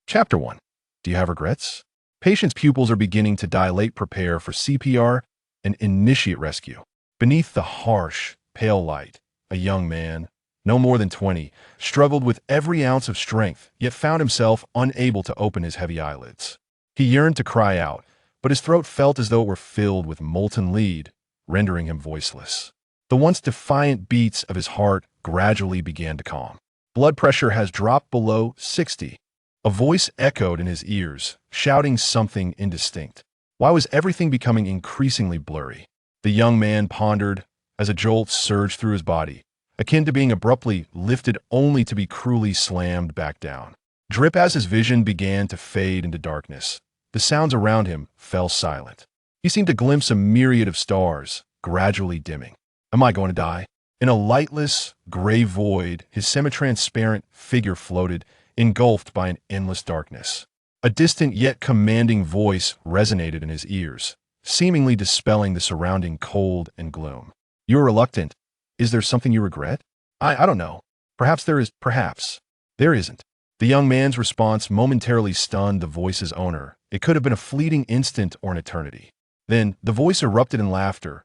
Chapter 1. Do you have regrets? Patient's pupils are beginning to dilate. Prepare for CPR and initiate rescue. Beneath the harsh, pale light, a young man, no more than 20, struggled with every ounce of strength, yet found himself unable to open his heavy eyelids. He yearned to cry out, but his throat felt as though it were filled with molten lead, rendering him voiceless. The once defiant beats of his heart gradually began to calm. Blood pressure has dropped below 60. A voice echoed in his ears, shouting something indistinct. Why was everything becoming increasingly blurry? The young man pondered as a jolt surged through his body, akin to being abruptly lifted only to be cruelly slammed back down. Drip as his vision began to fade into darkness. The sounds around him fell silent. He seemed to glimpse a myriad of stars, gradually dimming. Am I going to die? In a lightless, gray void, his semi-transparent figure floated, engulfed by an endless darkness. A distant yet commanding voice resonated in his ears, seemingly dispelling the surrounding cold and gloom. You are reluctant. Is there something you regret? I don't know. Perhaps there is, perhaps. There isn't. The young man's response momentarily stunned the voice's owner. It could have been a fleeting instant or an eternity. Then, the voice erupted in laughter.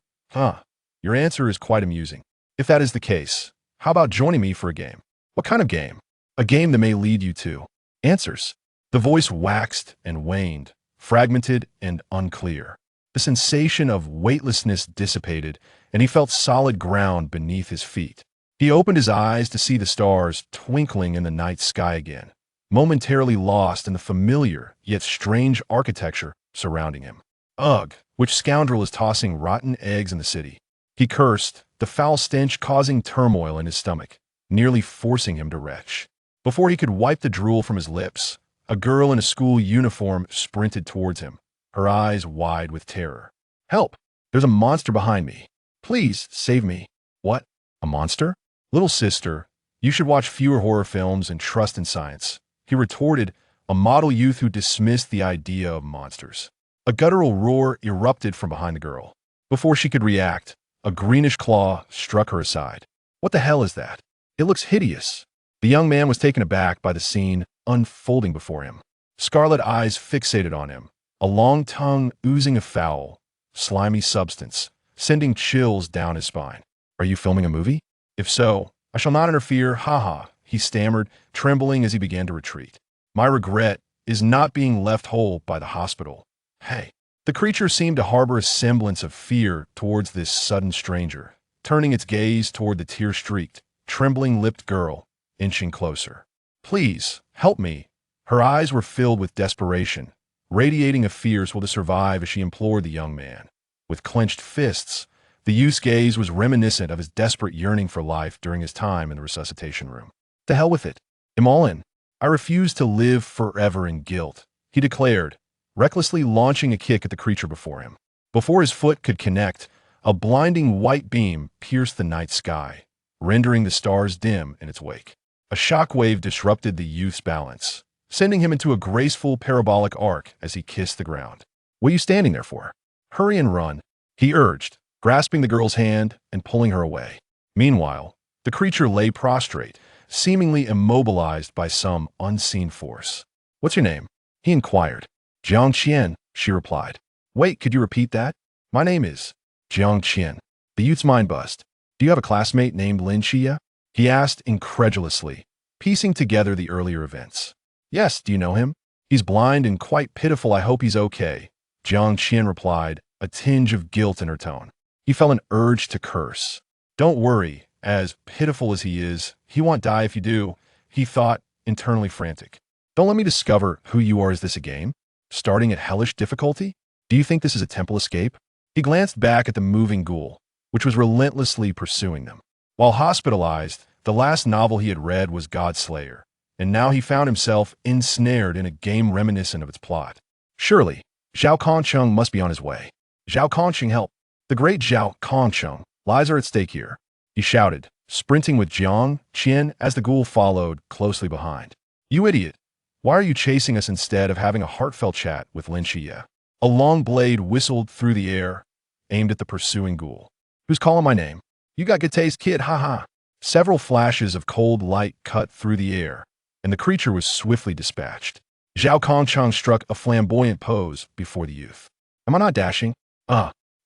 Your answer is quite amusing. If that is the case, how about joining me for a game? What kind of game? A game that may lead you to answers. The voice waxed and waned, fragmented and unclear. The sensation of weightlessness dissipated, and he felt solid ground beneath his feet. He opened his eyes to see the stars twinkling in the night sky again, momentarily lost in the familiar yet strange architecture surrounding him. Ugh, which scoundrel is tossing rotten eggs in the city? He cursed, the foul stench causing turmoil in his stomach, nearly forcing him to retch. Before he could wipe the drool from his lips, a girl in a school uniform sprinted towards him, her eyes wide with terror. Help! There's a monster behind me. Please, save me. What? A monster? Little sister, you should watch fewer horror films and trust in science, he retorted, a model youth who dismissed the idea of monsters. A guttural roar erupted from behind the girl. Before she could react, a greenish claw struck her aside. What the hell is that? It looks hideous. The young man was taken aback by the scene unfolding before him. Scarlet eyes fixated on him, a long tongue oozing a foul, slimy substance, sending chills down his spine. Are you filming a movie? If so, I shall not interfere, haha, he stammered, trembling as he began to retreat. My regret is not being left whole by the hospital. Hey. The creature seemed to harbor a semblance of fear towards this sudden stranger, turning its gaze toward the tear-streaked, trembling-lipped girl, inching closer. Please, help me. Her eyes were filled with desperation, radiating a fierce will to survive as she implored the young man. With clenched fists, the youth's gaze was reminiscent of his desperate yearning for life during his time in the resuscitation room. To hell with it. I'm all in. I refuse to live forever in guilt, he declared, recklessly launching a kick at the creature before him. Before his foot could connect, a blinding white beam pierced the night sky, rendering the stars dim in its wake. A shockwave disrupted the youth's balance, sending him into a graceful parabolic arc as he kissed the ground. What are you standing there for? Hurry and run, he urged, grasping the girl's hand and pulling her away. Meanwhile, the creature lay prostrate, seemingly immobilized by some unseen force. What's your name? He inquired. Jiang Qian, she replied. Wait, could you repeat that? My name is Jiang Qian. The youth's mind buzzed. Do you have a classmate named Lin Xia? He asked incredulously, piecing together the earlier events. Yes, do you know him? He's blind and quite pitiful. I hope he's okay, Jiang Qian replied, a tinge of guilt in her tone. He felt an urge to curse. Don't worry, as pitiful as he is, he won't die if you do, he thought, internally frantic. Don't let me discover who you are. Is this a game? Starting at hellish difficulty? Do you think this is a temple escape? He glanced back at the moving ghoul, which was relentlessly pursuing them. While hospitalized, the last novel he had read was Godslayer, and now he found himself ensnared in a game reminiscent of its plot. Surely, Zhao Kongcheng must be on his way. Zhao Kongcheng, help! The great Zhao Kongcheng, lives are at stake here, he shouted, sprinting with Jiang Qian as the ghoul followed closely behind. You idiot! Why are you chasing us instead of having a heartfelt chat with Lin Xia? A long blade whistled through the air, aimed at the pursuing ghoul. Who's calling my name? You got good taste, kid, haha. Several flashes of cold light cut through the air, and the creature was swiftly dispatched. Zhao Kongcheng struck a flamboyant pose before the youth. Am I not dashing?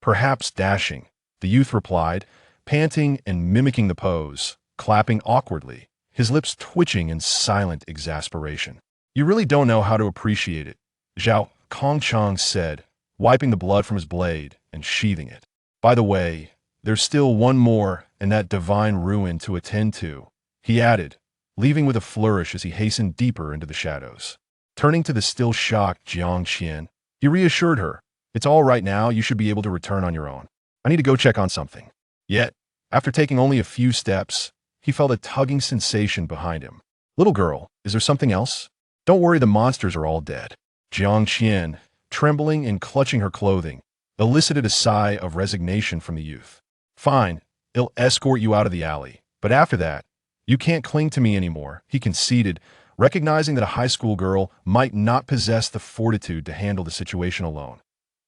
Perhaps dashing, the youth replied, panting and mimicking the pose, clapping awkwardly, his lips twitching in silent exasperation. You really don't know how to appreciate it, Zhao Kongcheng said, wiping the blood from his blade and sheathing it. By the way, there's still one more in that divine ruin to attend to, he added, leaving with a flourish as he hastened deeper into the shadows. Turning to the still shocked Jiang Qian, he reassured her, "It's all right now, you should be able to return on your own. I need to go check on something." Yet, after taking only a few steps, he felt a tugging sensation behind him. "Little girl, is there something else?" "Don't worry, the monsters are all dead." Jiang Qian, trembling and clutching her clothing, elicited a sigh of resignation from the youth. "Fine, I'll escort you out of the alley, but after that, you can't cling to me anymore," he conceded, recognizing that a high school girl might not possess the fortitude to handle the situation alone.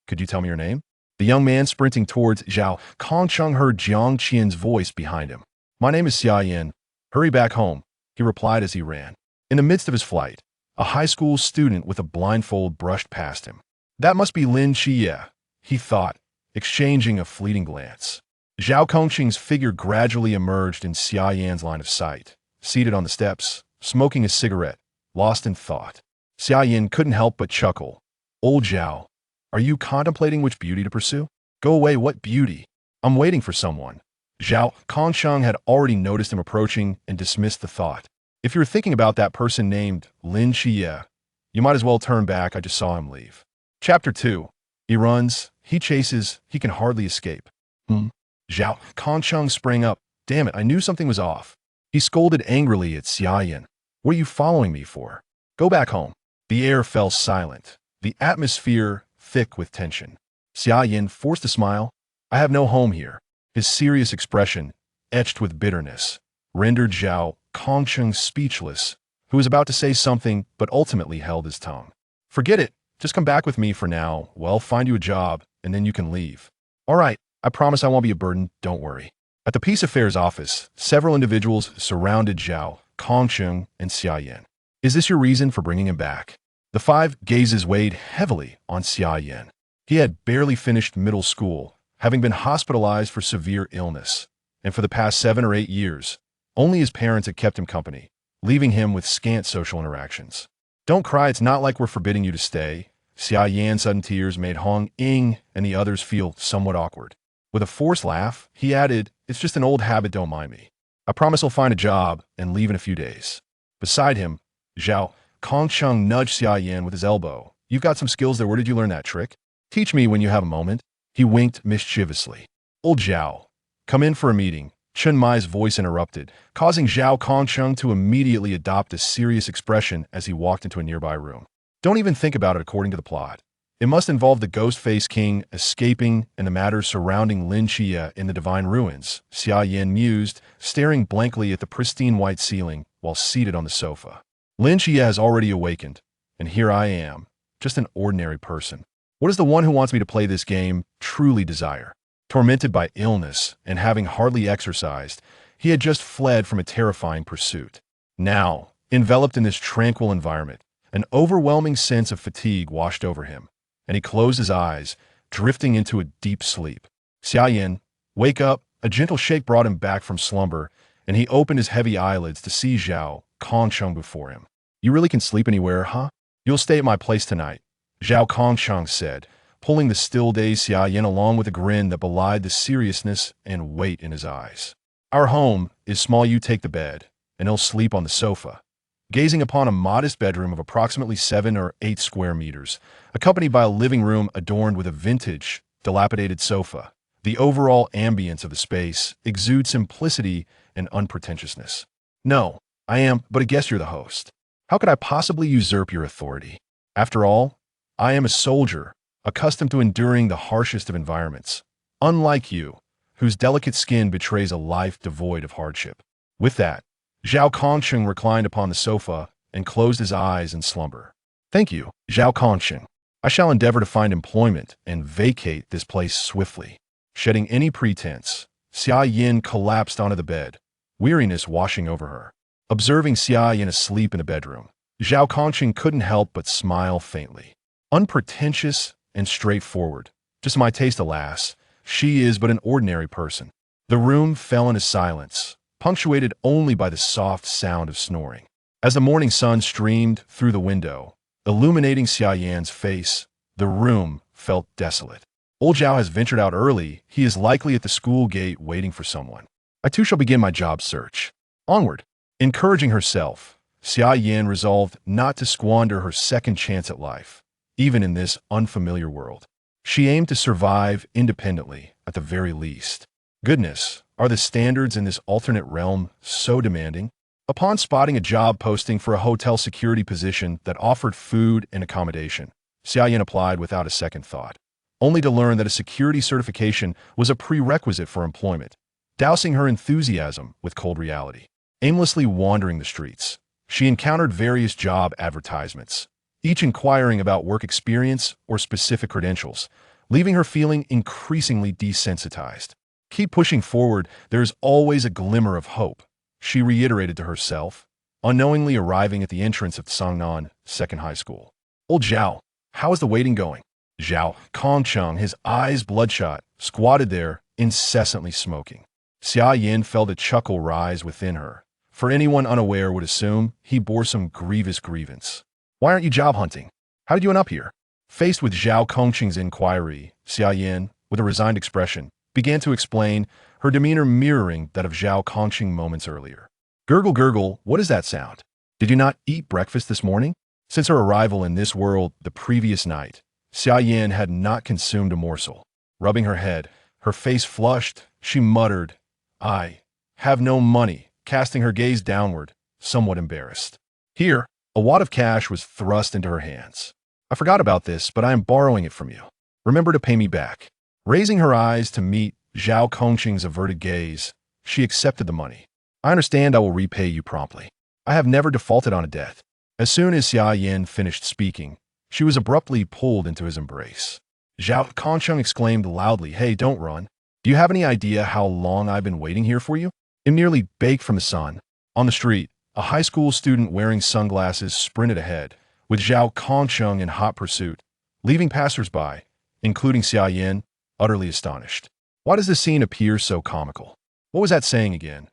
"Could you tell me your name?" The young man sprinting towards Zhao Kongcheng heard Jiang Qian's voice behind him. "My name is Xia Yan. Hurry back home," he replied as he ran. In the midst of his flight, a high school student with a blindfold brushed past him. "That must be Lin Xie," he thought, exchanging a fleeting glance. Zhao Kongcheng's figure gradually emerged in Xia Yan's line of sight, seated on the steps, smoking a cigarette, lost in thought. Xia Yan couldn't help but chuckle. "Old Zhao, are you contemplating which beauty to pursue?" "Go away, what beauty? I'm waiting for someone." Zhao Kongcheng had already noticed him approaching and dismissed the thought. "If you're thinking about that person named Lin Xie, you might as well turn back, I just saw him leave." Chapter 2. He runs, he chases, he can hardly escape. Zhao Kongcheng sprang up. "Damn it, I knew something was off." He scolded angrily at Xia Yan. "What are you following me for? Go back home." The air fell silent, the atmosphere thick with tension. Xia Yan forced a smile. "I have no home here." His serious expression, etched with bitterness, rendered Zhao Kongcheng speechless, who was about to say something but ultimately held his tongue. "Forget it. Just come back with me for now. Well, find you a job, and then you can leave." "All right, I promise I won't be a burden, don't worry." At the Peace Affairs office, several individuals surrounded Zhao Kongcheng and Xia Yan. "Is this your reason for bringing him back?" The five gazes weighed heavily on Xia Yan. He had barely finished middle school, having been hospitalized for severe illness, and for the past 7 or 8 years, only his parents had kept him company, leaving him with scant social interactions. "Don't cry, it's not like we're forbidding you to stay." Xia Yan's sudden tears made Hong Ying and the others feel somewhat awkward. With a forced laugh, he added, "It's just an old habit, don't mind me. I promise I'll find a job and leave in a few days." Beside him, Zhao Kongcheng nudged Xia Yan with his elbow. "You've got some skills there, where did you learn that trick? Teach me when you have a moment." He winked mischievously. "Old Zhao, come in for a meeting," Chen Mai's voice interrupted, causing Zhao Kongcheng to immediately adopt a serious expression as he walked into a nearby room. "Don't even think about it according to the plot. It must involve the Ghost-Face King escaping and the matters surrounding Lin Xie in the Divine Ruins," Xia Yan mused, staring blankly at the pristine white ceiling while seated on the sofa. "Lin Xie has already awakened, and here I am, just an ordinary person. What does the one who wants me to play this game truly desire?" Tormented by illness and having hardly exercised, he had just fled from a terrifying pursuit. Now, enveloped in this tranquil environment, an overwhelming sense of fatigue washed over him, and he closed his eyes, drifting into a deep sleep. "Xia Yan, wake up!" A gentle shake brought him back from slumber, and he opened his heavy eyelids to see Zhao Kongcheng before him. "You really can sleep anywhere, huh?" "You'll stay at my place tonight," Zhao Kongcheng said, pulling the still-dazed Xia Yan along with a grin that belied the seriousness and weight in his eyes. "Our home is small, you take the bed, and he'll sleep on the sofa." Gazing upon a modest bedroom of approximately 7 or 8 square meters, accompanied by a living room adorned with a vintage, dilapidated sofa, the overall ambience of the space exudes simplicity and unpretentiousness. "No, I am but a guest, you're the host. How could I possibly usurp your authority? After all, I am a soldier, accustomed to enduring the harshest of environments, unlike you, whose delicate skin betrays a life devoid of hardship." With that, Zhao Kongcheng reclined upon the sofa and closed his eyes in slumber. "Thank you, Zhao Kongcheng. I shall endeavor to find employment and vacate this place swiftly." Shedding any pretense, Xia Yan collapsed onto the bed, weariness washing over her. Observing Xia Yan asleep in the bedroom, Zhao Kongqing couldn't help but smile faintly. Unpretentious and straightforward. Just my taste, alas. She is but an ordinary person. The room fell into silence, punctuated only by the soft sound of snoring. As the morning sun streamed through the window, illuminating Xia Yan's face, the room felt desolate. Old Zhao has ventured out early. He is likely at the school gate waiting for someone. I too shall begin my job search. Onward. Encouraging herself, Xia Yan resolved not to squander her second chance at life, even in this unfamiliar world. She aimed to survive independently, at the very least. Goodness, are the standards in this alternate realm so demanding? Upon spotting a job posting for a hotel security position that offered food and accommodation, Xia Yan applied without a second thought, only to learn that a security certification was a prerequisite for employment, dousing her enthusiasm with cold reality. Aimlessly wandering the streets, she encountered various job advertisements, each inquiring about work experience or specific credentials, leaving her feeling increasingly desensitized. Keep pushing forward, there is always a glimmer of hope, she reiterated to herself, unknowingly arriving at the entrance of Sangnan Second High School. Old Zhao, how is the waiting going? Zhao Kongqing, his eyes bloodshot, squatted there, incessantly smoking. Xia Yan felt a chuckle rise within her. For anyone unaware would assume he bore some grievous grievance. Why aren't you job hunting? How did you end up here? Faced with Zhao Kongqing's inquiry, Xia Yan, with a resigned expression, began to explain, her demeanor mirroring that of Zhao Kongqing moments earlier. Gurgle, gurgle, what is that sound? Did you not eat breakfast this morning? Since her arrival in this world the previous night, Xia Yan had not consumed a morsel. Rubbing her head, her face flushed, she muttered, I have no money, casting her gaze downward, somewhat embarrassed. Here, a wad of cash was thrust into her hands. I forgot about this, but I am borrowing it from you. Remember to pay me back. Raising her eyes to meet Zhao Kongqing's averted gaze, she accepted the money. I understand I will repay you promptly. I have never defaulted on a debt. As soon as Xia Yan finished speaking, she was abruptly pulled into his embrace. Zhao Kongqing exclaimed loudly, Hey, don't run. Do you have any idea how long I've been waiting here for you? I'm nearly baked from the sun. On the street, a high school student wearing sunglasses sprinted ahead, with Zhao Kongqing in hot pursuit, leaving passers-by, including Xia Yan, utterly astonished. Why does this scene appear so comical? What was that saying again?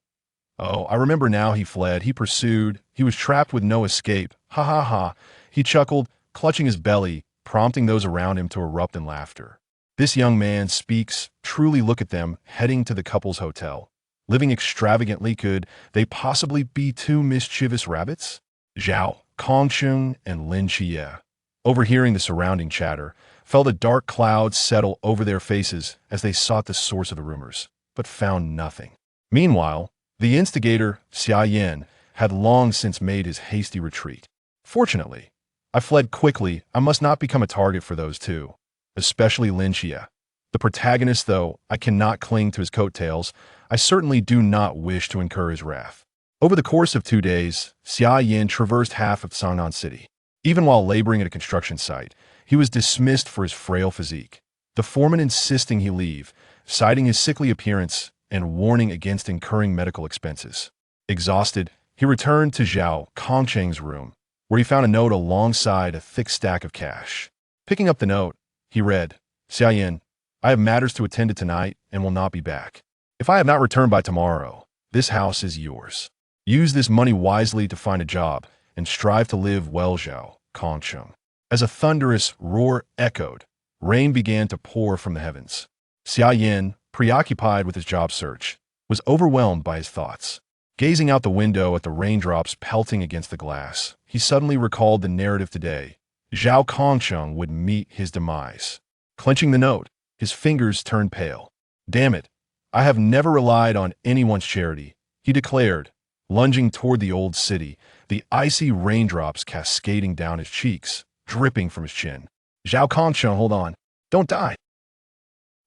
Oh, I remember now. He fled, he pursued, he was trapped with no escape. Ha ha ha. He chuckled, clutching his belly, prompting those around him to erupt in laughter. This young man speaks, truly look at them, heading to the couple's hotel. Living extravagantly, could they possibly be two mischievous rabbits? Zhao Kongqing and Lin Xie, overhearing the surrounding chatter, felt a dark cloud settle over their faces as they sought the source of the rumors, but found nothing. Meanwhile, the instigator, Xia Yan, had long since made his hasty retreat. Fortunately, I fled quickly. I must not become a target for those two, especially Lin Xie. The protagonist, though I cannot cling to his coattails, I certainly do not wish to incur his wrath. Over the course of 2 days, Xia Yan traversed half of Sangnan City. Even while laboring at a construction site, he was dismissed for his frail physique. The foreman insisting he leave, citing his sickly appearance and warning against incurring medical expenses. Exhausted, he returned to Zhao Kongqing's room, where he found a note alongside a thick stack of cash. Picking up the note, he read, Xia Yan, I have matters to attend to tonight and will not be back. If I have not returned by tomorrow, this house is yours. Use this money wisely to find a job and strive to live well, Zhao Kongqing. As a thunderous roar echoed, rain began to pour from the heavens. Xia Yan, preoccupied with his job search, was overwhelmed by his thoughts. Gazing out the window at the raindrops pelting against the glass, he suddenly recalled the narrative today. Zhao Kongqing would meet his demise. Clenching the note, his fingers turned pale. Damn it, I have never relied on anyone's charity, he declared, lunging toward the old city, the icy raindrops cascading down his cheeks, dripping from his chin. Zhao Kongqing, hold on. Don't die.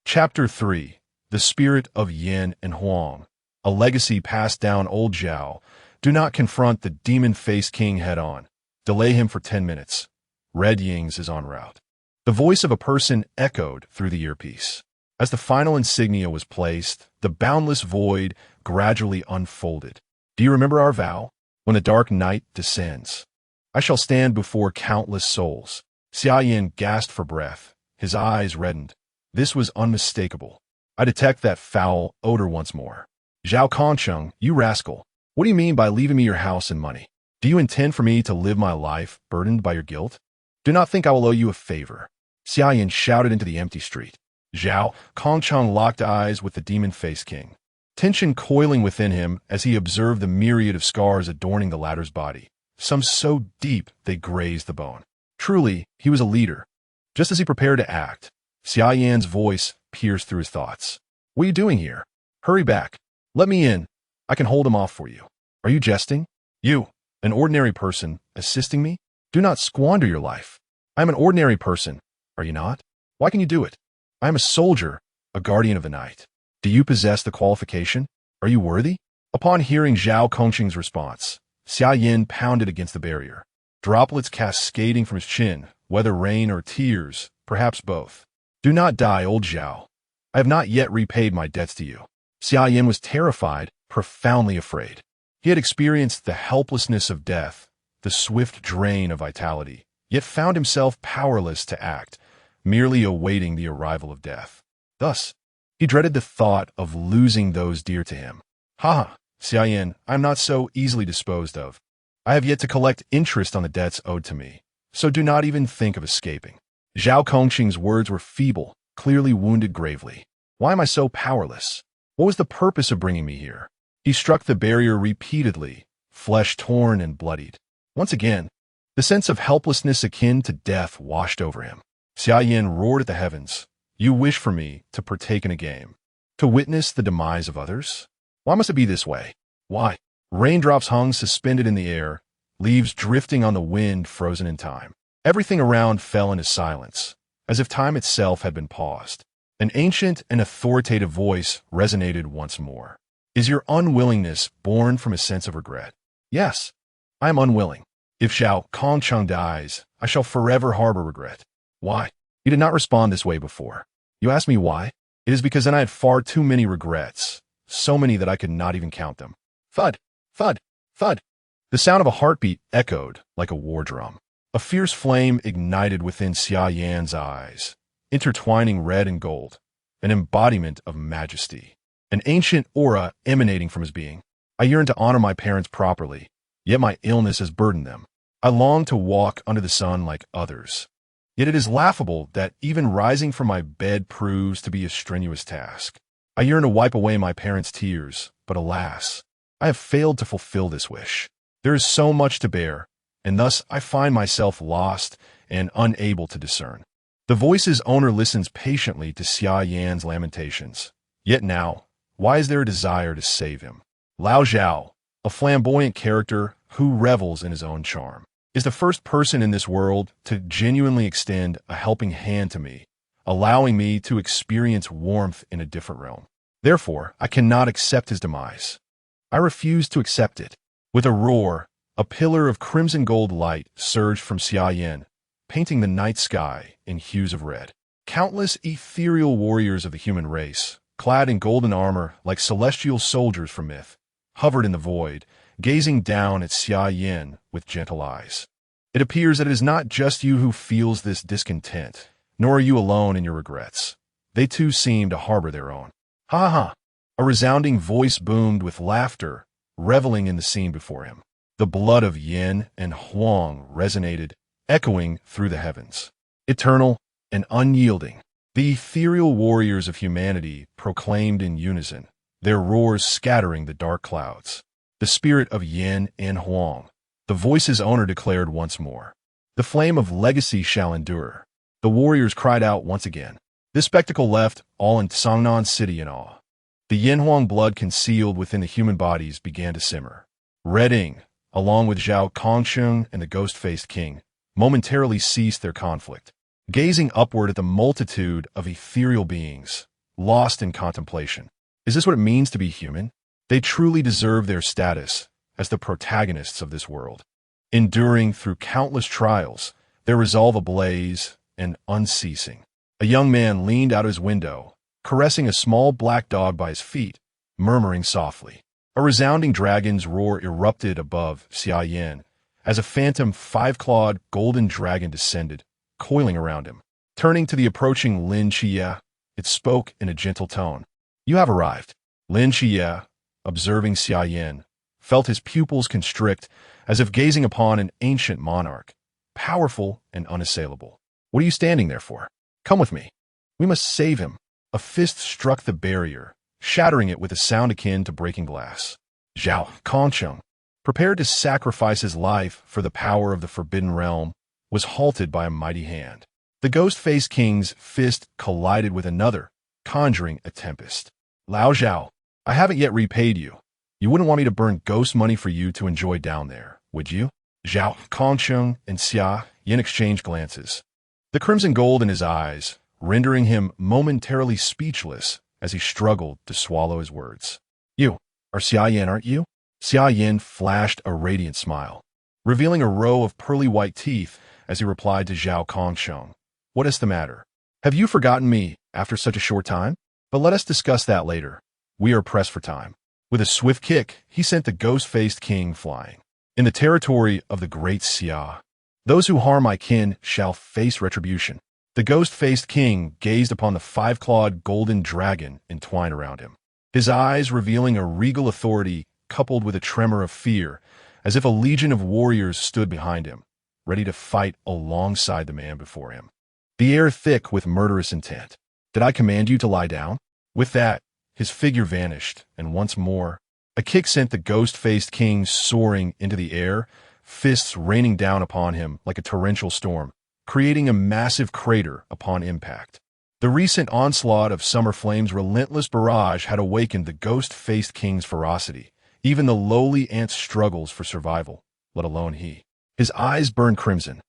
Chapter 3. The Spirit of Yan and Huang. A legacy passed down. Old Zhao. Do not confront the demon-faced king head-on. Delay him for 10 minutes. Red Yings is en route. The voice of a person echoed through the earpiece. As the final insignia was placed, the boundless void gradually unfolded. Do you remember our vow? When the dark night descends, I shall stand before countless souls. Xia Yan gasped for breath. His eyes reddened. This was unmistakable. I detect that foul odor once more. Zhao Kongcheng, you rascal. What do you mean by leaving me your house and money? Do you intend for me to live my life burdened by your guilt? Do not think I will owe you a favor. Xia Yan shouted into the empty street. Zhao Kongcheng locked eyes with the demon-faced king, tension coiling within him as he observed the myriad of scars adorning the latter's body, some so deep they grazed the bone. Truly, he was a leader. Just as he prepared to act, Xia Yan's voice pierced through his thoughts. What are you doing here? Hurry back. Let me in. I can hold him off for you. Are you jesting? You, an ordinary person, assisting me? Do not squander your life. I am an ordinary person, are you not? Why can you do it? I am a soldier, a guardian of the night. Do you possess the qualification? Are you worthy? Upon hearing Zhao Kongqing's response, Xia Yan pounded against the barrier, droplets cascading from his chin, whether rain or tears, perhaps both. Do not die, old Zhao. I have not yet repaid my debts to you. Xia Yan was terrified, profoundly afraid. He had experienced the helplessness of death, the swift drain of vitality, yet found himself powerless to act, merely awaiting the arrival of death. Thus, he dreaded the thought of losing those dear to him. Ha! Xia Yan, I am not so easily disposed of. I have yet to collect interest on the debts owed to me, so do not even think of escaping. Zhao Kongqing's words were feeble, clearly wounded gravely. Why am I so powerless? What was the purpose of bringing me here? He struck the barrier repeatedly, flesh torn and bloodied. Once again, the sense of helplessness akin to death washed over him. Xia Yan roared at the heavens. You wish for me to partake in a game, to witness the demise of others? Why must it be this way? Why? Raindrops hung suspended in the air, leaves drifting on the wind frozen in time. Everything around fell into silence, as if time itself had been paused. An ancient and authoritative voice resonated once more. Is your unwillingness born from a sense of regret? Yes, I am unwilling. If Zhao Kongcheng dies, I shall forever harbor regret. Why? You did not respond this way before. You asked me why? It is because then I had far too many regrets, so many that I could not even count them. Thud, thud, thud. The sound of a heartbeat echoed like a war drum. A fierce flame ignited within Xia Yan's eyes, intertwining red and gold, an embodiment of majesty, an ancient aura emanating from his being. I yearn to honor my parents properly, yet my illness has burdened them. I long to walk under the sun like others. Yet it is laughable that even rising from my bed proves to be a strenuous task. I yearn to wipe away my parents' tears, but alas, I have failed to fulfill this wish. There is so much to bear, and thus I find myself lost and unable to discern. The voice's owner listens patiently to Xia Yan's lamentations. Yet now, why is there a desire to save him? Lao Zhao, a flamboyant character who revels in his own charm, is the first person in this world to genuinely extend a helping hand to me, allowing me to experience warmth in a different realm. Therefore, I cannot accept his demise. I refuse to accept it. With a roar, a pillar of crimson gold light surged from Xia Yan, painting the night sky in hues of red. Countless ethereal warriors of the human race, clad in golden armor like celestial soldiers from myth, hovered in the void, gazing down at Xia Yan with gentle eyes. It appears that it is not just you who feels this discontent, nor are you alone in your regrets. They too seem to harbor their own. Ha ha! A resounding voice boomed with laughter, reveling in the scene before him. The blood of Yan and Huang resonated, echoing through the heavens. Eternal and unyielding, the ethereal warriors of humanity proclaimed in unison, their roars scattering the dark clouds. The spirit of Yan and Huang, the voice's owner declared once more. The flame of legacy shall endure. The warriors cried out once again. This spectacle left all in Songnan City in awe. The Yan Huang blood concealed within the human bodies began to simmer. Red ink, along with Zhao Kongsheng and the ghost-faced king, momentarily ceased their conflict, gazing upward at the multitude of ethereal beings, lost in contemplation. Is this what it means to be human? They truly deserve their status as the protagonists of this world, enduring through countless trials, their resolve ablaze and unceasing. A young man leaned out his window, caressing a small black dog by his feet, murmuring softly. A resounding dragon's roar erupted above Xia Yan as a phantom five-clawed golden dragon descended, coiling around him. Turning to the approaching Lin Xia, it spoke in a gentle tone. "You have arrived." Lin Xia, observing Xia Yan, felt his pupils constrict as if gazing upon an ancient monarch, powerful and unassailable. "What are you standing there for? Come with me. We must save him." A fist struck the barrier, shattering it with a sound akin to breaking glass. Zhao Kongcheng, prepared to sacrifice his life for the power of the Forbidden Realm, was halted by a mighty hand. The Ghost-Faced King's fist collided with another, conjuring a tempest. "Lao Zhao, I haven't yet repaid you. You wouldn't want me to burn ghost money for you to enjoy down there, would you?" Zhao Kongcheng and Xia Yan exchanged glances, the crimson gold in his eyes rendering him momentarily speechless as he struggled to swallow his words. "You are Xia Yan, aren't you?" Xia Yan flashed a radiant smile, revealing a row of pearly white teeth as he replied to Zhao Kongcheng. "What is the matter? Have you forgotten me after such a short time? But let us discuss that later. We are pressed for time." With a swift kick, he sent the Ghost-Faced King flying. In the territory of the great Xia, those who harm my kin shall face retribution. The Ghost-Faced King gazed upon the five-clawed golden dragon entwined around him, his eyes revealing a regal authority coupled with a tremor of fear, as if a legion of warriors stood behind him, ready to fight alongside the man before him. The air thick with murderous intent. "Did I command you to lie down?" With that, his figure vanished, and once more, a kick sent the Ghost-Faced King soaring into the air, fists raining down upon him like a torrential storm, creating a massive crater upon impact. The recent onslaught of Summer Flame's relentless barrage had awakened the Ghost-Faced King's ferocity. Even the lowly ant's struggles for survival, let alone he. His eyes burned crimson,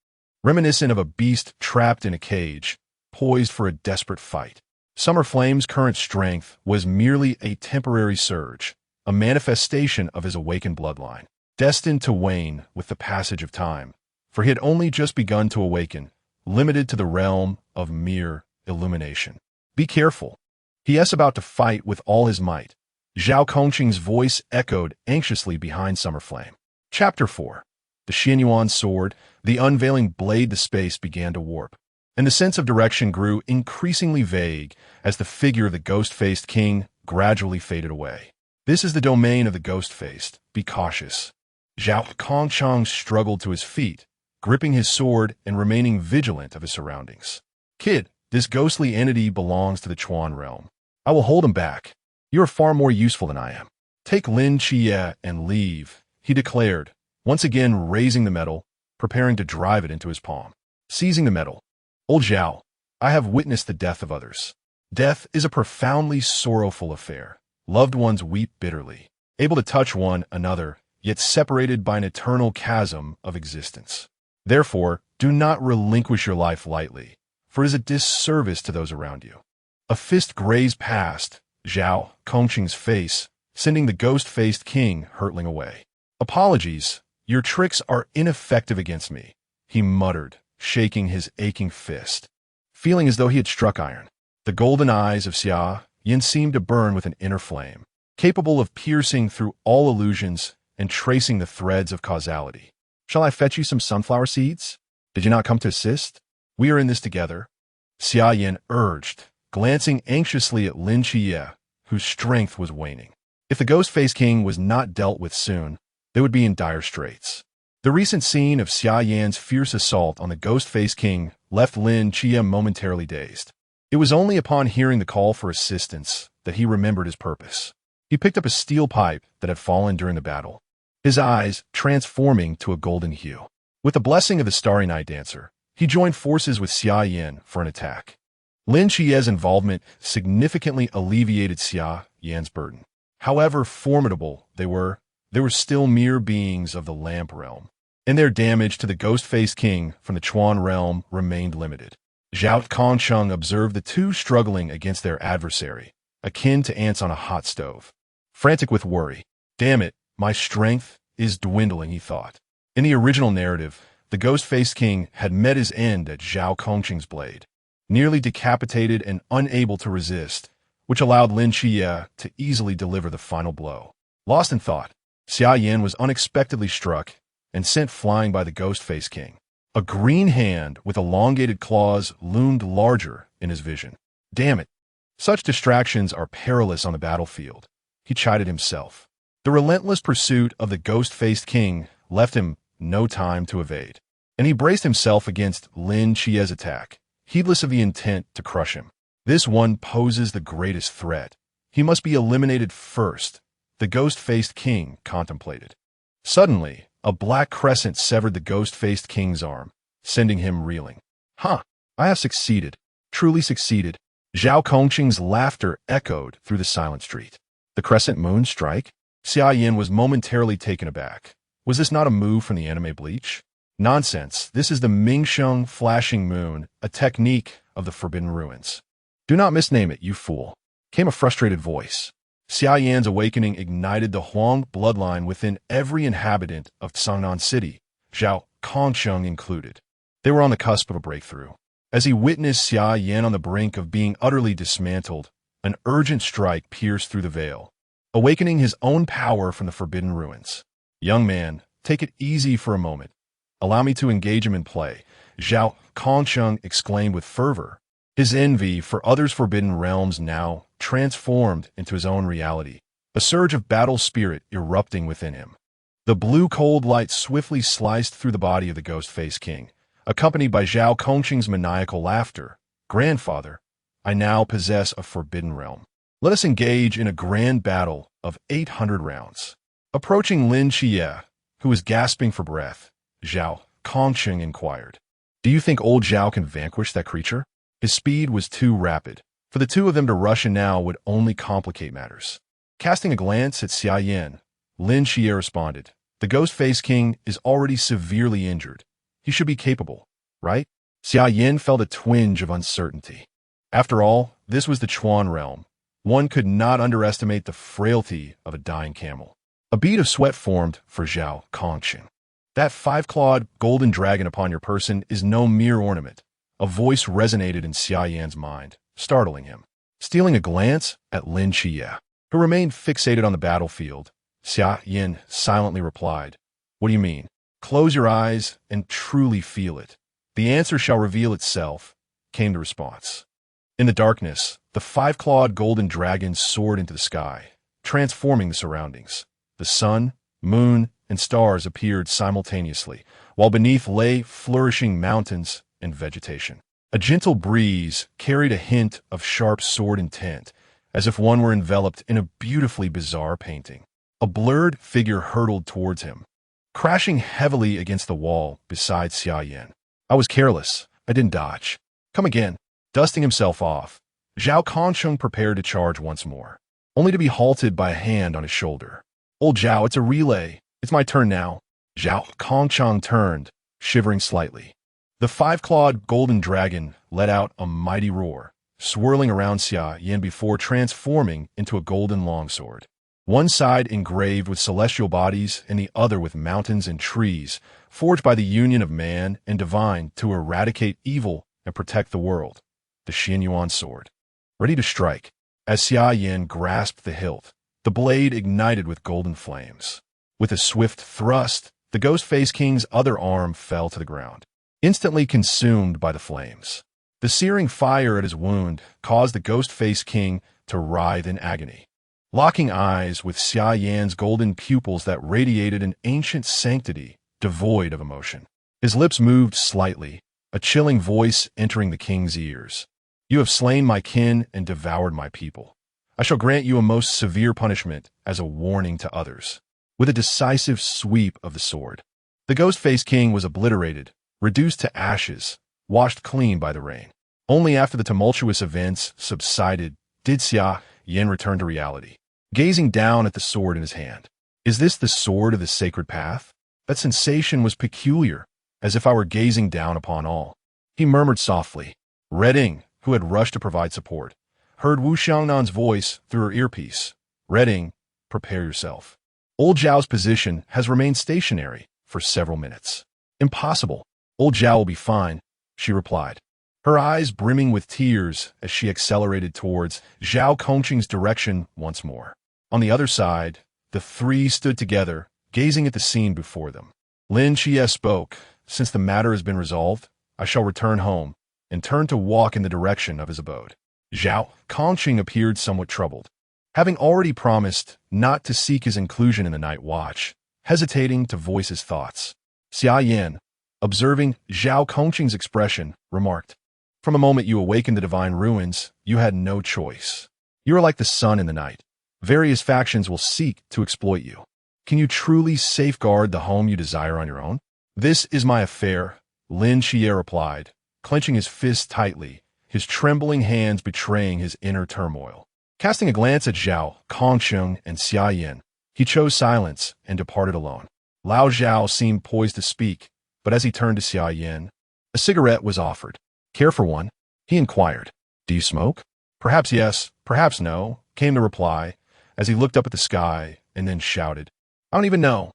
reminiscent of a beast trapped in a cage, poised for a desperate fight. Summer Flame's current strength was merely a temporary surge, a manifestation of his awakened bloodline, destined to wane with the passage of time, for he had only just begun to awaken, limited to the realm of mere illumination. "Be careful. He is about to fight with all his might." Zhao Kongqing's voice echoed anxiously behind Summer Flame. Chapter 4. The Xia Yan sword, the unveiling blade. The space began to warp, and the sense of direction grew increasingly vague as the figure of the Ghost-Faced King gradually faded away. "This is the domain of the Ghost-Faced. Be cautious." Zhao Kongcheng struggled to his feet, gripping his sword and remaining vigilant of his surroundings. "Kid, this ghostly entity belongs to the Chuan realm. I will hold him back. You are far more useful than I am. Take Lin Xia and leave," he declared, once again raising the metal, preparing to drive it into his palm. Seizing the metal. "Old Zhao, I have witnessed the death of others. Death is a profoundly sorrowful affair. Loved ones weep bitterly, able to touch one another, yet separated by an eternal chasm of existence. Therefore, do not relinquish your life lightly, for it is a disservice to those around you." A fist grazed past Zhao Kongqing's face, sending the Ghost-Faced King hurtling away. "Apologies, your tricks are ineffective against me," he muttered, shaking his aching fist, feeling as though he had struck iron. The golden eyes of Xia Yan seemed to burn with an inner flame, capable of piercing through all illusions and tracing the threads of causality. "Shall I fetch you some sunflower seeds? Did you not come to assist? We are in this together," Xia Yan urged, glancing anxiously at Lin Xia, whose strength was waning. If the Ghost-Faced King was not dealt with soon, they would be in dire straits. The recent scene of Xia Yan's fierce assault on the Ghost-Faced King left Lin Xia momentarily dazed. It was only upon hearing the call for assistance that he remembered his purpose. He picked up a steel pipe that had fallen during the battle, his eyes transforming to a golden hue. With the blessing of the Starry Night Dancer, he joined forces with Xia Yan for an attack. Lin Xia's involvement significantly alleviated Xia Yan's burden. However formidable they were still mere beings of the Lamp Realm, and their damage to the Ghost-Faced King from the Chuan realm remained limited. Zhao Kongcheng observed the two struggling against their adversary, akin to ants on a hot stove. Frantic with worry, "Damn it, my strength is dwindling," he thought. In the original narrative, the Ghost-Faced King had met his end at Zhao Kongqing's blade, nearly decapitated and unable to resist, which allowed Lin Xia to easily deliver the final blow. Lost in thought, Xia Yan was unexpectedly struck, and sent flying by the ghost-faced king. A green hand with elongated claws loomed larger in his vision. Damn it. Such distractions are perilous on the battlefield, he chided himself. The relentless pursuit of the ghost-faced king left him no time to evade, and he braced himself against Lin Qia's attack, heedless of the intent to crush him. This one poses the greatest threat. He must be eliminated first, the ghost-faced king contemplated. Suddenly, a black crescent severed the ghost-faced king's arm, sending him reeling. I have succeeded, truly succeeded. Zhao Kongqing's laughter echoed through the silent street. The crescent moon strike? Xia Yan was momentarily taken aback. Was this not a move from the anime Bleach? Nonsense, this is the Mingsheng flashing moon, a technique of the Forbidden Ruins. Do not misname it, you fool, came a frustrated voice. Xia Yan's awakening ignited the Huang bloodline within every inhabitant of Changnan City, Zhao Kongqing included. They were on the cusp of a breakthrough. As he witnessed Xia Yan on the brink of being utterly dismantled, an urgent strike pierced through the veil, awakening his own power from the Forbidden Ruins. Young man, take it easy for a moment. Allow me to engage him in play, Zhao Kongqing exclaimed with fervor, his envy for others' forbidden realms now transformed into his own reality, a surge of battle spirit erupting within him. The blue cold light swiftly sliced through the body of the ghost-faced king, accompanied by Zhao Kongqing's maniacal laughter. Grandfather, I now possess a forbidden realm. Let us engage in a grand battle of 800 rounds. Approaching Lin Xia, who was gasping for breath, Zhao Kongqing inquired, do you think old Zhao can vanquish that creature? His speed was too rapid. For the two of them to rush in now would only complicate matters. Casting a glance at Xia Yan, Lin Xia responded, the ghost-faced king is already severely injured. He should be capable, right? Xia Yan felt a twinge of uncertainty. After all, this was the Chuan realm. One could not underestimate the frailty of a dying camel. A bead of sweat formed for Zhao Kongqing. That five-clawed golden dragon upon your person is no mere ornament. A voice resonated in Xia Yan's mind, startling him. Stealing a glance at Lin Xia, who remained fixated on the battlefield, Xia Yan silently replied, what do you mean? Close your eyes and truly feel it. The answer shall reveal itself, came the response. In the darkness, the five-clawed golden dragon soared into the sky, transforming the surroundings. The sun, moon, and stars appeared simultaneously, while beneath lay flourishing mountains and vegetation. A gentle breeze carried a hint of sharp sword intent, as if one were enveloped in a beautifully bizarre painting. A blurred figure hurtled towards him, crashing heavily against the wall beside Xia Yan. I was careless. I didn't dodge. Come again. Dusting himself off, Zhao Kongqing prepared to charge once more, only to be halted by a hand on his shoulder. Old Zhao, it's a relay. It's my turn now. Zhao Kongqing turned, shivering slightly. The five-clawed golden dragon let out a mighty roar, swirling around Xia Yan before transforming into a golden longsword. One side engraved with celestial bodies and the other with mountains and trees, forged by the union of man and divine to eradicate evil and protect the world. The Xingyuan sword. Ready to strike. As Xia Yan grasped the hilt, the blade ignited with golden flames. With a swift thrust, the ghost-faced king's other arm fell to the ground, instantly consumed by the flames. The searing fire at his wound caused the ghost-faced king to writhe in agony, locking eyes with Xia Yan's golden pupils that radiated an ancient sanctity devoid of emotion. His lips moved slightly, a chilling voice entering the king's ears. You have slain my kin and devoured my people. I shall grant you a most severe punishment as a warning to others. With a decisive sweep of the sword, the ghost-faced king was obliterated, reduced to ashes, washed clean by the rain. Only after the tumultuous events subsided did Xia Yan return to reality, gazing down at the sword in his hand. Is this the sword of the sacred path? That sensation was peculiar, as if I were gazing down upon all. He murmured softly. Reding, who had rushed to provide support, heard Wu Xiangnan's voice through her earpiece. Reding, prepare yourself. Old Zhao's position has remained stationary for several minutes. Impossible. Old Zhao will be fine, she replied, her eyes brimming with tears as she accelerated towards Zhao Kongqing's direction once more. On the other side, the three stood together, gazing at the scene before them. Lin Xie spoke. Since the matter has been resolved, I shall return home, and turned to walk in the direction of his abode. Zhao Kongqing appeared somewhat troubled, having already promised not to seek his inclusion in the night watch, hesitating to voice his thoughts. Xia Yan, observing Zhao Kongqing's expression, remarked, "From the moment you awakened the divine ruins, you had no choice. You are like the sun in the night. Various factions will seek to exploit you. Can you truly safeguard the home you desire on your own?" "This is my affair," Lin Xie replied, clenching his fists tightly, his trembling hands betraying his inner turmoil. Casting a glance at Zhao Kongqing and Xia Yan, he chose silence and departed alone. Lao Zhao seemed poised to speak, but as he turned to Xia Yan, a cigarette was offered. "Care for one?" he inquired. "Do you smoke?" "Perhaps yes, perhaps no," came the reply, as he looked up at the sky and then shouted, "I don't even know."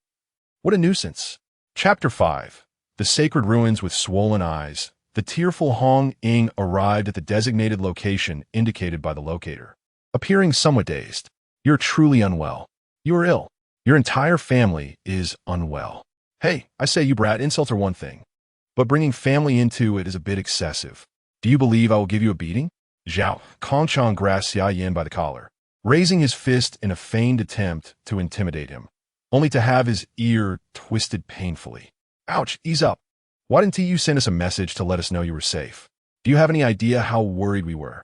What a nuisance. Chapter 5. The Sacred Ruins with Swollen Eyes. The tearful Hong Ying arrived at the designated location indicated by the locator, appearing somewhat dazed. "You're truly unwell. You are ill. Your entire family is unwell." "Hey, I say, you brat, insults are one thing, but bringing family into it is a bit excessive. Do you believe I will give you a beating?" Zhao Kongqing grasped Xia Yan by the collar, raising his fist in a feigned attempt to intimidate him, only to have his ear twisted painfully. "Ouch, ease up. Why didn't you send us a message to let us know you were safe? Do you have any idea how worried we were?"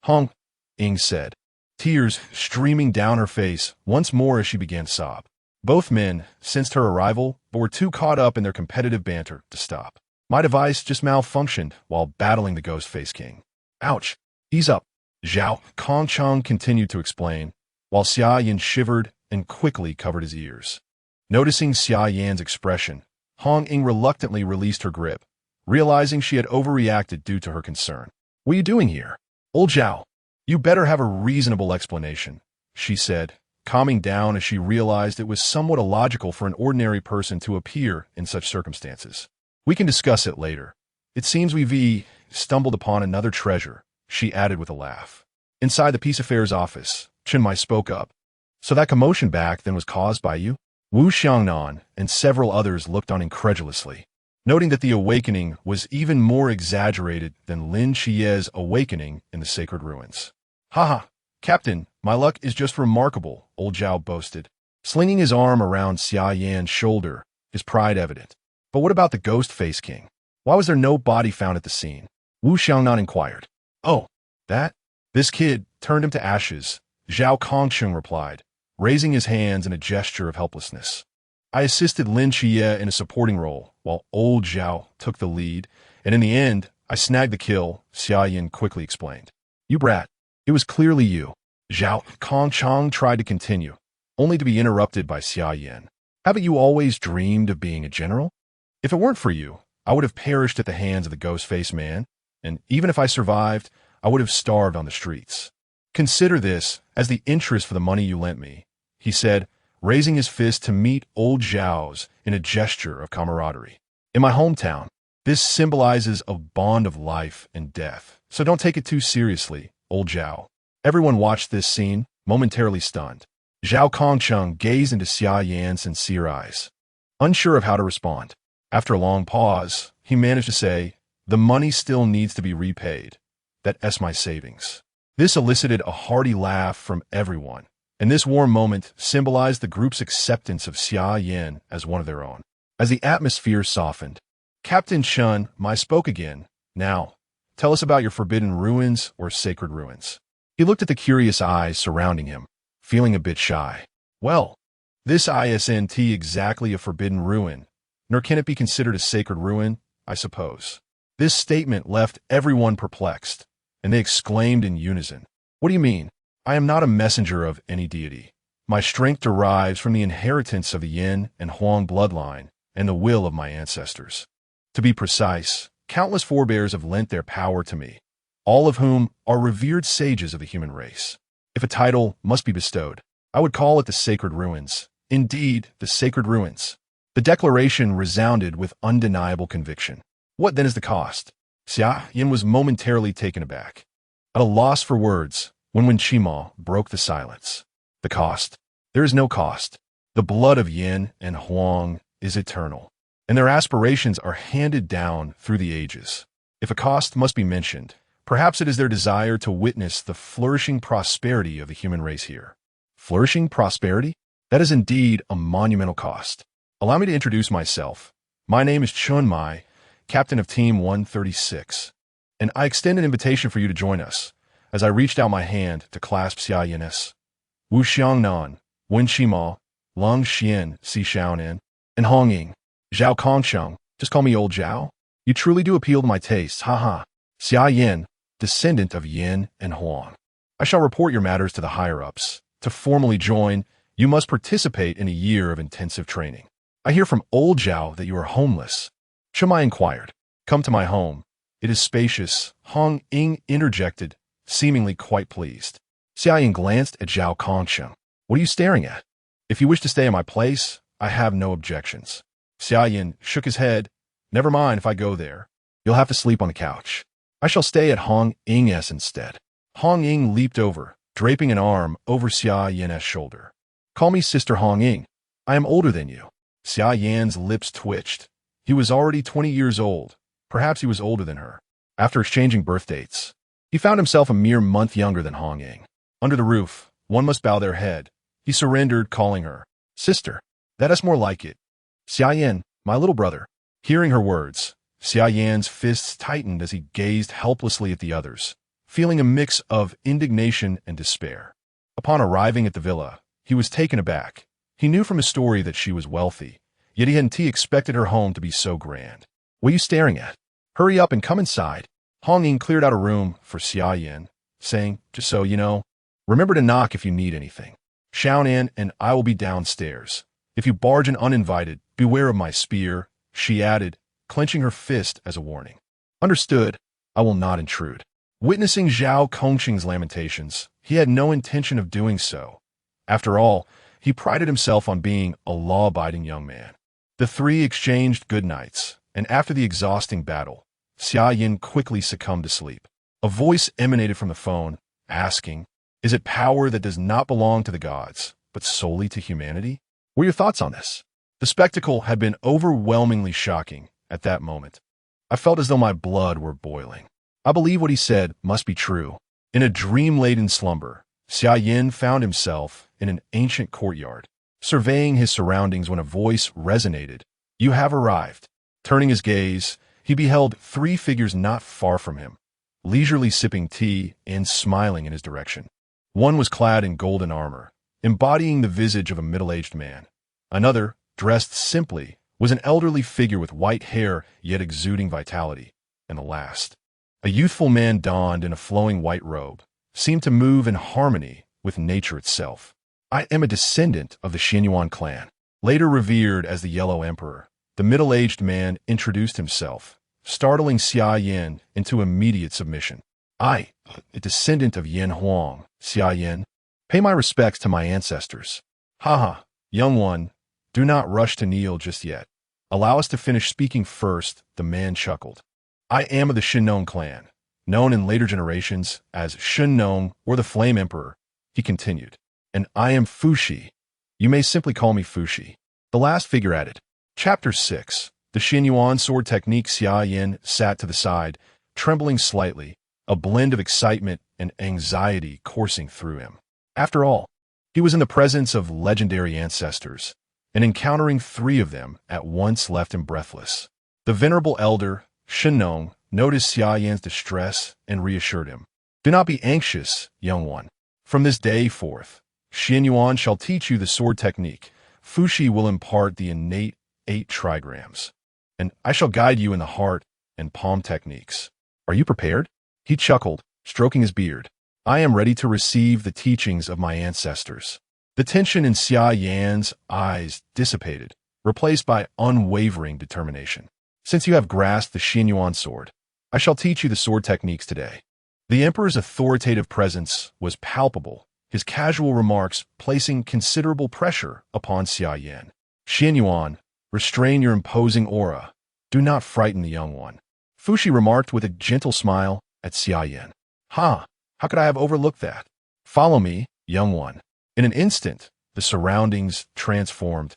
Hong Ying said, tears streaming down her face once more as she began to sob. Both men sensed her arrival, but were too caught up in their competitive banter to stop. "My device just malfunctioned while battling the Ghost Face King." "Ouch, ease up," Zhao Kongqing continued to explain, while Xia Yan shivered and quickly covered his ears. Noticing Xia Yan's expression, Hong Ying reluctantly released her grip, realizing she had overreacted due to her concern. "What are you doing here?" "Old Zhao, you better have a reasonable explanation," she said, calming down as she realized it was somewhat illogical for an ordinary person to appear in such circumstances. "We can discuss it later. It seems we've stumbled upon another treasure," she added with a laugh. Inside the Peace Affairs office, Chenmai spoke up. "So that commotion back then was caused by you?" Wu Xiangnan and several others looked on incredulously, noting that the awakening was even more exaggerated than Lin Xie's awakening in the sacred ruins. "Haha, Captain, my luck is just remarkable," old Zhao boasted, slinging his arm around Xia Yan's shoulder, his pride evident. "But what about the Ghost Face King? Why was there no body found at the scene?" Wu Xiangnan inquired. "Oh, that? This kid turned him to ashes," Zhao Kongqing replied, raising his hands in a gesture of helplessness. "I assisted Lin Xie in a supporting role, while old Zhao took the lead, and in the end, I snagged the kill," Xia Yan quickly explained. "You brat, it was clearly you." Zhao Kongqing tried to continue, only to be interrupted by Xia Yan. "Haven't you always dreamed of being a general? If it weren't for you, I would have perished at the hands of the Ghost-Faced Man, and even if I survived, I would have starved on the streets. Consider this as the interest for the money you lent me," he said, raising his fist to meet old Zhao's in a gesture of camaraderie. "In my hometown, this symbolizes a bond of life and death, so don't take it too seriously, old Zhao." Everyone watched this scene, momentarily stunned. Zhao Kongqing gazed into Xia Yan's sincere eyes, unsure of how to respond. After a long pause, he managed to say, "The money still needs to be repaid. That's my savings." This elicited a hearty laugh from everyone, and this warm moment symbolized the group's acceptance of Xia Yan as one of their own. As the atmosphere softened, Captain Chenmai spoke again. "Now, tell us about your forbidden ruins or sacred ruins." He looked at the curious eyes surrounding him, feeling a bit shy. "Well, this isn't exactly a forbidden ruin, nor can it be considered a sacred ruin, I suppose." This statement left everyone perplexed, and they exclaimed in unison, "What do you mean? I am not a messenger of any deity. My strength derives from the inheritance of the Yan and Huang bloodline and the will of my ancestors. To be precise, countless forebears have lent their power to me, all of whom are revered sages of the human race. If a title must be bestowed, I would call it the Sacred Ruins. Indeed, the Sacred Ruins." The declaration resounded with undeniable conviction. "What then is the cost?" Xia Yan was momentarily taken aback, at a loss for words, when Chenmai broke the silence. "The cost? There is no cost. The blood of Yan and Huang is eternal. and their aspirations are handed down through the ages. If a cost must be mentioned, perhaps it is their desire to witness the flourishing prosperity of the human race here. Flourishing prosperity? That is indeed a monumental cost. Allow me to introduce myself. My name is Chun Mai, captain of Team 136, and I extend an invitation for you to join us, as I reached out my hand to clasp Xia Yan's. Wu Xiangnan, Wen Shima, Long Xian, Si Xiaonan, and Hong Ying, Zhao Kongsheng, just call me Old Zhao. You truly do appeal to my tastes, haha. Xia Yan, descendant of Yan and Huang. I shall report your matters to the higher-ups. To formally join, you must participate in a year of intensive training. I hear from Old Zhao that you are homeless. Shumai inquired. Come to my home. It is spacious, Hong Ying interjected, seemingly quite pleased. Xia Yan glanced at Zhao Kongsheng. What are you staring at? If you wish to stay in my place, I have no objections. Xia Yan shook his head. Never mind if I go there. You'll have to sleep on the couch. I shall stay at Hong Ying's instead. Hong Ying leaped over, draping an arm over Xia Yan's shoulder. Call me Sister Hong Ying. I am older than you. Xia Yan's lips twitched. He was already 20 years old. Perhaps he was older than her. After exchanging birth dates, he found himself a mere month younger than Hong Ying. Under the roof, one must bow their head. He surrendered, calling her, Sister. That is more like it. Xia Yan, my little brother. Hearing her words, Xia Yan's fists tightened as he gazed helplessly at the others, feeling a mix of indignation and despair. Upon arriving at the villa, he was taken aback. He knew from his story that she was wealthy, yet he hadn't expected her home to be so grand. What are you staring at? Hurry up and come inside. Hong Ying cleared out a room for Xia Yan, saying, just so you know, remember to knock if you need anything. Xiaonan and I will be downstairs. If you barge in uninvited, beware of my spear, she added, clenching her fist as a warning. Understood, I will not intrude. Witnessing Zhao Kongsheng's lamentations, he had no intention of doing so. After all, he prided himself on being a law-abiding young man. The three exchanged good nights, and after the exhausting battle, Xia Yan quickly succumbed to sleep. A voice emanated from the phone, asking, is it power that does not belong to the gods, but solely to humanity? What are your thoughts on this? The spectacle had been overwhelmingly shocking at that moment. I felt as though my blood were boiling. I believe what he said must be true. In a dream-laden slumber, Xia Yan found himself in an ancient courtyard, surveying his surroundings when a voice resonated. You have arrived. Turning his gaze, he beheld three figures not far from him, leisurely sipping tea and smiling in his direction. One was clad in golden armor, embodying the visage of a middle-aged man. Another, dressed simply, was an elderly figure with white hair yet exuding vitality. And the last, a youthful man donned in a flowing white robe, seemed to move in harmony with nature itself. I am a descendant of the Xia clan, later revered as the Yellow Emperor. The middle-aged man introduced himself, startling Xia Yan into immediate submission. I, a descendant of Yan Huang, Xia Yan, pay my respects to my ancestors. Haha, young one, do not rush to kneel just yet. Allow us to finish speaking first, the man chuckled. I am of the Shennong clan, known in later generations as Shennong or the Flame Emperor, he continued. And I am Fuxi. You may simply call me Fuxi. The last figure added. Chapter 6. The Xia sword technique. Xia Yan sat to the side, trembling slightly, a blend of excitement and anxiety coursing through him. After all, he was in the presence of legendary ancestors, and encountering three of them at once left him breathless. The venerable elder, Shennong, noticed Xia Yan's distress and reassured him. Do not be anxious, young one. From this day forth, Xia shall teach you the sword technique. Fuxi will impart the innate 8 trigrams, and I shall guide you in the heart and palm techniques. Are you prepared? He chuckled, stroking his beard. I am ready to receive the teachings of my ancestors. The tension in Xia Yan's eyes dissipated, replaced by unwavering determination. Since you have grasped the Xia sword, I shall teach you the sword techniques today. The emperor's authoritative presence was palpable, his casual remarks placing considerable pressure upon Xia Yan. Xia, restrain your imposing aura. Do not frighten the young one. Fuxi remarked with a gentle smile at Xia Yan. Ha! How could I have overlooked that? Follow me, young one. In an instant, the surroundings transformed.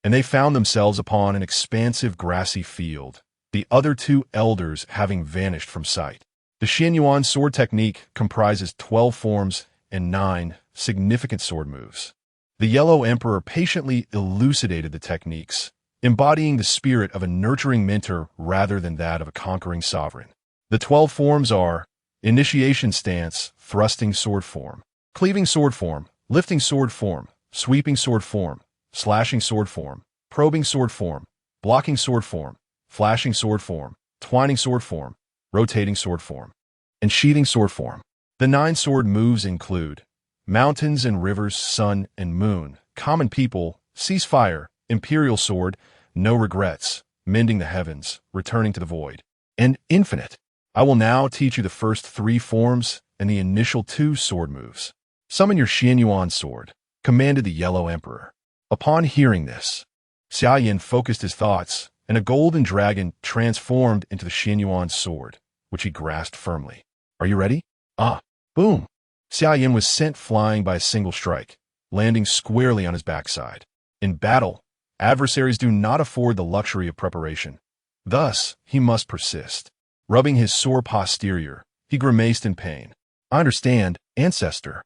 and they found themselves upon an expansive grassy field, the other two elders having vanished from sight. The Xia Yan sword technique comprises 12 forms and 9 significant sword moves. The Yellow Emperor patiently elucidated the techniques, embodying the spirit of a nurturing mentor rather than that of a conquering sovereign. The 12 forms are initiation stance, thrusting sword form, cleaving sword form, lifting sword form, sweeping sword form, slashing sword form, probing sword form, blocking sword form, flashing sword form, twining sword form, rotating sword form, and sheathing sword form. The 9 sword moves include mountains and rivers, sun and moon, common people, ceasefire, imperial sword, no regrets, mending the heavens, returning to the void, and infinite. I will now teach you the first 3 forms and the initial 2 sword moves. Summon your Xia Yan sword, commanded the Yellow Emperor. Upon hearing this, Xia Yan focused his thoughts, and a golden dragon transformed into the Xia Yan sword, which he grasped firmly. Are you ready? Boom! Xia Yan was sent flying by a single strike, landing squarely on his backside. In battle, adversaries do not afford the luxury of preparation. Thus, he must persist. Rubbing his sore posterior, he grimaced in pain. I understand, ancestor.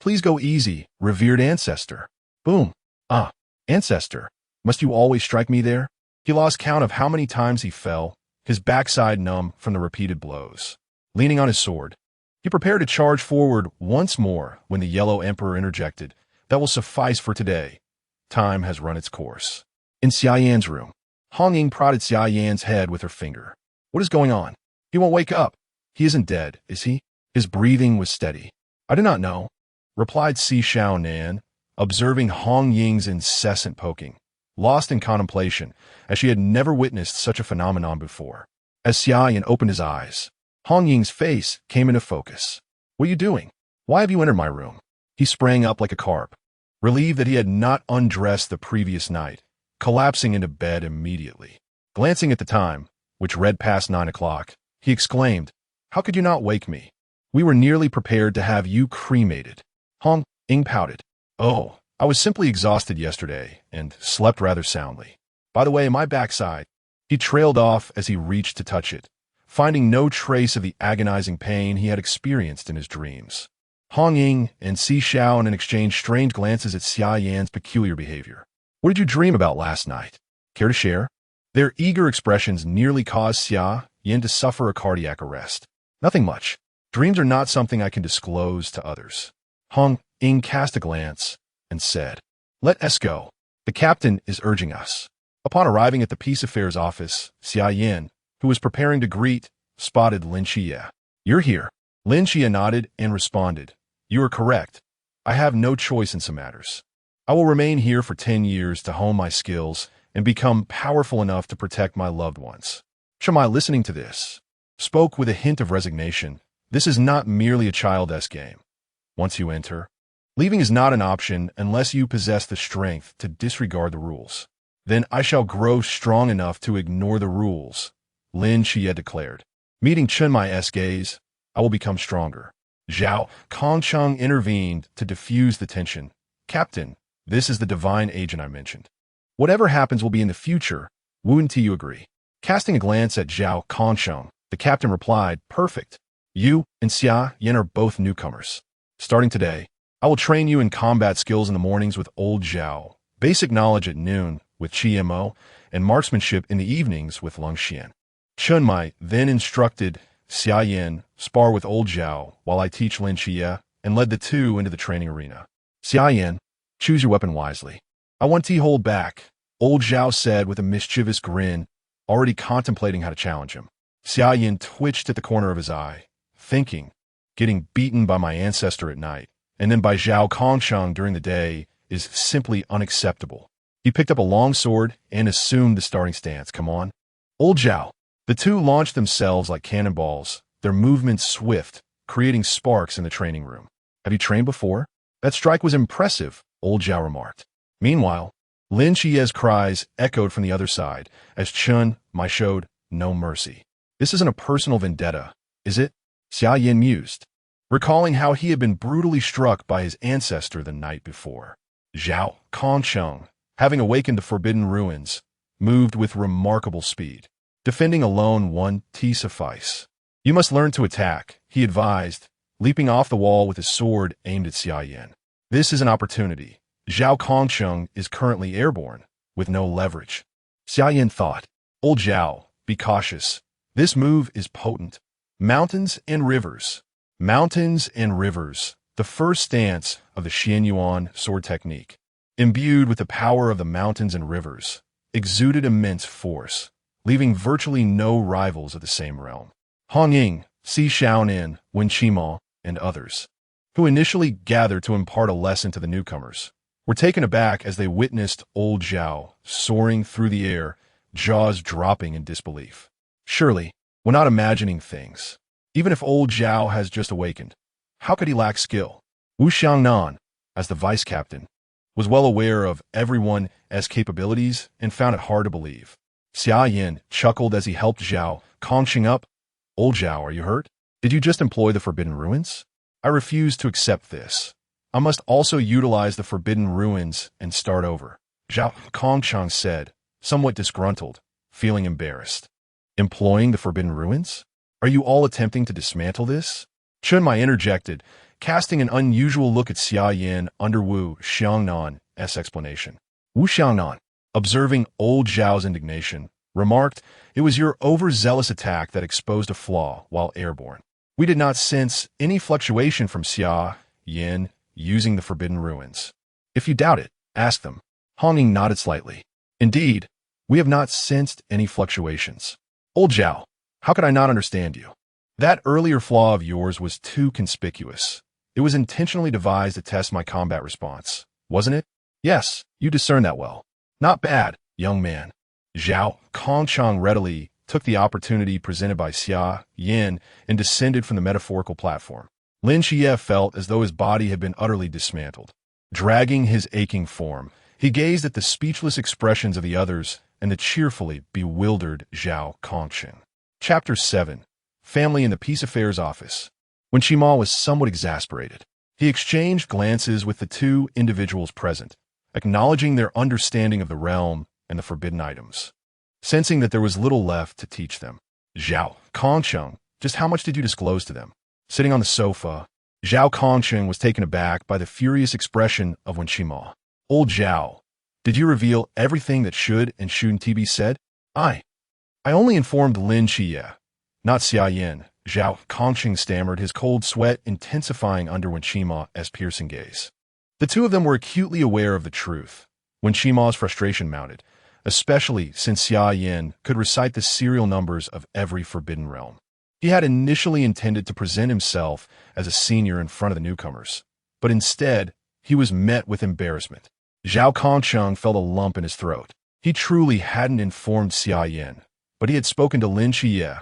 Please go easy, revered ancestor. Boom. Ancestor, must you always strike me there? He lost count of how many times he fell, his backside numb from the repeated blows. Leaning on his sword, he prepared to charge forward once more when the Yellow Emperor interjected, "That will suffice for today. Time has run its course." In Xia Yan's room, Hong Ying prodded Xia Yan's head with her finger. What is going on? He won't wake up. He isn't dead, is he? His breathing was steady. I do not know, replied Xia Yan, observing Hong Ying's incessant poking, lost in contemplation, as she had never witnessed such a phenomenon before. As Xia Yan opened his eyes, Hong Ying's face came into focus. What are you doing? Why have you entered my room? He sprang up like a carp, relieved that he had not undressed the previous night, collapsing into bed immediately. Glancing at the time, which read past 9 o'clock, he exclaimed, "How could you not wake me? We were nearly prepared to have you cremated." Hong Ying pouted. "Oh, I was simply exhausted yesterday and slept rather soundly. By the way, my backside." He trailed off as he reached to touch it, finding no trace of the agonizing pain he had experienced in his dreams. Hong Ying and Xia Yan exchanged strange glances at Xia Yan's peculiar behavior. "What did you dream about last night? Care to share?" Their eager expressions nearly caused Xia Yan to suffer a cardiac arrest. "Nothing much. Dreams are not something I can disclose to others." Hong Ying cast a glance and said, "Let us go. The captain is urging us." Upon arriving at the Peace Affairs office, Xia Yan, who was preparing to greet, spotted Lin Xia. "You're here." Lin Xia nodded and responded, "You are correct. I have no choice in some matters. I will remain here for 10 years to hone my skills and become powerful enough to protect my loved ones." Shamai, listening to this, spoke with a hint of resignation. This is not merely a child-esque game. Once you enter, leaving is not an option unless you possess the strength to disregard the rules. "Then I shall grow strong enough to ignore the rules," Lin Xia declared. Meeting Chen Mai's gaze, "I will become stronger." Zhao Kongcheng intervened to diffuse the tension. "Captain, this is the divine agent I mentioned. Whatever happens will be in the future. Wouldn't you agree?" Casting a glance at Zhao Kongcheng, the captain replied, "Perfect. You and Xia Yan are both newcomers. Starting today, I will train you in combat skills in the mornings with old Zhao, basic knowledge at noon with Qimo, and marksmanship in the evenings with Lung Xian." Chen Mai then instructed Xia Yan spar with old Zhao while I teach Lin Xia, and led the two into the training arena. "Xia Yan, choose your weapon wisely. I want to hold back," old Zhao said with a mischievous grin, already contemplating how to challenge him. Xia Yan twitched at the corner of his eye, thinking, getting beaten by my ancestor at night, and then by Zhao Kongcheng during the day, is simply unacceptable. He picked up a long sword and assumed the starting stance. "Come on." Old Zhao. The two launched themselves like cannonballs, their movements swift, creating sparks in the training room. "Have you trained before?" "That strike was impressive," old Zhao remarked. Meanwhile, Lin Xia's cries echoed from the other side as Chen Mai showed no mercy. "This isn't a personal vendetta, is it?" Xia Yan mused, recalling how he had been brutally struck by his ancestor the night before. Zhao Kongcheng having awakened the forbidden ruins, moved with remarkable speed. Defending alone won't suffice. You must learn to attack, he advised, leaping off the wall with his sword aimed at Xia Yan. This is an opportunity. Zhao Kongcheng is currently airborne, with no leverage. Xia Yan thought, Old Zhao, be cautious. This move is potent. Mountains and rivers. Mountains and rivers. The first stance of the Xianyuan sword technique, imbued with the power of the mountains and rivers, exuded immense force, leaving virtually no rivals of the same realm. Hong Ying, Si Shaonin, Wen Qimo, and others, who initially gathered to impart a lesson to the newcomers, were taken aback as they witnessed old Zhao soaring through the air, jaws dropping in disbelief. Surely, we're not imagining things. Even if old Zhao has just awakened, how could he lack skill? Wu Xiangnan, as the vice captain, was well aware of everyone's capabilities and found it hard to believe. Xia Yan chuckled as he helped Zhao Kongqing up. Old Zhao, are you hurt? Did you just employ the Forbidden Ruins? I refuse to accept this. I must also utilize the Forbidden Ruins and start over. Zhao Kongqing said, somewhat disgruntled, feeling embarrassed. Employing the Forbidden Ruins? Are you all attempting to dismantle this? Chun Mai interjected, casting an unusual look at Xia Yan under Wu Xiangnan's explanation. Wu Xiangnan, observing old Zhao's indignation, remarked, it was your overzealous attack that exposed a flaw while airborne. We did not sense any fluctuation from Xia Yan using the Forbidden Ruins. If you doubt it, ask them. Hong Ying nodded slightly. Indeed, we have not sensed any fluctuations. Old Zhao, how could I not understand you? That earlier flaw of yours was too conspicuous. It was intentionally devised to test my combat response, wasn't it? Yes, you discern that well. Not bad, young man. Zhao Kongcheng readily took the opportunity presented by Xia Yan and descended from the metaphorical platform. Lin Xie felt as though his body had been utterly dismantled. Dragging his aching form, he gazed at the speechless expressions of the others and the cheerfully bewildered Zhao Kongcheng. Chapter 7. Family in the Peace Affairs Office. When Qimo was somewhat exasperated, he exchanged glances with the two individuals present, acknowledging their understanding of the realm and the forbidden items. Sensing that there was little left to teach them, Zhao Kongcheng, just how much did you disclose to them? Sitting on the sofa, Zhao Kongcheng was taken aback by the furious expression of Wen Qimo. Old Zhao, did you reveal everything that should and shouldn't be said? I only informed Lin Xie, not Xia Yan. Zhao Kongcheng stammered, his cold sweat intensifying under Wen Qimo's piercing gaze. The two of them were acutely aware of the truth. Wen Qimo's frustration mounted, especially since Xia Yan could recite the serial numbers of every forbidden realm. He had initially intended to present himself as a senior in front of the newcomers, but instead, he was met with embarrassment. Zhao Kongcheng felt a lump in his throat. He truly hadn't informed Xia Yan, but he had spoken to Lin Xie,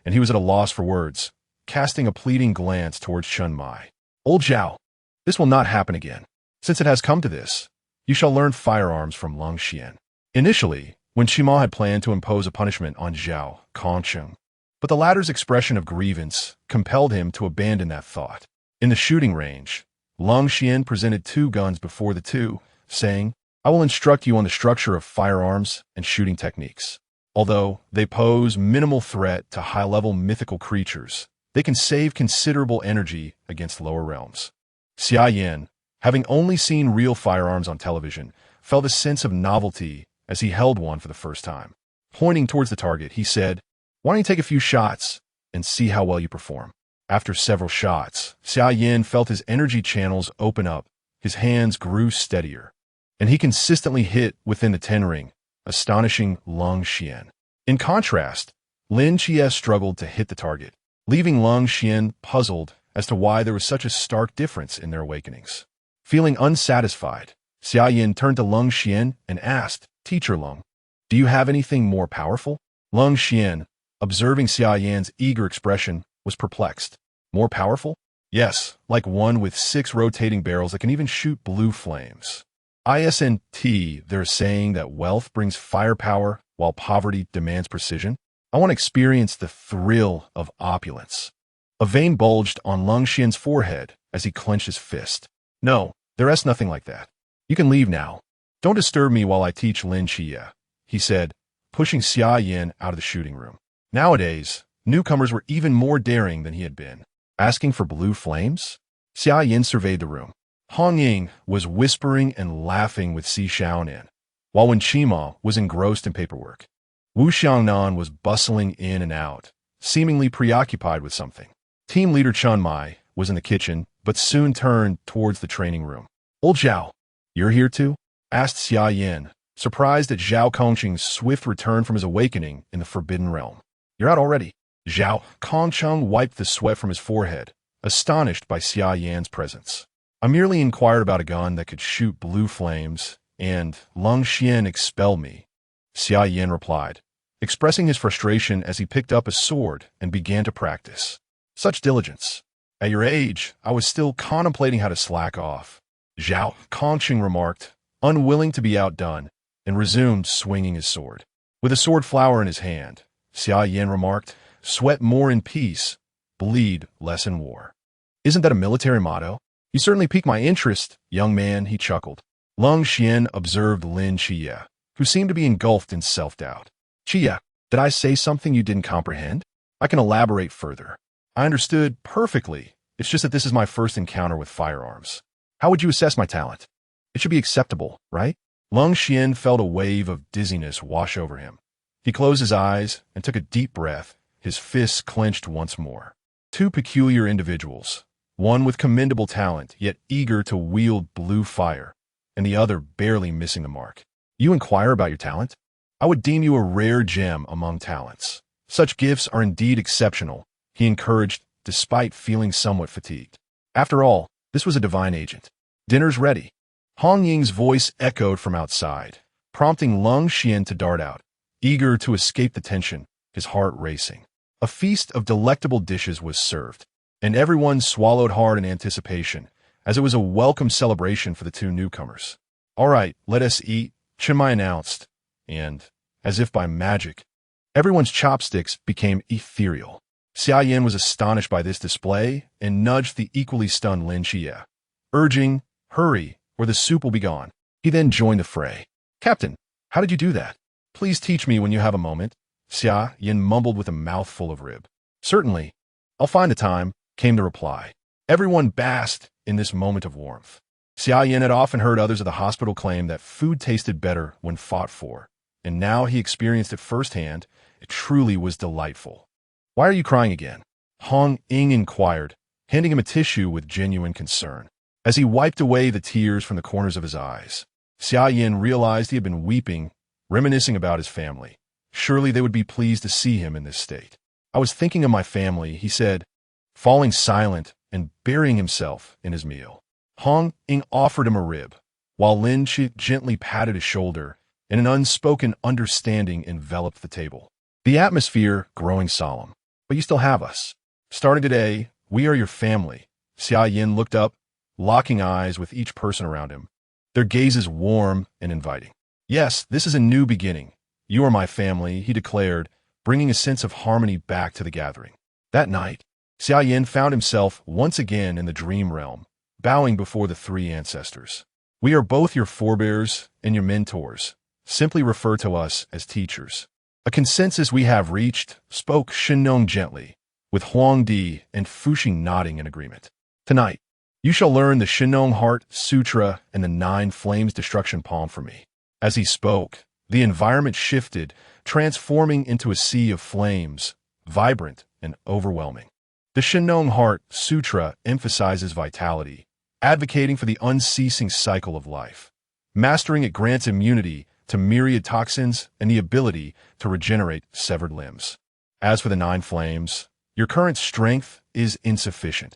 and he was at a loss for words, casting a pleading glance towards Chun Mai. Old Zhao, this will not happen again. Since it has come to this, you shall learn firearms from Lung Xian. Initially, when Qimo had planned to impose a punishment on Zhao Kongcheng, but the latter's expression of grievance compelled him to abandon that thought. In the shooting range, Lung Xian presented 2 guns before the two, saying, I will instruct you on the structure of firearms and shooting techniques. Although they pose minimal threat to high-level mythical creatures, they can save considerable energy against lower realms. Xia Yan, having only seen real firearms on television, felt a sense of novelty as he held one for the first time. Pointing towards the target, he said, why don't you take a few shots and see how well you perform? After several shots, Xia Yan felt his energy channels open up, his hands grew steadier, and he consistently hit within the 10 ring, astonishing Lung Xian. In contrast, Lin Xie struggled to hit the target, leaving Lung Xian puzzled as to why there was such a stark difference in their awakenings. Feeling unsatisfied, Xia Yan turned to Lung Xian and asked, Teacher Lung, do you have anything more powerful? Lung Xian, observing Xia Yan's eager expression, was perplexed. More powerful? Yes, like one with 6 rotating barrels that can even shoot blue flames. ISNT, they're saying that wealth brings firepower while poverty demands precision. I want to experience the thrill of opulence. A vein bulged on Lung Xian's forehead as he clenched his fist. No, there is nothing like that. You can leave now. Don't disturb me while I teach Lin Xia, he said, pushing Xia Yan out of the shooting room. Nowadays, newcomers were even more daring than he had been. Asking for blue flames? Xia Yan surveyed the room. Hong Ying was whispering and laughing with Si Xiaonan, while Wen Qima was engrossed in paperwork. Wu Xiangnan was bustling in and out, seemingly preoccupied with something. Team leader Chun Mai was in the kitchen, but soon turned towards the training room. Old Zhao, you're here too? Asked Xia Yan, surprised at Zhao Kongqing's swift return from his awakening in the Forbidden Realm. You're out already. Zhao Kongqing wiped the sweat from his forehead, astonished by Xia Yan's presence. I merely inquired about a gun that could shoot blue flames, and Lung Xian expelled me, Xia Yan replied, expressing his frustration as he picked up a sword and began to practice. Such diligence. At your age, I was still contemplating how to slack off, Zhao Kongqing remarked, unwilling to be outdone, and resumed swinging his sword. With a sword flower in his hand, Xia Yan remarked, sweat more in peace, bleed less in war. Isn't that a military motto? You certainly piqued my interest, young man, he chuckled. Lung Xian observed Lin Xia, who seemed to be engulfed in self-doubt. Xia, did I say something you didn't comprehend? I can elaborate further. I understood perfectly. It's just that this is my first encounter with firearms. How would you assess my talent? It should be acceptable, right? Lung Xian felt a wave of dizziness wash over him. He closed his eyes and took a deep breath, his fists clenched once more. Two peculiar individuals, one with commendable talent, yet eager to wield blue fire, and the other barely missing the mark. You inquire about your talent? I would deem you a rare gem among talents. Such gifts are indeed exceptional, he encouraged, despite feeling somewhat fatigued. After all, this was a divine agent. Dinner's ready. Hong Ying's voice echoed from outside, prompting Lung Xian to dart out, eager to escape the tension, his heart racing. A feast of delectable dishes was served, and everyone swallowed hard in anticipation, as it was a welcome celebration for the two newcomers. All right, let us eat, Chen Mai announced, and, as if by magic, everyone's chopsticks became ethereal. Xia Yan was astonished by this display and nudged the equally stunned Lin Xia, urging, hurry, or the soup will be gone. He then joined the fray. Captain, how did you do that? Please teach me when you have a moment, Xia Yan mumbled with a mouthful of rib. Certainly. I'll find the time, came the reply. Everyone basked in this moment of warmth. Xia Yan had often heard others of the hospital claim that food tasted better when fought for, and now he experienced it firsthand. It truly was delightful. Why are you crying again? Hong Ying inquired, handing him a tissue with genuine concern. As he wiped away the tears from the corners of his eyes, Xia Yan realized he had been weeping, reminiscing about his family. Surely they would be pleased to see him in this state. I was thinking of my family, he said, falling silent and burying himself in his meal. Hong Ying offered him a rib, while Lin Qi gently patted his shoulder, and an unspoken understanding enveloped the table. The atmosphere growing solemn. But you still have us. Starting today, we are your family. Xia Yan looked up, locking eyes with each person around him, their gazes warm and inviting. Yes, this is a new beginning. You are my family, he declared, bringing a sense of harmony back to the gathering. That night, Xia Yan found himself once again in the dream realm, bowing before the three ancestors. We are both your forebears and your mentors. Simply refer to us as teachers. A consensus we have reached, spoke Shennong gently, with Huang Di and Fuxi nodding in agreement. Tonight, you shall learn the Shennong Heart Sutra and the 9 Flames Destruction Palm from me. As he spoke, the environment shifted, transforming into a sea of flames, vibrant and overwhelming. The Shennong Heart Sutra emphasizes vitality, advocating for the unceasing cycle of life. Mastering it grants immunity to myriad toxins and the ability to regenerate severed limbs. As for the 9 flames, your current strength is insufficient.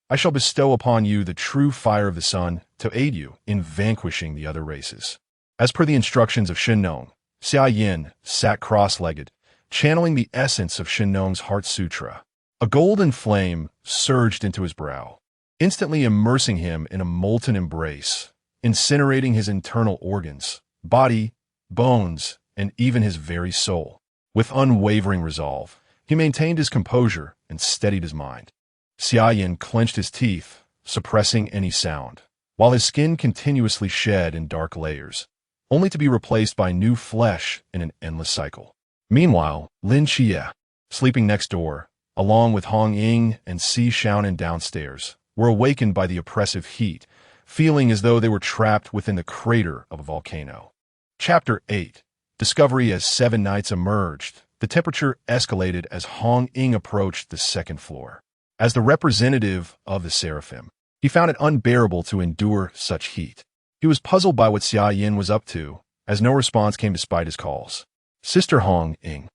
I shall bestow upon you the true fire of the sun to aid you in vanquishing the other races. As per the instructions of Shennong, Xia Yan sat cross-legged, channeling the essence of Shennong's Heart Sutra. A golden flame surged into his brow, instantly immersing him in a molten embrace, incinerating his internal organs, body, bones, and even his very soul. With unwavering resolve, he maintained his composure and steadied his mind. Xia Yan clenched his teeth, suppressing any sound, while his skin continuously shed in dark layers, only to be replaced by new flesh in an endless cycle. Meanwhile, Lin Xia, sleeping next door, along with Hong Ying and Xia Yan downstairs, were awakened by the oppressive heat, feeling as though they were trapped within the crater of a volcano. Chapter 8. Discovery. As 7 nights emerged, the temperature escalated as Hong Ying approached the second floor. As the representative of the Seraphim, he found it unbearable to endure such heat. He was puzzled by what Xia Yan was up to, as no response came despite his calls. Sister Hong Ying,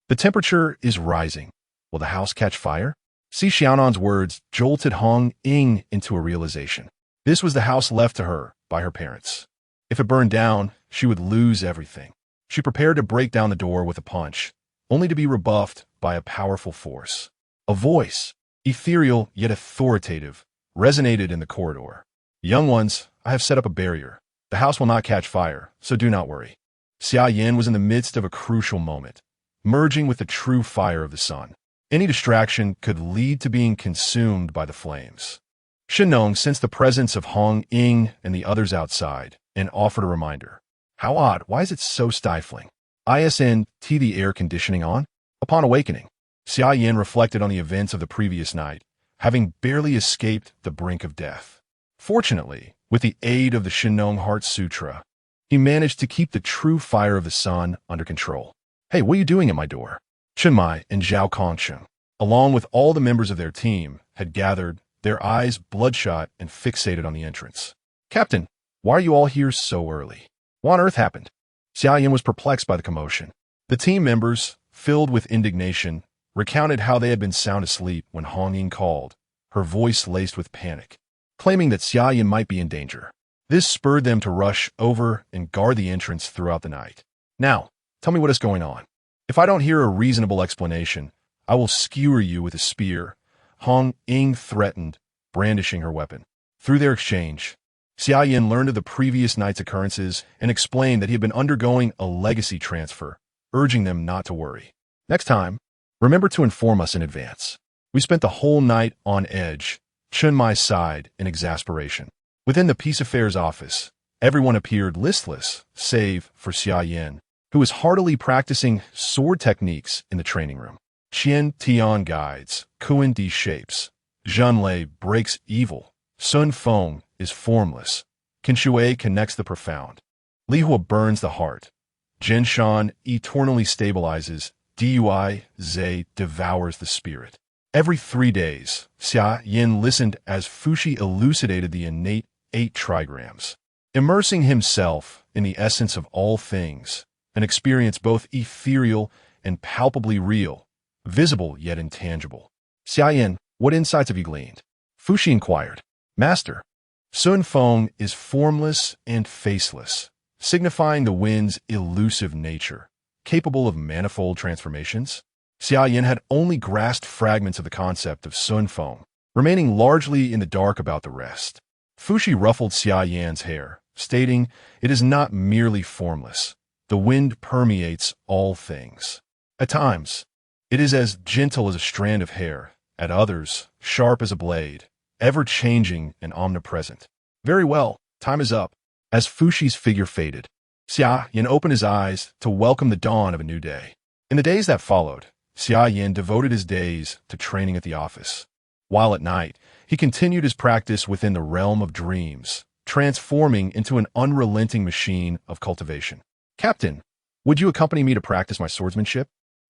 the temperature is rising. Will the house catch fire? Xia Yan's words jolted Hong Ying into a realization. This was the house left to her by her parents. If it burned down, she would lose everything. She prepared to break down the door with a punch, only to be rebuffed by a powerful force. A voice, ethereal yet authoritative, resonated in the corridor. Young ones, I have set up a barrier. The house will not catch fire, so do not worry. Xia Yan was in the midst of a crucial moment, merging with the true fire of the sun. Any distraction could lead to being consumed by the flames. Shennong sensed the presence of Hong Ying and the others outside, and offered a reminder. How odd, why is it so stifling? Isn't the air conditioning on? Upon awakening, Xia Yan reflected on the events of the previous night, having barely escaped the brink of death. Fortunately, with the aid of the Shennong Heart Sutra, he managed to keep the true fire of the sun under control. Hey, what are you doing at my door? Chenmai and Zhao Kongsheng, along with all the members of their team, had gathered, their eyes bloodshot and fixated on the entrance. Captain, why are you all here so early? What on earth happened? Xia Yan was perplexed by the commotion. The team members, filled with indignation, recounted how they had been sound asleep when Hong Ying called, her voice laced with panic, claiming that Xia Yan might be in danger. This spurred them to rush over and guard the entrance throughout the night. Now, tell me what is going on. If I don't hear a reasonable explanation, I will skewer you with a spear, Hong Ying threatened, brandishing her weapon. Through their exchange, Xia Yan learned of the previous night's occurrences and explained that he had been undergoing a legacy transfer, urging them not to worry. Next time, remember to inform us in advance. We spent the whole night on edge, Chenmai sighed in exasperation. Within the Peace Affairs office, everyone appeared listless, save for Xia Yan, who was heartily practicing sword techniques in the training room. Qian Tian guides, Kuan Di shapes, Zhenlei breaks evil, Sun Feng is formless, Qinshui connects the profound, Li Hua burns the heart, Jinshan eternally stabilizes, Dui Zhe devours the spirit. Every 3 days, Xia Yan listened as Fuxi elucidated the innate 8 trigrams, immersing himself in the essence of all things, an experience both ethereal and palpably real, visible yet intangible. Xia Yan, what insights have you gleaned? Fuxi inquired. Master, Sun Feng is formless and faceless, signifying the wind's elusive nature, capable of manifold transformations. Xia Yan had only grasped fragments of the concept of Sun Feng, remaining largely in the dark about the rest. Fuxi ruffled Xia Yan's hair, stating, it is not merely formless. The wind permeates all things. At times, it is as gentle as a strand of hair, at others, sharp as a blade, ever-changing and omnipresent. Very well, time is up. As Fuxi's figure faded, Xia Yan opened his eyes to welcome the dawn of a new day. In the days that followed, Xia Yan devoted his days to training at the office. While at night, he continued his practice within the realm of dreams, transforming into an unrelenting machine of cultivation. Captain, would you accompany me to practice my swordsmanship?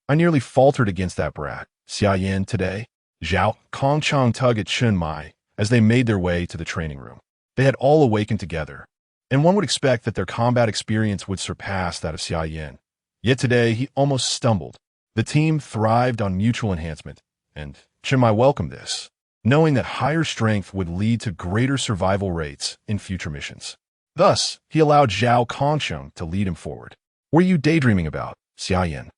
I nearly faltered against that brat, Xia Yan, today. Zhao Kongchang tugged at Chenmai as they made their way to the training room. They had all awakened together, and one would expect that their combat experience would surpass that of Xia Yan. Yet today, he almost stumbled. The team thrived on mutual enhancement, and Chenmai welcomed this, knowing that higher strength would lead to greater survival rates in future missions. Thus, he allowed Zhao Kongsheng to lead him forward. What are you daydreaming about, Xia Yan?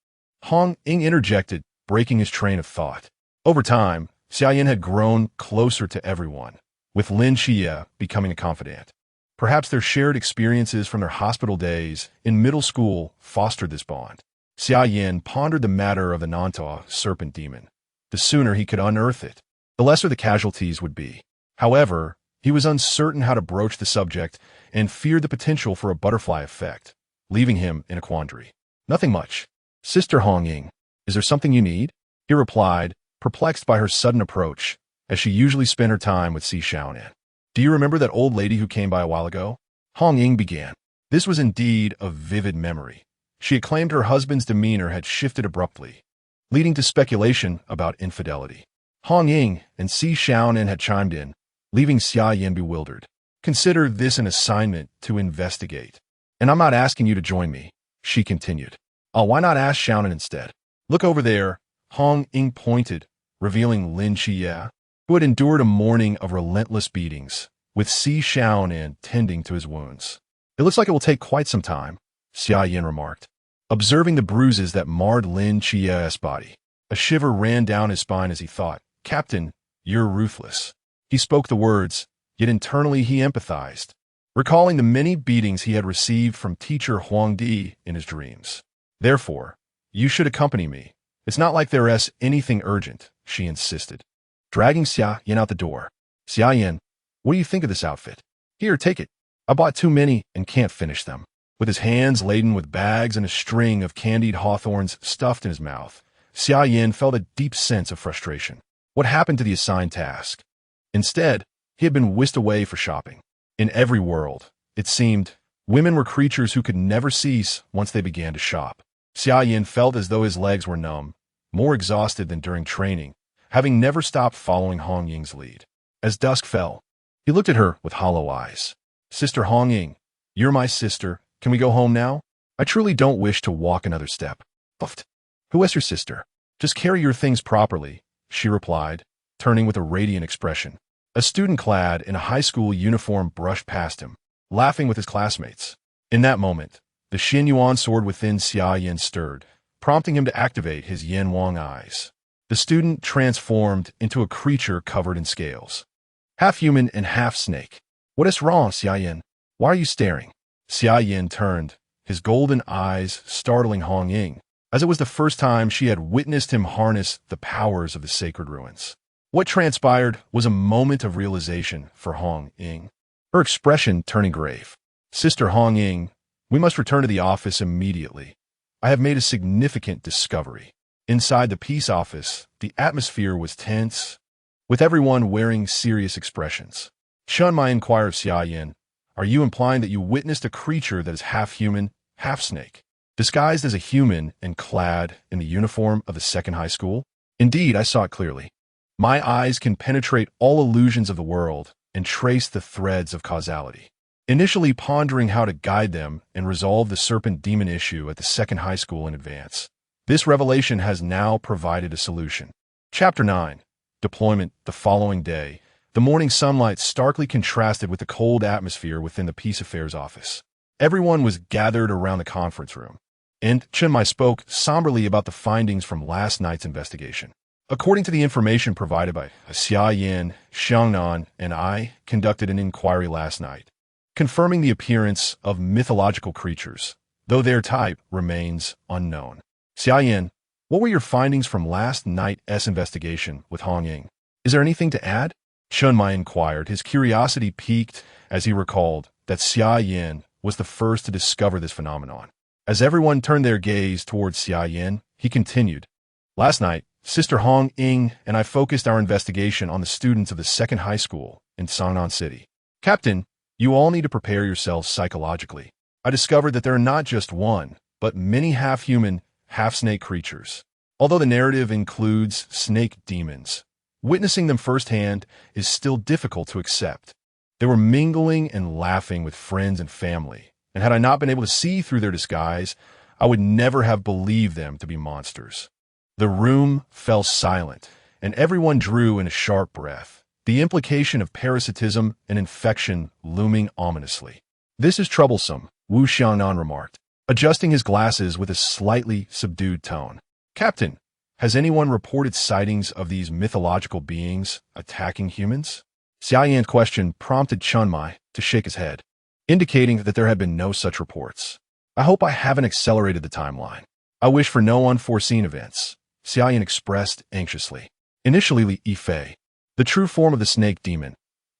Hong Ying interjected, breaking his train of thought. Over time, Xia Yan had grown closer to everyone, with Lin Xia becoming a confidant. Perhaps their shared experiences from their hospital days in middle school fostered this bond. Xia Yan pondered the matter of the Nanta serpent demon. The sooner he could unearth it, the lesser the casualties would be. However, He was uncertain how to broach the subject and feared the potential for a butterfly effect, leaving him in a quandary. Nothing much. Sister Hong Ying, is there something you need? He replied, perplexed by her sudden approach, as she usually spent her time with Xia Yan. Do you remember that old lady who came by a while ago? Hong Ying began. This was indeed a vivid memory. She had claimed her husband's demeanor had shifted abruptly, leading to speculation about infidelity. Hong Ying and Xia Yan had chimed in, leaving Xia Yan bewildered. Consider this an assignment to investigate. And I'm not asking you to join me, she continued. Oh, why not ask Xia Yan instead? Look over there, Hong Ying pointed, revealing Lin Xia, who had endured a morning of relentless beatings, with Xia Yan tending to his wounds. It looks like it will take quite some time, Xia Yan remarked, observing the bruises that marred Lin Xia's body. A shiver ran down his spine as he thought, Captain, you're ruthless. He spoke the words, yet internally he empathized, recalling the many beatings he had received from teacher Huang Di in his dreams. Therefore, you should accompany me. It's not like there's anything urgent, she insisted, dragging Xia Yan out the door. Xia Yan, what do you think of this outfit? Here, take it. I bought too many and can't finish them. With his hands laden with bags and a string of candied hawthorns stuffed in his mouth, Xia Yan felt a deep sense of frustration. What happened to the assigned task? Instead, he had been whisked away for shopping. In every world, it seemed, women were creatures who could never cease once they began to shop. Xia Yan felt as though his legs were numb, more exhausted than during training, having never stopped following Hong Ying's lead. As dusk fell, he looked at her with hollow eyes. Sister Hong Ying, you're my sister. Can we go home now? I truly don't wish to walk another step. Puffed. Who is your sister? Just carry your things properly, she replied, turning with a radiant expression. A student clad in a high school uniform brushed past him, laughing with his classmates. In that moment, the Xinyuan sword within Xia Yan stirred, prompting him to activate his Yan Huang eyes. The student transformed into a creature covered in scales. Half human and half snake. What is wrong, Xia Yan? Why are you staring? Xia Yan turned, his golden eyes startling Hong Ying, as it was the first time she had witnessed him harness the powers of the sacred ruins. What transpired was a moment of realization for Hong Ying, her expression turning grave. Sister Hong Ying, we must return to the office immediately. I have made a significant discovery. Inside the peace office, the atmosphere was tense, with everyone wearing serious expressions. Shun my inquired of Xia Yan, are you implying that you witnessed a creature that is half human, half snake, disguised as a human and clad in the uniform of the second high school? Indeed, I saw it clearly. My eyes can penetrate all illusions of the world and trace the threads of causality. Initially pondering how to guide them and resolve the serpent demon issue at the second high school in advance, this revelation has now provided a solution. Chapter 9. Deployment. The following day, the morning sunlight starkly contrasted with the cold atmosphere within the Peace Affairs office. Everyone was gathered around the conference room, and Chenmai spoke somberly about the findings from last night's investigation. According to the information provided by Xia Yan, Shennong, and I conducted an inquiry last night, confirming the appearance of mythological creatures, though their type remains unknown. Xia Yan, what were your findings from last night's investigation with Hong Ying? Is there anything to add? Chenmai inquired, his curiosity piqued as he recalled that Xia Yan was the first to discover this phenomenon. As everyone turned their gaze towards Xia Yan, he continued, last night, Sister Hong Ying and I focused our investigation on the students of the second high school in Sangnan City. Captain, you all need to prepare yourselves psychologically. I discovered that there are not just one, but many half-human, half-snake creatures. Although the narrative includes snake demons, witnessing them firsthand is still difficult to accept. They were mingling and laughing with friends and family, and had I not been able to see through their disguise, I would never have believed them to be monsters. The room fell silent, and everyone drew in a sharp breath, the implication of parasitism and infection looming ominously. This is troublesome, Wu Xiangnan remarked, adjusting his glasses with a slightly subdued tone. Captain, has anyone reported sightings of these mythological beings attacking humans? Xia Yan's question prompted Chenmai to shake his head, indicating that there had been no such reports. I hope I haven't accelerated the timeline. I wish for no unforeseen events, Xia Yan expressed anxiously. Initially, Yi Fei, the true form of the snake demon,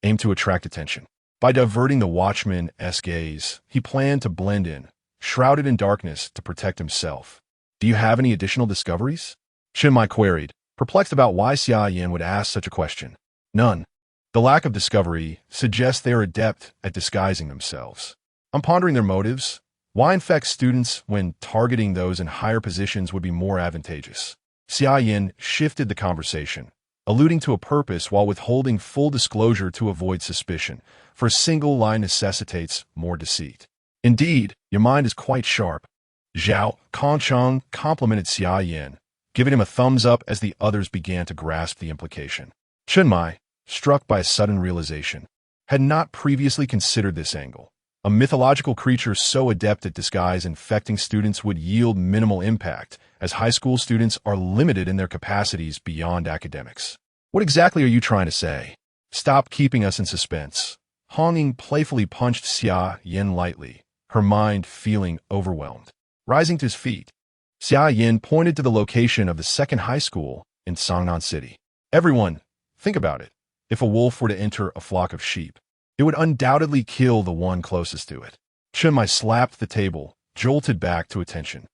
aimed to attract attention. By diverting the watchman's gaze, he planned to blend in, shrouded in darkness to protect himself. Do you have any additional discoveries? Shennong queried, perplexed about why Xia Yan would ask such a question. None. The lack of discovery suggests they are adept at disguising themselves. I'm pondering their motives. Why infect students when targeting those in higher positions would be more advantageous? Xia Yan shifted the conversation, alluding to a purpose while withholding full disclosure to avoid suspicion, for a single lie necessitates more deceit. Indeed, your mind is quite sharp. Zhao Kongcheng complimented Xia Yan, giving him a thumbs up as the others began to grasp the implication. Shennong, struck by a sudden realization, had not previously considered this angle. A mythological creature so adept at disguise infecting students would yield minimal impact, as high school students are limited in their capacities beyond academics. What exactly are you trying to say? Stop keeping us in suspense. Huang playfully punched Xia Yan lightly, her mind feeling overwhelmed. Rising to his feet, Xia Yan pointed to the location of the second high school in Shennong City. Everyone, think about it. If a wolf were to enter a flock of sheep, it would undoubtedly kill the one closest to it. Shennong slapped the table, jolted back to attention.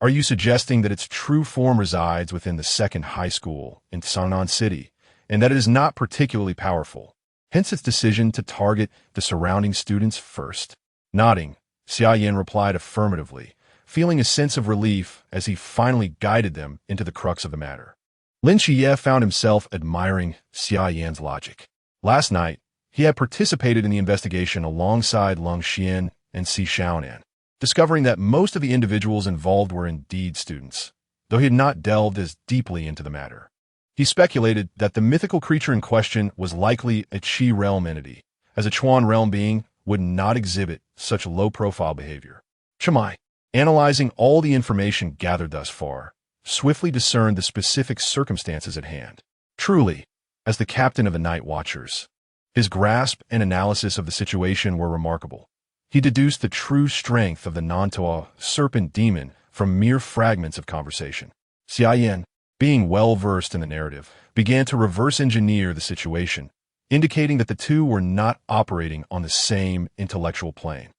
Are you suggesting that its true form resides within the second high school in Shennong City, and that it is not particularly powerful, hence its decision to target the surrounding students first? Nodding, Xia Yan replied affirmatively, feeling a sense of relief as he finally guided them into the crux of the matter. Lin Xie found himself admiring Xia Yan's logic. Last night, he had participated in the investigation alongside Lung Xian and Xia Yan, discovering that most of the individuals involved were indeed students, though he had not delved as deeply into the matter. He speculated that the mythical creature in question was likely a Qi realm entity, as a Chuan realm being would not exhibit such low-profile behavior. Shennong, analyzing all the information gathered thus far, swiftly discerned the specific circumstances at hand. Truly, as the captain of the Night Watchers, his grasp and analysis of the situation were remarkable. He deduced the true strength of the Nantoa serpent demon from mere fragments of conversation. Xia Yan, being well-versed in the narrative, began to reverse-engineer the situation, indicating that the two were not operating on the same intellectual plane.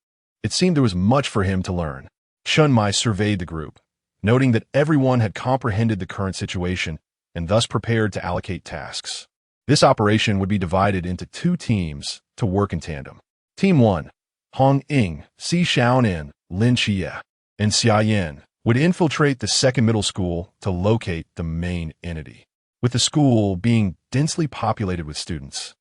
It seemed there was much for him to learn. Shennong surveyed the group, noting that everyone had comprehended the current situation and thus prepared to allocate tasks. This operation would be divided into two teams to work in tandem. Team 1, Hong Ying, Xia Yan, Lin Xie, and Xia Yan, would infiltrate the second middle school to locate the main entity, with the school being densely populated with students.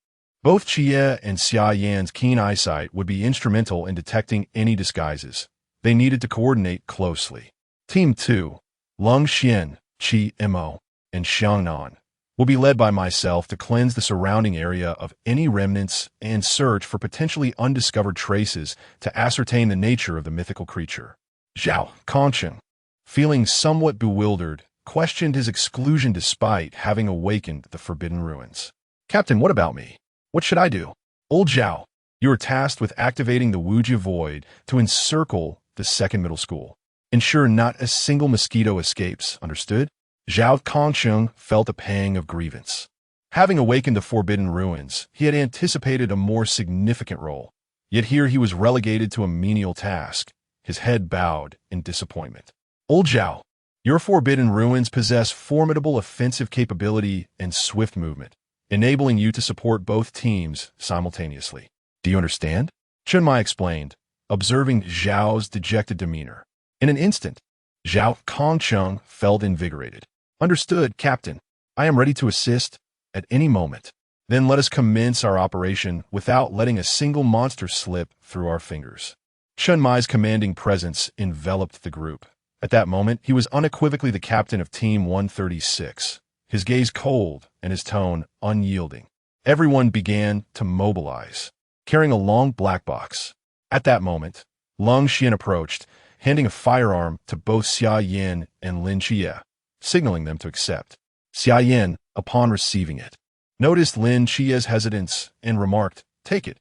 Both Xie and Xia Yan's keen eyesight would be instrumental in detecting any disguises. They needed to coordinate closely. Team 2, Lung Xian, Qi Mo, and Shennong, will be led by myself to cleanse the surrounding area of any remnants and search for potentially undiscovered traces to ascertain the nature of the mythical creature. Zhao Kongcheng, feeling somewhat bewildered, questioned his exclusion despite having awakened the Forbidden Ruins. Captain, what about me? What should I do? Old Zhao, you are tasked with activating the Wujia Void to encircle the second middle school. Ensure not a single mosquito escapes, understood? Zhao Kongcheng felt a pang of grievance. Having awakened the Forbidden Ruins, he had anticipated a more significant role, yet here he was relegated to a menial task, his head bowed in disappointment. Old Zhao, your Forbidden Ruins possess formidable offensive capability and swift movement, enabling you to support both teams simultaneously. Do you understand? Shennong explained, observing Zhao's dejected demeanor. In an instant, Zhao Kongcheng felt invigorated. Understood, Captain. I am ready to assist at any moment. Then let us commence our operation without letting a single monster slip through our fingers. Shennong's commanding presence enveloped the group. At that moment, he was unequivocally the captain of Team 136, his gaze cold and his tone unyielding. Everyone began to mobilize, carrying a long black box. At that moment, Lung Xian approached, handing a firearm to both Xia Yan and Lin Xie, signaling them to accept. Xia Yan, upon receiving it, noticed Lin Xie's hesitance and remarked, "Take it.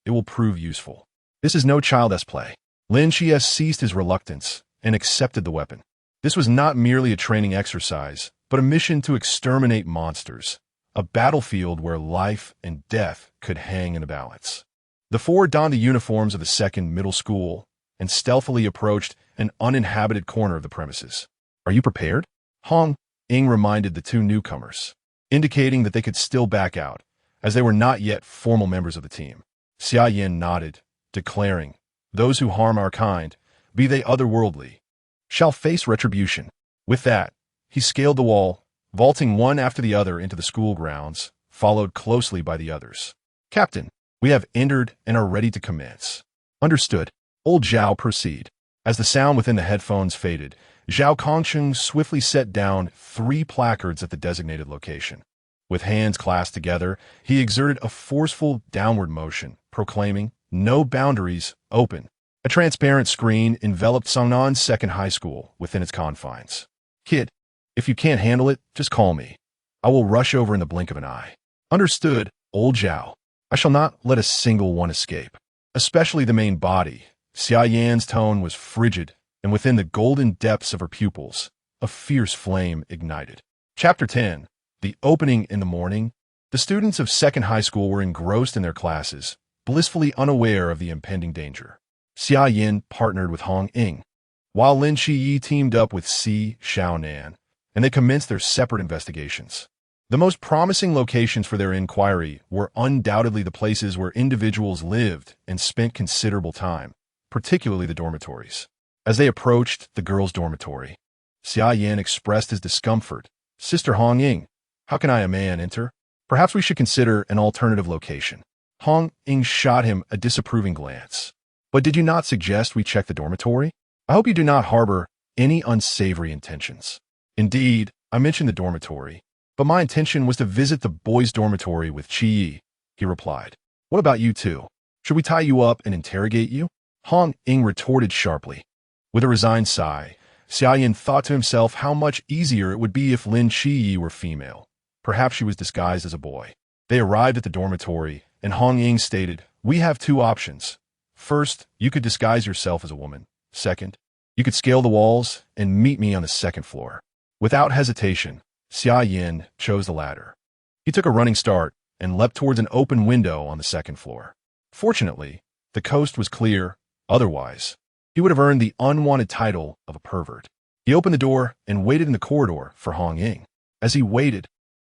It will prove useful." This is no child's play. Lin Xie ceased his reluctance and accepted the weapon. This was not merely a training exercise, but a mission to exterminate monsters, a battlefield where life and death could hang in the balance. The four donned the uniforms of the second middle school and stealthily approached an uninhabited corner of the premises. "Are you prepared?" Hong Ying reminded the two newcomers, indicating that they could still back out, as they were not yet formal members of the team. Xia Yan nodded, declaring, "Those who harm our kind, be they otherworldly, shall face retribution." With that, he scaled the wall, vaulting one after the other into the school grounds, followed closely by the others. "Captain, we have entered and are ready to commence." "Understood." Old Zhao proceed. As the sound within the headphones faded, Zhao Kongsheng swiftly set down 3 placards at the designated location. With hands clasped together, he exerted a forceful downward motion, proclaiming, "No boundaries, open." A transparent screen enveloped Songnan's second high school within its confines. "Kid, if you can't handle it, just call me. I will rush over in the blink of an eye." "Understood, old Zhao. I shall not let a single one escape, especially the main body." Xia Yan's tone was frigid, and within the golden depths of her pupils, a fierce flame ignited. Chapter 10. The opening in the morning. The students of second high school were engrossed in their classes, blissfully unaware of the impending danger. Xia Yan partnered with Hong Ying, while Lin Shiyi teamed up with Xiaonan, and they commenced their separate investigations. The most promising locations for their inquiry were undoubtedly the places where individuals lived and spent considerable time, particularly the dormitories. As they approached the girls' dormitory, Xia Yan expressed his discomfort. "Sister Hong Ying, how can I, a man, enter? Perhaps we should consider an alternative location." Hong Ying shot him a disapproving glance. "But did you not suggest we check the dormitory? I hope you do not harbor any unsavory intentions." "Indeed, I mentioned the dormitory, but my intention was to visit the boys' dormitory with Qi," he replied. "What about you two? Should we tie you up and interrogate you?" Hong Ying retorted sharply. With a resigned sigh, Xia Yan thought to himself how much easier it would be if Lin Qiyi were female. Perhaps she was disguised as a boy. They arrived at the dormitory, and Hong Ying stated, "We have 2 options. First, you could disguise yourself as a woman. Second, you could scale the walls and meet me on the 2nd floor." Without hesitation, Xia Yan chose the latter. He took a running start and leapt towards an open window on the 2nd floor. Fortunately, the coast was clear. Otherwise, he would have earned the unwanted title of a pervert. He opened the door and waited in the corridor for Hong Ying. As he waited,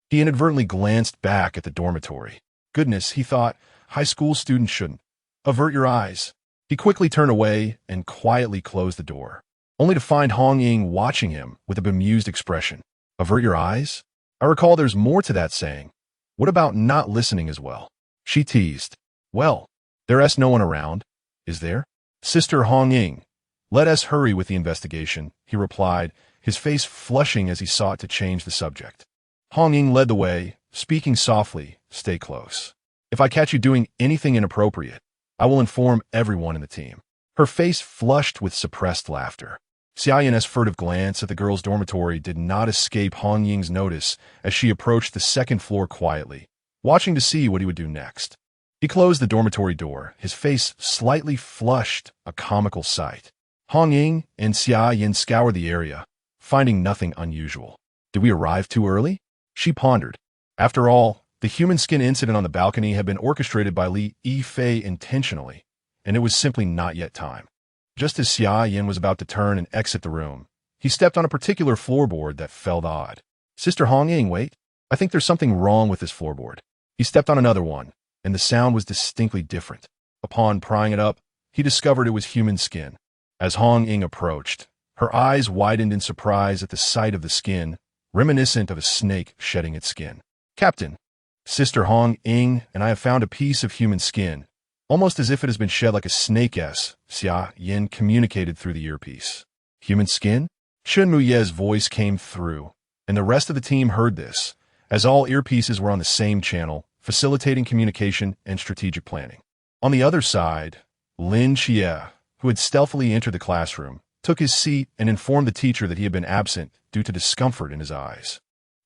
he inadvertently glanced back at the dormitory. Goodness, he thought, high school students shouldn't. Avert your eyes. He quickly turned away and quietly closed the door, only to find Hong Ying watching him with a bemused expression. Avert your eyes? I recall there's more to that saying. What about not listening as well? She teased. Well, there's no one around, is there? Sister Hong Ying, let us hurry with the investigation, he replied, his face flushing as he sought to change the subject. Hong Ying led the way, speaking softly, "Stay close. If I catch you doing anything inappropriate, I will inform everyone in the team." Her face flushed with suppressed laughter. Xia Yan's furtive glance at the girls' dormitory did not escape Hong Ying's notice as she approached the 2nd floor quietly, watching to see what he would do next. He closed the dormitory door, his face slightly flushed, a comical sight. Hong Ying and Xia Yan scoured the area, finding nothing unusual. Did we arrive too early? She pondered. After all, the human skin incident on the balcony had been orchestrated by Li Yifei intentionally, and it was simply not yet time. Just as Xia Yan was about to turn and exit the room, he stepped on a particular floorboard that felt odd. Sister Hong Ying, wait. I think there's something wrong with this floorboard. He stepped on another one, and the sound was distinctly different. Upon prying it up, he discovered it was human skin. As Hong Ying approached, her eyes widened in surprise at the sight of the skin, reminiscent of a snake shedding its skin. Captain, Sister Hong Ying and I have found a piece of human skin, almost as if it has been shed like a snake, Xia Yan communicated through the earpiece. Human skin? Chen Muye's voice came through, and the rest of the team heard this, as all earpieces were on the same channel, facilitating communication and strategic planning. On the other side, Lin Xie, who had stealthily entered the classroom, took his seat and informed the teacher that he had been absent due to discomfort in his eyes.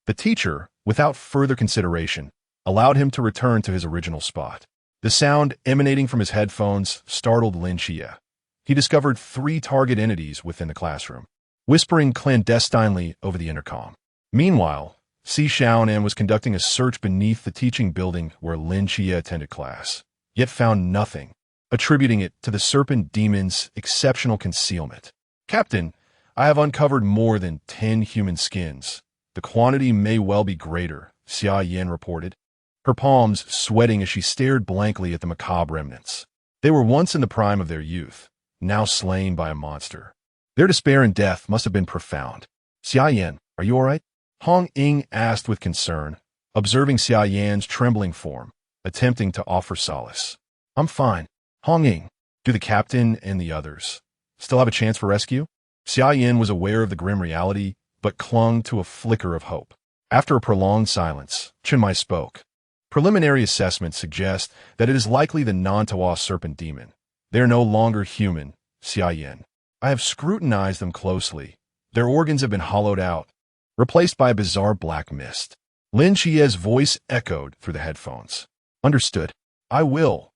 The teacher, without further consideration, allowed him to return to his original spot. The sound emanating from his headphones startled Lin Xie. He discovered 3 target entities within the classroom, whispering clandestinely over the intercom. Meanwhile, Xia Yan was conducting a search beneath the teaching building where Lin Xia attended class, yet found nothing, attributing it to the serpent demon's exceptional concealment. Captain, I have uncovered more than 10 human skins. The quantity may well be greater, Xia Yan reported, her palms sweating as she stared blankly at the macabre remnants. They were once in the prime of their youth, now slain by a monster. Their despair and death must have been profound. Xia Yan, are you all right? Hong Ying asked with concern, observing Xia Yan's trembling form, attempting to offer solace. I'm fine. Hong Ying, do the captain and the others still have a chance for rescue? Xia Yan was aware of the grim reality, but clung to a flicker of hope. After a prolonged silence, Chenmai spoke. Preliminary assessments suggest that it is likely the Nantawa serpent demon. They are no longer human, Xia Yan. I have scrutinized them closely. Their organs have been hollowed out, replaced by a bizarre black mist. Lin Xia's voice echoed through the headphones. Understood. I will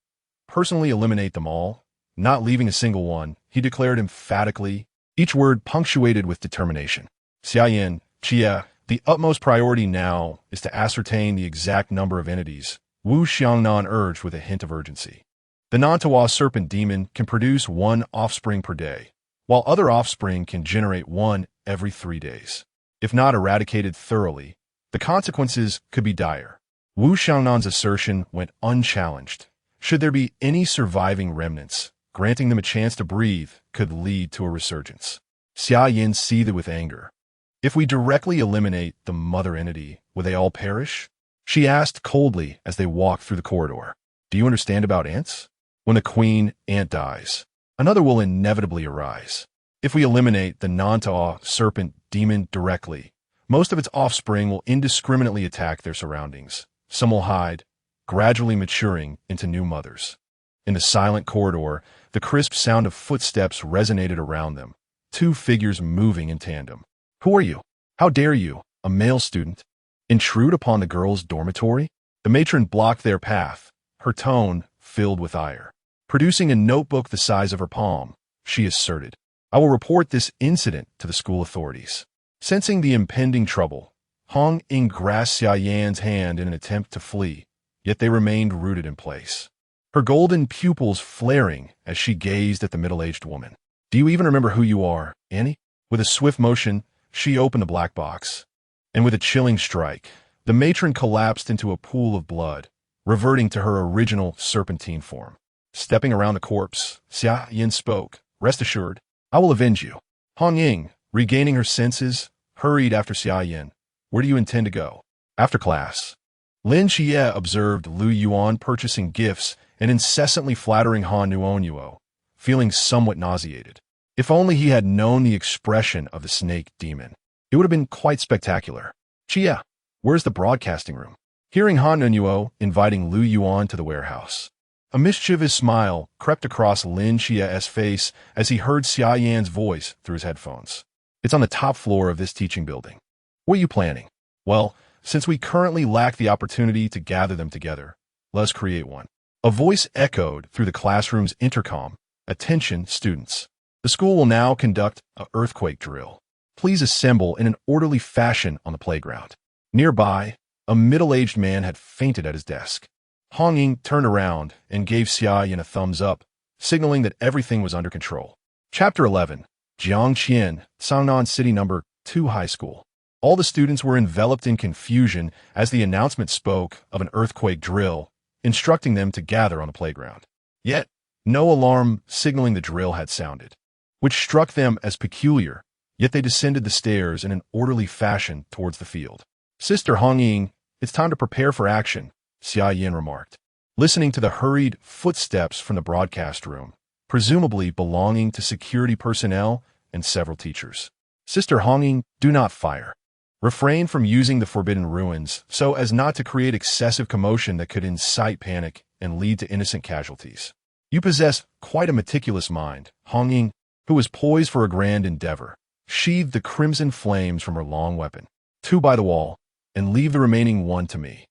personally eliminate them all, not leaving a single one, he declared emphatically, each word punctuated with determination. Xia Yan, Xia, the utmost priority now is to ascertain the exact number of entities, Wu Xiangnan urged with a hint of urgency. The Nantawa serpent demon can produce one offspring per day, while other offspring can generate one every 3 days. If not eradicated thoroughly, the consequences could be dire. Wu Xiangnan's assertion went unchallenged. Should there be any surviving remnants, granting them a chance to breathe could lead to a resurgence. Xia Yan seethed with anger. If we directly eliminate the mother entity, will they all perish? She asked coldly as they walked through the corridor. Do you understand about ants? When a queen ant dies, another will inevitably arise. If we eliminate the Nantawa serpent demon directly, most of its offspring will indiscriminately attack their surroundings. Some will hide, gradually maturing into new mothers. In the silent corridor, the crisp sound of footsteps resonated around them, 2 figures moving in tandem. Who are you? How dare you, a male student, intrude upon the girls' dormitory? The matron blocked their path, her tone filled with ire. Producing a notebook the size of her palm, she asserted, I will report this incident to the school authorities. Sensing the impending trouble, Hong Ying grasped Xia Yan's hand in an attempt to flee, yet they remained rooted in place. Her golden pupils flaring as she gazed at the middle-aged woman. Do you even remember who you are, Annie? With a swift motion, she opened the black box, and with a chilling strike, the matron collapsed into a pool of blood, reverting to her original serpentine form. Stepping around the corpse, Xia Yan spoke, Rest assured, I will avenge you. Hong Ying, regaining her senses, hurried after Xia Yan. Where do you intend to go? After class. Lin Xie observed Lu Yuan purchasing gifts and incessantly flattering Han Nuonyuo, feeling somewhat nauseated. If only he had known the expression of the snake demon, it would have been quite spectacular. Xia, where's the broadcasting room? Hearing Han Nuonyuo inviting Lu Yuan to the warehouse, a mischievous smile crept across Lin Xie's face as he heard Xia Yan's voice through his headphones. It's on the top floor of this teaching building. What are you planning? Well, since we currently lack the opportunity to gather them together, let's create one. A voice echoed through the classroom's intercom. Attention, students. The school will now conduct an earthquake drill. Please assemble in an orderly fashion on the playground. Nearby, a middle-aged man had fainted at his desk. Hong Ying turned around and gave Xia Yan a thumbs up, signaling that everything was under control. Chapter 11. Jiangqian, Sangnan City No. 2 High School. All the students were enveloped in confusion as the announcement spoke of an earthquake drill, instructing them to gather on the playground. Yet, no alarm signaling the drill had sounded, which struck them as peculiar, yet they descended the stairs in an orderly fashion towards the field. Sister Hong Ying, it's time to prepare for action, Xia Yan remarked, listening to the hurried footsteps from the broadcast room, presumably belonging to security personnel and several teachers. Sister Hong Ying, do not fire. Refrain from using the forbidden ruins so as not to create excessive commotion that could incite panic and lead to innocent casualties. You possess quite a meticulous mind. Hong Ying, who was poised for a grand endeavor, sheathed the crimson flames from her long weapon. 2 by the wall, and leave the remaining 1 to me.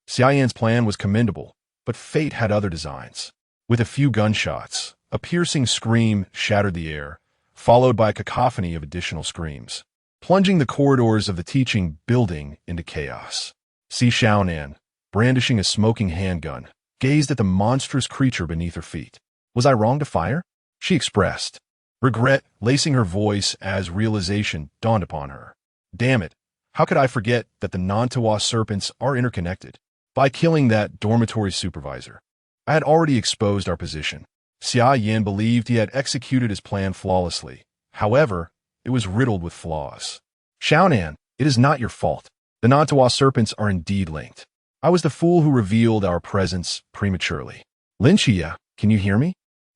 Xia Yan's plan was commendable, but fate had other designs. With a few gunshots, a piercing scream shattered the air, followed by a cacophony of additional screams. plunging the corridors of the teaching building into chaos. Xia Yan, brandishing a smoking handgun, gazed at the monstrous creature beneath her feet. Was I wrong to fire? She expressed, regret lacing her voice as realization dawned upon her. Damn it, how could I forget that the Nantawa serpents are interconnected? By killing that dormitory supervisor, I had already exposed our position. Xia Yan believed he had executed his plan flawlessly. However, it was riddled with flaws. Xiaonan, it is not your fault. The Nantawa serpents are indeed linked. I was the fool who revealed our presence prematurely. Linxia, can you hear me?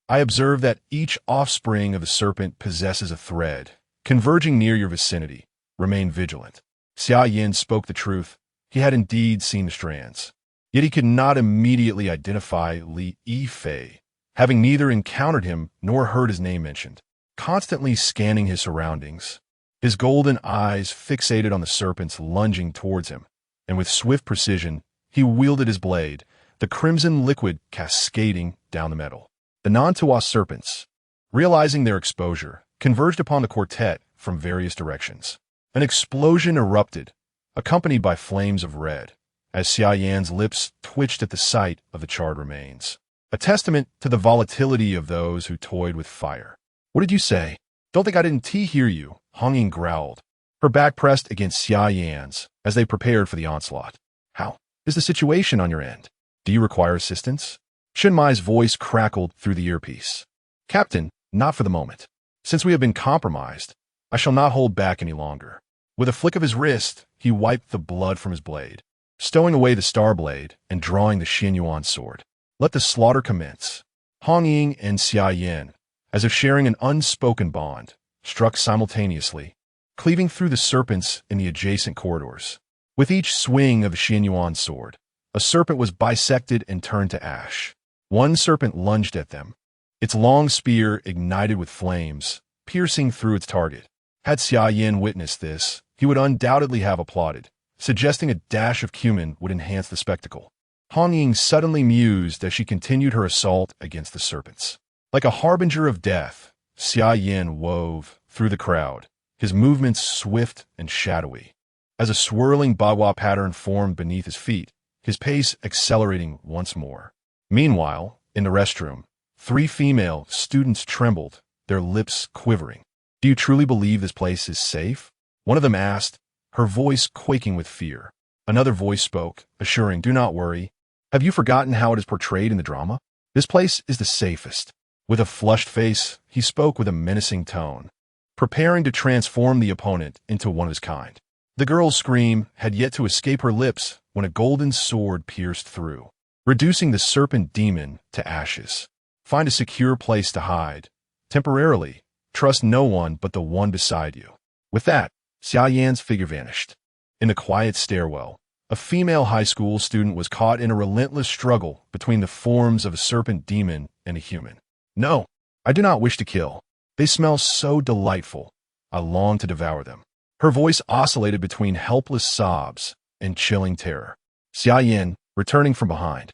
I observe that each offspring of the serpent possesses a thread, converging near your vicinity. Remain vigilant. Xia Yan spoke the truth. He had indeed seen the strands. Yet he could not immediately identify Li Yifei, having neither encountered him nor heard his name mentioned. Constantly scanning his surroundings, his golden eyes fixated on the serpents lunging towards him, and with swift precision, he wielded his blade, the crimson liquid cascading down the metal. The Nantawa serpents, realizing their exposure, converged upon the quartet from various directions. An explosion erupted, accompanied by flames of red, as Xia Yan's lips twitched at the sight of the charred remains. A testament to the volatility of those who toyed with fire. What did you say? Don't think I didn't hear you, Hongyin growled, her back pressed against Xia Yan's as they prepared for the onslaught. How is the situation on your end? Do you require assistance? Shenmai's voice crackled through the earpiece. Captain, not for the moment. Since we have been compromised, I shall not hold back any longer. With a flick of his wrist, he wiped the blood from his blade, stowing away the star blade and drawing the Xingyuan sword. Let the slaughter commence. Hongyin and Xia Yan, as if sharing an unspoken bond, struck simultaneously, cleaving through the serpents in the adjacent corridors. With each swing of the Xingyuan sword, a serpent was bisected and turned to ash. One serpent lunged at them, its long spear ignited with flames, piercing through its target. Had Xia Yan witnessed this, he would undoubtedly have applauded, suggesting a dash of cumin would enhance the spectacle. Hongyin suddenly mused as she continued her assault against the serpents. Like a harbinger of death, Xia Yan wove through the crowd, his movements swift and shadowy. As a swirling bagua pattern formed beneath his feet, his pace accelerating once more. Meanwhile, in the restroom, 3 female students trembled, their lips quivering. Do you truly believe this place is safe? One of them asked, her voice quaking with fear. Another voice spoke, assuring, do not worry. Have you forgotten how it is portrayed in the drama? This place is the safest. With a flushed face, he spoke with a menacing tone, preparing to transform the opponent into one of his kind. The girl's scream had yet to escape her lips when a golden sword pierced through, reducing the serpent demon to ashes. Find a secure place to hide. Temporarily, trust no one but the one beside you. With that, Xia Yan's figure vanished. In the quiet stairwell, a female high school student was caught in a relentless struggle between the forms of a serpent demon and a human. No, I do not wish to kill. They smell so delightful. I long to devour them. Her voice oscillated between helpless sobs and chilling terror. Xia Yan, returning from behind,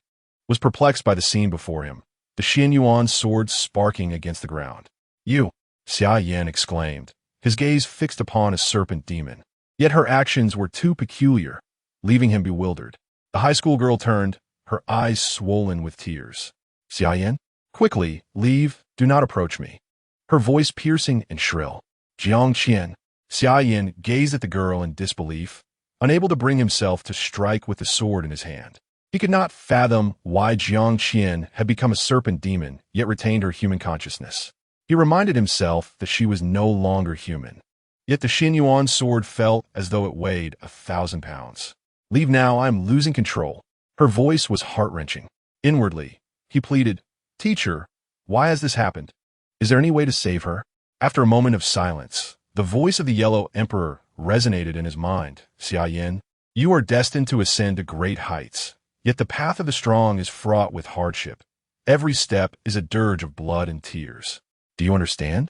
was perplexed by the scene before him, the Xingyuan sword sparking against the ground. You, Xia Yan exclaimed, his gaze fixed upon a serpent demon. Yet her actions were too peculiar, leaving him bewildered. The high school girl turned, her eyes swollen with tears. Xia Yan, quickly, leave, do not approach me. Her voice piercing and shrill. Jiang Qian. Xia Yan gazed at the girl in disbelief, unable to bring himself to strike with the sword in his hand. He could not fathom why Jiang Qian had become a serpent demon, yet retained her human consciousness. He reminded himself that she was no longer human. Yet the Xingyuan sword felt as though it weighed 1,000 pounds. Leave now, I am losing control. Her voice was heart-wrenching. Inwardly, he pleaded, Teacher, why has this happened? Is there any way to save her? After a moment of silence, the voice of the Yellow Emperor resonated in his mind. Xia Yan, you are destined to ascend to great heights, yet the path of the strong is fraught with hardship. Every step is a dirge of blood and tears. Do you understand?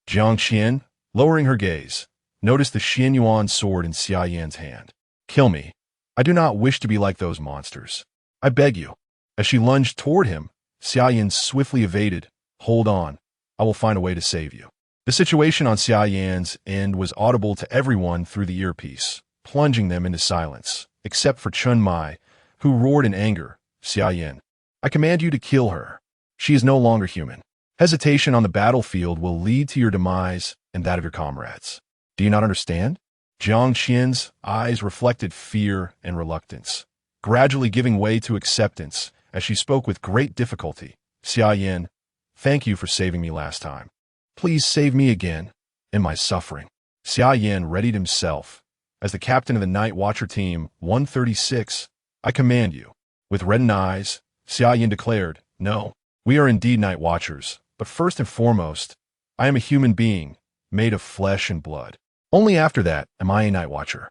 Jiang Qian, lowering her gaze, noticed the Xingyuan sword in Xia Yan's hand. Kill me. I do not wish to be like those monsters. I beg you. As she lunged toward him, Xia Yan swiftly evaded. Hold on. I will find a way to save you. The situation on Xia Yan's end was audible to everyone through the earpiece, plunging them into silence, except for Chun Mai, who roared in anger, "Xia Yan, I command you to kill her. She is no longer human. Hesitation on the battlefield will lead to your demise and that of your comrades. Do you not understand?" Jiang Qian's eyes reflected fear and reluctance, gradually giving way to acceptance as she spoke with great difficulty. "Xia Yan, thank you for saving me last time. Please save me again in my suffering." Xia Yan readied himself. "As the captain of the Night Watcher Team 136, I command you." With reddened eyes, Xia Yan declared, "No, we are indeed Night Watchers, but first and foremost, I am a human being, made of flesh and blood. Only after that am I a Night Watcher."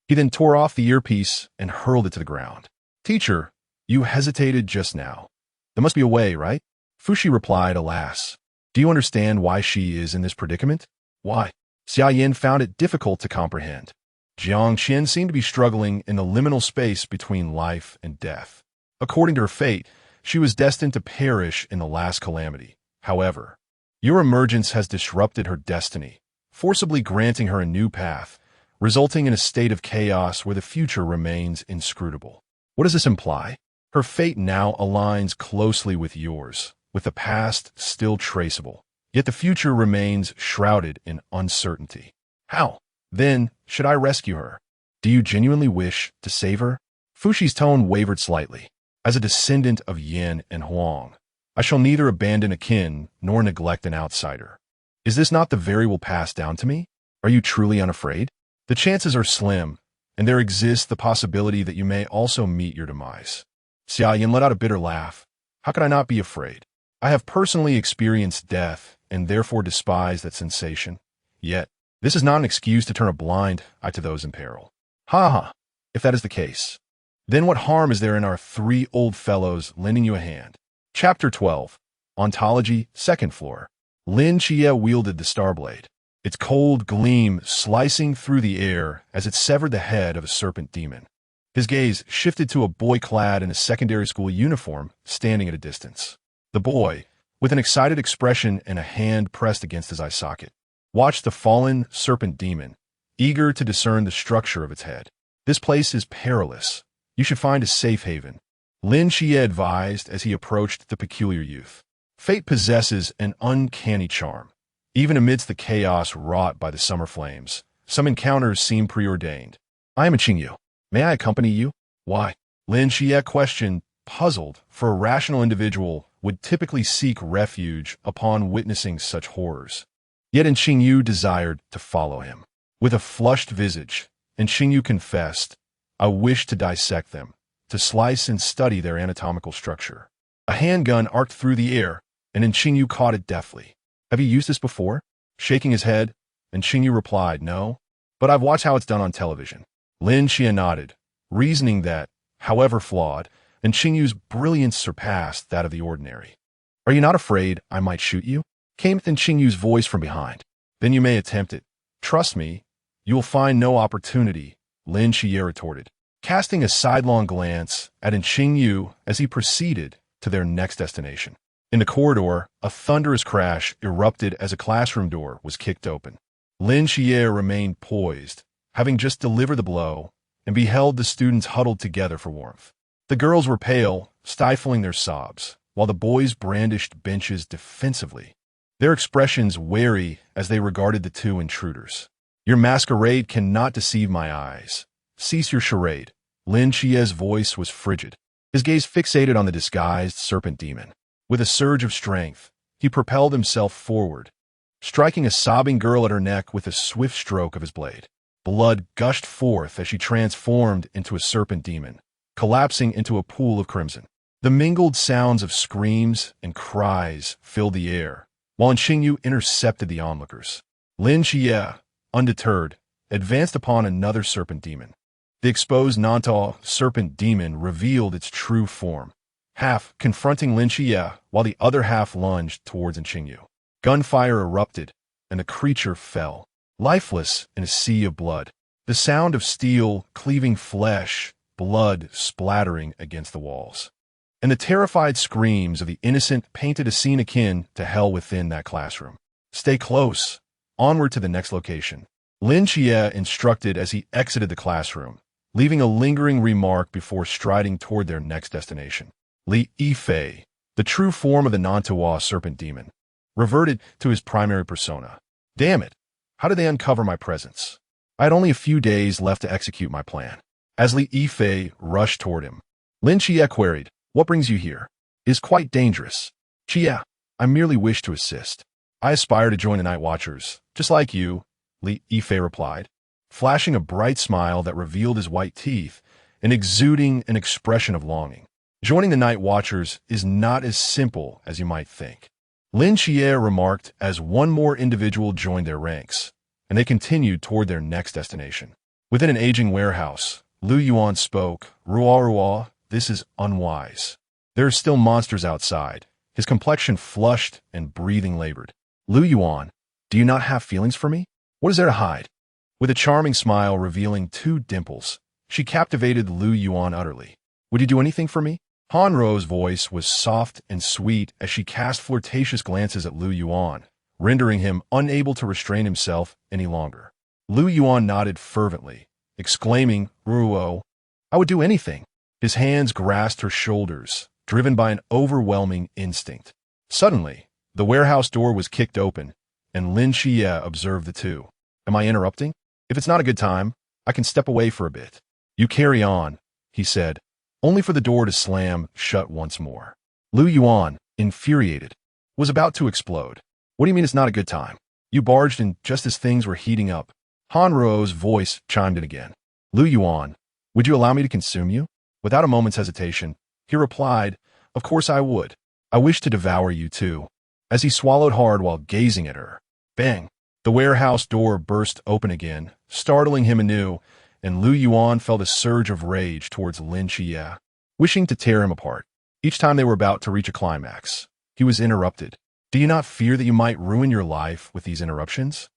He then tore off the earpiece and hurled it to the ground. "Teacher, you hesitated just now. There must be a way, right?" Fuxi replied, "Alas. Do you understand why she is in this predicament?" "Why?" Xia Yan found it difficult to comprehend. Jiang Qian seemed to be struggling in the liminal space between life and death. According to her fate, she was destined to perish in the last calamity. However, your emergence has disrupted her destiny, forcibly granting her a new path, resulting in a state of chaos where the future remains inscrutable. What does this imply? Her fate now aligns closely with yours, with the past still traceable, yet the future remains shrouded in uncertainty. How, then, should I rescue her? Do you genuinely wish to save her? Fuxi's tone wavered slightly. As a descendant of Yan and Huang, I shall neither abandon a kin nor neglect an outsider. Is this not the very will pass down to me? Are you truly unafraid? The chances are slim, and there exists the possibility that you may also meet your demise. Xia Yan let out a bitter laugh. How could I not be afraid? I have personally experienced death and therefore despise that sensation. Yet, this is not an excuse to turn a blind eye to those in peril. Ha ha, if that is the case. Then what harm is there in our three old fellows lending you a hand? Chapter 12. Ontology, Second Floor. Lin Xie wielded the starblade, its cold gleam slicing through the air as it severed the head of a serpent demon. His gaze shifted to a boy clad in a secondary school uniform standing at a distance. The boy, with an excited expression and a hand pressed against his eye socket, watched the fallen serpent demon, eager to discern the structure of its head. "This place is perilous. You should find a safe haven," Lin Xie advised as he approached the peculiar youth. Fate possesses an uncanny charm. Even amidst the chaos wrought by the summer flames, some encounters seem preordained. "I am a Qingyu. May I accompany you?" "Why?" Lin Xie questioned, puzzled, for a rational individual would typically seek refuge upon witnessing such horrors. Yet Qingyu desired to follow him. With a flushed visage, Qingyu confessed, "I wish to dissect them, to slice and study their anatomical structure." A handgun arced through the air, and Qingyu caught it deftly. "Have you used this before?" Shaking his head, Qingyu replied, "No, but I've watched how it's done on television." Lin Xie nodded, reasoning that, however flawed, Qingyu's brilliance surpassed that of the ordinary. "Are you not afraid I might shoot you?" came Qingyu's voice from behind. "Then you may attempt it. Trust me, you will find no opportunity," Lin Xie retorted, casting a sidelong glance at Qingyu as he proceeded to their next destination. In the corridor, a thunderous crash erupted as a classroom door was kicked open. Lin Xie remained poised, having just delivered the blow, and beheld the students huddled together for warmth. The girls were pale, stifling their sobs, while the boys brandished benches defensively, their expressions wary as they regarded the two intruders. "Your masquerade cannot deceive my eyes. Cease your charade." Lin Xie's voice was frigid, his gaze fixated on the disguised serpent demon. With a surge of strength, he propelled himself forward, striking a sobbing girl at her neck with a swift stroke of his blade. Blood gushed forth as she transformed into a serpent demon, collapsing into a pool of crimson. The mingled sounds of screams and cries filled the air, while Qingyu intercepted the onlookers. Lin Xie, undeterred, advanced upon another serpent demon. The exposed Nantal serpent demon revealed its true form, half confronting Lin Xie while the other half lunged towards Qingyu. Gunfire erupted, and the creature fell, lifeless in a sea of blood. The sound of steel cleaving flesh, blood splattering against the walls, and the terrified screams of the innocent painted a scene akin to hell within that classroom. Stay close. Onward to the next location. Lin Xia instructed as he exited the classroom, leaving a lingering remark before striding toward their next destination. Li Yifei, the true form of the Nantuwa serpent demon, reverted to his primary persona. Damn it! How did they uncover my presence? I had only a few days left to execute my plan. As Li Yifei rushed toward him, Lin Xia queried, "What brings you here? It is quite dangerous." "Xia, I merely wish to assist. I aspire to join the Night Watchers, just like you," Li Yifei replied, flashing a bright smile that revealed his white teeth and exuding an expression of longing. Joining the Night Watchers is not as simple as you might think, Lin Xia remarked as one more individual joined their ranks, and they continued toward their next destination. Within an aging warehouse, Lu Yuan spoke, Ruo, this is unwise. There are still monsters outside." His complexion flushed and breathing labored. "Lu Yuan, do you not have feelings for me? What is there to hide?" With a charming smile revealing 2 dimples, she captivated Lu Yuan utterly. "Would you do anything for me?" Han Ruo's voice was soft and sweet as she cast flirtatious glances at Lu Yuan, rendering him unable to restrain himself any longer. Lu Yuan nodded fervently, exclaiming, "Ruo, I would do anything." His hands grasped her shoulders, driven by an overwhelming instinct. Suddenly, the warehouse door was kicked open, and Lin Xia observed the two. "Am I interrupting? If it's not a good time, I can step away for a bit." "You carry on," he said, only for the door to slam shut once more. Lu Yuan, infuriated, was about to explode. "What do you mean it's not a good time? You barged in just as things were heating up." Han Ruo's voice chimed in again. "Lu Yuan, would you allow me to consume you?" Without a moment's hesitation, he replied, "Of course I would. I wish to devour you too," as he swallowed hard while gazing at her. Bang! The warehouse door burst open again, startling him anew, and Lu Yuan felt a surge of rage towards Lin Xia, wishing to tear him apart. Each time they were about to reach a climax, he was interrupted. "Do you not fear that you might ruin your life with these interruptions?"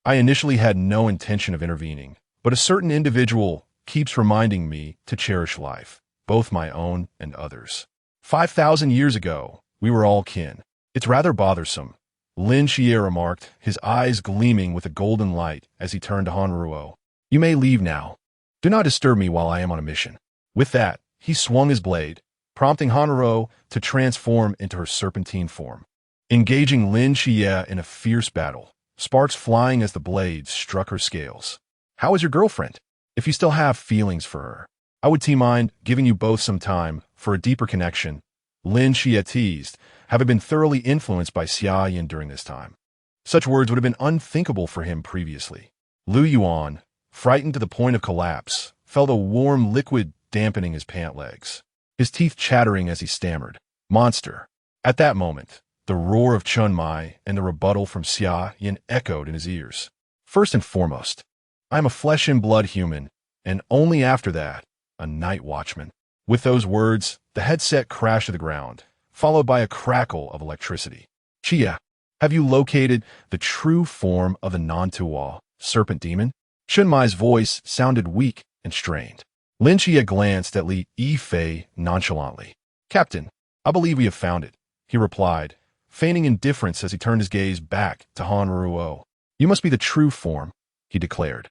"I initially had no intention of intervening, but a certain individual keeps reminding me to cherish life, both my own and others. 5,000 years ago, we were all kin. It's rather bothersome," Lin Xia remarked, his eyes gleaming with a golden light as he turned to Han Ruo. "You may leave now. Do not disturb me while I am on a mission." With that, he swung his blade, prompting Han Ruo to transform into her serpentine form, engaging Lin Xia in a fierce battle, sparks flying as the blade struck her scales. "How is your girlfriend? If you still have feelings for her, I would mind giving you both some time for a deeper connection," Lin Xia teased, having been thoroughly influenced by Xia Yan during this time. Such words would have been unthinkable for him previously. Lu Yuan, frightened to the point of collapse, felt a warm liquid dampening his pant legs, his teeth chattering as he stammered, "Monster." At that moment, the roar of Chun Mai and the rebuttal from Xia Yan echoed in his ears. "First and foremost, I am a flesh and blood human, and only after that, a night watchman." With those words, the headset crashed to the ground, followed by a crackle of electricity. "Xia, have you located the true form of the Nantuwa serpent demon?" Chun Mai's voice sounded weak and strained. Lin Xia glanced at Li Yifei nonchalantly. "Captain, I believe we have found it," he replied, feigning indifference as he turned his gaze back to Han Ruo. "You must be the true form," he declared.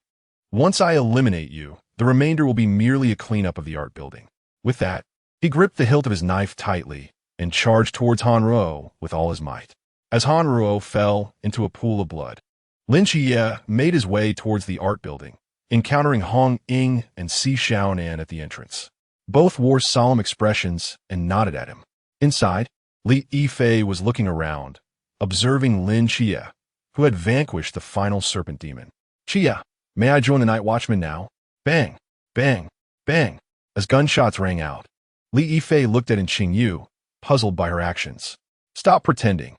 "Once I eliminate you, the remainder will be merely a cleanup of the art building." With that, he gripped the hilt of his knife tightly and charged towards Han Ruo with all his might. As Han Ruo fell into a pool of blood, Lin Xia made his way towards the art building, encountering Hong Ying and Si Xiaonan at the entrance. Both wore solemn expressions and nodded at him. Inside, Li Yifei was looking around, observing Lin Xia, who had vanquished the final serpent demon. "Xia, may I join the Night Watchman now?" Bang, bang, bang, as gunshots rang out. Li Yifei looked at Qingyu, puzzled by her actions. "Stop pretending.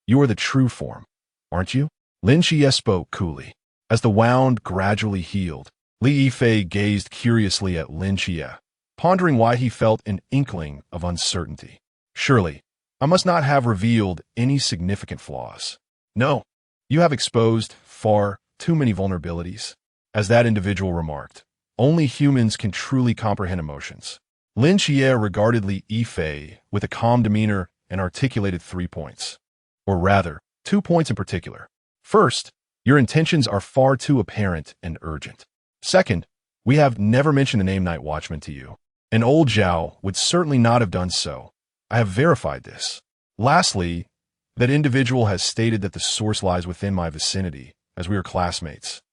You are the true form, aren't you?" Lin Xia spoke coolly. As the wound gradually healed, Li Yifei gazed curiously at Lin Xia, pondering why he felt an inkling of uncertainty. "Surely, I must not have revealed any significant flaws. No, you have exposed far too many vulnerabilities." As that individual remarked, "Only humans can truly comprehend emotions." Lin Xia regarded Li Yifei with a calm demeanor and articulated 3 points. Or rather, 2 points in particular. First, your intentions are far too apparent and urgent. Second, we have never mentioned the name Night Watchman to you. An old Zhao would certainly not have done so. I have verified this. Lastly, that individual has stated that the source lies within my vicinity, as we are classmates,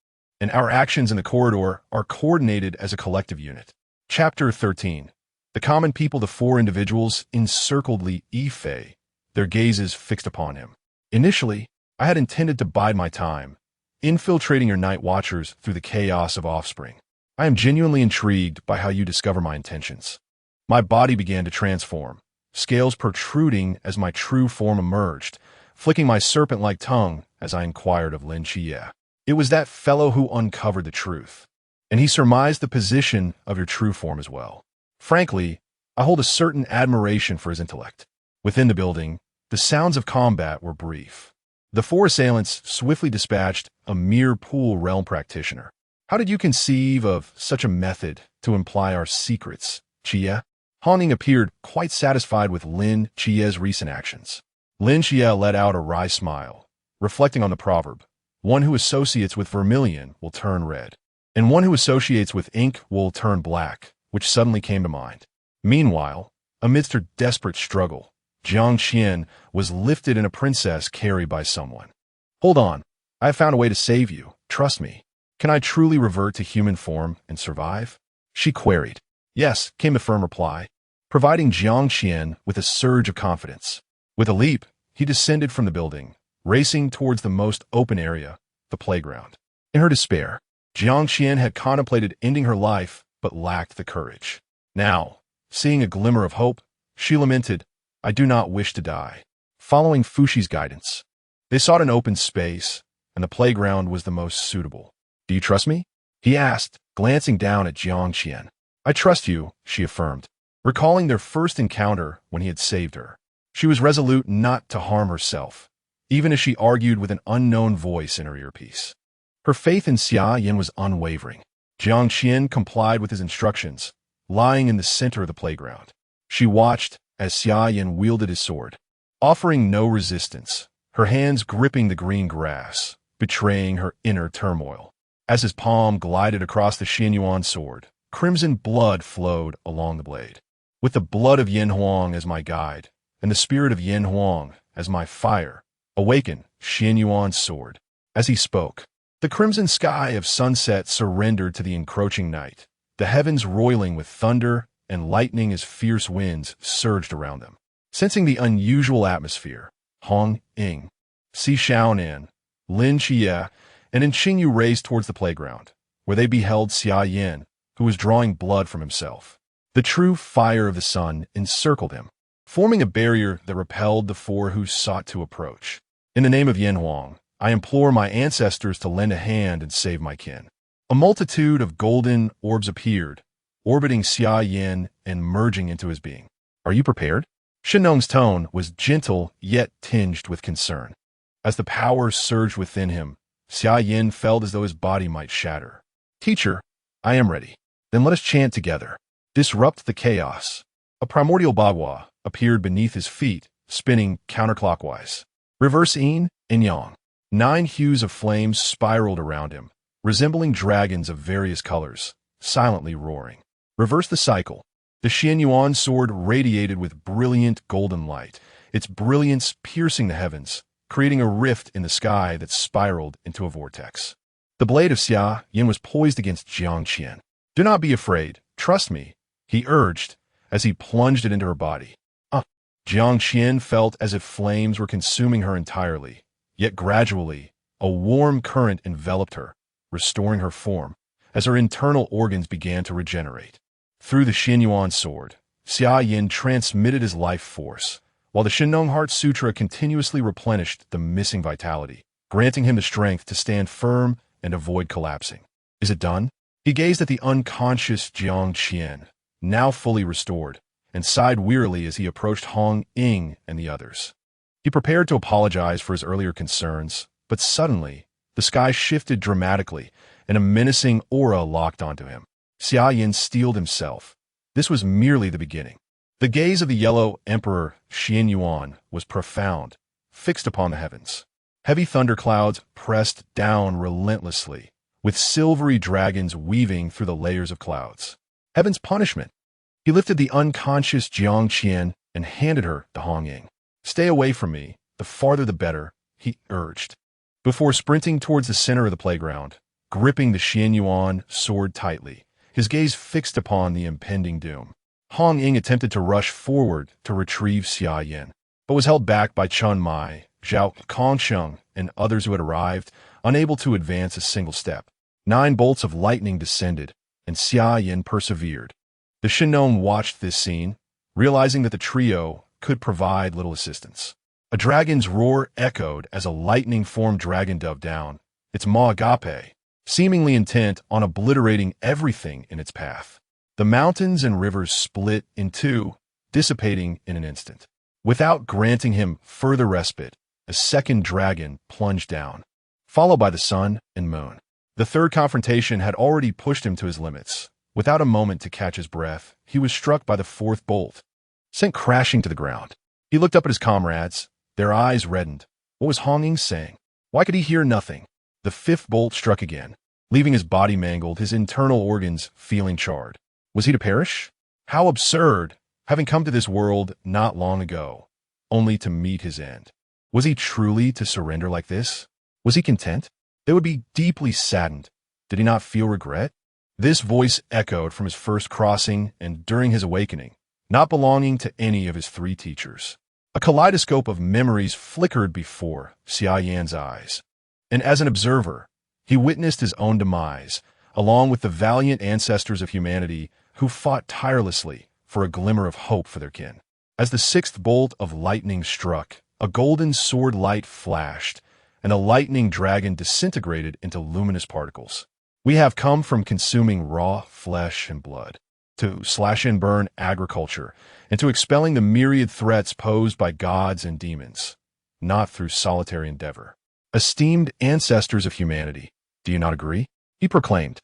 and our actions in the corridor are coordinated as a collective unit. Chapter 13. The common people, the four individuals encircled Li Yifei, their gazes fixed upon him. Initially, I had intended to bide my time, infiltrating your night watchers through the chaos of offspring. I am genuinely intrigued by how you discover my intentions. My body began to transform, scales protruding as my true form emerged, flicking my serpent-like tongue as I inquired of Lin Xia. It was that fellow who uncovered the truth, and he surmised the position of your true form as well. Frankly, I hold a certain admiration for his intellect. Within the building, the sounds of combat were brief. The four assailants swiftly dispatched a mere pool realm practitioner. How did you conceive of such a method to imply our secrets, Xia? Hongning appeared quite satisfied with Lin Xia's recent actions. Lin Xia let out a wry smile, reflecting on the proverb, one who associates with vermilion will turn red, and one who associates with ink will turn black, which suddenly came to mind. Meanwhile, amidst her desperate struggle, Jiang Qian was lifted in a princess carried by someone. Hold on, I have found a way to save you, trust me. Can I truly revert to human form and survive? She queried. Yes, came the firm reply, providing Jiang Qian with a surge of confidence. With a leap, he descended from the building, racing towards the most open area, the playground. In her despair, Jiang Qian had contemplated ending her life, but lacked the courage. Now, seeing a glimmer of hope, she lamented, I do not wish to die. Following Fuxi's guidance, they sought an open space, and the playground was the most suitable. Do you trust me? He asked, glancing down at Jiang Qian. I trust you, she affirmed, recalling their first encounter when he had saved her. She was resolute not to harm herself, even as she argued with an unknown voice in her earpiece. Her faith in Xia Yan was unwavering. Jiang Qian complied with his instructions, lying in the center of the playground. She watched as Xia Yan wielded his sword, offering no resistance, her hands gripping the green grass, betraying her inner turmoil. As his palm glided across the Xia sword, crimson blood flowed along the blade. With the blood of Yan and Huang as my guide, and the spirit of Yan and Huang as my fire, awaken Xia sword. As he spoke, the crimson sky of sunset surrendered to the encroaching night, the heavens roiling with thunder and lightning as fierce winds surged around them. Sensing the unusual atmosphere, Hong Ying, Si Shaonan, Lin Xia, and Qingyu raced towards the playground, where they beheld Xia Yan, who was drawing blood from himself. The true fire of the sun encircled him, forming a barrier that repelled the four who sought to approach. In the name of Yan and Huang, I implore my ancestors to lend a hand and save my kin. A multitude of golden orbs appeared, orbiting Xia Yan and merging into his being. Are you prepared? Shennong's tone was gentle yet tinged with concern. As the power surged within him, Xia Yan felt as though his body might shatter. Teacher, I am ready. Then let us chant together. Disrupt the chaos. A primordial bagua appeared beneath his feet, spinning counterclockwise. Reverse yin and yang. 9 hues of flames spiraled around him, resembling dragons of various colors, silently roaring. Reverse the cycle. The Xia sword radiated with brilliant golden light, its brilliance piercing the heavens, creating a rift in the sky that spiraled into a vortex. The blade of Xia Yan was poised against Jiang Qian. Do not be afraid, trust me, he urged as he plunged it into her body. Jiang Qian felt as if flames were consuming her entirely, yet gradually, a warm current enveloped her, restoring her form, as her internal organs began to regenerate. Through the Xia sword, Xia Yan transmitted his life force, while the Shennong Heart Sutra continuously replenished the missing vitality, granting him the strength to stand firm and avoid collapsing. Is it done? He gazed at the unconscious Jiang Qian, now fully restored, and sighed wearily as he approached Hong Ying and the others. He prepared to apologize for his earlier concerns, but suddenly, the sky shifted dramatically, and a menacing aura locked onto him. Xia Yan steeled himself. This was merely the beginning. The gaze of the Yellow Emperor Xia Yan was profound, fixed upon the heavens. Heavy thunderclouds pressed down relentlessly, with silvery dragons weaving through the layers of clouds. Heaven's punishment. He lifted the unconscious Jiang Qian and handed her to Hong Ying. "Stay away from me. The farther the better," he urged, before sprinting towards the center of the playground, gripping the Xian Yuan sword tightly, his gaze fixed upon the impending doom. Hong Ying attempted to rush forward to retrieve Xia Yan, but was held back by Chun Mai, Zhao Kongsheng, and others who had arrived, unable to advance a single step. 9 bolts of lightning descended, and Xia Yan persevered. The Shennong watched this scene, realizing that the trio could provide little assistance. A dragon's roar echoed as a lightning-formed dragon dove down, its maw agape, seemingly intent on obliterating everything in its path. The mountains and rivers split in two, dissipating in an instant. Without granting him further respite, a second dragon plunged down, followed by the sun and moon. The third confrontation had already pushed him to his limits. Without a moment to catch his breath, he was struck by the fourth bolt, sent crashing to the ground. He looked up at his comrades. Their eyes reddened. What was Hong Ying saying? Why could he hear nothing? The fifth bolt struck again, leaving his body mangled, his internal organs feeling charred. Was he to perish? How absurd, having come to this world not long ago, only to meet his end. Was he truly to surrender like this? Was he content? They would be deeply saddened. Did he not feel regret? This voice echoed from his first crossing and during his awakening, not belonging to any of his 3 teachers. A kaleidoscope of memories flickered before Xia Yan's eyes, and as an observer, he witnessed his own demise, along with the valiant ancestors of humanity who fought tirelessly for a glimmer of hope for their kin. As the 6th bolt of lightning struck, a golden sword light flashed, and a lightning dragon disintegrated into luminous particles. We have come from consuming raw flesh and blood, to slash and burn agriculture, and to expelling the myriad threats posed by gods and demons, not through solitary endeavor. Esteemed ancestors of humanity, do you not agree? He proclaimed,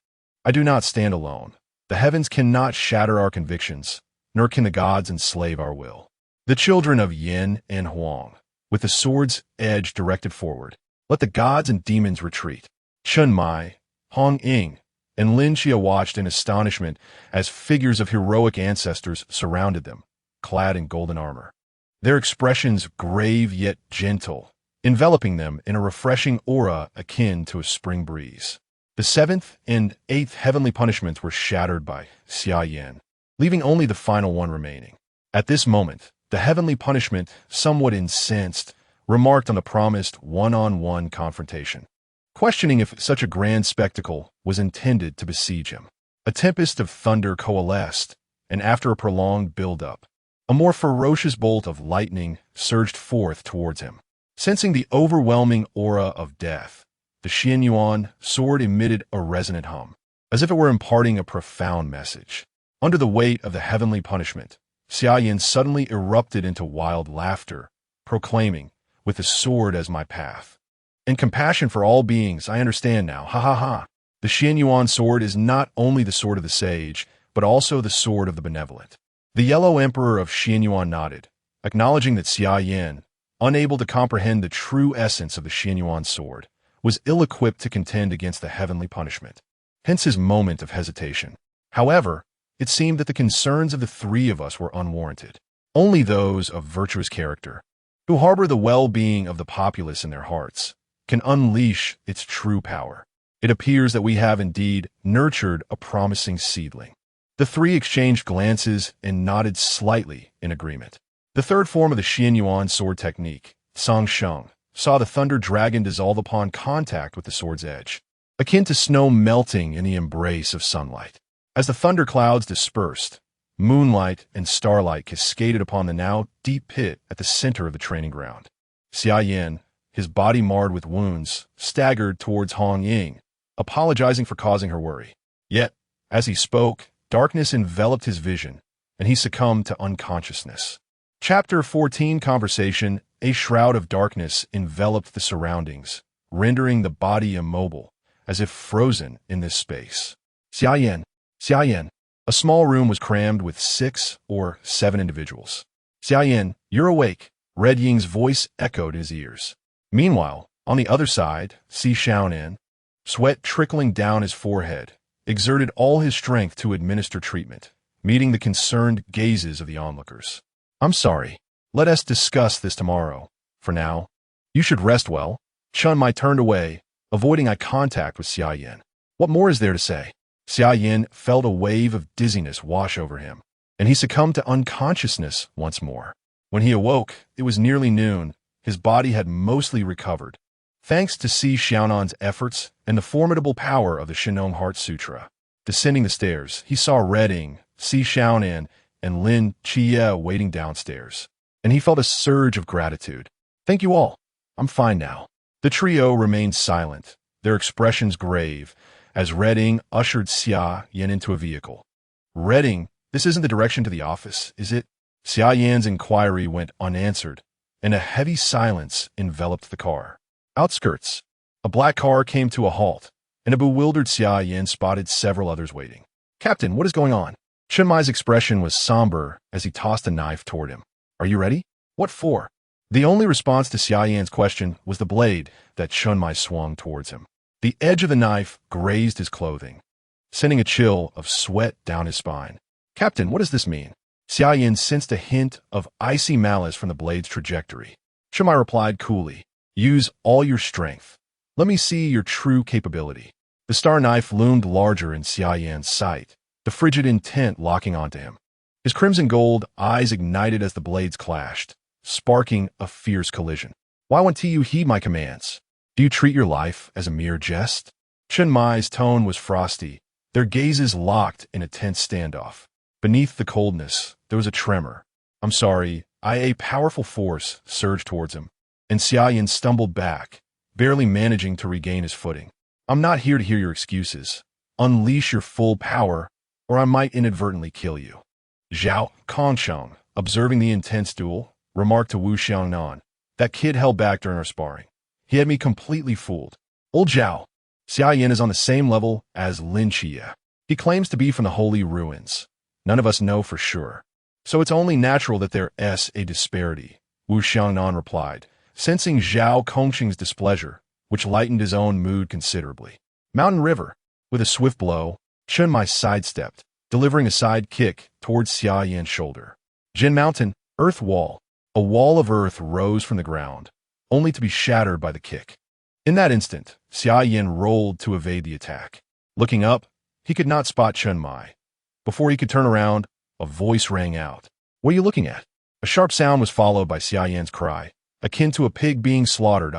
I do not stand alone. The heavens cannot shatter our convictions, nor can the gods enslave our will. The children of Yan and Huang, with the sword's edge directed forward, let the gods and demons retreat. Chun Mai, Hong Ying, and Lin Xia watched in astonishment as figures of heroic ancestors surrounded them, clad in golden armor. Their expressions grave yet gentle, enveloping them in a refreshing aura akin to a spring breeze. The 7th and 8th heavenly punishments were shattered by Xia Yan, leaving only the final one remaining. At this moment, the heavenly punishment, somewhat incensed, remarked on the promised one-on-one confrontation, questioning if such a grand spectacle was intended to besiege him. A tempest of thunder coalesced, and after a prolonged build-up, a more ferocious bolt of lightning surged forth towards him. Sensing the overwhelming aura of death, the Xian Yuan sword emitted a resonant hum, as if it were imparting a profound message. Under the weight of the heavenly punishment, Xia Yan suddenly erupted into wild laughter, proclaiming, with the sword as my path, and compassion for all beings, I understand now, ha ha ha. The Xian Yuan sword is not only the sword of the sage, but also the sword of the benevolent. The Yellow Emperor of Xian Yuan nodded, acknowledging that Xia Yan, unable to comprehend the true essence of the Xian Yuan sword, was ill-equipped to contend against the heavenly punishment, hence his moment of hesitation. However, it seemed that the concerns of the 3 of us were unwarranted. Only those of virtuous character, who harbor the well-being of the populace in their hearts, can unleash its true power. It appears that we have indeed nurtured a promising seedling. The 3 exchanged glances and nodded slightly in agreement. The 3rd form of the Xian Yuan sword technique, Song Sheng, saw the thunder dragon dissolve upon contact with the sword's edge, akin to snow melting in the embrace of sunlight. As the thunder clouds dispersed, moonlight and starlight cascaded upon the now deep pit at the center of the training ground. Xia Yan, his body marred with wounds, staggered towards Hong Ying, apologizing for causing her worry. Yet, as he spoke, darkness enveloped his vision, and he succumbed to unconsciousness. Chapter 14 Conversation. A shroud of darkness enveloped the surroundings, rendering the body immobile, as if frozen in this space. Xia Yan, Xia Yan. A small room was crammed with 6 or 7 individuals. Xia Yan, you're awake. Red Ying's voice echoed in his ears. Meanwhile, On the other side, Xia Yan, sweat trickling down his forehead, exerted all his strength to administer treatment, meeting the concerned gazes of the onlookers. I'm sorry. Let us discuss this tomorrow. For now, you should rest well. Chunmai turned away, avoiding eye contact with Xia Yan. What more is there to say? Xia Yan felt a wave of dizziness wash over him, and he succumbed to unconsciousness once more. When he awoke, it was nearly noon. His body had mostly recovered, thanks to Xiaonan's efforts and the formidable power of the Shennong Heart Sutra. Descending the stairs, he saw Reding, Xiaonan, and Lin Chia waiting downstairs, and he felt a surge of gratitude. Thank you all. I'm fine now. The trio remained silent, their expressions grave, as Reding ushered Xia Yan into a vehicle. Reding, this isn't the direction to the office, is it? Xia Yan's inquiry went unanswered, and a heavy silence enveloped the car. Outskirts. A black car came to a halt, and a bewildered Xia Yan spotted several others waiting. Captain, what is going on? Chunmai's expression was somber as he tossed a knife toward him. Are you ready? What for? The only response to Xia Yan's question was the blade that Chunmai swung towards him. The edge of the knife grazed his clothing, sending a chill of sweat down his spine. Captain, what does this mean? Xia Yan sensed a hint of icy malice from the blade's trajectory. Chunmai replied coolly, use all your strength. Let me see your true capability. The star knife loomed larger in Xia Yan's sight, the frigid intent locking onto him. His crimson gold eyes ignited as the blades clashed, sparking a fierce collision. Why won't you heed my commands? Do you treat your life as a mere jest? Chunmai's tone was frosty, their gazes locked in a tense standoff. Beneath the coldness, there was a tremor. I'm sorry, a powerful force surged towards him, and Xia Yan stumbled back, barely managing to regain his footing. I'm not here to hear your excuses. Unleash your full power, or I might inadvertently kill you. Zhao Kongsheng, observing the intense duel, remarked to Wu Xiangnan, that kid held back during our sparring. He had me completely fooled. Old Zhao, Xia Yan is on the same level as Lin Chia. He claims to be from the Holy Ruins. None of us know for sure. So it's only natural that there's a disparity, Wu Xiangnan replied, sensing Zhao Kongsheng's displeasure, which lightened his own mood considerably. Mountain River. With a swift blow, Chunmai sidestepped, delivering a side kick towards Xia Yan's shoulder. Jin Mountain, Earth Wall. A wall of earth rose from the ground, only to be shattered by the kick. In that instant, Xia Yan rolled to evade the attack. Looking up, he could not spot Chunmai. Before he could turn around, a voice rang out. What are you looking at? A sharp sound was followed by Xia Yan's cry, akin to a pig being slaughtered,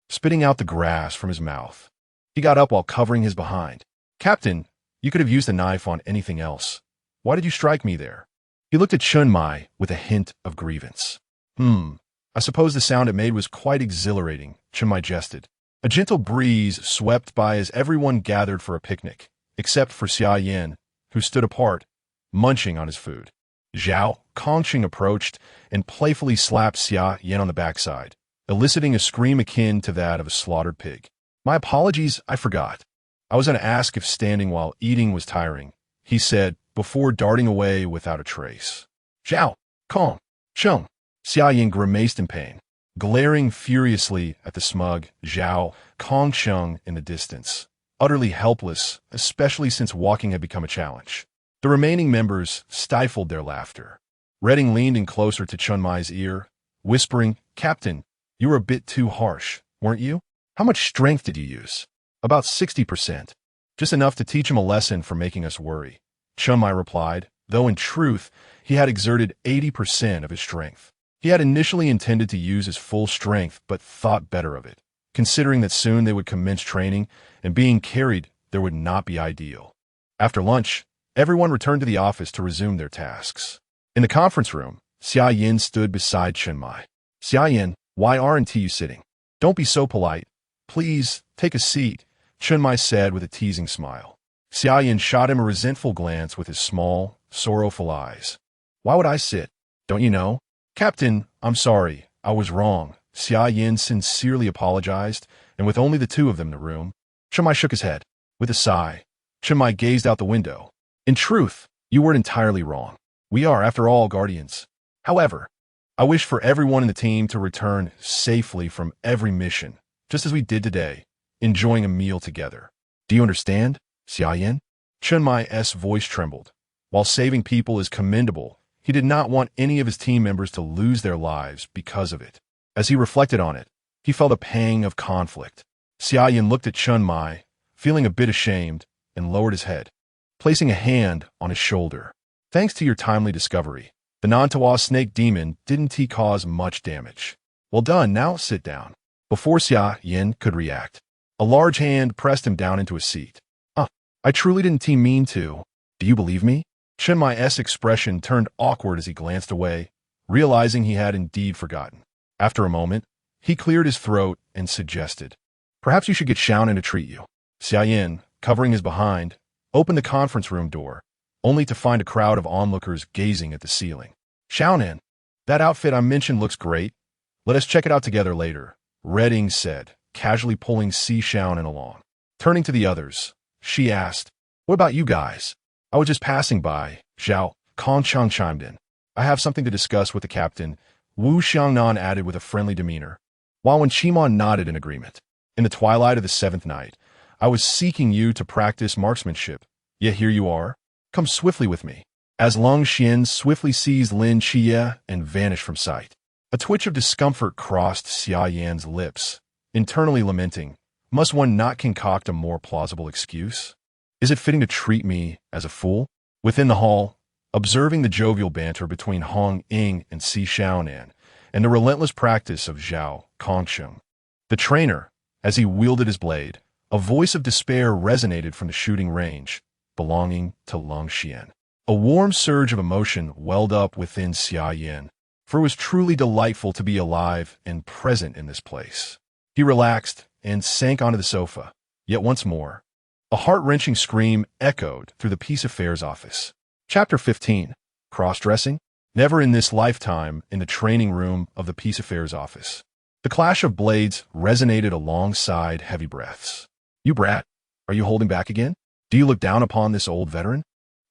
spitting out the grass from his mouth. He got up while covering his behind. Captain, you could have used a knife on anything else. Why did you strike me there? He looked at Chunmai with a hint of grievance. I suppose the sound it made was quite exhilarating, Chunmai jested. A gentle breeze swept by as everyone gathered for a picnic, except for Xia Yan, who stood apart, munching on his food. Zhao Kongsheng approached and playfully slapped Xia Yan on the backside, eliciting a scream akin to that of a slaughtered pig. My apologies, I forgot. I was going to ask if standing while eating was tiring, he said, before darting away without a trace. Zhao Kongsheng. Xia Yan grimaced in pain, glaring furiously at the smug Zhao Kongsheng in the distance, utterly helpless, especially since walking had become a challenge. The remaining members stifled their laughter. Reding leaned in closer to Chunmai's ear, whispering, Captain, you were a bit too harsh, weren't you? How much strength did you use? About 60%. Just enough to teach him a lesson for making us worry. Chunmai replied, though in truth, he had exerted 80% of his strength. He had initially intended to use his full strength, but thought better of it, considering that soon they would commence training, and being carried there would not be ideal. After lunch, everyone returned to the office to resume their tasks. In the conference room, Xia Yan stood beside Chunmai. Xia Yan, why aren't you sitting? Don't be so polite. Please, take a seat, Chunmai said with a teasing smile. Xia Yan shot him a resentful glance with his small, sorrowful eyes. Why would I sit? Don't you know? Captain, I'm sorry, I was wrong. Xia Yan sincerely apologized, and with only the two of them in the room, Chunmai shook his head. With a sigh, Chunmai gazed out the window. In truth, you weren't entirely wrong. We are, after all, guardians. However, I wish for everyone in the team to return safely from every mission. just as we did today, enjoying a meal together. Do you understand, Xia Yan? Chen Mai's voice trembled. While saving people is commendable, he did not want any of his team members to lose their lives because of it. As he reflected on it, he felt a pang of conflict. Xia Yan looked at Chen Mai, feeling a bit ashamed, and lowered his head, placing a hand on his shoulder. Thanks to your timely discovery, the non-Tawa snake demon didn't cause much damage. Well done, now sit down. Before Xia Yan could react, a large hand pressed him down into a seat. I truly didn't mean to. Do you believe me? Chen Mai's expression turned awkward as he glanced away, realizing he had indeed forgotten. After a moment, he cleared his throat and suggested, perhaps you should get Shennong to treat you. Xia Yan, covering his behind, opened the conference room door, only to find a crowd of onlookers gazing at the ceiling. Shennong, that outfit I mentioned looks great. Let us check it out together later, Redding said, casually pulling Shennong along. Turning to the others, she asked, what about you guys? I was just passing by, Zhao Kongcheng chimed in. I have something to discuss with the captain, Wu Xiangnan added with a friendly demeanor, while Wen Qimon nodded in agreement. In the twilight of the seventh night, I was seeking you to practice marksmanship, yet here you are. Come swiftly with me. As Long Xian swiftly seized Lin Qie and vanished from sight. A twitch of discomfort crossed Xia Yan's lips, internally lamenting, must one not concoct a more plausible excuse? Is it fitting to treat me as a fool? Within the hall, observing the jovial banter between Hong Ying and Shennong and the relentless practice of Zhao Kongcheng, the trainer, as he wielded his blade, a voice of despair resonated from the shooting range, belonging to Long Xian. A warm surge of emotion welled up within Xia Yan, for it was truly delightful to be alive and present in this place. He relaxed and sank onto the sofa, yet once more, a heart-wrenching scream echoed through the Peace Affairs office. Chapter 15. Cross-dressing? Never in this lifetime in the training room of the Peace Affairs office. The clash of blades resonated alongside heavy breaths. You brat, are you holding back again? Do you look down upon this old veteran?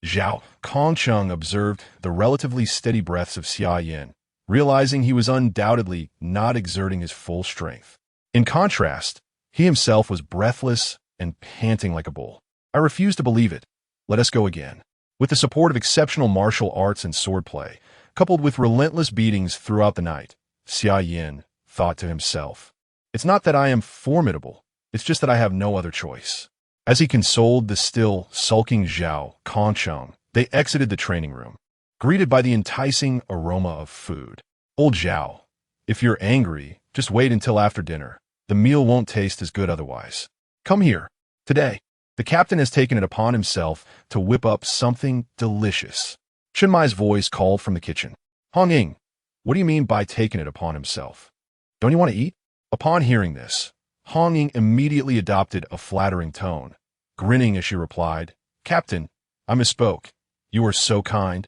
Zhao Kongcheng observed the relatively steady breaths of Xia Yan, realizing he was undoubtedly not exerting his full strength. In contrast, he himself was breathless and panting like a bull. I refuse to believe it. Let us go again. With the support of exceptional martial arts and swordplay, coupled with relentless beatings throughout the night, Xia Yan thought to himself, it's not that I am formidable, it's just that I have no other choice. As he consoled the still sulking Zhao Kongcheng, they exited the training room, greeted by the enticing aroma of food. Old Zhao, if you're angry, just wait until after dinner. The meal won't taste as good otherwise. Come here. Today, the captain has taken it upon himself to whip up something delicious. Chen Mai's voice called from the kitchen. Hong Ying, what do you mean by taking it upon himself? Don't you want to eat? Upon hearing this, Hong Ying immediately adopted a flattering tone, grinning as she replied, Captain, I misspoke. You are so kind.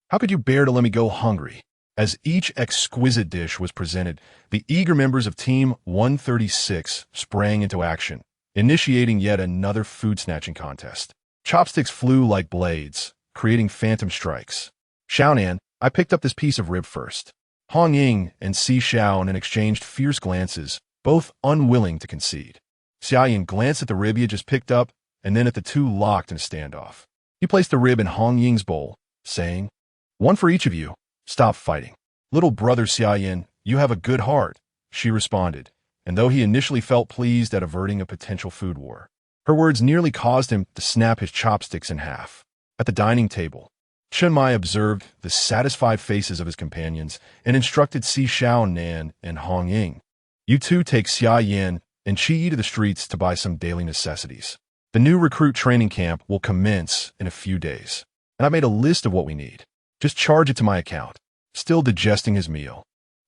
How could you bear to let me go hungry? As each exquisite dish was presented, the eager members of Team 136 sprang into action, initiating yet another food-snatching contest. Chopsticks flew like blades, creating phantom strikes. Shennong, I picked up this piece of rib first. Hong Ying and Shennong exchanged fierce glances, both unwilling to concede. Xia Yan glanced at the rib he had just picked up, and then at the two locked in a standoff. He placed the rib in Hong Ying's bowl, saying, one for each of you. Stop fighting. Little brother Xia Yan, you have a good heart, she responded, and though he initially felt pleased at averting a potential food war, her words nearly caused him to snap his chopsticks in half. At the dining table, Chen Mai observed the satisfied faces of his companions and instructed Shennong and Hong Ying. You two take Xia Yan and Qi to the streets to buy some daily necessities. The new recruit training camp will commence in a few days, and I made a list of what we need. Just charge it to my account. Still digesting his meal,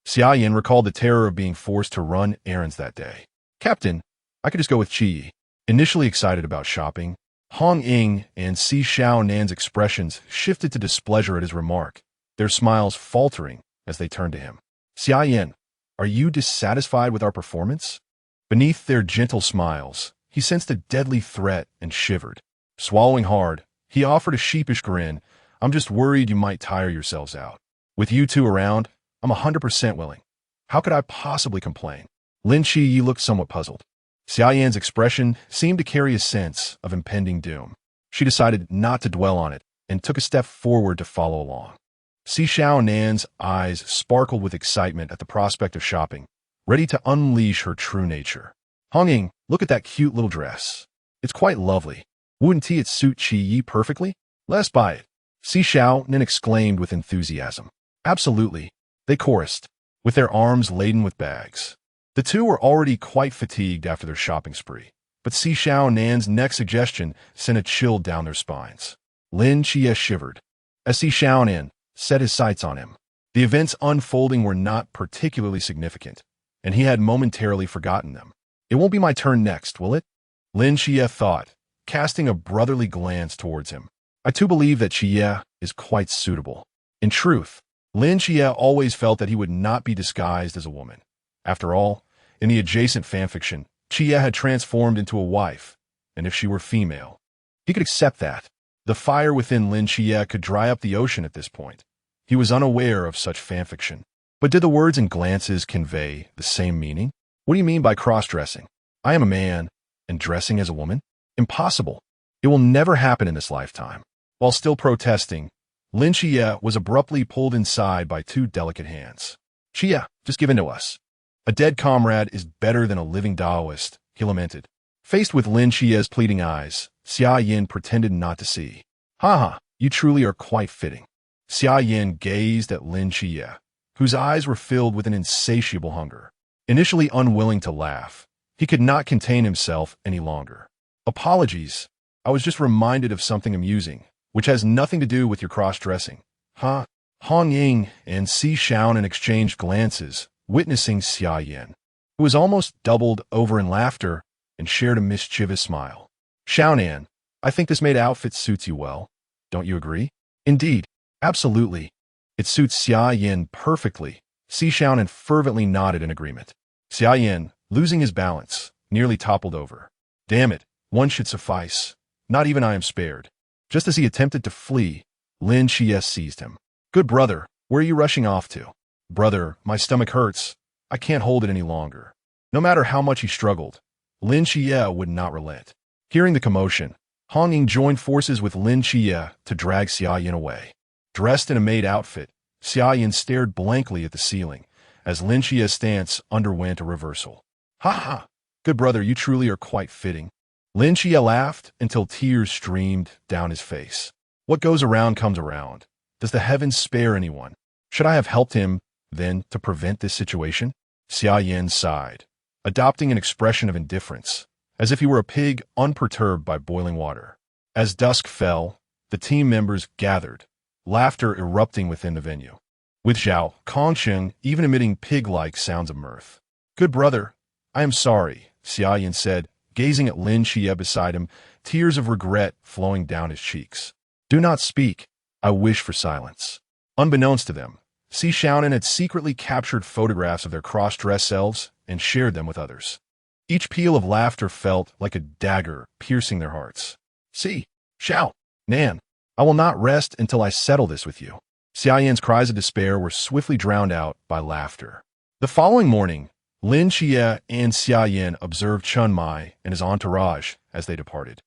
Xia Yan recalled the terror of being forced to run errands that day. Captain, I could just go with Qi. Initially excited about shopping, Hong Ying and Shennong's expressions shifted to displeasure at his remark, their smiles faltering as they turned to him. Xia Yan, are you dissatisfied with our performance? Beneath their gentle smiles, he sensed a deadly threat and shivered. Swallowing hard, he offered a sheepish grin. I'm just worried you might tire yourselves out. With you two around, I'm 100% willing. How could I possibly complain? Lin Yi looked somewhat puzzled. Xia Yan's expression seemed to carry a sense of impending doom. She decided not to dwell on it and took a step forward to follow along. Xia Yan's eyes sparkled with excitement at the prospect of shopping, ready to unleash her true nature. Huang, look at that cute little dress. It's quite lovely. Wouldn't it suit Qi Yi perfectly? Let's buy it. Xia Yan exclaimed with enthusiasm. Absolutely, they chorused, with their arms laden with bags. The two were already quite fatigued after their shopping spree, but Xia Yan's next suggestion sent a chill down their spines. Lin Yi shivered as Xia Yan set his sights on him. The events unfolding were not particularly significant, and he had momentarily forgotten them. It won't be my turn next, will it? Lin Yi thought, casting a brotherly glance towards him. I too believe that Xia is quite suitable. In truth, Lin Yi always felt that he would not be disguised as a woman. After all, in the adjacent fanfiction, Xia had transformed into a wife, and if she were female, he could accept that. The fire within Lin Yi could dry up the ocean at this point. He was unaware of such fanfiction. But did the words and glances convey the same meaning? What do you mean by cross-dressing? I am a man, and dressing as a woman? Impossible. It will never happen in this lifetime. While still protesting, Lin Yi was abruptly pulled inside by two delicate hands. Xia, just give in to us. A dead comrade is better than a living Taoist, he lamented. Faced with Lin Yi's pleading eyes, Xia Yan pretended not to see. Ha, you truly are quite fitting. Xia Yan gazed at Lin Yi, whose eyes were filled with an insatiable hunger. Initially unwilling to laugh, he could not contain himself any longer. Apologies, I was just reminded of something amusing, which has nothing to do with your cross-dressing. Huh? Huang and Xia Yan exchanged glances, witnessing Xia Yan, who was almost doubled over in laughter and shared a mischievous smile. Xia Yan, I think this maid outfit suits you well. Don't you agree? Indeed, absolutely. It suits Xia Yan perfectly. Xia Yan fervently nodded in agreement. Xia Yan, losing his balance, nearly toppled over. Damn it, one should suffice. Not even I am spared. Just as he attempted to flee, Lin Yi seized him. Good brother, where are you rushing off to? Brother, my stomach hurts. I can't hold it any longer. No matter how much he struggled, Lin Yi would not relent. Hearing the commotion, Huang joined forces with Lin Yi to drag Xia Yan away. Dressed in a maid outfit, Xia Yan stared blankly at the ceiling as Lin Yi's stance underwent a reversal. Ha! Good brother, you truly are quite fitting. Lin Yi laughed until tears streamed down his face. What goes around comes around. Does the heavens spare anyone? Should I have helped him, then, to prevent this situation? Xia Yan sighed, adopting an expression of indifference, as if he were a pig unperturbed by boiling water. As dusk fell, the team members gathered, laughter erupting within the venue, with Zhao Kongsheng even emitting pig-like sounds of mirth. Good brother, I am sorry, Xia Yan said, gazing at Lin Yi beside him, tears of regret flowing down his cheeks. Do not speak. I wish for silence. Unbeknownst to them, Xia Yan had secretly captured photographs of their cross-dressed selves and shared them with others. Each peal of laughter felt like a dagger piercing their hearts. See, Xiao, Nan, I will not rest until I settle this with you. Xia Yan's cries of despair were swiftly drowned out by laughter. The following morning, Lin Yi and Xia Yan observed Chun Mai and his entourage as they departed.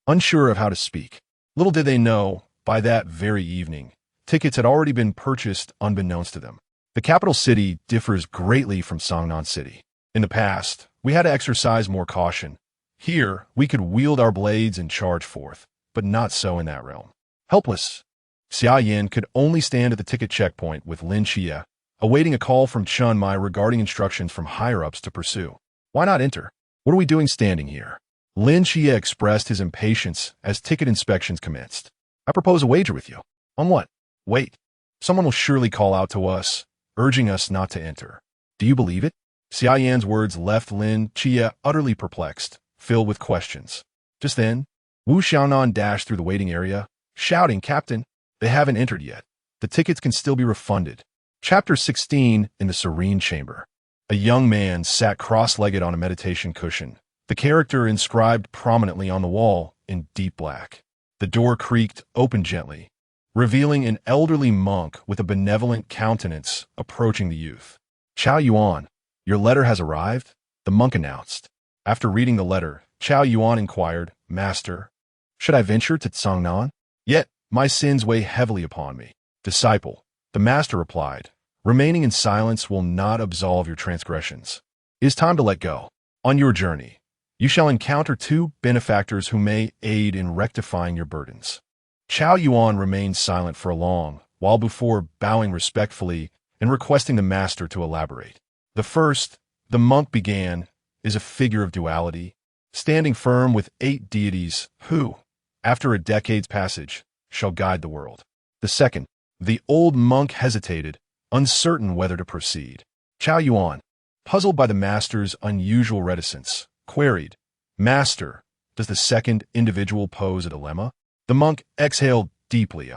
Unsure of how to speak, little did they know, by that very evening, tickets had already been purchased unbeknownst to them. The capital city differs greatly from Songnan City. In the past, we had to exercise more caution. Here, we could wield our blades and charge forth, but not so in that realm. Helpless, Xia Yan could only stand at the ticket checkpoint with Lin Yi, awaiting a call from Chun Mai regarding instructions from higher-ups to pursue. Why not enter? What are we doing standing here? Lin Yi expressed his impatience as ticket inspections commenced. I propose a wager with you. On what? Wait. Someone will surely call out to us, urging us not to enter. Do you believe it? Xia Yan's words left Lin Yi utterly perplexed, filled with questions. Just then, Wu Xiaonan dashed through the waiting area, shouting, Captain, they haven't entered yet. The tickets can still be refunded. Chapter 16 in the Serene Chamber. A young man sat cross-legged on a meditation cushion, the character inscribed prominently on the wall in deep black. The door creaked open gently, revealing an elderly monk with a benevolent countenance approaching the youth. Chao Yuan, your letter has arrived? the monk announced. After reading the letter, Xia Yan inquired, Master, should I venture to Tsangnan? Yet, my sins weigh heavily upon me. Disciple, the master replied, remaining in silence will not absolve your transgressions. It is time to let go. On your journey, you shall encounter two benefactors who may aid in rectifying your burdens. Chao Yuan remained silent for a long while before bowing respectfully and requesting the master to elaborate. The first, the monk began, is a figure of duality, standing firm with 8 deities who, after a decade's passage, shall guide the world. The second, the old monk hesitated, uncertain whether to proceed. Chao Yuan, puzzled by the master's unusual reticence, queried, Master, does the second individual pose a dilemma? The monk exhaled deeply.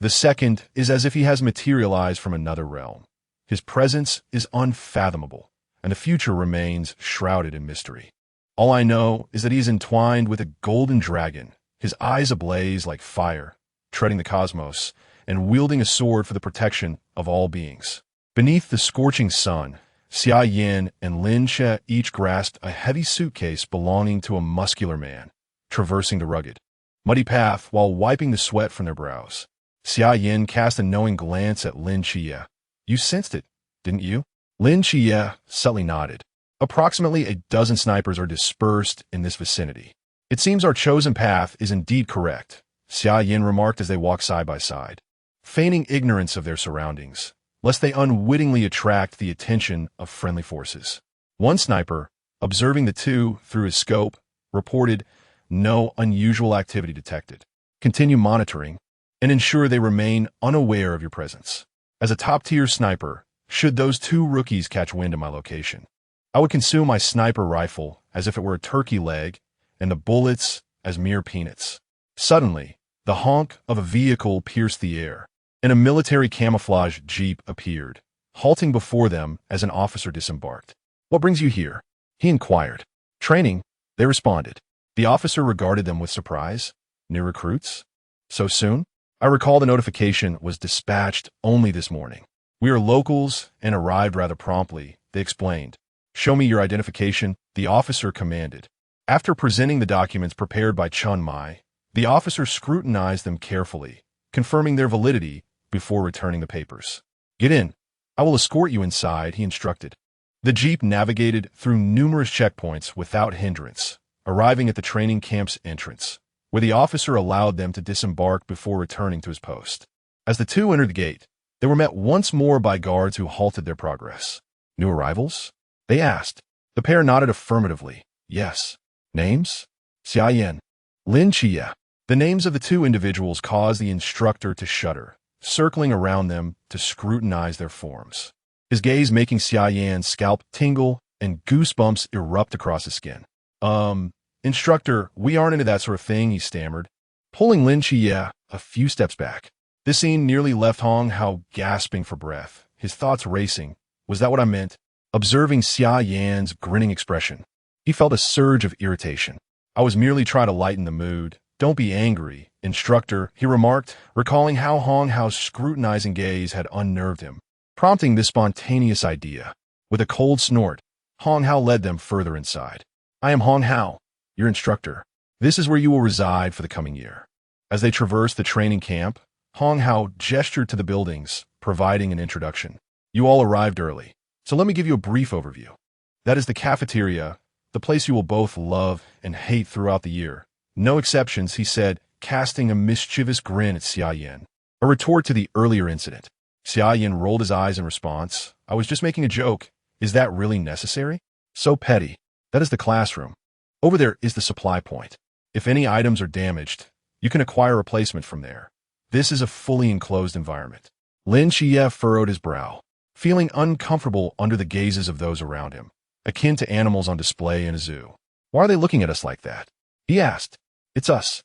The second is as if he has materialized from another realm. His presence is unfathomable, and the future remains shrouded in mystery. All I know is that he is entwined with a golden dragon, his eyes ablaze like fire, treading the cosmos, and wielding a sword for the protection of all beings. Beneath the scorching sun, Xia Yan and Lin Xia each grasped a heavy suitcase belonging to a muscular man, traversing the rugged, muddy path while wiping the sweat from their brows. Xia Yan cast a knowing glance at Lin Xia. You sensed it, didn't you? Lin Xia subtly nodded. Approximately a dozen snipers are dispersed in this vicinity. It seems our chosen path is indeed correct, Xia Yan remarked as they walked side by side, feigning ignorance of their surroundings, lest they unwittingly attract the attention of friendly forces. One sniper, observing the two through his scope, reported, no unusual activity detected. Continue monitoring and ensure they remain unaware of your presence. As a top-tier sniper, should those 2 rookies catch wind of my location, I would consume my sniper rifle as if it were a turkey leg and the bullets as mere peanuts. Suddenly, the honk of a vehicle pierced the air, and a military camouflage jeep appeared, halting before them as an officer disembarked. What brings you here? He inquired. Training, they responded. The officer regarded them with surprise. New recruits? So soon? I recall the notification was dispatched only this morning. We are locals and arrived rather promptly, they explained. Show me your identification, the officer commanded. After presenting the documents prepared by Chun Mai, the officer scrutinized them carefully, confirming their validity before returning the papers. Get in. I will escort you inside, he instructed. The jeep navigated through numerous checkpoints without hindrance, arriving at the training camp's entrance, where the officer allowed them to disembark before returning to his post. As the two entered the gate, they were met once more by guards who halted their progress. New arrivals? They asked. The pair nodded affirmatively. Yes. Names? Xia Yan, Lin Xia. The names of the 2 individuals caused the instructor to shudder, circling around them to scrutinize their forms. His gaze making Xia Yan's scalp tingle and goosebumps erupt across his skin. Instructor, we aren't into that sort of thing, he stammered, pulling Lin Xia a few steps back. This scene nearly left Hong Hao gasping for breath, his thoughts racing. Was that what I meant? Observing Xia Yan's grinning expression, he felt a surge of irritation. I was merely trying to lighten the mood. Don't be angry, instructor, he remarked, recalling how Hong Hao's scrutinizing gaze had unnerved him, prompting this spontaneous idea. With a cold snort, Hong Hao led them further inside. I am Hong Hao, your instructor. This is where you will reside for the coming year. As they traversed the training camp, Hong Hao gestured to the buildings, providing an introduction. You all arrived early, so let me give you a brief overview. That is the cafeteria, the place you will both love and hate throughout the year. No exceptions, he said, casting a mischievous grin at Xia Yan, a retort to the earlier incident. Xia Yan rolled his eyes in response. I was just making a joke. Is that really necessary? So petty. That is the classroom. Over there is the supply point. If any items are damaged, you can acquire a replacement from there. This is a fully enclosed environment. Lin Xia furrowed his brow, feeling uncomfortable under the gazes of those around him, akin to animals on display in a zoo. Why are they looking at us like that? He asked. It's us.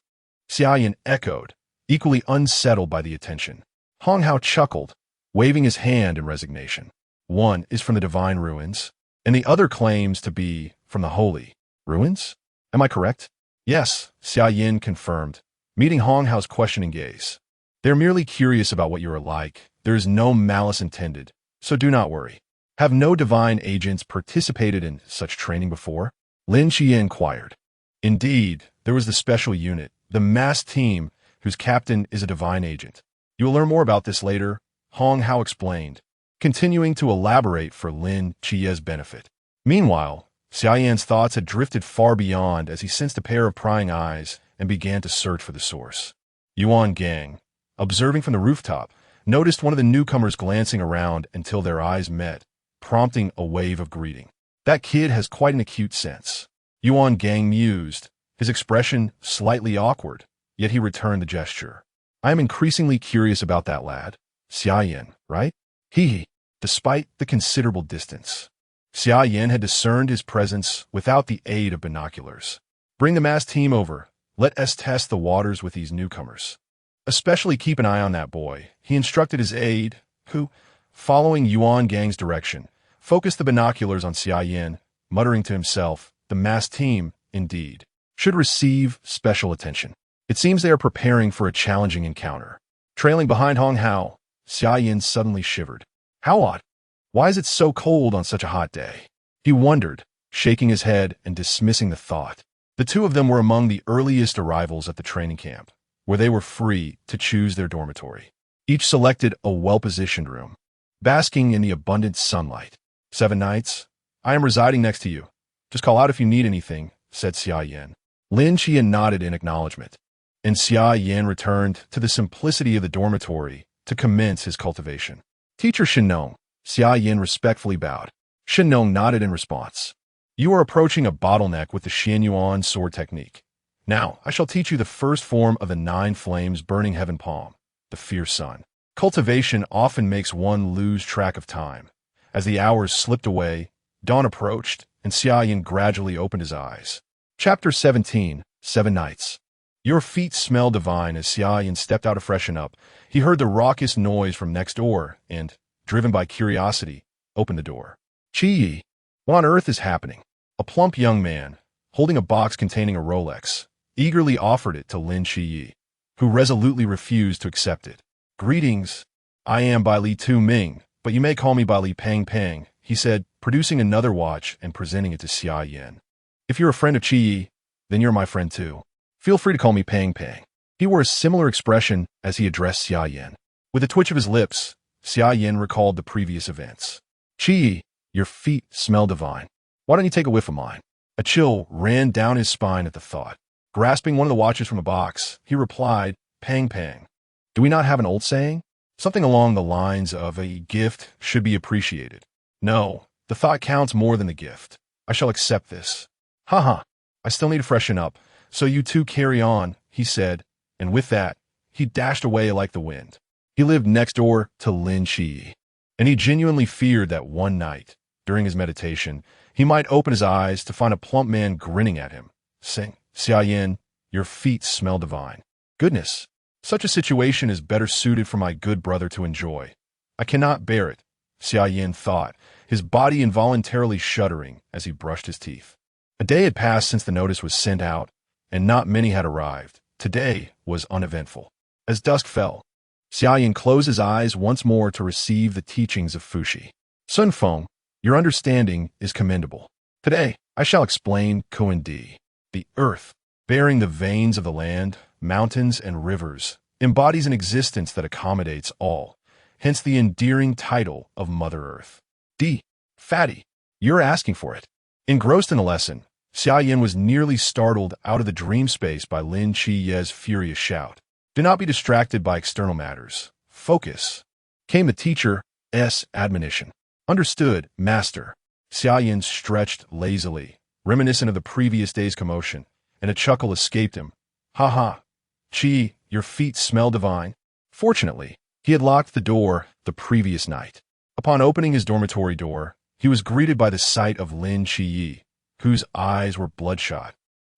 Xia Yan echoed, equally unsettled by the attention. Hong Hao chuckled, waving his hand in resignation. One is from the divine ruins, and the other claims to be from the holy ruins? Am I correct? Yes, Xia Yan confirmed, meeting Hong Hao's questioning gaze. They're merely curious about what you are like. There is no malice intended, so do not worry. Have no divine agents participated in such training before? Lin Xia inquired. Indeed, there was the special unit, the masked team, whose captain is a divine agent. You will learn more about this later, Hong Hao explained, continuing to elaborate for Lin Xia's benefit. Meanwhile, Xia Yan's thoughts had drifted far beyond as he sensed a pair of prying eyes and began to search for the source. Yuan Gang, observing from the rooftop, noticed one of the newcomers glancing around until their eyes met, prompting a wave of greeting. That kid has quite an acute sense. Yuan Gang mused, his expression slightly awkward, yet he returned the gesture. I am increasingly curious about that lad. Xia Yan, right? He. Despite the considerable distance, Xia Yan had discerned his presence without the aid of binoculars. Bring the masked team over. Let us test the waters with these newcomers. Especially keep an eye on that boy, he instructed his aide, who, following Yuan Gang's direction, focused the binoculars on Xia Yan, muttering to himself, the masked team, indeed, should receive special attention. It seems they are preparing for a challenging encounter. Trailing behind Hong Hao, Xia Yan suddenly shivered. How odd. Why is it so cold on such a hot day? He wondered, shaking his head and dismissing the thought. The two of them were among the earliest arrivals at the training camp, where they were free to choose their dormitory. Each selected a well-positioned room, basking in the abundant sunlight. 7 nights. I am residing next to you. Just call out if you need anything, said Xia Yan. Lin Xia nodded in acknowledgement, and Xia Yan returned to the simplicity of the dormitory to commence his cultivation. Teacher Shennong, Xia Yan respectfully bowed. Shennong nodded in response. You are approaching a bottleneck with the Xianyuan sword technique. Now, I shall teach you the first form of the 9 flames burning heaven palm, the fierce sun. Cultivation often makes one lose track of time. As the hours slipped away, dawn approached, and Xia Yan gradually opened his eyes. Chapter 17, 7 Nights. Your feet smell divine. As Xia Yan stepped out to freshen up, he heard the raucous noise from next door and, driven by curiosity, opened the door. Qi, what on earth is happening? A plump young man, holding a box containing a Rolex, eagerly offered it to Lin Qi, who resolutely refused to accept it. Greetings. I am Bai Li Tu Ming, but you may call me Bai Li Pang Pang, he said, producing another watch and presenting it to Xia Yan. If you're a friend of Qi, then you're my friend too. Feel free to call me Pang Pang. He wore a similar expression as he addressed Xia Yan. With a twitch of his lips, Xia Yan recalled the previous events. Qi, your feet smell divine. Why don't you take a whiff of mine? A chill ran down his spine at the thought. Grasping one of the watches from a box, he replied, Pang Pang. Do we not have an old saying? Something along the lines of a gift should be appreciated. No, the thought counts more than the gift. I shall accept this. Haha, I still need to freshen up, so you two carry on, he said, and with that, he dashed away like the wind. He lived next door to Lin Qi, and he genuinely feared that one night, during his meditation, he might open his eyes to find a plump man grinning at him, saying, Xia Yan, your feet smell divine. Goodness, such a situation is better suited for my good brother to enjoy. I cannot bear it, Xia Yan thought, his body involuntarily shuddering as he brushed his teeth. A day had passed since the notice was sent out, and not many had arrived. Today was uneventful. As dusk fell, Xia Yan closed his eyes once more to receive the teachings of Fuxi. Sun Feng, your understanding is commendable. Today, I shall explain Kuan Di. The earth, bearing the veins of the land, mountains, and rivers, embodies an existence that accommodates all, hence the endearing title of Mother Earth. D. Fatty, you're asking for it. Engrossed in the lesson, Xia Yan was nearly startled out of the dream space by Lin Qi's furious shout. Do not be distracted by external matters. Focus. Came the teacher's admonition. Understood, master. Xia Yan stretched lazily, reminiscent of the previous day's commotion, and a chuckle escaped him. Ha ha. Qi, your feet smell divine. Fortunately, he had locked the door the previous night. Upon opening his dormitory door, he was greeted by the sight of Lin Qi, whose eyes were bloodshot,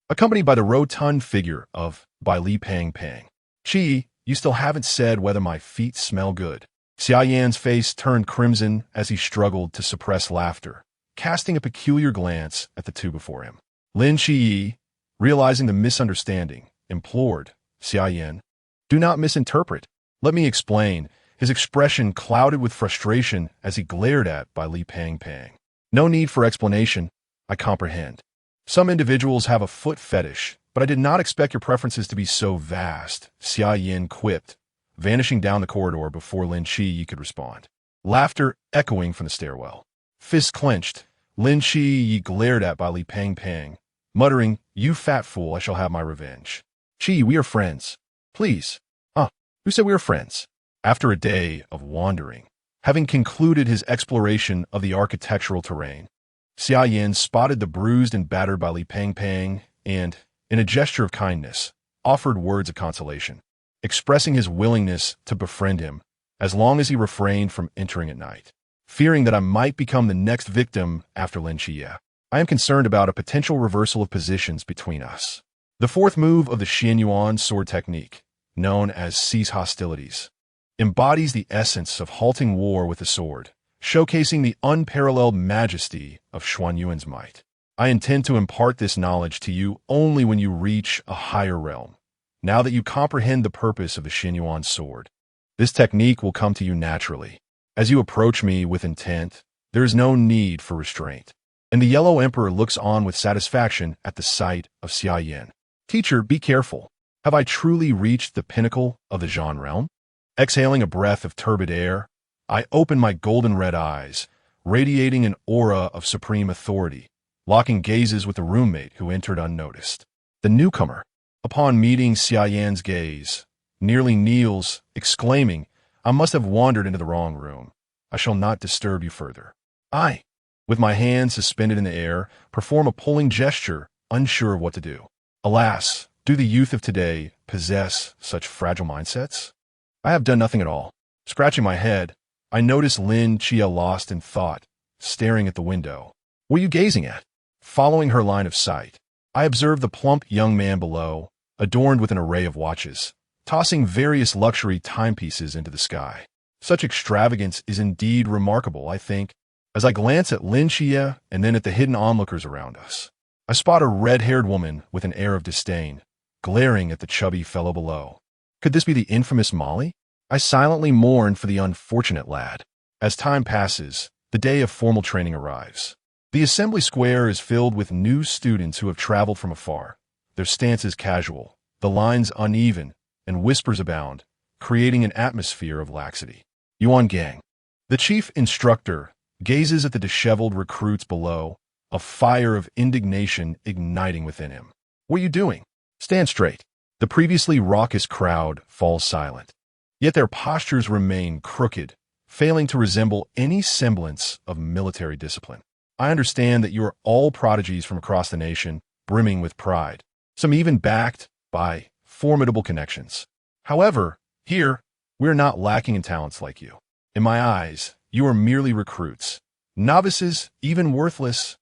accompanied by the rotund figure of Bai Li Pang Pang. Qi, you still haven't said whether my feet smell good. Xia Yan's face turned crimson as he struggled to suppress laughter, casting a peculiar glance at the two before him. Lin Qi, realizing the misunderstanding, implored, Xia Yan, do not misinterpret. Let me explain. his expression clouded with frustration as he glared at by Li Pang. No need for explanation, I comprehend. Some individuals have a foot fetish, but I did not expect your preferences to be so vast, Xia Yan quipped, vanishing down the corridor before Lin Qi could respond. Laughter echoing from the stairwell. Fists clenched, Lin Qi glared at by Li Pang, muttering, "You fat fool, I shall have my revenge." "Qi, we are friends. Please." Who said we were friends? After a day of wandering, having concluded his exploration of the architectural terrain, Xia Yan spotted the bruised and battered by Li Pang and, in a gesture of kindness, offered words of consolation, expressing his willingness to befriend him as long as he refrained from entering at night. Fearing that I might become the next victim after Lin Qi, I am concerned about a potential reversal of positions between us. The fourth move of the Xianyuan sword technique, known as Cease Hostilities, embodies the essence of halting war with the sword, showcasing the unparalleled majesty of Xuanyuan's might. I intend to impart this knowledge to you only when you reach a higher realm. Now that you comprehend the purpose of the Xianyuan sword, this technique will come to you naturally. As you approach me with intent, there is no need for restraint. And the Yellow Emperor looks on with satisfaction at the sight of Xia Yan. Teacher, be careful. Have I truly reached the pinnacle of the Zhan realm? Exhaling a breath of turbid air, I open my golden red eyes, radiating an aura of supreme authority, locking gazes with a roommate who entered unnoticed. The newcomer, upon meeting Xia Yan's gaze, nearly kneels, exclaiming, "I must have wandered into the wrong room. I shall not disturb you further." I, with my hands suspended in the air, perform a pulling gesture, unsure of what to do. Alas, do the youth of today possess such fragile mindsets? I have done nothing at all. Scratching my head, I notice Lin Qi lost in thought, staring at the window. What are you gazing at? Following her line of sight, I observe the plump young man below, adorned with an array of watches, tossing various luxury timepieces into the sky. Such extravagance is indeed remarkable, I think, as I glance at Lin Qi and then at the hidden onlookers around us. I spot a red-haired woman with an air of disdain, glaring at the chubby fellow below. Could this be the infamous Molly? I silently mourn for the unfortunate lad. As time passes, the day of formal training arrives. The assembly square is filled with new students who have traveled from afar. Their stance is casual, the lines uneven, and whispers abound, creating an atmosphere of laxity. Yuan Gang, the chief instructor, gazes at the disheveled recruits below, a fire of indignation igniting within him. What are you doing? Stand straight. The previously raucous crowd falls silent. Yet their postures remain crooked, failing to resemble any semblance of military discipline. I understand that you are all prodigies from across the nation, brimming with pride, some even backed by formidable connections. However, here, we are not lacking in talents like you. In my eyes, you are merely recruits, novices, even worthless.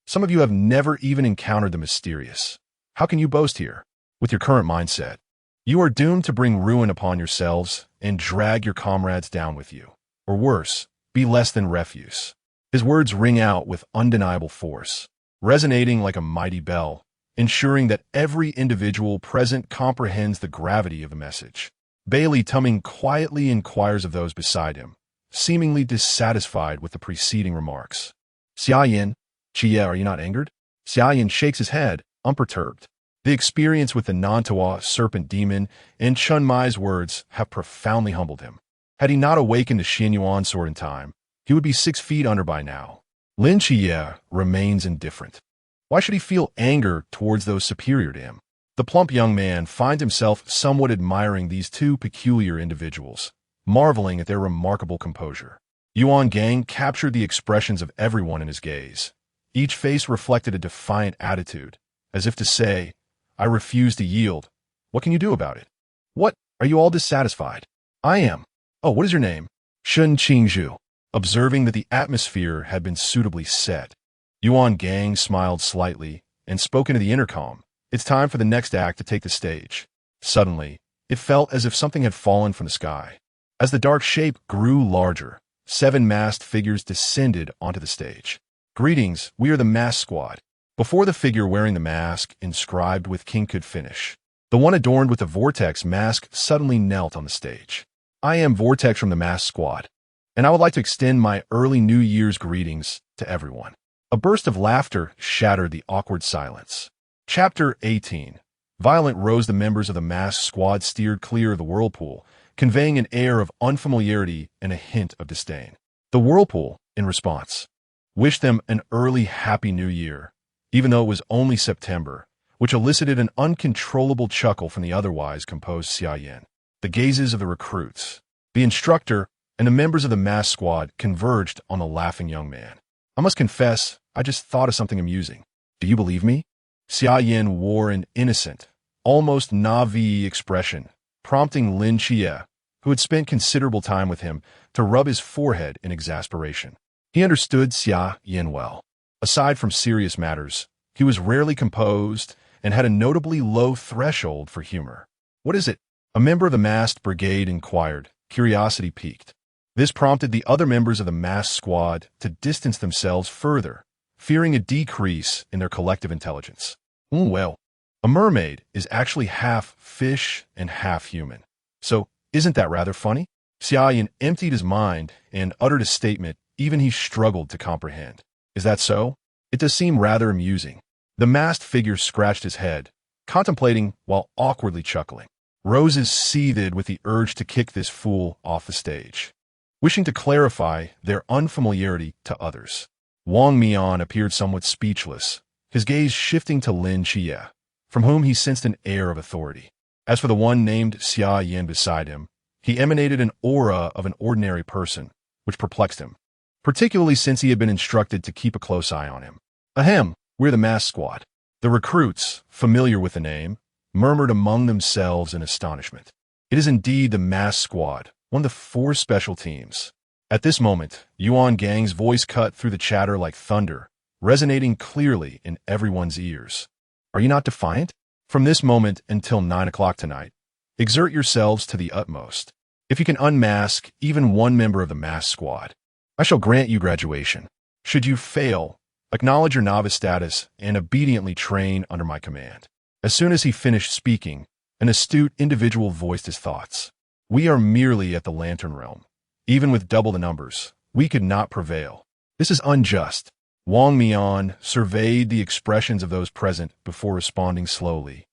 Some of you have never even encountered the mysterious. How can you boast here? With your current mindset, you are doomed to bring ruin upon yourselves and drag your comrades down with you. Or worse, be less than refuse. His words ring out with undeniable force, resonating like a mighty bell, ensuring that every individual present comprehends the gravity of the message. Bailey Tumming quietly inquires of those beside him, seemingly dissatisfied with the preceding remarks. Xia Yan, Qi, are you not angered? Xia Yan shakes his head, unperturbed. The experience with the Nantua serpent demon and Chun Mai's words have profoundly humbled him. Had he not awakened the Xianyuan sword in time, he would be 6 feet under by now. Lin Qi remains indifferent. Why should he feel anger towards those superior to him? The plump young man finds himself somewhat admiring these two peculiar individuals, marveling at their remarkable composure. Yuan Gang captured the expressions of everyone in his gaze. Each face reflected a defiant attitude, as if to say, "I refuse to yield. What can you do about it? What? Are you all dissatisfied?" "I am." "Oh, what is your name?" "Shen Qingzhu." Observing that the atmosphere had been suitably set, Yuan Gang smiled slightly and spoke into the intercom. It's time for the next act to take the stage. Suddenly, it felt as if something had fallen from the sky. As the dark shape grew larger, 7 masked figures descended onto the stage. "Greetings, we are the mask squad." Before the figure wearing the mask inscribed with King could finish, the one adorned with the vortex mask suddenly knelt on the stage. I am Vortex from the Mass Squad, and I would like to extend my early New Year's greetings to everyone. A burst of laughter shattered the awkward silence. Chapter 18. Violent rose the members of the Mass Squad steered clear of the whirlpool, conveying an air of unfamiliarity and a hint of disdain. The whirlpool, in response, wished them an early Happy New Year, even though it was only September, which elicited an uncontrollable chuckle from the otherwise composed Xia Yan. The gazes of the recruits, the instructor, and the members of the Mass Squad converged on the laughing young man. I must confess, I just thought of something amusing. Do you believe me? Xia Yan wore an innocent, almost naive expression, prompting Lin Xie, who had spent considerable time with him, to rub his forehead in exasperation. He understood Xia Yan well. Aside from serious matters, he was rarely composed and had a notably low threshold for humor. What is it? A member of the masked brigade inquired, curiosity piqued. This prompted the other members of the masked squad to distance themselves further, fearing a decrease in their collective intelligence. Well, a mermaid is actually half fish and half human. So, isn't that rather funny? Xia Yan emptied his mind and uttered a statement even he struggled to comprehend. Is that so? It does seem rather amusing. The masked figure scratched his head, contemplating while awkwardly chuckling. Roses seethed with the urge to kick this fool off the stage, wishing to clarify their unfamiliarity to others. Wang Mian appeared somewhat speechless, his gaze shifting to Lin Xie, from whom he sensed an air of authority. As for the one named Xia Yan beside him, he emanated an aura of an ordinary person, which perplexed him, particularly since he had been instructed to keep a close eye on him. Ahem, we're the Mass Squad. The recruits, familiar with the name, murmured among themselves in astonishment. It is indeed the Mass Squad, one of the 4 special teams. At this moment, Yuan Gang's voice cut through the chatter like thunder, resonating clearly in everyone's ears. Are you not defiant? From this moment until 9 o'clock tonight, exert yourselves to the utmost. If you can unmask even one member of the Mass Squad, I shall grant you graduation. Should you fail, acknowledge your novice status and obediently train under my command. As soon as he finished speaking, an astute individual voiced his thoughts. We are merely at the Lantern Realm. Even with double the numbers, we could not prevail. This is unjust. Wang Mian surveyed the expressions of those present before responding slowly.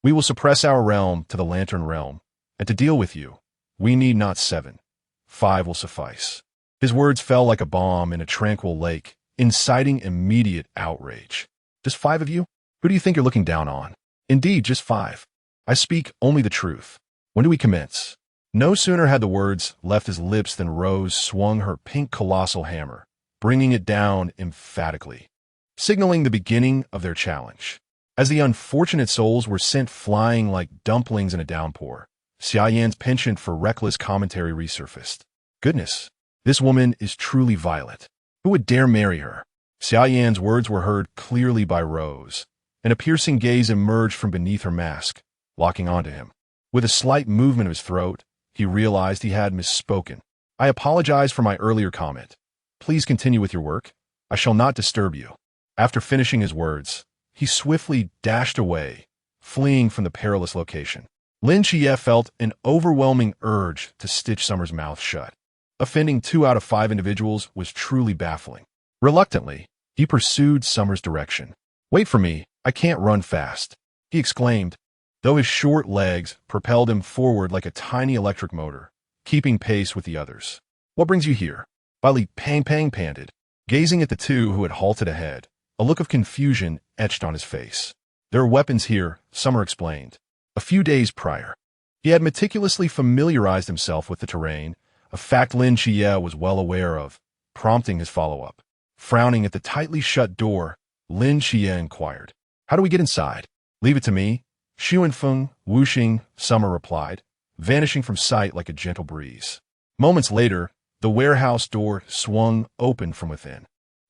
We will suppress our realm to the Lantern Realm, and to deal with you, we need not 7. 5 will suffice. His words fell like a bomb in a tranquil lake, inciting immediate outrage. Just 5 of you? Who do you think you're looking down on? Indeed, just 5. I speak only the truth. When do we commence? No sooner had the words left his lips than Rose swung her pink colossal hammer, bringing it down emphatically, signaling the beginning of their challenge. As the unfortunate souls were sent flying like dumplings in a downpour, Xia Yan's penchant for reckless commentary resurfaced. Goodness, this woman is truly violent. Who would dare marry her? Xia Yan's words were heard clearly by Rose, and a piercing gaze emerged from beneath her mask, locking onto him. With a slight movement of his throat, he realized he had misspoken. I apologize for my earlier comment. Please continue with your work. I shall not disturb you. After finishing his words, he swiftly dashed away, fleeing from the perilous location. Lin Xie felt an overwhelming urge to stitch Summer's mouth shut. Offending 2 out of 5 individuals was truly baffling. Reluctantly, he pursued Summer's direction. Wait for me, I can't run fast, he exclaimed, though his short legs propelled him forward like a tiny electric motor, keeping pace with the others. What brings you here? Bali Pang panted, gazing at the 2 who had halted ahead, a look of confusion etched on his face. There are weapons here, Summer explained. A few days prior, he had meticulously familiarized himself with the terrain, a fact Lin Xie was well aware of, prompting his follow-up. Frowning at the tightly shut door, Lin Xie inquired, "How do we get inside?" "Leave it to me," Xuanfeng, whooshing, Summer replied, vanishing from sight like a gentle breeze. Moments later, the warehouse door swung open from within.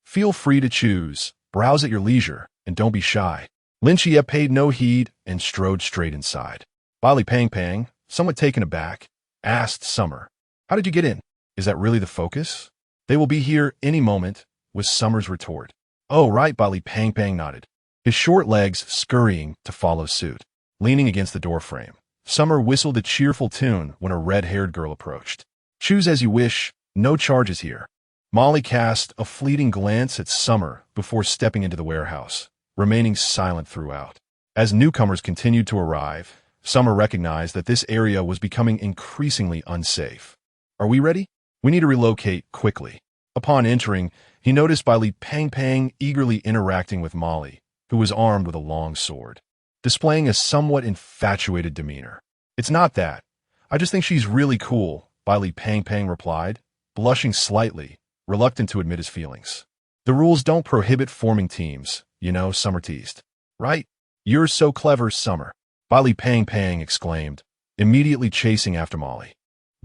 "Feel free to choose, browse at your leisure, and don't be shy." Lin Xie paid no heed and strode straight inside. Bali Pang, somewhat taken aback, asked Summer, "How did you get in? Is that really the focus?" "They will be here any moment," was Summer's retort. "Oh, right," Bali Pang nodded, his short legs scurrying to follow suit. Leaning against the doorframe, Summer whistled a cheerful tune when a red-haired girl approached. Choose as you wish, no charges here. Molly cast a fleeting glance at Summer before stepping into the warehouse, remaining silent throughout. As newcomers continued to arrive, Summer recognized that this area was becoming increasingly unsafe. Are we ready? We need to relocate quickly. Upon entering, he noticed Bailey Pang Pang eagerly interacting with Molly, who was armed with a long sword, displaying a somewhat infatuated demeanor. It's not that. I just think she's really cool, Bailey Pang Pang replied, blushing slightly, reluctant to admit his feelings. The rules don't prohibit forming teams, you know, Summer teased. Right? You're so clever, Summer. Bailey Pang Pang exclaimed, immediately chasing after Molly.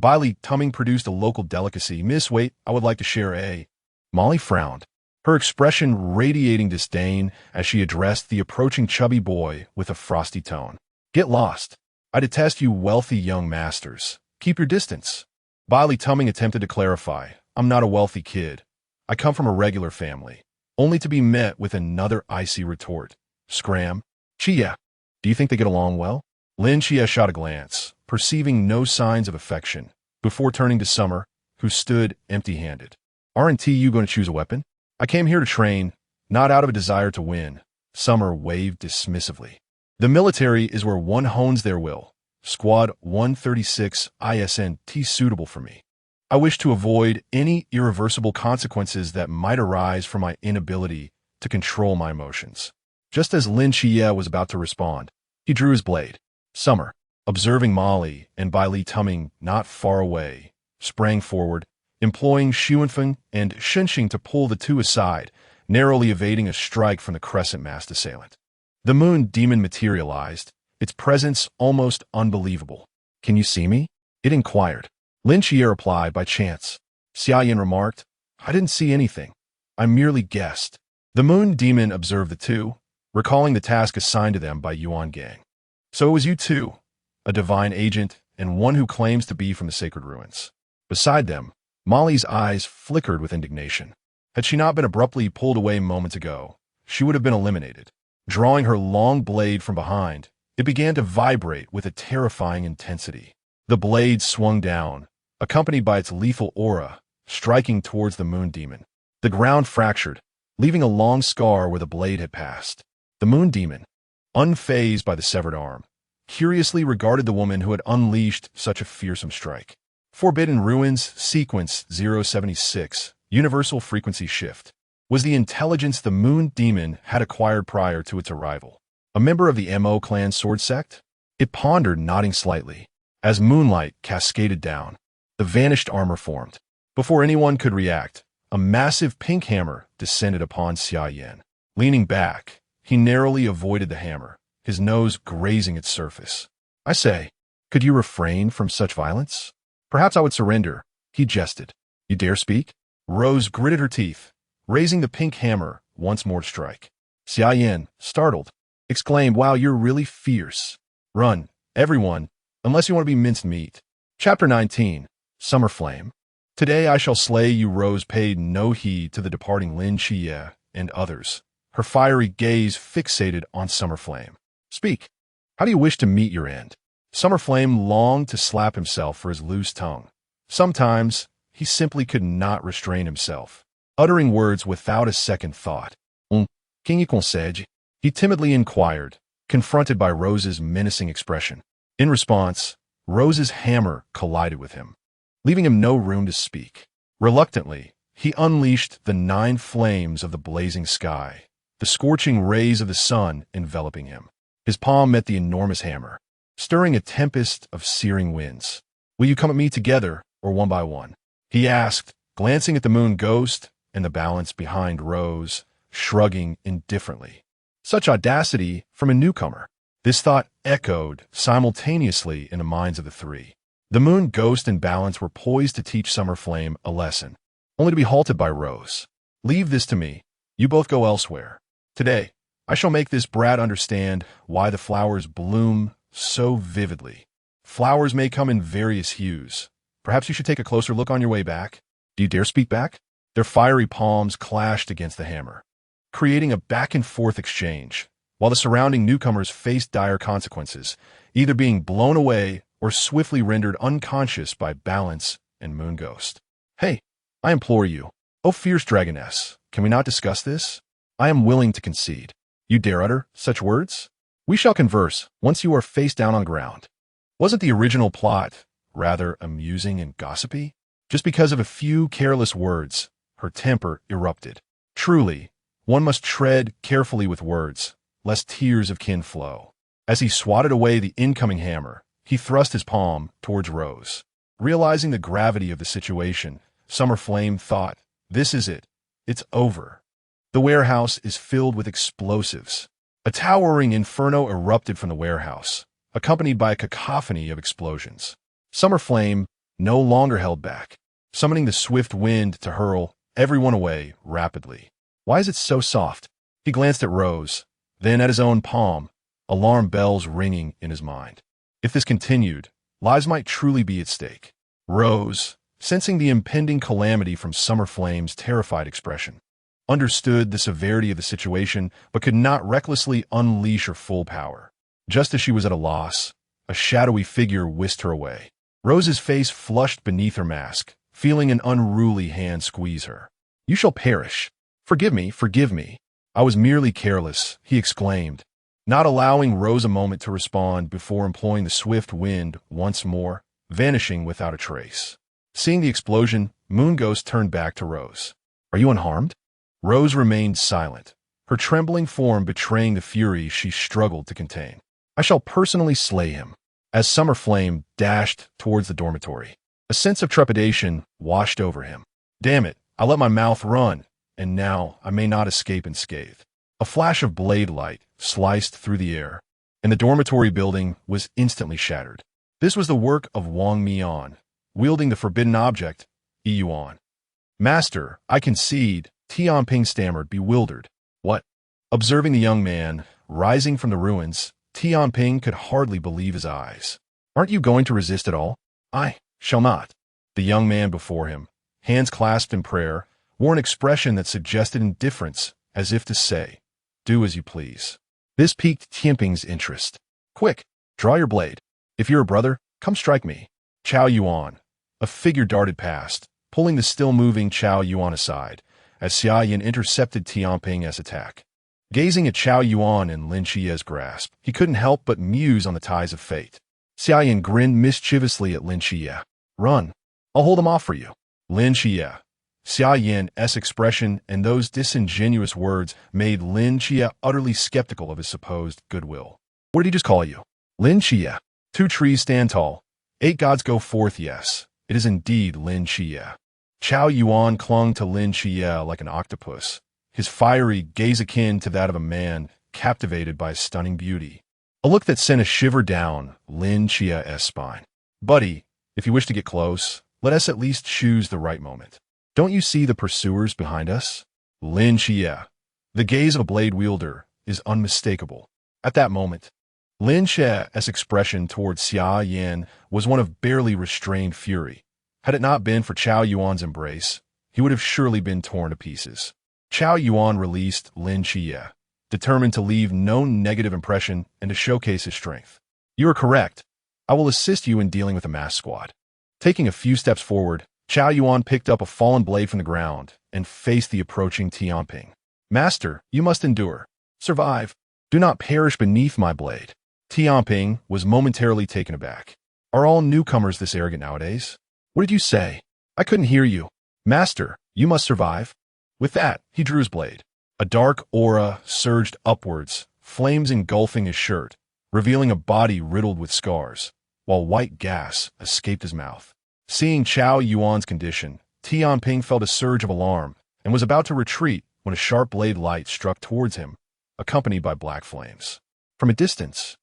Bailey Tumming produced a local delicacy. Miss, wait, I would like to share a... Molly frowned, her expression radiating disdain as she addressed the approaching chubby boy with a frosty tone. Get lost. I detest you wealthy young masters. Keep your distance. Bailey Tumming attempted to clarify. I'm not a wealthy kid. I come from a regular family, only to be met with another icy retort. Scram. Xia. Do you think they get along well? Lin Xia shot a glance, perceiving no signs of affection, before turning to Summer, who stood empty-handed. Aren't you going to choose a weapon? I came here to train, not out of a desire to win. Summer waved dismissively. The military is where one hones their will. Squad 136 isn't suitable for me. I wish to avoid any irreversible consequences that might arise from my inability to control my emotions. Just as Lin Xia was about to respond, he drew his blade. Summer, observing Molly and Bailey Tumming not far away, sprang forward, employing Xuanfeng and Shenxing to pull the two aside, narrowly evading a strike from the crescent-massed assailant. The moon demon materialized, its presence almost unbelievable. Can you see me? It inquired. Lin Xia replied by chance. Xia Yan remarked, I didn't see anything. I merely guessed. The moon demon observed the two, recalling the task assigned to them by Yuan Gang. So it was you two, a divine agent and one who claims to be from the sacred ruins. Beside them, Molly's eyes flickered with indignation. Had she not been abruptly pulled away moments ago, she would have been eliminated. Drawing her long blade from behind, it began to vibrate with a terrifying intensity. The blade swung down, accompanied by its lethal aura, striking towards the moon demon. The ground fractured, leaving a long scar where the blade had passed. The moon demon, unfazed by the severed arm, curiously regarded the woman who had unleashed such a fearsome strike. Forbidden Ruins Sequence 076, Universal Frequency Shift, was the intelligence the moon demon had acquired prior to its arrival. A member of the Mo clan sword sect? It pondered, nodding slightly. As moonlight cascaded down, the vanished armor formed. Before anyone could react, a massive pink hammer descended upon Xia Yan. Leaning back, he narrowly avoided the hammer, his nose grazing its surface. I say, could you refrain from such violence? Perhaps I would surrender, he jested. You dare speak? Rose gritted her teeth, raising the pink hammer once more to strike. Xia Yan, startled, exclaimed, wow, you're really fierce. Run, everyone, unless you want to be minced meat. Chapter 19, Summer Flame. Today I shall slay you. Rose paid no heed to the departing Lin Xia and others, her fiery gaze fixated on Summer Flame. Speak. How do you wish to meet your end? Summer Flame longed to slap himself for his loose tongue. Sometimes, he simply could not restrain himself, uttering words without a second thought. King you consegue? He timidly inquired, confronted by Rose's menacing expression. In response, Rose's hammer collided with him, leaving him no room to speak. Reluctantly, he unleashed the 9 flames of the blazing sky, the scorching rays of the sun enveloping him. His palm met the enormous hammer, stirring a tempest of searing winds. Will you come at me together or one by one? He asked, glancing at the moon ghost and the balance behind Rose, shrugging indifferently. Such audacity from a newcomer. This thought echoed simultaneously in the minds of the three. The moon ghost and balance were poised to teach Summer Flame a lesson, only to be halted by Rose. Leave this to me. You both go elsewhere. Today, I shall make this brat understand why the flowers bloom so vividly. Flowers may come in various hues. Perhaps you should take a closer look on your way back. Do you dare speak back? Their fiery palms clashed against the hammer, creating a back-and-forth exchange. while the surrounding newcomers faced dire consequences, either being blown away or swiftly rendered unconscious by balance and moon ghost. Hey, I implore you, O fierce dragoness, can we not discuss this? I am willing to concede. You dare utter such words? We shall converse once you are face down on ground. Wasn't the original plot rather amusing and gossipy? Just because of a few careless words, her temper erupted. Truly, one must tread carefully with words, lest tears of kin flow. As he swatted away the incoming hammer, he thrust his palm towards Rose. Realizing the gravity of the situation, Summer Flame thought, this is it. It's over. The warehouse is filled with explosives. A towering inferno erupted from the warehouse, accompanied by a cacophony of explosions. Summer Flame no longer held back, summoning the swift wind to hurl everyone away rapidly. Why is it so soft? He glanced at Rose, then at his own palm, alarm bells ringing in his mind. If this continued, lives might truly be at stake. Rose, sensing the impending calamity from Summer Flame's terrified expression, understood the severity of the situation but could not recklessly unleash her full power. Just as she was at a loss, a shadowy figure whisked her away. Rose's face flushed beneath her mask, feeling an unruly hand squeeze her. You shall perish. Forgive me, forgive me. I was merely careless, he exclaimed, not allowing Rose a moment to respond before employing the swift wind once more, vanishing without a trace. Seeing the explosion, Moon Ghost turned back to Rose. Are you unharmed? Rose remained silent, her trembling form betraying the fury she struggled to contain. I shall personally slay him. As Summer Flame dashed towards the dormitory, a sense of trepidation washed over him. Damn it, I let my mouth run, and now I may not escape unscathed. A flash of blade light sliced through the air, and the dormitory building was instantly shattered. This was the work of Wang Mian, wielding the forbidden object, Yuan. Master, I concede, Tianping stammered, bewildered. What? Observing the young man, rising from the ruins, Tianping could hardly believe his eyes. Aren't you going to resist at all? I shall not. The young man before him, hands clasped in prayer, wore an expression that suggested indifference, as if to say, do as you please. This piqued Tianping's interest. Quick, draw your blade. If you're a brother, come strike me. Chao Yuan. A figure darted past, pulling the still-moving Chao Yuan aside, as Xia Yan intercepted Tianping's attack. Gazing at Chao Yuan in Lin Qia's grasp, he couldn't help but muse on the ties of fate. Xia Yan grinned mischievously at Lin Qia. Run. I'll hold him off for you. Lin Qia. Xia Yan's expression and those disingenuous words made Lin Qia utterly skeptical of his supposed goodwill. What did he just call you? Lin Qia. 2 trees stand tall. 8 gods go forth, yes. It is indeed Lin Qia. Chao Yuan clung to Lin Qia like an octopus, his fiery gaze akin to that of a man captivated by stunning beauty. A look that sent a shiver down Lin Qia's spine. Buddy, if you wish to get close, let us at least choose the right moment. Don't you see the pursuers behind us? Lin Qia. The gaze of a blade wielder is unmistakable. At that moment, Lin Qia's expression towards Xia Yan was one of barely restrained fury. Had it not been for Chao Yuan's embrace, he would have surely been torn to pieces. Chao Yuan released Lin Qia, determined to leave no negative impression and to showcase his strength. You are correct. I will assist you in dealing with the mass squad. Taking a few steps forward, Chao Yuan picked up a fallen blade from the ground and faced the approaching Tianping. Master, you must endure. Survive. Do not perish beneath my blade. Tianping was momentarily taken aback. Are all newcomers this arrogant nowadays? What did you say? I couldn't hear you. Master, you must survive. With that, he drew his blade. A dark aura surged upwards, flames engulfing his shirt, revealing a body riddled with scars, while white gas escaped his mouth. Seeing Chao Yuan's condition, Tianping felt a surge of alarm and was about to retreat when a sharp blade light struck towards him, accompanied by black flames. From a distance,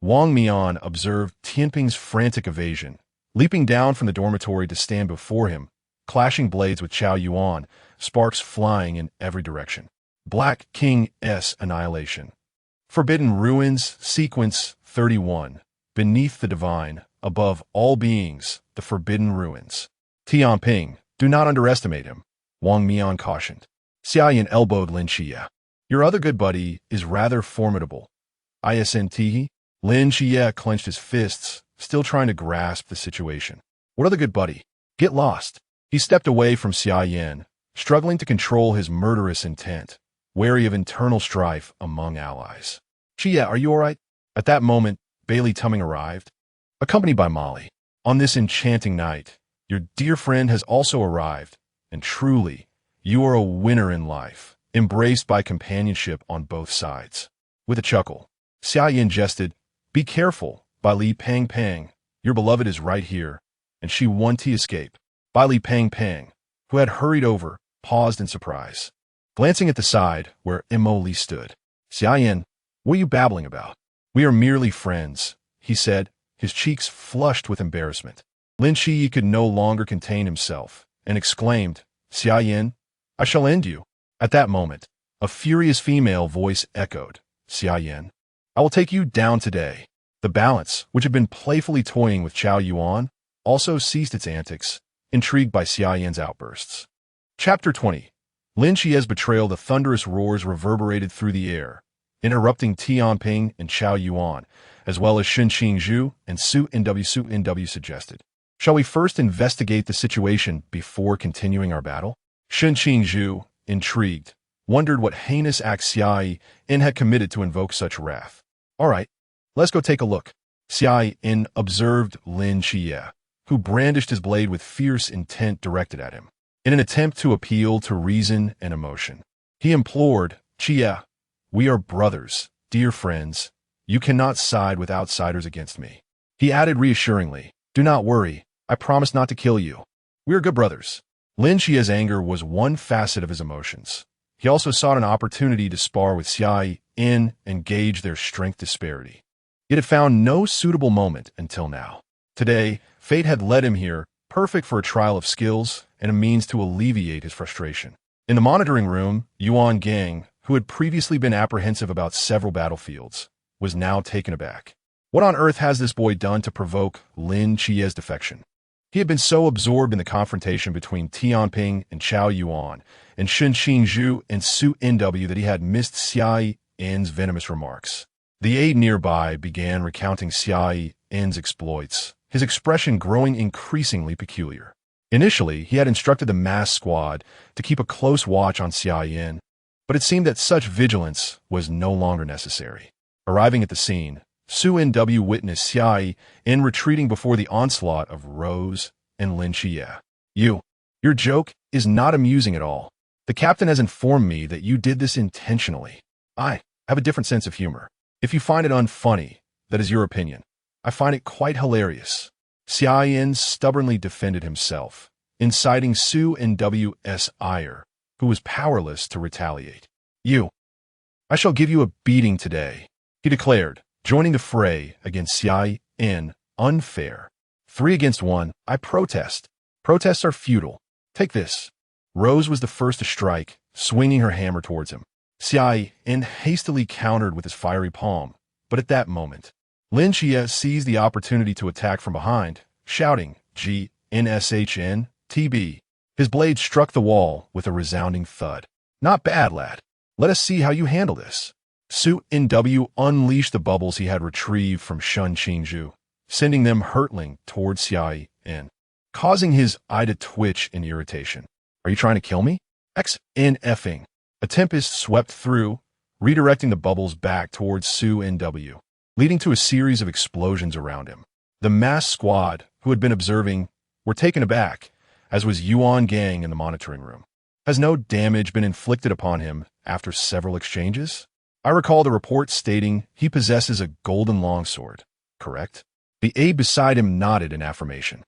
Wang Mian observed Tianping's frantic evasion, leaping down from the dormitory to stand before him, clashing blades with Chao Yuan, sparks flying in every direction. Black King's Annihilation. Forbidden Ruins, Sequence 31. Beneath the divine, above all beings, the Forbidden Ruins. Tianping, do not underestimate him, Wang Mian cautioned. Xia Yan elbowed Lin Qia. Your other good buddy is rather formidable. ISNT. Lin Xia clenched his fists, still trying to grasp the situation. What other good buddy? Get lost. He stepped away from Xia Yan, struggling to control his murderous intent, wary of internal strife among allies. Xia, are you all right? At that moment, Bailey Tumming arrived, accompanied by Molly. On this enchanting night, your dear friend has also arrived, and truly, you are a winner in life, embraced by companionship on both sides. With a chuckle, Xia Yan jested, "Be careful, Bai Li Pang Pang, your beloved is right here," and she won to escape. Bai Li Pang Pang, who had hurried over, paused in surprise, glancing at the side where Imo Li stood. "Xia Yan, what are you babbling about?" "We are merely friends," he said, his cheeks flushed with embarrassment. Lin Shi could no longer contain himself, and exclaimed, "Xia Yan, I shall end you." At that moment, a furious female voice echoed, "Xia Yan, I will take you down today." The balance, which had been playfully toying with Chao Yuan, also ceased its antics, intrigued by Xia Yan's outbursts. Chapter 20. Lin Xia's betrayal. The thunderous roars reverberated through the air, interrupting Tianping and Chao Yuan, as well as Shen Qingzhu and Su NW suggested. "Shall we first investigate the situation before continuing our battle?" Shen Qingzhu, intrigued, wondered what heinous act Xia Yan had committed to invoke such wrath. "All right, let's go take a look." Xia Yan observed Lin Xia, who brandished his blade with fierce intent directed at him. In an attempt to appeal to reason and emotion, he implored, "Xia, we are brothers, dear friends. You cannot side with outsiders against me." He added reassuringly, "Do not worry, I promise not to kill you. We are good brothers." Lin Xia's anger was one facet of his emotions. He also sought an opportunity to spar with Xia Yan and gauge their strength disparity. Yet had found no suitable moment until now. Today, fate had led him here, perfect for a trial of skills and a means to alleviate his frustration. In the monitoring room, Yuan Gang, who had previously been apprehensive about several battlefields, was now taken aback. What on earth has this boy done to provoke Lin Xia's defection? He had been so absorbed in the confrontation between Tianping and Chao Yuan and Shen Qingzhu and Su NW that he had missed Xia Yan's venomous remarks. The aide nearby began recounting Xia Yan's exploits, his expression growing increasingly peculiar. Initially, he had instructed the mass squad to keep a close watch on Xia Yan, but it seemed that such vigilance was no longer necessary. Arriving at the scene, Su NW witnessed Xia Yan retreating before the onslaught of Rose and Lin Xia. Your joke is not amusing at all. The captain has informed me that you did this intentionally. I have a different sense of humor. If you find it unfunny, that is your opinion. I find it quite hilarious." Xia Yan stubbornly defended himself, inciting Su NW's ire, who was powerless to retaliate. I shall give you a beating today," he declared, joining the fray against Xia Yan. "Unfair. 3 against 1, I protest. Protests are futile. Take this." Rose was the first to strike, swinging her hammer towards him. Xia Yan hastily countered with his fiery palm, but at that moment, Lin Xia seized the opportunity to attack from behind, shouting, "GNSHN, TB." His blade struck the wall with a resounding thud. "Not bad, lad. Let us see how you handle this." Su NW unleashed the bubbles he had retrieved from Shen Qingzhu, sending them hurtling towards Xia Yan, causing his eye to twitch in irritation. "Are you trying to kill me?" XNFing. A tempest swept through, redirecting the bubbles back towards Su NW, leading to a series of explosions around him. The mass squad, who had been observing, were taken aback, as was Yuan Gang in the monitoring room. Has no damage been inflicted upon him after several exchanges? I recall the report stating he possesses a golden longsword, correct? The aide beside him nodded in affirmation.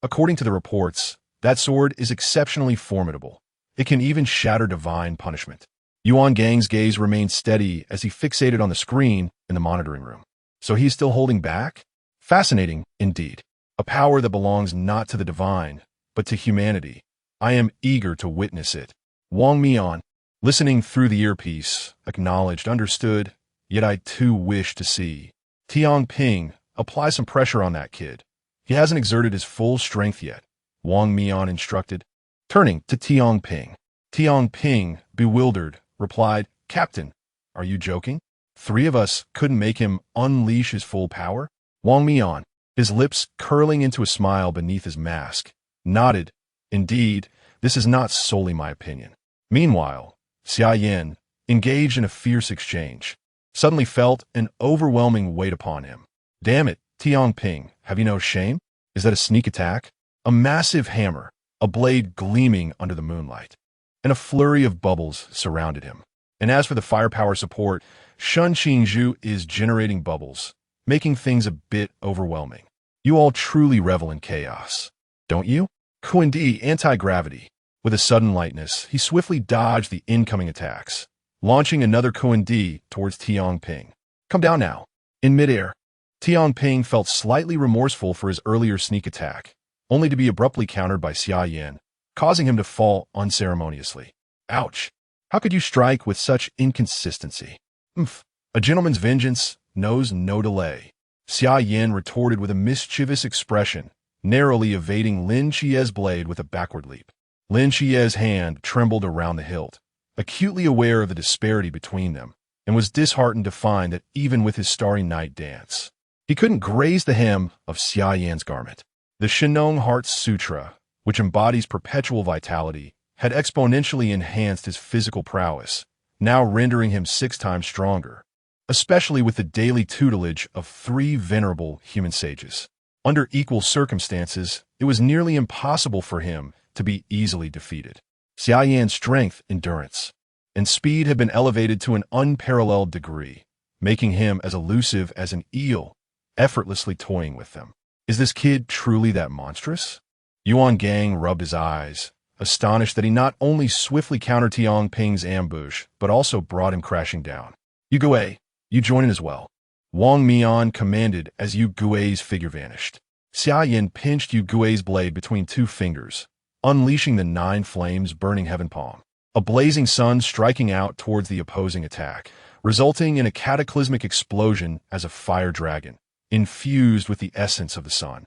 According to the reports, that sword is exceptionally formidable. It can even shatter divine punishment. Yuan Gang's gaze remained steady as he fixated on the screen in the monitoring room. So he's still holding back? Fascinating, indeed. A power that belongs not to the divine, but to humanity. I am eager to witness it. Wang Mian, listening through the earpiece, acknowledged, understood, yet I too wish to see. Tiang Ping, apply some pressure on that kid. He hasn't exerted his full strength yet, Wang Mian instructed. Turning to Tiang Ping. Tiang Ping, bewildered, replied, Captain, are you joking? 3 of us couldn't make him unleash his full power? Wang Mian, his lips curling into a smile beneath his mask, nodded. Indeed, this is not solely my opinion. Meanwhile, Xia Yan, engaged in a fierce exchange, suddenly felt an overwhelming weight upon him. Damn it, Tiangping, have you no shame? Is that a sneak attack? A massive hammer, a blade gleaming under the moonlight, and a flurry of bubbles surrounded him. And as for the firepower support, Shun Qingzhu is generating bubbles, making things a bit overwhelming. You all truly revel in chaos, don't you? Kuindi, anti-gravity. With a sudden lightness, he swiftly dodged the incoming attacks, launching another Kuindi towards Tiangping. Come down now. In midair, Tiangping felt slightly remorseful for his earlier sneak attack, only to be abruptly countered by Xia Yan, causing him to fall unceremoniously. Ouch! How could you strike with such inconsistency? Umph! A gentleman's vengeance knows no delay. Xia Yan retorted with a mischievous expression, narrowly evading Lin Chie's blade with a backward leap. Lin Chie's hand trembled around the hilt, acutely aware of the disparity between them, and was disheartened to find that even with his starry night dance, he couldn't graze the hem of Xia Yan's garment. The Shennong Heart Sutra, which embodies perpetual vitality, had exponentially enhanced his physical prowess, now rendering him 6 times stronger, especially with the daily tutelage of 3 venerable human sages. Under equal circumstances, it was nearly impossible for him to be easily defeated. Xia Yan's strength, endurance, and speed had been elevated to an unparalleled degree, making him as elusive as an eel, effortlessly toying with them. Is this kid truly that monstrous? Yuan Gang rubbed his eyes, astonished that he not only swiftly countered Tiangping's ambush, but also brought him crashing down. Yu Gue, you join in as well. Wang Mian commanded as Yu Gui's figure vanished. Xia Yan pinched Yu Gui's blade between 2 fingers, unleashing the 9 flames burning heaven palm. A blazing sun striking out towards the opposing attack, resulting in a cataclysmic explosion as a fire dragon, infused with the essence of the sun,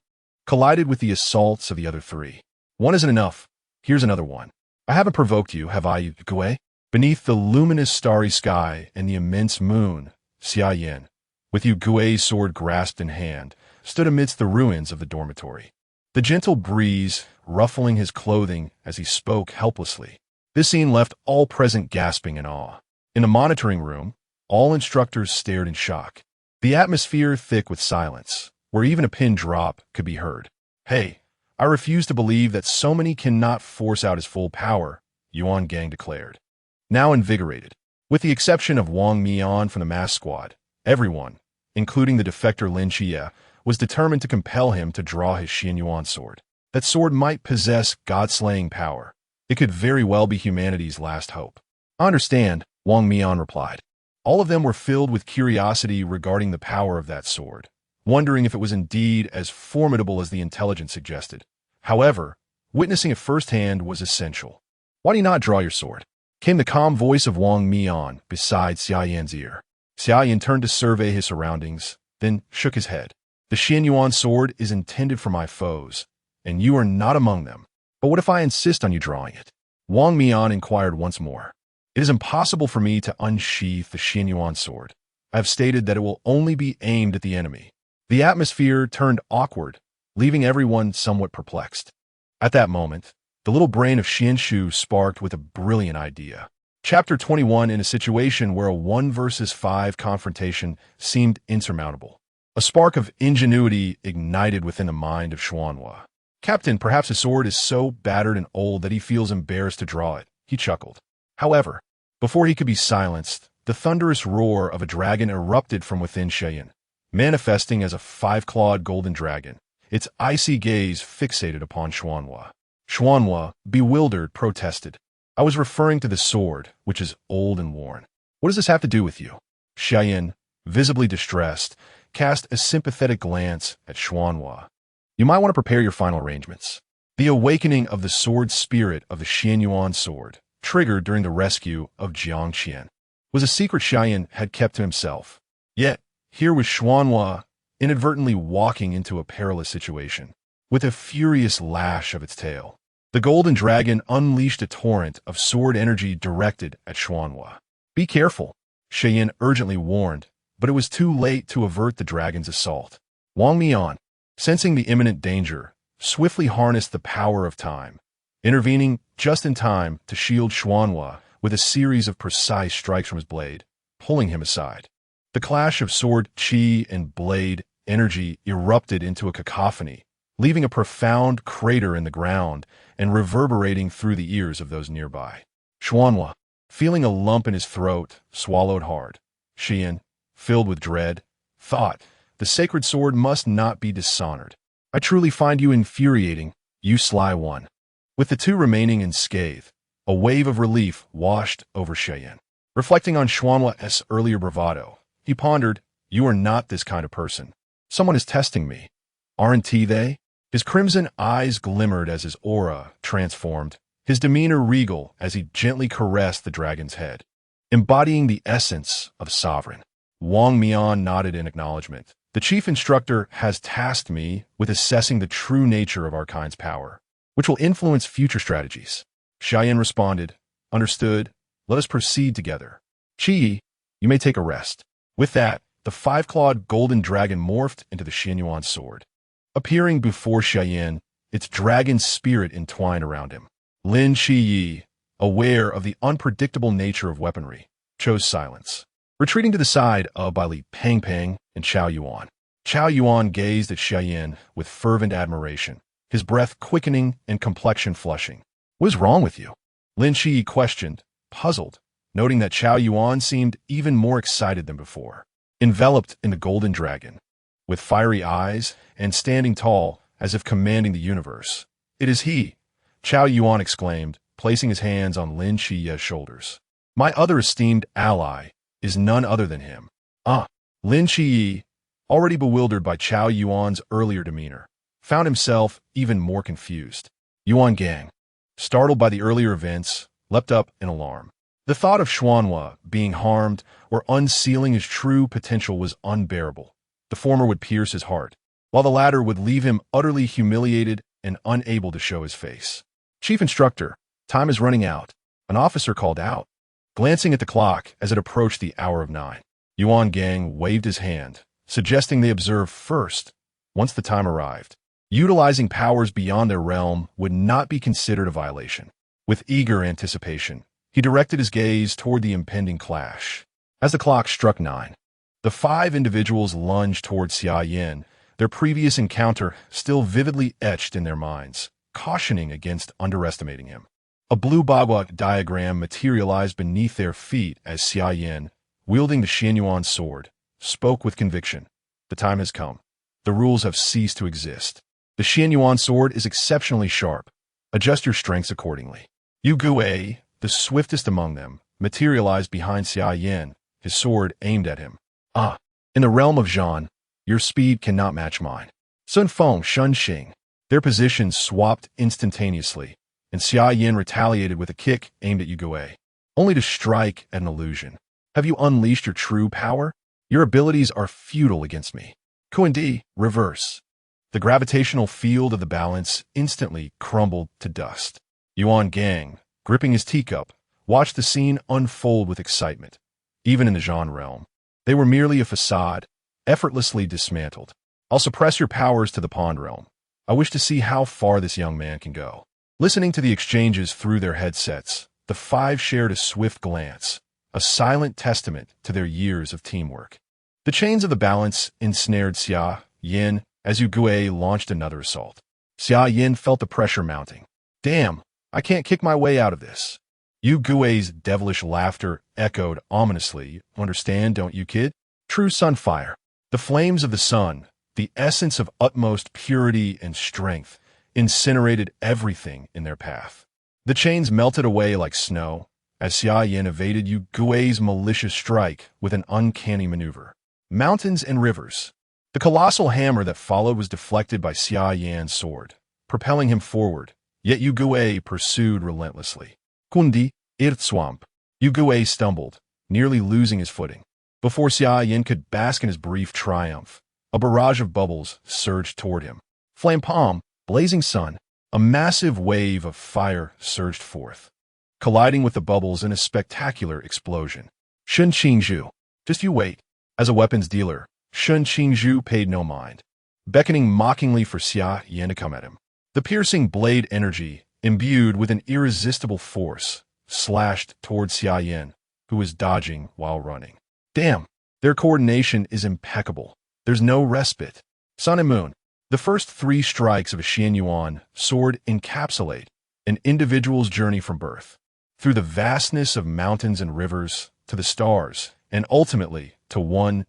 collided with the assaults of the other 3. One isn't enough. Here's another one. I haven't provoked you, have I, Yu Gue? Beneath the luminous starry sky and the immense moon, Xia Yan, with Yu Gui's sword grasped in hand, stood amidst the ruins of the dormitory. The gentle breeze ruffling his clothing as he spoke helplessly. This scene left all present gasping in awe. In the monitoring room, all instructors stared in shock. The atmosphere thick with silence, where even a pin drop could be heard. Hey, I refuse to believe that so many cannot force out his full power, Yuan Gang declared. Now invigorated, with the exception of Wang Mian from the mass squad, everyone, including the defector Lin Chia, was determined to compel him to draw his Xianyuan sword. That sword might possess god-slaying power. It could very well be humanity's last hope. I understand, Wang Mian replied. All of them were filled with curiosity regarding the power of that sword, wondering if it was indeed as formidable as the intelligence suggested. However, witnessing it firsthand was essential. Why do you not draw your sword? Came the calm voice of Wang Mian beside Xia Yan's ear. Xia Yan turned to survey his surroundings, then shook his head. The Xianyuan sword is intended for my foes, and you are not among them. But what if I insist on you drawing it? Wang Mian inquired once more. It is impossible for me to unsheath the Xianyuan sword. I have stated that it will only be aimed at the enemy. The atmosphere turned awkward, leaving everyone somewhat perplexed. At that moment, the little brain of Xianshu sparked with a brilliant idea. Chapter 21. In a situation where a 1 versus 5 confrontation seemed insurmountable, a spark of ingenuity ignited within the mind of Xuanhua. Captain, perhaps his sword is so battered and old that he feels embarrassed to draw it, he chuckled. However, before he could be silenced, the thunderous roar of a dragon erupted from within Xia Yan, manifesting as a 5-clawed golden dragon, its icy gaze fixated upon Xuanhua. Xuanhua, bewildered, protested. I was referring to the sword, which is old and worn. What does this have to do with you? Xia Yan, visibly distressed, cast a sympathetic glance at Xuanhua. You might want to prepare your final arrangements. The awakening of the sword spirit of the Xianyuan sword, triggered during the rescue of Jiangqian, was a secret Xia Yan had kept to himself. Yet, here was Xuanhua inadvertently walking into a perilous situation. With a furious lash of its tail, the golden dragon unleashed a torrent of sword energy directed at Xuanhua. Be careful, Xia Yan urgently warned, but it was too late to avert the dragon's assault. Wang Mian, sensing the imminent danger, swiftly harnessed the power of time, intervening just in time to shield Xuanhua with a series of precise strikes from his blade, pulling him aside. The clash of sword chi and blade energy erupted into a cacophony, leaving a profound crater in the ground and reverberating through the ears of those nearby. Xuanhua, feeling a lump in his throat, swallowed hard. Xia Yan, filled with dread, thought, the sacred sword must not be dishonored. I truly find you infuriating, you sly one. With the two remaining unscathed, a wave of relief washed over Xia Yan. Reflecting on Xuanhua's earlier bravado, he pondered, you are not this kind of person. Someone is testing me. Aren't they? His crimson eyes glimmered as his aura transformed, his demeanor regal as he gently caressed the dragon's head, embodying the essence of sovereign. Wang Mian nodded in acknowledgement. The chief instructor has tasked me with assessing the true nature of our kind's power, which will influence future strategies. Xia Yan responded, understood, let us proceed together. Qi, you may take a rest. With that, the five-clawed golden dragon morphed into the Xianyuan sword. Appearing before Xia Yan, its dragon spirit entwined around him. Lin Shiyi, aware of the unpredictable nature of weaponry, chose silence, retreating to the side of by Li Pangpang and Chao Yuan. Chao Yuan gazed at Xia Yan with fervent admiration, his breath quickening and complexion flushing. What is wrong with you? Lin Shiyi questioned, puzzled, noting that Chao Yuan seemed even more excited than before. Enveloped in the golden dragon, with fiery eyes and standing tall as if commanding the universe. It is he, Chao Yuan exclaimed, placing his hands on Lin Shiyi's shoulders. My other esteemed ally is none other than him. Lin Shiyi, already bewildered by Chao Yuan's earlier demeanor, found himself even more confused. Yuan Gang, startled by the earlier events, leapt up in alarm. The thought of Xuanhua being harmed or unsealing his true potential was unbearable. The former would pierce his heart, while the latter would leave him utterly humiliated and unable to show his face. Chief Instructor, time is running out, an officer called out, glancing at the clock as it approached the hour of 9. Yuan Gang waved his hand, suggesting they observe first, once the time arrived. Utilizing powers beyond their realm would not be considered a violation. With eager anticipation, he directed his gaze toward the impending clash. As the clock struck 9, the five individuals lunged toward Xia Yan, their previous encounter still vividly etched in their minds, cautioning against underestimating him. A blue bagua diagram materialized beneath their feet as Xia Yan, wielding the Xianyuan sword, spoke with conviction. The time has come. The rules have ceased to exist. The Xianyuan sword is exceptionally sharp. Adjust your strengths accordingly. Yu Gui, the swiftest among them, materialized behind Xia Yan, his sword aimed at him. In the realm of Zhan, your speed cannot match mine. Sun Feng, Shun Xing. Their positions swapped instantaneously, and Xia Yan retaliated with a kick aimed at Yu Gui, only to strike at an illusion. Have you unleashed your true power? Your abilities are futile against me. Kundi, reverse. The gravitational field of the balance instantly crumbled to dust. Yuan Gang, gripping his teacup, watched the scene unfold with excitement. Even in the Zhan realm, they were merely a facade, effortlessly dismantled. I'll suppress your powers to the pond realm. I wish to see how far this young man can go. Listening to the exchanges through their headsets, the five shared a swift glance, a silent testament to their years of teamwork. The chains of the balance ensnared Xia Yan as Yu Gui launched another assault. Xia Yan felt the pressure mounting. Damn, I can't kick my way out of this. Yu Gui's devilish laughter echoed ominously. Understand, don't you, kid? True sunfire. The flames of the sun, the essence of utmost purity and strength, incinerated everything in their path. The chains melted away like snow as Xia Yan evaded Yu Gui's malicious strike with an uncanny maneuver. Mountains and rivers. The colossal hammer that followed was deflected by Xia Yan's sword, propelling him forward, yet Yu Gui pursued relentlessly. Kundi, Earth Swamp. Yu Gui stumbled, nearly losing his footing. Before Xia Yan could bask in his brief triumph, a barrage of bubbles surged toward him. Flame palm, blazing sun, a massive wave of fire surged forth, colliding with the bubbles in a spectacular explosion. Shun Qingzhu. Just you wait. As a weapons dealer, Shun Qingzhu paid no mind, beckoning mockingly for Xia Yan to come at him. The piercing blade energy, imbued with an irresistible force, slashed towards Xia Yan, who was dodging while running. Damn, their coordination is impeccable. There's no respite. Sun and Moon. The first 3 strikes of a Xianyuan sword encapsulate an individual's journey from birth, through the vastness of mountains and rivers, to the stars, and ultimately to one's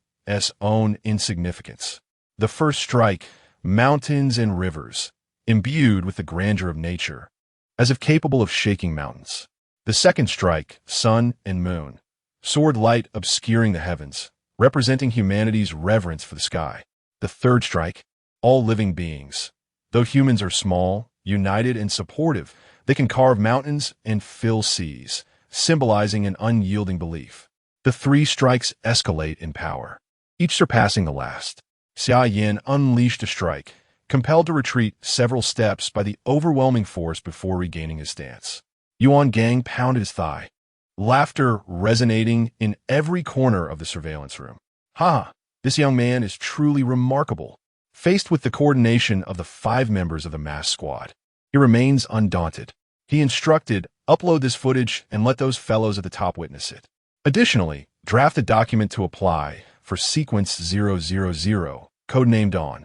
own insignificance. The first strike, mountains and rivers, imbued with the grandeur of nature, as if capable of shaking mountains. The second strike, sun and moon, sword light obscuring the heavens, representing humanity's reverence for the sky. The third strike, all living beings. Though humans are small, united, and supportive, they can carve mountains and fill seas, symbolizing an unyielding belief. The 3 strikes escalate in power, each surpassing the last. Xia Yan unleashed a strike, compelled to retreat several steps by the overwhelming force before regaining his stance. Yuan Gang pounded his thigh, laughter resonating in every corner of the surveillance room. Ha! This young man is truly remarkable. Faced with the coordination of the 5 members of the mass squad, he remains undaunted. He instructed, upload this footage and let those fellows at the top witness it. Additionally, draft a document to apply for Sequence 000, codenamed Dawn.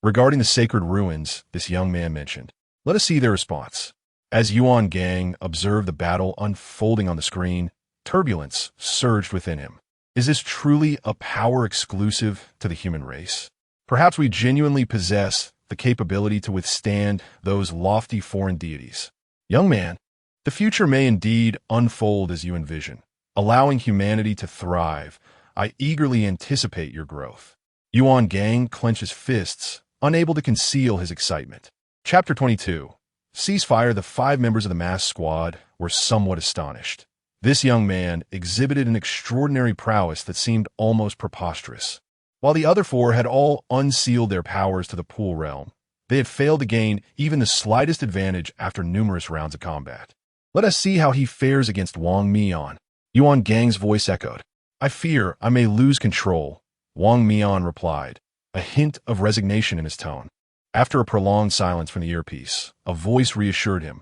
Regarding the sacred ruins this young man mentioned, let us see their response. As Yuan Gang observed the battle unfolding on the screen, turbulence surged within him. Is this truly a power exclusive to the human race? Perhaps we genuinely possess the capability to withstand those lofty foreign deities. Young man, the future may indeed unfold as you envision, allowing humanity to thrive. I eagerly anticipate your growth. Yuan Gang clenches fists, unable to conceal his excitement. Chapter 22. Ceasefire. The 5 members of the mass squad were somewhat astonished. This young man exhibited an extraordinary prowess that seemed almost preposterous. While the other 4 had all unsealed their powers to the pool realm, they had failed to gain even the slightest advantage after numerous rounds of combat. Let us see how he fares against Wang Mian. Yuan Gang's voice echoed. I fear I may lose control, Wang Mian replied, a hint of resignation in his tone. After a prolonged silence from the earpiece, a voice reassured him.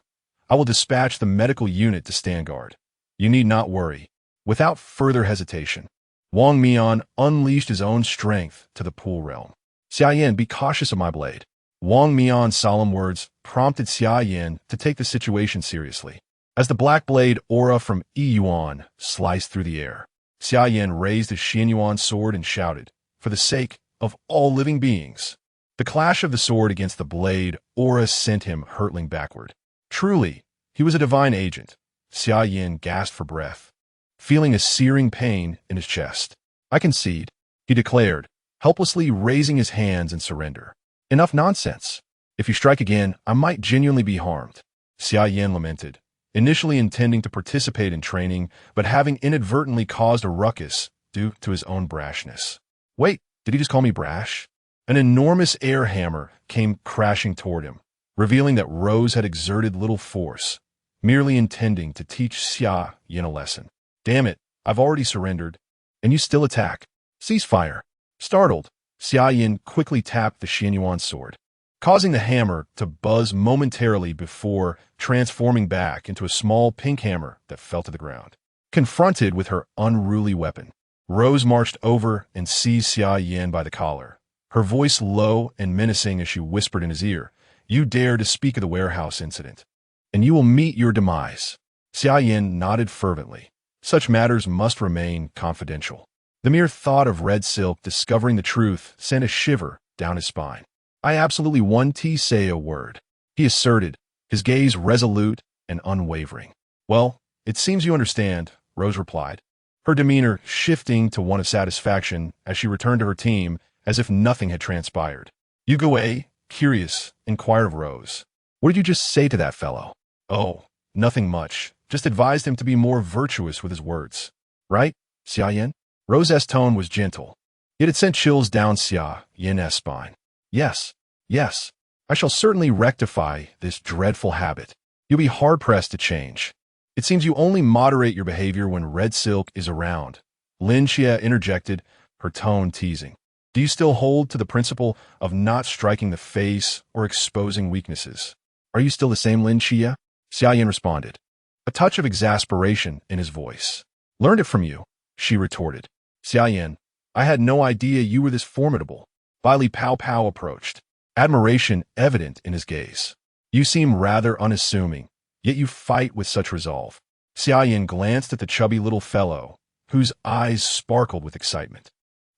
I will dispatch the medical unit to stand guard. You need not worry. Without further hesitation, Wang Mian unleashed his own strength to the pool realm. Xia Yan, be cautious of my blade. Wang Mian's solemn words prompted Xia Yan to take the situation seriously. As the black blade aura from Yuan sliced through the air, Xia Yan raised his Xianyuan sword and shouted, for the sake of all living beings. The clash of the sword against the blade aura sent him hurtling backward. Truly, he was a divine agent. Xia Yan gasped for breath, feeling a searing pain in his chest. I concede, he declared, helplessly raising his hands in surrender. Enough nonsense. If you strike again, I might genuinely be harmed. Xia Yan lamented, initially intending to participate in training, but having inadvertently caused a ruckus due to his own brashness. Wait, did he just call me brash? An enormous air hammer came crashing toward him, revealing that Rose had exerted little force, merely intending to teach Xia Yan a lesson. Damn it, I've already surrendered, and you still attack. Ceasefire. Startled, Xia Yan quickly tapped the Xianyuan sword, causing the hammer to buzz momentarily before transforming back into a small pink hammer that fell to the ground. Confronted with her unruly weapon, Rose marched over and seized Xia Yan by the collar, her voice low and menacing as she whispered in his ear, You dare to speak of the warehouse incident, and you will meet your demise. Xia Yan nodded fervently. Such matters must remain confidential. The mere thought of Red Silk discovering the truth sent a shiver down his spine. I absolutely won't say a word, he asserted, his gaze resolute and unwavering. Well, it seems you understand, Rose replied, her demeanor shifting to one of satisfaction as she returned to her team as if nothing had transpired. Yugue, curious, inquired of Rose. What did you just say to that fellow? Oh, nothing much. Just advised him to be more virtuous with his words. Right, Xia Yan? Rose's tone was gentle, yet it sent chills down Xia Yan's spine. Yes, yes, I shall certainly rectify this dreadful habit. You'll be hard-pressed to change. It seems you only moderate your behavior when Red Silk is around, Lin Xia interjected, her tone teasing. Do you still hold to the principle of not striking the face or exposing weaknesses? Are you still the same Lin Xia? Xia Yan responded, a touch of exasperation in his voice. Learned it from you, she retorted. Xia Yan, I had no idea you were this formidable. Li Pao Pao approached, admiration evident in his gaze. You seem rather unassuming, yet you fight with such resolve. Xia Yan glanced at the chubby little fellow, whose eyes sparkled with excitement.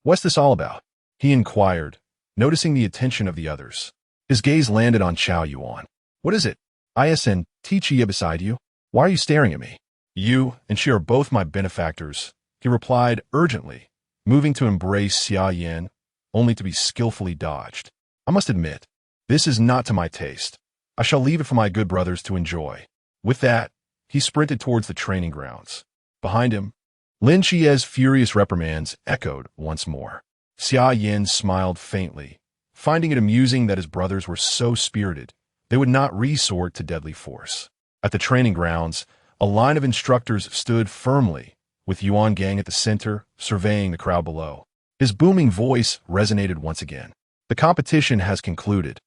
What's this all about? He inquired, noticing the attention of the others. His gaze landed on Chao Yuan. What is it? ISN, Tichi beside you? Why are you staring at me? You and she are both my benefactors, he replied urgently, moving to embrace Xia Yan, only to be skillfully dodged. I must admit, this is not to my taste. I shall leave it for my good brothers to enjoy. With that, he sprinted towards the training grounds. Behind him, Lin Xia's furious reprimands echoed once more. Xia Yan smiled faintly, finding it amusing that his brothers were so spirited they would not resort to deadly force. At the training grounds, a line of instructors stood firmly, with Yuan Gang at the center, surveying the crowd below. His booming voice resonated once again. The competition has concluded,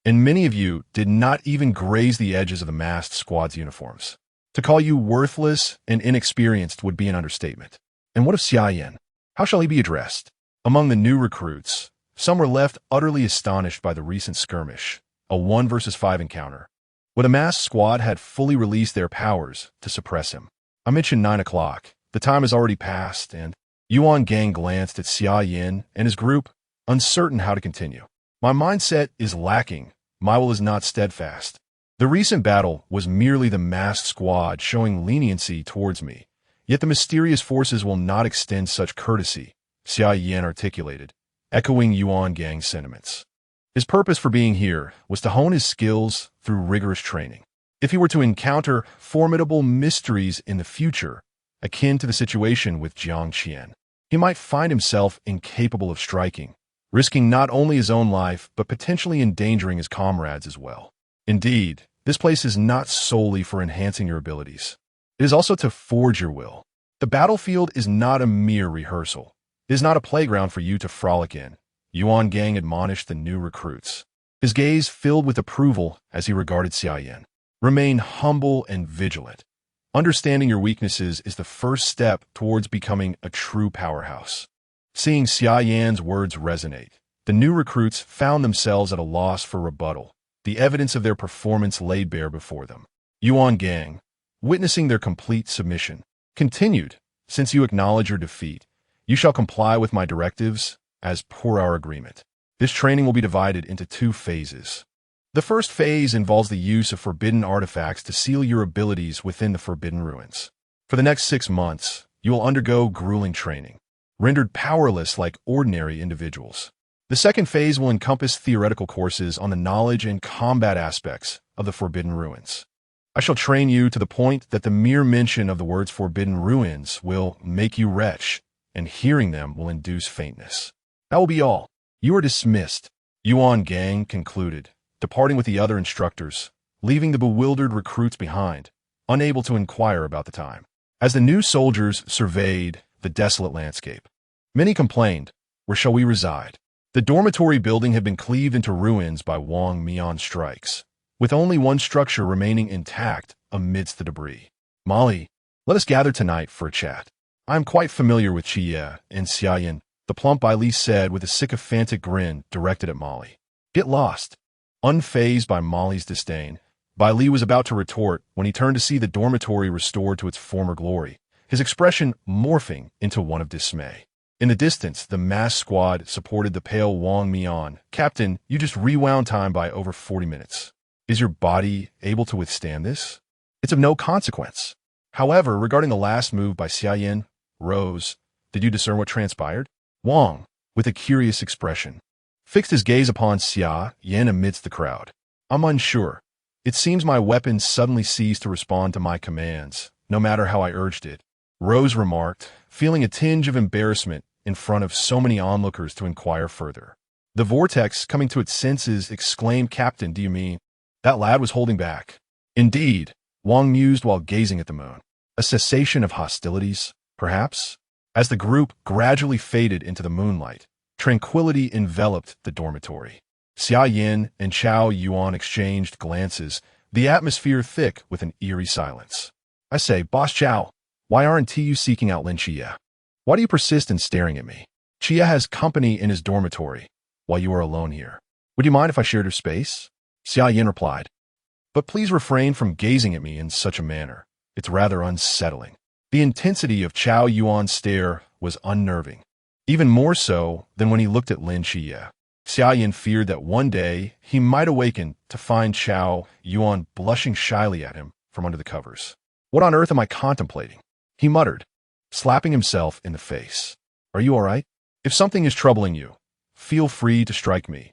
and many of you did not even graze the edges of the masked squad's uniforms. To call you worthless and inexperienced would be an understatement. And what of Xia Yan? How shall he be addressed? Among the new recruits, some were left utterly astonished by the recent skirmish, a 1 versus 5 encounter, where the masked squad had fully released their powers to suppress him. I mentioned 9 o'clock. The time has already passed, and Yuan Gang glanced at Xia Yan and his group, uncertain how to continue. My mindset is lacking. My will is not steadfast. The recent battle was merely the masked squad showing leniency towards me, yet the mysterious forces will not extend such courtesy, Xia Yan articulated, echoing Yuan Gang's sentiments. His purpose for being here was to hone his skills through rigorous training. If he were to encounter formidable mysteries in the future, akin to the situation with Jiang Qian, he might find himself incapable of striking, risking not only his own life but potentially endangering his comrades as well. Indeed, this place is not solely for enhancing your abilities. It is also to forge your will. The battlefield is not a mere rehearsal. It is not a playground for you to frolic in, Yuan Gang admonished the new recruits. His gaze filled with approval as he regarded Xia Yan. Remain humble and vigilant. Understanding your weaknesses is the first step towards becoming a true powerhouse. Seeing Xia Yan's words resonate, the new recruits found themselves at a loss for rebuttal. The evidence of their performance laid bare before them. Yuan Gang, witnessing their complete submission, continued, since you acknowledge your defeat, you shall comply with my directives as per our agreement. This training will be divided into 2 phases. The first phase involves the use of forbidden artifacts to seal your abilities within the forbidden ruins. For the next 6 months, you will undergo grueling training, rendered powerless like ordinary individuals. The second phase will encompass theoretical courses on the knowledge and combat aspects of the forbidden ruins. I shall train you to the point that the mere mention of the words forbidden ruins will make you retch, and hearing them will induce faintness. That will be all. You are dismissed, Yuan Gang concluded, departing with the other instructors, leaving the bewildered recruits behind, unable to inquire about the time. As the new soldiers surveyed the desolate landscape, many complained, where shall we reside? The dormitory building had been cleaved into ruins by Wang Mian strikes, with only one structure remaining intact amidst the debris. Molly, let us gather tonight for a chat. I am quite familiar with Xia and Xia Yan, the plump Li said with a sycophantic grin directed at Molly. Get lost. Unfazed by Molly's disdain, Li was about to retort when he turned to see the dormitory restored to its former glory, his expression morphing into one of dismay. In the distance, the mass squad supported the pale Wang Mian. Captain, you just rewound time by over 40 minutes. Is your body able to withstand this? It's of no consequence. However, regarding the last move by Xia Yan, Rose, did you discern what transpired? Wang, with a curious expression, fixed his gaze upon Xia Yan amidst the crowd. I'm unsure. It seems my weapon suddenly ceased to respond to my commands, no matter how I urged it. Rose remarked, feeling a tinge of embarrassment in front of so many onlookers to inquire further. The vortex, coming to its senses, exclaimed, Captain, do you mean? That lad was holding back. Indeed, Wang mused while gazing at the moon. A cessation of hostilities, perhaps? As the group gradually faded into the moonlight, tranquility enveloped the dormitory. Xia Yan and Chao Yuan exchanged glances, the atmosphere thick with an eerie silence. I say, Boss Chao, why aren't you seeking out Lin Xia? Why do you persist in staring at me? Xia has company in his dormitory, while you are alone here. Would you mind if I shared your space? Xia Yan replied. But please refrain from gazing at me in such a manner. It's rather unsettling. The intensity of Chao Yuan's stare was unnerving, even more so than when he looked at Lin Xia. Xia Yan feared that one day he might awaken to find Chao Yuan blushing shyly at him from under the covers. What on earth am I contemplating? He muttered, slapping himself in the face. Are you all right? If something is troubling you, feel free to strike me.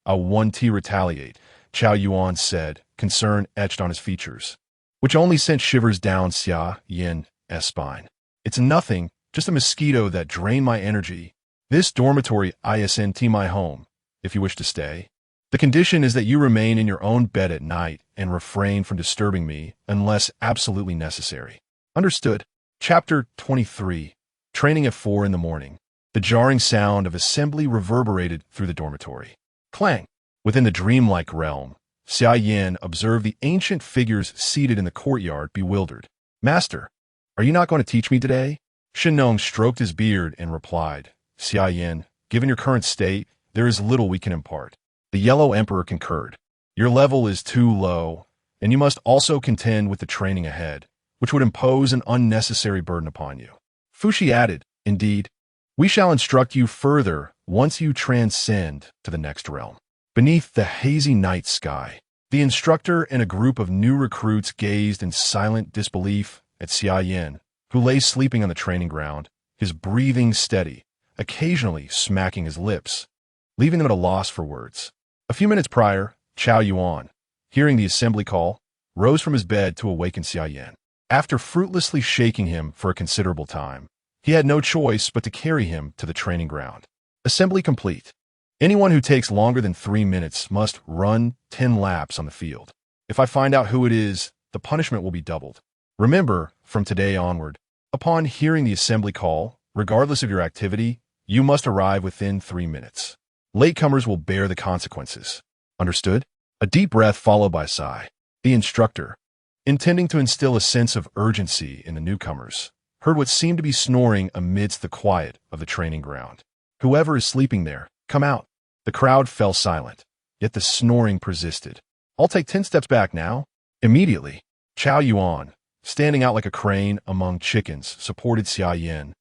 I'll retaliate, Chao Yuan said, concern etched on his features, which only sent shivers down Xia Yan's spine. It's nothing, just a mosquito that drained my energy. This dormitory isn't my home, if you wish to stay. The condition is that you remain in your own bed at night and refrain from disturbing me unless absolutely necessary. Understood. Chapter 23. Training at 4 in the morning. The jarring sound of assembly reverberated through the dormitory. Clang! Within the dreamlike realm, Xia Yan observed the ancient figures seated in the courtyard, bewildered. Master, are you not going to teach me today? Shennong stroked his beard and replied, Xia Yan, given your current state, there is little we can impart. The Yellow Emperor concurred. Your level is too low, and you must also contend with the training ahead, which would impose an unnecessary burden upon you. Fuxi added, Indeed, we shall instruct you further once you transcend to the next realm. Beneath the hazy night sky, the instructor and a group of new recruits gazed in silent disbelief at Xia Yan, who lay sleeping on the training ground, his breathing steady, occasionally smacking his lips, leaving them at a loss for words. A few minutes prior, Chao Yuan, hearing the assembly call, rose from his bed to awaken Xia Yan. After fruitlessly shaking him for a considerable time, he had no choice but to carry him to the training ground. Assembly complete. Anyone who takes longer than 3 minutes must run 10 laps on the field. If I find out who it is, the punishment will be doubled. Remember, from today onward, upon hearing the assembly call, regardless of your activity, you must arrive within 3 minutes. Latecomers will bear the consequences. Understood? A deep breath followed by a sigh. The instructor, intending to instill a sense of urgency in the newcomers, heard what seemed to be snoring amidst the quiet of the training ground. Whoever is sleeping there, come out. The crowd fell silent, yet the snoring persisted. I'll take 10 steps back now. Immediately, Chao Yuan, standing out like a crane among chickens, supported Xia Yan,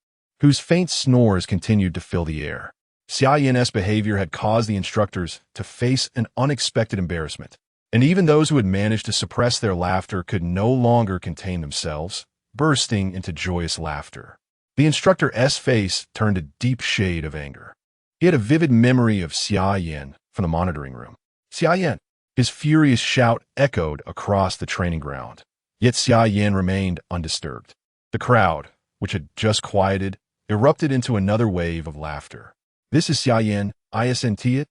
whose faint snores continued to fill the air. Xia Yan's behavior had caused the instructors to face an unexpected embarrassment, and even those who had managed to suppress their laughter could no longer contain themselves, bursting into joyous laughter. The instructor's face turned a deep shade of anger. He had a vivid memory of Xia Yan from the monitoring room. Xia Yan! His furious shout echoed across the training ground, yet Xia Yan remained undisturbed. The crowd, which had just quieted, erupted into another wave of laughter. This is Xia Yan, isn't it?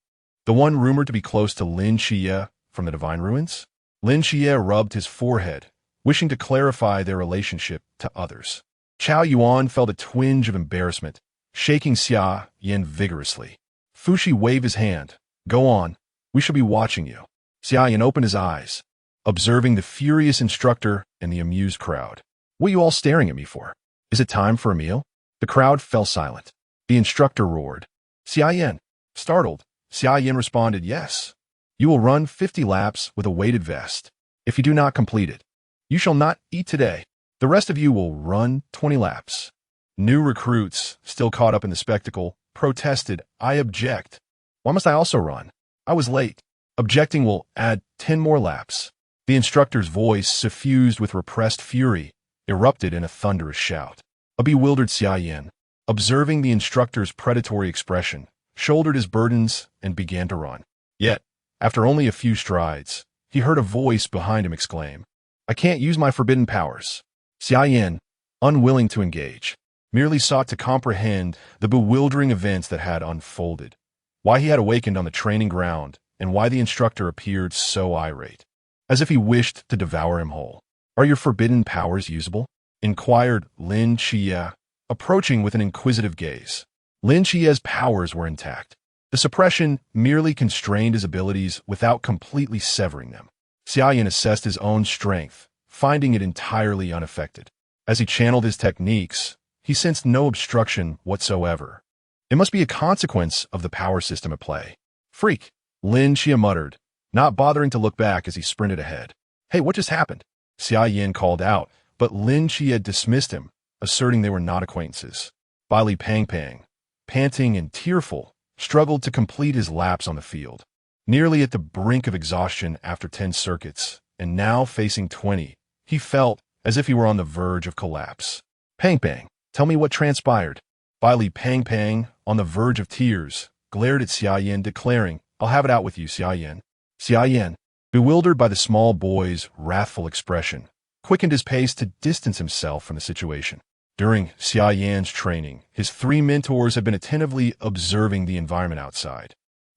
The one rumored to be close to Lin Xia from the Divine Ruins? Lin Xia rubbed his forehead, wishing to clarify their relationship to others. Chao Yuan felt a twinge of embarrassment, shaking Xia Yan vigorously. Fuxi waved his hand. Go on, we shall be watching you. Xia Yan opened his eyes, observing the furious instructor and the amused crowd. What are you all staring at me for? Is it time for a meal? The crowd fell silent. The instructor roared. Xia Yan. Startled, Xia Yan responded, Yes. You will run 50 laps with a weighted vest. If you do not complete it, you shall not eat today. The rest of you will run 20 laps. New recruits, still caught up in the spectacle, protested, I object. Why must I also run? I was late. Objecting will add 10 more laps. The instructor's voice, suffused with repressed fury, erupted in a thunderous shout. A bewildered Xia Yan, observing the instructor's predatory expression, shouldered his burdens and began to run. Yet, after only a few strides, he heard a voice behind him exclaim, I can't use my forbidden powers. Xia Yan, unwilling to engage, merely sought to comprehend the bewildering events that had unfolded, why he had awakened on the training ground, and why the instructor appeared so irate, as if he wished to devour him whole. Are your forbidden powers usable? Inquired Lin Xia, approaching with an inquisitive gaze. Lin Qia's powers were intact. The suppression merely constrained his abilities without completely severing them. Xia Yan assessed his own strength, finding it entirely unaffected. As he channeled his techniques, he sensed no obstruction whatsoever. It must be a consequence of the power system at play. Freak, Lin Xia muttered, not bothering to look back as he sprinted ahead. Hey, what just happened? Xia Yan called out, but Lin Xia dismissed him, asserting they were not acquaintances. Li Pang, panting and tearful, struggled to complete his laps on the field. Nearly at the brink of exhaustion after 10 circuits, and now facing 20, he felt as if he were on the verge of collapse. Pang, tell me what transpired. Li Pang, on the verge of tears, glared at Xia Yan, declaring, I'll have it out with you, Xia Yan. Xia Yan, bewildered by the small boy's wrathful expression, quickened his pace to distance himself from the situation. During Xia Yan's training, his 3 mentors had been attentively observing the environment outside.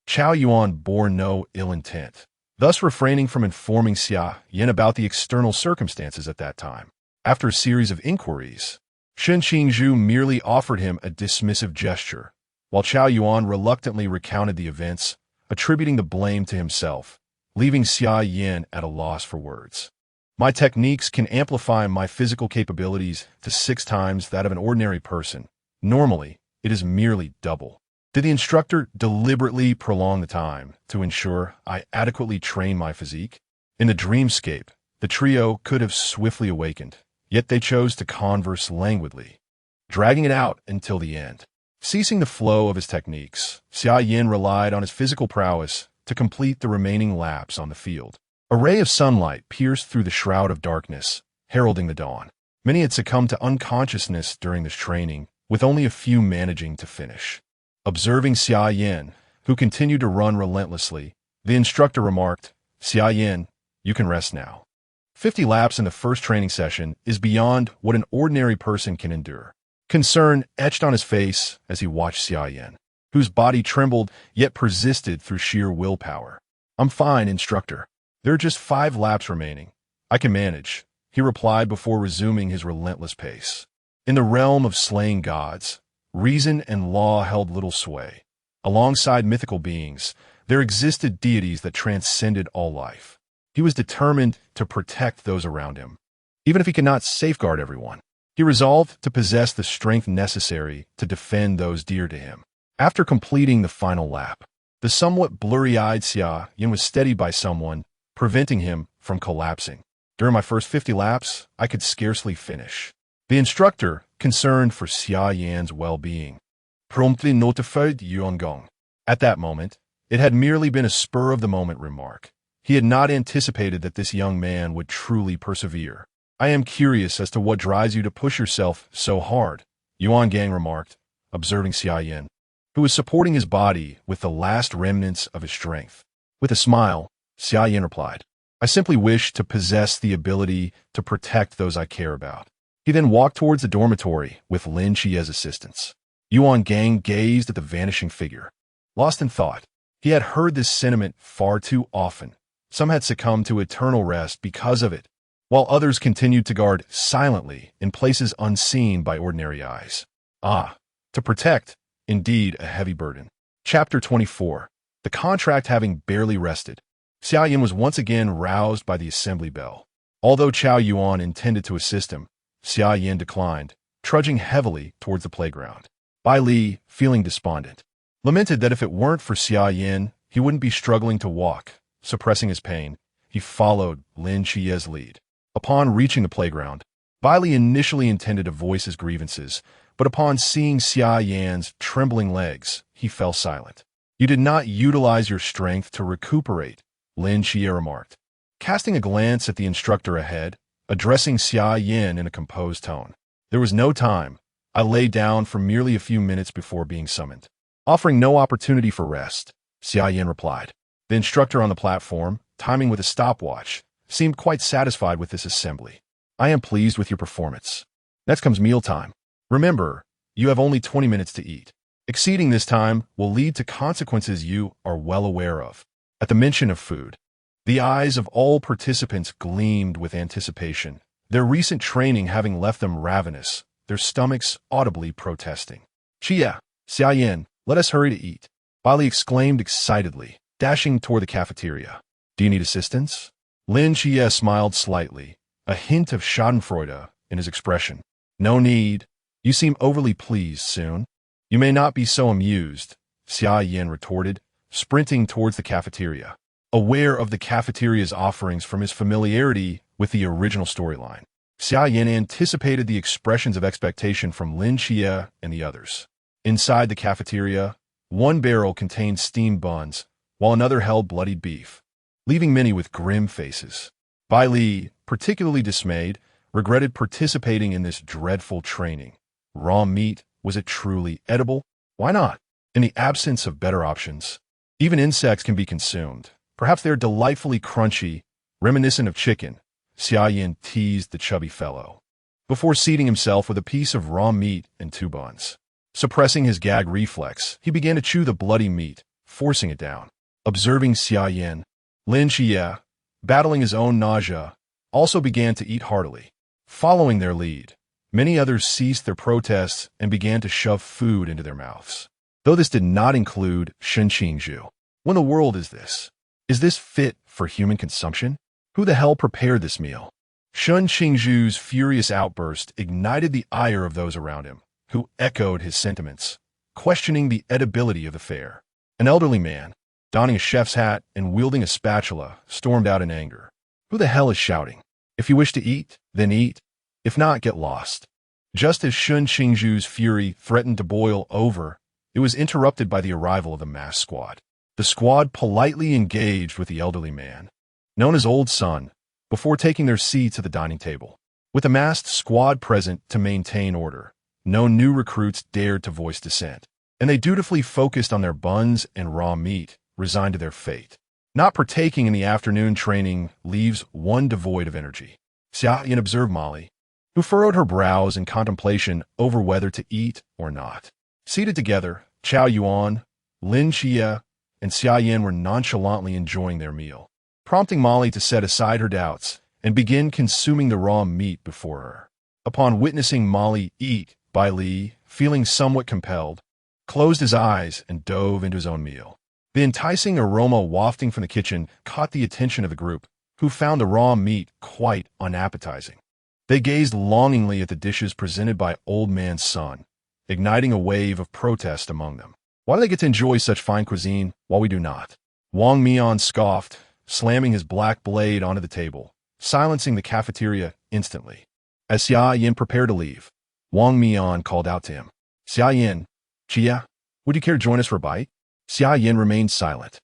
Chao Yuan bore no ill intent, thus refraining from informing Xia Yan about the external circumstances at that time. After a series of inquiries, Shen Qingzhu merely offered him a dismissive gesture, while Chao Yuan reluctantly recounted the events, attributing the blame to himself, leaving Xia Yan at a loss for words. My techniques can amplify my physical capabilities to 6 times that of an ordinary person. Normally, it is merely double. Did the instructor deliberately prolong the time to ensure I adequately train my physique? In the dreamscape, the trio could have swiftly awakened, yet they chose to converse languidly, dragging it out until the end. Ceasing the flow of his techniques, Xia Yan relied on his physical prowess to complete the remaining laps on the field. A ray of sunlight pierced through the shroud of darkness, heralding the dawn. Many had succumbed to unconsciousness during this training, with only a few managing to finish. Observing Xia Yan, who continued to run relentlessly, the instructor remarked, Xia Yan, you can rest now. 50 laps in the first training session is beyond what an ordinary person can endure. Concern etched on his face as he watched Xia Yan, whose body trembled yet persisted through sheer willpower. I'm fine, instructor. There are just 5 laps remaining. I can manage, he replied before resuming his relentless pace. In the realm of slaying gods, reason and law held little sway. Alongside mythical beings, there existed deities that transcended all life. He was determined to protect those around him. Even if he could not safeguard everyone, he resolved to possess the strength necessary to defend those dear to him. After completing the final lap, the somewhat blurry-eyed Xia Yan was steadied by someone, preventing him from collapsing. During my first 50 laps, I could scarcely finish. The instructor, concerned for Xia Yan's well-being, promptly notified Yuan Gong. At that moment, it had merely been a spur-of-the-moment remark. He had not anticipated that this young man would truly persevere. I am curious as to what drives you to push yourself so hard, Yuan Gang remarked, observing Xia Yan, who was supporting his body with the last remnants of his strength. With a smile, Xia Yan replied, I simply wish to possess the ability to protect those I care about. He then walked towards the dormitory with Lin Qia's assistance. Yuan Gang gazed at the vanishing figure. Lost in thought, he had heard this sentiment far too often. Some had succumbed to eternal rest because of it, while others continued to guard silently in places unseen by ordinary eyes. To protect, indeed a heavy burden. Chapter 24. The contract having barely rested, Xia Yan was once again roused by the assembly bell. Although Chao Yuan intended to assist him, Xia Yan declined, trudging heavily towards the playground. Bai Li, feeling despondent, lamented that if it weren't for Xia Yan, he wouldn't be struggling to walk. Suppressing his pain, he followed Lin Qia's lead. Upon reaching the playground, Bai Li initially intended to voice his grievances, but upon seeing Xia Yan's trembling legs, he fell silent. You did not utilize your strength to recuperate, Lin Xia remarked. Casting a glance at the instructor ahead, addressing Xia Yan in a composed tone. There was no time. I lay down for merely a few minutes before being summoned. Offering no opportunity for rest, Xia Yan replied. The instructor on the platform, timing with a stopwatch, seemed quite satisfied with this assembly. I am pleased with your performance. Next comes mealtime. Remember, you have only 20 minutes to eat. Exceeding this time will lead to consequences you are well aware of. At the mention of food, the eyes of all participants gleamed with anticipation, their recent training having left them ravenous, their stomachs audibly protesting. Xia Yan, let us hurry to eat, Bai Li exclaimed excitedly, dashing toward the cafeteria. Do you need assistance? Lin Xia smiled slightly, a hint of schadenfreude in his expression. No need. You seem overly pleased soon. You may not be so amused, Xia Yan retorted, sprinting towards the cafeteria, aware of the cafeteria's offerings from his familiarity with the original storyline. Xia Yan anticipated the expressions of expectation from Lin Xia and the others. Inside the cafeteria, one barrel contained steamed buns, while another held bloodied beef, leaving many with grim faces. Bai Li, particularly dismayed, regretted participating in this dreadful training. Raw meat, was it truly edible? Why not? In the absence of better options, even insects can be consumed. Perhaps they're delightfully crunchy, reminiscent of chicken, Xia Yan teased the chubby fellow, before seating himself with a piece of raw meat and 2 buns. Suppressing his gag reflex, he began to chew the bloody meat, forcing it down. Observing Xia Yan, Lin Xia, battling his own nausea, also began to eat heartily. Following their lead, many others ceased their protests and began to shove food into their mouths. Though this did not include Shennong. What in the world is this? Is this fit for human consumption? Who the hell prepared this meal? Shennong's furious outburst ignited the ire of those around him, who echoed his sentiments, questioning the edibility of the fare. An elderly man, donning a chef's hat and wielding a spatula, stormed out in anger. Who the hell is shouting? If you wish to eat, then eat. If not, get lost. Just as Shennong's fury threatened to boil over, it was interrupted by the arrival of the masked squad. The squad politely engaged with the elderly man, known as Old Sun, before taking their seats at the dining table. With the masked squad present to maintain order, no new recruits dared to voice dissent, and they dutifully focused on their buns and raw meat, resigned to their fate. Not partaking in the afternoon training leaves one devoid of energy. Xia Yan observed Molly, who furrowed her brows in contemplation over whether to eat or not. Seated together, Chao Yuan, Lin Xia, and Xia Yan were nonchalantly enjoying their meal, prompting Molly to set aside her doubts and begin consuming the raw meat before her. Upon witnessing Molly eat, Bai Li, feeling somewhat compelled, closed his eyes and dove into his own meal. The enticing aroma wafting from the kitchen caught the attention of the group, who found the raw meat quite unappetizing. They gazed longingly at the dishes presented by Old Man Sun, igniting a wave of protest among them. Why do they get to enjoy such fine cuisine while we do not? Wang Mian scoffed, slamming his black blade onto the table, silencing the cafeteria instantly. As Xia Yan prepared to leave, Wang Mian called out to him. Xia Yan, Chia, would you care to join us for a bite? Xia Yan remained silent,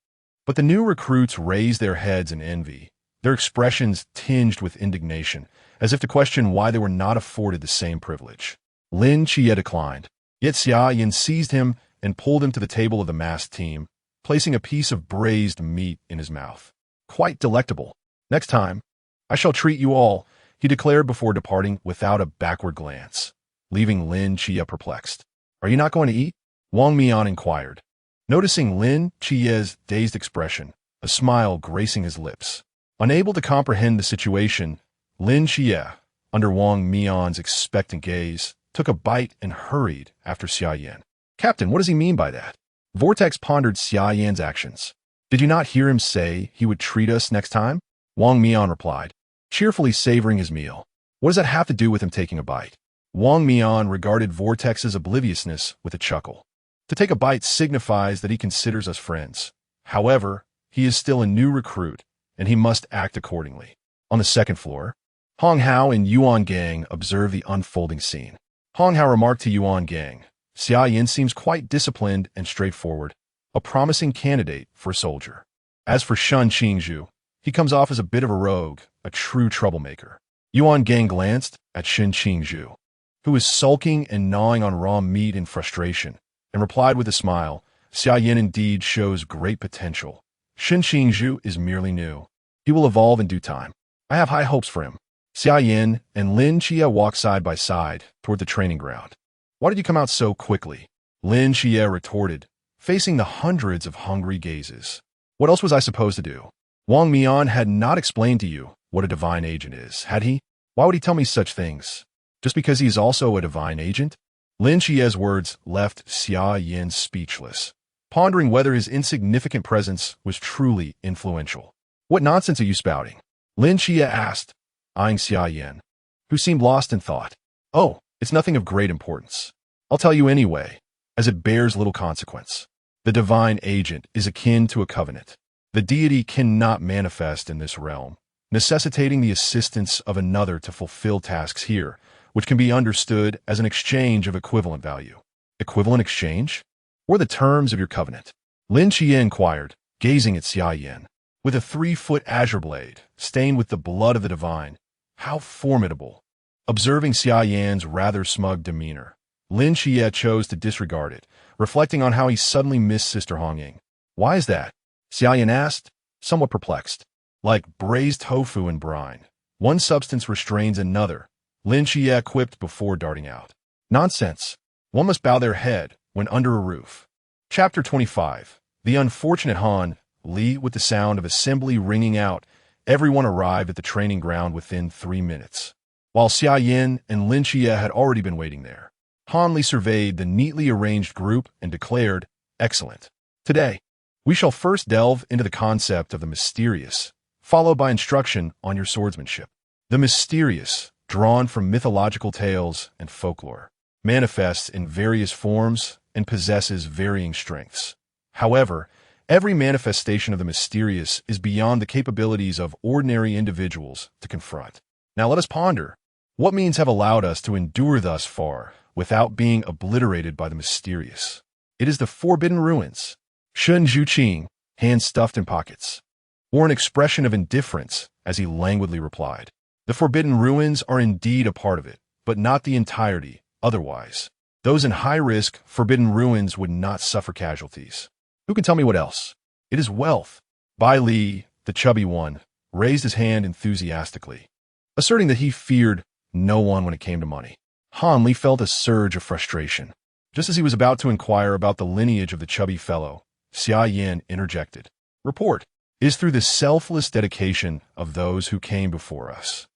but the new recruits raised their heads in envy, their expressions tinged with indignation, as if to question why they were not afforded the same privilege. Lin Xia declined, yet Xia Yan seized him and pulled him to the table of the masked team, placing a piece of braised meat in his mouth. Quite delectable. Next time, I shall treat you all, he declared before departing without a backward glance, leaving Lin Xia perplexed. Are you not going to eat? Wang Mian inquired, noticing Lin Qia's dazed expression, a smile gracing his lips. Unable to comprehend the situation, Lin Xia, under Wang Mian's expectant gaze, took a bite and hurried after Xia Yan. Captain, what does he mean by that? Vortex pondered Xia Yan's actions. Did you not hear him say he would treat us next time? Wang Mian replied, cheerfully savoring his meal. What does that have to do with him taking a bite? Wang Mian regarded Vortex's obliviousness with a chuckle. To take a bite signifies that he considers us friends. However, he is still a new recruit, and he must act accordingly. On the second floor, Hong Hao and Yuan Gang observed the unfolding scene. Hong Hao remarked to Yuan Gang, Xia Yan seems quite disciplined and straightforward, a promising candidate for a soldier. As for Shennong, he comes off as a bit of a rogue, a true troublemaker. Yuan Gang glanced at Shennong, who was sulking and gnawing on raw meat in frustration, and replied with a smile, Xia Yan indeed shows great potential. Shennong is merely new. He will evolve in due time. I have high hopes for him. Xia Yan and Lin Xia walked side by side toward the training ground. Why did you come out so quickly? Lin Xia retorted, facing the hundreds of hungry gazes. What else was I supposed to do? Wang Mian had not explained to you what a divine agent is, had he? Why would he tell me such things? Just because he is also a divine agent? Lin Xie's words left Xia Yan speechless, pondering whether his insignificant presence was truly influential. What nonsense are you spouting? Lin Xie asked, eyeing Xia Yan, who seemed lost in thought. Oh, it's nothing of great importance. I'll tell you anyway, as it bears little consequence. The divine agent is akin to a covenant. The deity cannot manifest in this realm, necessitating the assistance of another to fulfill tasks here, which can be understood as an exchange of equivalent value. Equivalent exchange? Or the terms of your covenant? Lin Xie inquired, gazing at Xia Yan. With a 3-foot azure blade, stained with the blood of the divine, how formidable. Observing Xia Yan's rather smug demeanor, Lin Xie chose to disregard it, reflecting on how he suddenly missed Sister Hongying. Why is that? Xia Yan asked, somewhat perplexed. Like braised tofu in brine, one substance restrains another, Lin Xie quipped before darting out. Nonsense. One must bow their head when under a roof. Chapter 25. The unfortunate Han, Li, with the sound of assembly ringing out, everyone arrived at the training ground within 3 minutes. While Xia Yan and Lin Xie had already been waiting there, Han Li surveyed the neatly arranged group and declared, excellent. Today, we shall first delve into the concept of the mysterious, followed by instruction on your swordsmanship. The mysterious, drawn from mythological tales and folklore, manifests in various forms and possesses varying strengths. However, every manifestation of the mysterious is beyond the capabilities of ordinary individuals to confront. Now let us ponder. What means have allowed us to endure thus far without being obliterated by the mysterious? It is the forbidden ruins. Shun Zhuqing, hands stuffed in pockets, wore an expression of indifference as he languidly replied. The forbidden ruins are indeed a part of it, but not the entirety. Otherwise, those in high-risk, forbidden ruins would not suffer casualties. Who can tell me what else? It is wealth. Bai Li, the chubby one, raised his hand enthusiastically, asserting that he feared no one when it came to money. Han Li felt a surge of frustration. Just as he was about to inquire about the lineage of the chubby fellow, Xia Yan interjected. Report. It is through the selfless dedication of those who came before us,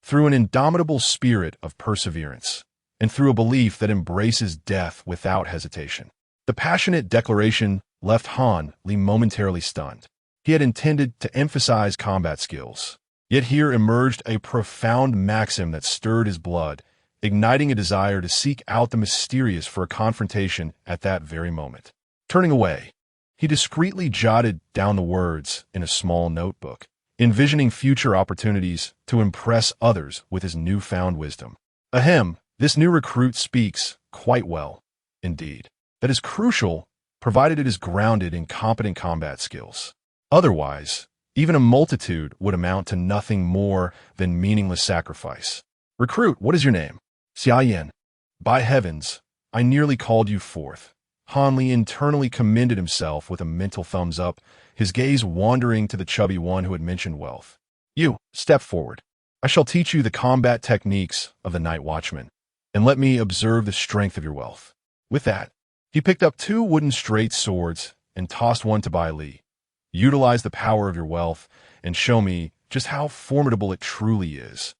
through an indomitable spirit of perseverance, and through a belief that embraces death without hesitation. The passionate declaration left Han Li momentarily stunned. He had intended to emphasize combat skills, yet here emerged a profound maxim that stirred his blood, igniting a desire to seek out the mysterious for a confrontation at that very moment. Turning away, he discreetly jotted down the words in a small notebook, envisioning future opportunities to impress others with his newfound wisdom. Ahem, this new recruit speaks quite well, indeed. That is crucial, provided it is grounded in competent combat skills. Otherwise, even a multitude would amount to nothing more than meaningless sacrifice. Recruit, what is your name? Xia Yan. By heavens, I nearly called you forth. Han Li internally commended himself with a mental thumbs up, his gaze wandering to the chubby one who had mentioned wealth. You, step forward. I shall teach you the combat techniques of the night watchman, and let me observe the strength of your wealth. With that, he picked up 2 wooden straight swords and tossed one to Bai Li. Utilize the power of your wealth and show me just how formidable it truly is.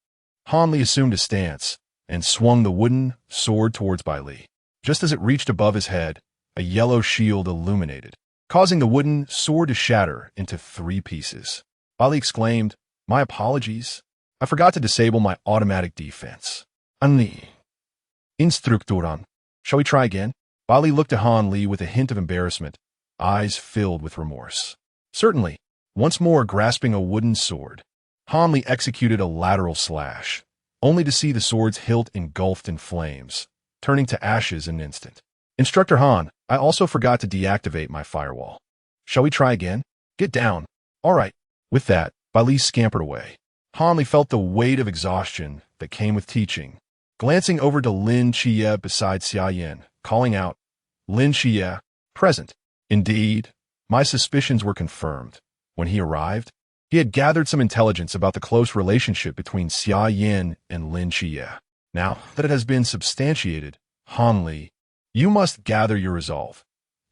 Han Li assumed a stance and swung the wooden sword towards Bai Li. Just as it reached above his head, a yellow shield illuminated, causing the wooden sword to shatter into 3 pieces. Bai Li exclaimed, My apologies. I forgot to disable my automatic defense. Anli. Instructoran. Shall we try again? Bai Li looked at Han Li with a hint of embarrassment, eyes filled with remorse. Certainly. Once more grasping a wooden sword, Han Li executed a lateral slash, only to see the sword's hilt engulfed in flames, turning to ashes in an instant. Instructor Han, I also forgot to deactivate my firewall. Shall we try again? Get down. All right. With that, Bai Li scampered away. Han Li felt the weight of exhaustion that came with teaching, glancing over to Lin Xie beside Xia Yan, calling out, Lin Xie, present. Indeed, my suspicions were confirmed. When he arrived, he had gathered some intelligence about the close relationship between Xia Yan and Lin Xie. Now that it has been substantiated, Han Li, you must gather your resolve.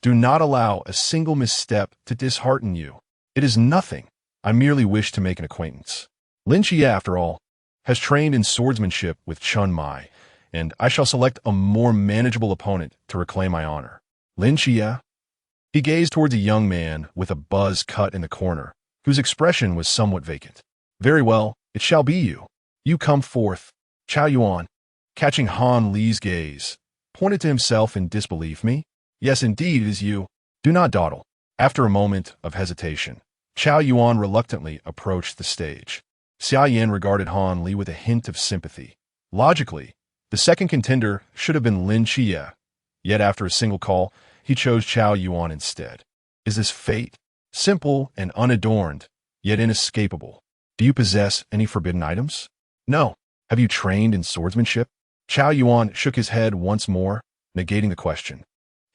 Do not allow a single misstep to dishearten you. It is nothing. I merely wish to make an acquaintance. Lin Xie, after all, has trained in swordsmanship with Chun Mai and I shall select a more manageable opponent to reclaim my honor. Lin Xia? He gazed towards a young man with a buzz cut in the corner, whose expression was somewhat vacant. Very well, it shall be you. You come forth. Chao Yuan, catching Han Li's gaze, pointed to himself in disbelief. Me? Yes, indeed, it is you. Do not dawdle. After a moment of hesitation, Chao Yuan reluctantly approached the stage. Xia Yan regarded Han Li with a hint of sympathy. Logically, the second contender should have been Lin Xia, yet after a single call, he chose Chao Yuan instead. Is this fate? Simple and unadorned, yet inescapable. Do you possess any forbidden items? No. Have you trained in swordsmanship? Chao Yuan shook his head once more, negating the question.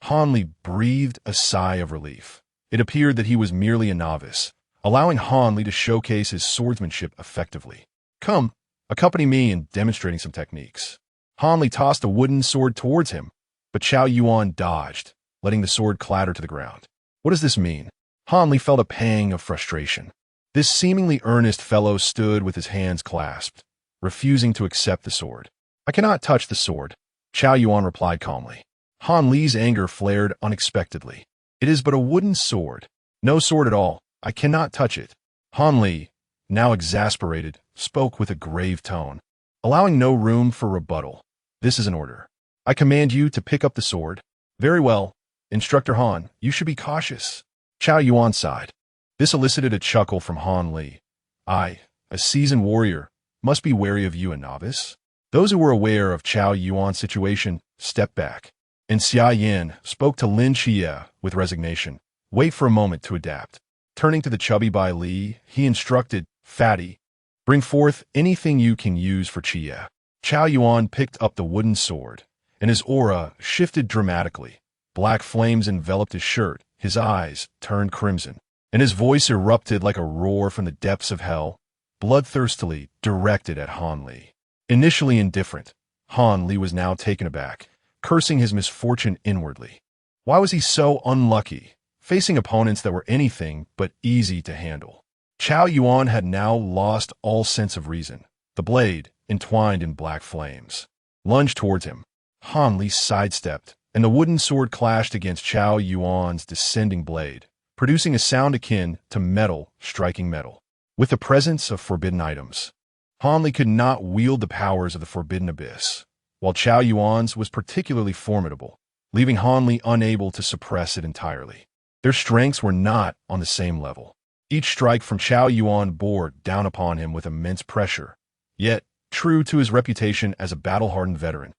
Han Li breathed a sigh of relief. It appeared that he was merely a novice, allowing Han Li to showcase his swordsmanship effectively. Come, accompany me in demonstrating some techniques. Han Li tossed a wooden sword towards him, but Chao Yuan dodged, letting the sword clatter to the ground. What does this mean? Han Li felt a pang of frustration. This seemingly earnest fellow stood with his hands clasped, refusing to accept the sword. I cannot touch the sword, Chao Yuan replied calmly. Han Li's anger flared unexpectedly. It is but a wooden sword. No sword at all. I cannot touch it. Han Li, now exasperated, spoke with a grave tone, allowing no room for rebuttal. This is an order. I command you to pick up the sword. Very well. Instructor Han, you should be cautious. Chao Yuan sighed. This elicited a chuckle from Han Li. I, a seasoned warrior, must be wary of you, a novice. Those who were aware of Chao Yuan's situation stepped back, and Xia Yan spoke to Lin Xia with resignation. Wait for a moment to adapt. Turning to the chubby Bai Li, he instructed, Fatty, bring forth anything you can use for Xia. Chao Yuan picked up the wooden sword, and his aura shifted dramatically. Black flames enveloped his shirt, his eyes turned crimson, and his voice erupted like a roar from the depths of hell, bloodthirstily directed at Han Li. Initially indifferent, Han Li was now taken aback, cursing his misfortune inwardly. Why was he so unlucky, facing opponents that were anything but easy to handle? Chao Yuan had now lost all sense of reason. The blade, entwined in black flames, lunged towards him. Han Li sidestepped, and the wooden sword clashed against Chao Yuan's descending blade, producing a sound akin to metal striking metal. With the presence of forbidden items, Han Li could not wield the powers of the forbidden abyss, while Chao Yuan's was particularly formidable, leaving Han Li unable to suppress it entirely. Their strengths were not on the same level. Each strike from Chao Yuan bore down upon him with immense pressure. Yet, true to his reputation as a battle-hardened veteran,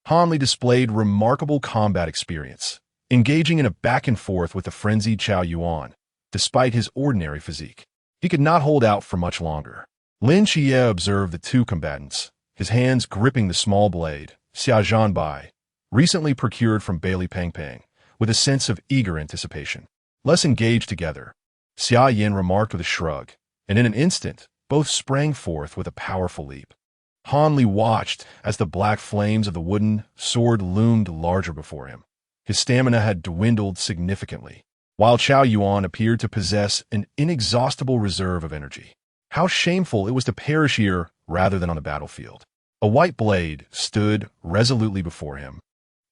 Han Li displayed remarkable combat experience, engaging in a back-and-forth with the frenzied Chao Yuan, despite his ordinary physique. He could not hold out for much longer. Lin Xia observed the two combatants, his hands gripping the small blade, Xia Zhanbai, recently procured from Bailey Pang Pang, with a sense of eager anticipation. Less engaged together, Xia Yan remarked with a shrug, and in an instant, both sprang forth with a powerful leap. Han Li watched as the black flames of the wooden sword loomed larger before him. His stamina had dwindled significantly, while Chao Yuan appeared to possess an inexhaustible reserve of energy. How shameful it was to perish here rather than on the battlefield. A white blade stood resolutely before him,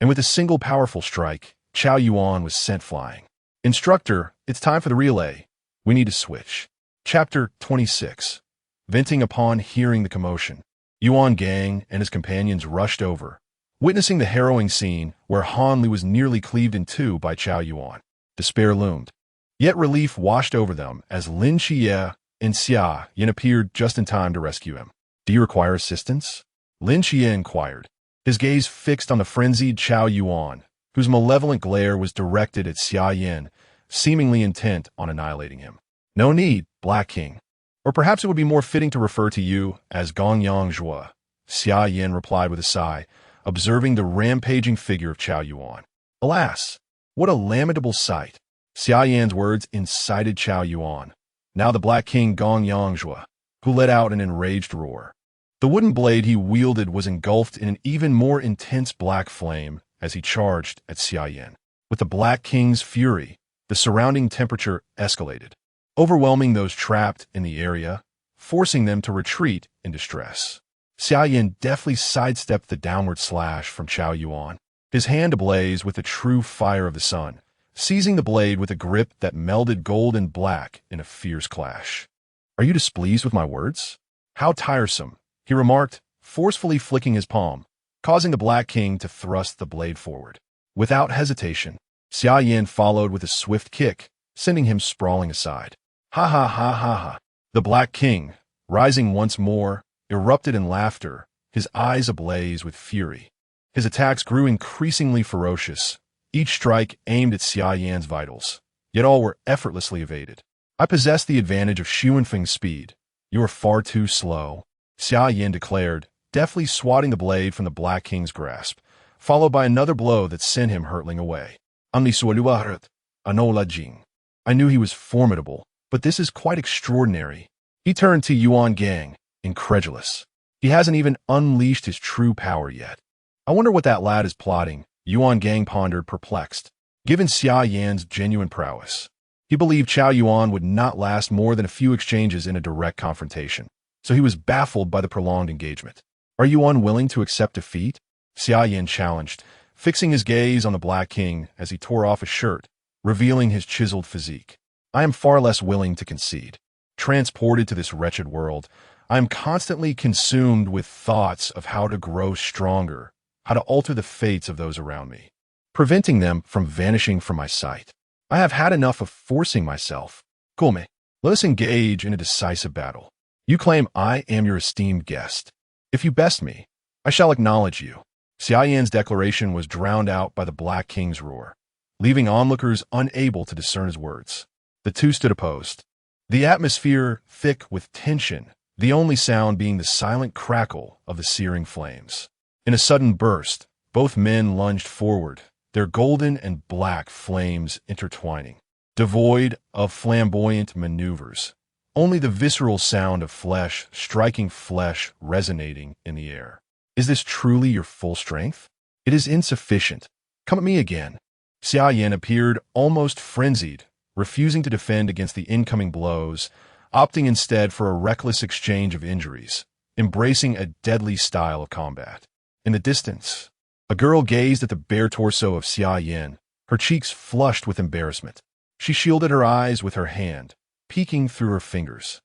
and with a single powerful strike, Chao Yuan was sent flying. Instructor, it's time for the relay. We need to switch. Chapter 26. Venting upon hearing the commotion, Yuan Gang and his companions rushed over, witnessing the harrowing scene where Han Li was nearly cleaved in two by Chao Yuan. Despair loomed. Yet relief washed over them as Lin Xia and Xia Yan appeared just in time to rescue him. Do you require assistance? Lin Xia inquired, his gaze fixed on the frenzied Chao Yuan, whose malevolent glare was directed at Xia Yan, seemingly intent on annihilating him. No need, Black King. Or perhaps it would be more fitting to refer to you as Gongyang Zhua, Xia Yan replied with a sigh, observing the rampaging figure of Chao Yuan. Alas, what a lamentable sight. Xia Yan's words incited Chao Yuan, now the Black King Gongyang Zhua, who let out an enraged roar. The wooden blade he wielded was engulfed in an even more intense black flame as he charged at Xia Yan. With the Black King's fury, the surrounding temperature escalated, overwhelming those trapped in the area, forcing them to retreat in distress. Xia Yan deftly sidestepped the downward slash from Chao Yuan, his hand ablaze with the true fire of the sun, seizing the blade with a grip that melded gold and black in a fierce clash. "Are you displeased with my words? How tiresome," he remarked, forcefully flicking his palm, causing the Black King to thrust the blade forward. Without hesitation, Xia Yan followed with a swift kick, sending him sprawling aside. "Ha ha ha ha ha." The Black King, rising once more, erupted in laughter, his eyes ablaze with fury. His attacks grew increasingly ferocious, each strike aimed at Xia Yan's vitals, yet all were effortlessly evaded. "I possess the advantage of Xuanfeng's speed. You are far too slow," Xia Yan declared, deftly swatting the blade from the Black King's grasp, followed by another blow that sent him hurtling away. I knew he was formidable, but this is quite extraordinary. He turned to Yuan Gang, incredulous. He hasn't even unleashed his true power yet. "I wonder what that lad is plotting," Yuan Gang pondered, perplexed. Given Xia Yan's genuine prowess, he believed Chao Yuan would not last more than a few exchanges in a direct confrontation, so he was baffled by the prolonged engagement. "Are you unwilling to accept defeat?" Xia Yan challenged, fixing his gaze on the Black King as he tore off his shirt, revealing his chiseled physique. "I am far less willing to concede. Transported to this wretched world, I am constantly consumed with thoughts of how to grow stronger, how to alter the fates of those around me, preventing them from vanishing from my sight. I have had enough of forcing myself. Come, let us engage in a decisive battle. You claim I am your esteemed guest. If you best me, I shall acknowledge you." Xia Yan's declaration was drowned out by the Black King's roar, leaving onlookers unable to discern his words. The two stood opposed, the atmosphere thick with tension, the only sound being the silent crackle of the searing flames. In a sudden burst, both men lunged forward, their golden and black flames intertwining. Devoid of flamboyant maneuvers, only the visceral sound of flesh striking flesh resonating in the air. "Is this truly your full strength? It is insufficient. Come at me again." Xia Yan appeared almost frenzied, refusing to defend against the incoming blows, opting instead for a reckless exchange of injuries, embracing a deadly style of combat. In the distance, a girl gazed at the bare torso of Xia Yan, her cheeks flushed with embarrassment. She shielded her eyes with her hand, peeking through her fingers.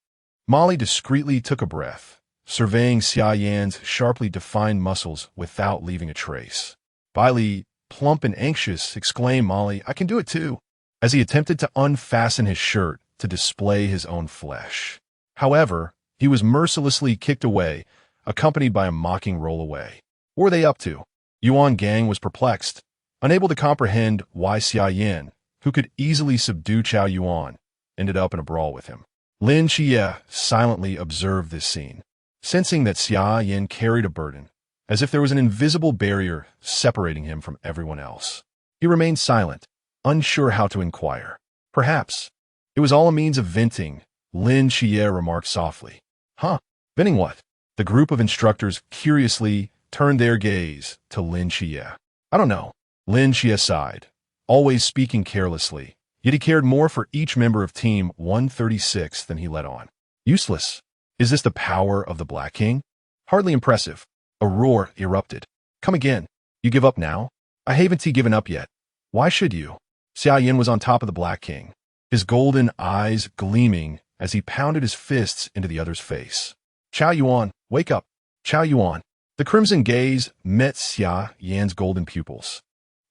Molly discreetly took a breath, surveying Xia Yan's sharply defined muscles without leaving a trace. "Bailey, plump and anxious," exclaimed Molly, "I can do it too," as he attempted to unfasten his shirt to display his own flesh. However, he was mercilessly kicked away, accompanied by a mocking roll away. What were they up to? Yuan Gang was perplexed, unable to comprehend why Xia Yan, who could easily subdue Chao Yuan, ended up in a brawl with him. Lin Xie silently observed this scene, sensing that Xia Yan carried a burden, as if there was an invisible barrier separating him from everyone else. He remained silent, unsure how to inquire. Perhaps it was all a means of venting, Lin Xie remarked softly. "Huh? Venting what?" The group of instructors curiously turned their gaze to Lin Xie. "I don't know." Lin Xie sighed, always speaking carelessly, yet he cared more for each member of Team 136 than he let on. "Useless. Is this the power of the Black King? Hardly impressive." A roar erupted. "Come again. You give up now? I haven't given up yet. Why should you?" Xia Yan was on top of the Black King, his golden eyes gleaming as he pounded his fists into the other's face. "Chao Yuan, wake up. Chao Yuan." The crimson gaze met Xia Yan's golden pupils,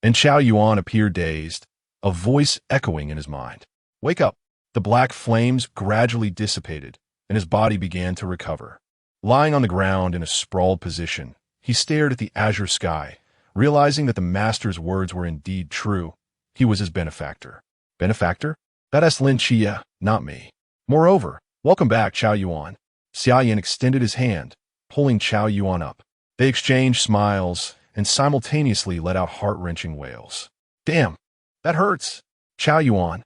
and Chao Yuan appeared dazed, a voice echoing in his mind. "Wake up." The black flames gradually dissipated, and his body began to recover. Lying on the ground in a sprawled position, he stared at the azure sky, realizing that the master's words were indeed true. He was his benefactor. Benefactor? That asked Lin Xie, not me. Moreover, welcome back, Chao Yuan. Xia Yan extended his hand, pulling Chao Yuan up. They exchanged smiles and simultaneously let out heart-wrenching wails. "Damn, that hurts. Chao Yuan,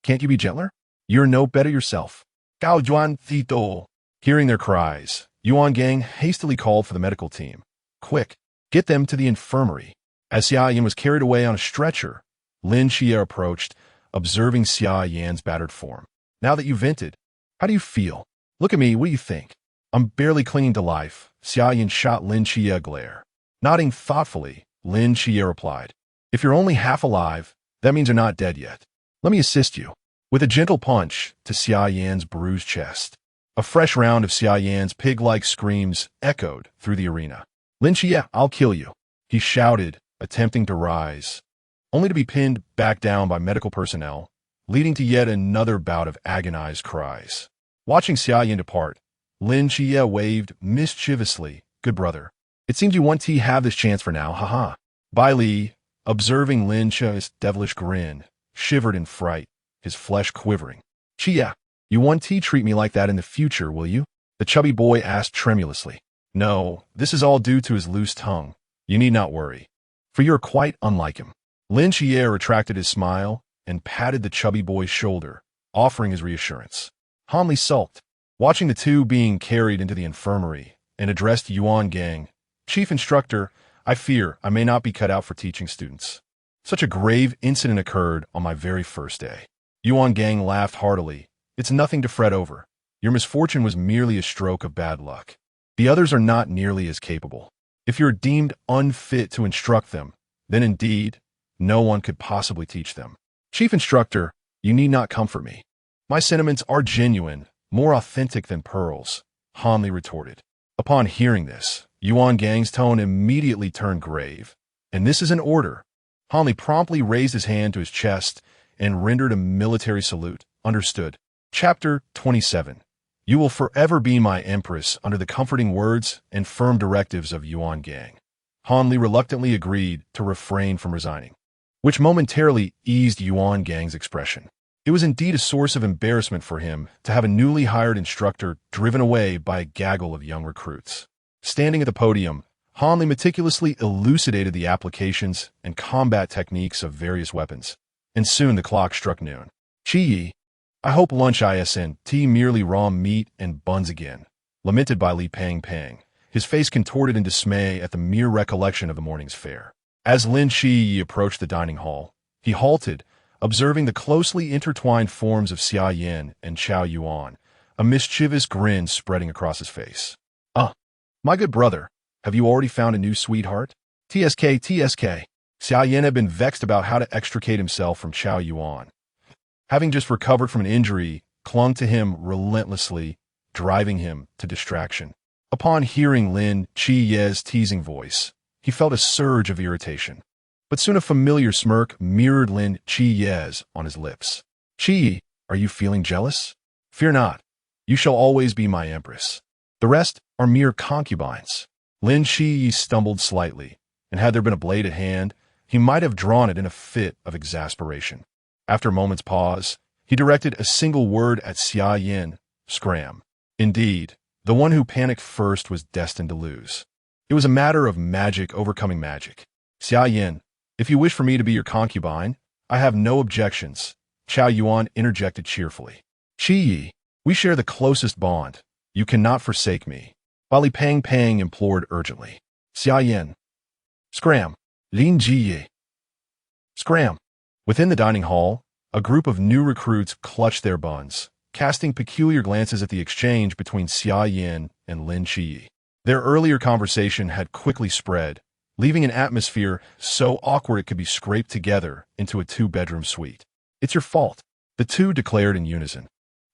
can't you be gentler? You're no better yourself." Gao Yuan Tito. Hearing their cries, Yuan Gang hastily called for the medical team. "Quick, get them to the infirmary." As Xia Yan was carried away on a stretcher, Lin Xie approached, observing Xia Yan's battered form. "Now that you've vented, how do you feel? Look at me, what do you think?" I'm barely clinging to life. Xia Yan shot Lin Xia a glare. Nodding thoughtfully, Lin Xia replied, if you're only half alive, that means you're not dead yet. Let me assist you. With a gentle punch to Xia Yan's bruised chest. A fresh round of Xia Yan's pig-like screams echoed through the arena. Lin Xia, I'll kill you, he shouted, attempting to rise, only to be pinned back down by medical personnel, leading to yet another bout of agonized cries. Watching Xia Yan depart, Lin Xia waved mischievously, good brother. It seems you want to have this chance for now, haha. Bai Li, observing Lin Xia's devilish grin, shivered in fright, his flesh quivering. Xia, you want to treat me like that in the future, will you? The chubby boy asked tremulously. No, this is all due to his loose tongue. You need not worry, for you're quite unlike him. Lin Xia retracted his smile and patted the chubby boy's shoulder, offering his reassurance. Han Li sulked, watching the two being carried into the infirmary, and addressed Yuan Gang. Chief Instructor, I fear I may not be cut out for teaching students. Such a grave incident occurred on my very first day. Yuan Gang laughed heartily. It's nothing to fret over. Your misfortune was merely a stroke of bad luck. The others are not nearly as capable. If you're deemed unfit to instruct them, then indeed, no one could possibly teach them. Chief Instructor, you need not comfort me. My sentiments are genuine, more authentic than pearls, Han Li retorted. Upon hearing this, Yuan Gang's tone immediately turned grave. And this is an order. Han Li promptly raised his hand to his chest and rendered a military salute. Understood. Chapter 27. You will forever be my empress under the comforting words and firm directives of Yuan Gang. Han Li reluctantly agreed to refrain from resigning, which momentarily eased Yuan Gang's expression. It was indeed a source of embarrassment for him to have a newly hired instructor driven away by a gaggle of young recruits. Standing at the podium, Han Li meticulously elucidated the applications and combat techniques of various weapons, and soon the clock struck noon. Chi, I hope lunch isn't merely raw meat and buns again, lamented by Li Pang Pang, his face contorted in dismay at the mere recollection of the morning's fare. As Lin Shi approached the dining hall, he halted, observing the closely intertwined forms of Xia Yan and Chao Yuan, a mischievous grin spreading across his face. My good brother, have you already found a new sweetheart? TSK. Xia Yan had been vexed about how to extricate himself from Chao Yuan. Having just recovered from an injury, clung to him relentlessly, driving him to distraction. Upon hearing Lin Qi's teasing voice, he felt a surge of irritation. But soon a familiar smirk mirrored Lin Qi's on his lips. Qi, are you feeling jealous? Fear not. You shall always be my empress. The rest are mere concubines. Lin Qi stumbled slightly, and had there been a blade at hand, he might have drawn it in a fit of exasperation. After a moment's pause, he directed a single word at Xia Yan, scram. Indeed, the one who panicked first was destined to lose. It was a matter of magic overcoming magic. Xia Yan, if you wish for me to be your concubine, I have no objections, Chao Yuan interjected cheerfully. Qi, we share the closest bond. You cannot forsake me. Li Pang Pang implored urgently. Xia Yan. Scram. Lin Ji. Scram. Within the dining hall, a group of new recruits clutched their buns, casting peculiar glances at the exchange between Xia Yan and Lin Qi. Their earlier conversation had quickly spread, leaving an atmosphere so awkward it could be scraped together into a two-bedroom suite. It's your fault, the two declared in unison,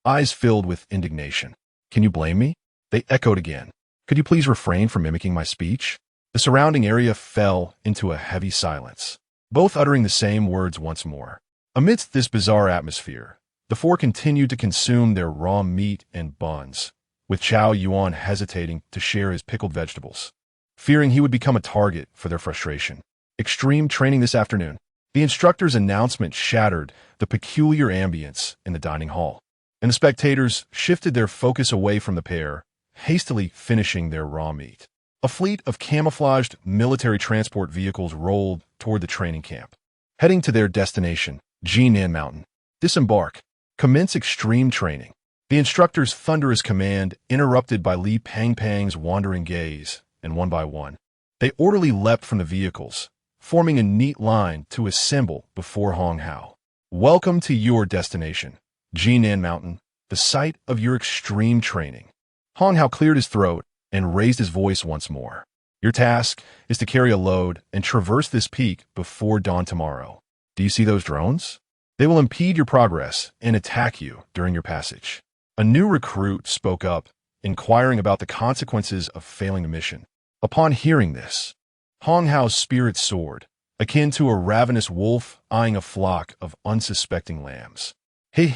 eyes filled with indignation. Can you blame me? They echoed again. Could you please refrain from mimicking my speech? The surrounding area fell into a heavy silence, both uttering the same words once more. Amidst this bizarre atmosphere, the four continued to consume their raw meat and buns, with Chao Yuan hesitating to share his pickled vegetables, fearing he would become a target for their frustration. Extreme training this afternoon. The instructor's announcement shattered the peculiar ambience in the dining hall, and the spectators shifted their focus away from the pair, hastily finishing their raw meat. A fleet of camouflaged military transport vehicles rolled toward the training camp. Heading to their destination, Jinan Mountain. Disembark. Commence extreme training. The instructor's thunderous command interrupted by Li Pang Pang's wandering gaze, and one by one, they orderly leapt from the vehicles, forming a neat line to assemble before Hong Hao. Welcome to your destination, Jinan Mountain, the site of your extreme training. Hong Hao cleared his throat and raised his voice once more. Your task is to carry a load and traverse this peak before dawn tomorrow. Do you see those drones? They will impede your progress and attack you during your passage. A new recruit spoke up, inquiring about the consequences of failing the mission. Upon hearing this, Hong Hao's spirit soared, akin to a ravenous wolf eyeing a flock of unsuspecting lambs. Hey,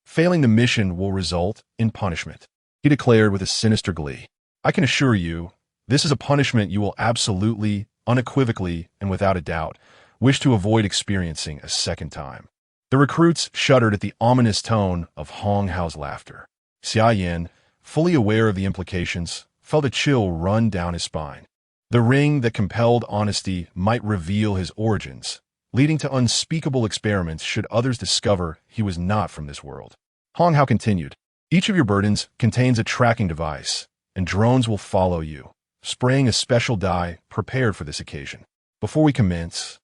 failing the mission will result in punishment, he declared with a sinister glee. I can assure you, this is a punishment you will absolutely, unequivocally, and without a doubt, wish to avoid experiencing a second time. The recruits shuddered at the ominous tone of Hong Hao's laughter. Xia Yan, fully aware of the implications, felt a chill run down his spine. The ring that compelled honesty might reveal his origins, leading to unspeakable experiments should others discover he was not from this world. Hong Hao continued, each of your burdens contains a tracking device, and drones will follow you, spraying a special dye prepared for this occasion. Before we commence,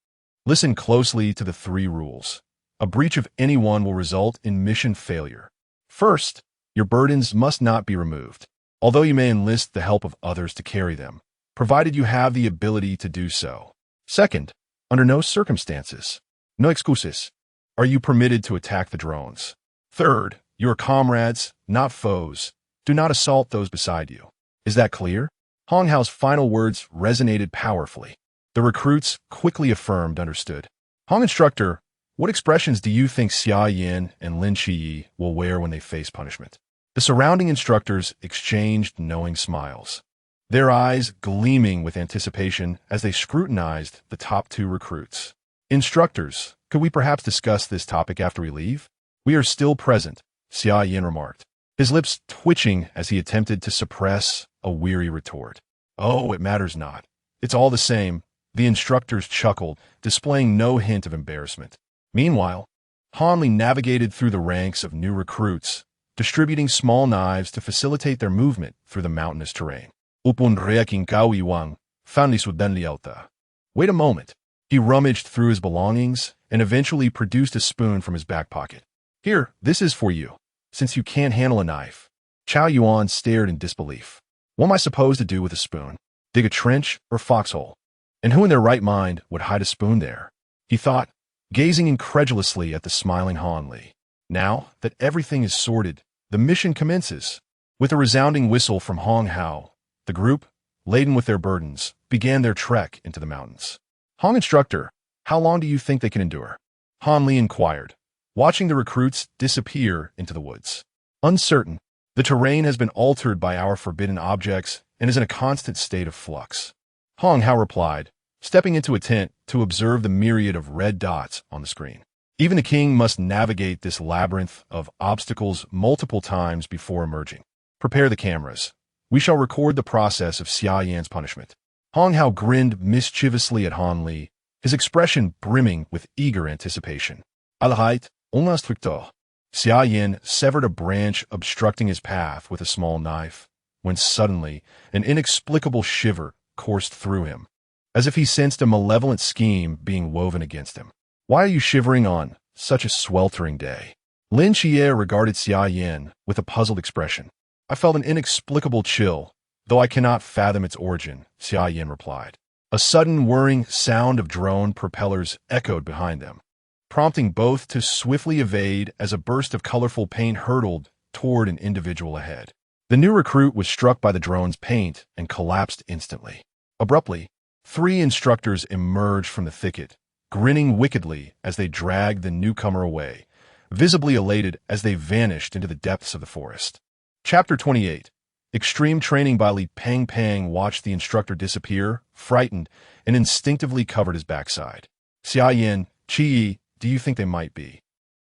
listen closely to the 3 rules. A breach of any one will result in mission failure. First, your burdens must not be removed, although you may enlist the help of others to carry them, provided you have the ability to do so. Second, under no circumstances, no excuses, are you permitted to attack the drones. Third, your comrades, not foes, do not assault those beside you. Is that clear? Hong Hao's final words resonated powerfully. The recruits quickly affirmed understood. Hong instructor, what expressions do you think Xia Yan and Lin Shiyi will wear when they face punishment? The surrounding instructors exchanged knowing smiles, their eyes gleaming with anticipation as they scrutinized the top 2 recruits. Instructors, could we perhaps discuss this topic after we leave? We are still present, Xia Yan remarked, his lips twitching as he attempted to suppress a weary retort. Oh, it matters not. It's all the same, the instructors chuckled, displaying no hint of embarrassment. Meanwhile, Han Li navigated through the ranks of new recruits, distributing small knives to facilitate their movement through the mountainous terrain. Wait a moment. He rummaged through his belongings and eventually produced a spoon from his back pocket. Here, this is for you, since you can't handle a knife. Chao Yuan stared in disbelief. What am I supposed to do with a spoon? Dig a trench or foxhole? And who in their right mind would hide a spoon there? He thought, gazing incredulously at the smiling Han Li. Now that everything is sorted, the mission commences. With a resounding whistle from Hong Hao, the group, laden with their burdens, began their trek into the mountains. Hong instructor, how long do you think they can endure? Han Li inquired, watching the recruits disappear into the woods. Uncertain, the terrain has been altered by our forbidden objects and is in a constant state of flux. Hong Hao replied, stepping into a tent to observe the myriad of red dots on the screen. Even the king must navigate this labyrinth of obstacles multiple times before emerging. Prepare the cameras. We shall record the process of Xia Yan's punishment. Hong Hao grinned mischievously at Han Li, his expression brimming with eager anticipation. Alright, on instructeur. Xia Yan severed a branch obstructing his path with a small knife, when suddenly an inexplicable shiver coursed through him, as if he sensed a malevolent scheme being woven against him. Why are you shivering on such a sweltering day? Lin Shiyi regarded Xia Yan with a puzzled expression. I felt an inexplicable chill, though I cannot fathom its origin, Xia Yan replied. A sudden whirring sound of drone propellers echoed behind them, prompting both to swiftly evade as a burst of colorful paint hurtled toward an individual ahead. The new recruit was struck by the drone's paint and collapsed instantly. Abruptly, 3 instructors emerged from the thicket, grinning wickedly as they dragged the newcomer away, visibly elated as they vanished into the depths of the forest. Chapter 28. Extreme training by Li Pang watched the instructor disappear, frightened, and instinctively covered his backside. Xia Yan, Qi, do you think they might be?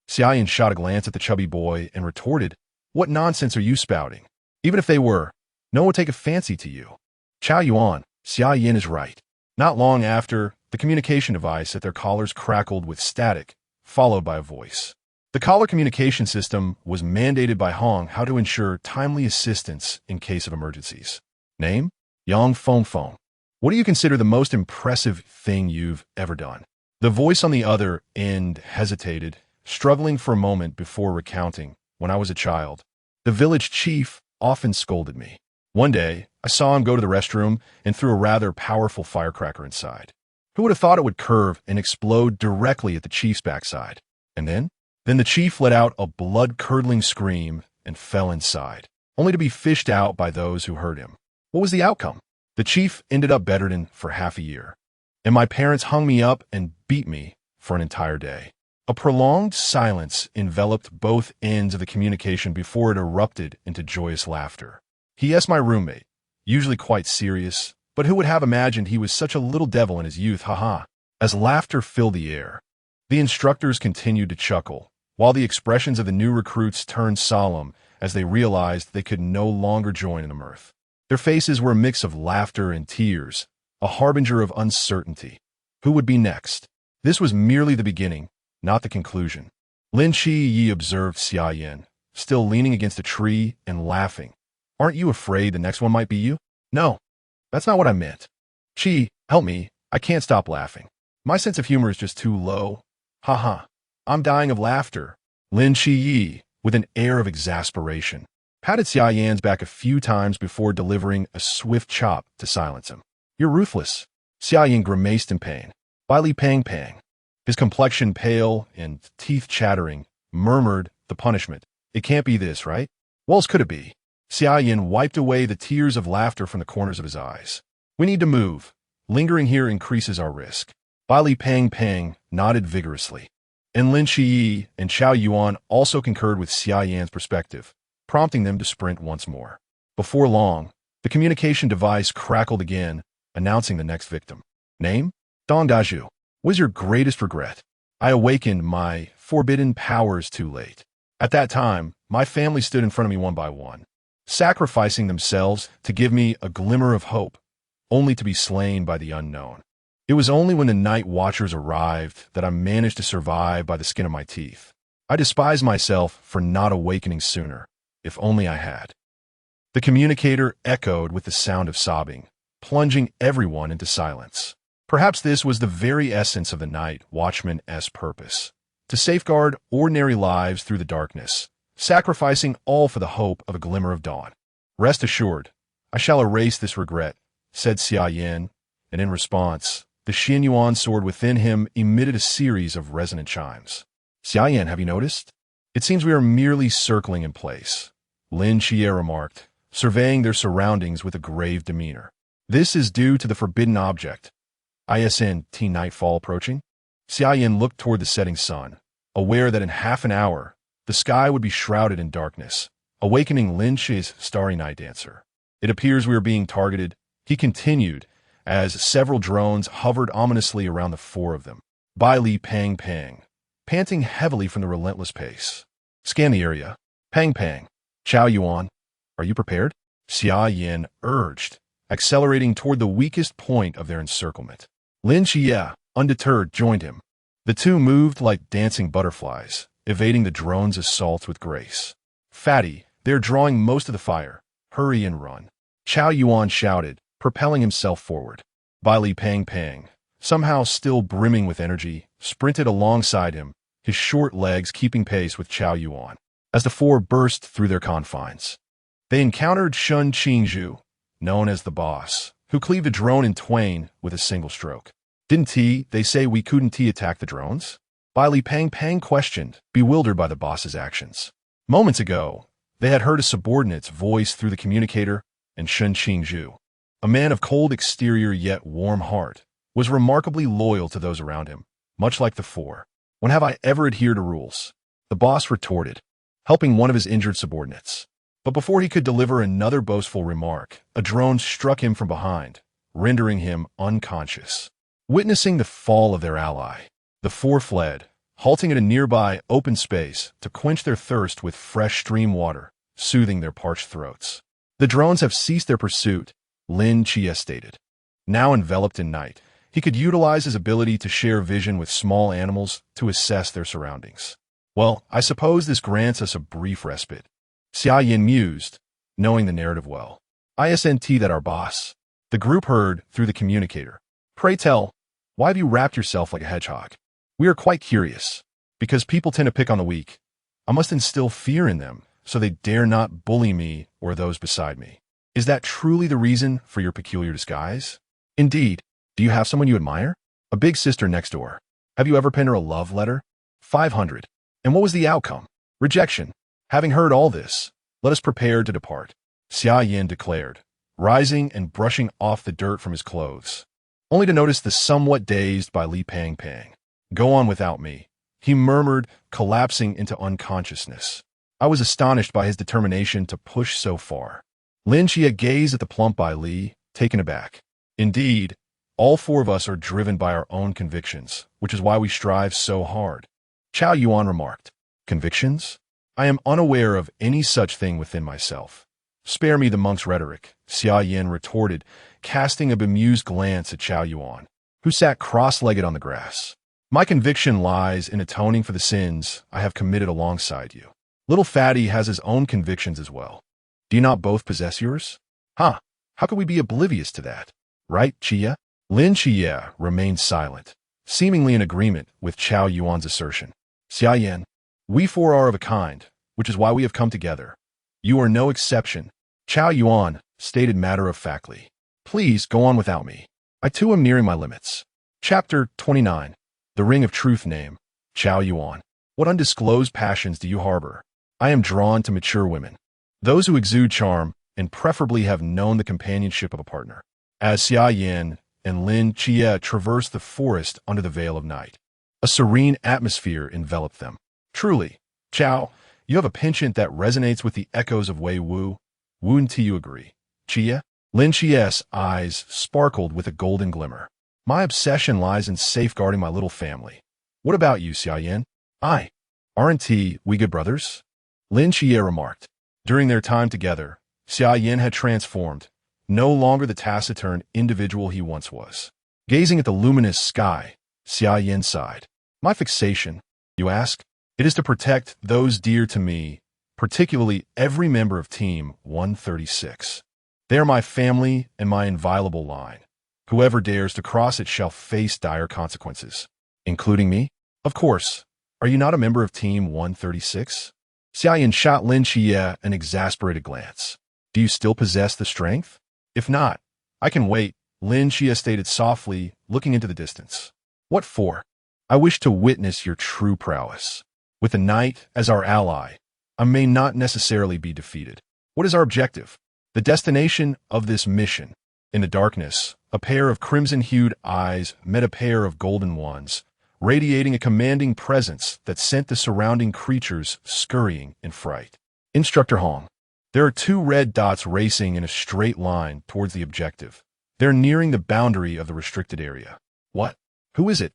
Xia Yan shot a glance at the chubby boy and retorted, what nonsense are you spouting? Even if they were, no one would take a fancy to you. Chao Yuan, Xia Yan is right. Not long after, the communication device at their collars crackled with static, followed by a voice. The collar communication system was mandated by Hong Hao to ensure timely assistance in case of emergencies. Name? Yang Feng. What do you consider the most impressive thing you've ever done? The voice on the other end hesitated, struggling for a moment before recounting. When I was a child, the village chief often scolded me. One day, I saw him go to the restroom and threw a rather powerful firecracker inside. Who would have thought it would curve and explode directly at the chief's backside? And then the chief let out a blood-curdling scream and fell inside, only to be fished out by those who heard him. What was the outcome? The chief ended up bedridden for half a year, and my parents hung me up and beat me for an entire day. A prolonged silence enveloped both ends of the communication before it erupted into joyous laughter. He asked my roommate, usually quite serious, but who would have imagined he was such a little devil in his youth, haha. As laughter filled the air, the instructors continued to chuckle, while the expressions of the new recruits turned solemn as they realized they could no longer join in the mirth. Their faces were a mix of laughter and tears, a harbinger of uncertainty. Who would be next? This was merely the beginning, not the conclusion. Lin Yi observed Xia Yan, still leaning against a tree and laughing. Aren't you afraid the next one might be you? No, that's not what I meant. Chi, help me, I can't stop laughing. My sense of humor is just too low. Haha, I'm dying of laughter. Lin Yi, with an air of exasperation, patted Xia Yan's back a few times before delivering a swift chop to silence him. You're ruthless. Xia Yan grimaced in pain. Bai Li Pang Pang, his complexion pale and teeth chattering, murmured the punishment. It can't be this, right? What else could it be? Xia Yan wiped away the tears of laughter from the corners of his eyes. We need to move. Lingering here increases our risk. Bai Li Pang Pang nodded vigorously, and Lin Yi and Chao Yuan also concurred with Xia Yan's perspective, prompting them to sprint once more. Before long, the communication device crackled again, announcing the next victim. Name? Dong Daju. What is your greatest regret? I awakened my forbidden powers too late. At that time, my family stood in front of me one by one, sacrificing themselves to give me a glimmer of hope, only to be slain by the unknown. It was only when the night watchers arrived that I managed to survive by the skin of my teeth. I despise myself for not awakening sooner, if only I had. The communicator echoed with the sound of sobbing, plunging everyone into silence. Perhaps this was the very essence of the night watchman's purpose, to safeguard ordinary lives through the darkness, sacrificing all for the hope of a glimmer of dawn. Rest assured, I shall erase this regret, said Xia Yan, and in response, the Xianyuan sword within him emitted a series of resonant chimes. Xia Yan, have you noticed? It seems we are merely circling in place, Lin Xie remarked, surveying their surroundings with a grave demeanor. This is due to the forbidden object. ISNT nightfall approaching? Xia Yan looked toward the setting sun, aware that in half an hour, the sky would be shrouded in darkness, awakening Lin Xie's starry night dancer. It appears we are being targeted, he continued, as several drones hovered ominously around the four of them. Bai Li Pang Pang, panting heavily from the relentless pace. Scan the area. Pang Pang. Chao Yuan, are you prepared? Xia Yan urged, accelerating toward the weakest point of their encirclement. Lin Xie, undeterred, joined him. The two moved like dancing butterflies, evading the drone's assaults with grace. Fatty, they're drawing most of the fire. Hurry and run. Chao Yuan shouted, propelling himself forward. Bai Li Pang Pang, somehow still brimming with energy, sprinted alongside him, his short legs keeping pace with Chao Yuan. As the four burst through their confines, they encountered Shun Qingzhu, known as the boss, who cleaved a drone in twain with a single stroke. Didn't they say we couldn't attack the drones? Bai Li Pang Pang questioned, bewildered by the boss's actions. Moments ago, they had heard a subordinate's voice through the communicator, and Shun Qingzhu, a man of cold exterior yet warm heart, was remarkably loyal to those around him, much like the four. When have I ever adhered to rules? The boss retorted, helping one of his injured subordinates. But before he could deliver another boastful remark, a drone struck him from behind, rendering him unconscious. Witnessing the fall of their ally, the four fled, halting at a nearby open space to quench their thirst with fresh stream water, soothing their parched throats. The drones have ceased their pursuit, Lin Xie stated. Now enveloped in night, he could utilize his ability to share vision with small animals to assess their surroundings. Well, I suppose this grants us a brief respite. Xia Yan mused, knowing the narrative well. ISNT that our boss. The group heard through the communicator. Pray tell, why have you wrapped yourself like a hedgehog? We are quite curious. Because people tend to pick on the weak. I must instill fear in them, so they dare not bully me or those beside me. Is that truly the reason for your peculiar disguise? Indeed. Do you have someone you admire? A big sister next door. Have you ever penned her a love letter? 500. And what was the outcome? Rejection. Having heard all this, let us prepare to depart, Xia Yan declared, rising and brushing off the dirt from his clothes, only to notice the somewhat dazed by Li Pang Pang. Go on without me, he murmured, collapsing into unconsciousness. I was astonished by his determination to push so far. Lin Xia gazed at the plump Bai Li, taken aback. Indeed, all four of us are driven by our own convictions, which is why we strive so hard. Chao Yuan remarked. Convictions? I am unaware of any such thing within myself. Spare me the monk's rhetoric, Xia Yan retorted, casting a bemused glance at Chao Yuan, who sat cross-legged on the grass. My conviction lies in atoning for the sins I have committed alongside you. Little Fatty has his own convictions as well. Do you not both possess yours? Huh, how could we be oblivious to that? Right, Xia? Lin Xia remained silent, seemingly in agreement with Chao Yuan's assertion. Xia Yan, we four are of a kind, which is why we have come together. You are no exception, Chao Yuan stated matter-of-factly. Please go on without me. I too am nearing my limits. Chapter 29. The Ring of Truth Name. Chao Yuan. What undisclosed passions do you harbor? I am drawn to mature women. Those who exude charm and preferably have known the companionship of a partner. As Xia Yan and Lin Xia traversed the forest under the veil of night, a serene atmosphere enveloped them. Truly, Chao, you have a penchant that resonates with the echoes of Wei Wu. Wouldn't you agree? Xia? Lin Xia's eyes sparkled with a golden glimmer. My obsession lies in safeguarding my little family. What about you, Xia Yan? Aren't we good brothers? Lin Xia remarked. During their time together, Xia Yan had transformed, no longer the taciturn individual he once was. Gazing at the luminous sky, Xia Yan sighed. My fixation, you ask? It is to protect those dear to me, particularly every member of Team 136. They are my family and my inviolable line. Whoever dares to cross it shall face dire consequences. Including me? Of course. Are you not a member of Team 136? Xia Yan shot Lin Xia an exasperated glance. Do you still possess the strength? If not, I can wait, Lin Xia stated softly, looking into the distance. What for? I wish to witness your true prowess. With the knight as our ally, I may not necessarily be defeated. What is our objective? The destination of this mission. In the darkness, a pair of crimson-hued eyes met a pair of golden ones, radiating a commanding presence that sent the surrounding creatures scurrying in fright. Instructor Huang. There are two red dots racing in a straight line towards the objective. They're nearing the boundary of the restricted area. What? Who is it?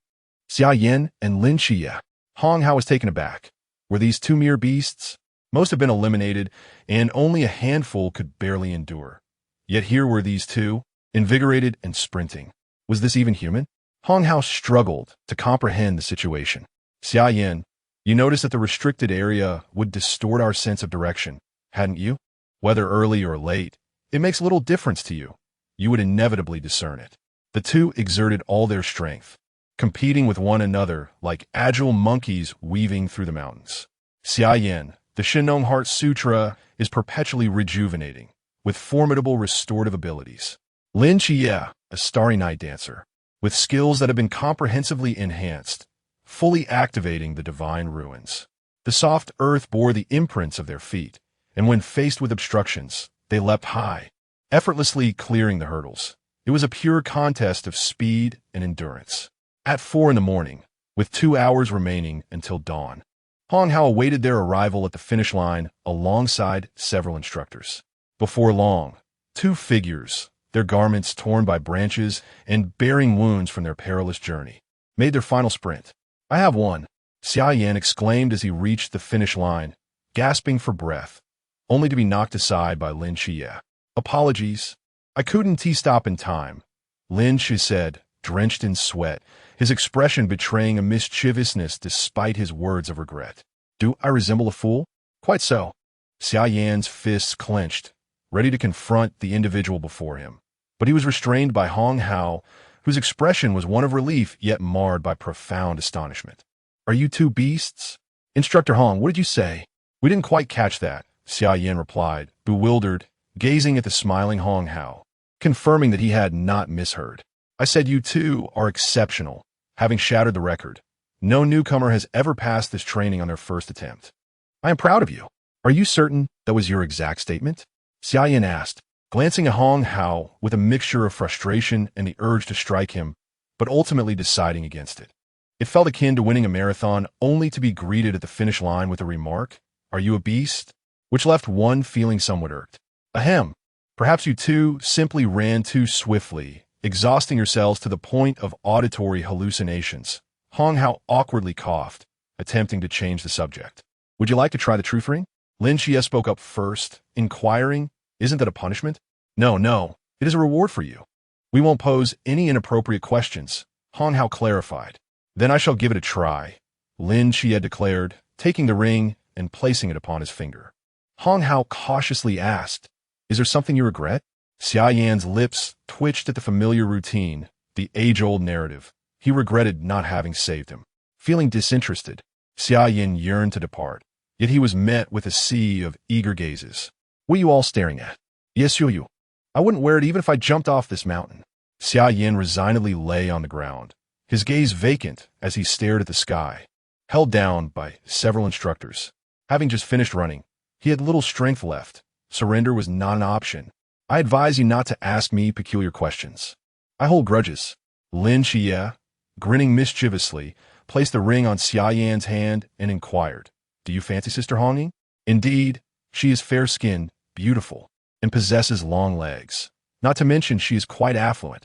Xia Yan and Lin Xia. Hong Hao was taken aback. Were these two mere beasts? Most have been eliminated, and only a handful could barely endure. Yet here were these two, invigorated and sprinting. Was this even human? Hong Hao struggled to comprehend the situation. Xia Yan, you noticed that the restricted area would distort our sense of direction, hadn't you? Whether early or late, it makes little difference to you. You would inevitably discern it. The two exerted all their strength, competing with one another like agile monkeys weaving through the mountains. Xia Yan, the Shennong Heart Sutra is perpetually rejuvenating, with formidable restorative abilities. Lin Xia, a starry night dancer, with skills that have been comprehensively enhanced, fully activating the divine ruins. The soft earth bore the imprints of their feet, and when faced with obstructions, they leapt high, effortlessly clearing the hurdles. It was a pure contest of speed and endurance. At 4 a.m, with 2 hours remaining until dawn, Hong Hao awaited their arrival at the finish line alongside several instructors. Before long, two figures, their garments torn by branches and bearing wounds from their perilous journey, made their final sprint. I have won, Xia Yan exclaimed as he reached the finish line, gasping for breath, only to be knocked aside by Lin Xia. Apologies. I couldn't stop in time, Lin Xia said, drenched in sweat, his expression betraying a mischievousness despite his words of regret. Do I resemble a fool? Quite so. Xia Yan's fists clenched, ready to confront the individual before him. But he was restrained by Hong Hao, whose expression was one of relief yet marred by profound astonishment. Are you two beasts? Instructor Hong, what did you say? We didn't quite catch that, Xia Yan replied, bewildered, gazing at the smiling Hong Hao, confirming that he had not misheard. I said you two are exceptional, having shattered the record. No newcomer has ever passed this training on their first attempt. I am proud of you. Are you certain that was your exact statement? Xia Yan asked, glancing at Hong Hao with a mixture of frustration and the urge to strike him, but ultimately deciding against it. It felt akin to winning a marathon only to be greeted at the finish line with a remark, "Are you a beast?" which left one feeling somewhat irked. Ahem. Perhaps you two simply ran too swiftly, exhausting yourselves to the point of auditory hallucinations. Hong Hao awkwardly coughed, attempting to change the subject. Would you like to try the truth ring? Lin Xia spoke up first, inquiring, isn't that a punishment? No, it is a reward for you. We won't pose any inappropriate questions, Hong Hao clarified. Then I shall give it a try, Lin Xia declared, taking the ring and placing it upon his finger. Hong Hao cautiously asked, is there something you regret? Xia Yan's lips twitched at the familiar routine, the age-old narrative. He regretted not having saved him. Feeling disinterested, Xia Yan yearned to depart, yet he was met with a sea of eager gazes. What are you all staring at? Yes, you. I wouldn't wear it even if I jumped off this mountain. Xia Yan resignedly lay on the ground, his gaze vacant as he stared at the sky, held down by several instructors. Having just finished running, he had little strength left. Surrender was not an option. I advise you not to ask me peculiar questions. I hold grudges. Lin Xia, grinning mischievously, placed the ring on Xia Yan's hand and inquired, do you fancy Sister Honging? Indeed, she is fair-skinned, beautiful, and possesses long legs. Not to mention she is quite affluent.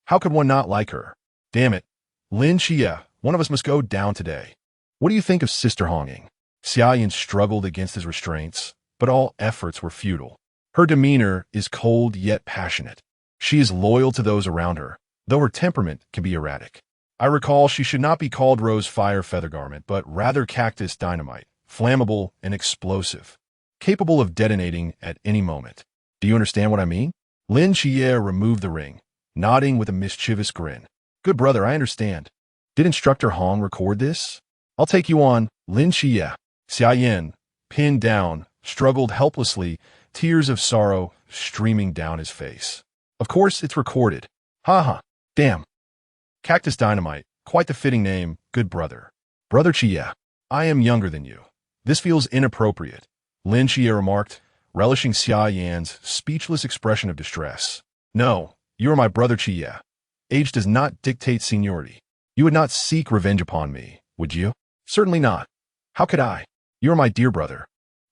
How could one not like her? Damn it. Lin Xia, one of us must go down today. What do you think of Sister Honging? Xia Yan struggled against his restraints, but all efforts were futile. Her demeanor is cold yet passionate. She is loyal to those around her, though her temperament can be erratic. I recall she should not be called Rose Fire Feather Garment, but rather Cactus Dynamite, flammable and explosive, capable of detonating at any moment. Do you understand what I mean? Lin Xia removed the ring, nodding with a mischievous grin. Good brother, I understand. Did Instructor Hong record this? I'll take you on, Lin Xia. Xia Yan, pinned down, struggled helplessly, tears of sorrow streaming down his face. Of course, it's recorded. Ha. Damn. Cactus Dynamite, quite the fitting name, good brother. Brother Xia, I am younger than you. This feels inappropriate, Lin Xia remarked, relishing Xia Yan's speechless expression of distress. No, you are my brother Xia. Age does not dictate seniority. You would not seek revenge upon me, would you? Certainly not. How could I? You are my dear brother.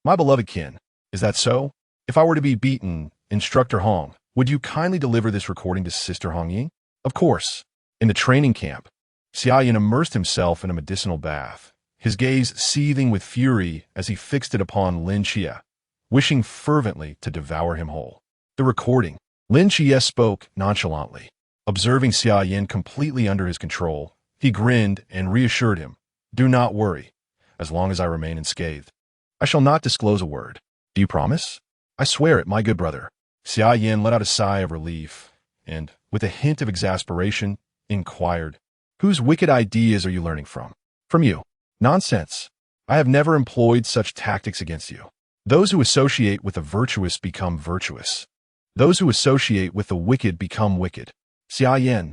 My beloved kin. Is that so? If I were to be beaten, Instructor Hong, would you kindly deliver this recording to Sister Hongying? Of course. In the training camp, Xia Yan immersed himself in a medicinal bath, his gaze seething with fury as he fixed it upon Lin Xia, wishing fervently to devour him whole. The recording. Lin Xia spoke nonchalantly. Observing Xia Yan completely under his control, he grinned and reassured him, do not worry, as long as I remain unscathed. I shall not disclose a word. Do you promise? I swear it, my good brother. Xia Yan let out a sigh of relief, and, with a hint of exasperation, inquired, whose wicked ideas are you learning from? From you. Nonsense. I have never employed such tactics against you. Those who associate with the virtuous become virtuous. Those who associate with the wicked become wicked. Xia Yan.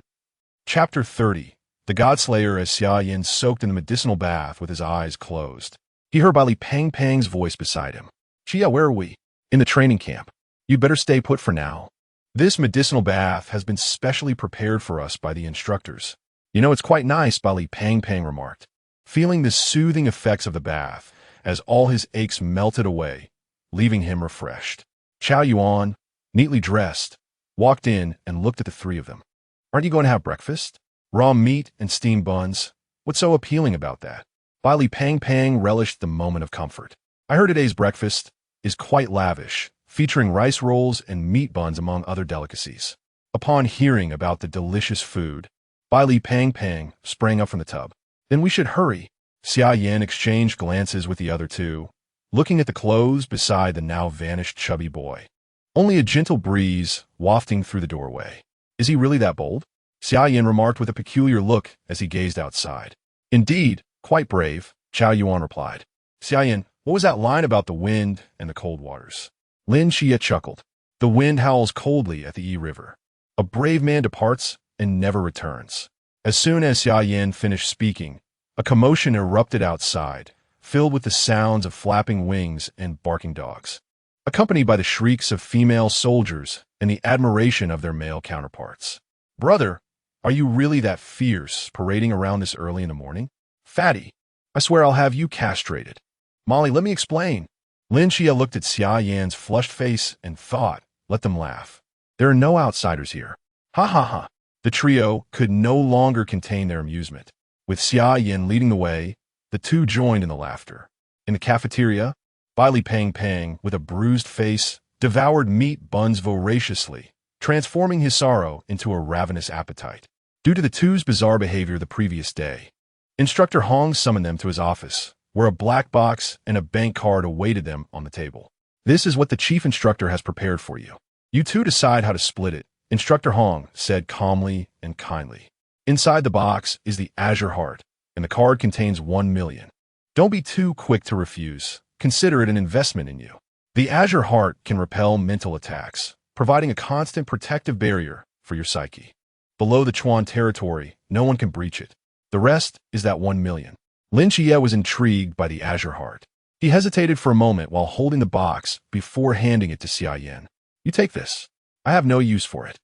Chapter 30. The Godslayer as Xia Yan soaked in the medicinal bath with his eyes closed. He heard Bali Pang Pang's voice beside him. Xia, where are we? In the training camp. You'd better stay put for now. This medicinal bath has been specially prepared for us by the instructors. You know, it's quite nice, Bali Pang Pang remarked, feeling the soothing effects of the bath as all his aches melted away, leaving him refreshed. Chao Yuan, neatly dressed, walked in and looked at the three of them. Aren't you going to have breakfast? Raw meat and steamed buns. What's so appealing about that? Bali Pang Pang relished the moment of comfort. I heard today's breakfast is quite lavish, featuring rice rolls and meat buns among other delicacies. Upon hearing about the delicious food, Bali Pang Pang sprang up from the tub. Then we should hurry. Xia Yan exchanged glances with the other two, looking at the clothes beside the now vanished chubby boy. Only a gentle breeze wafting through the doorway. Is he really that bold? Xia Yan remarked with a peculiar look as he gazed outside. Indeed, quite brave, Chao Yuan replied. Xia Yan, What was that line about the wind and the cold waters? Lin Xia chuckled. The wind howls coldly at the Yi River. A brave man departs and never returns. As soon as Xia Yan finished speaking, a commotion erupted outside, filled with the sounds of flapping wings and barking dogs, accompanied by the shrieks of female soldiers and the admiration of their male counterparts. Brother, are you really that fierce, parading around this early in the morning? Fatty, I swear I'll have you castrated. Molly, let me explain. Lin Xia looked at Xia Yan's flushed face and thought, let them laugh. There are no outsiders here. Ha ha ha. The trio could no longer contain their amusement. With Xia Yan leading the way, the two joined in the laughter. In the cafeteria, Bai Pang Pang, with a bruised face, devoured meat buns voraciously, transforming his sorrow into a ravenous appetite. Due to the two's bizarre behavior the previous day, Instructor Hong summoned them to his office, where a black box and a bank card awaited them on the table. This is what the chief instructor has prepared for you. You two decide how to split it, Instructor Hong said calmly and kindly. Inside the box is the Azure Heart, and the card contains 1 million. Don't be too quick to refuse. Consider it an investment in you. The Azure Heart can repel mental attacks, providing a constant protective barrier for your psyche. Below the Chuan territory, no one can breach it. The rest is that 1 million. Lin Xia was intrigued by the Azure Heart. He hesitated for a moment while holding the box before handing it to Xia Yan. You take this. I have no use for it.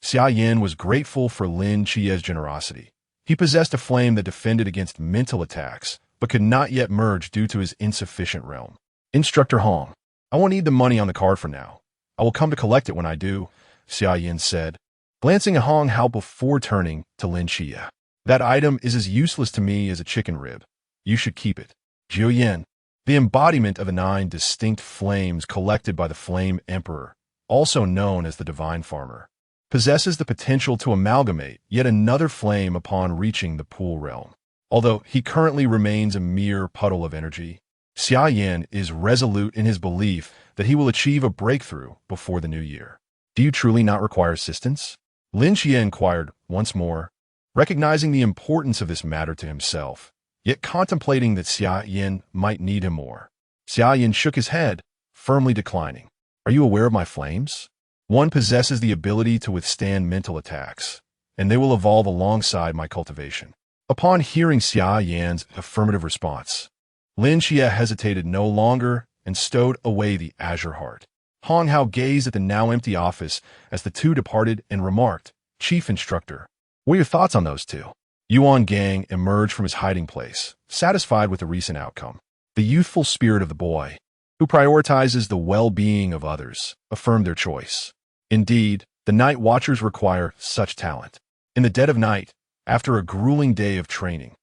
Xia Yan was grateful for Lin Xia's generosity. He possessed a flame that defended against mental attacks, but could not yet merge due to his insufficient realm. Instructor Hong, I won't need the money on the card for now. I will come to collect it when I do, Xia Yan said, glancing at Hong Hao before turning to Lin Xia. That item is as useless to me as a chicken rib. You should keep it. Xia Yan, the embodiment of the 9 distinct flames collected by the Flame Emperor, also known as the Divine Farmer, possesses the potential to amalgamate yet another flame upon reaching the Pool Realm. Although he currently remains a mere puddle of energy, Xia Yan is resolute in his belief that he will achieve a breakthrough before the new year. Do you truly not require assistance? Lin Xia inquired once more, recognizing the importance of this matter to himself, yet contemplating that Xia Yan might need him more. Xia Yan shook his head, firmly declining. Are you aware of my flames? One possesses the ability to withstand mental attacks, and they will evolve alongside my cultivation. Upon hearing Xia Yan's affirmative response, Lin Xia hesitated no longer and stowed away the Azure Heart. Hong Hao gazed at the now empty office as the two departed and remarked, Chief Instructor, what are your thoughts on those two? Yuan Gang emerged from his hiding place, satisfied with the recent outcome. The youthful spirit of the boy, who prioritizes the well-being of others, affirmed their choice. Indeed, the Night Watchers require such talent. In the dead of night, after a grueling day of training,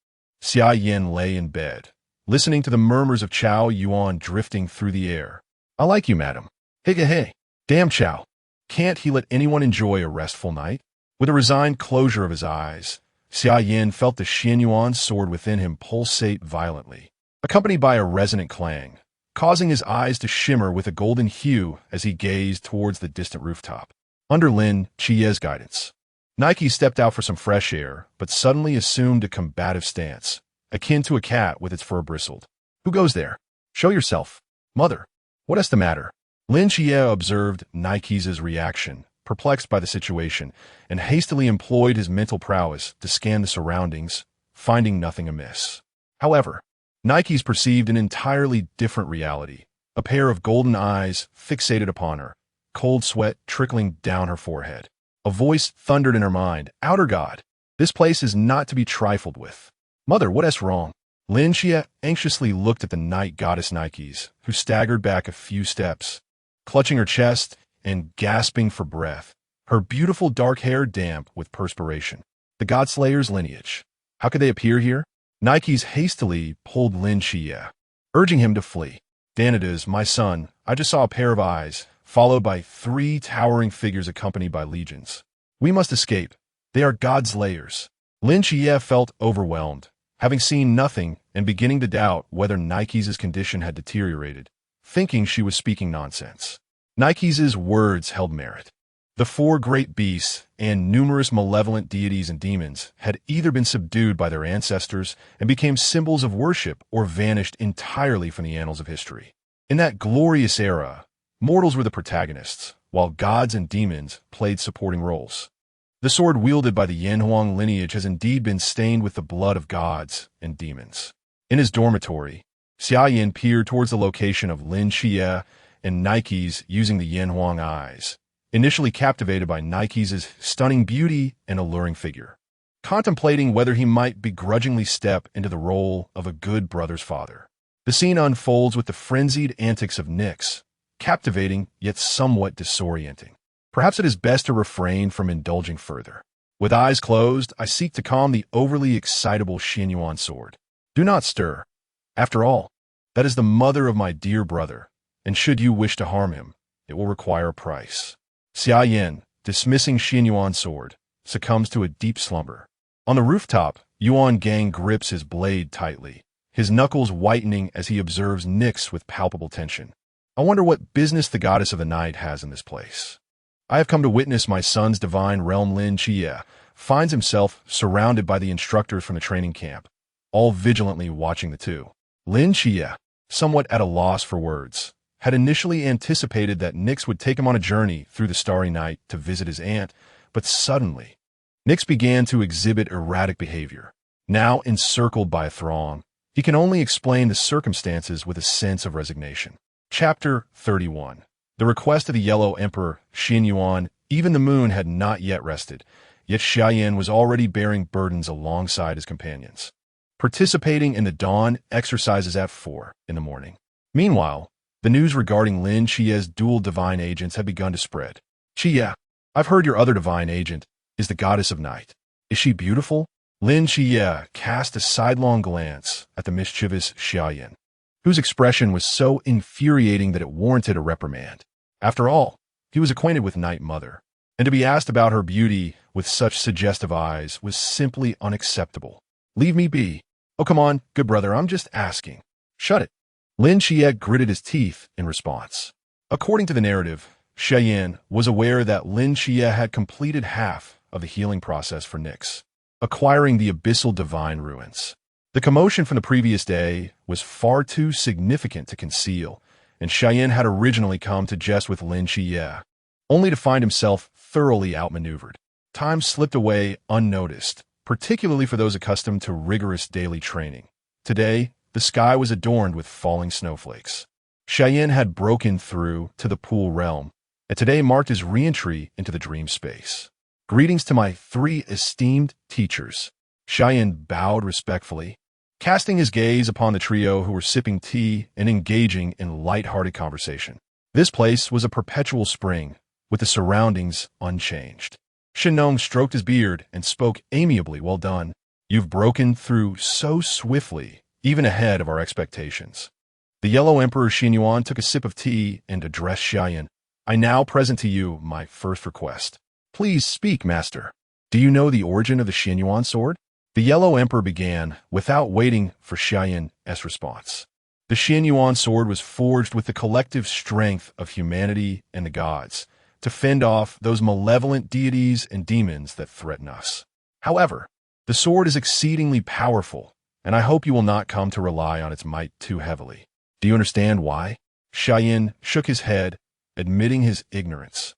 Xia Yan lay in bed, listening to the murmurs of Chao Yuan drifting through the air. I like you, madam. Hey. Damn Chao. Can't he let anyone enjoy a restful night? With a resigned closure of his eyes, Xia Yan felt the Xianyuan sword within him pulsate violently, accompanied by a resonant clang, causing his eyes to shimmer with a golden hue as he gazed towards the distant rooftop. Under Lin Xia's guidance, Nike stepped out for some fresh air, but suddenly assumed a combative stance, akin to a cat with its fur bristled. Who goes there? Show yourself. Mother, what is the matter? Lin Xia observed Nike's reaction, perplexed by the situation, and hastily employed his mental prowess to scan the surroundings, finding nothing amiss. However, Nike's perceived an entirely different reality, a pair of golden eyes fixated upon her, cold sweat trickling down her forehead. A voice thundered in her mind, Outer God, this place is not to be trifled with. Mother, what is wrong? Lin Xia anxiously looked at the night goddess Nike's, who staggered back a few steps, clutching her chest and gasping for breath, her beautiful dark hair damp with perspiration. The Godslayer's lineage. How could they appear here? Nike's hastily pulled Lin Xia, urging him to flee. Danidas, my son, I just saw a pair of eyes, followed by 3 towering figures accompanied by legions. We must escape. They are Godslayers. Lin Xia felt overwhelmed, having seen nothing and beginning to doubt whether Nike's condition had deteriorated, thinking she was speaking nonsense. Nike's words held merit. The four great beasts and numerous malevolent deities and demons had either been subdued by their ancestors and became symbols of worship or vanished entirely from the annals of history. In that glorious era, mortals were the protagonists, while gods and demons played supporting roles. The sword wielded by the Yan and Huang lineage has indeed been stained with the blood of gods and demons. In his dormitory, Xia Yan peered towards the location of Lin Xia and Nike's using the Yan and Huang eyes, initially captivated by Nike's stunning beauty and alluring figure, contemplating whether he might begrudgingly step into the role of a good brother's father. The scene unfolds with the frenzied antics of Nyx, captivating yet somewhat disorienting. Perhaps it is best to refrain from indulging further. With eyes closed, I seek to calm the overly excitable Xia Yan sword. Do not stir. After all, that is the mother of my dear brother, and should you wish to harm him, it will require a price. Xia Yan, dismissing Xia Yan's sword, succumbs to a deep slumber. On the rooftop, Yuan Gang grips his blade tightly, his knuckles whitening as he observes Nyx with palpable tension. I wonder what business the goddess of the night has in this place. I have come to witness my son's divine realm. Lin Xia finds himself surrounded by the instructors from the training camp, all vigilantly watching the two. Lin Xia, somewhat at a loss for words, had initially anticipated that Nyx would take him on a journey through the starry night to visit his aunt, but suddenly, Nyx began to exhibit erratic behavior. Now encircled by a throng, he can only explain the circumstances with a sense of resignation. Chapter 31. The request of the Yellow Emperor, Xia Yan. Even the moon had not yet rested, yet Xia Yan was already bearing burdens alongside his companions, participating in the dawn exercises at 4 in the morning. Meanwhile, the news regarding Lin Xia's dual divine agents had begun to spread. Xia, I've heard your other divine agent is the goddess of night. Is she beautiful? Lin Xia cast a sidelong glance at the mischievous Xia Yan, whose expression was so infuriating that it warranted a reprimand. After all, he was acquainted with Night Mother, and to be asked about her beauty with such suggestive eyes was simply unacceptable. Leave me be. Oh, come on, good brother, I'm just asking. Shut it. Lin Xia gritted his teeth in response. According to the narrative, Xia Yan was aware that Lin Xia had completed half of the healing process for Nyx, acquiring the abyssal divine ruins. The commotion from the previous day was far too significant to conceal, and Xia Yan had originally come to jest with Lin Xia, only to find himself thoroughly outmaneuvered. Time slipped away unnoticed, particularly for those accustomed to rigorous daily training. Today, the sky was adorned with falling snowflakes. Xia Yan had broken through to the pool realm, and today marked his re-entry into the dream space. Greetings to my 3 esteemed teachers. Xia Yan bowed respectfully, casting his gaze upon the trio who were sipping tea and engaging in light-hearted conversation. This place was a perpetual spring, with the surroundings unchanged. Shennong stroked his beard and spoke amiably. Well done. You've broken through so swiftly, even ahead of our expectations. The Yellow Emperor Xia Yan took a sip of tea and addressed Xia Yan. I now present to you my first request. Please speak, master. Do you know the origin of the Xia Yan sword? The Yellow Emperor began, without waiting for Xia Yan's response. The Xia Yan sword was forged with the collective strength of humanity and the gods, to fend off those malevolent deities and demons that threaten us. However, the sword is exceedingly powerful, and I hope you will not come to rely on its might too heavily. Do you understand why? Xia Yan shook his head, admitting his ignorance.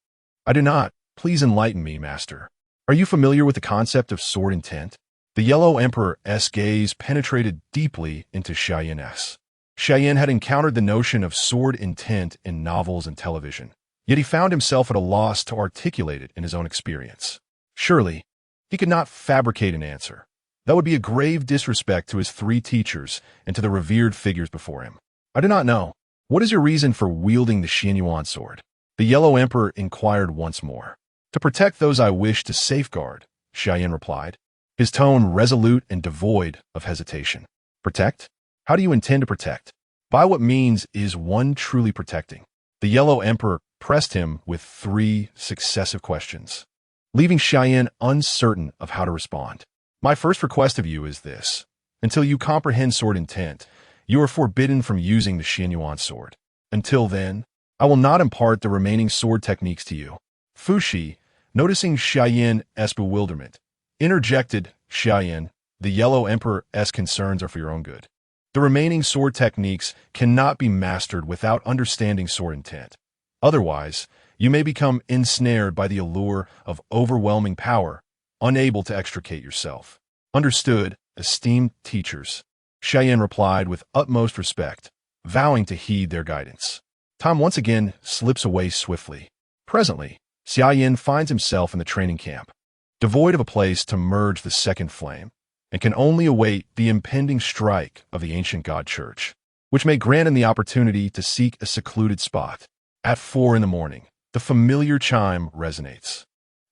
I do not. Please enlighten me, master. Are you familiar with the concept of sword intent? The Yellow Emperor's gaze penetrated deeply into Xia Yan's. Xia Yan had encountered the notion of sword intent in novels and television, yet he found himself at a loss to articulate it in his own experience. Surely, he could not fabricate an answer. That would be a grave disrespect to his 3 teachers and to the revered figures before him. I do not know. What is your reason for wielding the Xia Yan sword? The Yellow Emperor inquired once more. To protect those I wish to safeguard, Xia Yan replied, his tone resolute and devoid of hesitation. Protect? How do you intend to protect? By what means is one truly protecting? The Yellow Emperor pressed him with 3 successive questions, leaving Xia Yan uncertain of how to respond. My first request of you is this. Until you comprehend sword intent, you are forbidden from using the Xia Yan sword. Until then, I will not impart the remaining sword techniques to you. Fuxi, noticing Xia Yan's bewilderment, interjected, Xia Yan, the Yellow Emperor's concerns are for your own good. The remaining sword techniques cannot be mastered without understanding sword intent. Otherwise, you may become ensnared by the allure of overwhelming power, unable to extricate yourself. Understood, esteemed teachers. Xia Yan replied with utmost respect, vowing to heed their guidance. Time once again slips away swiftly. Presently, Xia Yan finds himself in the training camp, devoid of a place to merge the second flame, and can only await the impending strike of the ancient god church, which may grant him the opportunity to seek a secluded spot. At 4 a.m, the familiar chime resonates,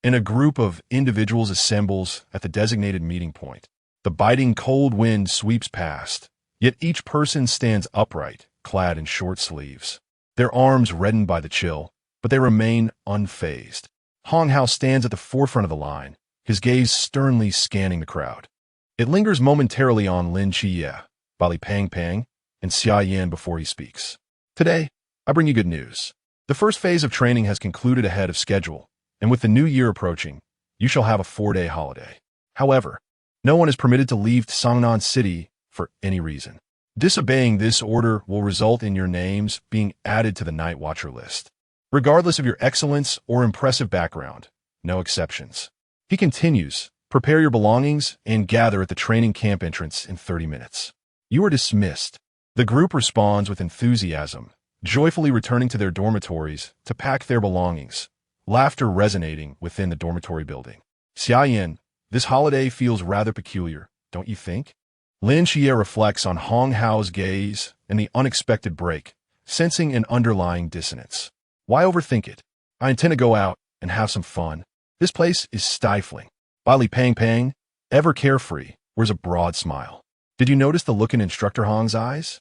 and a group of individuals assembles at the designated meeting point. The biting cold wind sweeps past, yet each person stands upright, clad in short sleeves. Their arms reddened by the chill, but they remain unfazed. Hong Hao stands at the forefront of the line, his gaze sternly scanning the crowd. It lingers momentarily on Lin Xia, Bali Pang Pang, and Xia Yan before he speaks. Today, I bring you good news. The first phase of training has concluded ahead of schedule, and with the new year approaching, you shall have a 4-day holiday. However, no one is permitted to leave Songnan City for any reason. Disobeying this order will result in your names being added to the Night Watcher list, regardless of your excellence or impressive background, no exceptions. He continues, prepare your belongings and gather at the training camp entrance in 30 minutes. You are dismissed. The group responds with enthusiasm, joyfully returning to their dormitories to pack their belongings, laughter resonating within the dormitory building. Xia Yan, this holiday feels rather peculiar, don't you think? Lin Xia reflects on Hong Hao's gaze and the unexpected break, sensing an underlying dissonance. Why overthink it? I intend to go out and have some fun. This place is stifling. Bali Pang Pang, ever carefree, wears a broad smile. Did you notice the look in Instructor Hong's eyes?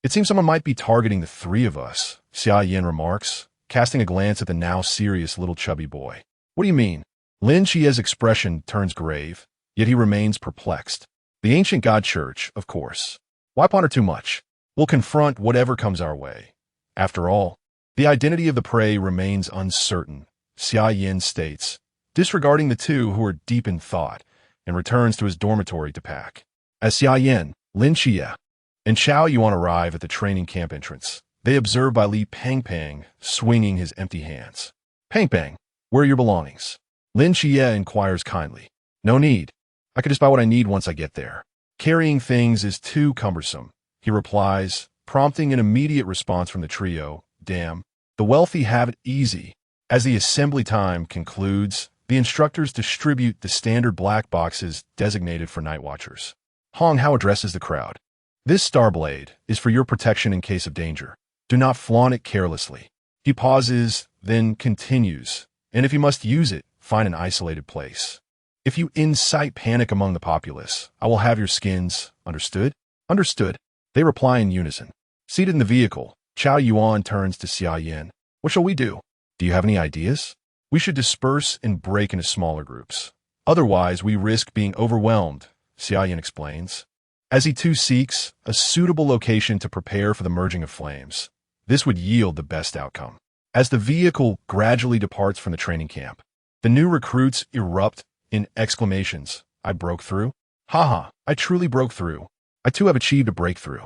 It seems someone might be targeting the three of us, Xia Yan remarks, casting a glance at the now serious little chubby boy. What do you mean? Lin Xia's expression turns grave, yet he remains perplexed. The ancient god church, of course. Why ponder too much? We'll confront whatever comes our way. After all, the identity of the prey remains uncertain, Xia Yan states, disregarding the two who are deep in thought, and returns to his dormitory to pack. As Xia Yan, Lin Xia, and Xiao Yuan arrive at the training camp entrance, they observe by Li Pang Pang swinging his empty hands. Pang Pang, where are your belongings? Lin Xia inquires kindly. No need. I can just buy what I need once I get there. Carrying things is too cumbersome, he replies, prompting an immediate response from the trio. Damn, the wealthy have it easy. As the assembly time concludes, the instructors distribute the standard black boxes designated for night watchers. Hong Hao addresses the crowd. This Starblade is for your protection in case of danger. Do not flaunt it carelessly. He pauses, then continues, and if you must use it, find an isolated place. If you incite panic among the populace, I will have your skins. Understood? Understood. They reply in unison. Seated in the vehicle, Chao Yuan turns to Xia Yan. What shall we do? Do you have any ideas? We should disperse and break into smaller groups. Otherwise, we risk being overwhelmed, Xia Yan explains. As he too seeks a suitable location to prepare for the merging of flames, this would yield the best outcome. As the vehicle gradually departs from the training camp, the new recruits erupt in exclamations. I broke through? Haha, I truly broke through. I too have achieved a breakthrough.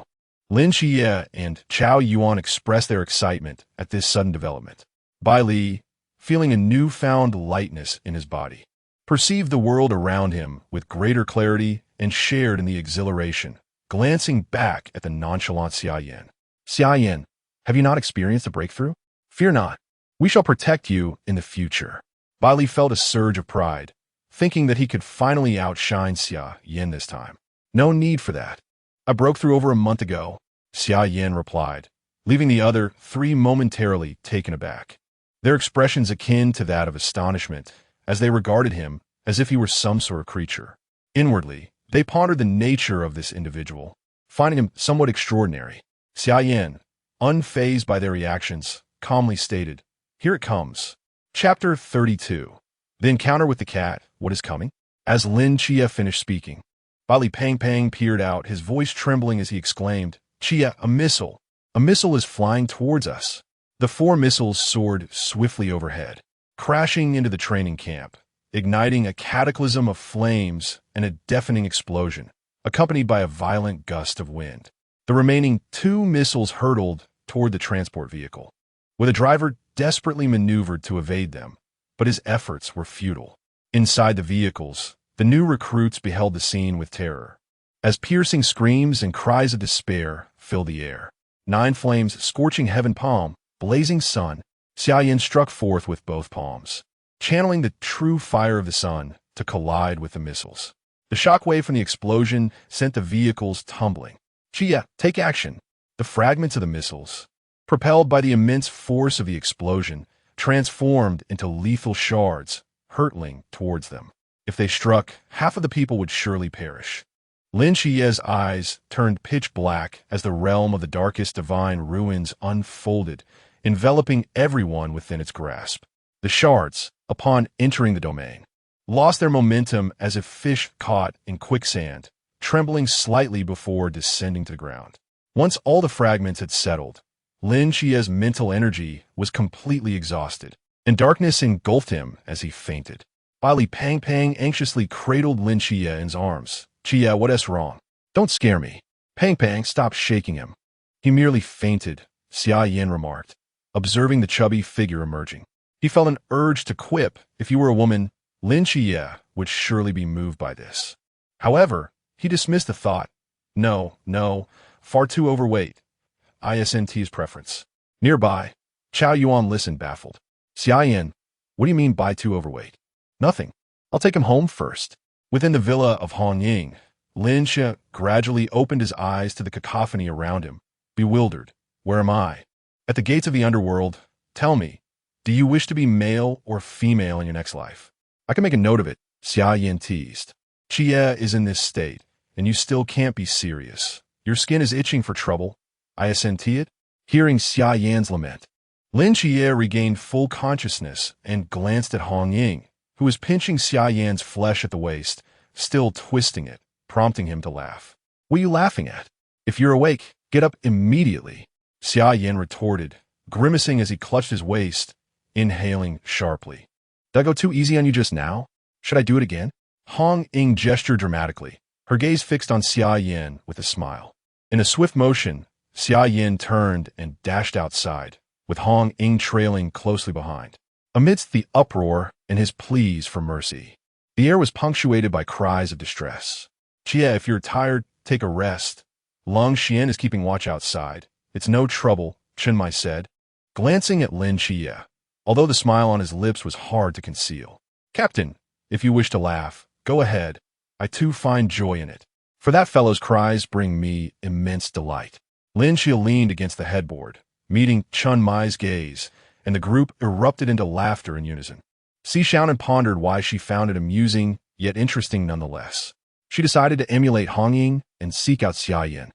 Lin Xia and Chao Yuan express their excitement at this sudden development. Bai Li, feeling a newfound lightness in his body, perceived the world around him with greater clarity and shared in the exhilaration, glancing back at the nonchalant Xia Yan. Xia Yan, have you not experienced a breakthrough? Fear not. We shall protect you in the future. Bai Li felt a surge of pride, thinking that he could finally outshine Xia Yan this time. No need for that. I broke through over a month ago, Xia Yan replied, leaving the other three momentarily taken aback, their expressions akin to that of astonishment as they regarded him as if he were some sort of creature. Inwardly, they pondered the nature of this individual, finding him somewhat extraordinary. Xia Yan, unfazed by their reactions, calmly stated, Here it comes. Chapter 32. The encounter with the cat, what is coming? As Lin Xia finished speaking, Bali Pang Pang peered out, his voice trembling as he exclaimed, Xia, a missile! A missile is flying towards us. The 4 missiles soared swiftly overhead, crashing into the training camp, igniting a cataclysm of flames and a deafening explosion, accompanied by a violent gust of wind. The remaining 2 missiles hurtled toward the transport vehicle, where the driver desperately maneuvered to evade them, but his efforts were futile. Inside the vehicles, the new recruits beheld the scene with terror, as piercing screams and cries of despair filled the air. 9 flames scorching heaven, palm, blazing sun, Xia Yan struck forth with both palms, channeling the true fire of the sun to collide with the missiles. The shockwave from the explosion sent the vehicles tumbling. Xia, take action! The fragments of the missiles, propelled by the immense force of the explosion, transformed into lethal shards, hurtling towards them. If they struck, half of the people would surely perish. Lin Xia's eyes turned pitch black as the realm of the darkest divine ruins unfolded, enveloping everyone within its grasp. The shards, upon entering the domain, lost their momentum as if fish caught in quicksand, trembling slightly before descending to the ground. Once all the fragments had settled, Lin Xia's mental energy was completely exhausted, and darkness engulfed him as he fainted. Finally, Pang Pang anxiously cradled Lin Xia in his arms. Xia, what's wrong? Don't scare me. Pang Pang stopped shaking him. He merely fainted, Xia Yan remarked, observing the chubby figure emerging. He felt an urge to quip. If he were a woman, Lin Xia would surely be moved by this. However, he dismissed the thought. No, far too overweight. ISNT's preference. Nearby, Chao Yuan listened, baffled. Xia Yan, what do you mean by too overweight? Nothing. I'll take him home first. Within the villa of Hong Ying, Lin Xia gradually opened his eyes to the cacophony around him, bewildered. Where am I? At the gates of the underworld. Tell me, do you wish to be male or female in your next life? I can make a note of it, Xia Yan teased. Xia is in this state, and you still can't be serious. Your skin is itching for trouble. ISNT it? Hearing Xia Yan's lament, Lin Xia regained full consciousness and glanced at Hong Ying, who was pinching Xia Yan's flesh at the waist, still twisting it, prompting him to laugh. What are you laughing at? If you're awake, get up immediately, Xia Yan retorted, grimacing as he clutched his waist, inhaling sharply. Did I go too easy on you just now? Should I do it again? Hong Ying gestured dramatically, her gaze fixed on Xia Yan with a smile. In a swift motion, Xia Yan turned and dashed outside, with Hong Ying trailing closely behind. Amidst the uproar and his pleas for mercy, the air was punctuated by cries of distress. Xia, if you're tired, take a rest. Long Xian is keeping watch outside. It's no trouble, Chen Mai said, glancing at Lin Xia, although the smile on his lips was hard to conceal. Captain, if you wish to laugh, go ahead. I too find joy in it. For that fellow's cries bring me immense delight. Lin Xia leaned against the headboard, meeting Chen Mai's gaze, and the group erupted into laughter in unison. Si Xiaonan pondered why she found it amusing, yet interesting nonetheless. She decided to emulate Hong Ying and seek out Xia Yan.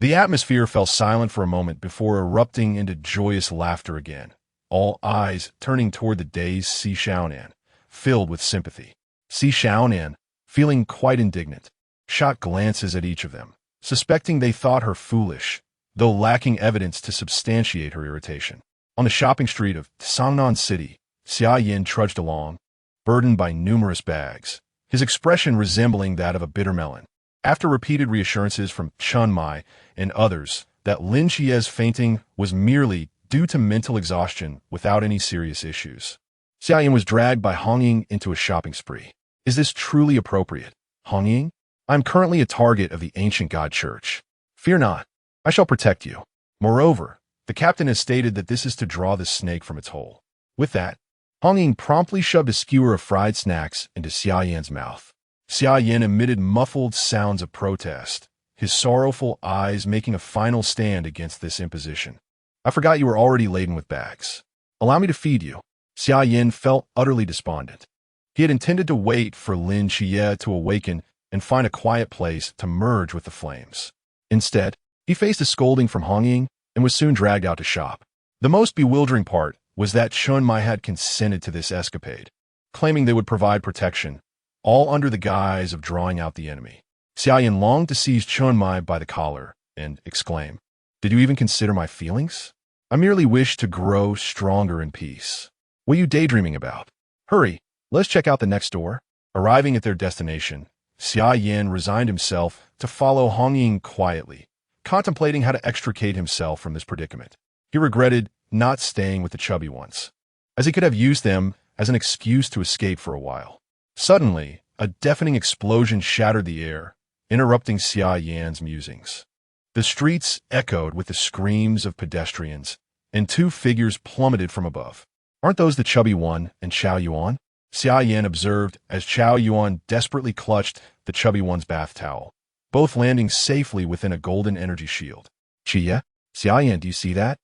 The atmosphere fell silent for a moment before erupting into joyous laughter again, all eyes turning toward the dazed Si Xiaonan, filled with sympathy. Si Xiaonan, feeling quite indignant, shot glances at each of them, suspecting they thought her foolish, though lacking evidence to substantiate her irritation. On the shopping street of Sangnan City, Xia Yan trudged along, burdened by numerous bags, his expression resembling that of a bitter melon. After repeated reassurances from Chen Mai and others that Lin Xia's fainting was merely due to mental exhaustion without any serious issues, Xia Yan was dragged by Hong Ying into a shopping spree. Is this truly appropriate? Hong Ying? I am currently a target of the ancient god church. Fear not, I shall protect you. Moreover, the captain has stated that this is to draw the snake from its hole. With that, Hong Ying promptly shoved a skewer of fried snacks into Xia Yan's mouth. Xia Yan emitted muffled sounds of protest, his sorrowful eyes making a final stand against this imposition. I forgot you were already laden with bags. Allow me to feed you. Xia Yan felt utterly despondent. He had intended to wait for Lin Xia to awaken and find a quiet place to merge with the flames. Instead, he faced a scolding from Hong Ying and was soon dragged out to shop. The most bewildering part was that Chen Mai had consented to this escapade, claiming they would provide protection, all under the guise of drawing out the enemy. Xia Yan longed to seize Chen Mai by the collar and exclaim, "Did you even consider my feelings? I merely wish to grow stronger in peace." What are you daydreaming about? Hurry, let's check out the next door. Arriving at their destination, Xia Yan resigned himself to follow Hong Ying quietly, contemplating how to extricate himself from this predicament. He regretted not staying with the chubby ones, as he could have used them as an excuse to escape for a while. Suddenly, a deafening explosion shattered the air, interrupting Xia Yan's musings. The streets echoed with the screams of pedestrians, and two figures plummeted from above. Aren't those the chubby one and Xiao Yuan? Xia Yan observed as Xiao Yuan desperately clutched the chubby one's bath towel, both landing safely within a golden energy shield. Xia? Xia Yan, do you see that?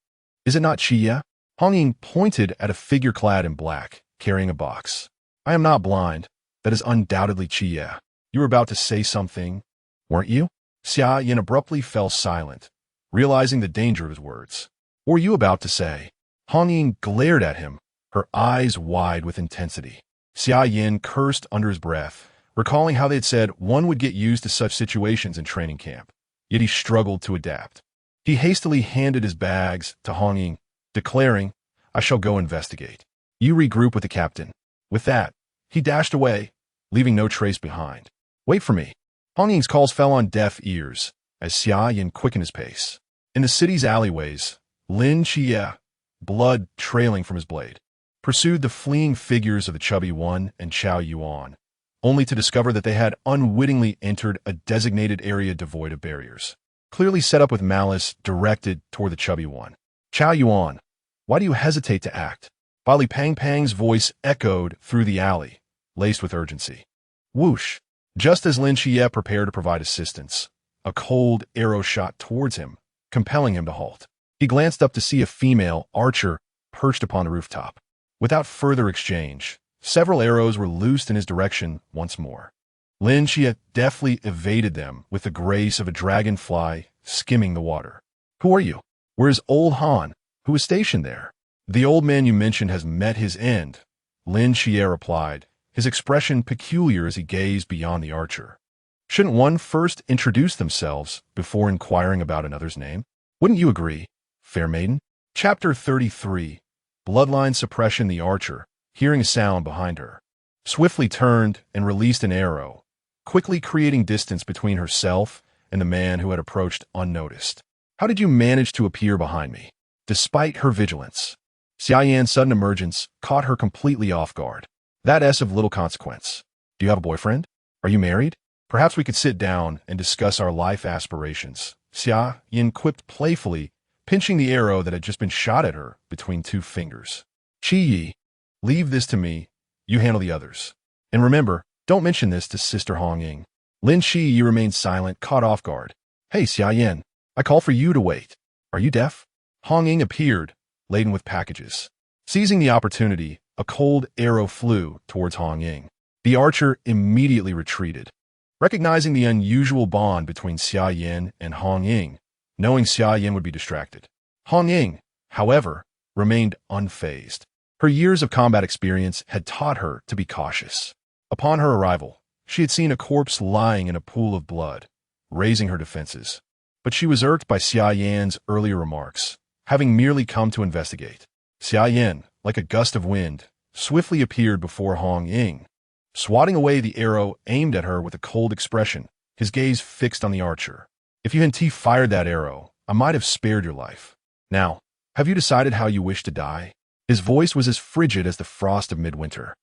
Is it not Xia? Hong Ying pointed at a figure clad in black, carrying a box. I am not blind. That is undoubtedly Xia. You were about to say something, weren't you? Xia Yan abruptly fell silent, realizing the danger of his words. What were you about to say? Hong Ying glared at him, her eyes wide with intensity. Xia Yan cursed under his breath, recalling how they had said one would get used to such situations in training camp, yet he struggled to adapt. He hastily handed his bags to Hong Ying, declaring, I shall go investigate. You regroup with the captain. With that, he dashed away, leaving no trace behind. Wait for me. Hong Ying's calls fell on deaf ears as Xia Yan quickened his pace. In the city's alleyways, Lin Xie, blood trailing from his blade, pursued the fleeing figures of the chubby one and Xiao Yuan, only to discover that they had unwittingly entered a designated area devoid of barriers, clearly set up with malice directed toward the chubby one. Xiao Yuan, why do you hesitate to act? Bali Pang Pang's voice echoed through the alley, laced with urgency. Whoosh! Just as Lin Xie prepared to provide assistance, a cold arrow shot towards him, compelling him to halt. He glanced up to see a female archer perched upon the rooftop. Without further exchange, several arrows were loosed in his direction once more. Lin Xie deftly evaded them with the grace of a dragonfly skimming the water. Who are you? Where is old Han, who is stationed there? The old man you mentioned has met his end, Lin Xie replied, his expression peculiar as he gazed beyond the archer. Shouldn't one first introduce themselves before inquiring about another's name? Wouldn't you agree, fair maiden? Chapter 33. Bloodline suppression. The archer, hearing a sound behind her, swiftly turned and released an arrow, quickly creating distance between herself and the man who had approached unnoticed. How did you manage to appear behind me? Despite her vigilance, Xia Yan's sudden emergence caught her completely off guard. That's of little consequence. Do you have a boyfriend? Are you married? Perhaps we could sit down and discuss our life aspirations. Xia Yan quipped playfully, pinching the arrow that had just been shot at her between two fingers. Qi Yi, leave this to me. You handle the others. And remember, don't mention this to Sister Hong Ying. Lin Qi Yi remained silent, caught off guard. Hey, Xia Yan, I call for you to wait. Are you deaf? Hong Ying appeared, laden with packages. Seizing the opportunity, a cold arrow flew towards Hong Ying. The archer immediately retreated. Recognizing the unusual bond between Xia Yan and Hong Ying, knowing Xia Yan would be distracted, Hong Ying, however, remained unfazed. Her years of combat experience had taught her to be cautious. Upon her arrival, she had seen a corpse lying in a pool of blood, raising her defenses. But she was irked by Xia Yan's earlier remarks, having merely come to investigate. Xia Yan, like a gust of wind, swiftly appeared before Hong Ying, swatting away the arrow aimed at her with a cold expression, his gaze fixed on the archer. If you hadn't fired that arrow, I might have spared your life. Now, have you decided how you wish to die? His voice was as frigid as the frost of midwinter.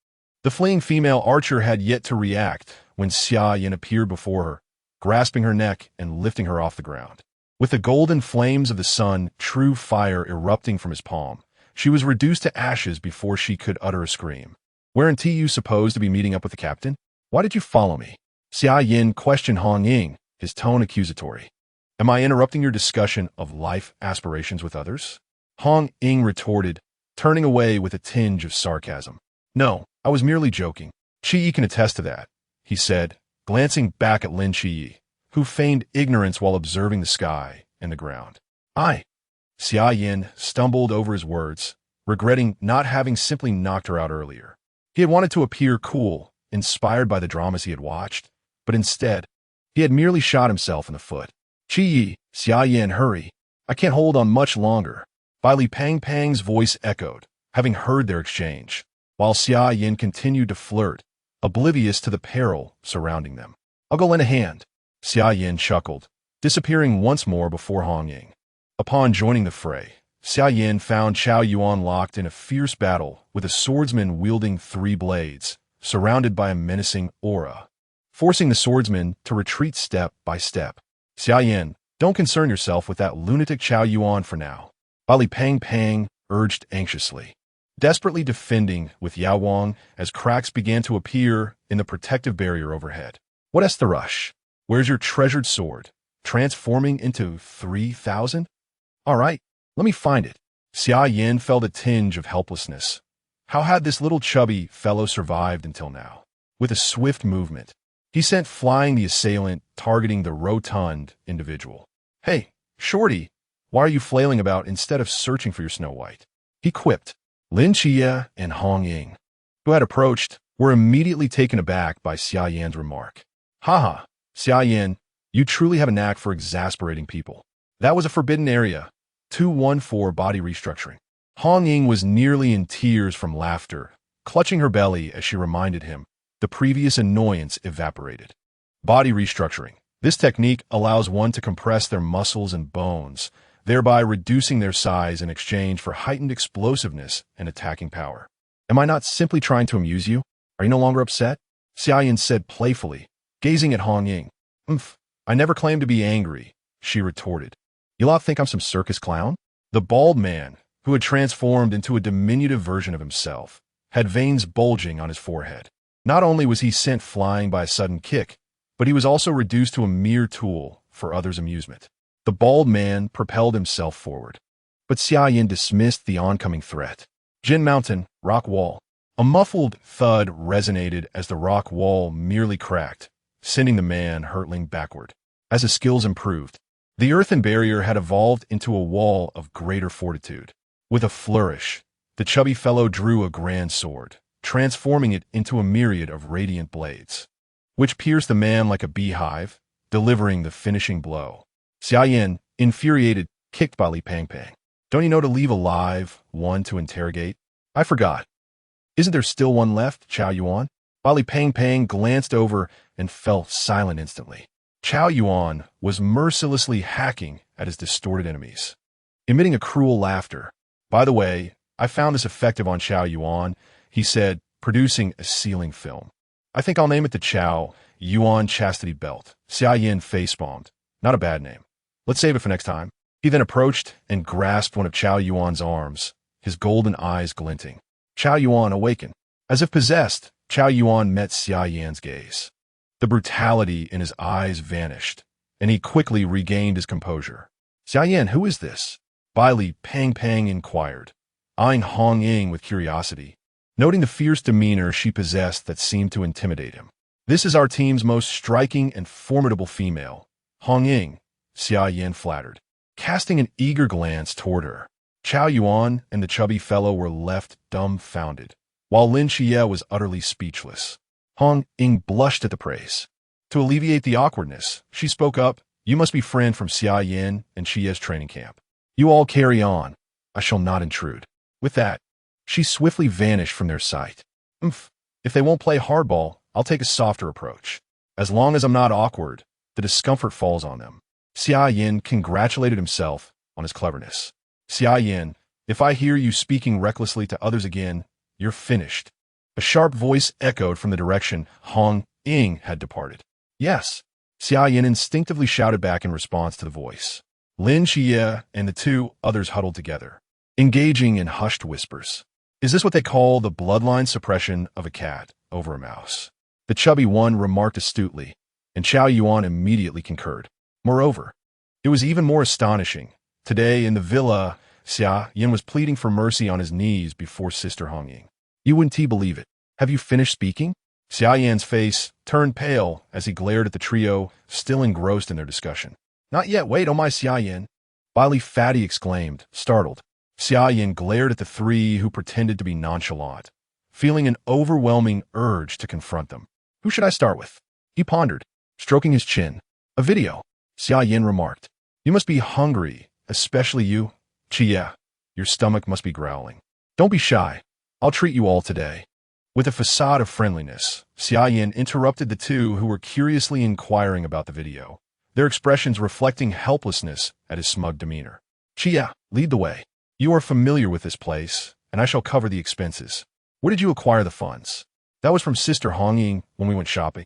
The fleeing female archer had yet to react when Xia Yan appeared before her, grasping her neck and lifting her off the ground. With the golden flames of the sun, true fire erupting from his palm, she was reduced to ashes before she could utter a scream. Weren't you supposed to be meeting up with the captain? Why did you follow me? Xia Yan questioned Hong Ying, his tone accusatory. Am I interrupting your discussion of life aspirations with others? Hong Ying retorted, turning away with a tinge of sarcasm. No, I was merely joking. Qi Yi can attest to that, he said, glancing back at Lin Qi Yi, who feigned ignorance while observing the sky and the ground. Xia Yan stumbled over his words, regretting not having simply knocked her out earlier. He had wanted to appear cool, inspired by the dramas he had watched, but instead, he had merely shot himself in the foot. Qi Yi, Xia Yan, hurry. I can't hold on much longer. Li Pang Pang's voice echoed, having heard their exchange, while Xia Yan continued to flirt, oblivious to the peril surrounding them. "I'll go lend a hand," Xia Yan chuckled, disappearing once more before Huang Ying. Upon joining the fray, Xia Yan found Chao Yuan locked in a fierce battle with a swordsman wielding 3 blades, surrounded by a menacing aura, forcing the swordsman to retreat step by step. "Xia Yan, don't concern yourself with that lunatic Chao Yuan for now," Bali Pang urged anxiously, desperately defending with Yao Wang as cracks began to appear in the protective barrier overhead. "What's the rush? Where's your treasured sword? Transforming into 3,000? All right, let me find it." Xia Yan felt a tinge of helplessness. How had this little chubby fellow survived until now? With a swift movement, he sent flying the assailant, targeting the rotund individual. "Hey, shorty, why are you flailing about instead of searching for your Snow White?" he quipped. Lin Xia and Hong Ying, who had approached, were immediately taken aback by Xia Yan's remark. "Haha, Xia Yan, you truly have a knack for exasperating people. That was a forbidden area. 214 body restructuring." Hong Ying was nearly in tears from laughter, clutching her belly as she reminded him the previous annoyance evaporated. Body restructuring. This technique allows one to compress their muscles and bones, thereby reducing their size in exchange for heightened explosiveness and attacking power. "Am I not simply trying to amuse you? Are you no longer upset?" Xia Yan said playfully, gazing at Hong Ying. I never claimed to be angry," she retorted. "You lot think I'm some circus clown?" The bald man, who had transformed into a diminutive version of himself, had veins bulging on his forehead. Not only was he sent flying by a sudden kick, but he was also reduced to a mere tool for others' amusement. The bald man propelled himself forward, but Xia Yan dismissed the oncoming threat. "Jin Mountain, rock wall." A muffled thud resonated as the rock wall merely cracked, sending the man hurtling backward. As his skills improved, the earthen barrier had evolved into a wall of greater fortitude. With a flourish, the chubby fellow drew a grand sword, transforming it into a myriad of radiant blades, which pierced the man like a beehive, delivering the finishing blow. Xia Yan, infuriated, kicked Bali Pang. "Don't you know to leave alive one to interrogate?" "I forgot. Isn't there still one left, Chao Yuan?" Bali Pang glanced over and fell silent instantly. Chao Yuan was mercilessly hacking at his distorted enemies, emitting a cruel laughter. "By the way, I found this effective on Chao Yuan," he said, producing a sealing film. "I think I'll name it the Chao Yuan Chastity Belt." Xia Yan facepalmed. "Not a bad name. Let's save it for next time." He then approached and grasped one of Chao Yuan's arms, his golden eyes glinting. Chao Yuan awakened. As if possessed, Chao Yuan met Xia Yan's gaze. The brutality in his eyes vanished, and he quickly regained his composure. "Xia Yan, who is this?" Bali Pang inquired, eyeing Hong Ying with curiosity, noting the fierce demeanor she possessed that seemed to intimidate him. "This is our team's most striking and formidable female, Hong Ying," Xia Yan flattered, casting an eager glance toward her. Chao Yuan and the chubby fellow were left dumbfounded, while Lin Xia was utterly speechless. Hong Ying blushed at the praise. To alleviate the awkwardness, she spoke up, "You must be friend from Xia Yan and Xia's training camp. You all carry on. I shall not intrude." With that, she swiftly vanished from their sight. If they won't play hardball, I'll take a softer approach. As long as I'm not awkward, the discomfort falls on them." Xia Yan congratulated himself on his cleverness. "Xia Yan, if I hear you speaking recklessly to others again, you're finished." A sharp voice echoed from the direction Hong Ying had departed. "Yes," Xia Yan instinctively shouted back in response to the voice. Lin Xia and the 2 others huddled together, engaging in hushed whispers. "Is this what they call the bloodline suppression of a cat over a mouse?" The chubby one remarked astutely, and Chao Yuan immediately concurred. Moreover, it was even more astonishing. Today in the villa, Xia Yan was pleading for mercy on his knees before Sister Hong Ying. "You wouldn't believe it. Have you finished speaking?" Xia Yan's face turned pale as he glared at the trio, still engrossed in their discussion. "Not yet. Wait, oh my Xia Yan!" Bali Fatty exclaimed, startled. Xia Yan glared at the 3 who pretended to be nonchalant, feeling an overwhelming urge to confront them. "Who should I start with?" He pondered, stroking his chin. "A video," Xia Yan remarked. "You must be hungry, especially you. Chia, your stomach must be growling." Don't be shy. I'll treat you all today. With a facade of friendliness, Xia Yan interrupted the two who were curiously inquiring about the video, their expressions reflecting helplessness at his smug demeanor. Xia, lead the way. You are familiar with this place, and I shall cover the expenses. Where did you acquire the funds? That was from Sister Hongying when we went shopping.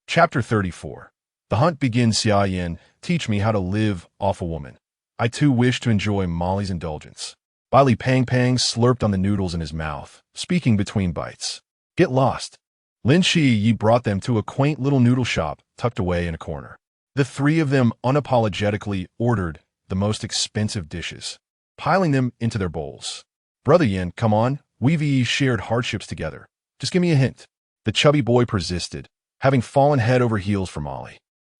Chapter 34. The hunt begins. Xia Yan, teach me how to live off a woman. I too wish to enjoy Molly's indulgence. Li Pang Pang slurped on the noodles in his mouth, speaking between bites. Get lost. Lin Shi Yi brought them to a quaint little noodle shop tucked away in a corner. The three of them unapologetically ordered the most expensive dishes, piling them into their bowls. Brother Yan, come on, we've shared hardships together. Just give me a hint. The chubby boy persisted, having fallen head over heels for Molly.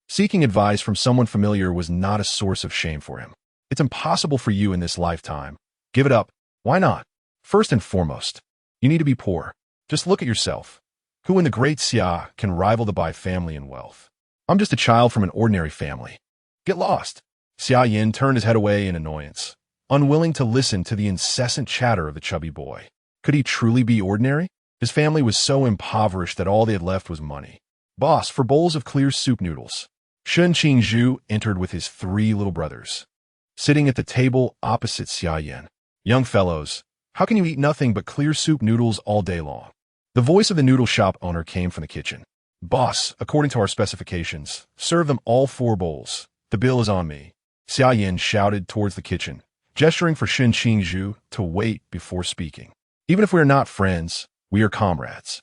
Seeking advice from someone familiar was not a source of shame for him. It's impossible for you in this lifetime. Give it up. Why not? First and foremost, you need to be poor. Just look at yourself. Who in the great Xia can rival the Bai family in wealth? I'm just a child from an ordinary family. Get lost. Xia Yan turned his head away in annoyance, unwilling to listen to the incessant chatter of the chubby boy. Could he truly be ordinary? His family was so impoverished that all they had left was money. Boss, for bowls of clear soup noodles. Shen Qingzhu entered with his three little brothers, sitting at the table opposite Xia Yan. Young fellows, how can you eat nothing but clear soup noodles all day long? The voice of the noodle shop owner came from the kitchen. Boss, according to our specifications, serve them all 4 bowls. The bill is on me. Xia Yan shouted towards the kitchen, gesturing for Shen Qingzhu to wait before speaking. Even if we are not friends, we are comrades.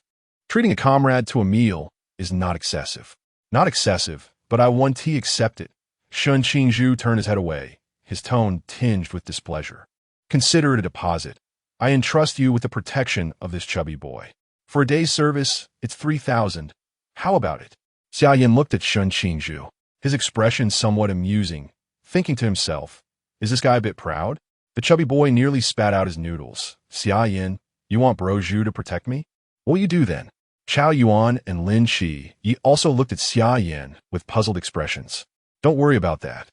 Treating a comrade to a meal is not excessive. Not excessive, but I want he accept it. Shen Qingzhu turned his head away, his tone tinged with displeasure. Consider it a deposit. I entrust you with the protection of this chubby boy. For a day's service, it's 3,000. How about it? Xia Yan looked at Shen Qingzhu, his expression somewhat amusing, thinking to himself, is this guy a bit proud? The chubby boy nearly spat out his noodles. Xia Yan, you want Bro Zhu to protect me? What will you do then? Chao Yuan and Lin Shi Yi also looked at Xia Yan with puzzled expressions. Don't worry about that.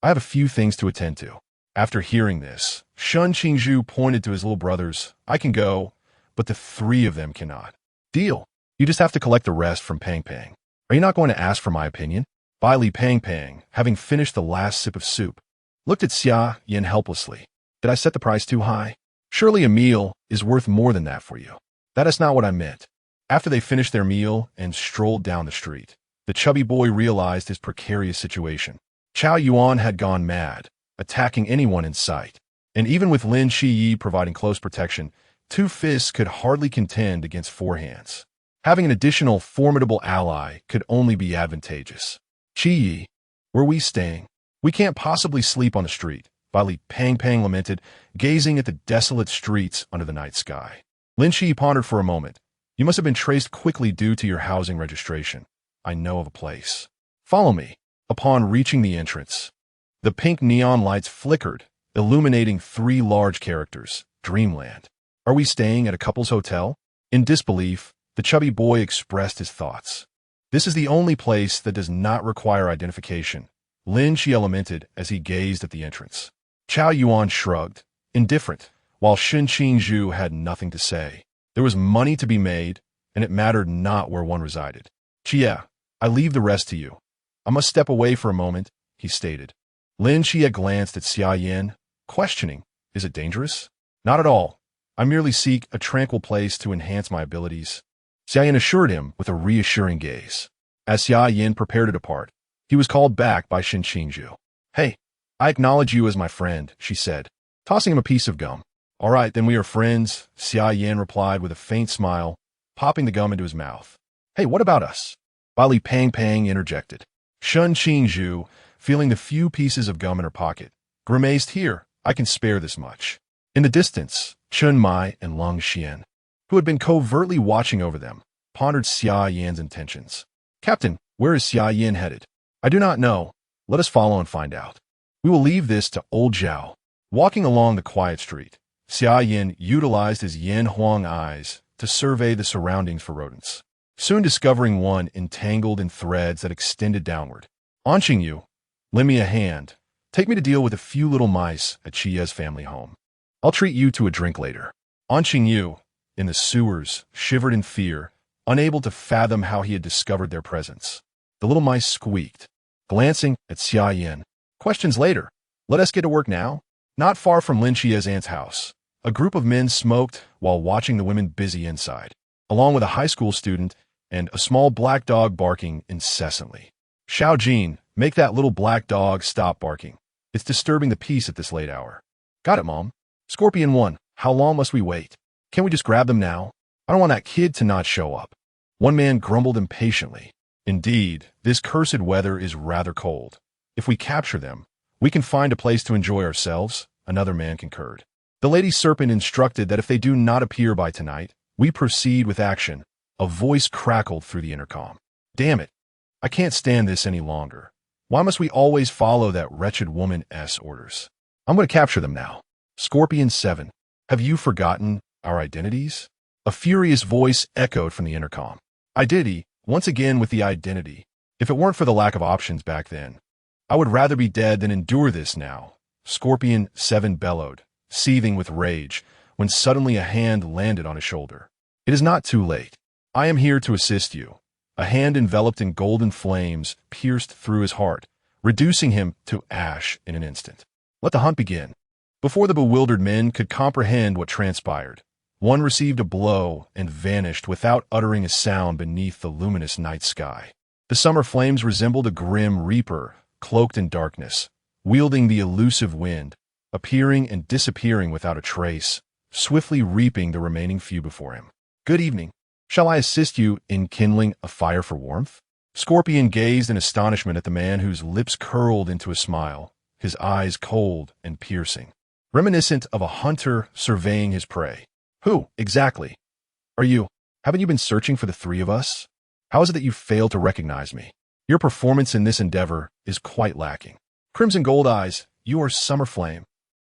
I have a few things to attend to. After hearing this, Shen Qingzhu pointed to his little brothers. I can go, but the 3 of them cannot. Deal. You just have to collect the rest from Pang Pang. Are you not going to ask for my opinion? Li Pang Pang, having finished the last sip of soup, looked at Xia Yan helplessly. Did I set the price too high? Surely a meal is worth more than that for you. That is not what I meant. After they finished their meal and strolled down the street, the chubby boy realized his precarious situation. Chao Yuan had gone mad, attacking anyone in sight. And even with Lin Shi Yi providing close protection, 2 fists could hardly contend against 4 hands. Having an additional formidable ally could only be advantageous. Chi Yi, where are we staying? We can't possibly sleep on the street, Li Pang Pang lamented, gazing at the desolate streets under the night sky. Lin Shi pondered for a moment. You must have been traced quickly due to your housing registration. I know of a place. Follow me. Upon reaching the entrance, the pink neon lights flickered, illuminating 3 large characters, Dreamland. Are we staying at a couple's hotel? In disbelief, the chubby boy expressed his thoughts. This is the only place that does not require identification, Lin Shi lamented as he gazed at the entrance. Chao Yuan shrugged, indifferent, while Shen Qingzhu had nothing to say. There was money to be made, and it mattered not where one resided. Chia, I leave the rest to you. I must step away for a moment, he stated. Lin Xia glanced at Xia Yan, questioning, is it dangerous? Not at all. I merely seek a tranquil place to enhance my abilities. Xia Yan assured him with a reassuring gaze. As Xia Yan prepared to depart, he was called back by Shen Qingzhu. Hey, I acknowledge you as my friend, she said, tossing him a piece of gum. All right, then we are friends, Xia Yan replied with a faint smile, popping the gum into his mouth. Hey, what about us? Li Pang Pang interjected. Shen Qingzhu, feeling the few pieces of gum in her pocket, grimaced, here, I can spare this much. In the distance, Chen Mai and Lung Xian, who had been covertly watching over them, pondered Xia Yan's intentions. Captain, where is Xia Yan headed? I do not know. Let us follow and find out. We will leave this to old Zhao. Walking along the quiet street, Xia Yan utilized his Yan and Huang eyes to survey the surroundings for rodents, soon discovering one entangled in threads that extended downward. Anqing Yu, lend me a hand. Take me to deal with a few little mice at Chia's family home. I'll treat you to a drink later. Anqing Yu, in the sewers, shivered in fear, unable to fathom how he had discovered their presence. The little mice squeaked, glancing at Xia Yan. Questions later. Let us get to work now. Not far from Lin Xia's aunt's house, a group of men smoked while watching the women busy inside, along with a high school student and a small black dog barking incessantly. Xiao Jin, make that little black dog stop barking. It's disturbing the peace at this late hour. Got it, Mom. Scorpion 1, how long must we wait? Can't we just grab them now? I don't want that kid to not show up. One man grumbled impatiently. Indeed, this cursed weather is rather cold. If we capture them, we can find a place to enjoy ourselves, another man concurred. The Lady Serpent instructed that if they do not appear by tonight, we proceed with action. A voice crackled through the intercom. Damn it. I can't stand this any longer. Why must we always follow that wretched woman's orders? I'm going to capture them now. Scorpion 7, have you forgotten our identities? A furious voice echoed from the intercom. Identity, once again with the identity. If it weren't for the lack of options back then, I would rather be dead than endure this now. Scorpion 7 bellowed, seething with rage, when suddenly a hand landed on his shoulder. It is not too late. I am here to assist you. A hand enveloped in golden flames pierced through his heart, reducing him to ash in an instant. Let the hunt begin. Before the bewildered men could comprehend what transpired, one received a blow and vanished without uttering a sound beneath the luminous night sky. The summer flames resembled a grim reaper, cloaked in darkness, wielding the elusive wind, appearing and disappearing without a trace, swiftly reaping the remaining few before him. Good evening. Shall I assist you in kindling a fire for warmth? Scorpion gazed in astonishment at the man whose lips curled into a smile, his eyes cold and piercing, reminiscent of a hunter surveying his prey. Who, exactly, are you? Haven't you been searching for the three of us? How is it that you failed to recognize me? Your performance in this endeavor is quite lacking. Crimson Gold Eyes, you are Summer Flame.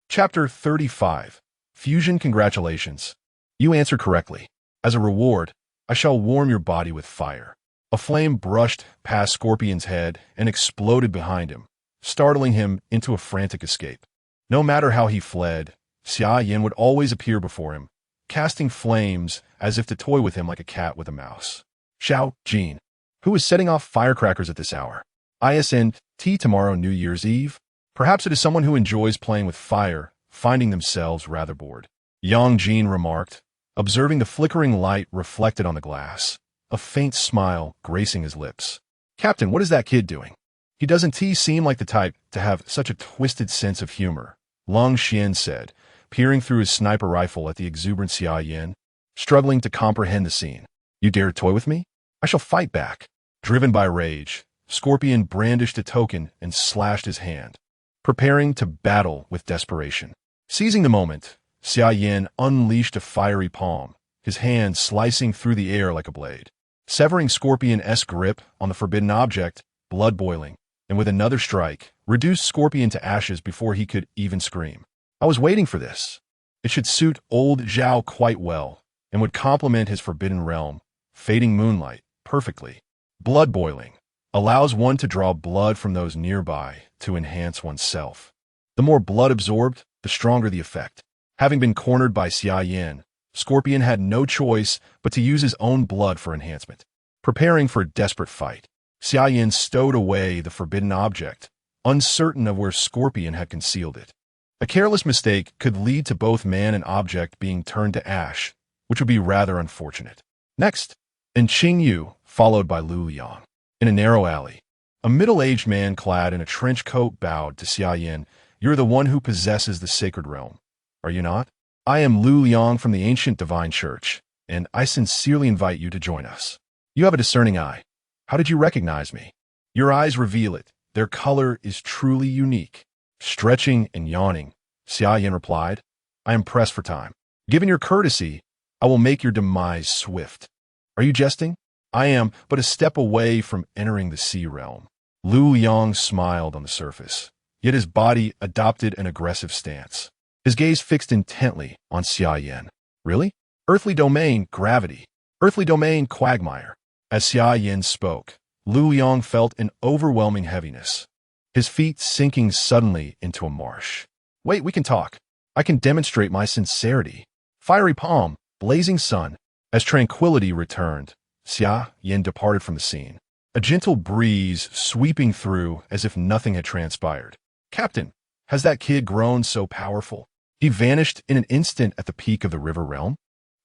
Chapter 35. Fusion Congratulations. You answered correctly. As a reward, I shall warm your body with fire. A flame brushed past Scorpion's head and exploded behind him, startling him into a frantic escape. No matter how he fled, Xia Yan would always appear before him, casting flames as if to toy with him like a cat with a mouse. Xiao Jin, who is setting off firecrackers at this hour? ISNT tomorrow New Year's Eve? Perhaps it is someone who enjoys playing with fire, finding themselves rather bored. Yang Jin remarked, observing the flickering light reflected on the glass, a faint smile gracing his lips. Captain, what is that kid doing? He doesn't seem like the type to have such a twisted sense of humor, Long Xian said, peering through his sniper rifle at the exuberant Xia Yan, struggling to comprehend the scene. You dare toy with me? I shall fight back. Driven by rage, Scorpion brandished a token and slashed his hand, preparing to battle with desperation. Seizing the moment, Xia Yan unleashed a fiery palm, his hand slicing through the air like a blade, severing Scorpion's grip on the forbidden object, blood boiling, and with another strike, reduced Scorpion to ashes before he could even scream. I was waiting for this. It should suit old Zhao quite well, and would complement his forbidden realm, fading moonlight, perfectly. Blood boiling allows one to draw blood from those nearby to enhance oneself. The more blood absorbed, the stronger the effect. Having been cornered by Xia Yan, Scorpion had no choice but to use his own blood for enhancement. Preparing for a desperate fight, Xia Yan stowed away the forbidden object, uncertain of where Scorpion had concealed it. A careless mistake could lead to both man and object being turned to ash, which would be rather unfortunate. Next, Anqing Yu, followed by Lu Liang. In a narrow alley, a middle-aged man clad in a trench coat bowed to Xia Yan. You're the one who possesses the sacred realm, are you not? I am Lu Liang from the ancient divine church, and I sincerely invite you to join us. You have a discerning eye. How did you recognize me? Your eyes reveal it. Their color is truly unique. Stretching and yawning, Xia Yan replied, I am pressed for time. Given your courtesy, I will make your demise swift. Are you jesting? I am but a step away from entering the sea realm. Lu Liang smiled on the surface, yet his body adopted an aggressive stance. His gaze fixed intently on Xia Yan. Really? Earthly domain, gravity. Earthly domain, quagmire. As Xia Yan spoke, Lu Liang felt an overwhelming heaviness, his feet sinking suddenly into a marsh. Wait, we can talk. I can demonstrate my sincerity. Fiery palm, blazing sun. As tranquility returned, Xia Yan departed from the scene. A gentle breeze sweeping through as if nothing had transpired. Captain, has that kid grown so powerful? He vanished in an instant at the peak of the river realm.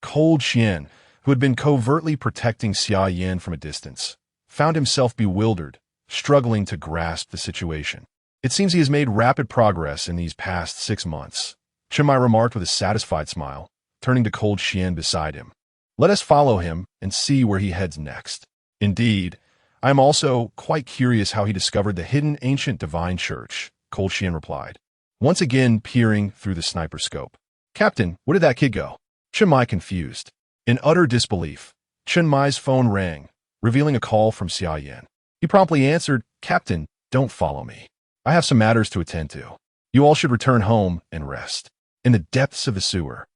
Cold Xian, who had been covertly protecting Xia Yan from a distance, found himself bewildered, struggling to grasp the situation. It seems he has made rapid progress in these past 6 months, Chenmai remarked with a satisfied smile, turning to Cold Xian beside him. Let us follow him and see where he heads next. Indeed, I am also quite curious how he discovered the hidden ancient divine church, Cold Xian replied, once again peering through the sniper scope. Captain, where did that kid go? Chenmai confused. In utter disbelief, Chenmai's phone rang, revealing a call from Xia Yan. He promptly answered, Captain, don't follow me. I have some matters to attend to. You all should return home and rest. In the depths of the sewer.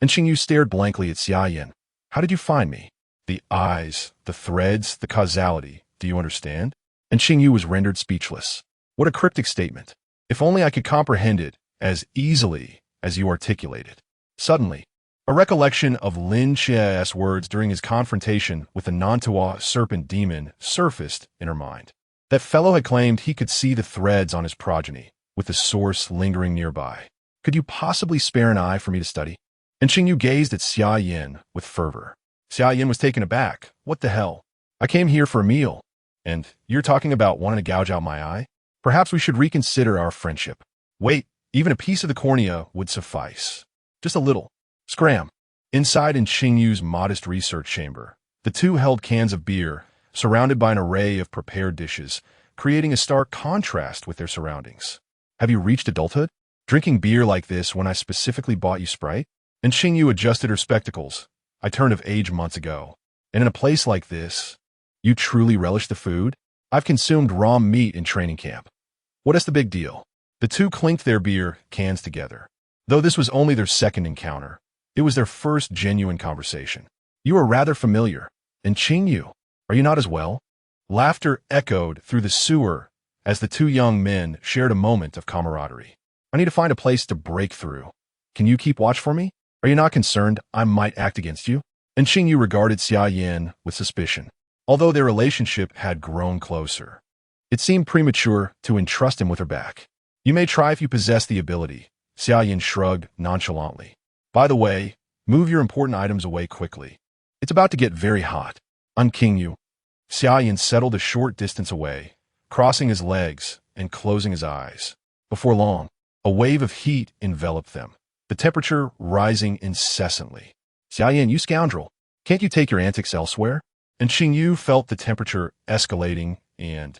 And Xingyu stared blankly at Xia Yan. How did you find me? The eyes, the threads, the causality. Do you understand? And Xingyu was rendered speechless. What a cryptic statement. If only I could comprehend it as easily as you articulate it. Suddenly, a recollection of Lin Xia's words during his confrontation with the Nantua serpent demon surfaced in her mind. That fellow had claimed he could see the threads on his progeny, with the source lingering nearby. Could you possibly spare an eye for me to study? And Xingyu gazed at Xia Yan with fervor. Xia Yan was taken aback. What the hell? I came here for a meal. And you're talking about wanting to gouge out my eye? Perhaps we should reconsider our friendship. Wait, even a piece of the cornea would suffice. Just a little. Scram. Inside in Xingyu's modest research chamber, the two held cans of beer, surrounded by an array of prepared dishes, creating a stark contrast with their surroundings. Have you reached adulthood? Drinking beer like this when I specifically bought you Sprite? And Xingyu adjusted her spectacles. I turned of age months ago. And in a place like this, you truly relish the food? I've consumed raw meat in training camp. What is the big deal? The two clinked their beer cans together. Though this was only their second encounter, it was their first genuine conversation. You are rather familiar. And Xingyu, are you not as well? Laughter echoed through the sewer as the two young men shared a moment of camaraderie. I need to find a place to break through. Can you keep watch for me? Are you not concerned I might act against you? And Xingyu regarded Xia Yan with suspicion. Although their relationship had grown closer, it seemed premature to entrust him with her back. You may try if you possess the ability. Xia Yan shrugged nonchalantly. By the way, move your important items away quickly. It's about to get very hot. On Xingyu. Xia Yan settled a short distance away, crossing his legs and closing his eyes. Before long, a wave of heat enveloped them, the temperature rising incessantly. Xia Yan, you scoundrel, can't you take your antics elsewhere? And Xingyu felt the temperature escalating and,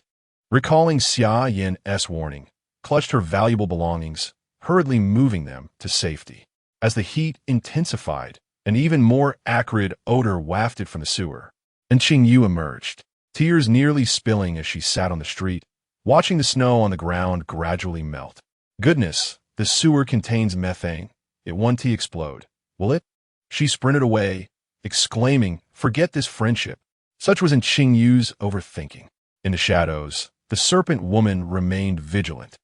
recalling Xia Yan's warning, clutched her valuable belongings, hurriedly moving them to safety. As the heat intensified, an even more acrid odor wafted from the sewer, and Xingyu emerged, tears nearly spilling as she sat on the street, watching the snow on the ground gradually melt. Goodness, the sewer contains methane. It won't explode, will it? She sprinted away, exclaiming, forget this friendship. Such was in Xingyu's overthinking. In the shadows, the serpent woman remained vigilant,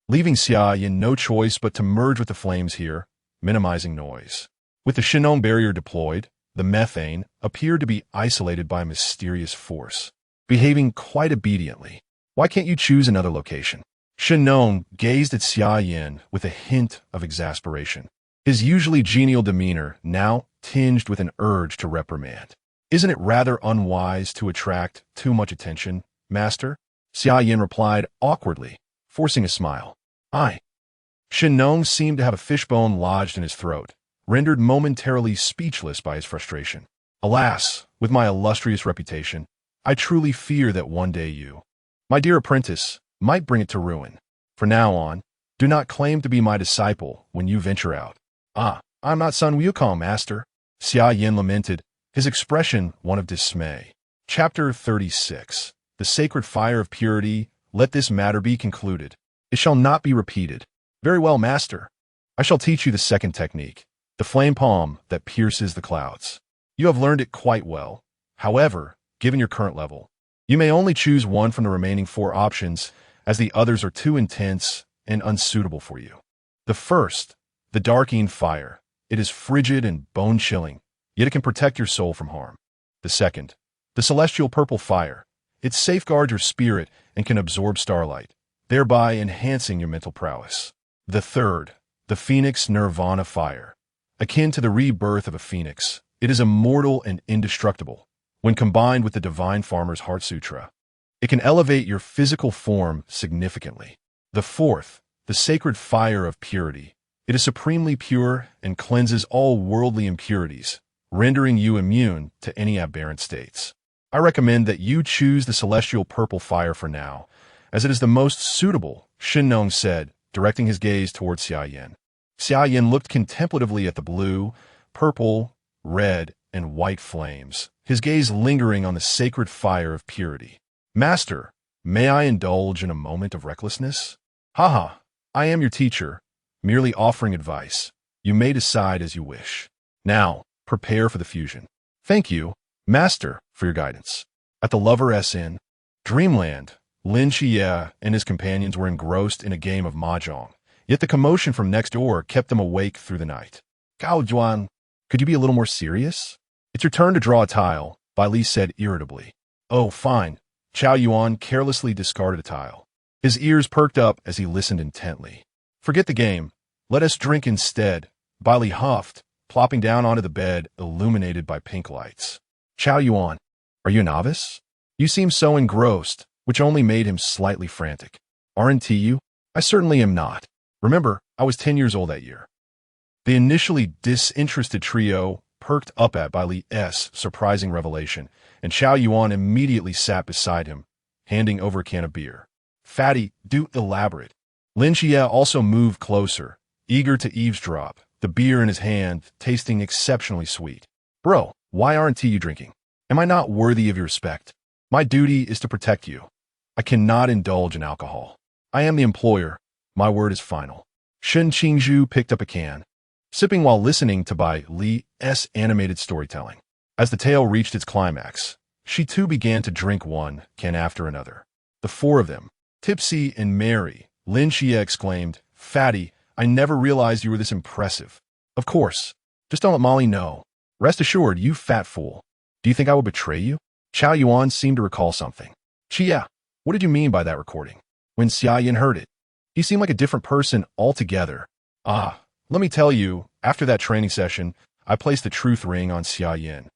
leaving Xia Yan no choice but to merge with the flames here, minimizing noise. With the Shennong barrier deployed, the methane appeared to be isolated by a mysterious force, behaving quite obediently. Why can't you choose another location? Shennong gazed at Xia Yan with a hint of exasperation, his usually genial demeanor now tinged with an urge to reprimand. Isn't it rather unwise to attract too much attention, master? Xia Yan replied awkwardly, forcing a smile. Shennong seemed to have a fishbone lodged in his throat, rendered momentarily speechless by his frustration. Alas, with my illustrious reputation, I truly fear that one day you, my dear apprentice, might bring it to ruin. From now on, do not claim to be my disciple when you venture out. I'm not Sun Wukong, master. Xia Yan lamented, his expression one of dismay. Chapter 36. The sacred fire of purity, let this matter be concluded. It shall not be repeated. Very well, master. I shall teach you the second technique, the flame palm that pierces the clouds. You have learned it quite well. However, given your current level, you may only choose one from the remaining 4 options, as the others are too intense and unsuitable for you. The first, The darking fire. It is frigid and bone-chilling, yet it can protect your soul from harm. The second, the celestial purple fire. It safeguards your spirit and can absorb starlight, thereby enhancing your mental prowess. The third, the phoenix nirvana fire. Akin to the rebirth of a phoenix, it is immortal and indestructible. When combined with the Divine Farmer's Heart Sutra, it can elevate your physical form significantly. The fourth, the sacred fire of purity. It is supremely pure and cleanses all worldly impurities, rendering you immune to any aberrant states. I recommend that you choose the celestial purple fire for now, as it is the most suitable, Shennong said, directing his gaze towards Xia Yan. Xia Yan looked contemplatively at the blue, purple, red, and white flames, his gaze lingering on the sacred fire of purity. Master, may I indulge in a moment of recklessness? Haha, I am your teacher, merely offering advice. You may decide as you wish. Now, prepare for the fusion. Thank you, Master, for your guidance. At the Lover's Inn, Dreamland, Lin Xia and his companions were engrossed in a game of mahjong, yet the commotion from next door kept them awake through the night. Gao Juan, could you be a little more serious? It's your turn to draw a tile, Bai Li said irritably. Oh, fine. Chao Yuan carelessly discarded a tile. His ears perked up as he listened intently. Forget the game. Let us drink instead, Bai Li huffed, plopping down onto the bed illuminated by pink lights. Chao Yuan, are you a novice? You seem so engrossed, which only made him slightly frantic. Aren't you? I certainly am not. Remember, I was 10 years old that year. The initially disinterested trio perked up at Bai Li's surprising revelation, and Chao Yuan immediately sat beside him, handing over a can of beer. Fatty, do elaborate. Lin Xia also moved closer, eager to eavesdrop, the beer in his hand tasting exceptionally sweet. Bro, why aren't you drinking? Am I not worthy of your respect? My duty is to protect you. I cannot indulge in alcohol. I am the employer. My word is final. Shen Qingzhu picked up a can, sipping while listening to Bai Li's animated storytelling. As the tale reached its climax, she too began to drink one can after another. The four of them, tipsy and merry, Lin Xia exclaimed, Fatty, I never realized you were this impressive. Of course. Just don't let Molly know. Rest assured, you fat fool. Do you think I would betray you? Chao Yuan seemed to recall something. Xia, what did you mean by that recording? When Xia Yan heard it, he seemed like a different person altogether. Ah, let me tell you, after that training session, I placed the truth ring on Xia Yan.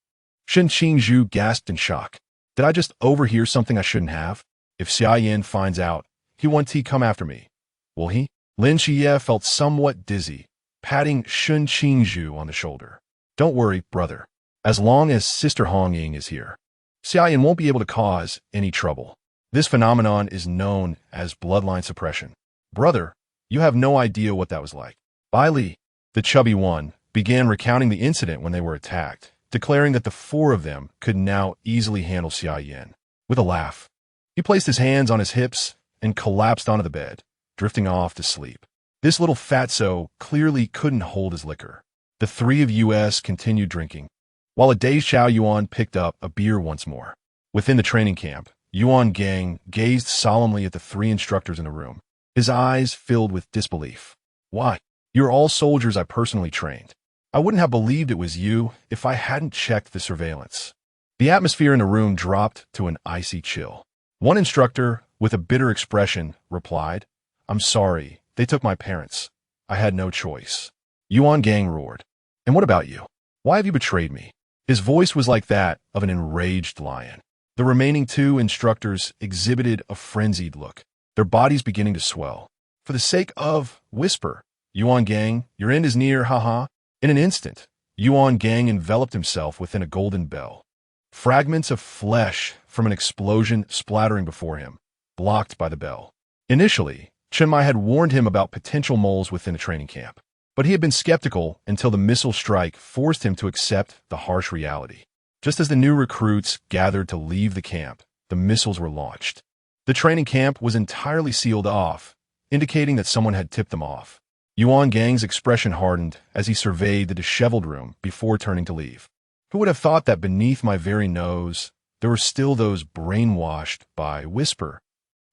Shen Qingzhu gasped in shock. Did I just overhear something I shouldn't have? If Xia Yan finds out, he won't come after me. Will he? Lin Xia felt somewhat dizzy, patting Shen Qingzhu on the shoulder. Don't worry, brother. As long as Sister Hong Ying is here, Xia Yan won't be able to cause any trouble. This phenomenon is known as bloodline suppression. Brother, you have no idea what that was like. Bai Li, the chubby one, began recounting the incident when they were attacked, declaring that the four of them could now easily handle Xia Yan. With a laugh, he placed his hands on his hips and collapsed onto the bed, drifting off to sleep. This little fatso clearly couldn't hold his liquor. The three of us continued drinking, while a dazed Chao Yuan picked up a beer once more. Within the training camp, Yuan Gang gazed solemnly at the three instructors in the room, his eyes filled with disbelief. Why? You're all soldiers I personally trained. I wouldn't have believed it was you if I hadn't checked the surveillance. The atmosphere in the room dropped to an icy chill. One instructor, with a bitter expression, replied, I'm sorry, they took my parents. I had no choice. Yuan Gang roared. And what about you? Why have you betrayed me? His voice was like that of an enraged lion. The remaining two instructors exhibited a frenzied look, their bodies beginning to swell. For the sake of whisper, Yuan Gang, your end is near, haha. In an instant, Yuan Gang enveloped himself within a golden bell. Fragments of flesh from an explosion splattering before him, blocked by the bell. Initially, Chen Mai had warned him about potential moles within the training camp, but he had been skeptical until the missile strike forced him to accept the harsh reality. Just as the new recruits gathered to leave the camp, the missiles were launched. The training camp was entirely sealed off, indicating that someone had tipped them off. Yuan Gang's expression hardened as he surveyed the disheveled room before turning to leave. Who would have thought that beneath my very nose, there were still those brainwashed by whisper?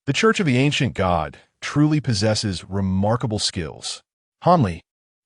The Church of the Ancient God truly possesses remarkable skills. Hanli,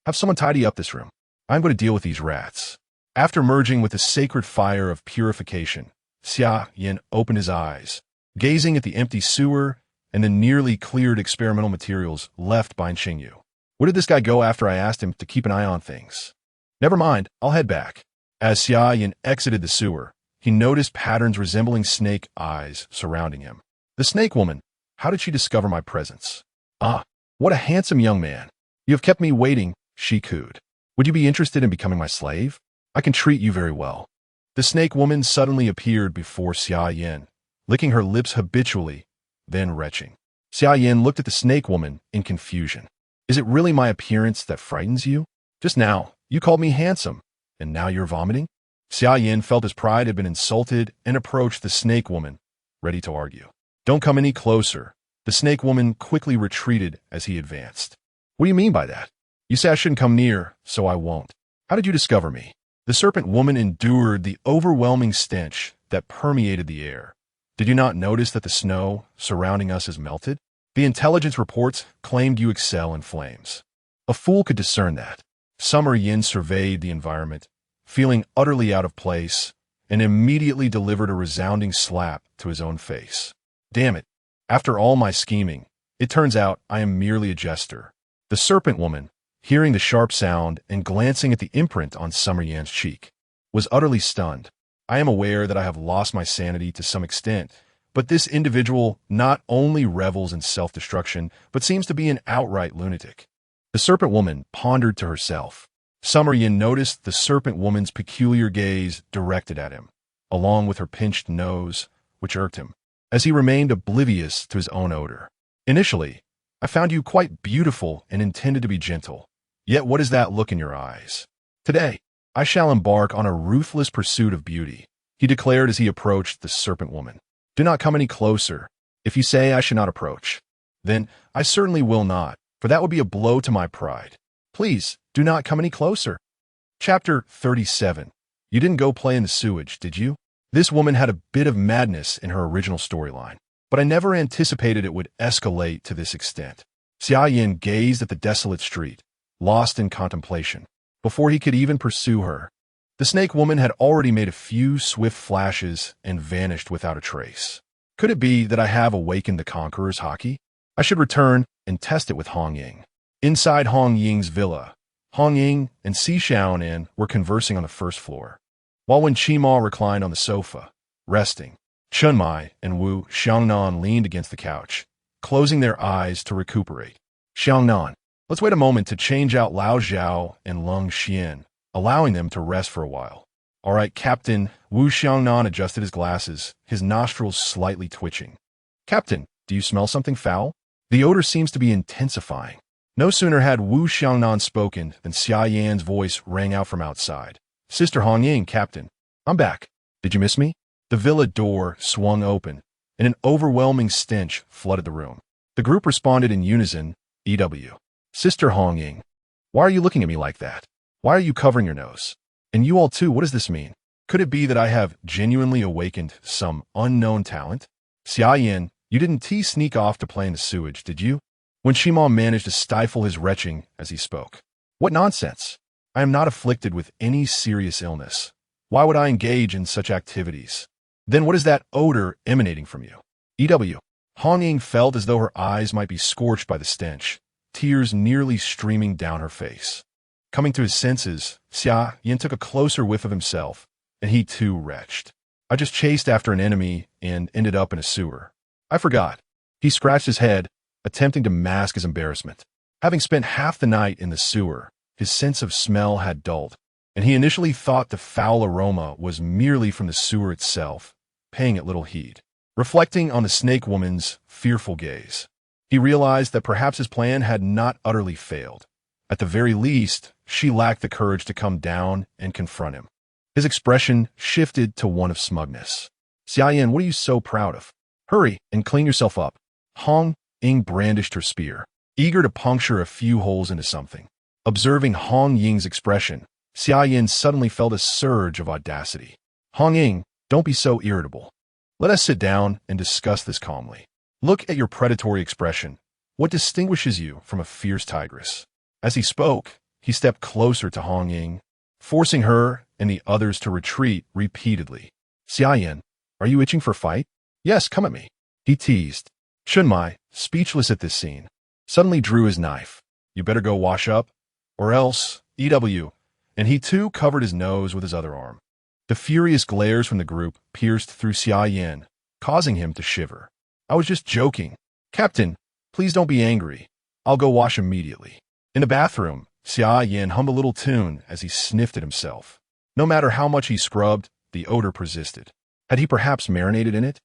Have someone tidy up this room. I'm going to deal with these rats. After merging with the sacred fire of purification, Xia Yan opened his eyes, gazing at the empty sewer and the nearly cleared experimental materials left by Xingyu. Where did this guy go after I asked him to keep an eye on things? Never mind, I'll head back. As Xia Yan exited the sewer, he noticed patterns resembling snake eyes surrounding him. The snake woman, how did she discover my presence? Ah, what a handsome young man. You have kept me waiting, she cooed. Would you be interested in becoming my slave? I can treat you very well. The snake woman suddenly appeared before Xia Yan, licking her lips habitually, then retching. Xia Yan looked at the snake woman in confusion. Is it really my appearance that frightens you? Just now, you called me handsome, and now you're vomiting? Xia Yan felt his pride had been insulted and approached the snake woman, ready to argue. Don't come any closer. The snake woman quickly retreated as he advanced. What do you mean by that? You say I shouldn't come near, so I won't. How did you discover me? The serpent woman endured the overwhelming stench that permeated the air. Did you not notice that the snow surrounding us is melted? The intelligence reports claimed you excel in flames. A fool could discern that. Summer Yin surveyed the environment, feeling utterly out of place, and immediately delivered a resounding slap to his own face. Damn it. After all my scheming, it turns out I am merely a jester. The serpent woman, hearing the sharp sound and glancing at the imprint on Summer Yan's cheek, was utterly stunned. I am aware that I have lost my sanity to some extent, but this individual not only revels in self-destruction, but seems to be an outright lunatic. The serpent woman pondered to herself. Summer Yan noticed the serpent woman's peculiar gaze directed at him, along with her pinched nose, which irked him, as he remained oblivious to his own odor. Initially, I found you quite beautiful and intended to be gentle. Yet what is that look in your eyes? Today, I shall embark on a ruthless pursuit of beauty, he declared as he approached the serpent woman. Do not come any closer. If you say I should not approach, then I certainly will not, for that would be a blow to my pride. Please, do not come any closer. Chapter 37. You didn't go play in the sewage, did you? This woman had a bit of madness in her original storyline, but I never anticipated it would escalate to this extent. Xia Yan gazed at the desolate street, lost in contemplation, before he could even pursue her. The snake woman had already made a few swift flashes and vanished without a trace. Could it be that I have awakened the conqueror's haki? I should return and test it with Hong Ying. Inside Hong Ying's villa, Hong Ying and Xia Yan were conversing on the first floor, while Wen Qima reclined on the sofa, resting. Chun Mai and Wu Xiangnan leaned against the couch, closing their eyes to recuperate. Xiangnan, let's wait a moment to change out Lao Zhao and Lung Xian, allowing them to rest for a while. All right, Captain. Wu Xiangnan adjusted his glasses, his nostrils slightly twitching. Captain, do you smell something foul? The odor seems to be intensifying. No sooner had Wu Xiangnan spoken than Xia Yan's voice rang out from outside. Sister Hong Ying, Captain. I'm back. Did you miss me? The villa door swung open, and an overwhelming stench flooded the room. The group responded in unison, EW. Sister Hong Ying, why are you looking at me like that? Why are you covering your nose? And you all too, what does this mean? Could it be that I have genuinely awakened some unknown talent? Xia Yan, you didn't sneak off to play in the sewage, did you? When Qima managed to stifle his retching as he spoke. What nonsense! I am not afflicted with any serious illness. Why would I engage in such activities? Then what is that odor emanating from you? EW. Hong Ying felt as though her eyes might be scorched by the stench, tears nearly streaming down her face. Coming to his senses, Xia Yan took a closer whiff of himself, and he too retched. I just chased after an enemy and ended up in a sewer. I forgot. He scratched his head, attempting to mask his embarrassment. Having spent half the night in the sewer, his sense of smell had dulled, and he initially thought the foul aroma was merely from the sewer itself, paying it little heed. Reflecting on the snake woman's fearful gaze, he realized that perhaps his plan had not utterly failed. At the very least, she lacked the courage to come down and confront him. His expression shifted to one of smugness. Xia Yan, what are you so proud of? Hurry and clean yourself up. Hong Ying brandished her spear, eager to puncture a few holes into something. Observing Hong Ying's expression, Xia Yan suddenly felt a surge of audacity. Hong Ying, don't be so irritable. Let us sit down and discuss this calmly. Look at your predatory expression. What distinguishes you from a fierce tigress? As he spoke, he stepped closer to Hong Ying, forcing her and the others to retreat repeatedly. Xia Yan, are you itching for a fight? Yes, come at me, he teased. Chunmai, speechless at this scene, suddenly drew his knife. You better go wash up, or else, EW, and he too covered his nose with his other arm. The furious glares from the group pierced through Xia Yan, causing him to shiver. I was just joking. Captain, please don't be angry. I'll go wash immediately. In the bathroom, Xia Yan hummed a little tune as he sniffed at himself. No matter how much he scrubbed, the odor persisted. Had he perhaps marinated in it?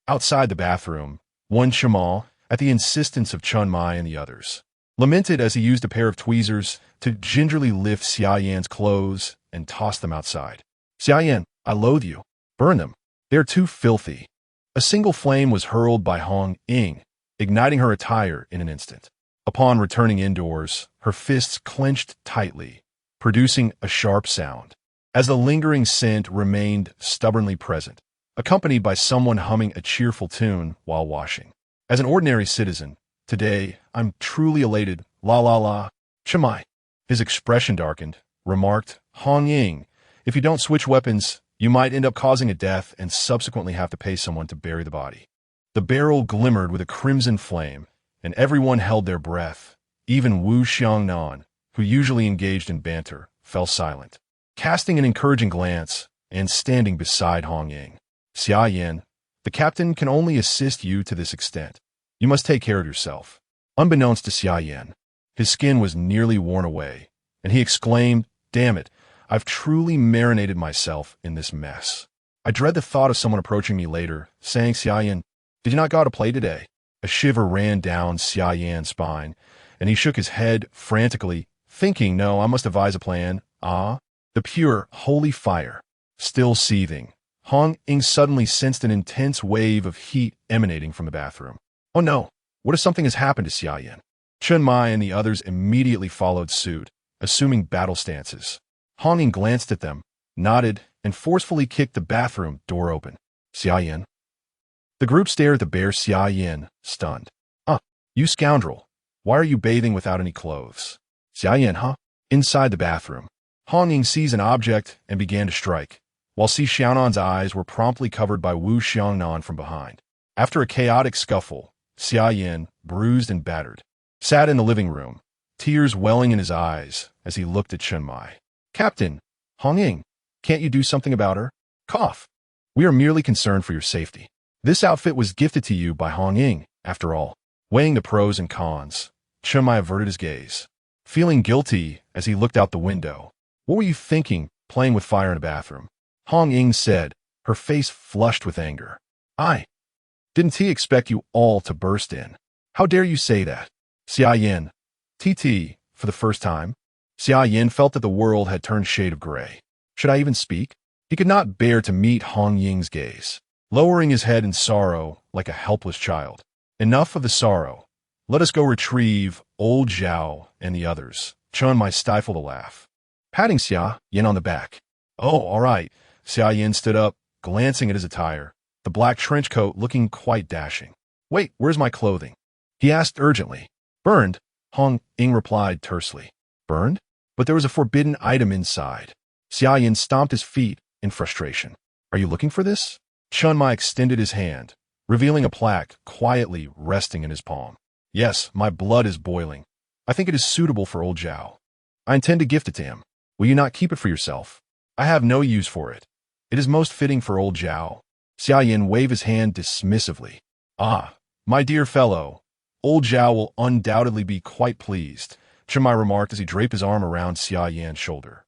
Outside the bathroom, Wen Shimal, at the insistence of Chunmai and the others, lamented as he used a pair of tweezers to gingerly lift Xia Yan's clothes and toss them outside. Xia Yan, I loathe you. Burn them. They are too filthy. A single flame was hurled by Hong Ying, igniting her attire in an instant. Upon returning indoors, her fists clenched tightly, producing a sharp sound, as the lingering scent remained stubbornly present, accompanied by someone humming a cheerful tune while washing. As an ordinary citizen, today I'm truly elated, la la la. Chumai, his expression darkened, remarked, Hong Ying, if you don't switch weapons, you might end up causing a death and subsequently have to pay someone to bury the body. The barrel glimmered with a crimson flame, and everyone held their breath. Even Wu Xiangnan, who usually engaged in banter, fell silent, casting an encouraging glance and standing beside Hong Ying. Xia Yan, the captain can only assist you to this extent. You must take care of yourself. Unbeknownst to Xia Yan, his skin was nearly worn away, and he exclaimed, Damn it, I've truly marinated myself in this mess. I dread the thought of someone approaching me later, saying, Xia Yan, did you not go to play today? A shiver ran down Xia Yan's spine, and he shook his head frantically, thinking, no, I must devise a plan. The pure, holy fire, still seething. Hong Ying suddenly sensed an intense wave of heat emanating from the bathroom. Oh no, what if something has happened to Xia Yan? Chunmai and the others immediately followed suit, assuming battle stances. Hong Ying glanced at them, nodded, and forcefully kicked the bathroom door open. Xia Yan. The group stared at the bare Xia Yan, stunned. You scoundrel. Why are you bathing without any clothes? Xia Yan, huh? Inside the bathroom, Hong Ying seized an object and began to strike, while Xi Xiaonan's eyes were promptly covered by Wu Xiangnan from behind. After a chaotic scuffle, Xia Yan, bruised and battered, sat in the living room, tears welling in his eyes as he looked at Chunmai. Captain, Hong Ying, can't you do something about her? Cough. We are merely concerned for your safety. This outfit was gifted to you by Hong Ying, after all. Weighing the pros and cons, Chunmai averted his gaze, feeling guilty as he looked out the window. What were you thinking, playing with fire in a bathroom? Hong Ying said, her face flushed with anger. Didn't he expect you all to burst in? How dare you say that? Xia Yan. TT, for the first time. Xia Yan felt that the world had turned shade of gray. Should I even speak? He could not bear to meet Hong Ying's gaze, lowering his head in sorrow like a helpless child. Enough of the sorrow. Let us go retrieve old Zhao and the others. Chunmai stifled a laugh, patting Xia Yan on the back. Oh, all right. Xia Yan stood up, glancing at his attire, the black trench coat looking quite dashing. Wait, where's my clothing? He asked urgently. Burned, Hong Ying replied tersely. Burned? But there was a forbidden item inside. Xia Yan stomped his feet in frustration. Are you looking for this? Chunmai extended his hand, revealing a plaque quietly resting in his palm. Yes, my blood is boiling. I think it is suitable for old Zhao. I intend to gift it to him. Will you not keep it for yourself? I have no use for it. It is most fitting for old Zhao. Xia Yan waved his hand dismissively. My dear fellow, old Zhao will undoubtedly be quite pleased, Chunmai remarked as he draped his arm around Xia Yan's shoulder.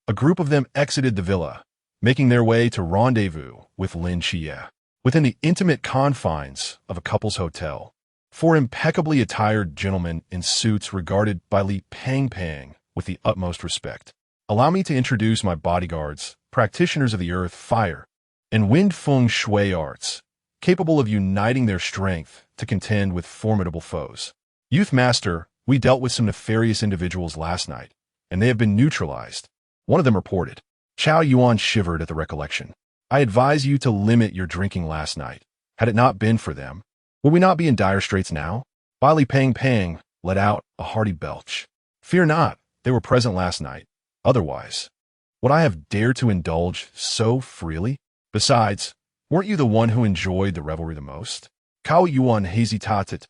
A group of them exited the villa, making their way to rendezvous with Lin Xie, within the intimate confines of a couple's hotel. Four impeccably attired gentlemen in suits regarded by Li Pang with the utmost respect. Allow me to introduce my bodyguards, practitioners of the earth, fire, and wind feng shui arts, capable of uniting their strength to contend with formidable foes. Youth Master, we dealt with some nefarious individuals last night, and they have been neutralized. One of them reported. Chao Yuan shivered at the recollection. I advise you to limit your drinking last night. Had it not been for them, would we not be in dire straits now? Li Pang let out a hearty belch. Fear not, They were present last night. Otherwise, would I have dared to indulge so freely? Besides, weren't you the one who enjoyed the revelry the most? Kao Yuan hesitated.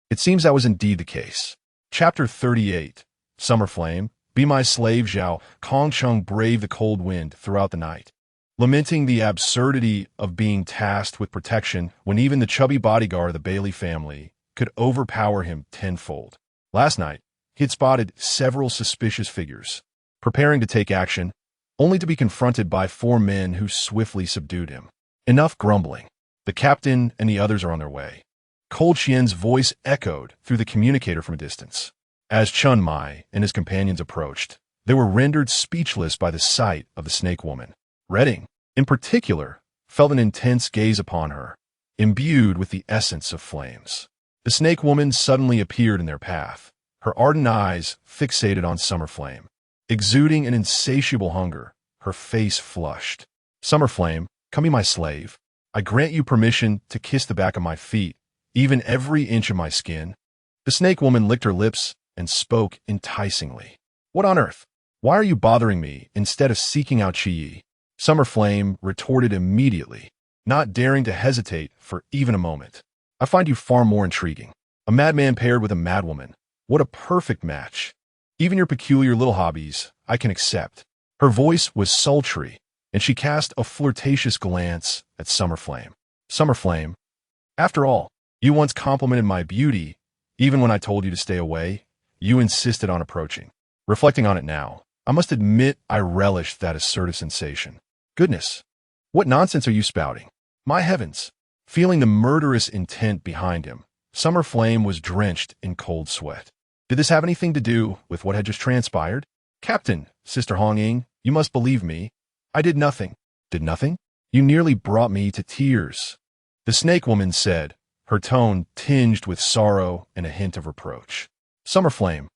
It seems that was indeed the case. Chapter 38. Summer Flame. Be my slave, Zhao. Kong Chung braved the cold wind throughout the night, lamenting the absurdity of being tasked with protection when even the chubby bodyguard of the Bailey family could overpower him tenfold. Last night, he had spotted several suspicious figures, preparing to take action, only to be confronted by 4 men who swiftly subdued him. Enough grumbling. The captain and the others are on their way. Cold Xian's voice echoed through the communicator from a distance. As Chun Mai and his companions approached, they were rendered speechless by the sight of the snake woman. Redding, in particular, felt an intense gaze upon her, imbued with the essence of flames. The snake woman suddenly appeared in their path, her ardent eyes fixated on Summer Flame. Exuding an insatiable hunger, her face flushed. Summer Flame, come be my slave. I grant you permission to kiss the back of my feet, even every inch of my skin. The snake woman licked her lips and spoke enticingly. What on earth? Why are you bothering me instead of seeking out Qi? Summer Flame retorted immediately, not daring to hesitate for even a moment. I find you far more intriguing. A madman paired with a madwoman. What a perfect match. Even your peculiar little hobbies, I can accept. Her voice was sultry, and she cast a flirtatious glance at Summer Flame. Summer Flame, after all, you once complimented my beauty, even when I told you to stay away. You insisted on approaching. Reflecting on it now, I must admit I relished that assertive sensation. Goodness, what nonsense are you spouting? My heavens! Feeling the murderous intent behind him, Summer Flame was drenched in cold sweat. Did this have anything to do with what had just transpired? Captain, Sister Hong Ying, you must believe me. I did nothing. Did nothing? You nearly brought me to tears. The snake woman said, her tone tinged with sorrow and a hint of reproach. Summer Flame,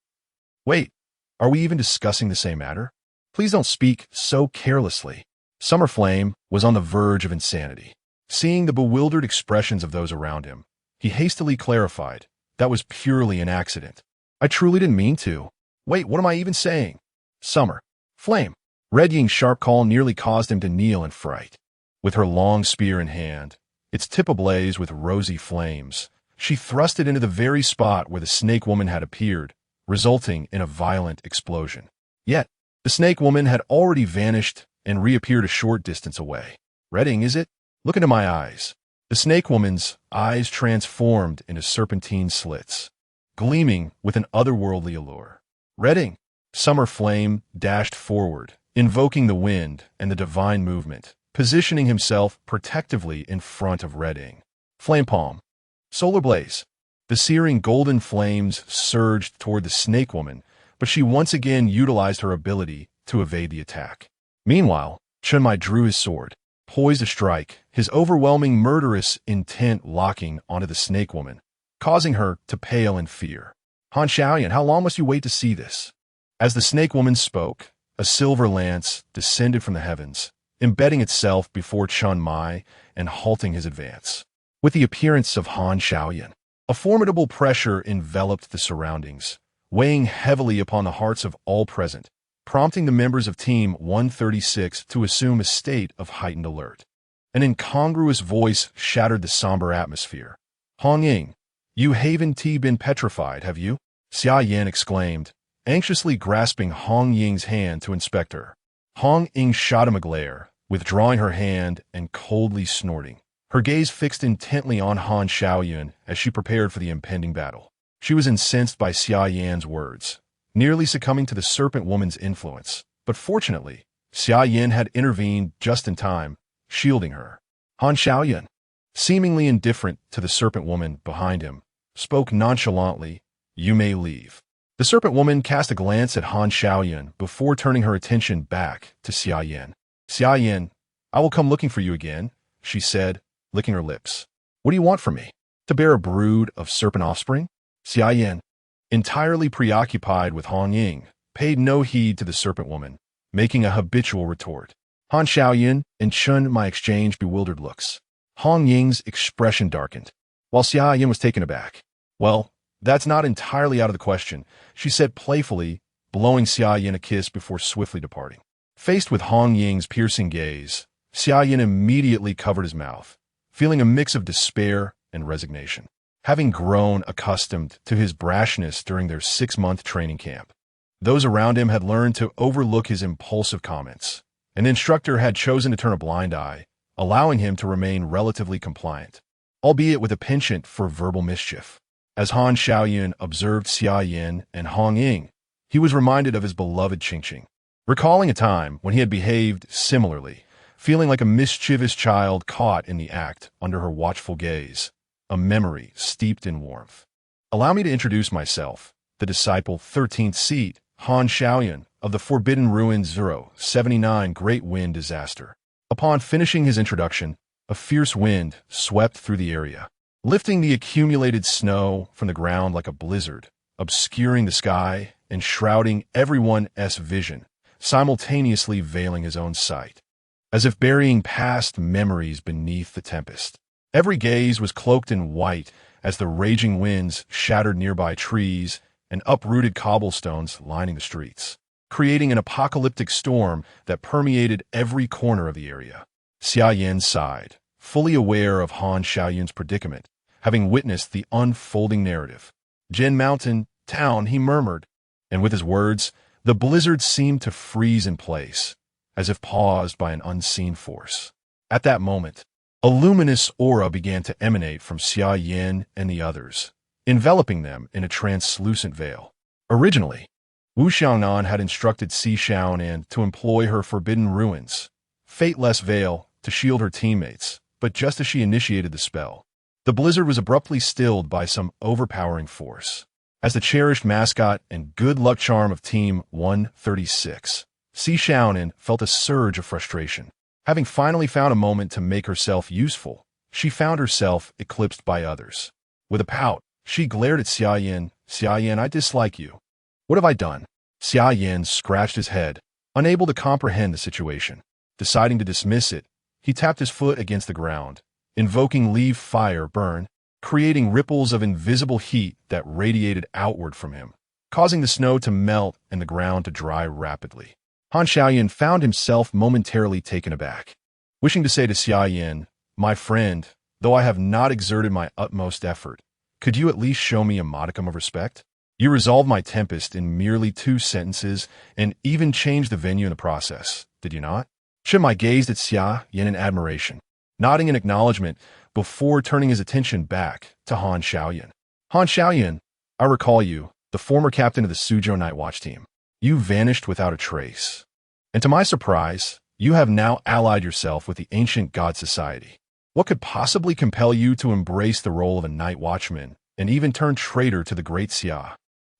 wait, are we even discussing the same matter? Please don't speak so carelessly. Summer Flame was on the verge of insanity. Seeing the bewildered expressions of those around him, he hastily clarified, that was purely an accident. I truly didn't mean to. Wait, what am I even saying? Summer Flame. Red Ying's sharp call nearly caused him to kneel in fright. With her long spear in hand, its tip ablaze with rosy flames, she thrust it into the very spot where the snake woman had appeared, resulting in a violent explosion. Yet, the snake woman had already vanished and reappeared a short distance away. Redding, is it? Look into my eyes. The snake woman's eyes transformed into serpentine slits, gleaming with an otherworldly allure. Redding, Summer Flame dashed forward, invoking the wind and the divine movement, positioning himself protectively in front of Redding. Flame Palm. Solar Blaze. The searing golden flames surged toward the snake woman, but she once again utilized her ability to evade the attack. Meanwhile, Chun Mai drew his sword, poised to strike, his overwhelming murderous intent locking onto the snake woman, causing her to pale in fear. Han Xiaoyan, how long must you wait to see this? As the snake woman spoke, a silver lance descended from the heavens, embedding itself before Chun Mai and halting his advance. With the appearance of Han Xiaoyan, a formidable pressure enveloped the surroundings, weighing heavily upon the hearts of all present, prompting the members of Team 136 to assume a state of heightened alert. An incongruous voice shattered the somber atmosphere. Hong Ying, you haven't been petrified, have you? Xia Yan exclaimed, anxiously grasping Hong Ying's hand to inspect her. Hong Ying shot him a glare, withdrawing her hand and coldly snorting, her gaze fixed intently on Han Xiaoyan as she prepared for the impending battle. She was incensed by Xia Yan's words, nearly succumbing to the serpent woman's influence, but fortunately, Xia Yan had intervened just in time, shielding her. Han Xiaoyan, seemingly indifferent to the serpent woman behind him, spoke nonchalantly, you may leave. The serpent woman cast a glance at Han Xiaoyan before turning her attention back to Xia Yan. Xia Yan, I will come looking for you again, she said, licking her lips. What do you want from me? To bear a brood of serpent offspring? Xia Yan, entirely preoccupied with Hong Ying, paid no heed to the serpent woman, making a habitual retort. Han Xiaoyan and Chun Mai exchanged bewildered looks. Hong Ying's expression darkened, while Xia Yan was taken aback. Well, that's not entirely out of the question, she said playfully, blowing Xia Yan a kiss before swiftly departing. Faced with Hong Ying's piercing gaze, Xia Yan immediately covered his mouth, feeling a mix of despair and resignation. Having grown accustomed to his brashness during their 6-month training camp, those around him had learned to overlook his impulsive comments. An instructor had chosen to turn a blind eye, allowing him to remain relatively compliant, albeit with a penchant for verbal mischief. As Han Xiaoyun observed Xia Yan and Hong Ying, he was reminded of his beloved Qingqing, recalling a time when he had behaved similarly, feeling like a mischievous child caught in the act under her watchful gaze, a memory steeped in warmth. Allow me to introduce myself, the disciple 13th seat, Han Xiaoyun, of the Forbidden Ruins 079 Great Wind Disaster. Upon finishing his introduction, a fierce wind swept through the area, lifting the accumulated snow from the ground like a blizzard, obscuring the sky and shrouding everyone's vision, simultaneously veiling his own sight, as if burying past memories beneath the tempest. Every gaze was cloaked in white as the raging winds shattered nearby trees and uprooted cobblestones lining the streets, creating an apocalyptic storm that permeated every corner of the area. Xia Yan sighed, fully aware of Han Xiaoyun's predicament, having witnessed the unfolding narrative. Jin Mountain, town, he murmured, and with his words, the blizzard seemed to freeze in place, as if paused by an unseen force. At that moment, a luminous aura began to emanate from Xia Yan and the others, enveloping them in a translucent veil. Originally, Wu Xiaonan had instructed Si Xiaonan to employ her forbidden ruins, fateless veil, to shield her teammates, but just as she initiated the spell, the blizzard was abruptly stilled by some overpowering force. As the cherished mascot and good luck charm of Team 136, Si Xiaonan felt a surge of frustration. Having finally found a moment to make herself useful, she found herself eclipsed by others. With a pout, she glared at Xia Yan. "Xia Yan, I dislike you. What have I done?" Xia Yan scratched his head, unable to comprehend the situation. Deciding to dismiss it, he tapped his foot against the ground, invoking leave fire burn, creating ripples of invisible heat that radiated outward from him, causing the snow to melt and the ground to dry rapidly. Han Xiaoyun found himself momentarily taken aback, wishing to say to Xia Yan, "My friend, though I have not exerted my utmost effort, could you at least show me a modicum of respect? You resolved my tempest in merely 2 sentences and even changed the venue in the process, did you not?" Shimai gazed at Xia Yan in admiration, nodding in acknowledgement before turning his attention back to Han Xiaoyun. "Han Xiaoyun, I recall you, the former captain of the Suzhou Night Watch team. You vanished without a trace. And to my surprise, you have now allied yourself with the ancient God Society. What could possibly compel you to embrace the role of a night watchman and even turn traitor to the great Xia?"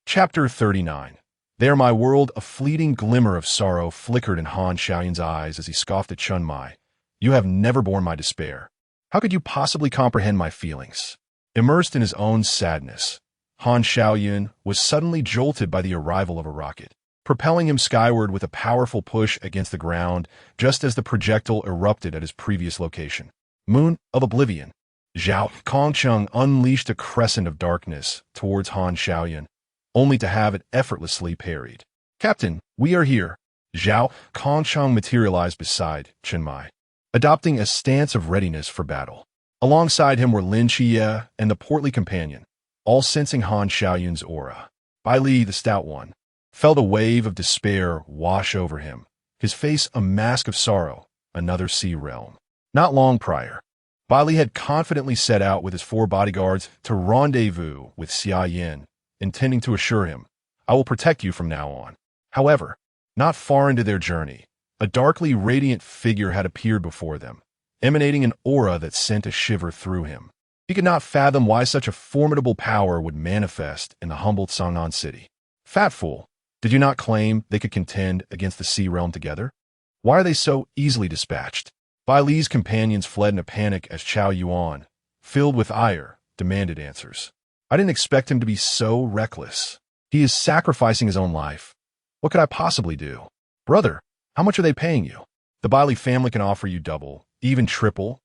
Chapter 39. There my world, a fleeting glimmer of sorrow flickered in Han Xiaoyun's eyes as he scoffed at Chun Mai. "You have never borne my despair. How could you possibly comprehend my feelings?" Immersed in his own sadness, Han Xiaoyun was suddenly jolted by the arrival of a rocket, propelling him skyward with a powerful push against the ground just as the projectile erupted at his previous location. Moon of Oblivion. Zhao Kongcheng unleashed a crescent of darkness towards Han Xiaoyun, only to have it effortlessly parried. "Captain, we are here." Zhao Kongcheng materialized beside Chen Mai, adopting a stance of readiness for battle. Alongside him were Lin Qie and the portly companion, all sensing Han Xiaoyun's aura. Bai Li, the stout one, felt a wave of despair wash over him, his face a mask of sorrow, another sea realm. Not long prior, Bai Li had confidently set out with his 4 bodyguards to rendezvous with Xia Yan, intending to assure him, "I will protect you from now on." However, not far into their journey, a darkly radiant figure had appeared before them, emanating an aura that sent a shiver through him. He could not fathom why such a formidable power would manifest in the humble Chang'an city. "Fat fool, did you not claim they could contend against the Sea Realm together? Why are they so easily dispatched?" Bai Li's companions fled in a panic as Chao Yuan, filled with ire, demanded answers. "I didn't expect him to be so reckless. He is sacrificing his own life. What could I possibly do?" "Brother, how much are they paying you?" "The Bai Li family can offer you double, even triple."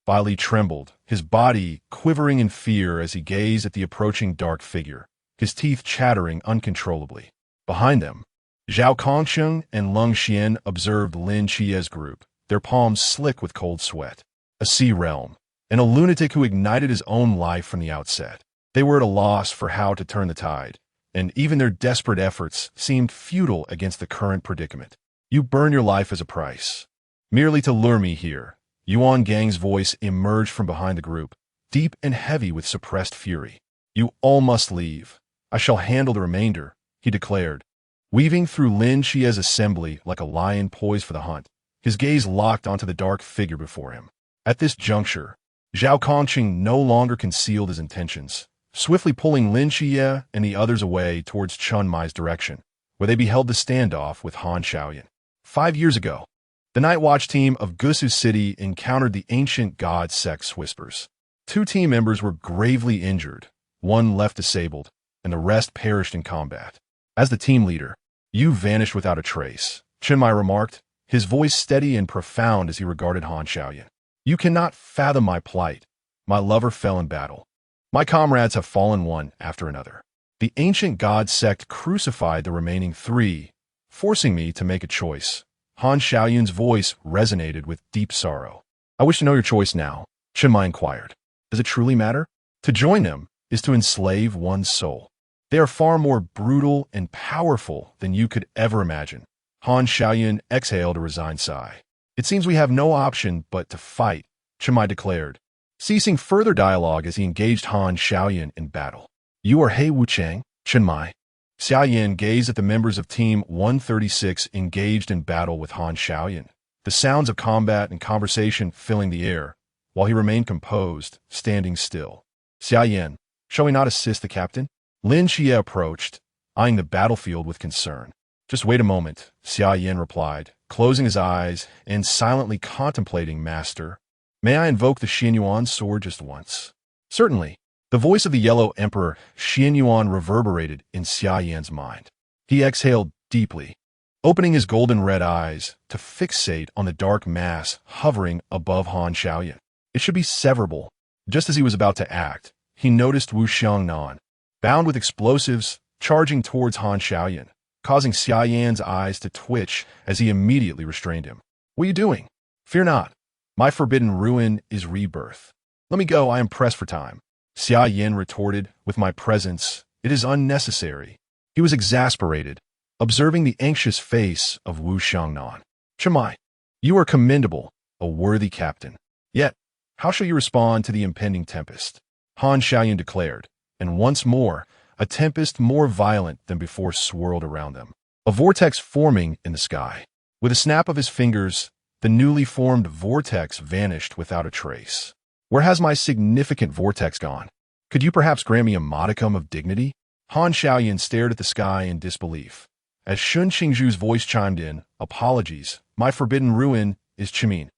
Bai Li trembled, his body quivering in fear as he gazed at the approaching dark figure, his teeth chattering uncontrollably. Behind them, Zhao Kongsheng and Leng Xian observed Lin Qia's group, their palms slick with cold sweat. A sea realm, and a lunatic who ignited his own life from the outset. They were at a loss for how to turn the tide, and even their desperate efforts seemed futile against the current predicament. You burn your life as a price. Merely to lure me here. Yuan Gang's voice emerged from behind the group, deep and heavy with suppressed fury. You all must leave. I shall handle the remainder, he declared. Weaving through Lin Qia's assembly like a lion poised for the hunt, his gaze locked onto the dark figure before him. At this juncture, Zhao Kongqing no longer concealed his intentions, swiftly pulling Lin Xia and the others away towards Chun Mai's direction, where they beheld the standoff with Han Xiaoyan. 5 years ago, the Night Watch team of Gusu City encountered the ancient god sect's whispers. 2 team members were gravely injured, 1 left disabled, and the rest perished in combat. As the team leader, you vanished without a trace, Chun Mai remarked, his voice steady and profound as he regarded Han Xiaoyan. You cannot fathom my plight. My lover fell in battle. My comrades have fallen one after another. The ancient god sect crucified the remaining 3, forcing me to make a choice. Han Xiaoyan's voice resonated with deep sorrow. I wish to know your choice now, Chun Mai inquired. Does it truly matter? To join them is to enslave one's soul. They are far more brutal and powerful than you could ever imagine. Han Xiaoyan exhaled a resigned sigh. It seems we have no option but to fight, Chun Mai declared, ceasing further dialogue as he engaged Han Xiaoyan in battle. You are He Wuchang, Chun Mai. Xia Yan gazed at the members of Team 136 engaged in battle with Han Xiaoyan, the sounds of combat and conversation filling the air, while he remained composed, standing still. Xia Yan, shall we not assist the captain? Lin Xia approached, eyeing the battlefield with concern. Just wait a moment, Xia Yan replied, closing his eyes and silently contemplating Master. May I invoke the Xianyuan sword just once? Certainly. The voice of the Yellow Emperor Xianyuan reverberated in Xia Yan's mind. He exhaled deeply, opening his golden-red eyes to fixate on the dark mass hovering above Han Xiaoyan. It should be severable. Just as he was about to act, he noticed Wu Xiangnan, bound with explosives, charging towards Han Xiaoyan, causing Xia Yan's eyes to twitch as he immediately restrained him. What are you doing? Fear not. My forbidden ruin is rebirth. Let me go, I am pressed for time. Xia Yan retorted, with my presence, it is unnecessary. He was exasperated, observing the anxious face of Wu Xiangnan. Chun Mai, you are commendable, a worthy captain. Yet, how shall you respond to the impending tempest? Han Xiaoyan declared, and once more, a tempest more violent than before swirled around them. A vortex forming in the sky. With a snap of his fingers, the newly formed vortex vanished without a trace. Where has my significant vortex gone? Could you perhaps grant me a modicum of dignity? Han Xiaoyan stared at the sky in disbelief. As Shun Qingzhu's voice chimed in, apologies, my forbidden ruin is Chimin,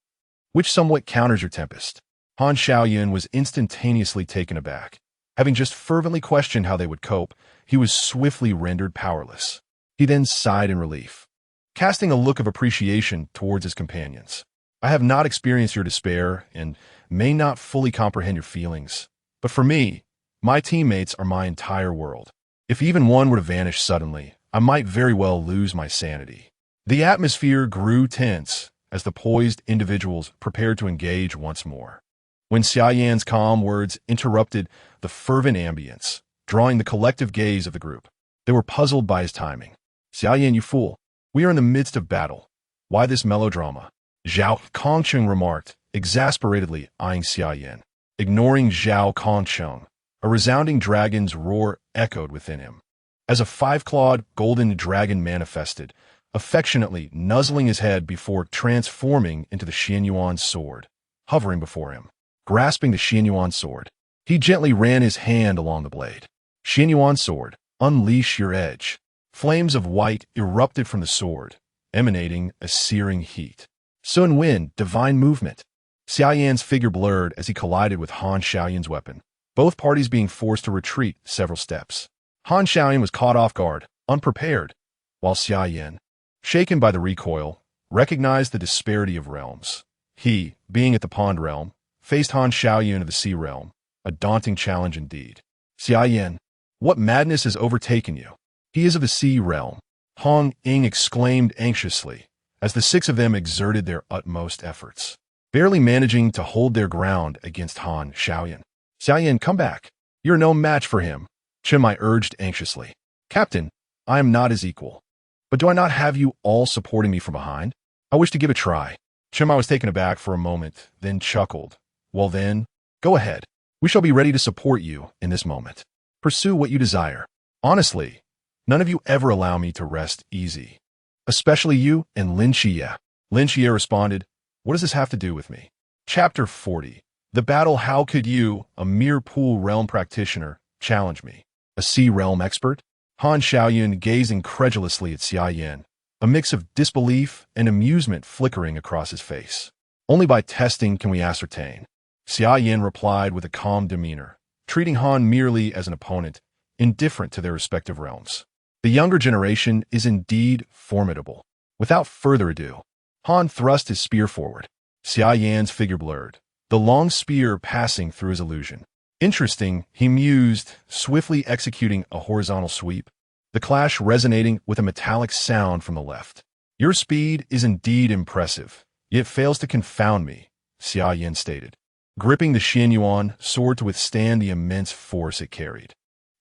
which somewhat counters your tempest. Han Xiaoyan was instantaneously taken aback. Having just fervently questioned how they would cope, he was swiftly rendered powerless. He then sighed in relief, casting a look of appreciation towards his companions. I have not experienced your despair and may not fully comprehend your feelings, but for me, my teammates are my entire world. If even one were to vanish suddenly, I might very well lose my sanity. The atmosphere grew tense as the poised individuals prepared to engage once more. When Xia Yan's calm words interrupted the fervent ambience, drawing the collective gaze of the group, they were puzzled by his timing. Xia Yan, you fool. We are in the midst of battle. Why this melodrama? Zhao Kongcheng remarked, exasperatedly eyeing Xia Yan. Ignoring Zhao Kongcheng, a resounding dragon's roar echoed within him. As a 5-clawed golden dragon manifested, affectionately nuzzling his head before transforming into the Xianyuan sword, hovering before him. Grasping the Xianyuan sword, he gently ran his hand along the blade. Xianyuan sword, unleash your edge. Flames of white erupted from the sword, emanating a searing heat. Sun Wen, divine movement. Xia Yan's figure blurred as he collided with Han Xiaoyan's weapon, both parties being forced to retreat several steps. Han Xiaoyan was caught off guard, unprepared, while Xia Yan, shaken by the recoil, recognized the disparity of realms. He, being at the pond realm, faced Han Xiaoyan of the sea realm, a daunting challenge indeed. Xia Yan, what madness has overtaken you? He is of the sea realm, Hong Ying exclaimed anxiously, as the six of them exerted their utmost efforts, barely managing to hold their ground against Han Xiaoyan. Xia Yan, come back. You're no match for him, Chen Mai urged anxiously. Captain, I am not his equal. But do I not have you all supporting me from behind? I wish to give a try. Chen Mai was taken aback for a moment, then chuckled. Well then, go ahead. We shall be ready to support you in this moment. Pursue what you desire. Honestly, none of you ever allow me to rest easy. Especially you and Lin Xia. Lin Xia responded, what does this have to do with me? Chapter 40. The battle. How could you, a mere pool realm practitioner, challenge me? A sea realm expert? Han Xiaoyan gazed incredulously at Xia Yan, a mix of disbelief and amusement flickering across his face. Only by testing can we ascertain. Xia Yan replied with a calm demeanor, treating Han merely as an opponent, indifferent to their respective realms. The younger generation is indeed formidable. Without further ado, Han thrust his spear forward. Xia Yan's figure blurred, the long spear passing through his illusion. Interesting, he mused, swiftly executing a horizontal sweep, the clash resonating with a metallic sound from the left. Your speed is indeed impressive, yet fails to confound me, Xia Yan stated, gripping the Xingyuan sword to withstand the immense force it carried.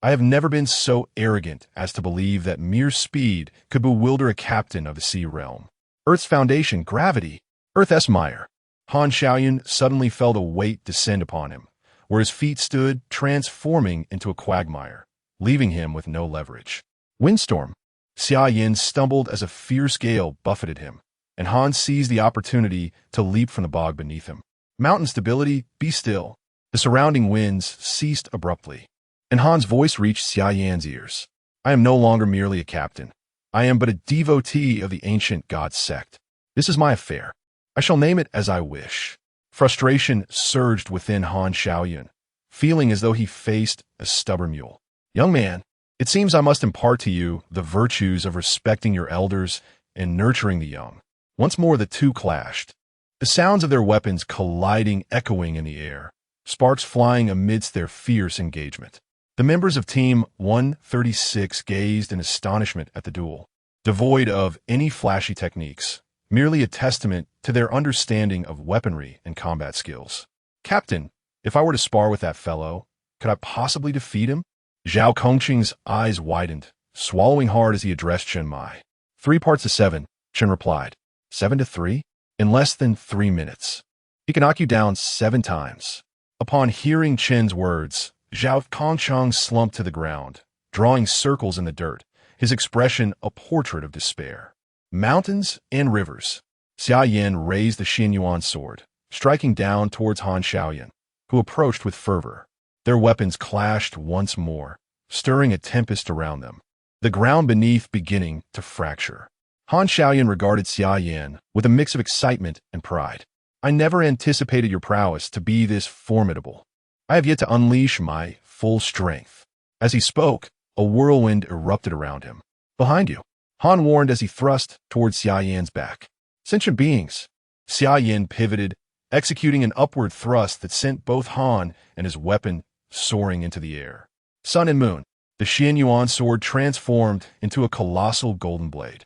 I have never been so arrogant as to believe that mere speed could bewilder a captain of the sea realm. Earth's foundation, gravity. Earth Esmire. Han Xiaoyan suddenly felt a weight descend upon him, where his feet stood, transforming into a quagmire, leaving him with no leverage. Windstorm. Xia Yan stumbled as a fierce gale buffeted him, and Han seized the opportunity to leap from the bog beneath him. Mountain stability, be still. The surrounding winds ceased abruptly, and Han's voice reached Xia Yan's ears. I am no longer merely a captain. I am but a devotee of the ancient god sect. This is my affair. I shall name it as I wish. Frustration surged within Han Xiaoyan, feeling as though he faced a stubborn mule. Young man, it seems I must impart to you the virtues of respecting your elders and nurturing the young. Once more the two clashed, the sounds of their weapons colliding echoing in the air, sparks flying amidst their fierce engagement. The members of Team 136 gazed in astonishment at the duel, devoid of any flashy techniques, merely a testament to their understanding of weaponry and combat skills. Captain, if I were to spar with that fellow, could I possibly defeat him? Zhao Kongqing's eyes widened, swallowing hard as he addressed Chen Mai. 3 parts to 7, Chen replied. 7 to 3? In less than 3 minutes. He can knock you down 7 times. Upon hearing Chen's words, Zhao Kongqing slumped to the ground, drawing circles in the dirt, his expression a portrait of despair. Mountains and rivers. Xia Yan raised the Xingyuan sword, striking down towards Han Xiaoyan, who approached with fervor. Their weapons clashed once more, stirring a tempest around them, the ground beneath beginning to fracture. Han Xiaoyan regarded Xia Yan with a mix of excitement and pride. I never anticipated your prowess to be this formidable. I have yet to unleash my full strength. As he spoke, a whirlwind erupted around him. Behind you, Han warned as he thrust towards Xia Yan's back. Sentient beings. Xia Yan pivoted, executing an upward thrust that sent both Han and his weapon soaring into the air. Sun and moon. The Xingyuan sword transformed into a colossal golden blade,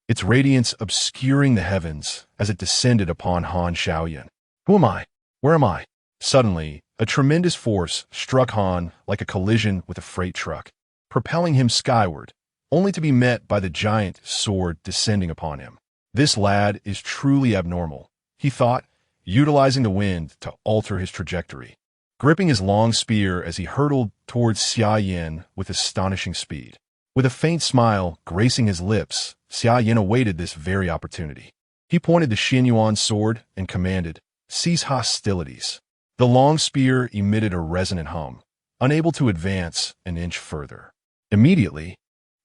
its radiance obscuring the heavens as it descended upon Han Xiaoyan. Who am I? Where am I? Suddenly, a tremendous force struck Han like a collision with a freight truck, propelling him skyward, only to be met by the giant sword descending upon him. This lad is truly abnormal, he thought, utilizing the wind to alter his trajectory, gripping his long spear as he hurtled towards Xia Yan with astonishing speed. With a faint smile gracing his lips, Xia Yan awaited this very opportunity. He pointed the Xingyuan sword and commanded, "Cease hostilities." The long spear emitted a resonant hum, unable to advance an inch further. Immediately,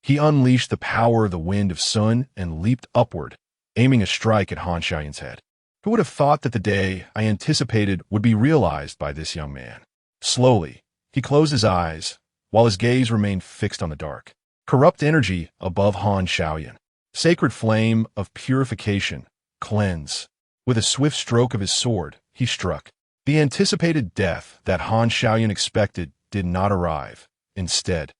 he unleashed the power of the wind of sun and leaped upward, aiming a strike at Han Xiaoyan's head. Who would have thought that the day I anticipated would be realized by this young man? Slowly, he closed his eyes, while his gaze remained fixed on the dark. Corrupt energy above Han Xiaoyan. Sacred flame of purification, cleanse. With a swift stroke of his sword, he struck. The anticipated death that Han Xiaoyan expected did not arrive. Instead,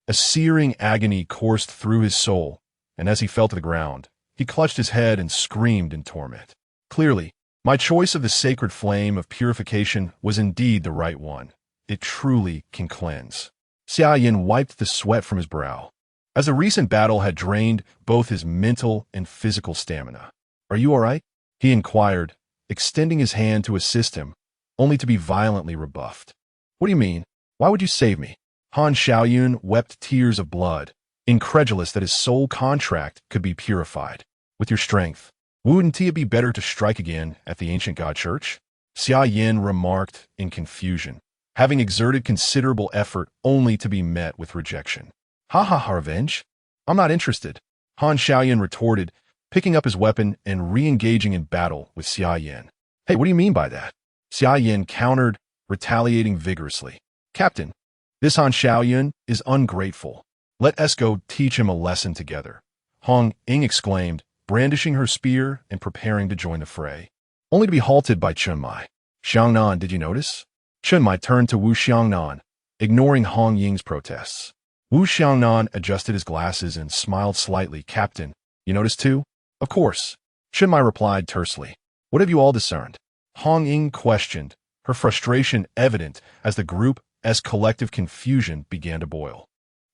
a searing agony coursed through his soul, and as he fell to the ground, he clutched his head and screamed in torment. Clearly, my choice of the sacred flame of purification was indeed the right one. It truly can cleanse. Xia Yan wiped the sweat from his brow, as the recent battle had drained both his mental and physical stamina. "Are you all right?" he inquired, extending his hand to assist him, only to be violently rebuffed. "What do you mean? Why would you save me?" Han Xiaoyun wept tears of blood, incredulous that his soul contract could be purified. "With your strength, wouldn't it be better to strike again at the ancient god church?" Xia Yan remarked in confusion, having exerted considerable effort only to be met with rejection. "Ha ha ha, revenge? I'm not interested," Han Xiaoyun retorted, picking up his weapon and re-engaging in battle with Xia Yan. "Hey, what do you mean by that?" Xia Yan countered, retaliating vigorously. "Captain, this Han Xiaoyun is ungrateful. Let us go teach him a lesson together," Hong Ying exclaimed, brandishing her spear and preparing to join the fray, only to be halted by Chunmai. "Xiangnan, did you notice?" Chunmai turned to Wu Xiangnan, ignoring Hong Ying's protests. Wu Xiangnan adjusted his glasses and smiled slightly. "Captain, you noticed too?" "Of course," Chunmai replied tersely. "What have you all discerned?" Hong Ying questioned, her frustration evident as the group's collective confusion began to boil.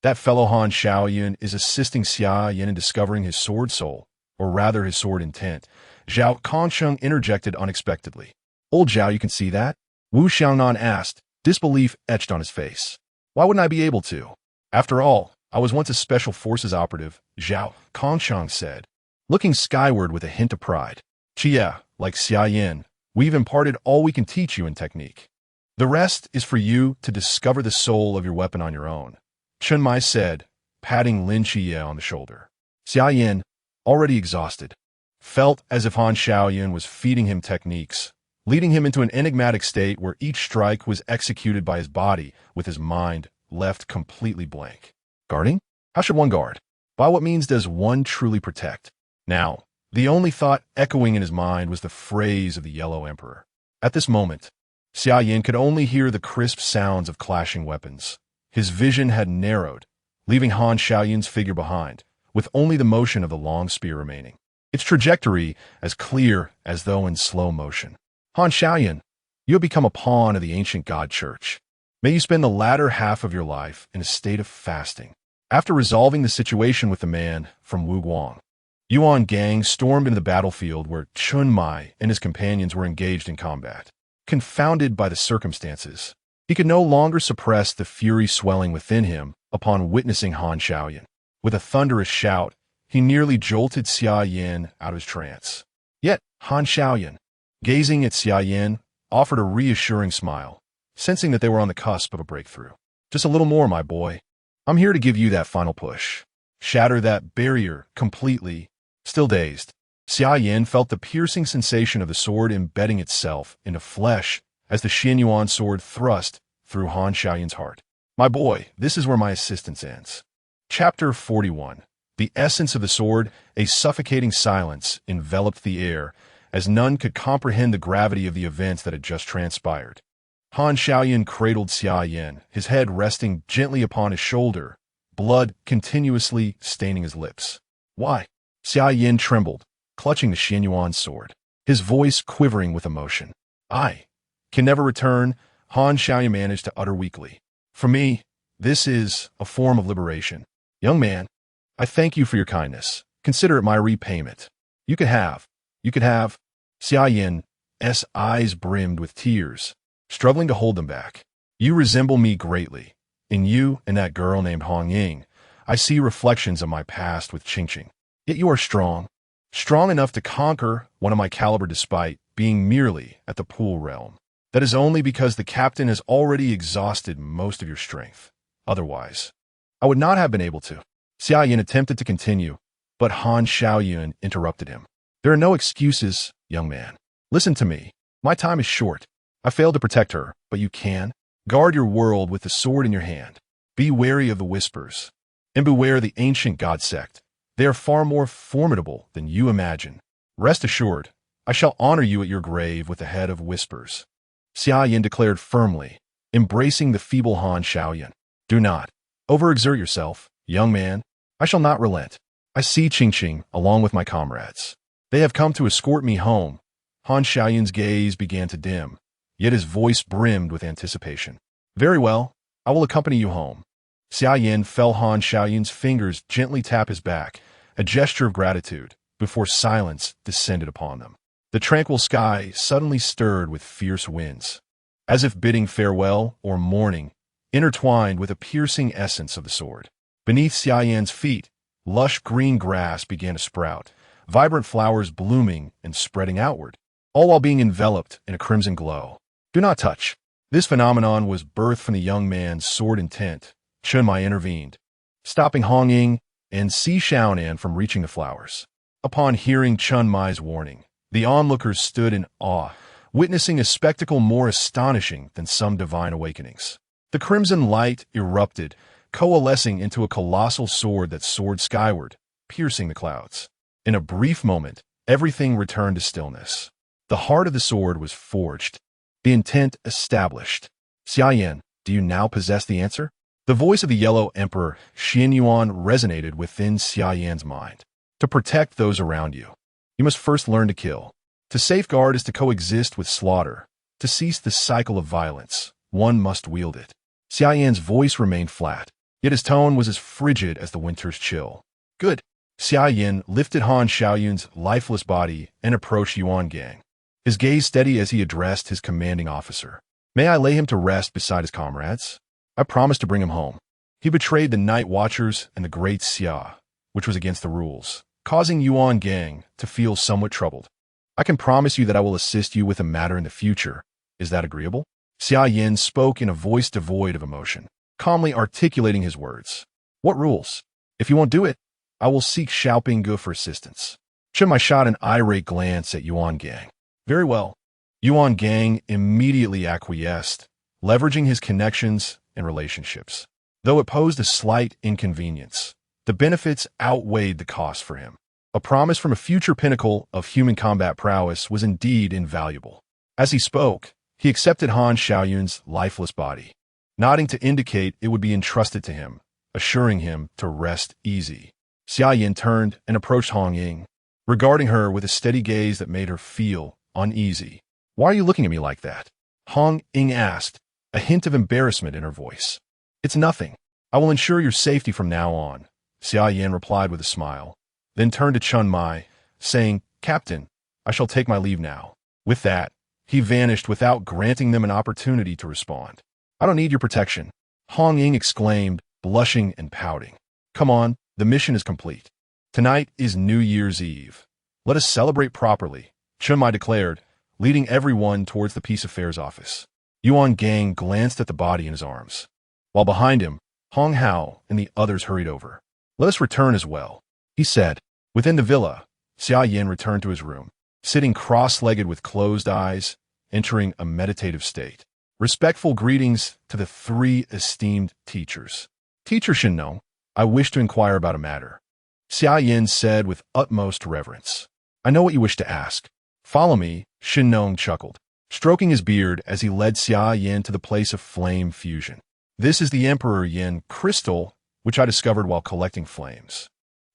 "That fellow Han Xiaoyun is assisting Xia Yan in discovering his sword soul, or rather his sword intent," Zhao Kongsheng interjected unexpectedly. "Old Zhao, you can see that?" Wu Xiangnan asked, disbelief etched on his face. "Why wouldn't I be able to? After all, I was once a special forces operative," Zhao Kongsheng said, looking skyward with a hint of pride. "Chia, like Xia Yan, we've imparted all we can teach you in technique. The rest is for you to discover the soul of your weapon on your own," Chunmai said, patting Lin Chia on the shoulder. Xia Yan, already exhausted, felt as if Han Xiaoyun was feeding him techniques, leading him into an enigmatic state where each strike was executed by his body with his mind left completely blank. Guarding? How should one guard? By what means does one truly protect? Now, the only thought echoing in his mind was the phrase of the Yellow Emperor. At this moment, Xia Yan could only hear the crisp sounds of clashing weapons. His vision had narrowed, leaving Han Xiaoyun's figure behind, with only the motion of the long spear remaining, its trajectory as clear as though in slow motion. "Han Xiaoyun, you have become a pawn of the ancient god church. May you spend the latter half of your life in a state of fasting." After resolving the situation with the man from Wu Guang, Yuan Gang stormed into the battlefield where Chunmai and his companions were engaged in combat. Confounded by the circumstances, he could no longer suppress the fury swelling within him upon witnessing Han Xiaoyun. With a thunderous shout, he nearly jolted Xia Yan out of his trance. Yet Han Xiaoyun, gazing at Xia Yan, offered a reassuring smile, sensing that they were on the cusp of a breakthrough. "Just a little more, my boy. I'm here to give you that final push. Shatter that barrier completely." Still dazed, Xia Yan felt the piercing sensation of the sword embedding itself into flesh as the Xingyuan sword thrust through Han Xiaoyun's heart. "My boy, this is where my assistance ends." Chapter 41. The essence of the sword, a suffocating silence enveloped the air, as none could comprehend the gravity of the events that had just transpired. Han Xiaoyun cradled Xia Yan, his head resting gently upon his shoulder, blood continuously staining his lips. "Why?" Xia Yan trembled, clutching the Xingyuan sword, his voice quivering with emotion. "I can never return," Han Xiaoyun managed to utter weakly. "For me, this is a form of liberation. Young man, I thank you for your kindness. Consider it my repayment. You could have. Xia Yan's eyes brimmed with tears, struggling to hold them back. "You resemble me greatly. In you and that girl named Hong Ying, I see reflections of my past with Qingqing. Yet you are strong enough to conquer one of my caliber despite being merely at the pool realm. That is only because the captain has already exhausted most of your strength. Otherwise, I would not have been able to." Xia Yan attempted to continue, but Han Xiaoyun interrupted him. "There are no excuses, young man. Listen to me. My time is short. I failed to protect her, but you can. Guard your world with the sword in your hand. Be wary of the whispers. And beware the ancient god sect. They are far more formidable than you imagine. Rest assured, I shall honor you at your grave with the head of whispers." Xia Yan declared firmly, embracing the feeble Han Xiaoyun. "Do not overexert yourself, young man. I shall not relent. I see Qingqing along with my comrades. They have come to escort me home. Han Xiaoyan's gaze began to dim, yet his voice brimmed with anticipation. Very well, I will accompany you home. Xia Yan felt Han Xiaoyan's fingers gently tap his back, a gesture of gratitude, before silence descended upon them. The tranquil sky suddenly stirred with fierce winds, as if bidding farewell or mourning, intertwined with a piercing essence of the sword. Beneath Xia Yan's feet, lush green grass began to sprout, vibrant flowers blooming and spreading outward, all while being enveloped in a crimson glow. Do not touch. This phenomenon was birthed from the young man's sword intent. Chen Mai intervened, stopping Hong Ying and Xia Yan from reaching the flowers. Upon hearing Chen Mai's warning, the onlookers stood in awe, witnessing a spectacle more astonishing than some divine awakenings. The crimson light erupted, coalescing into a colossal sword that soared skyward, piercing the clouds. In a brief moment, everything returned to stillness. The heart of the sword was forged, the intent established. Xia Yan, do you now possess the answer? The voice of the Yellow Emperor, Xin Yuan, resonated within Xia Yan's mind. To protect those around you, you must first learn to kill. To safeguard is to coexist with slaughter. To cease the cycle of violence, one must wield it. Xia Yan's voice remained flat, yet his tone was as frigid as the winter's chill. Good. Xia Yan lifted Han Xiaoyun's lifeless body and approached Yuan Gang, his gaze steady as he addressed his commanding officer. May I lay him to rest beside his comrades? I promised to bring him home. He betrayed the Night Watchers and the Great Xia, which was against the rules, causing Yuan Gang to feel somewhat troubled. I can promise you that I will assist you with a matter in the future. Is that agreeable? Xia Yan spoke in a voice devoid of emotion, calmly articulating his words. What rules? If you won't do it, I will seek Xiaoping for assistance. Chen Mai shot an irate glance at Yuan Gang. Very well. Yuan Gang immediately acquiesced, leveraging his connections and relationships. Though it posed a slight inconvenience, the benefits outweighed the cost for him. A promise from a future pinnacle of human combat prowess was indeed invaluable. As he spoke, he accepted Han Xiaoyun's lifeless body, nodding to indicate it would be entrusted to him, assuring him to rest easy. Xia Yan turned and approached Hong Ying, regarding her with a steady gaze that made her feel uneasy. Why are you looking at me like that? Hong Ying asked, a hint of embarrassment in her voice. It's nothing. I will ensure your safety from now on, Xia Yan replied with a smile, then turned to Chen Mai, saying, Captain, I shall take my leave now. With that, he vanished without granting them an opportunity to respond. I don't need your protection, Hong Ying exclaimed, blushing and pouting. Come on, the mission is complete. Tonight is New Year's Eve. Let us celebrate properly, Chen Mai declared, leading everyone towards the Peace Affairs office. Yuan Gang glanced at the body in his arms, while behind him, Hong Hao and the others hurried over. Let us return as well, he said. Within the villa, Xia Yan returned to his room, sitting cross-legged with closed eyes, entering a meditative state. Respectful greetings to the three esteemed teachers. Teacher Shennong, I wish to inquire about a matter, Xia Yan said with utmost reverence. I know what you wish to ask. Follow me, Shennong chuckled, stroking his beard as he led Xia Yan to the place of flame fusion. This is the Emperor Yan crystal, which I discovered while collecting flames.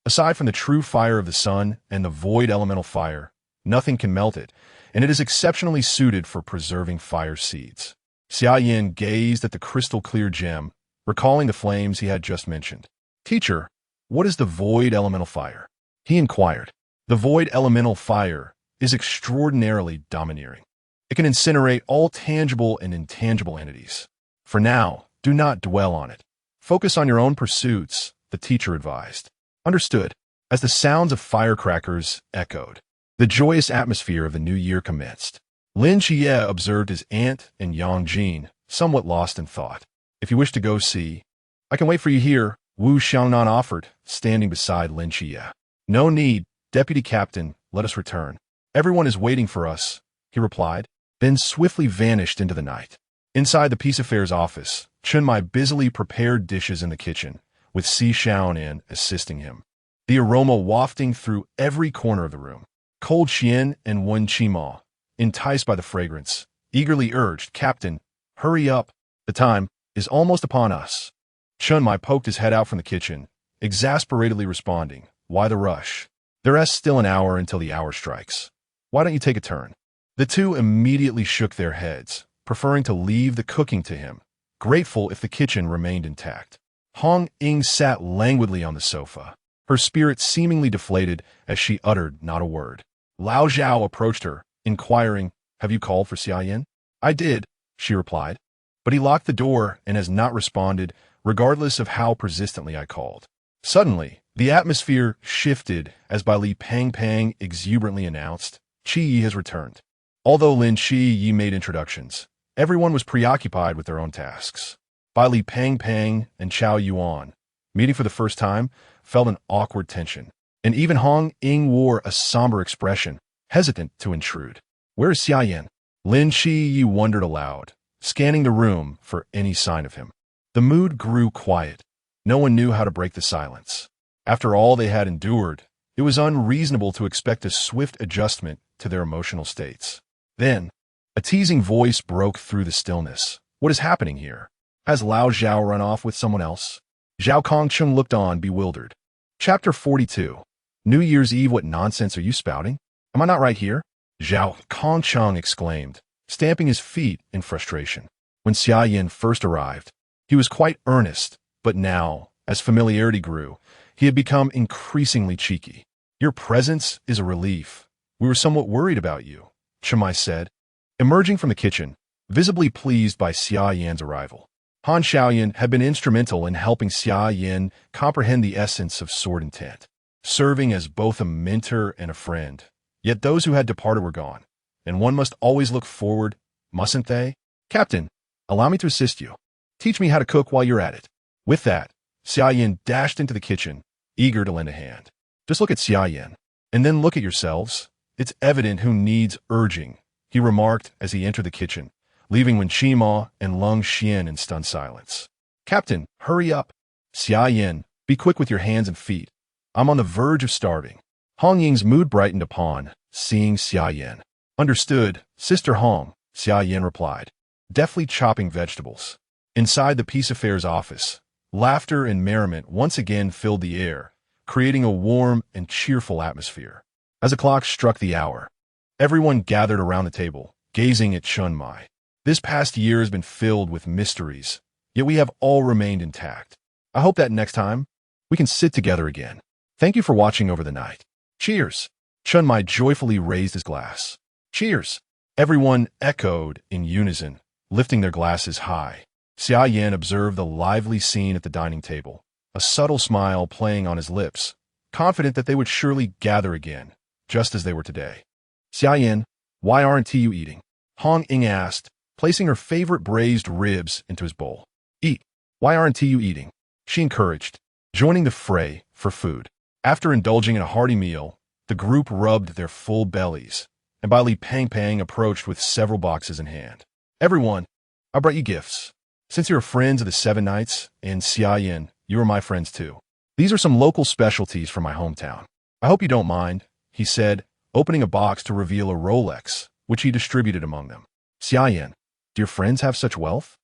Aside from the true fire of the sun and the void elemental fire, nothing can melt it, and it is exceptionally suited for preserving fire seeds. Xia Yan gazed at the crystal-clear gem, recalling the flames he had just mentioned. Teacher, what is the void elemental fire? He inquired. The void elemental fire is extraordinarily domineering. It can incinerate all tangible and intangible entities. For now, do not dwell on it. Focus on your own pursuits, the teacher advised. Understood. As the sounds of firecrackers echoed, the joyous atmosphere of the new year commenced. Lin Xie observed his aunt and Yang Jin, somewhat lost in thought. If you wish to go see, I can wait for you here, Wu Xiangnan offered, standing beside Lin Xie. No need, Deputy Captain, let us return. Everyone is waiting for us, he replied, then swiftly vanished into the night. Inside the Peace Affairs office, Chen Mai busily prepared dishes in the kitchen, with Xia Yan assisting him, the aroma wafting through every corner of the room. Cold Xian and Wen Qima, enticed by the fragrance, eagerly urged, Captain, hurry up, the time is almost upon us. Chen Mai poked his head out from the kitchen, exasperatedly responding, Why the rush? There's still an hour until the hour strikes. Why don't you take a turn? The two immediately shook their heads, preferring to leave the cooking to him, grateful if the kitchen remained intact. Hong Ying sat languidly on the sofa, her spirit seemingly deflated as she uttered not a word. Lao Zhao approached her, inquiring, "Have you called for Xia Yan?" "I did," she replied. "But he locked the door and has not responded, regardless of how persistently I called." Suddenly, the atmosphere shifted as Bai Li Pang Pang exuberantly announced, "Qi Yi has returned." Although Lin Qi Yi made introductions, everyone was preoccupied with their own tasks. Bai Li Pang Pang and Chao Yuan, meeting for the first time, felt an awkward tension, and even Hong Ying wore a somber expression, hesitant to intrude. "Where is Xia Yan?" Lin Qi Yi wondered aloud, scanning the room for any sign of him. The mood grew quiet. No one knew how to break the silence. After all they had endured, it was unreasonable to expect a swift adjustment to their emotional states. Then, a teasing voice broke through the stillness. "What is happening here? Has Lao Zhao run off with someone else?" Zhao Kongcheng looked on, bewildered. Chapter 42. New Year's Eve, what nonsense are you spouting? Am I not right here? Zhao Kongcheng exclaimed, stamping his feet in frustration. When Xia Yan first arrived, he was quite earnest, but now, as familiarity grew, he had become increasingly cheeky. "Your presence is a relief. We were somewhat worried about you," Chimai said, emerging from the kitchen, visibly pleased by Xia Yan's arrival. Han Xiaoyan had been instrumental in helping Xia Yan comprehend the essence of sword intent, serving as both a mentor and a friend. Yet those who had departed were gone, and one must always look forward, mustn't they? "Captain, allow me to assist you. Teach me how to cook while you're at it." With that, Xia Yan dashed into the kitchen, eager to lend a hand. "Just look at Xia Yan, and then look at yourselves. It's evident who needs urging," he remarked as he entered the kitchen, leaving Wen Qima and Lung Xian in stunned silence. "Captain, hurry up. Xia Yan, be quick with your hands and feet. I'm on the verge of starving." Hong Ying's mood brightened upon seeing Xia Yan. "Understood, Sister Hong," Xia Yan replied, deftly chopping vegetables. Inside the Peace Affairs office, laughter and merriment once again filled the air, creating a warm and cheerful atmosphere. As the clock struck the hour, everyone gathered around the table, gazing at Chunmai. This past year has been filled with mysteries, yet we have all remained intact. I hope that next time, we can sit together again. Thank you for watching over the night. Cheers! Chunmai joyfully raised his glass. Cheers! Everyone echoed in unison, lifting their glasses high. Xia Yan observed the lively scene at the dining table, a subtle smile playing on his lips, confident that they would surely gather again, just as they were today. "Xia Yan, why aren't you eating?" Hong Ying asked, placing her favorite braised ribs into his bowl. "Eat. Why aren't you eating?" she encouraged, joining the fray for food. After indulging in a hearty meal, the group rubbed their full bellies, and Bai Li Pang Pang approached with several boxes in hand. "Everyone, I brought you gifts. Since you're friends of the Seven Knights and Xia Yan, you are my friends too. These are some local specialties from my hometown. I hope you don't mind," he said, opening a box to reveal a Rolex, which he distributed among them. "Xia Yan, do your friends have such wealth?"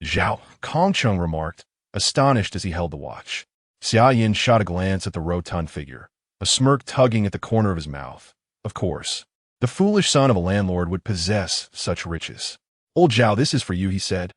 Zhao Kongcheng remarked, astonished as he held the watch. Xia Yan shot a glance at the rotund figure, a smirk tugging at the corner of his mouth. Of course, the foolish son of a landlord would possess such riches. "Old Zhao, this is for you," he said,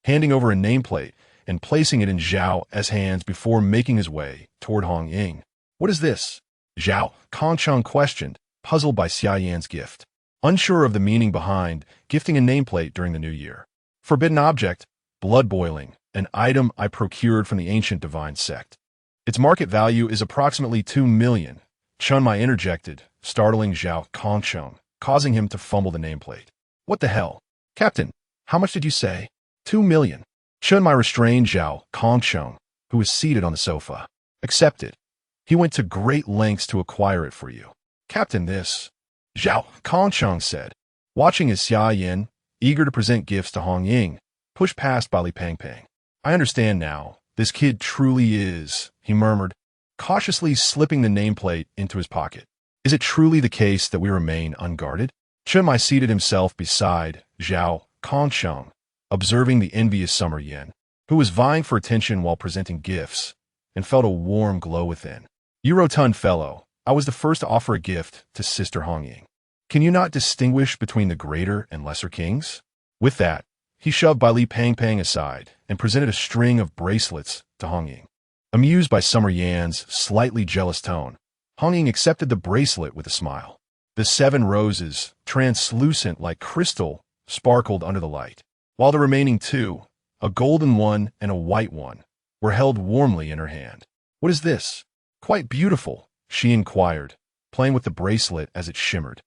handing over a nameplate and placing it in Zhao's hands before making his way toward Hong Ying. "What is this?" Zhao Kongcheng questioned, puzzled by Xia Yan's gift, unsure of the meaning behind gifting a nameplate during the new year. "Forbidden object, blood boiling, an item I procured from the ancient divine sect. Its market value is approximately 2 million, Chunmai interjected, startling Zhao Kongcheng, causing him to fumble the nameplate. "What the hell? Captain, how much did you say?" 2 million. Chunmai restrained Zhao Kongcheng, who was seated on the sofa. "Accept it. He went to great lengths to acquire it for you." "Captain, this," Zhao Kongcheng said, watching as Xia Yan, eager to present gifts to Hong Ying, pushed past Bai Li Pang Pang. "I understand now. This kid truly is," he murmured, cautiously slipping the nameplate into his pocket. "Is it truly the case that we remain unguarded?" Chunmai seated himself beside Zhao Kongcheng, observing the envious Summer Yen, who was vying for attention while presenting gifts, and felt a warm glow within. You rotund fellow, I was the first to offer a gift to Sister Hongying. Can you not distinguish between the greater and lesser kings? With that, he shoved Bai Li Pang Pang aside and presented a string of bracelets to Hongying. Amused by Summer Yan's slightly jealous tone, Hongying accepted the bracelet with a smile. The 7 roses, translucent like crystal, sparkled under the light, while the remaining 2, a golden one and a white one, were held warmly in her hand. What is this? Quite beautiful, she inquired, playing with the bracelet as it shimmered.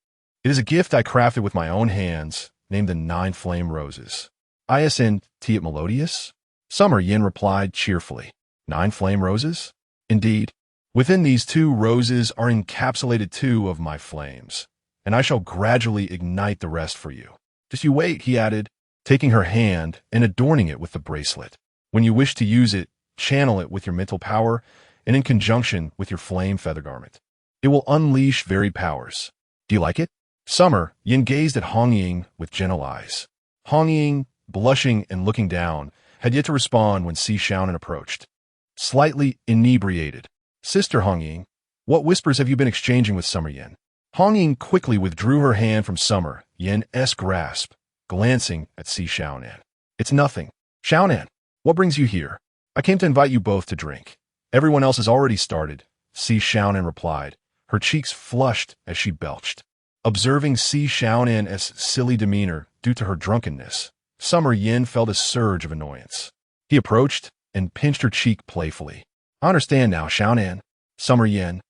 It is a gift I crafted with my own hands, named the 9 flame roses. Isn't it melodious? Summer Yin replied cheerfully. 9 flame roses? Indeed. Within these 2 roses are encapsulated 2 of my flames, and I shall gradually ignite the rest for you. Just you wait, he added, taking her hand and adorning it with the bracelet. When you wish to use it, channel it with your mental power and in conjunction with your flame feather garment. It will unleash varied powers. Do you like it? Summer Yin gazed at Hongying with gentle eyes. Hongying, blushing and looking down, had yet to respond when Xia Yan approached. Slightly inebriated. Sister Hongying, what whispers have you been exchanging with Summer Yin? Hongying quickly withdrew her hand from Summer Yan's grasp, glancing at Xia Yan. It's nothing. Xiaonan, what brings you here? I came to invite you both to drink. Everyone else has already started, Xia Yan replied, her cheeks flushed as she belched. Observing Xia Yan's silly demeanor due to her drunkenness, Summer Yin felt a surge of annoyance. He approached and pinched her cheek playfully. I understand now, Xiaonan. Summer Yin.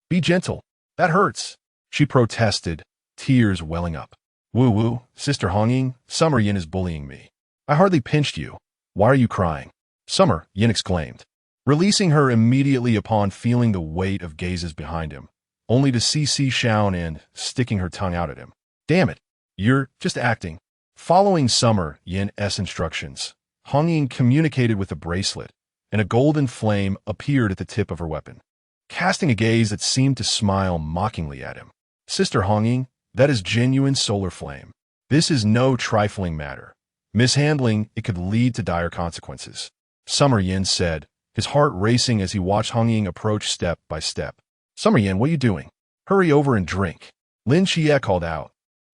Be gentle. That hurts, she protested, tears welling up. Woo-woo, Sister Hongying, Summer Yin is bullying me. I hardly pinched you. Why are you crying? Summer Yin exclaimed, releasing her immediately upon feeling the weight of gazes behind him, only to see Xia Yan sticking her tongue out at him. Damn it, you're just acting. Following Summer Yan's instructions, Hongying communicated with the bracelet, and a golden flame appeared at the tip of her weapon, casting a gaze that seemed to smile mockingly at him. Sister Hongying, that is genuine solar flame. This is no trifling matter. Mishandling it could lead to dire consequences, Summer Yin said, his heart racing as he watched Hongying approach step by step. Summer Yin, what are you doing? Hurry over and drink, Lin Xie called out,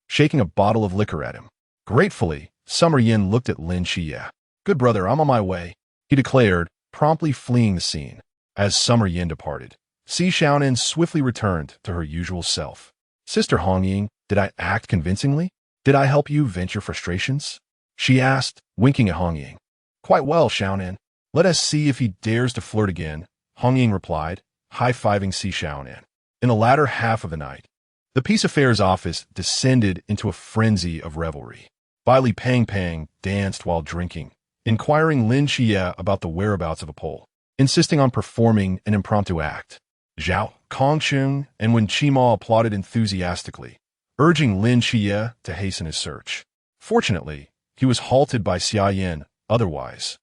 shaking a bottle of liquor at him. Gratefully, Summer Yin looked at Lin Xie. Good brother, I'm on my way, he declared, promptly fleeing the scene. As Summer Yin departed, Xia Yan swiftly returned to her usual self. Sister Hongying, did I act convincingly? Did I help you vent your frustrations? She asked, winking at Hongying. Quite well, Xiaonan. Let us see if he dares to flirt again, Hongying replied, high-fiving Xia Yan. In the latter half of the night, the Peace Affairs office descended into a frenzy of revelry. Bai Li Pang Pang danced while drinking, inquiring Lin Xie about the whereabouts of a pole, insisting on performing an impromptu act. Zhao, Kongqing, and Wen Qima applauded enthusiastically, urging Lin Xie to hasten his search. Fortunately, he was halted by Xia Yan. Otherwise,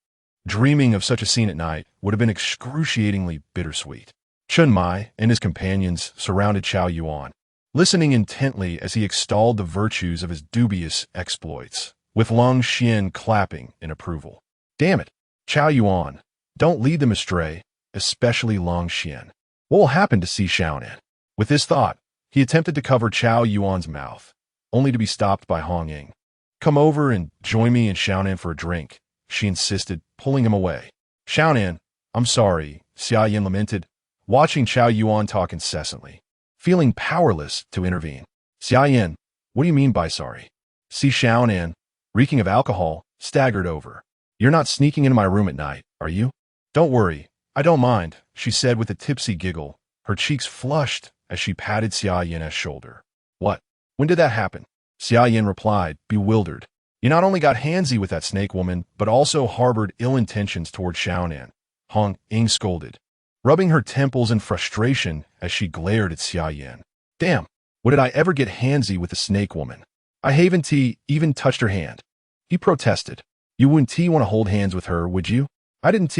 dreaming of such a scene at night would have been excruciatingly bittersweet. Chun Mai and his companions surrounded Chao Yuan, listening intently as he extolled the virtues of his dubious exploits, with Long Xian clapping in approval. Damn it, Chao Yuan, don't lead them astray, especially Long Xian. What will happen to Xia Yan? With this thought, he attempted to cover Chao Yuan's mouth, only to be stopped by Hongying. Come over and join me and Xiaonan for a drink, she insisted, pulling him away. Xiaonan, I'm sorry, Xia Yan lamented, watching Chao Yuan talk incessantly, feeling powerless to intervene. Xia Yan, what do you mean by sorry? Xiaonan, reeking of alcohol, staggered over. You're not sneaking into my room at night, are you? Don't worry, I don't mind, she said with a tipsy giggle, her cheeks flushed as she patted Xia Yan's shoulder. What? When did that happen? Xia Yan replied, bewildered. You not only got handsy with that snake woman, but also harbored ill intentions toward Xiaonan, Hongying scolded, rubbing her temples in frustration as she glared at Xia Yan. Damn, what did I ever get handsy with the snake woman? I haven't even touched her hand. He protested. You wouldn't want to hold hands with her, would you? I didn't.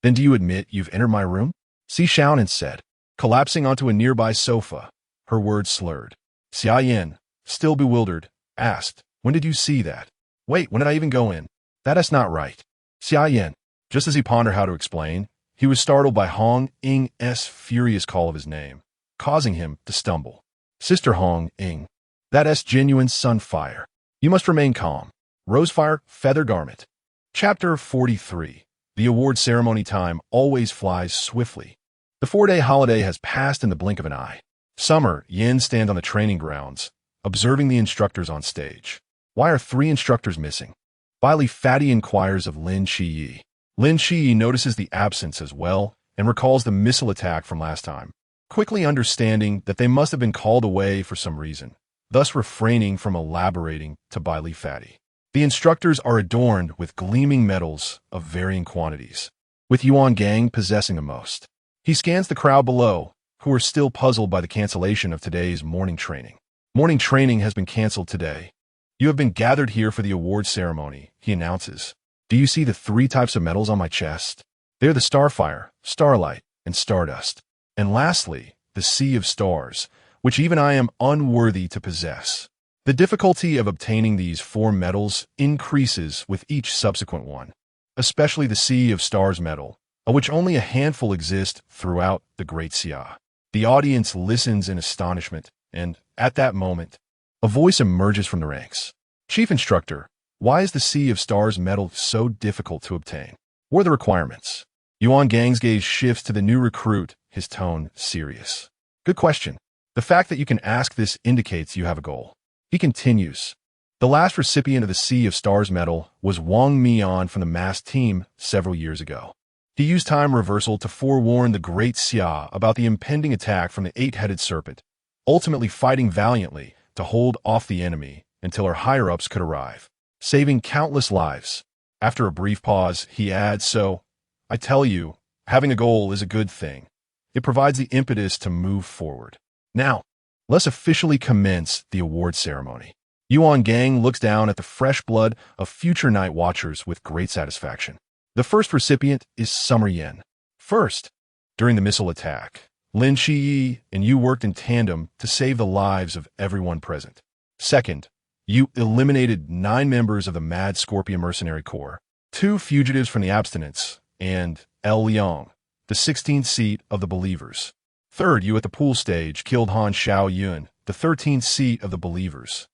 Then do you admit you've entered my room? Xiaonan said, collapsing onto a nearby sofa, her words slurred. Xia Yan, still bewildered, asked, when did you see that? Wait, when did I even go in? That is not right. Xia Yan, just as he pondered how to explain, he was startled by Hong Ing's furious call of his name, causing him to stumble. Sister Hong Ing, that's genuine sunfire. You must remain calm. Rosefire, feather garment. Chapter 43. The award ceremony time always flies swiftly. The 4-day holiday has passed in the blink of an eye. Summer, Yin stand on the training grounds, observing the instructors on stage. Why are 3 instructors missing? Bailey Fatty inquires of Lin Shiyi. Lin Shiyi notices the absence as well and recalls the missile attack from last time, quickly understanding that they must have been called away for some reason, thus refraining from elaborating to Bailey Fatty. The instructors are adorned with gleaming medals of varying quantities, with Yuan Gang possessing the most. He scans the crowd below, who are still puzzled by the cancellation of today's morning training. Morning training has been canceled today. You have been gathered here for the award ceremony, he announces. Do you see the 3 types of medals on my chest? They're the Starfire, Starlight, and Stardust. And lastly, the Sea of Stars, which even I am unworthy to possess. The difficulty of obtaining these 4 medals increases with each subsequent one, especially the Sea of Stars medal, of which only a handful exist throughout the Great Xia. The audience listens in astonishment, and, at that moment, a voice emerges from the ranks. Chief Instructor, why is the Sea of Stars medal so difficult to obtain? What are the requirements? Yuan Gang's gaze shifts to the new recruit, his tone serious. Good question. The fact that you can ask this indicates you have a goal. He continues. The last recipient of the Sea of Stars medal was Wang Mian from the masked team several years ago. He used time reversal to forewarn the Great Xia about the impending attack from the 8-headed serpent, ultimately fighting valiantly to hold off the enemy until our higher-ups could arrive, saving countless lives. After a brief pause, he adds, so, I tell you, having a goal is a good thing. It provides the impetus to move forward. Now, let's officially commence the award ceremony. Yuan Gang looks down at the fresh blood of future night watchers with great satisfaction. The first recipient is Summer Yan. First, during the missile attack, Lin Shiyi and you worked in tandem to save the lives of everyone present. Second, you eliminated 9 members of the Mad Scorpion Mercenary Corps, 2 fugitives from the Abstinence, and Liang, the 16th seat of the Believers. Third, you at the pool stage killed Han Xiaoyun, the 13th seat of the Believers.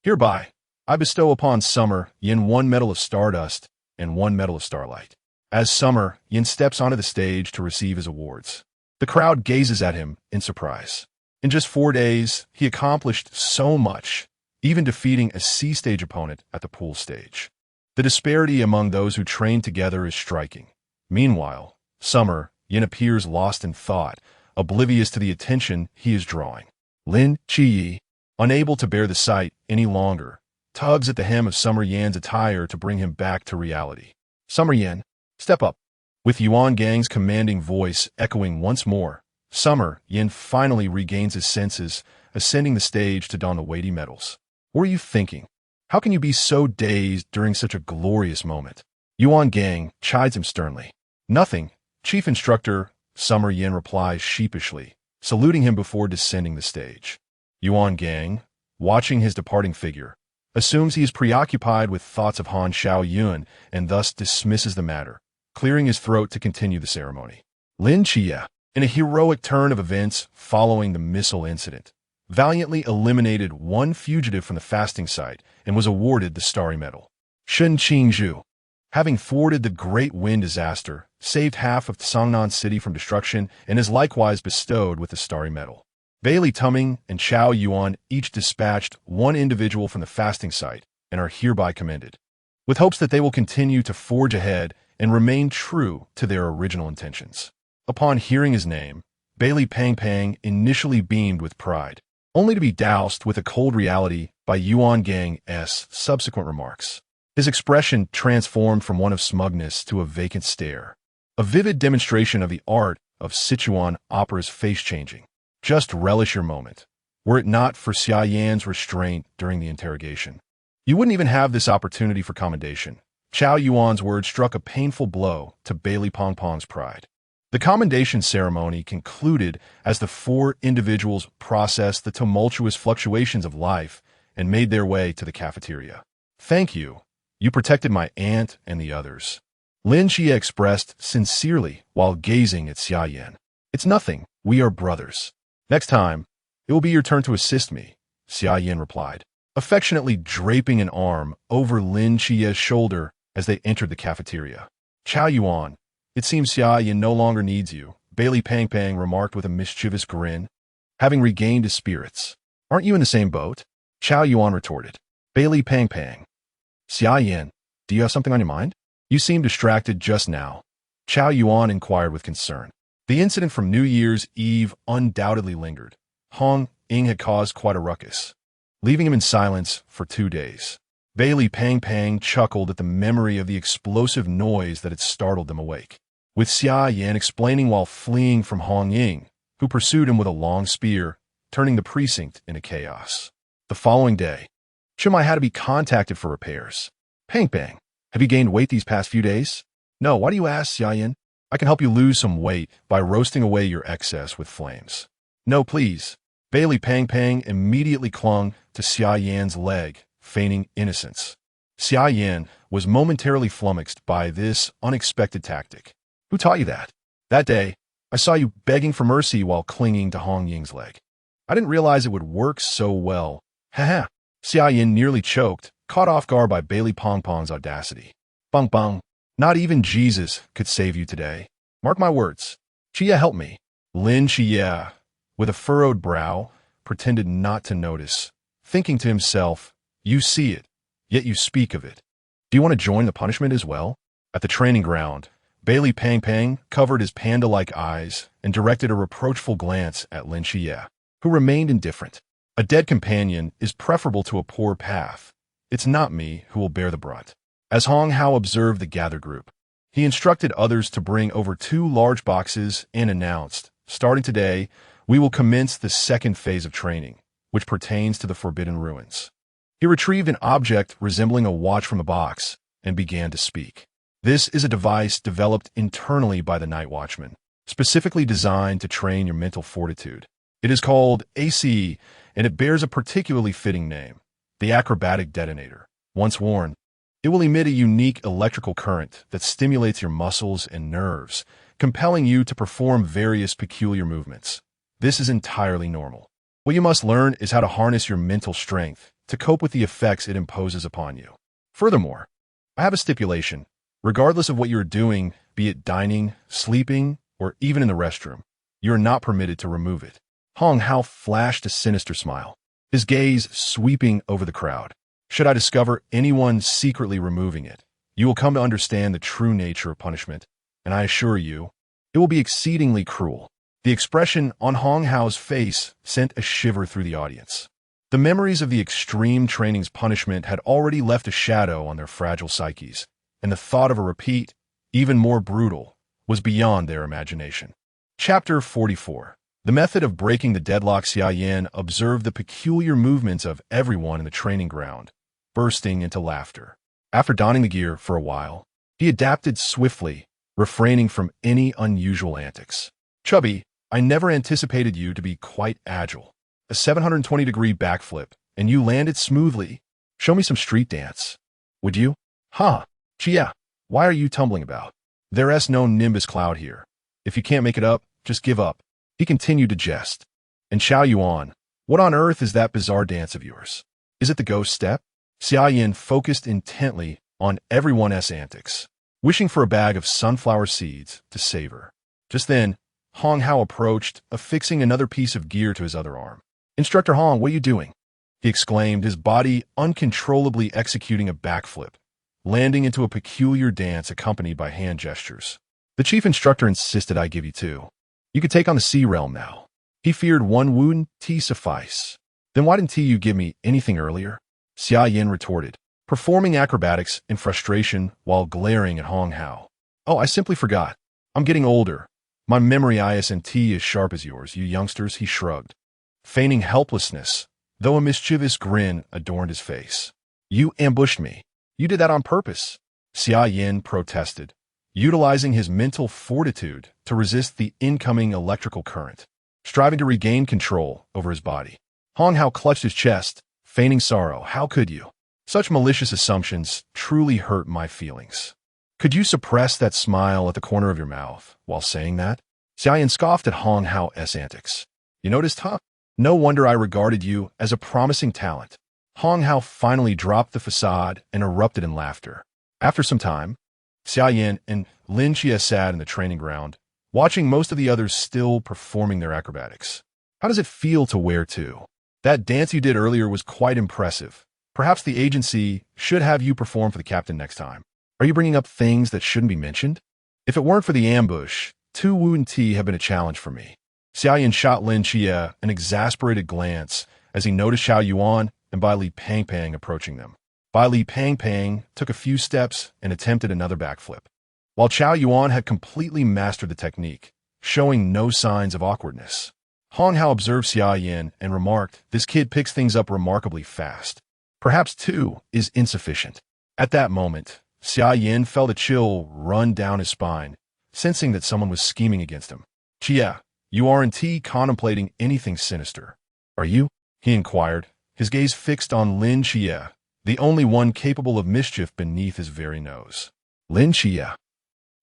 Hereby, I bestow upon Summer Yin 1 medal of Stardust and 1 medal of Starlight. As Summer, Yin steps onto the stage to receive his awards. The crowd gazes at him in surprise. In just 4 days, he accomplished so much, even defeating a C-stage opponent at the pool stage. The disparity among those who trained together is striking. Meanwhile, Summer, Yin appears lost in thought, oblivious to the attention he is drawing. Lin Shiyi, unable to bear the sight any longer, tugs at the hem of Summer Yan's attire to bring him back to reality. Summer Yan, step up. With Yuan Gang's commanding voice echoing once more, Summer Yan finally regains his senses, ascending the stage to don the weighty medals. What are you thinking? How can you be so dazed during such a glorious moment? Yuan Gang chides him sternly. Nothing, Chief Instructor, Summer Yan replies sheepishly, saluting him before descending the stage. Yuan Gang, watching his departing figure, assumes he is preoccupied with thoughts of Han Xiaoyun and thus dismisses the matter, clearing his throat to continue the ceremony. Lin Chia, in a heroic turn of events following the missile incident, valiantly eliminated 1 fugitive from the fasting site and was awarded the Starry Medal. Shen Qingzhu, having thwarted the Great Wind disaster, saved half of Songnan City from destruction and is likewise bestowed with the Starry Medal. Bailey Tumming and Chao Yuan each dispatched 1 individual from the fasting site and are hereby commended, with hopes that they will continue to forge ahead and remain true to their original intentions. Upon hearing his name, Bailey Pang Pang initially beamed with pride, only to be doused with a cold reality by Yuan Gang's subsequent remarks. His expression transformed from one of smugness to a vacant stare, a vivid demonstration of the art of Sichuan opera's face-changing. Just relish your moment, were it not for Xia Yan's restraint during the interrogation. You wouldn't even have this opportunity for commendation. Chao Yuan's words struck a painful blow to Bailey Pong Pong's pride. The commendation ceremony concluded as the 4 individuals processed the tumultuous fluctuations of life and made their way to the cafeteria. Thank you. You protected my aunt and the others. Lin Xia expressed sincerely while gazing at Xia Yan. It's nothing. We are brothers. Next time, it will be your turn to assist me, Xia Yan replied, affectionately draping an arm over Lin Xia's shoulder as they entered the cafeteria. Chao Yuan, it seems Xia Yan no longer needs you, Bailey Pang Pang remarked with a mischievous grin, having regained his spirits. Aren't you in the same boat? Chao Yuan retorted. Bailey Pang Pang. Xia Yan, do you have something on your mind? You seem distracted just now. Chao Yuan inquired with concern. The incident from New Year's Eve undoubtedly lingered. Hong Ying had caused quite a ruckus, leaving him in silence for 2 days. Bailey Pang Pang chuckled at the memory of the explosive noise that had startled them awake, with Xia Yan explaining while fleeing from Hong Ying, who pursued him with a long spear, turning the precinct into chaos. The following day, Chimai had to be contacted for repairs. Pang Pang, have you gained weight these past few days? No, why do you ask, Xia Yan? I can help you lose some weight by roasting away your excess with flames. No, please. Bailey Pang Pang immediately clung to Xia Yan's leg, feigning innocence. Xia Yan was momentarily flummoxed by this unexpected tactic. Who taught you that? That day, I saw you begging for mercy while clinging to Hong Ying's leg. I didn't realize it would work so well. Haha. Xia Yan nearly choked, caught off guard by Bailey Pong Pong's audacity. Bong bong. Not even Jesus could save you today. Mark my words. Xia, help me. Lin Xia, with a furrowed brow, pretended not to notice, thinking to himself, you see it, yet you speak of it. Do you want to join the punishment as well? At the training ground, Bailey Pang Pang covered his panda-like eyes and directed a reproachful glance at Lin Xia, who remained indifferent. A dead companion is preferable to a poor path. It's not me who will bear the brunt. As Hong Hao observed the gathered group, he instructed others to bring over 2 large boxes and announced, starting today, we will commence the second phase of training, which pertains to the Forbidden Ruins. He retrieved an object resembling a watch from the box and began to speak. This is a device developed internally by the Night Watchman, specifically designed to train your mental fortitude. It is called AC, and it bears a particularly fitting name, the acrobatic detonator. Once worn, it will emit a unique electrical current that stimulates your muscles and nerves, compelling you to perform various peculiar movements. This is entirely normal. What you must learn is how to harness your mental strength to cope with the effects it imposes upon you. Furthermore, I have a stipulation. Regardless of what you're doing, be it dining, sleeping, or even in the restroom, you are not permitted to remove it. Hong Hao flashed a sinister smile, his gaze sweeping over the crowd. Should I discover anyone secretly removing it, you will come to understand the true nature of punishment, and I assure you, it will be exceedingly cruel. The expression on Hong Hao's face sent a shiver through the audience. The memories of the extreme training's punishment had already left a shadow on their fragile psyches, and the thought of a repeat, even more brutal, was beyond their imagination. Chapter 44. The method of breaking the deadlock. Xia Yan observed the peculiar movements of everyone in the training ground, bursting into laughter. After donning the gear for a while, he adapted swiftly, refraining from any unusual antics. Chubby, I never anticipated you to be quite agile. A 720-degree backflip, and you landed smoothly. Show me some street dance. Would you? Huh. Chia, why are you tumbling about? There's no nimbus cloud here. If you can't make it up, just give up. He continued to jest. And Chao Yuan, what on earth is that bizarre dance of yours? Is it the ghost step? Xia Yan focused intently on everyone's antics, wishing for a bag of sunflower seeds to savor. Just then, Hong Hao approached, affixing another piece of gear to his other arm. Instructor Hong, what are you doing? He exclaimed, his body uncontrollably executing a backflip, landing into a peculiar dance accompanied by hand gestures. The chief instructor insisted I give you 2. You could take on the sea realm now. He feared 1 wound tea suffice. Then why didn't you give me anything earlier? Xia Yan retorted, performing acrobatics in frustration while glaring at Hong Hao. Oh, I simply forgot. I'm getting older. My memory isn't as sharp as yours, you youngsters, he shrugged, feigning helplessness, though a mischievous grin adorned his face. You ambushed me. You did that on purpose, Xia Yan protested, utilizing his mental fortitude to resist the incoming electrical current, striving to regain control over his body. Hong Hao clutched his chest, feigning sorrow. How could you? Such malicious assumptions truly hurt my feelings. Could you suppress that smile at the corner of your mouth while saying that? Xia Yan scoffed at Hong Hao's antics. You noticed, huh? No wonder I regarded you as a promising talent. Hong Hao finally dropped the facade and erupted in laughter. After some time, Xia Yan and Lin Xia sat in the training ground, watching most of the others still performing their acrobatics. How does it feel to wear two? That dance you did earlier was quite impressive. Perhaps the agency should have you perform for the captain next time. Are you bringing up things that shouldn't be mentioned? If it weren't for the ambush, Tu Wu and Ti have been a challenge for me. Xia Yan shot Lin Xia an exasperated glance as he noticed Xiao Yuan and Bai Li Pang Pang approaching them. Bai Li Pang Pang took a few steps and attempted another backflip, while Xiao Yuan had completely mastered the technique, showing no signs of awkwardness. Hong Hao observed Xia Yan and remarked, "This kid picks things up remarkably fast. Perhaps two is insufficient." At that moment, Xia Yan felt a chill run down his spine, sensing that someone was scheming against him. "Xia, you aren't contemplating anything sinister, are you?" he inquired, his gaze fixed on Lin Xia, the only one capable of mischief beneath his very nose. Lin Xia.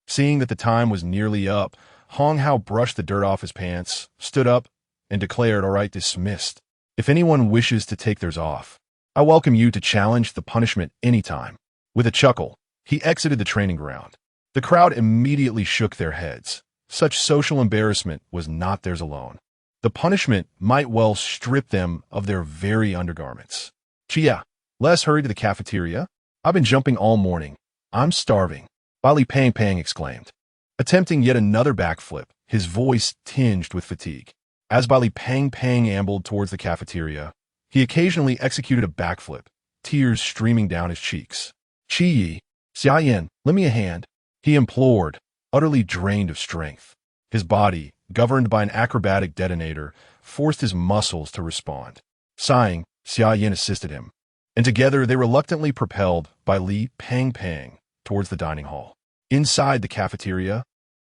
Seeing that the time was nearly up, Hong Hao brushed the dirt off his pants, stood up, and declared, "All right, dismissed. If anyone wishes to take theirs off, I welcome you to challenge the punishment anytime." With a chuckle, he exited the training ground. The crowd immediately shook their heads. Such social embarrassment was not theirs alone. The punishment might well strip them of their very undergarments. "Chia, let's hurry to the cafeteria. I've been jumping all morning. I'm starving," Bai Li Pang Pang exclaimed. Attempting yet another backflip, his voice tinged with fatigue. As Bai Li Pang Pang ambled towards the cafeteria, he occasionally executed a backflip, tears streaming down his cheeks. "Qi, Xia Yan, lend me a hand," he implored, utterly drained of strength. His body, governed by an acrobatic detonator, forced his muscles to respond. Sighing, Xia Yan assisted him, and together they reluctantly propelled Bai Li Pang Pang towards the dining hall. Inside the cafeteria,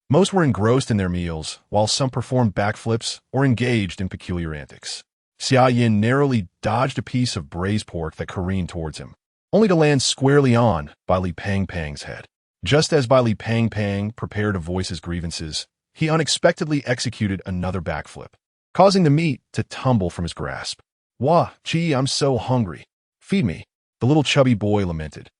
most were engrossed in their meals, while some performed backflips or engaged in peculiar antics. Xia Yan narrowly dodged a piece of braised pork that careened towards him, only to land squarely on Bai Li Pang Pang's head. Just as Bai Li Pang Pang prepared to voice his grievances, he unexpectedly executed another backflip, causing the meat to tumble from his grasp. "Wah, gee, I'm so hungry. Feed me," the little chubby boy lamented,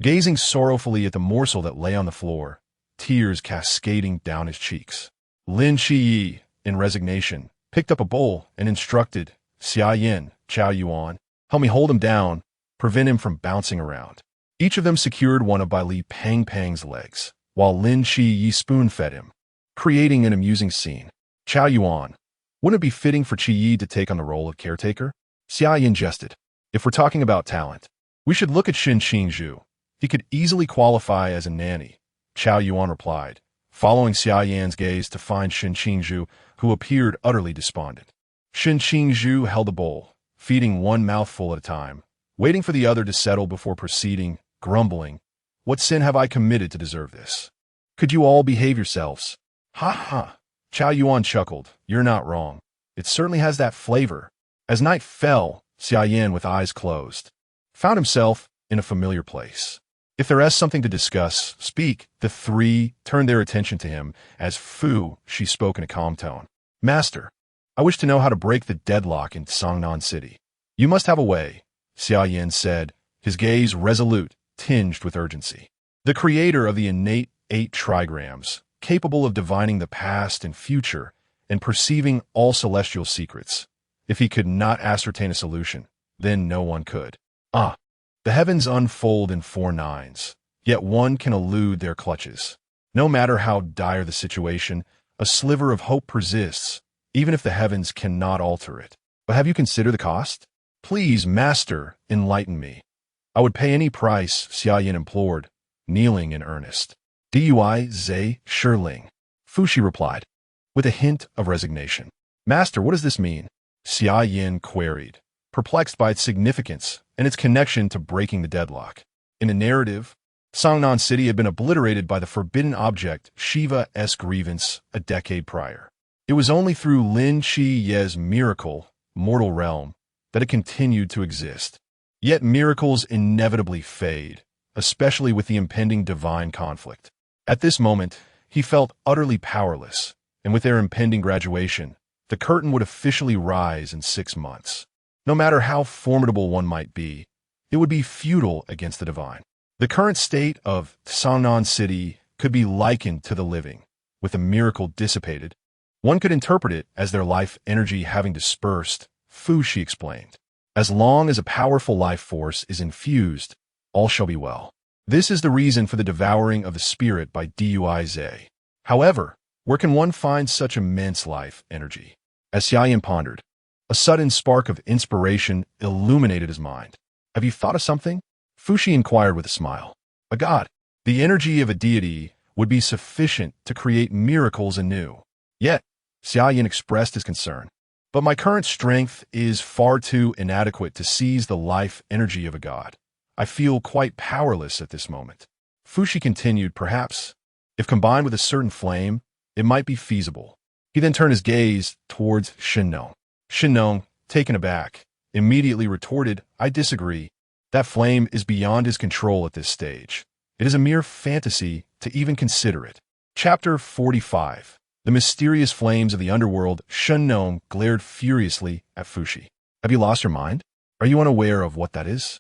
gazing sorrowfully at the morsel that lay on the floor, tears cascading down his cheeks. Lin Shi, in resignation, picked up a bowl and instructed Xia Yan, Xiao Yuan, "Help me hold him down, prevent him from bouncing around." Each of them secured one of Bai Li Pang Pang's legs, while Lin Shi spoon-fed him, creating an amusing scene. "Xiao Yuan, wouldn't it be fitting for Qi to take on the role of caretaker?" Xia Yan jested. "If we're talking about talent, we should look at Shen Qingzhu. He could easily qualify as a nanny," Xiao Yuan replied, following Xia Yan's gaze to find Shen Qingzhu, who appeared utterly despondent. Shen Qingzhu held a bowl, feeding one mouthful at a time, waiting for the other to settle before proceeding, grumbling, "What sin have I committed to deserve this? Could you all behave yourselves?" "Ha ha," Xiao Yuan chuckled, "You're not wrong. It certainly has that flavor." As night fell, Xia Yan, with eyes closed, found himself in a familiar place. If there is something to discuss, speak. The three turned their attention to him as Fuxi spoke in a calm tone. "Master, I wish to know how to break the deadlock in Songnan City." "You must have a way," Xia Yan said, his gaze resolute, tinged with urgency. The creator of the innate 8 trigrams, capable of divining the past and future and perceiving all celestial secrets. If he could not ascertain a solution, then no one could. The heavens unfold in 4 nines, yet one can elude their clutches. No matter how dire the situation, a sliver of hope persists, even if the heavens cannot alter it. But have you considered the cost? "Please, master, enlighten me." "I would pay any price," Xia Yan implored, kneeling in earnest. "Dui Zhe Shirling," Fuxi replied, with a hint of resignation. "Master, what does this mean?" Xia Yan queried, perplexed by its significance and its connection to breaking the deadlock. In the narrative, Songnan City had been obliterated by the forbidden object Shiva's grievance a decade prior. It was only through Lin Qi's miracle, mortal realm, that it continued to exist. Yet miracles inevitably fade, especially with the impending divine conflict. At this moment, he felt utterly powerless, and with their impending graduation, the curtain would officially rise in 6 months. No matter how formidable one might be, it would be futile against the divine. The current state of Shennong City could be likened to the living. With the miracle dissipated, one could interpret it as their life energy having dispersed, Fuxi explained. As long as a powerful life force is infused, all shall be well. This is the reason for the devouring of the spirit by Duize. However, where can one find such immense life energy? As Xia Yan pondered, a sudden spark of inspiration illuminated his mind. Have you thought of something? Fuxi inquired with a smile. A god. The energy of a deity would be sufficient to create miracles anew. Yet, Xia Yan expressed his concern. But my current strength is far too inadequate to seize the life energy of a god. I feel quite powerless at this moment. Fuxi continued, perhaps, if combined with a certain flame, it might be feasible. He then turned his gaze towards Shennong. Shennong, taken aback, immediately retorted, I disagree. That flame is beyond his control at this stage. It is a mere fantasy to even consider it. Chapter 45. The mysterious flames of the underworld. Shennong glared furiously at Fuxi. Have you lost your mind? Are you unaware of what that is?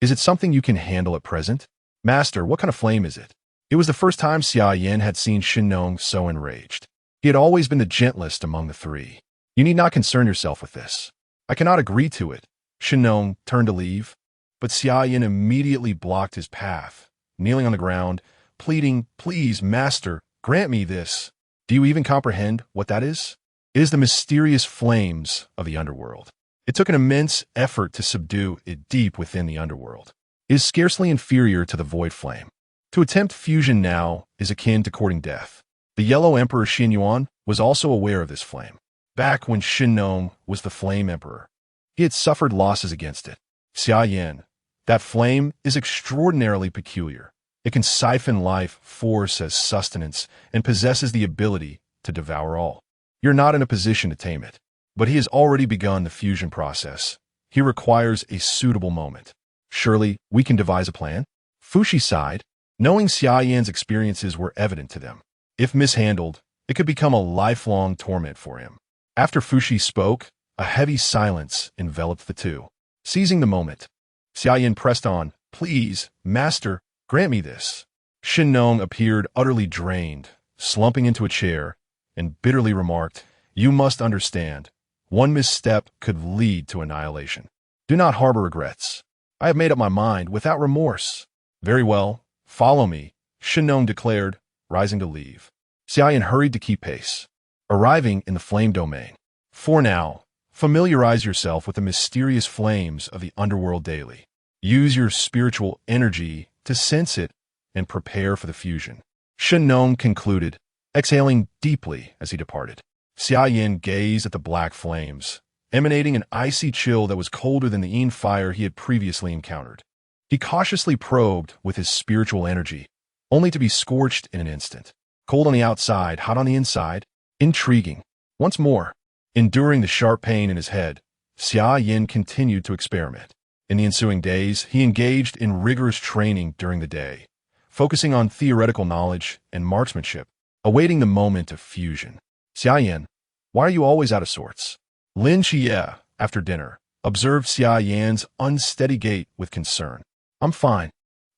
Is it something you can handle at present? Master, what kind of flame is it? It was the first time Xia Yan had seen Shennong so enraged. He had always been the gentlest among the three. You need not concern yourself with this. I cannot agree to it. Shennong turned to leave, but Xia Yan immediately blocked his path, kneeling on the ground, pleading, Please, master, grant me this. Do you even comprehend what that is? It is the mysterious flames of the underworld. It took an immense effort to subdue it deep within the underworld. It is scarcely inferior to the void flame. To attempt fusion now is akin to courting death. The Yellow Emperor Xia Yan was also aware of this flame. Back when Shennong was the Flame Emperor, he had suffered losses against it. Xia Yan, that flame is extraordinarily peculiar. It can siphon life force as sustenance and possesses the ability to devour all. You're not in a position to tame it, but he has already begun the fusion process. He requires a suitable moment. Surely we can devise a plan? Fuxi sighed, knowing Xia Yan's experiences were evident to them. If mishandled, it could become a lifelong torment for him. After Fuxi spoke, a heavy silence enveloped the two. Seizing the moment, Xia Yan pressed on, Please, master, grant me this. Shennong appeared utterly drained, slumping into a chair, and bitterly remarked, You must understand, one misstep could lead to annihilation. Do not harbor regrets. I have made up my mind without remorse. Very well, follow me, Shennong declared, rising to leave. Xia Yan hurried to keep pace, arriving in the flame domain. For now, familiarize yourself with the mysterious flames of the underworld daily. Use your spiritual energy to sense it and prepare for the fusion. Shennong concluded, exhaling deeply as he departed. Xia Yan gazed at the black flames, emanating an icy chill that was colder than the Yin fire he had previously encountered. He cautiously probed with his spiritual energy, only to be scorched in an instant. Cold on the outside, hot on the inside. Intriguing. Once more, enduring the sharp pain in his head, Xia Yan continued to experiment. In the ensuing days, he engaged in rigorous training during the day, focusing on theoretical knowledge and marksmanship, awaiting the moment of fusion. Xia Yan, why are you always out of sorts? Lin Xie, after dinner, observed Xia Yan's unsteady gait with concern. I'm fine.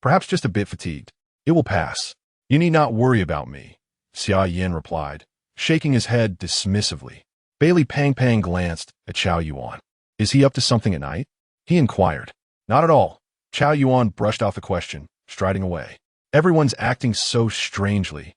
Perhaps just a bit fatigued. It will pass. You need not worry about me, Xia Yan replied, shaking his head dismissively. Bailey Pang Pang glanced at Qiao Yuan. Is he up to something at night? He inquired. Not at all. Qiao Yuan brushed off the question, striding away. Everyone's acting so strangely,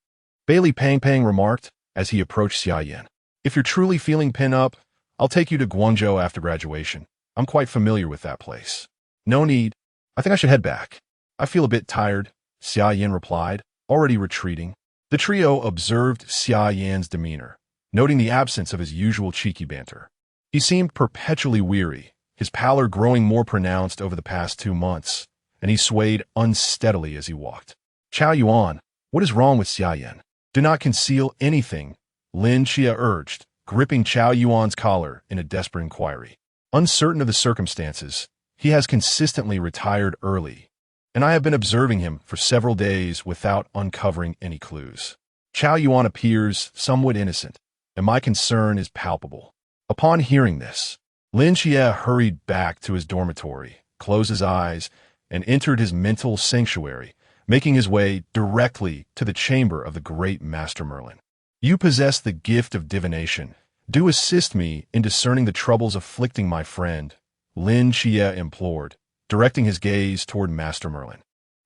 Bailey Pang Pang remarked as he approached Xia Yan. If you're truly feeling pin-up, I'll take you to Guangzhou after graduation. I'm quite familiar with that place. No need. I think I should head back. I feel a bit tired, Xia Yan replied, already retreating. The trio observed Xia Yan's demeanor, noting the absence of his usual cheeky banter. He seemed perpetually weary, his pallor growing more pronounced over the past 2 months, and he swayed unsteadily as he walked. Qiao Yuan, what is wrong with Xia Yan? Do not conceal anything, Lin Xie urged, gripping Qiao Yuan's collar in a desperate inquiry. Uncertain of the circumstances, he has consistently retired early, and I have been observing him for several days without uncovering any clues. Qiao Yuan appears somewhat innocent, and my concern is palpable. Upon hearing this, Lin Xie hurried back to his dormitory, closed his eyes, and entered his mental sanctuary, making his way directly to the chamber of the great Master Merlin. You possess the gift of divination. Do assist me in discerning the troubles afflicting my friend, Lin Xie implored, directing his gaze toward Master Merlin.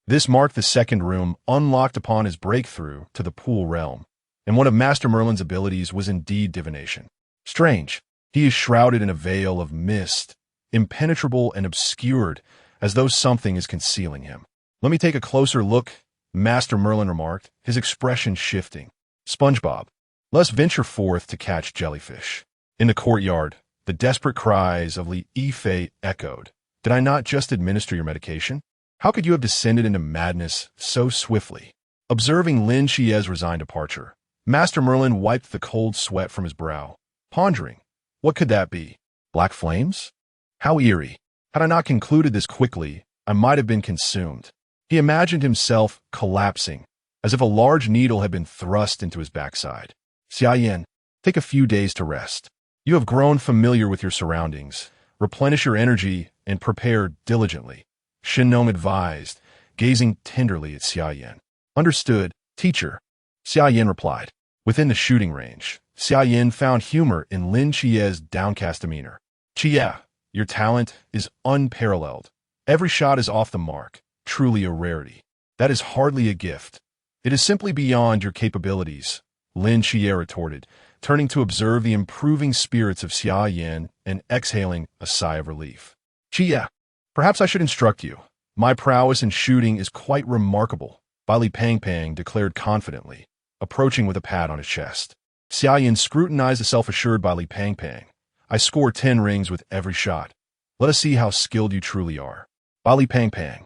This marked the second room unlocked upon his breakthrough to the pool realm, and one of Master Merlin's abilities was indeed divination. Strange, he is shrouded in a veil of mist, impenetrable and obscured, as though something is concealing him. Let me take a closer look, Master Merlin remarked, his expression shifting. SpongeBob, let's venture forth to catch jellyfish. In the courtyard, the desperate cries of Li Yifei echoed. Did I not just administer your medication? How could you have descended into madness so swiftly? Observing Lin Xie's resigned departure, Master Merlin wiped the cold sweat from his brow, pondering, what could that be? Black flames? How eerie. Had I not concluded this quickly, I might have been consumed. He imagined himself collapsing, as if a large needle had been thrust into his backside. Xia Yan, take a few days to rest. You have grown familiar with your surroundings. Replenish your energy and prepare diligently, Shennong advised, gazing tenderly at Xia Yan. Understood, teacher, Xia Yan replied. Within the shooting range, Xia Yan found humor in Lin Xie's downcast demeanor. Xia, your talent is unparalleled. Every shot is off the mark, truly a rarity. That is hardly a gift. It is simply beyond your capabilities, Lin Xie retorted, turning to observe the improving spirits of Xia Yan and exhaling a sigh of relief. Xia, perhaps I should instruct you. My prowess in shooting is quite remarkable, Li Pangpang declared confidently, approaching with a pat on his chest. Xia Yan scrutinized the self-assured Li Pangpang. I score 10 rings with every shot. Let us see how skilled you truly are. Li Pangpang.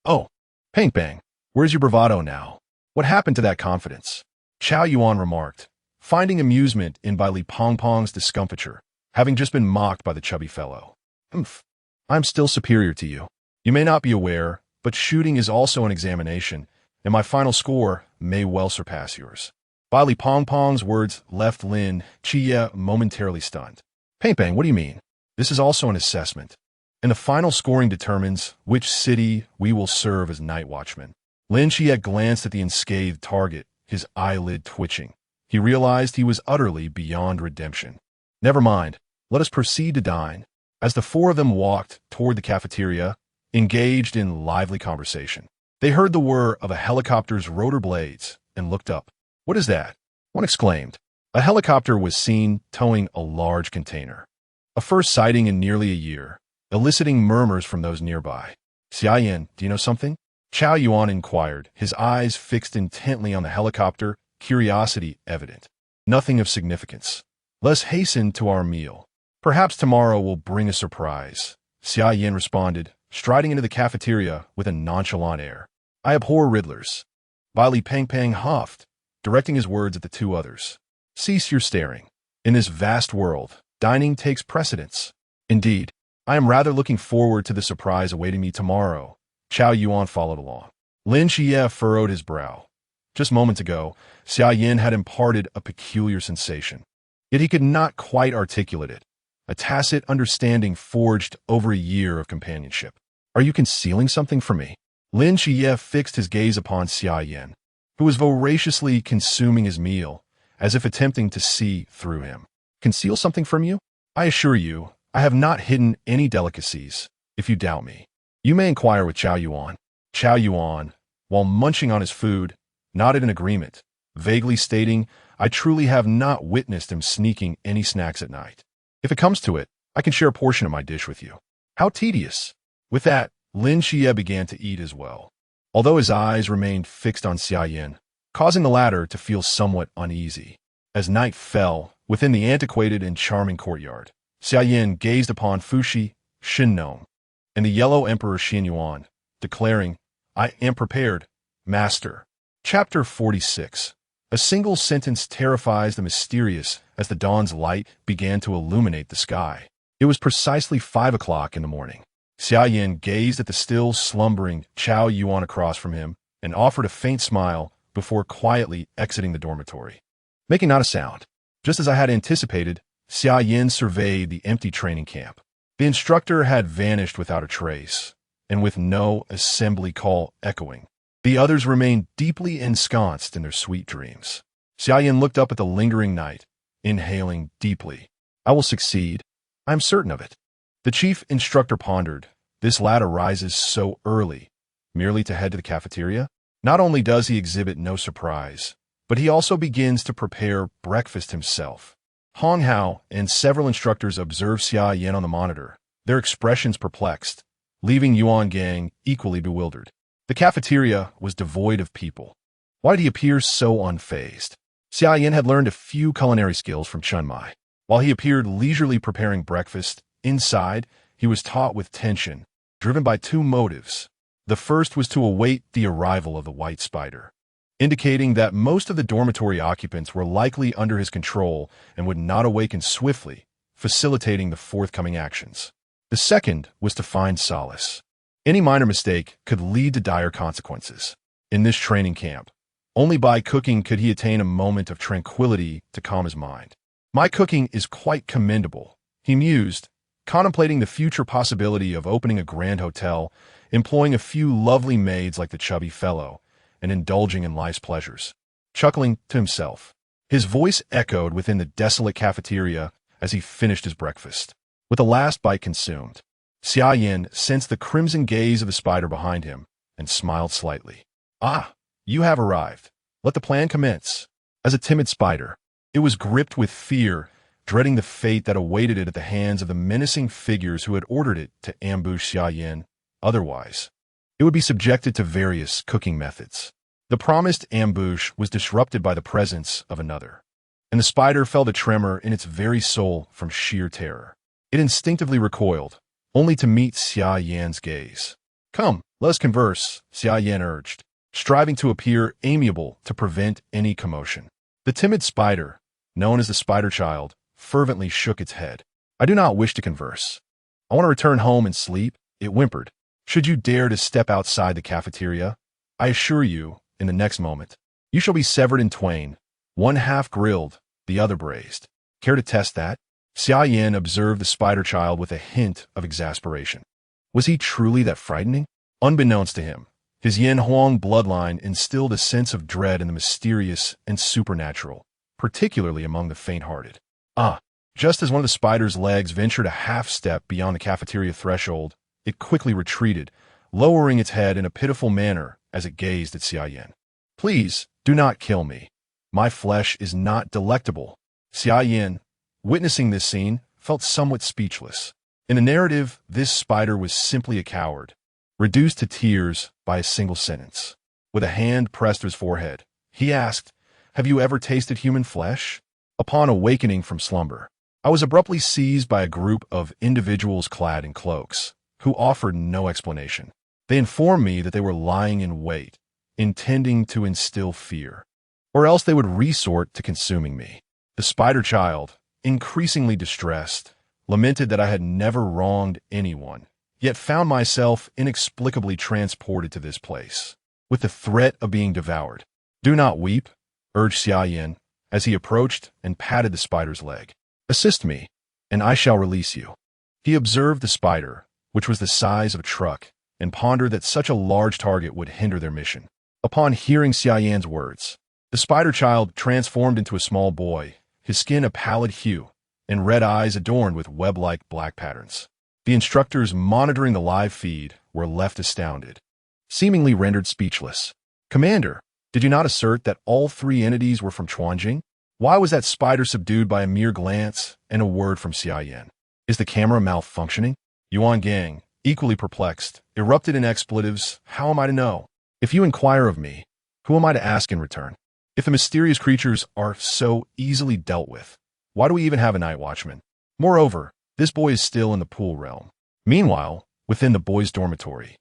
Oh, Pangpang, where's your bravado now? What happened to that confidence? Qiao Yuan remarked, finding amusement in Li Pangpang's discomfiture, having just been mocked by the chubby fellow. I'm still superior to you. You may not be aware, but shooting is also an examination, and my final score may well surpass yours. Li Pangpang's words left Lin Xie momentarily stunned. Pangpang, what do you mean? This is also an assessment, and the final scoring determines which city we will serve as night watchman. Lin Xie glanced at the unscathed target, his eyelid twitching. He realized he was utterly beyond redemption. Never mind, let us proceed to dine. As the four of them walked toward the cafeteria, engaged in lively conversation, they heard the whir of a helicopter's rotor blades and looked up. What is that? One exclaimed. A helicopter was seen towing a large container. A first sighting in nearly a year, eliciting murmurs from those nearby. Xia Yan, do you know something? Qiao Yuan inquired, his eyes fixed intently on the helicopter, curiosity evident. Nothing of significance. Let's hasten to our meal. Perhaps tomorrow will bring a surprise, Xia Yan responded, striding into the cafeteria with a nonchalant air. I abhor riddlers. Li Pangpang huffed, directing his words at the two others. Cease your staring. In this vast world, dining takes precedence. Indeed, I am rather looking forward to the surprise awaiting me tomorrow. Qiao Yuan followed along. Lin Xie furrowed his brow. Just moments ago, Xia Yan had imparted a peculiar sensation. Yet he could not quite articulate it. A tacit understanding forged over a year of companionship. Are you concealing something from me? Lin Xie fixed his gaze upon Xia Yan, who was voraciously consuming his meal, as if attempting to see through him. Conceal something from you? I assure you, I have not hidden any delicacies. If you doubt me, you may inquire with Qiao Yuan. Qiao Yuan, while munching on his food, nodded in agreement, vaguely stating, I truly have not witnessed him sneaking any snacks at night. If it comes to it, I can share a portion of my dish with you. How tedious. With that, Lin Xie began to eat as well, although his eyes remained fixed on Xia Yan, causing the latter to feel somewhat uneasy. As night fell, within the antiquated and charming courtyard, Xia Yan gazed upon Fuxi, Shennong, and the yellow Emperor Xianyuan, declaring, I am prepared, Master. Chapter 46. A single sentence terrifies the mysterious as the dawn's light began to illuminate the sky. It was precisely 5 o'clock in the morning. Xia Yan gazed at the still slumbering Chao Yuan across from him and offered a faint smile before quietly exiting the dormitory. Making not a sound. Just as I had anticipated, Xia Yan surveyed the empty training camp. The instructor had vanished without a trace, and with no assembly call echoing. The others remained deeply ensconced in their sweet dreams. Xia Yan looked up at the lingering night, inhaling deeply. I will succeed. I am certain of it. The chief instructor pondered. This lad arises so early, merely to head to the cafeteria? Not only does he exhibit no surprise, but he also begins to prepare breakfast himself. Hong Hao and several instructors observed Xia Yan on the monitor, their expressions perplexed, leaving Yuan Gang equally bewildered. The cafeteria was devoid of people. Why did he appear so unfazed? Xia Yan had learned a few culinary skills from Chun Mai. While he appeared leisurely preparing breakfast, inside, he was taut with tension, driven by two motives. The first was to await the arrival of the white spider, indicating that most of the dormitory occupants were likely under his control and would not awaken swiftly, facilitating the forthcoming actions. The second was to find solace. Any minor mistake could lead to dire consequences. In this training camp, only by cooking could he attain a moment of tranquility to calm his mind. My cooking is quite commendable, he mused, contemplating the future possibility of opening a grand hotel, employing a few lovely maids like the chubby fellow, and indulging in life's pleasures. Chuckling to himself, his voice echoed within the desolate cafeteria as he finished his breakfast. With the last bite consumed, Xia Yan sensed the crimson gaze of the spider behind him and smiled slightly. Ah, you have arrived. Let the plan commence. As a timid spider, it was gripped with fear, dreading the fate that awaited it at the hands of the menacing figures who had ordered it to ambush Xia Yan. Otherwise, it would be subjected to various cooking methods. The promised ambush was disrupted by the presence of another, and the spider felt a tremor in its very soul from sheer terror. It instinctively recoiled, only to meet Xia Yan's gaze. Come, let us converse, Xia Yan urged, striving to appear amiable to prevent any commotion. The timid spider, known as the spider child, fervently shook its head. I do not wish to converse. I want to return home and sleep, it whimpered. Should you dare to step outside the cafeteria, I assure you, in the next moment, you shall be severed in twain, one half grilled, the other braised. Care to test that? Xia Yan observed the spider child with a hint of exasperation. Was he truly that frightening? Unbeknownst to him, his Yan and Huang bloodline instilled a sense of dread in the mysterious and supernatural, particularly among the faint-hearted. Just as one of the spider's legs ventured a half-step beyond the cafeteria threshold, it quickly retreated, lowering its head in a pitiful manner as it gazed at Xia Yan. Please, do not kill me. My flesh is not delectable. Xia Yan, witnessing this scene, felt somewhat speechless. In the narrative, this spider was simply a coward, reduced to tears by a single sentence. With a hand pressed to his forehead, he asked, Have you ever tasted human flesh? Upon awakening from slumber, I was abruptly seized by a group of individuals clad in cloaks, who offered no explanation. They informed me that they were lying in wait, intending to instill fear, or else they would resort to consuming me. The spider child, increasingly distressed, lamented that I had never wronged anyone, yet found myself inexplicably transported to this place, with the threat of being devoured. Do not weep, urged Xia Yan, as he approached and patted the spider's leg. Assist me, and I shall release you. He observed the spider, which was the size of a truck, and pondered that such a large target would hinder their mission. Upon hearing Xia Yan's words, the spider child transformed into a small boy, his skin a pallid hue, and red eyes adorned with web-like black patterns. The instructors monitoring the live feed were left astounded, seemingly rendered speechless. Commander, did you not assert that all three entities were from Chuanjing? Why was that spider subdued by a mere glance and a word from Xia Yan? Is the camera malfunctioning? Yuan Gang, equally perplexed, erupted in expletives. How am I to know? If you inquire of me, who am I to ask in return? If the mysterious creatures are so easily dealt with, why do we even have a night watchman? Moreover, this boy is still in the pool realm. Meanwhile, within the boys' dormitory,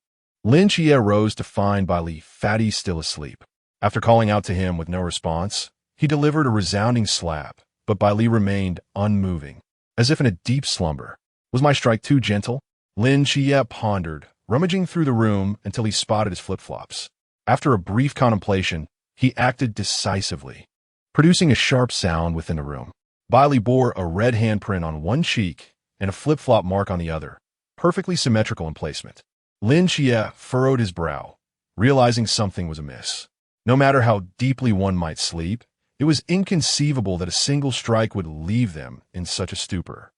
Lin Jie rose to find Bai Li Fatty still asleep. After calling out to him with no response, he delivered a resounding slap, but Bai Li remained unmoving, as if in a deep slumber. Was my strike too gentle? Lin Xia pondered, rummaging through the room until he spotted his flip-flops. After a brief contemplation, he acted decisively, producing a sharp sound within the room. Bailey bore a red handprint on one cheek and a flip-flop mark on the other, perfectly symmetrical in placement. Lin Xia furrowed his brow, realizing something was amiss. No matter how deeply one might sleep, it was inconceivable that a single strike would leave them in such a stupor.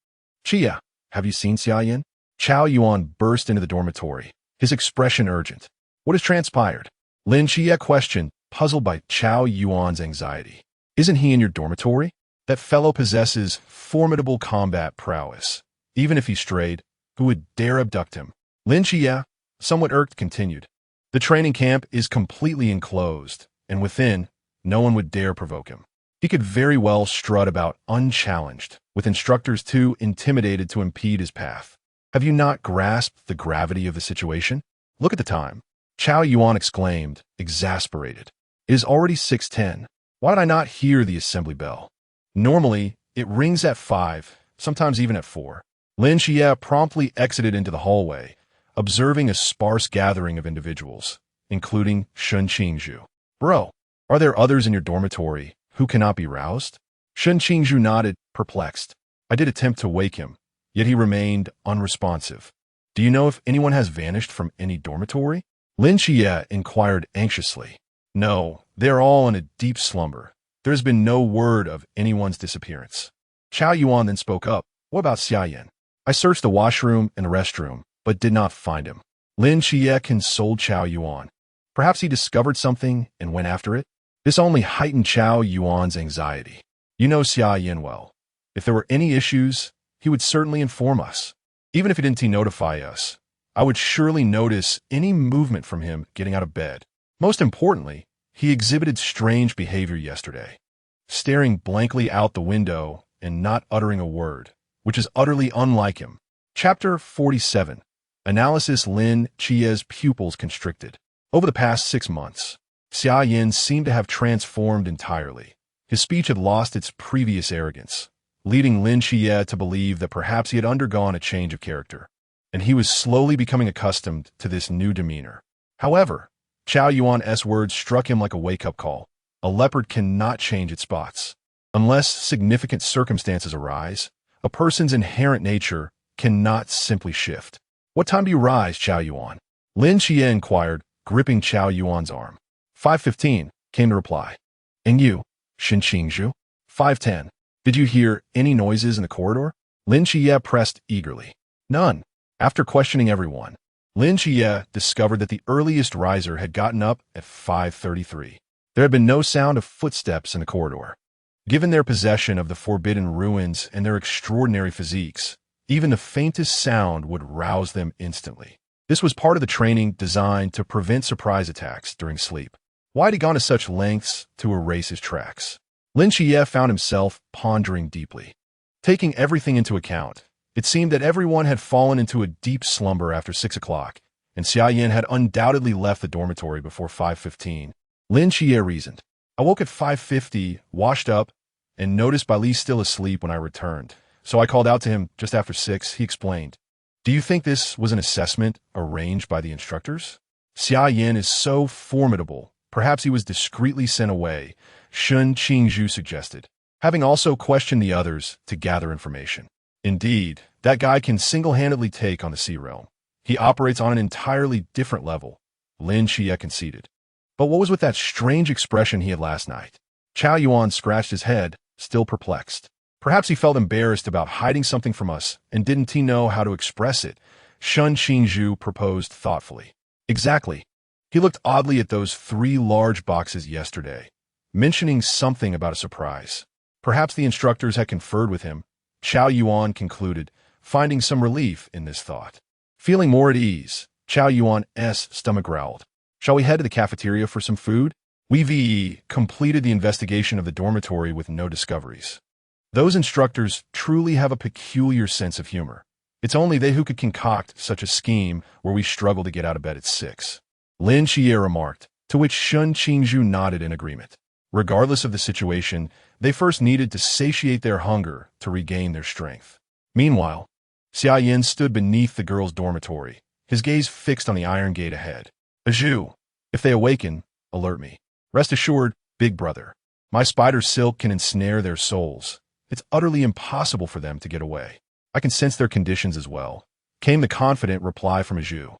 "Xia, have you seen Xia Yan?" Chao Yuan burst into the dormitory, his expression urgent. "What has transpired?" Lin Xia questioned, puzzled by Chao Yuan's anxiety. "Isn't he in your dormitory? That fellow possesses formidable combat prowess. Even if he strayed, who would dare abduct him?" Lin Xia, somewhat irked, continued. "The training camp is completely enclosed, and within, no one would dare provoke him. He could very well strut about unchallenged, with instructors too intimidated to impede his path. Have you not grasped the gravity of the situation? Look at the time." Chao Yuan exclaimed, exasperated. "It is already 6:10. Why did I not hear the assembly bell? Normally, it rings at 5, sometimes even at 4. Lin Xia promptly exited into the hallway, observing a sparse gathering of individuals, including Shun Qingzhu. "Bro, are there others in your dormitory who cannot be roused?" Shun Qingzhu nodded, perplexed. "I did attempt to wake him, yet he remained unresponsive. Do you know if anyone has vanished from any dormitory?" Lin Xia inquired anxiously. "No, they are all in a deep slumber. There has been no word of anyone's disappearance." Chao Yuan then spoke up. "What about Xia Yan? I searched the washroom and the restroom, but did not find him." Lin Xia consoled Chao Yuan. Perhaps he discovered something and went after it? This only heightened Chao Yuan's anxiety. "You know Xia Yan well. If there were any issues, he would certainly inform us. Even if he didn't notify us, I would surely notice any movement from him getting out of bed. Most importantly, he exhibited strange behavior yesterday, staring blankly out the window and not uttering a word, which is utterly unlike him." Chapter 47. Analysis. Lin Xia's pupils constricted. Over the past 6 months, Xia Yan seemed to have transformed entirely. His speech had lost its previous arrogance, leading Lin Xia to believe that perhaps he had undergone a change of character, and he was slowly becoming accustomed to this new demeanor. However, Chao Yuan's words struck him like a wake-up call. A leopard cannot change its spots. Unless significant circumstances arise, a person's inherent nature cannot simply shift. "What time do you rise, Chao Yuan?" Lin Xia inquired, gripping Chao Yuan's arm. 5:15, came the reply. "And you, Shun Qingzhu?" 5:10. "Did you hear any noises in the corridor?" Lin Xia pressed eagerly. "None." After questioning everyone, Lin Xia discovered that the earliest riser had gotten up at 5:33. There had been no sound of footsteps in the corridor. Given their possession of the forbidden ruins and their extraordinary physiques, even the faintest sound would rouse them instantly. This was part of the training designed to prevent surprise attacks during sleep. Why had he gone to such lengths to erase his tracks? Lin Xia found himself pondering deeply. Taking everything into account, it seemed that everyone had fallen into a deep slumber after 6 o'clock, and Xia Yan had undoubtedly left the dormitory before 5:15. Lin Xia reasoned. "I woke at 5:50, washed up, and noticed Bailey still asleep when I returned, so I called out to him just after 6, he explained. "Do you think this was an assessment arranged by the instructors?" "Xia Yan is so formidable. Perhaps he was discreetly sent away," Shun Qingzhu suggested, having also questioned the others to gather information. "Indeed, that guy can single-handedly take on the Sea Realm. He operates on an entirely different level," Lin Xia conceded. "But what was with that strange expression he had last night?" Chao Yuan scratched his head, still perplexed. "Perhaps he felt embarrassed about hiding something from us and didn't he know how to express it," Shun Qingzhu proposed thoughtfully. "Exactly. He looked oddly at those 3 large boxes yesterday, mentioning something about a surprise. Perhaps the instructors had conferred with him," Chao Yuan concluded, finding some relief in this thought. Feeling more at ease, Chao Yuan's stomach growled. "Shall we head to the cafeteria for some food?" We completed the investigation of the dormitory with no discoveries. Those instructors truly have a peculiar sense of humor. It's only they who could concoct such a scheme where we struggle to get out of bed at 6. Lin Xia remarked, to which Shun Qingzhu nodded in agreement. Regardless of the situation, they first needed to satiate their hunger to regain their strength. Meanwhile, Xia Yan stood beneath the girls' dormitory, his gaze fixed on the iron gate ahead. Azhu, if they awaken, alert me. Rest assured, big brother, my spider silk can ensnare their souls. It's utterly impossible for them to get away. I can sense their conditions as well, came the confident reply from Azhu.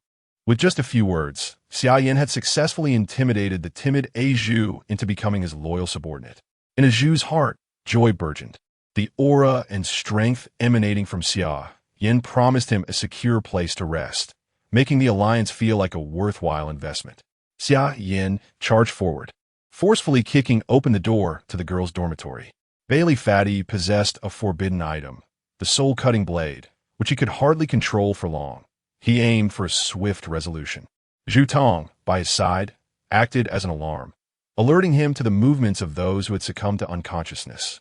With just a few words, Xia Yan had successfully intimidated the timid Azhu into becoming his loyal subordinate. In Azhu's heart, joy burgeoned. The aura and strength emanating from Xia Yan promised him a secure place to rest, making the alliance feel like a worthwhile investment. Xia Yan charged forward, forcefully kicking open the door to the girls' dormitory. Bailey Fatty possessed a forbidden item, the soul-cutting blade, which he could hardly control for long. He aimed for a swift resolution. Zhu Tong, by his side, acted as an alarm, alerting him to the movements of those who had succumbed to unconsciousness.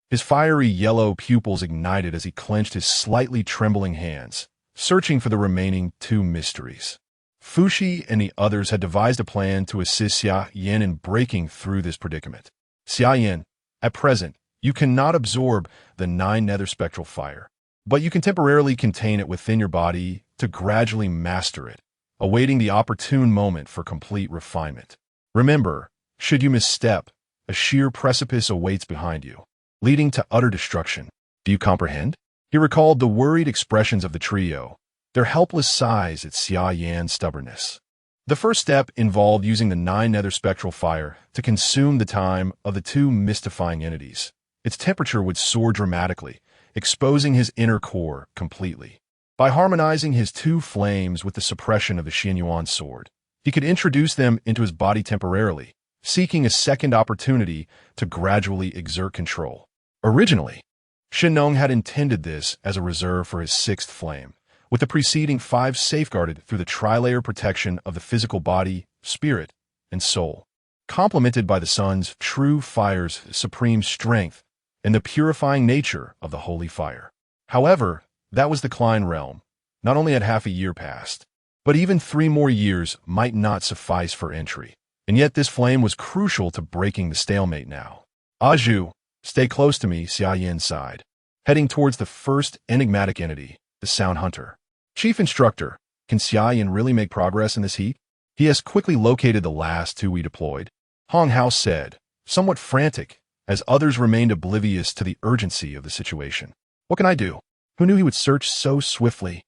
His fiery yellow pupils ignited as he clenched his slightly trembling hands, searching for the remaining two mysteries. Fuxi and the others had devised a plan to assist Xia Yan in breaking through this predicament. Xia Yan, at present, you cannot absorb the 9 nether spectral fire, but you can temporarily contain it within your body to gradually master it, awaiting the opportune moment for complete refinement. Remember, should you misstep, a sheer precipice awaits behind you, leading to utter destruction. Do you comprehend? He recalled the worried expressions of the trio, their helpless sighs at Xia Yan's stubbornness. The first step involved using the 9 nether spectral fire to consume the time of the two mystifying entities. Its temperature would soar dramatically, exposing his inner core completely. By harmonizing his 2 flames with the suppression of the Xingyuan sword, he could introduce them into his body temporarily, seeking a second opportunity to gradually exert control. Originally, Shennong had intended this as a reserve for his 6th flame, with the preceding 5 safeguarded through the tri-layer protection of the physical body, spirit, and soul, complemented by the sun's true fire's supreme strength and the purifying nature of the holy fire. However, that was the Klein realm. Not only had half a year passed, but even 3 more years might not suffice for entry. And yet this flame was crucial to breaking the stalemate now. Azhu, stay close to me, Xia Yan sighed, heading towards the first enigmatic entity, the Sound Hunter. Chief Instructor, can Xia Yan really make progress in this heat? He has quickly located the last 2 we deployed, Hong Hao said, somewhat frantic, as others remained oblivious to the urgency of the situation. What can I do? Who knew he would search so swiftly?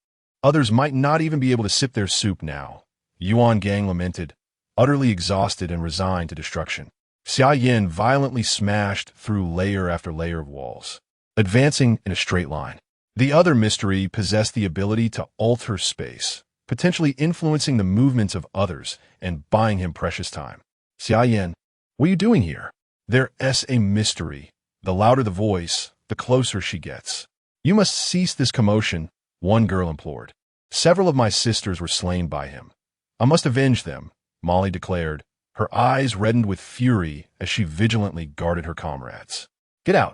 Others might not even be able to sip their soup now. Yuan Gang lamented, utterly exhausted and resigned to destruction. Xia Yan violently smashed through layer after layer of walls, advancing in a straight line. The other mystery possessed the ability to alter space, potentially influencing the movements of others and buying him precious time. Xia Yan, what are you doing here? There's a mystery. The louder the voice, the closer she gets. You must cease this commotion, one girl implored. Several of my sisters were slain by him. I must avenge them, Molly declared, her eyes reddened with fury as she vigilantly guarded her comrades. Get out,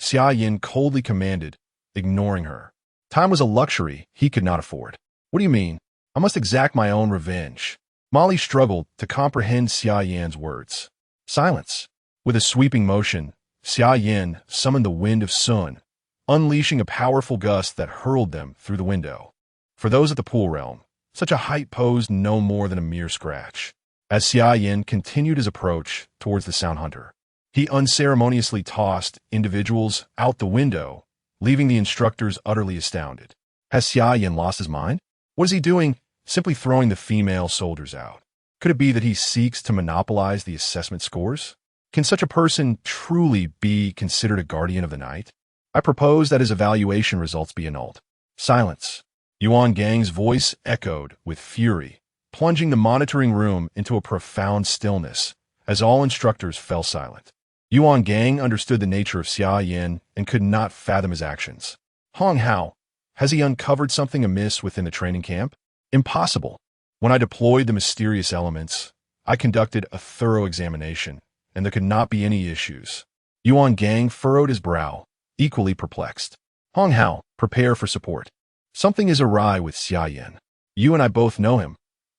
Xia Yan coldly commanded, ignoring her. Time was a luxury he could not afford. What do you mean? I must exact my own revenge. Molly struggled to comprehend Xia Yan's words. Silence. With a sweeping motion, Xia Yan summoned the wind of Sun, unleashing a powerful gust that hurled them through the window. For those at the pool realm, such a height posed no more than a mere scratch. As Xia Yan continued his approach towards the Sound Hunter, he unceremoniously tossed individuals out the window, leaving the instructors utterly astounded. Has Xia Yan lost his mind? What is he doing, simply throwing the female soldiers out? Could it be that he seeks to monopolize the assessment scores? Can such a person truly be considered a guardian of the night? I propose that his evaluation results be annulled. Silence. Yuan Gang's voice echoed with fury, plunging the monitoring room into a profound stillness as all instructors fell silent. Yuan Gang understood the nature of Xia Yan and could not fathom his actions. Hong Hao, has he uncovered something amiss within the training camp? Impossible. When I deployed the mysterious elements, I conducted a thorough examination, and there could not be any issues. Yuan Gang furrowed his brow, equally perplexed. Hong Hao, prepare for support. Something is awry with Xia Yan. You and I both know him.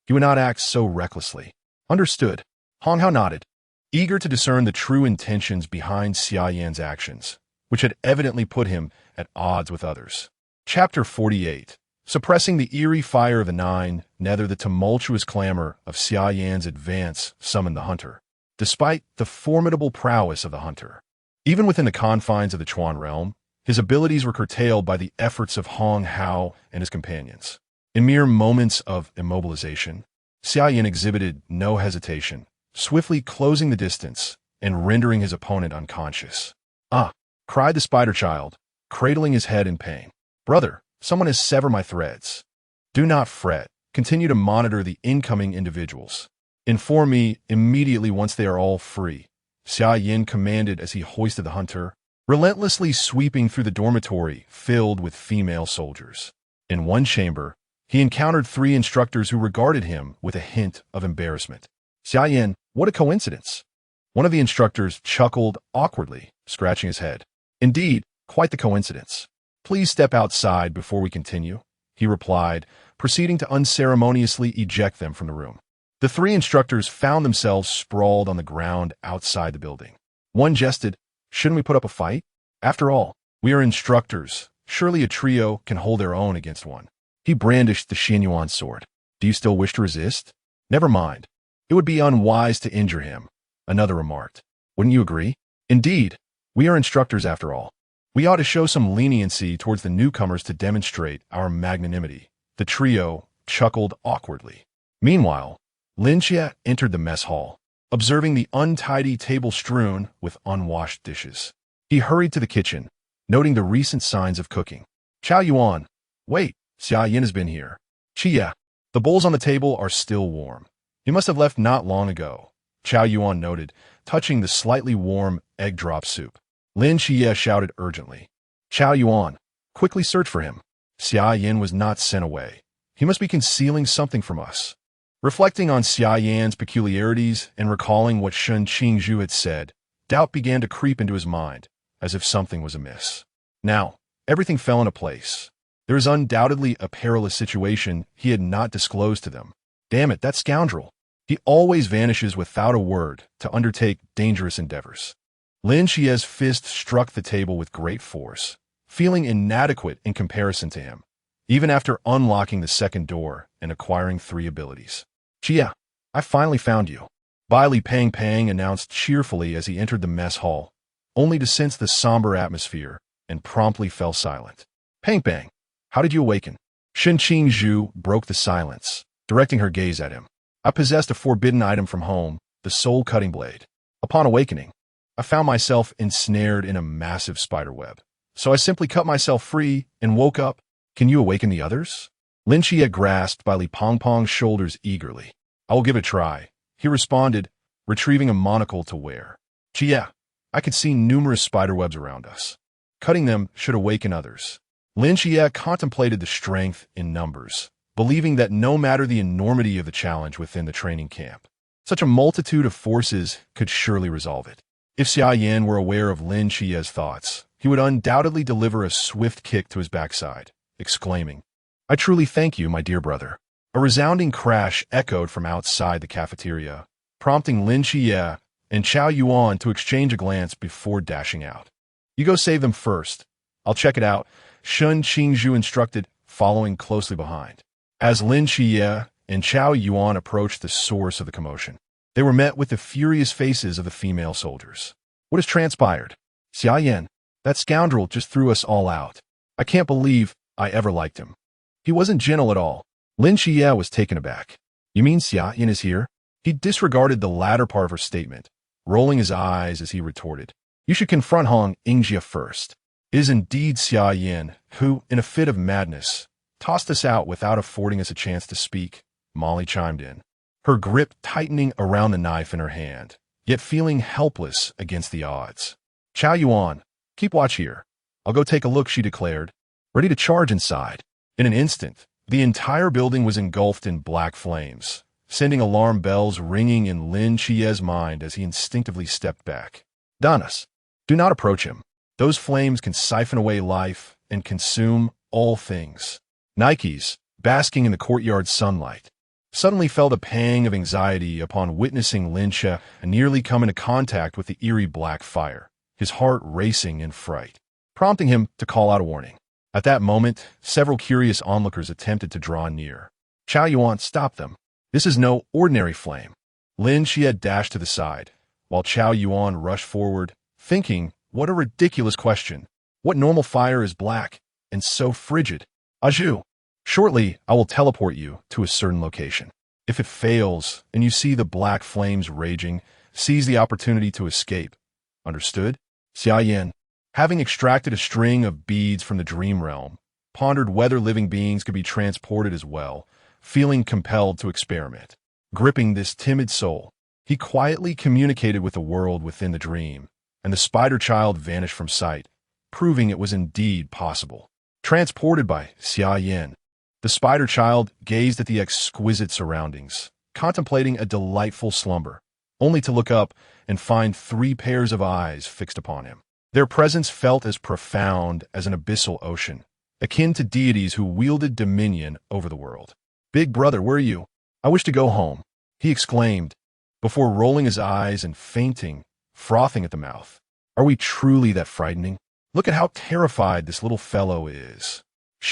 He would not act so recklessly. Understood. Hong Hao nodded, eager to discern the true intentions behind Xia Yan's actions, which had evidently put him at odds with others. Chapter 48. Suppressing the eerie fire of the nine, neither the tumultuous clamor of Xia Yan's advance summoned the hunter, despite the formidable prowess of the hunter. Even within the confines of the Chuan realm, his abilities were curtailed by the efforts of Hong Hao and his companions. In mere moments of immobilization, Xia Yan exhibited no hesitation, swiftly closing the distance and rendering his opponent unconscious. "Ah!" cried the spider child, cradling his head in pain. "Brother, someone has severed my threads." "Do not fret. Continue to monitor the incoming individuals. Inform me immediately once they are all free," Xia Yan commanded as he hoisted the hunter, relentlessly sweeping through the dormitory filled with female soldiers. In one chamber, he encountered 3 instructors who regarded him with a hint of embarrassment. "Xia Yan, what a coincidence." One of the instructors chuckled awkwardly, scratching his head. "Indeed, quite the coincidence. Please step outside before we continue," he replied, proceeding to unceremoniously eject them from the room. The 3 instructors found themselves sprawled on the ground outside the building. One jested, "Shouldn't we put up a fight? After all, we are instructors. Surely a trio can hold their own against one." He brandished the Xia sword. "Do you still wish to resist?" "Never mind. It would be unwise to injure him," another remarked. "Wouldn't you agree?" "Indeed. We are instructors after all. We ought to show some leniency towards the newcomers to demonstrate our magnanimity." The trio chuckled awkwardly. Meanwhile, Lin Xia entered the mess hall, observing the untidy table strewn with unwashed dishes. He hurried to the kitchen, noting the recent signs of cooking. "Chao Yuan, wait, Xia Yan has been here." "Xia, the bowls on the table are still warm. He must have left not long ago," Chao Yuan noted, touching the slightly warm egg drop soup. Lin Xia shouted urgently, "Chao Yuan, quickly search for him." Xia Yan was not sent away. He must be concealing something from us. Reflecting on Xia Yan's peculiarities and recalling what Shen Qingzhu had said, doubt began to creep into his mind, as if something was amiss. Now, everything fell into place. There is undoubtedly a perilous situation he had not disclosed to them. Damn it, that scoundrel. He always vanishes without a word to undertake dangerous endeavors. Lin Xia's fist struck the table with great force, feeling inadequate in comparison to him, even after unlocking the second door and acquiring 3 abilities. "Xia, I finally found you," Bai Li Pang Pang announced cheerfully as he entered the mess hall, only to sense the somber atmosphere and promptly fell silent. "Pang Pang, how did you awaken?" Shen Qingzhu broke the silence, directing her gaze at him. "I possessed a forbidden item from home, the soul cutting blade. Upon awakening, I found myself ensnared in a massive spider web. So I simply cut myself free and woke up. Can you awaken the others?" Lin Xia grasped Bai Li Pong Pong's shoulders eagerly. "I will give it a try," he responded, retrieving a monocle to wear. "Xia, I could see numerous spider webs around us. Cutting them should awaken others." Lin Xia contemplated the strength in numbers, believing that no matter the enormity of the challenge within the training camp, such a multitude of forces could surely resolve it. If Xia Yan were aware of Lin Xia's thoughts, he would undoubtedly deliver a swift kick to his backside, exclaiming, "I truly thank you, my dear brother." A resounding crash echoed from outside the cafeteria, prompting Lin Xia and Chao Yuan to exchange a glance before dashing out. "You go save them first. I'll check it out," Shen Qingzhu instructed, following closely behind. As Lin Xia and Chao Yuan approached the source of the commotion, they were met with the furious faces of the female soldiers. "What has transpired?" "Xia Yan, that scoundrel just threw us all out. I can't believe I ever liked him. He wasn't gentle at all." Lin Xia was taken aback. "You mean Xia Yan is here?" He disregarded the latter part of her statement, rolling his eyes as he retorted, "You should confront Hong Ingjia first. It is indeed Xia Yan who, in a fit of madness, tossed us out without affording us a chance to speak," Molly chimed in, her grip tightening around the knife in her hand, yet feeling helpless against the odds. "Chao Yuan, keep watch here. I'll go take a look," she declared, ready to charge inside. In an instant, the entire building was engulfed in black flames, sending alarm bells ringing in Lin Xia's mind as he instinctively stepped back. "Danas, do not approach him. Those flames can siphon away life and consume all things." Nikes, basking in the courtyard sunlight, suddenly felt a pang of anxiety upon witnessing Lin Xia nearly come into contact with the eerie black fire, his heart racing in fright, prompting him to call out a warning. At that moment, several curious onlookers attempted to draw near. Qiao Yuan stopped them. This is no ordinary flame. Lin Xie dashed to the side, while Qiao Yuan rushed forward, thinking, what a ridiculous question. What normal fire is black and so frigid? Aju. Shortly, I will teleport you to a certain location. If it fails and you see the black flames raging, seize the opportunity to escape. Understood? Xia Yan, having extracted a string of beads from the dream realm, pondered whether living beings could be transported as well, feeling compelled to experiment. Gripping this timid soul, he quietly communicated with the world within the dream, and the spider child vanished from sight, proving it was indeed possible. Transported by Xia Yan, the spider child gazed at the exquisite surroundings, contemplating a delightful slumber, only to look up and find 3 pairs of eyes fixed upon him. Their presence felt as profound as an abyssal ocean, akin to deities who wielded dominion over the world. "Big brother, where are you? I wish to go home," he exclaimed, before rolling his eyes and fainting, frothing at the mouth. "Are we truly that frightening? Look at how terrified this little fellow is."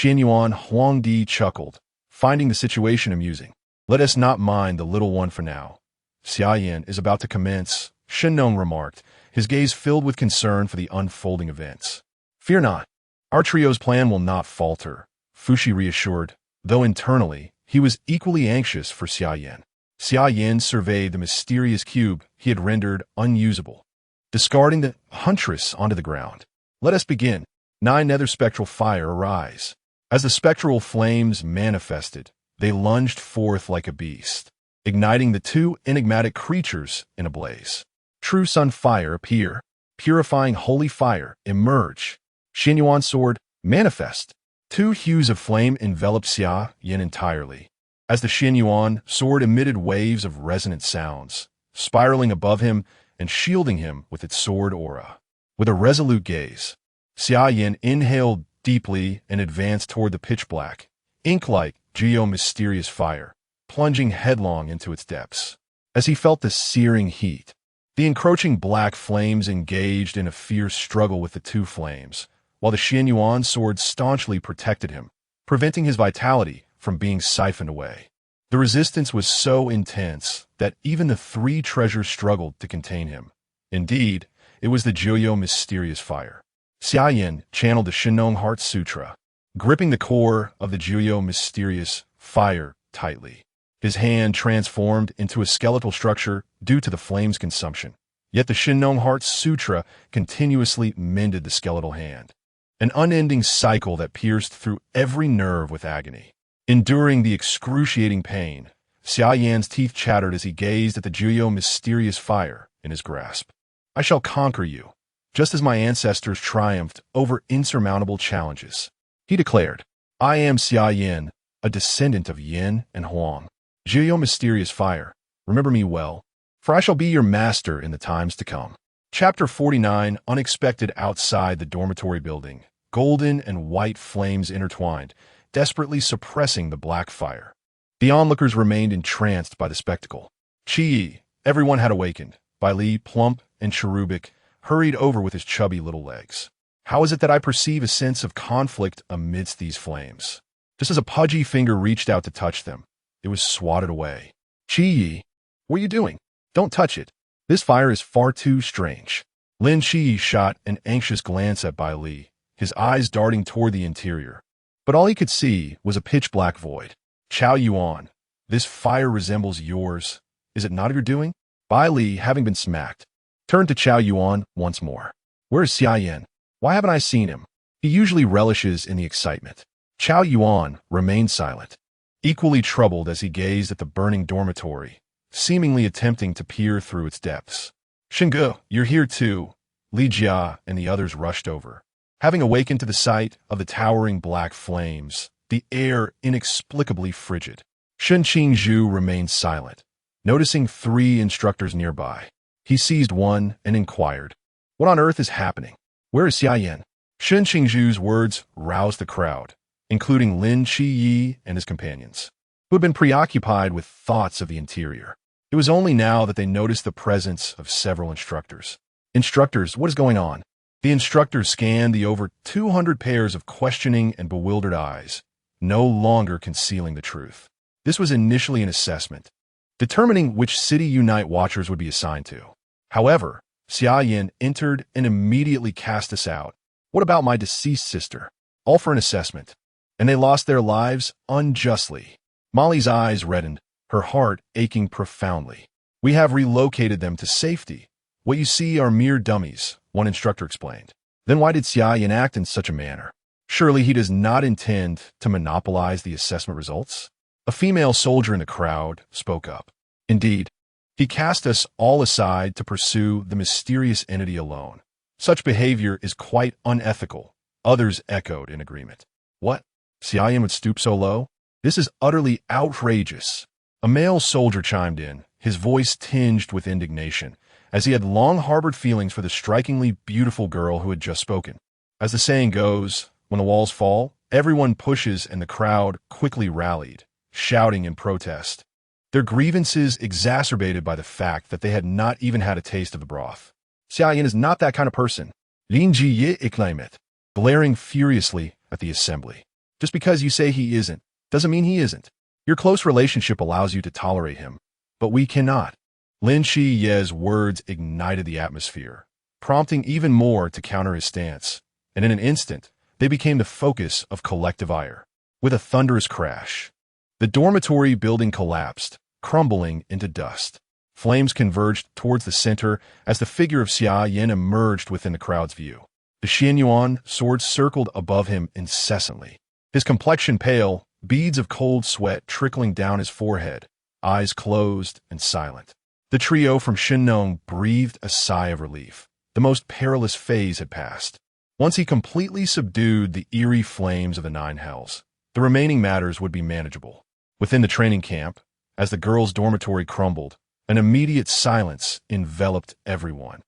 Yan Huang Di chuckled, finding the situation amusing. "Let us not mind the little one for now. Xia Yan is about to commence," Shennong remarked, his gaze filled with concern for the unfolding events. "Fear not. Our trio's plan will not falter," Fuxi reassured, though internally, he was equally anxious for Xia Yan. Xia Yan surveyed the mysterious cube he had rendered unusable, discarding the huntress onto the ground. "Let us begin." 9 nether spectral fire arise. As the spectral flames manifested, they lunged forth like a beast, igniting the 2 enigmatic creatures in a blaze. True sun fire appear, purifying holy fire emerge. Xingyuan sword manifest. 2 hues of flame enveloped Xia Yan entirely, as the Xingyuan sword emitted waves of resonant sounds, spiraling above him and shielding him with its sword aura. With a resolute gaze, Xia Yan inhaled deeply and advanced toward the pitch-black, ink-like, geo-mysterious fire, plunging headlong into its depths. As he felt the searing heat, the encroaching black flames engaged in a fierce struggle with the 2 flames, while the Xingyuan sword staunchly protected him, preventing his vitality from being siphoned away. The resistance was so intense that even the 3 treasures struggled to contain him. Indeed, it was the geo-mysterious fire. Xia Yan channeled the Shennong Heart Sutra, gripping the core of the geo-mysterious fire tightly. His hand transformed into a skeletal structure due to the flame's consumption. Yet the Shennong Heart Sutra continuously mended the skeletal hand, an unending cycle that pierced through every nerve with agony. Enduring the excruciating pain, Xia Yan's teeth chattered as he gazed at the geo-mysterious fire in his grasp. "I shall conquer you, just as my ancestors triumphed over insurmountable challenges," he declared. "I am Xia Yan, a descendant of Yan and Huang. Geo-mysterious fire, remember me well, for I shall be your master in the times to come." Chapter 49, Unexpected. Outside the dormitory building, golden and white flames intertwined, desperately suppressing the black fire. The onlookers remained entranced by the spectacle. Qi, everyone had awakened. Bai Li, plump and cherubic, hurried over with his chubby little legs. "How is it that I perceive a sense of conflict amidst these flames?" Just as a pudgy finger reached out to touch them, it was swatted away. "Qi, what are you doing? Don't touch it. This fire is far too strange." Lin Qi shot an anxious glance at Bai Li, his eyes darting toward the interior. But all he could see was a pitch-black void. "Qiao Yuan, this fire resembles yours. Is it not of your doing?" Bai Li, having been smacked, turned to Qiao Yuan once more. "Where is Xia Yan? Why haven't I seen him? He usually relishes in the excitement." Qiao Yuan remained silent, equally troubled as he gazed at the burning dormitory, seemingly attempting to peer through its depths. "Shengge, you're here too." Li Jia and the others rushed over. Having awakened to the sight of the towering black flames, the air inexplicably frigid. Shen Qingzhu remained silent, noticing 3 instructors nearby. He seized one and inquired, "What on earth is happening? Where is Xia Yan?" Shen Qingzhu's words roused the crowd, including Lin Qiyi and his companions, who had been preoccupied with thoughts of the interior. It was only now that they noticed the presence of several instructors. "Instructors, what is going on?" The instructor scanned the over 200 pairs of questioning and bewildered eyes, no longer concealing the truth. This was initially an assessment, determining which city Unite watchers would be assigned to. However, Xia Yan entered and immediately cast us out. What about my deceased sister? All for an assessment. And they lost their lives unjustly. Molly's eyes reddened, her heart aching profoundly. We have relocated them to safety. What you see are mere dummies, one instructor explained. Then why did Xia Yan act in such a manner? Surely he does not intend to monopolize the assessment results? A female soldier in the crowd spoke up. Indeed, he cast us all aside to pursue the mysterious entity alone. Such behavior is quite unethical. Others echoed in agreement. What? Xia Yan would stoop so low? This is utterly outrageous. A male soldier chimed in, his voice tinged with indignation, as he had long harbored feelings for the strikingly beautiful girl who had just spoken. As the saying goes, when the walls fall, everyone pushes, and the crowd quickly rallied, shouting in protest, their grievances exacerbated by the fact that they had not even had a taste of the broth. Xia Yan is not that kind of person. Lin Ji exclaimed it, glaring furiously at the assembly. Just because you say he isn't, doesn't mean he isn't. Your close relationship allows you to tolerate him, but we cannot. Lin Shiye's words ignited the atmosphere, prompting even more to counter his stance, and in an instant, they became the focus of collective ire. With a thunderous crash, the dormitory building collapsed, crumbling into dust. Flames converged towards the center as the figure of Xia Yan emerged within the crowd's view. The Xingyuan sword circled above him incessantly. His complexion pale, beads of cold sweat trickling down his forehead, eyes closed and silent. The trio from Shennong breathed a sigh of relief. The most perilous phase had passed. Once he completely subdued the eerie flames of the Nine Hells, the remaining matters would be manageable. Within the training camp, as the girls' dormitory crumbled, an immediate silence enveloped everyone,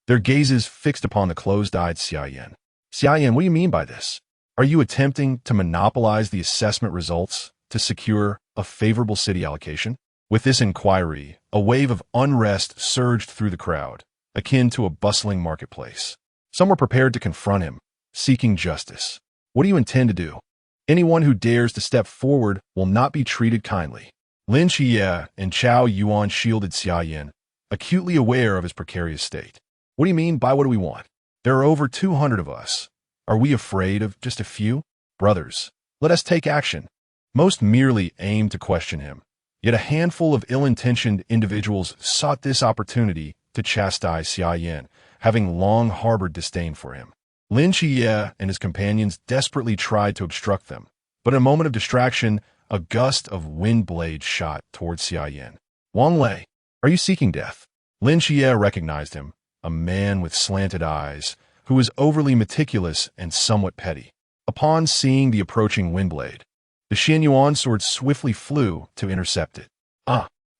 their gazes fixed upon the closed-eyed Xia Yan. Xia Yan, what do you mean by this? Are you attempting to monopolize the assessment results to secure a favorable city allocation? With this inquiry, a wave of unrest surged through the crowd, akin to a bustling marketplace. Some were prepared to confront him, seeking justice. What do you intend to do? Anyone who dares to step forward will not be treated kindly. Lin Xie and Chao Yuan shielded Xia Yan, acutely aware of his precarious state. What do you mean by what do we want? There are over 200 of us. Are we afraid of just a few? Brothers, let us take action. Most merely aimed to question him, yet a handful of ill-intentioned individuals sought this opportunity to chastise Xia Yan, having long harbored disdain for him. Lin Xie and his companions desperately tried to obstruct them, but in a moment of distraction, a gust of wind blades shot towards Xia Yan. Wang Lei, are you seeking death? Lin Xie recognized him, a man with slanted eyes, who was overly meticulous and somewhat petty. Upon seeing the approaching windblade, the Xingyuan sword swiftly flew to intercept it.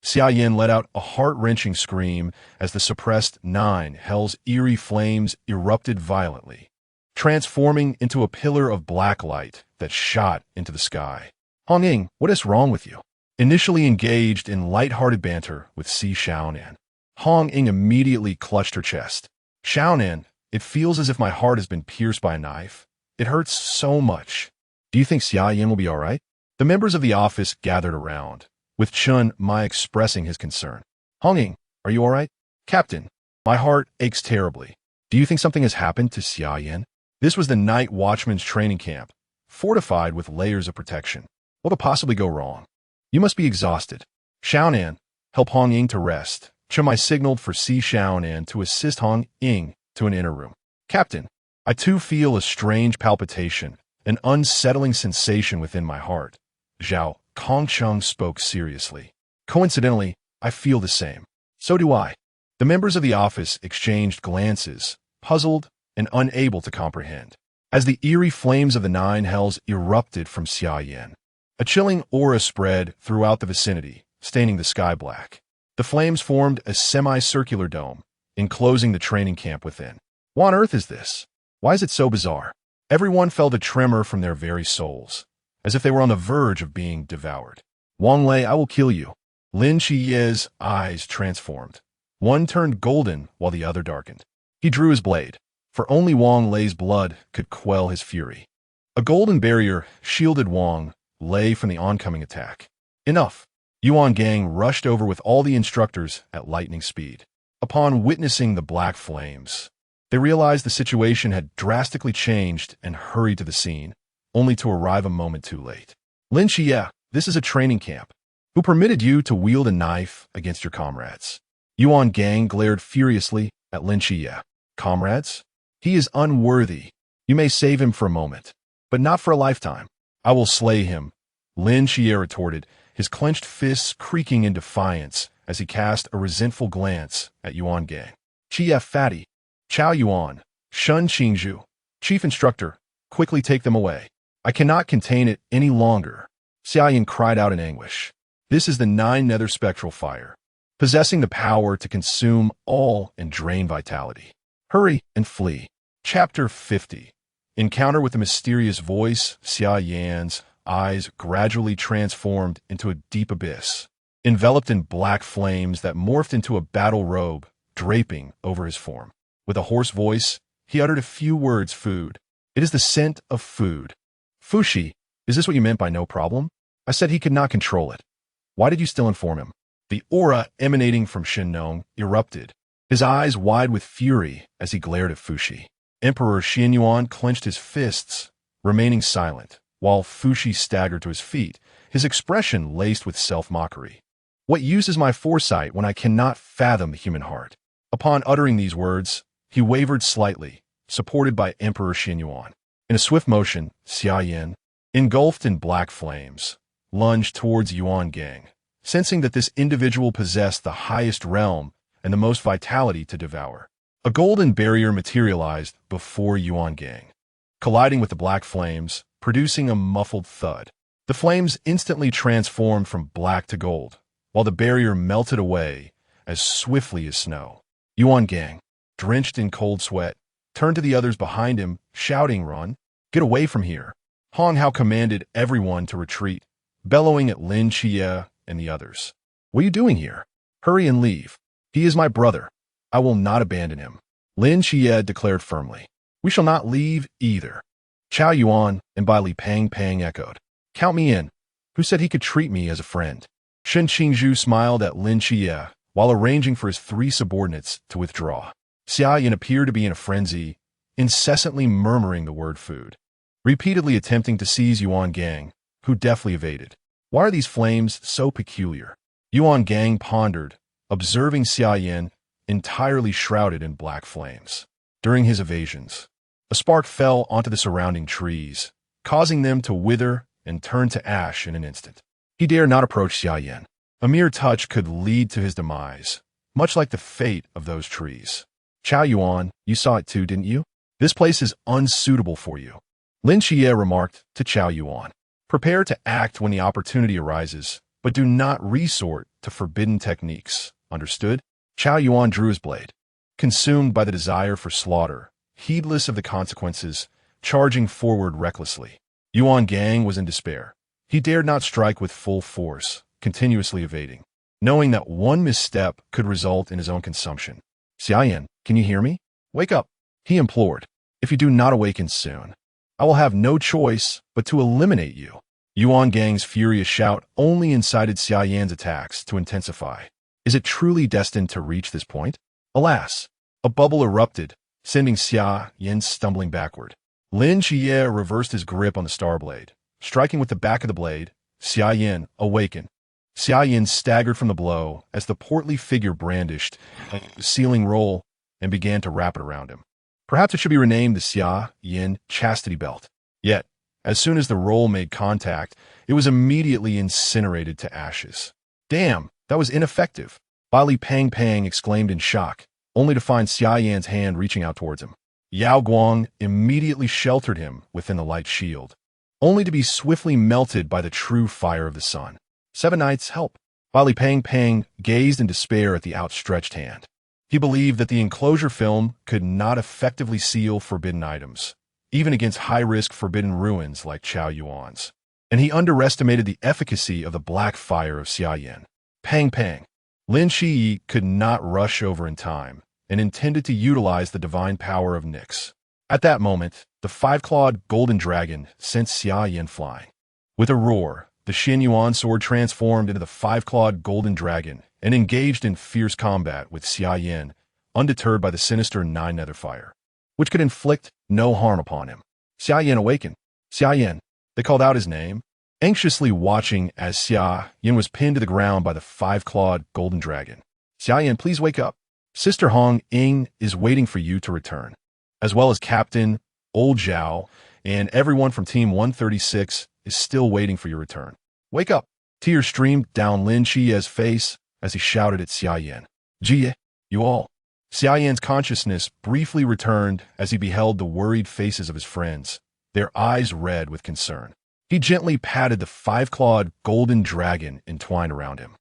Xia Yan let out a heart-wrenching scream as the suppressed Nine Hells' eerie flames erupted violently, transforming into a pillar of black light that shot into the sky. Hong, what is wrong with you? Initially engaged in light-hearted banter with Si Shaonan, Hong immediately clutched her chest. Shaonan, it feels as if my heart has been pierced by a knife. It hurts so much. Do you think Xia Yan will be all right? The members of the office gathered around, with Chun Mai expressing his concern. Hong, are you all right? Captain, my heart aches terribly. Do you think something has happened to Xia Yan? This was the night watchman's training camp, fortified with layers of protection. What could possibly go wrong? You must be exhausted. Shaonan, help Hong Ying to rest. Chun Mai signaled for Si Shaonan to assist Hong Ying to an inner room. Captain, I too feel a strange palpitation, an unsettling sensation within my heart. Zhao Kongcheng spoke seriously. Coincidentally, I feel the same. So do I. The members of the office exchanged glances, puzzled and unable to comprehend. As the eerie flames of the Nine Hells erupted from Xia Yan, a chilling aura spread throughout the vicinity, staining the sky black. The flames formed a semicircular dome, enclosing the training camp within. What on earth is this? Why is it so bizarre? Everyone felt a tremor from their very souls, as if they were on the verge of being devoured. Wang Lei, I will kill you. Lin Shiye's eyes transformed. One turned golden while the other darkened. He drew his blade. for only Wang Lei's blood could quell his fury. A golden barrier shielded Wang Lei from the oncoming attack. Enough! Yuan Gang rushed over with all the instructors at lightning speed. Upon witnessing the black flames, they realized the situation had drastically changed and hurried to the scene, only to arrive a moment too late. Lin Xia, this is a training camp. Who permitted you to wield a knife against your comrades? Yuan Gang glared furiously at Lin Xia. Comrades? He is unworthy. You may save him for a moment, but not for a lifetime. I will slay him, Lin Xia retorted, his clenched fists creaking in defiance as he cast a resentful glance at Yuan Gang. Xia Fatty, Chao Yuan, Shun Qingzhu, Chief Instructor, quickly take them away. I cannot contain it any longer. Xia Yan cried out in anguish. This is the 9 nether spectral fire, possessing the power to consume all and drain vitality. Hurry and flee. Chapter 50. Encounter with the mysterious voice. Xia Yan's eyes gradually transformed into a deep abyss, enveloped in black flames that morphed into a battle robe draping over his form. With a hoarse voice, he uttered a few words. Food. It is the scent of food. Fuxi, is this what you meant by no problem? I said he could not control it. Why did you still inform him? The aura emanating from Shennong erupted, his eyes wide with fury as he glared at Fuxi. Emperor Xianyuan clenched his fists, remaining silent, while Fuxi staggered to his feet, his expression laced with self-mockery. What use is my foresight when I cannot fathom the human heart? Upon uttering these words, he wavered slightly, supported by Emperor Xianyuan. In a swift motion, Xia Yan, engulfed in black flames, lunged towards Yuan Gang, sensing that this individual possessed the highest realm and the most vitality to devour. A golden barrier materialized before Yuan Gang, colliding with the black flames, producing a muffled thud. The flames instantly transformed from black to gold, while the barrier melted away as swiftly as snow. Yuan Gang, drenched in cold sweat, turned to the others behind him, shouting, "Run! Get away from here!" Hong Hao commanded everyone to retreat, bellowing at Lin Xia and the others. What are you doing here? Hurry and leave. He is my brother. I will not abandon him. Lin Xia declared firmly. We shall not leave either. Chao Yuan and Bai Li Pang echoed. Count me in. Who said he could treat me as a friend? Shen Qingzhu smiled at Lin Xia while arranging for his 3 subordinates to withdraw. Xia Yan appeared to be in a frenzy, incessantly murmuring the word food, repeatedly attempting to seize Yuan Gang, who deftly evaded. Why are these flames so peculiar? Yuan Gang pondered, observing Xia Yan entirely shrouded in black flames. During his evasions, a spark fell onto the surrounding trees, causing them to wither and turn to ash in an instant. He dared not approach Xia Yan. A mere touch could lead to his demise, much like the fate of those trees. Chao Yuan, you saw it too, didn't you? This place is unsuitable for you. Lin Xie remarked to Chao Yuan. Prepare to act when the opportunity arises, but do not resort to forbidden techniques. Understood? Chao Yuan drew his blade, consumed by the desire for slaughter, heedless of the consequences, charging forward recklessly. Yuan Gang was in despair. He dared not strike with full force, continuously evading, knowing that one misstep could result in his own consumption. Xia Yan, can you hear me? Wake up, he implored. If you do not awaken soon, I will have no choice but to eliminate you. Yuan Gang's furious shout only incited Xia Yan's attacks to intensify. Is it truly destined to reach this point? Alas, a bubble erupted, sending Xia Yan stumbling backward. Lin Xie reversed his grip on the star blade, striking with the back of the blade. Xia Yan awakened. Xia Yan staggered from the blow as the portly figure brandished a sealing roll and began to wrap it around him. Perhaps it should be renamed the Xia Yan Chastity Belt. Yet, as soon as the roll made contact, it was immediately incinerated to ashes. Damn, that was ineffective. Bai Li Pang exclaimed in shock, only to find Xia Yan's hand reaching out towards him. Yao Guang immediately sheltered him within the light shield, only to be swiftly melted by the true fire of the sun. 7 Knights, help! Bai Li Pang gazed in despair at the outstretched hand. He believed that the enclosure film could not effectively seal forbidden items, even against high-risk forbidden ruins like Chao Yuan's, and he underestimated the efficacy of the black fire of Xia Yan. Pang. Lin Shi could not rush over in time, and intended to utilize the divine power of Nyx. At that moment, the five-clawed golden dragon sent Xia Yan flying. With a roar, the Xia sword transformed into the five-clawed golden dragon and engaged in fierce combat with Xia Yan, undeterred by the sinister nine nether fire, which could inflict no harm upon him. Xia Yan awakened. Xia Yan, they called out his name, anxiously watching as Xia Yan was pinned to the ground by the five-clawed golden dragon. Xia Yan, please wake up. Sister Hong Ying is waiting for you to return, as well as Captain Old Zhao, and everyone from Team 136 is still waiting for your return. Wake up! Tears streamed down Lin Qi's face as he shouted at Xia Yan. Jie, you all. Xia Yan's consciousness briefly returned as he beheld the worried faces of his friends, their eyes red with concern. He gently patted the five-clawed golden dragon entwined around him.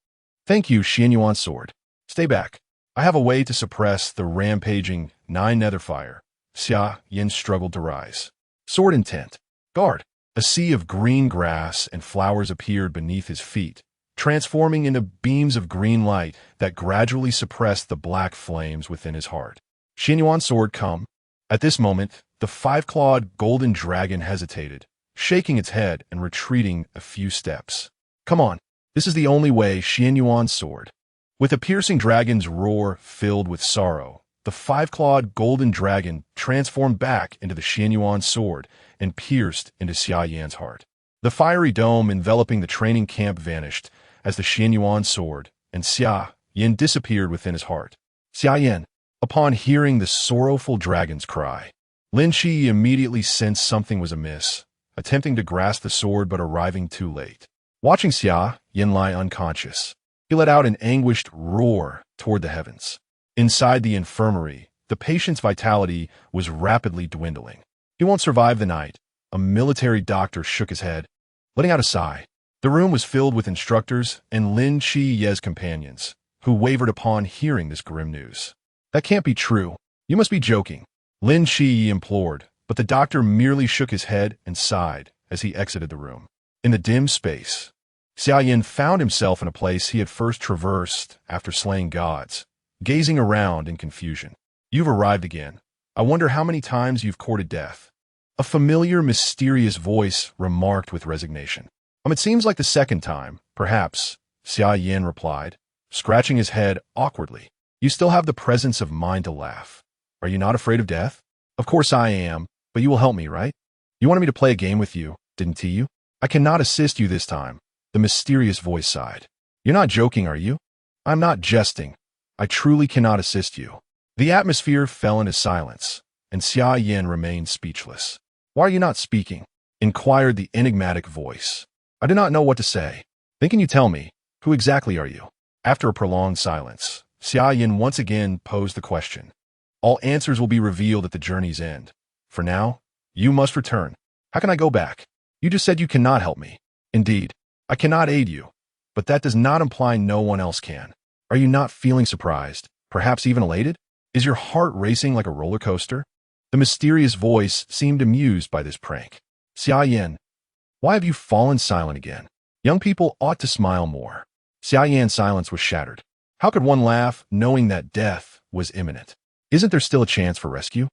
Thank you, Xia sword. Stay back. I have a way to suppress the rampaging nine nether fire. Xia Yan struggled to rise. Sword intent. Guard. A sea of green grass and flowers appeared beneath his feet, transforming into beams of green light that gradually suppressed the black flames within his heart. Xia sword, come. At this moment, the five-clawed golden dragon hesitated, shaking its head and retreating a few steps. Come on. This is the only way, Xia sword. With a piercing dragon's roar filled with sorrow, the five-clawed golden dragon transformed back into the Xia sword and pierced into Xia Yan's heart. The fiery dome enveloping the training camp vanished as the Xia sword and Xia Yan disappeared within his heart. Xia Yan, upon hearing the sorrowful dragon's cry, Lin Qi immediately sensed something was amiss, attempting to grasp the sword but arriving too late. Watching Xia Yan lie unconscious, he let out an anguished roar toward the heavens. Inside the infirmary, the patient's vitality was rapidly dwindling. He won't survive the night. A military doctor shook his head, letting out a sigh. The room was filled with instructors and Lin Qi's companions, who wavered upon hearing this grim news. That can't be true. You must be joking, Lin Qi implored, but the doctor merely shook his head and sighed as he exited the room. In the dim space, Xia Yan found himself in a place he had first traversed after slaying gods, gazing around in confusion. You've arrived again. I wonder how many times you've courted death. A familiar, mysterious voice remarked with resignation. It seems like the second time, perhaps, Xia Yan replied, scratching his head awkwardly. You still have the presence of mind to laugh. Are you not afraid of death? Of course I am, but you will help me, right? You wanted me to play a game with you, didn't you? I cannot assist you this time, the mysterious voice sighed. You're not joking, are you? I'm not jesting. I truly cannot assist you. The atmosphere fell into silence, and Xia Yan remained speechless. Why are you not speaking? Inquired the enigmatic voice. I do not know what to say. Then can you tell me, who exactly are you? After a prolonged silence, Xia Yan once again posed the question. All answers will be revealed at the journey's end. For now, you must return. How can I go back? You just said you cannot help me. Indeed, I cannot aid you, but that does not imply no one else can. Are you not feeling surprised, perhaps even elated? Is your heart racing like a roller coaster? The mysterious voice seemed amused by this prank. Xia Yan, why have you fallen silent again? Young people ought to smile more. Xia Yan's silence was shattered. How could one laugh knowing that death was imminent? Isn't there still a chance for rescue?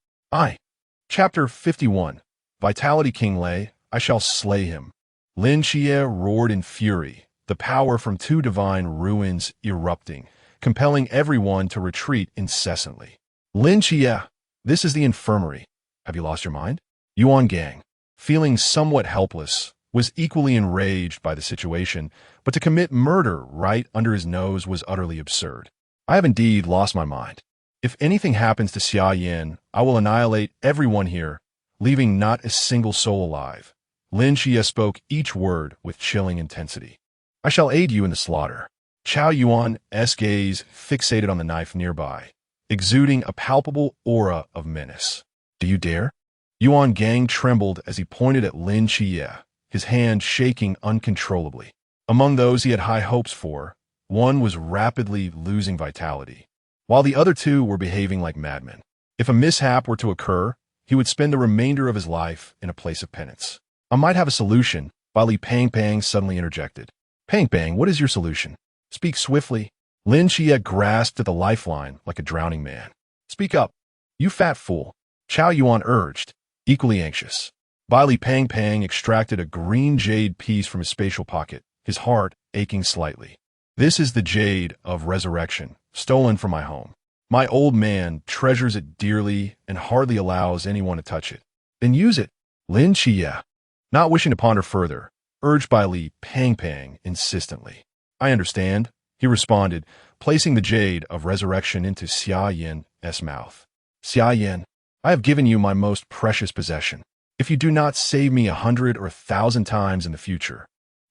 Chapter 51. Vitality King Lei, I shall slay him. Lin Qi roared in fury, the power from two divine ruins erupting, compelling everyone to retreat incessantly. Lin Qi, this is the infirmary. Have you lost your mind? Yuan Gang, feeling somewhat helpless, was equally enraged by the situation, but to commit murder right under his nose was utterly absurd. I have indeed lost my mind. If anything happens to Xia Yan, I will annihilate everyone here, leaving not a single soul alive. Lin Qi spoke each word with chilling intensity. I shall aid you in the slaughter. Chao Yuan's gaze fixated on the knife nearby, exuding a palpable aura of menace. Do you dare? Yuan Gang trembled as he pointed at Lin Qi, his hand shaking uncontrollably. Among those he had high hopes for, one was rapidly losing vitality, while the other two were behaving like madmen. If a mishap were to occur, he would spend the remainder of his life in a place of penance. I might have a solution, Li Pang Pang suddenly interjected. Pang Pang, what is your solution? Speak swiftly. Lin Qi grasped at the lifeline like a drowning man. Speak up. You fat fool. Chao Yuan urged, equally anxious. Bailey Pang Pang extracted a green jade piece from his spatial pocket, his heart aching slightly. This is the jade of resurrection, stolen from my home. My old man treasures it dearly and hardly allows anyone to touch it. Then use it, Lin Xia. Not wishing to ponder further, urged by Li Pang Pang insistently. I understand, he responded, placing the jade of resurrection into Xia Yan's mouth. Xia Yan, I have given you my most precious possession. If you do not save me 100 or 1,000 times in the future,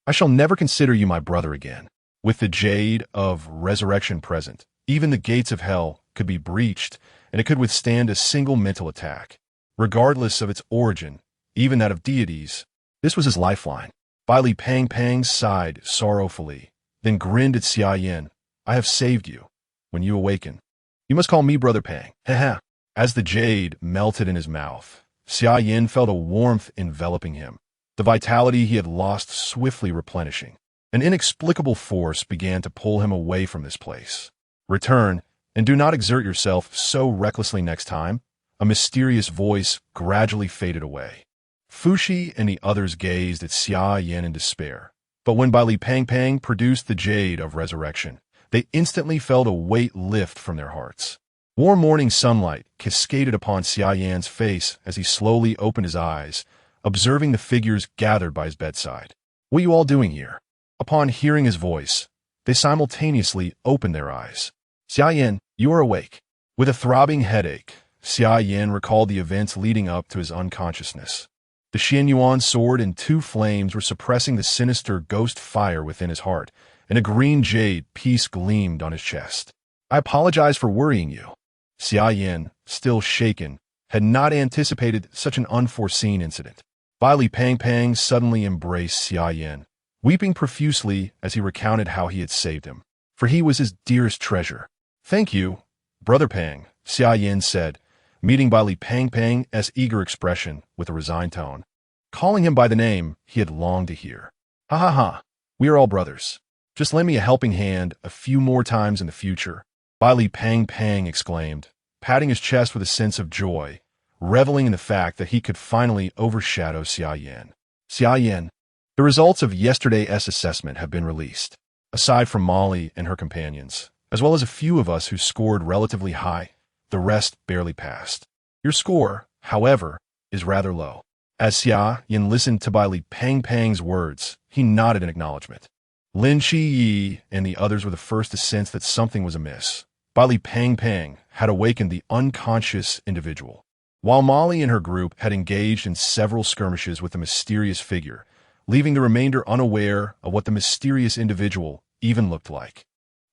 I shall never consider you my brother again. With the jade of resurrection present, even the gates of hell could be breached, and it could withstand a single mental attack. Regardless of its origin, even that of deities, this was his lifeline. Bailey Pang Pang sighed sorrowfully, then grinned at Xia Yan. I have saved you. When you awaken, you must call me Brother Pang. Haha. As the jade melted in his mouth, Xia Yan felt a warmth enveloping him, the vitality he had lost swiftly replenishing. An inexplicable force began to pull him away from this place. Return, and do not exert yourself so recklessly next time. A mysterious voice gradually faded away. Fuxi and the others gazed at Xia Yan in despair. But when Bailey Pang Pang produced the jade of resurrection, they instantly felt a weight lift from their hearts. Warm morning sunlight cascaded upon Xia Yan's face as he slowly opened his eyes, observing the figures gathered by his bedside. What are you all doing here? Upon hearing his voice, they simultaneously opened their eyes. Xia Yan, you are awake. With a throbbing headache, Xia Yan recalled the events leading up to his unconsciousness. The Xianyuan sword and 2 flames were suppressing the sinister ghost fire within his heart, and a green jade piece gleamed on his chest. I apologize for worrying you. Xia Yan, still shaken, had not anticipated such an unforeseen incident. Bailey Pang Pang suddenly embraced Xia Yan, weeping profusely as he recounted how he had saved him, for he was his dearest treasure. Thank you, Brother Pang, Xia Yan said, meeting Bailey Pang Pang's eager expression with a resigned tone, calling him by the name he had longed to hear. Ha ha ha, we are all brothers. Just lend me a helping hand a few more times in the future, Bailey Pang Pang exclaimed, patting his chest with a sense of joy, reveling in the fact that he could finally overshadow Xia Yan. Xia Yan, the results of yesterday's assessment have been released. Aside from Molly and her companions, as well as a few of us who scored relatively high, the rest barely passed. Your score, however, is rather low. As Xia Yan listened to Bailey Pang Pang's words, he nodded in acknowledgement. Lin Yi and the others were the first to sense that something was amiss. Bailey Pang Pang had awakened the unconscious individual. While Molly and her group had engaged in several skirmishes with the mysterious figure, leaving the remainder unaware of what the mysterious individual even looked like.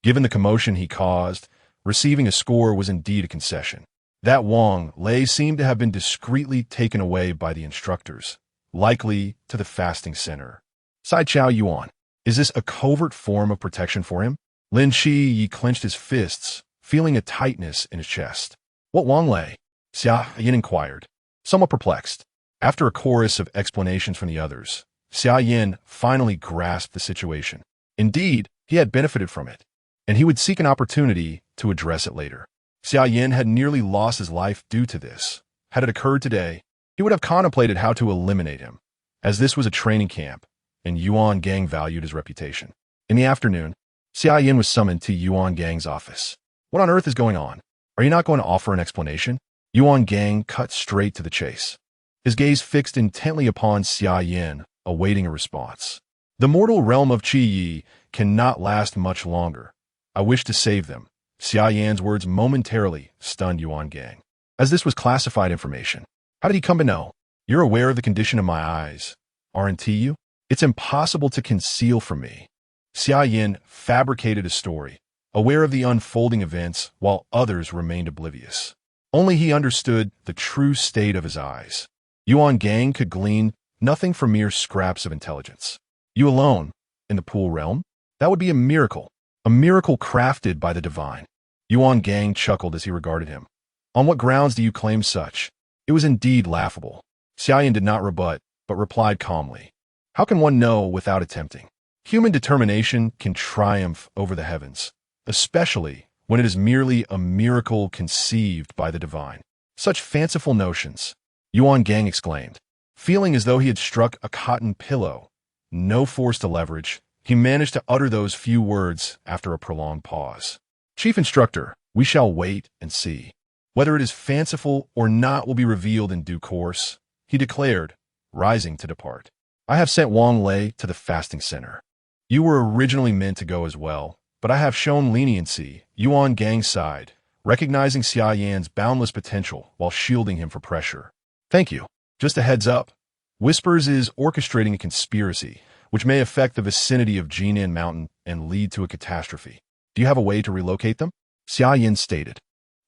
Given the commotion he caused, receiving a score was indeed a concession. That Wang Lei seemed to have been discreetly taken away by the instructors, likely to the fasting center. Sai Chao Yuan, is this a covert form of protection for him? Lin Yi clenched his fists, feeling a tightness in his chest. What Wang Lei? Xia Yan inquired, somewhat perplexed. After a chorus of explanations from the others, Xia Yan finally grasped the situation. Indeed, he had benefited from it, and he would seek an opportunity to address it later. Xia Yan had nearly lost his life due to this. Had it occurred today, he would have contemplated how to eliminate him, as this was a training camp, and Yuan Gang valued his reputation. In the afternoon, Xia Yan was summoned to Yuan Gang's office. What on earth is going on? Are you not going to offer an explanation? Yuan Gang cut straight to the chase, his gaze fixed intently upon Xia Yan, awaiting a response. The mortal realm of Qi Yi cannot last much longer. I wish to save them. Xia Yan's words momentarily stunned Yuan Gang, as this was classified information. How did he come to know? You're aware of the condition of my eyes, aren't you? It's impossible to conceal from me. Xia Yan fabricated a story, aware of the unfolding events while others remained oblivious. Only he understood the true state of his eyes. Yuan Gang could glean nothing from mere scraps of intelligence. You alone, in the pool realm? That would be a miracle crafted by the divine. Yuan Gang chuckled as he regarded him. On what grounds do you claim such? It was indeed laughable. Xia Yan did not rebut, but replied calmly. How can one know without attempting? Human determination can triumph over the heavens, especially when it is merely a miracle conceived by the divine. Such fanciful notions, Yuan Gang exclaimed, feeling as though he had struck a cotton pillow. No force to leverage, he managed to utter those few words after a prolonged pause. Chief Instructor, we shall wait and see. Whether it is fanciful or not will be revealed in due course, he declared, rising to depart. I have sent Wang Lei to the fasting center. You were originally meant to go as well, but I have shown leniency, Yuan Gang sighed, recognizing Xia Yan's boundless potential while shielding him for pressure. Thank you. Just a heads up. Whispers is orchestrating a conspiracy, which may affect the vicinity of Jinan Mountain and lead to a catastrophe. Do you have a way to relocate them? Xia Yan stated.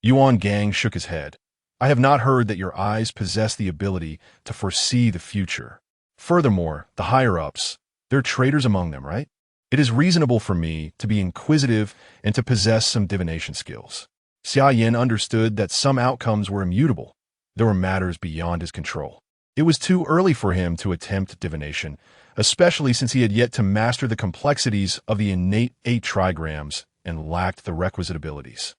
Yuan Gang shook his head. I have not heard that your eyes possess the ability to foresee the future. Furthermore, the higher-ups, there are traitors among them, right? It is reasonable for me to be inquisitive and to possess some divination skills. Xia Yan understood that some outcomes were immutable. There were matters beyond his control. It was too early for him to attempt divination, especially since he had yet to master the complexities of the innate 8 trigrams and lacked the requisite abilities.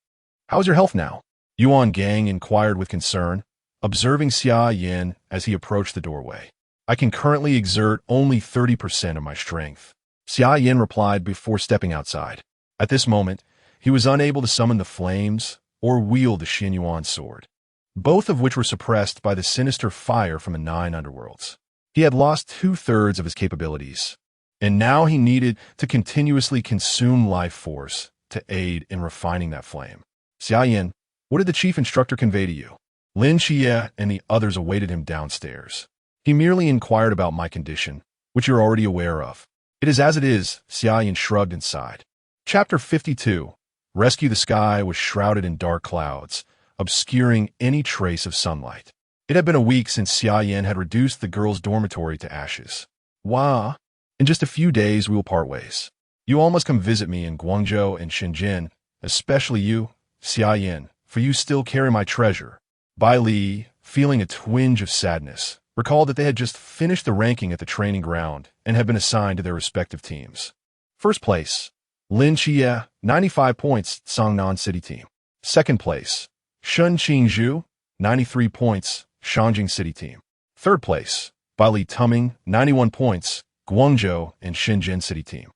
How's your health now? Yuan Gang inquired with concern, observing Xia Yan as he approached the doorway. I can currently exert only 30% of my strength. Xia Yan replied before stepping outside. At this moment, he was unable to summon the flames or wield the Xinyuan sword, both of which were suppressed by the sinister fire from the 9 underworlds. He had lost 2/3 of his capabilities, and now he needed to continuously consume life force to aid in refining that flame. Xia Yan, what did the chief instructor convey to you? Lin Xie and the others awaited him downstairs. He merely inquired about my condition, which you're already aware of. It is as it is, Xia Yan shrugged and sighed. Chapter 52. Rescue the sky was shrouded in dark clouds, obscuring any trace of sunlight. It had been a week since Xia Yan had reduced the girls' dormitory to ashes. Wah! In just a few days we will part ways. You all must come visit me in Guangzhou and Shenzhen, especially you, Xia Yan, for you still carry my treasure. Bai Li, feeling a twinge of sadness, recalled that they had just finished the ranking at the training ground and had been assigned to their respective teams. First place, Lin Xie, 95 points, Songnan City Team. Second place, Shun Qingzhu, 93 points, Shangjing City Team. Third place, Bai Li Tuming, 91 points, Guangzhou and Shenzhen City Team.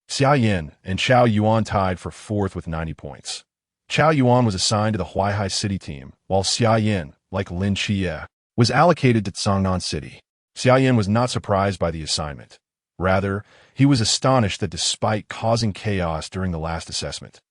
Xia Yan and Chao Yuan tied for fourth with 90 points. Chao Yuan was assigned to the Huaihai City Team, while Xia Yan, like Lin Xie, was allocated to Songnan City. Xia Yan was not surprised by the assignment. Rather, he was astonished that despite causing chaos during the last assessment,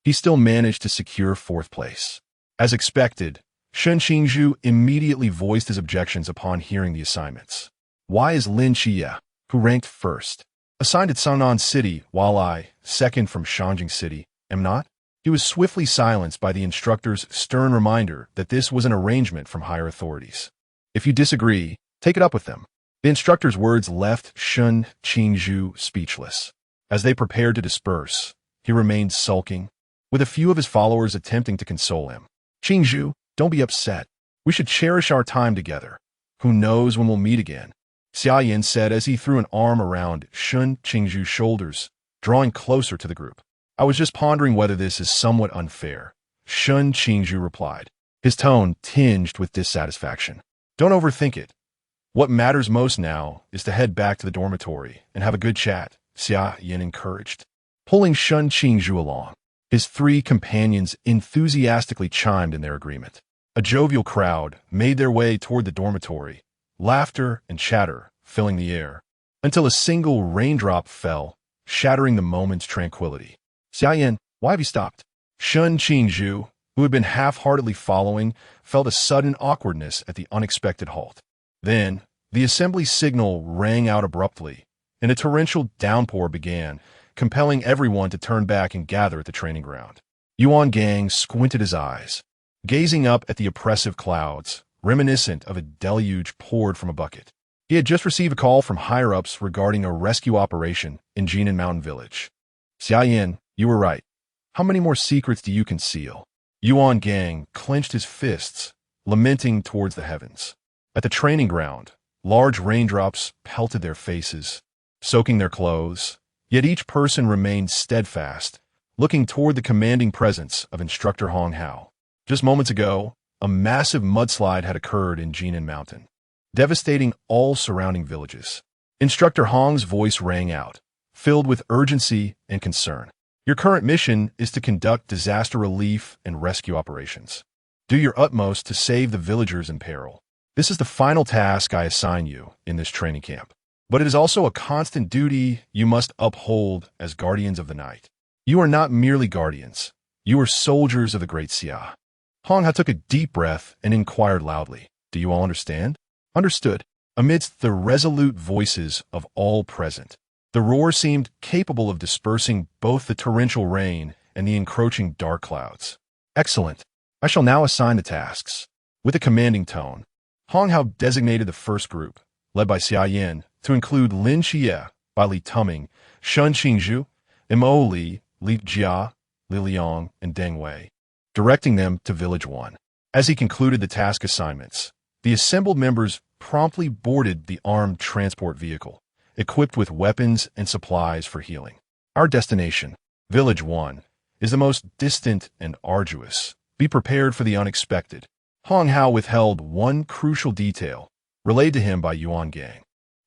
he still managed to secure fourth place. As expected, Shen Qingzhu immediately voiced his objections upon hearing the assignments. Why is Lin Xie, who ranked first, assigned at Songnan City while I, second from Shangjing City, am not? He was swiftly silenced by the instructor's stern reminder that this was an arrangement from higher authorities. If you disagree, take it up with them. The instructor's words left Shun Qingzhu speechless. As they prepared to disperse, he remained sulking, with a few of his followers attempting to console him. Qingzhu, don't be upset. We should cherish our time together. Who knows when we'll meet again? Xia Yan said as he threw an arm around Shun Qingzhu's shoulders, drawing closer to the group. I was just pondering whether this is somewhat unfair. Shun Qingzhu replied, his tone tinged with dissatisfaction. Don't overthink it. What matters most now is to head back to the dormitory and have a good chat, Xia Yan encouraged, pulling Shun Qingzhu along. His 3 companions enthusiastically chimed in their agreement. A jovial crowd made their way toward the dormitory, laughter and chatter filling the air, until a single raindrop fell, shattering the moment's tranquility. Xia Yan, why have you stopped? Shun Qingzhu, who had been half-heartedly following, felt a sudden awkwardness at the unexpected halt. Then, the assembly signal rang out abruptly, and a torrential downpour began, compelling everyone to turn back and gather at the training ground. Yuan Gang squinted his eyes, gazing up at the oppressive clouds, reminiscent of a deluge poured from a bucket. He had just received a call from higher-ups regarding a rescue operation in Jinan Mountain Village. Xia Yan, you were right. How many more secrets do you conceal? Yuan Gang clenched his fists, lamenting towards the heavens. At the training ground, large raindrops pelted their faces, soaking their clothes, yet each person remained steadfast, looking toward the commanding presence of Instructor Hong Hao. Just moments ago, a massive mudslide had occurred in Jinan Mountain, devastating all surrounding villages. Instructor Hong's voice rang out, filled with urgency and concern. Your current mission is to conduct disaster relief and rescue operations. Do your utmost to save the villagers in peril. This is the final task I assign you in this training camp. But it is also a constant duty you must uphold as guardians of the night. You are not merely guardians. You are soldiers of the great Xia. Hong Hao took a deep breath and inquired loudly, "Do you all understand?" Understood. Amidst the resolute voices of all present, the roar seemed capable of dispersing both the torrential rain and the encroaching dark clouds. Excellent. I shall now assign the tasks. With a commanding tone, Hong Hao designated the first group, led by Xia Yan, to include Lin Xie, Bai Li Tuming, Shun Qingzhu, Mo Li, Li Jia, Li Liang, and Deng Wei, directing them to Village 1. As he concluded the task assignments, the assembled members promptly boarded the armed transport vehicle, equipped with weapons and supplies for healing. Our destination, Village 1, is the most distant and arduous. Be prepared for the unexpected. Hong Hao withheld one crucial detail, relayed to him by Yuan Gang.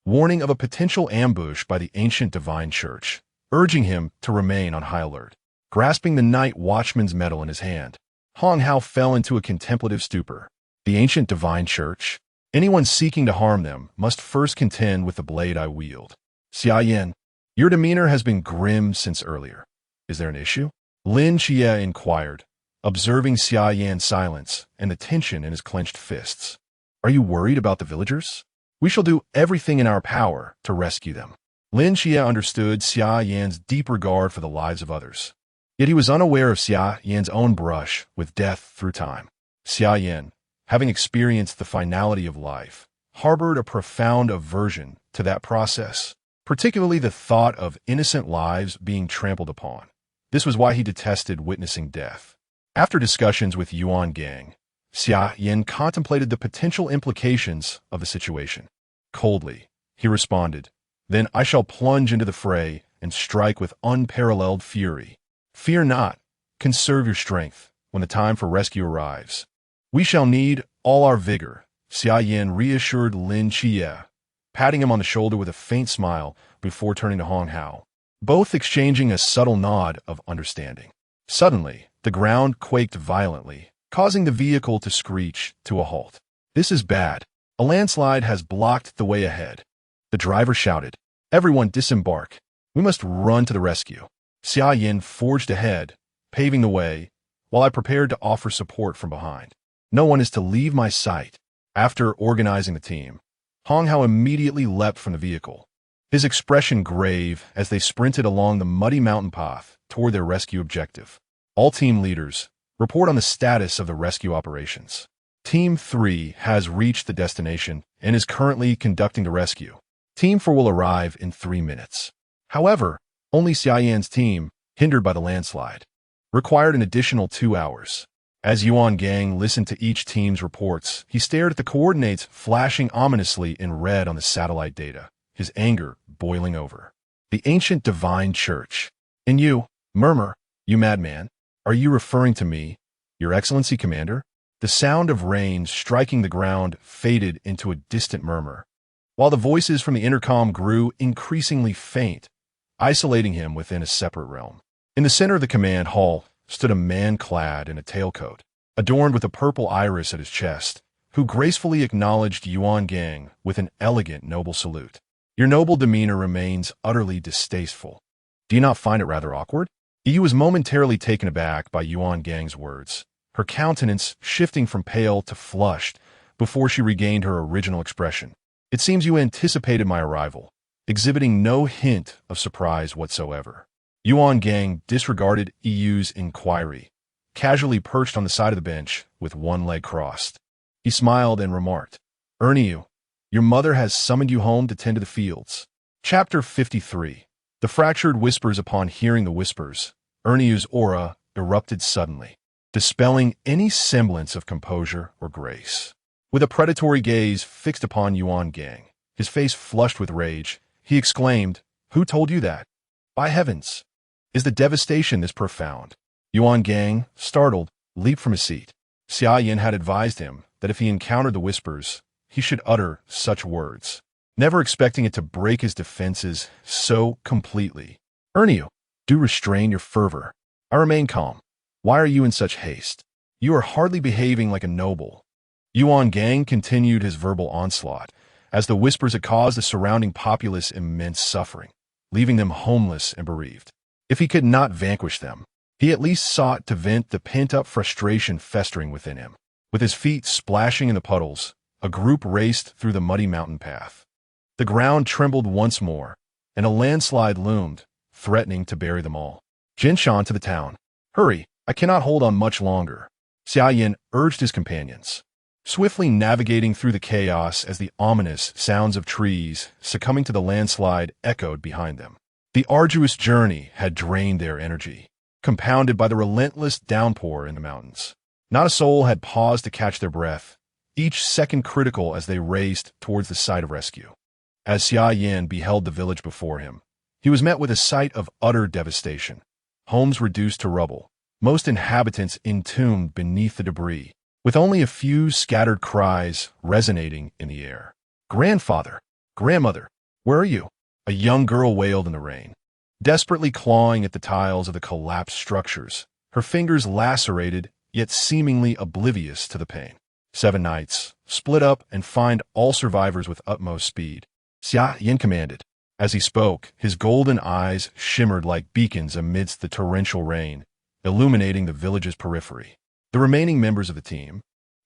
Warning of a potential ambush by the ancient divine church, urging him to remain on high alert. Grasping the night watchman's medal in his hand, Hong Hao fell into a contemplative stupor. The ancient divine church? Anyone seeking to harm them must first contend with the blade I wield. Xia Yan, your demeanor has been grim since earlier. Is there an issue? Lin Xie inquired, observing Xia Yan's silence and the tension in his clenched fists. Are you worried about the villagers? We shall do everything in our power to rescue them. Lin Xie understood Xia Yan's deep regard for the lives of others. Yet he was unaware of Xia Yan's own brush with death through time. Xia Yan, having experienced the finality of life, harbored a profound aversion to that process, particularly the thought of innocent lives being trampled upon. This was why he detested witnessing death. After discussions with Yuan Gang, Xia Yan contemplated the potential implications of the situation. Coldly, he responded, "Then I shall plunge into the fray and strike with unparalleled fury. Fear not, conserve your strength when the time for rescue arrives. We shall need all our vigor," Xia Yan reassured Lin Xie, patting him on the shoulder with a faint smile before turning to Hong Hao, both exchanging a subtle nod of understanding. Suddenly, the ground quaked violently, causing the vehicle to screech to a halt. "This is bad. A landslide has blocked the way ahead." The driver shouted, "Everyone disembark. We must run to the rescue." Xia Yan forged ahead, paving the way, while I prepared to offer support from behind. No one is to leave my sight. After organizing the team, Hong Hao immediately leapt from the vehicle, his expression grave as they sprinted along the muddy mountain path toward their rescue objective. All team leaders, report on the status of the rescue operations. Team 3 has reached the destination and is currently conducting the rescue. Team 4 will arrive in 3 minutes. However, only Xia Yan's team, hindered by the landslide, required an additional 2 hours. As Yuan Gang listened to each team's reports, he stared at the coordinates flashing ominously in red on the satellite data, his anger boiling over. The ancient divine church. And you, murmur, you madman, are you referring to me, Your Excellency, Commander? The sound of rain striking the ground faded into a distant murmur, while the voices from the intercom grew increasingly faint, isolating him within a separate realm. In the center of the command hall stood a man clad in a tailcoat, adorned with a purple iris at his chest, who gracefully acknowledged Yuan Gang with an elegant, noble salute. Your noble demeanor remains utterly distasteful. Do you not find it rather awkward? Yu was momentarily taken aback by Yuan Gang's words, her countenance shifting from pale to flushed before she regained her original expression. It seems you anticipated my arrival, exhibiting no hint of surprise whatsoever. Yuan Gang disregarded Yu's inquiry, casually perched on the side of the bench with one leg crossed. He smiled and remarked, "Yu, your mother has summoned you home to tend to the fields." Chapter 53. The fractured whispers. Upon hearing the whispers, Yu's aura erupted suddenly, dispelling any semblance of composure or grace. With a predatory gaze fixed upon Yuan Gang, his face flushed with rage, he exclaimed, "Who told you that? By heavens! Is the devastation this profound? Yuan Gang, startled, leaped from his seat. Xia Yan had advised him that if he encountered the whispers, he should utter such words, never expecting it to break his defenses so completely. Ernie, do restrain your fervor. I remain calm. Why are you in such haste? You are hardly behaving like a noble. Yuan Gang continued his verbal onslaught, as the whispers had caused the surrounding populace immense suffering, leaving them homeless and bereaved. If he could not vanquish them, he at least sought to vent the pent-up frustration festering within him. With his feet splashing in the puddles, a group raced through the muddy mountain path. The ground trembled once more, and a landslide loomed, threatening to bury them all. Jinshan to the town. Hurry, I cannot hold on much longer. Xia Yan urged his companions, swiftly navigating through the chaos as the ominous sounds of trees succumbing to the landslide echoed behind them. The arduous journey had drained their energy, compounded by the relentless downpour in the mountains. Not a soul had paused to catch their breath, each second critical as they raced towards the site of rescue. As Xia Yan beheld the village before him, he was met with a sight of utter devastation. Homes reduced to rubble, most inhabitants entombed beneath the debris, with only a few scattered cries resonating in the air. Grandfather, grandmother, where are you? A young girl wailed in the rain, desperately clawing at the tiles of the collapsed structures, her fingers lacerated yet seemingly oblivious to the pain. 7 knights, split up and find all survivors with utmost speed, Xia Yan commanded. As he spoke, his golden eyes shimmered like beacons amidst the torrential rain, illuminating the village's periphery. The remaining members of the team,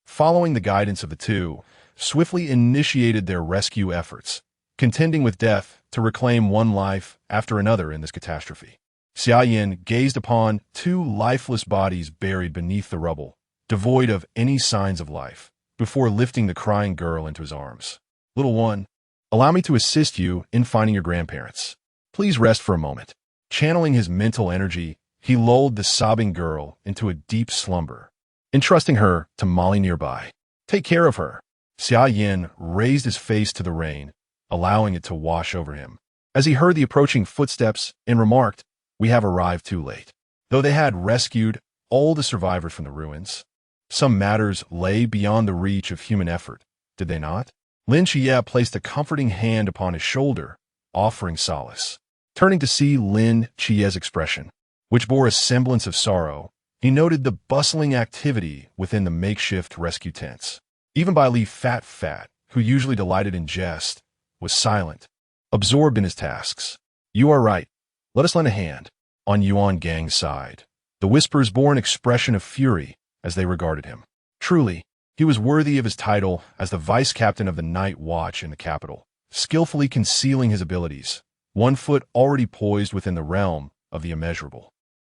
following the guidance of the two, swiftly initiated their rescue efforts, contending with death to reclaim one life after another in this catastrophe. Xia Yan gazed upon 2 lifeless bodies buried beneath the rubble, devoid of any signs of life, before lifting the crying girl into his arms. Little one, allow me to assist you in finding your grandparents. Please rest for a moment. Channeling his mental energy, he lulled the sobbing girl into a deep slumber, entrusting her to Molly nearby. Take care of her. Xia Yan raised his face to the rain, allowing it to wash over him, as he heard the approaching footsteps and remarked, "We have arrived too late." Though they had rescued all the survivors from the ruins, some matters lay beyond the reach of human effort, did they not? Lin Xie placed a comforting hand upon his shoulder, offering solace. Turning to see Lin Xie's expression, which bore a semblance of sorrow, he noted the bustling activity within the makeshift rescue tents. Even Bai Li Fat, who usually delighted in jest, was silent, absorbed in his tasks. You are right. Let us lend a hand. On Yuan Gang's side, the whispers bore an expression of fury as they regarded him. Truly, he was worthy of his title as the vice captain of the night watch in the capital, skillfully concealing his abilities, one foot already poised within the realm of the immeasurable.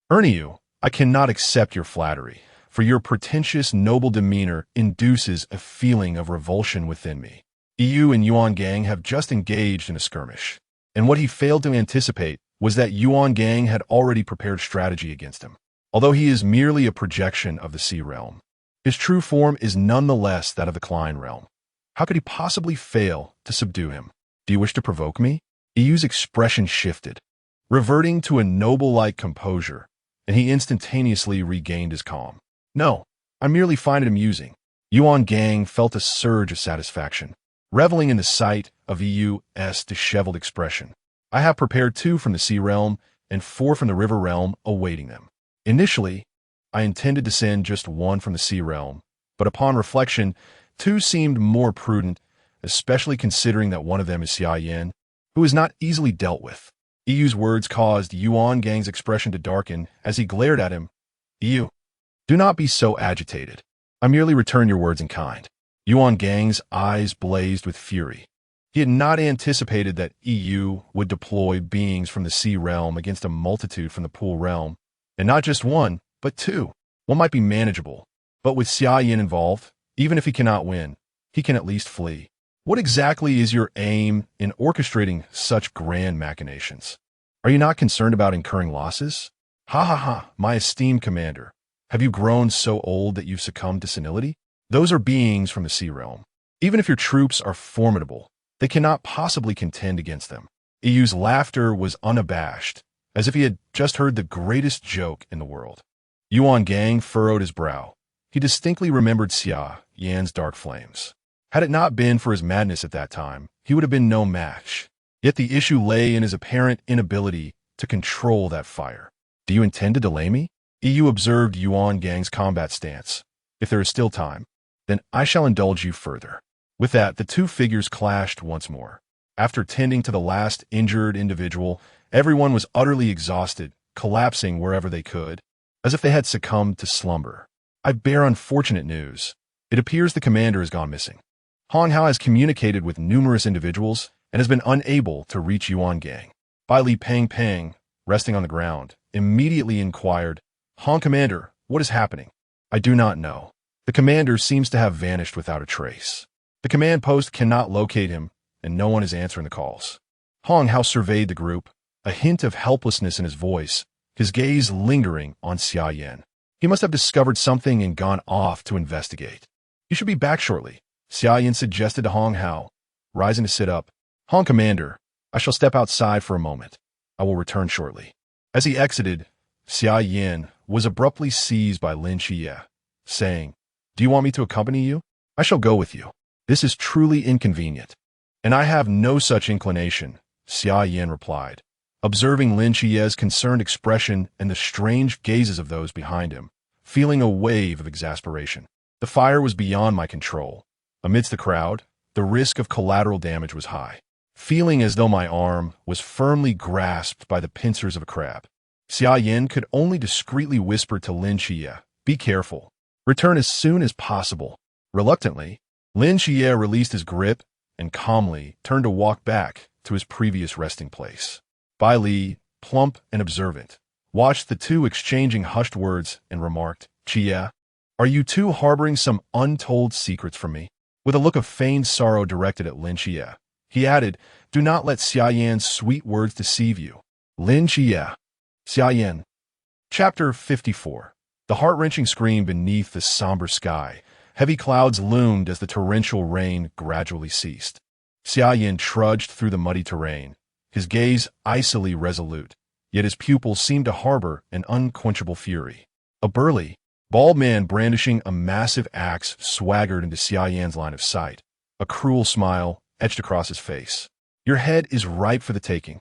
Ernie, I cannot accept your flattery, for your pretentious noble demeanor induces a feeling of revulsion within me. You and Yuan Gang have just engaged in a skirmish, and what he failed to anticipate was that Yuan Gang had already prepared strategy against him. Although he is merely a projection of the Sea realm, his true form is nonetheless that of the Klein realm. How could he possibly fail to subdue him? Do you wish to provoke me? Yu's expression shifted, reverting to a noble-like composure, and he instantaneously regained his calm. No, I merely find it amusing. Yuan Gang felt a surge of satisfaction, reveling in the sight of Yu's disheveled expression. I have prepared 2 from the Sea realm and 4 from the River realm awaiting them. Initially, I intended to send just 1 from the Sea realm, but upon reflection, 2 seemed more prudent, especially considering that one of them is Xia Yan, who is not easily dealt with. Yu's words caused Yuan Gang's expression to darken as he glared at him. Yu, do not be so agitated. I merely return your words in kind. Yuan Gang's eyes blazed with fury. He had not anticipated that Yu would deploy beings from the Sea realm against a multitude from the Pool realm, and not just 1, but 2. One might be manageable, but with Xia Yan involved, even if he cannot win, he can at least flee. What exactly is your aim in orchestrating such grand machinations? Are you not concerned about incurring losses? Ha, my esteemed commander. Have you grown so old that you've succumbed to senility? Those are beings from the Sea realm. Even if your troops are formidable, they cannot possibly contend against them. Yu's laughter was unabashed, as if he had just heard the greatest joke in the world. Yuan Gang furrowed his brow. He distinctly remembered Xia Yan's dark flames. Had it not been for his madness at that time, he would have been no match. Yet the issue lay in his apparent inability to control that fire. "Do you intend to delay me?" EU observed Yuan Gang's combat stance. "If there is still time, then I shall indulge you further." With that, the two figures clashed once more. After tending to the last injured individual, everyone was utterly exhausted, collapsing wherever they could, as if they had succumbed to slumber. "I bear unfortunate news. It appears the commander has gone missing. Hong Hao has communicated with numerous individuals and has been unable to reach Yuan Gang." Bai Li Pang, resting on the ground, immediately inquired, "Hong Commander, what is happening?" "I do not know. The commander seems to have vanished without a trace. The command post cannot locate him, and no one is answering the calls." Hong Hao surveyed the group, a hint of helplessness in his voice, his gaze lingering on Xia Yan. He must have discovered something and gone off to investigate. "You should be back shortly," Xia Yan suggested to Hong Hao, rising to sit up. "Hong Commander, I shall step outside for a moment. I will return shortly." As he exited, Xia Yan was abruptly seized by Lin Xie, saying, "Do you want me to accompany you? I shall go with you. This is truly inconvenient." "And I have no such inclination," Xia Yan replied, observing Lin Xie's concerned expression and the strange gazes of those behind him, feeling a wave of exasperation. The fire was beyond my control. Amidst the crowd, the risk of collateral damage was high, feeling as though my arm was firmly grasped by the pincers of a crab. Xia Yan could only discreetly whisper to Lin Xie, "Be careful. Return as soon as possible." Reluctantly, Lin Xie released his grip and calmly turned to walk back to his previous resting place. Bai Li, plump and observant, watched the two exchanging hushed words and remarked, "Xie, are you two harboring some untold secrets from me?" With a look of feigned sorrow directed at Lin Xie, he added, "Do not let Xia Yan's sweet words deceive you." Lin Xie. Xia Yan. Chapter 54. The heart-wrenching scream beneath the somber sky. Heavy clouds loomed as the torrential rain gradually ceased. Xia Yan trudged through the muddy terrain, his gaze icily resolute, yet his pupils seemed to harbor an unquenchable fury. A burly, bald man brandishing a massive axe swaggered into Xia Yan's line of sight, a cruel smile etched across his face. "Your head is ripe for the taking.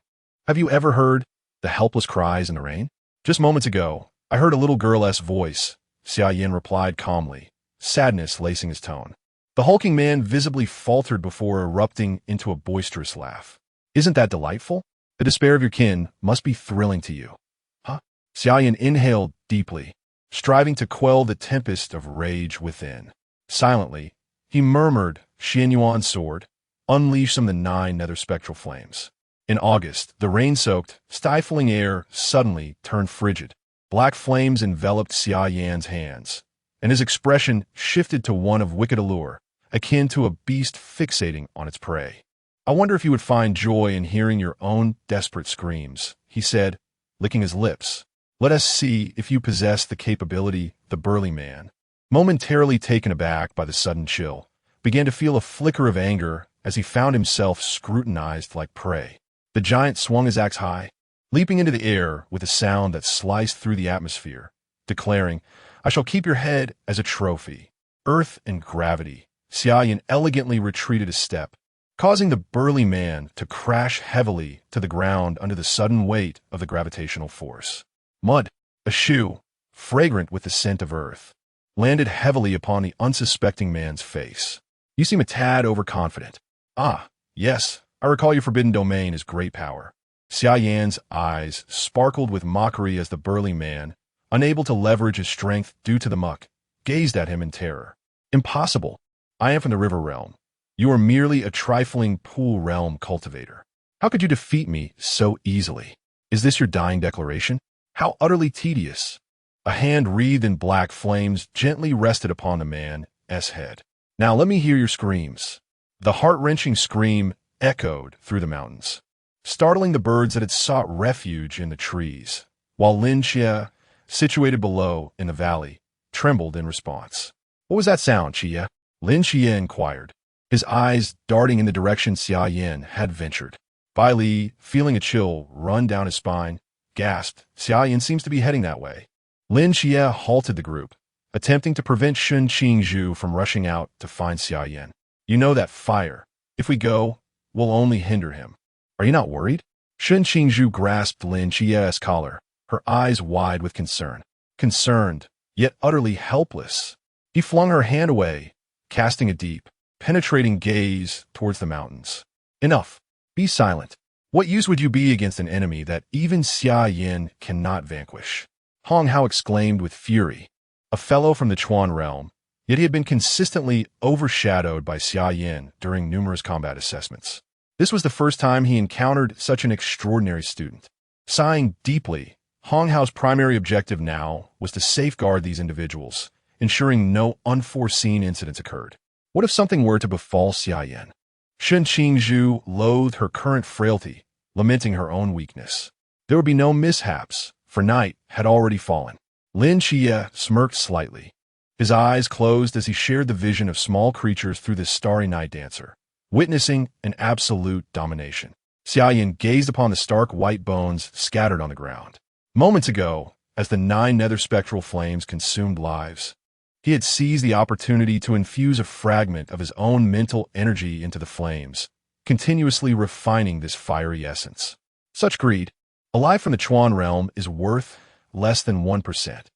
Have you ever heard the helpless cries in the rain?" "Just moments ago, I heard a little girl's voice," Xia Yan replied calmly, sadness lacing his tone. The hulking man visibly faltered before erupting into a boisterous laugh. "Isn't that delightful? The despair of your kin must be thrilling to you." "Huh?" Xia Yan inhaled deeply, striving to quell the tempest of rage within. Silently, he murmured Xian Yuan's sword, unleashed from the 9 nether spectral flames. In August, the rain-soaked, stifling air suddenly turned frigid. Black flames enveloped Xia Yan's hands, and his expression shifted to one of wicked allure, akin to a beast fixating on its prey. "I wonder if you would find joy in hearing your own desperate screams," he said, licking his lips. "Let us see if you possess the capability." The burly man, momentarily taken aback by the sudden chill, began to feel a flicker of anger as he found himself scrutinized like prey. The giant swung his axe high, leaping into the air with a sound that sliced through the atmosphere, declaring, "I shall keep your head as a trophy." Earth and gravity, Xia Yan elegantly retreated a step, causing the burly man to crash heavily to the ground under the sudden weight of the gravitational force. Mud, a shoe, fragrant with the scent of earth, landed heavily upon the unsuspecting man's face. "You seem a tad overconfident." "Ah, yes, I recall your forbidden domain is great power." Xia Yan's eyes sparkled with mockery as the burly man, unable to leverage his strength due to the muck, gazed at him in terror. "Impossible. I am from the river realm. You are merely a trifling pool realm cultivator. How could you defeat me so easily? Is this your dying declaration? How utterly tedious." A hand wreathed in black flames gently rested upon the man's head. "Now let me hear your screams." The heart-wrenching scream echoed through the mountains, startling the birds that had sought refuge in the trees, while Lin Xie, situated below in the valley, trembled in response. "What was that sound, Xie?" Lin Xie inquired, his eyes darting in the direction Xia Yan had ventured. Bai Li, feeling a chill run down his spine, gasped. Xia Yan seems to be heading that way. Lin Xie halted the group, attempting to prevent Shen Qingzhu from rushing out to find Xia Yan. You know that fire. If we go, we'll only hinder him. Are you not worried? Shen Qingzhu grasped Lin Xie's collar, her eyes wide with concern. Concerned, yet utterly helpless. He flung her hand away, casting a deep, penetrating gaze towards the mountains. Enough. Be silent. What use would you be against an enemy that even Xia Yan cannot vanquish? Hong Hao exclaimed with fury. A fellow from the Chuan realm, yet he had been consistently overshadowed by Xia Yan during numerous combat assessments. This was the first time he encountered such an extraordinary student. Sighing deeply, Hong Hao's primary objective now was to safeguard these individuals, ensuring no unforeseen incidents occurred. What if something were to befall Xia Yan? Shen Qingzhu loathed her current frailty, lamenting her own weakness. There would be no mishaps, for night had already fallen. Lin Xie smirked slightly. His eyes closed as he shared the vision of small creatures through this starry night dancer, witnessing an absolute domination. Xia Yan gazed upon the stark white bones scattered on the ground. Moments ago, as the 9 nether spectral flames consumed lives, he had seized the opportunity to infuse a fragment of his own mental energy into the flames, continuously refining this fiery essence. Such greed, alive from the Chuan realm, is worth less than 1%.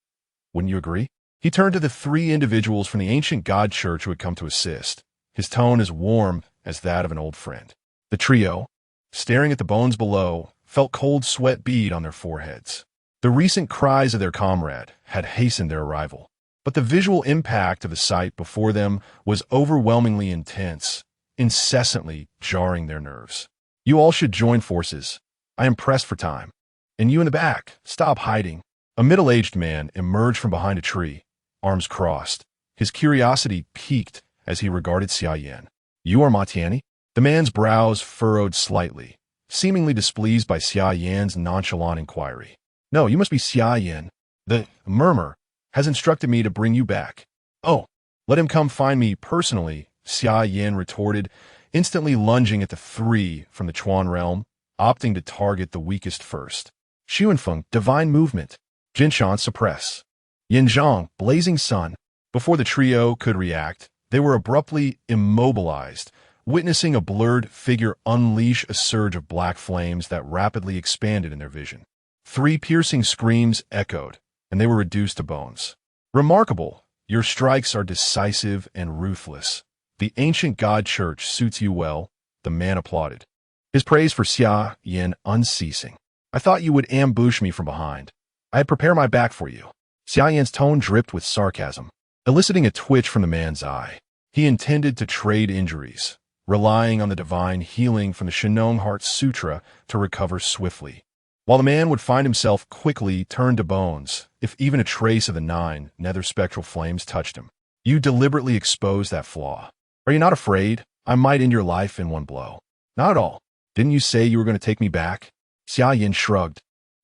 Wouldn't you agree? He turned to the 3 individuals from the ancient god church who had come to assist, his tone as warm as that of an old friend. The trio, staring at the bones below, felt cold sweat bead on their foreheads. The recent cries of their comrade had hastened their arrival, but the visual impact of the sight before them was overwhelmingly intense, incessantly jarring their nerves. You all should join forces. I am pressed for time. And you in the back, stop hiding. A middle-aged man emerged from behind a tree, arms crossed. His curiosity piqued as he regarded Xia Yan. You are Ma Tianyi? The man's brows furrowed slightly, seemingly displeased by Xia Yan's nonchalant inquiry. No, you must be Xia Yan. The murmur has instructed me to bring you back. Oh, let him come find me personally, Xia Yan retorted, instantly lunging at the 3 from the Chuan realm, opting to target the weakest first. Xuanfeng, divine movement. Jinshan, suppress. Yanzhang, blazing sun. Before the trio could react, they were abruptly immobilized, witnessing a blurred figure unleash a surge of black flames that rapidly expanded in their vision. 3 piercing screams echoed, and they were reduced to bones. Remarkable, your strikes are decisive and ruthless. The ancient god church suits you well, the man applauded. His praise for Xia Yan unceasing. I thought you would ambush me from behind. I had prepared my back for you. Xia Yan's tone dripped with sarcasm, eliciting a twitch from the man's eye. He intended to trade injuries, relying on the divine healing from the Shennong Heart Sutra to recover swiftly, while the man would find himself quickly turned to bones if even a trace of the 9 nether spectral flames touched him. You deliberately exposed that flaw. Are you not afraid I might end your life in one blow? Not at all. Didn't you say you were going to take me back? Xia Yan shrugged,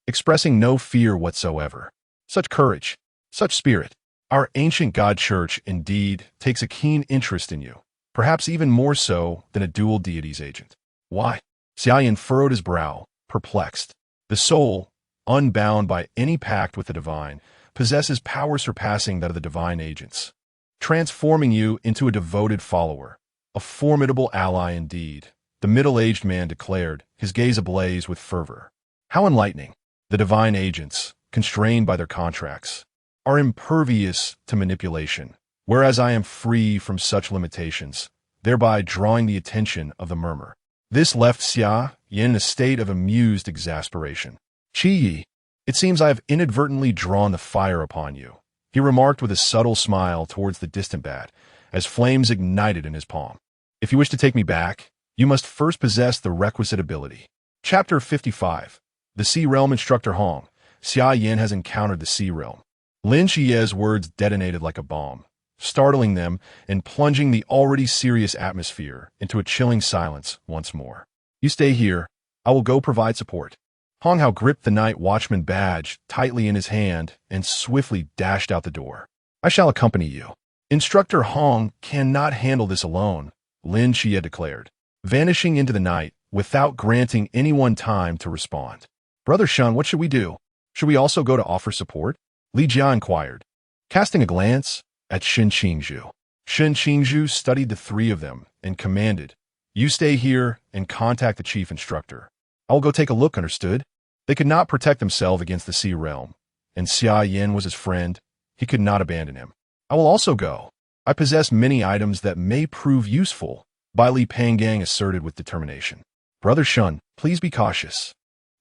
expressing no fear whatsoever. Such courage, such spirit. Our ancient god church indeed takes a keen interest in you, perhaps even more so than a dual deity's agent. Why? Xia Yan furrowed his brow, perplexed. The soul, unbound by any pact with the divine, possesses power surpassing that of the divine agents, transforming you into a devoted follower, a formidable ally indeed, the middle-aged man declared, his gaze ablaze with fervor. How enlightening. The divine agents, constrained by their contracts, are impervious to manipulation, whereas I am free from such limitations, thereby drawing the attention of the murmur. This left Xia Yan in a state of amused exasperation. Qi Yi, it seems I have inadvertently drawn the fire upon you, he remarked with a subtle smile towards the distant bat, as flames ignited in his palm. If you wish to take me back, you must first possess the requisite ability. Chapter 55. The Sea Realm Instructor Hong. Xia Yan has encountered the Sea Realm. Lin Xie's words detonated like a bomb, startling them and plunging the already serious atmosphere into a chilling silence once more. You stay here. I will go provide support. Hong Hao gripped the night watchman badge tightly in his hand and swiftly dashed out the door. I shall accompany you. Instructor Hong cannot handle this alone, Lin Xie declared, vanishing into the night without granting anyone time to respond. Brother Shun, what should we do? Should we also go to offer support? Li Jia inquired, casting a glance at Shen Qingzhu. Shen Qingzhu studied the three of them and commanded, "You stay here and contact the chief instructor. I'll go take a look, understood?" They could not protect themselves against the sea realm, and Xia Yan was his friend. He could not abandon him. "I will also go. I possess many items that may prove useful," Bai Li Pangang asserted with determination. "Brother Shun, please be cautious."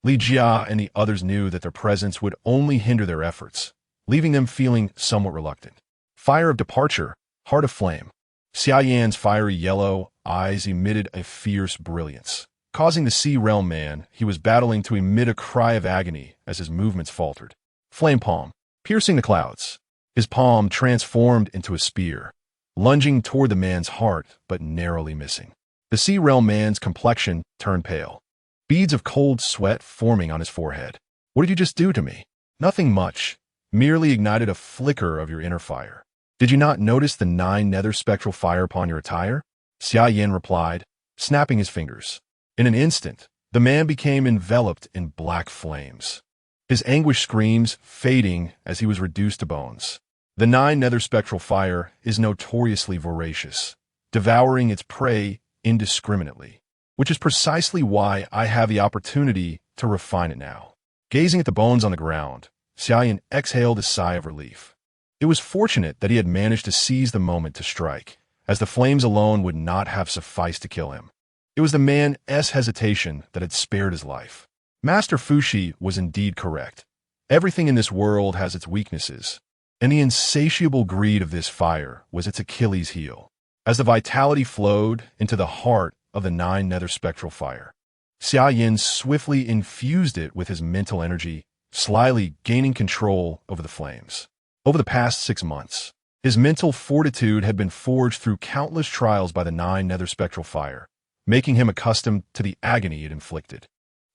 Li Jia and the others knew that their presence would only hinder their efforts, leaving them feeling somewhat reluctant. Fire of departure, heart of flame. Xia Yan's fiery yellow eyes emitted a fierce brilliance, causing the sea realm man he was battling to emit a cry of agony as his movements faltered. Flame palm, piercing the clouds. His palm transformed into a spear, lunging toward the man's heart but narrowly missing. The sea realm man's complexion turned pale, beads of cold sweat forming on his forehead. "What did you just do to me?" "Nothing much. Merely ignited a flicker of your inner fire." "Did you not notice the 9 nether spectral fire upon your attire?" Xia Yan replied, snapping his fingers. In an instant, the man became enveloped in black flames, his anguish screams fading as he was reduced to bones. The 9 nether spectral fire is notoriously voracious, devouring its prey indiscriminately, which is precisely why I have the opportunity to refine it now. Gazing at the bones on the ground, Xia Yan exhaled a sigh of relief. It was fortunate that he had managed to seize the moment to strike, as the flames alone would not have sufficed to kill him. It was the man's hesitation that had spared his life. Master Fuxi was indeed correct. Everything in this world has its weaknesses, and the insatiable greed of this fire was its Achilles heel. As the vitality flowed into the heart of the 9 nether spectral fire, Xia Yan swiftly infused it with his mental energy, slyly gaining control over the flames. Over the past 6 months, his mental fortitude had been forged through countless trials by the 9 nether spectral fire, making him accustomed to the agony it inflicted.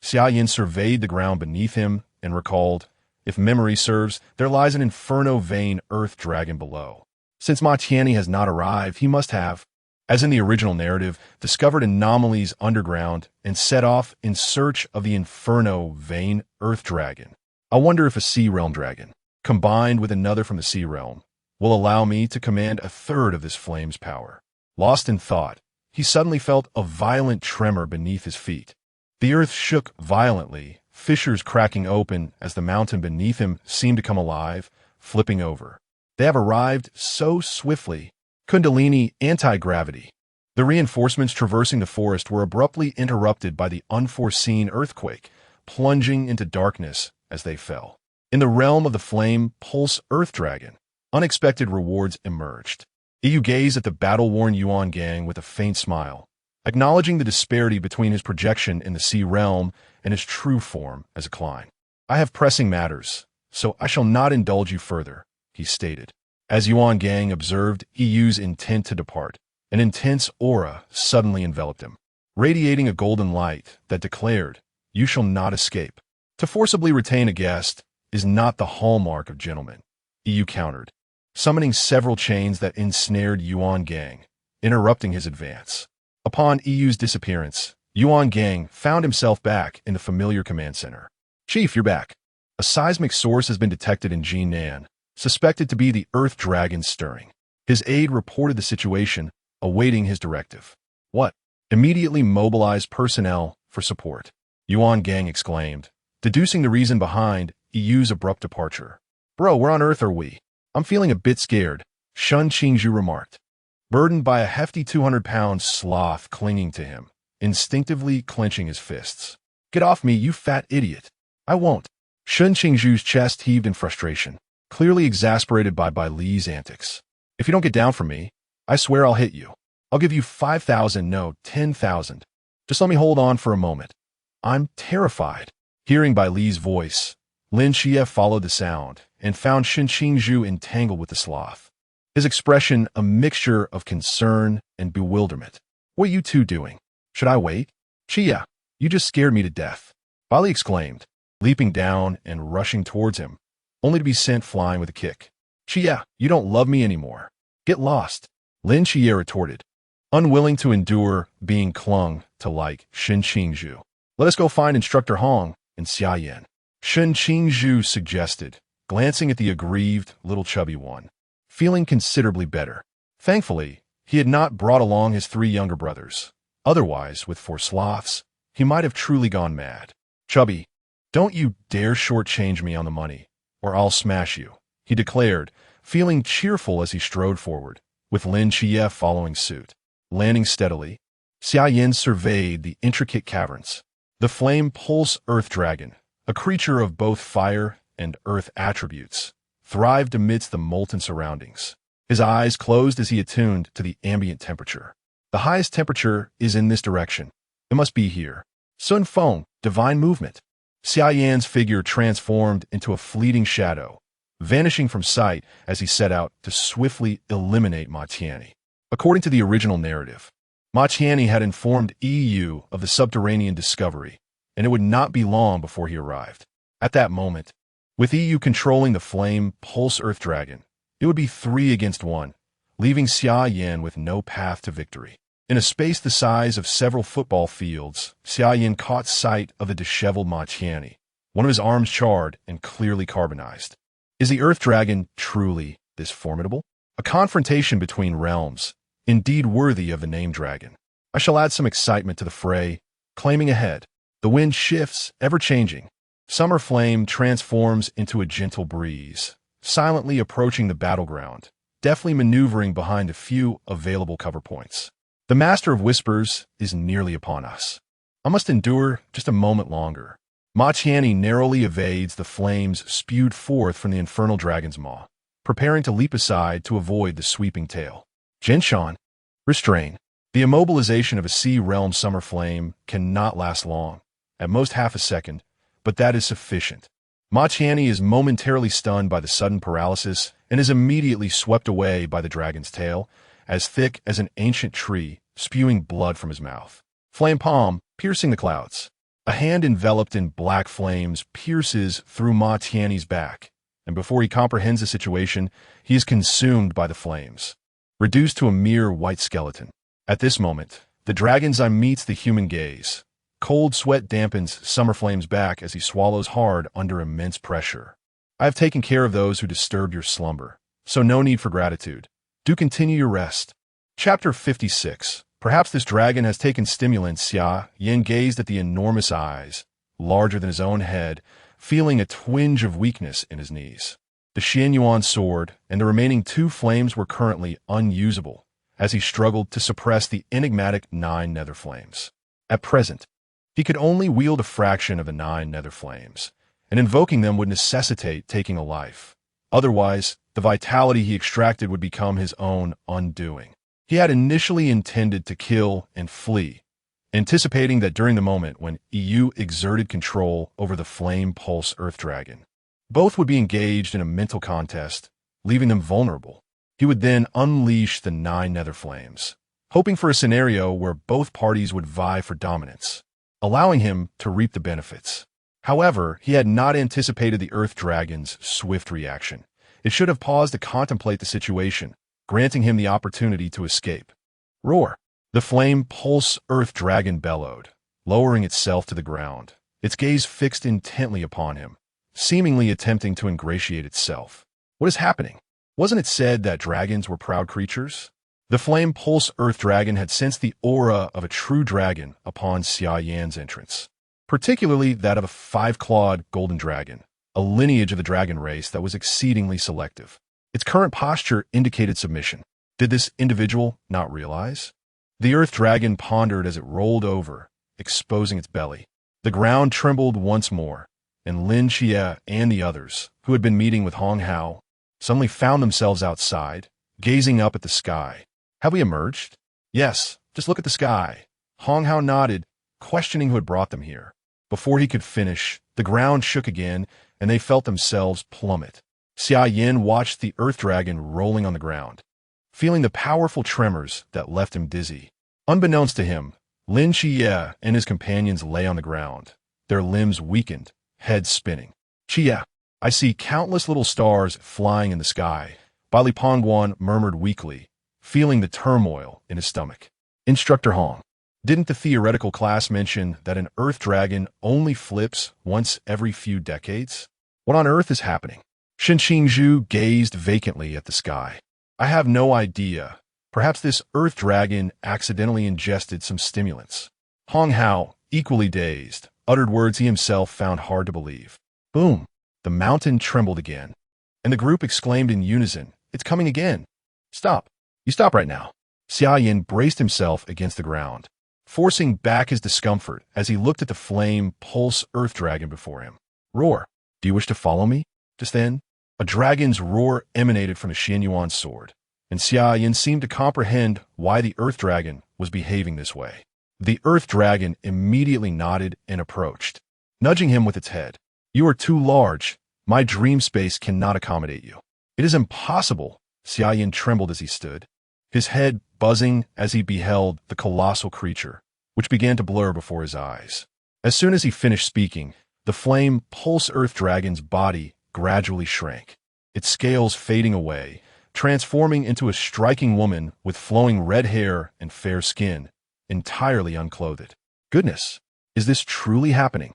Xia Yan surveyed the ground beneath him and recalled, if memory serves, there lies an inferno vein earth dragon below. Since Ma Tianyi has not arrived, he must have, as in the original narrative, discovered anomalies underground and set off in search of the inferno vein earth dragon. I wonder if a sea realm dragon, combined with another from the sea realm, will allow me to command a third of this flame's power. Lost in thought, he suddenly felt a violent tremor beneath his feet. The earth shook violently, fissures cracking open as the mountain beneath him seemed to come alive, flipping over. They have arrived so swiftly. Kundalini anti-gravity. The reinforcements traversing the forest were abruptly interrupted by the unforeseen earthquake, plunging into darkness as they fell. In the realm of the flame pulse earth dragon, unexpected rewards emerged. Yu gazed at the battle-worn Yuan gang with a faint smile, acknowledging the disparity between his projection in the sea realm and his true form as a Klein. I have pressing matters, so I shall not indulge you further, he stated. As Yuan gang observed Yu's intent to depart, an intense aura suddenly enveloped him, radiating a golden light that declared, "You shall not escape." To forcibly retain a guest is not the hallmark of gentlemen, Yu countered, summoning several chains that ensnared Yuan gang, interrupting his advance. Upon Yu's disappearance, Yuan gang found himself back in the familiar command center. "Chief, you're back. A seismic source has been detected in Jinan, suspected to be the Earth Dragon stirring." His aide reported the situation, awaiting his directive. "What?" "Immediately mobilize personnel for support," Yuan gang exclaimed, deducing the reason behind Yu's abrupt departure. "Bro, where on earth are we? I'm feeling a bit scared," Shen Qingzhu remarked, burdened by a hefty 200-pound sloth clinging to him, instinctively clenching his fists. "Get off me, you fat idiot." "I won't." Shen Qingzhu's chest heaved in frustration, clearly exasperated by Li's antics. "If you don't get down from me, I swear I'll hit you. I'll give you 5,000, no, 10,000. Just let me hold on for a moment. I'm terrified." Hearing Bai Li's voice, Lin Xie followed the sound and found Shen Qingzhu entangled with the sloth, his expression a mixture of concern and bewilderment. "What are you two doing? Should I wait?" "Xia, you just scared me to death," Bai Li exclaimed, leaping down and rushing towards him, only to be sent flying with a kick. "Xia, you don't love me anymore. Get lost," Lin Xie retorted, unwilling to endure being clung to like Shen Qingzhu. "Let us go find Instructor Hong and Xia Yan. Shen Qingzhu suggested, glancing at the aggrieved, little chubby one, feeling considerably better. Thankfully, he had not brought along his 3 younger brothers. Otherwise, with 4 sloths, he might have truly gone mad. "Chubby, don't you dare shortchange me on the money, or I'll smash you," he declared, feeling cheerful as he strode forward, with Lin Xie following suit. Landing steadily, Xia Yan surveyed the intricate caverns. The flame pulse earth dragon, a creature of both fire and earth attributes, thrived amidst the molten surroundings. His eyes closed as he attuned to the ambient temperature. The highest temperature is in this direction. It must be here. Sun Feng, divine movement. Xia Yan's figure transformed into a fleeting shadow, vanishing from sight as he set out to swiftly eliminate Ma Tianyi. According to the original narrative, Ma Tianyi had informed EU of the subterranean discovery, and it would not be long before he arrived. At that moment, with EU controlling the flame pulse earth dragon, it would be 3 against 1, leaving Xia Yan with no path to victory. In a space the size of several football fields, Xia Yan caught sight of the disheveled Ma Tianyi, one of his arms charred and clearly carbonized. Is the earth dragon truly this formidable? A confrontation between realms, indeed worthy of the name dragon. I shall add some excitement to the fray, claiming ahead. The wind shifts, ever-changing. Summer flame transforms into a gentle breeze, silently approaching the battleground, deftly maneuvering behind a few available cover points. The Master of Whispers is nearly upon us. I must endure just a moment longer. Ma Tianyi narrowly evades the flames spewed forth from the infernal dragon's maw, preparing to leap aside to avoid the sweeping tail. Jinshan, restrain. The immobilization of a sea realm summer flame cannot last long, at most half a second, but that is sufficient. Ma Tianyi is momentarily stunned by the sudden paralysis and is immediately swept away by the dragon's tail, as thick as an ancient tree, spewing blood from his mouth. Flame palm, piercing the clouds. A hand enveloped in black flames pierces through Ma Tianyi's back, and before he comprehends the situation, he is consumed by the flames, reduced to a mere white skeleton. At this moment, the dragon's eye meets the human gaze. Cold sweat dampens Summer Flame's back as he swallows hard under immense pressure. I have taken care of those who disturbed your slumber, so no need for gratitude. Do continue your rest. Chapter 56. Perhaps this dragon has taken stimulants. Xia Yan gazed at the enormous eyes, larger than his own head, feeling a twinge of weakness in his knees. The Xianyuan sword and the remaining 2 flames were currently unusable, as he struggled to suppress the enigmatic 9 nether flames. At present, he could only wield a fraction of the 9 nether flames, and invoking them would necessitate taking a life. Otherwise, the vitality he extracted would become his own undoing. He had initially intended to kill and flee, anticipating that during the moment when EU exerted control over the flame pulse earth dragon, both would be engaged in a mental contest, leaving them vulnerable. He would then unleash the 9 nether flames, hoping for a scenario where both parties would vie for dominance, allowing him to reap the benefits. However, he had not anticipated the earth dragon's swift reaction. It should have paused to contemplate the situation, granting him the opportunity to escape. Roar! The flame pulse earth dragon bellowed, lowering itself to the ground, its gaze fixed intently upon him, seemingly attempting to ingratiate itself. What is happening? Wasn't it said that dragons were proud creatures? The flame pulse earth dragon had sensed the aura of a true dragon upon Xia Yan's entrance, particularly that of a 5-clawed golden dragon, a lineage of the dragon race that was exceedingly selective. Its current posture indicated submission. Did this individual not realize? The earth dragon pondered as it rolled over, exposing its belly. The ground trembled once more, and Lin Xie and the others, who had been meeting with Hong Hao, suddenly found themselves outside, gazing up at the sky. Have we emerged? Yes, just look at the sky. Hong Hao nodded, questioning who had brought them here. Before he could finish, the ground shook again, and they felt themselves plummet. Xia Yan watched the earth dragon rolling on the ground, feeling the powerful tremors that left him dizzy. Unbeknownst to him, Lin Xie and his companions lay on the ground, their limbs weakened, heads spinning. Xie, I see countless little stars flying in the sky, Bali Pongguan murmured weakly, feeling the turmoil in his stomach. Instructor Hong, Didn't the theoretical class mention that an earth dragon only flips once every few decades? What on earth is happening? Shinxingzhu gazed vacantly at the sky. I have no idea. Perhaps this earth dragon accidentally ingested some stimulants. Hong Hao, equally dazed, uttered words he himself found hard to believe. Boom! The mountain trembled again, and the group exclaimed in unison, "It's coming again! Stop! You stop right now!" Xia Yan braced himself against the ground, forcing back his discomfort as he looked at the flame pulse earth dragon before him. Roar! Do you wish to follow me? Just then, a dragon's roar emanated from the Xianyuan sword, and Xia Yan seemed to comprehend why the earth dragon was behaving this way. The earth dragon immediately nodded and approached, nudging him with its head. You are too large. My dream space cannot accommodate you. It is impossible. Xia Yan trembled as he stood, his head buzzing as he beheld the colossal creature, which began to blur before his eyes. As soon as he finished speaking, the flame pulse earth dragon's body gradually shrank, its scales fading away, transforming into a striking woman with flowing red hair and fair skin, entirely unclothed. Goodness, is this truly happening?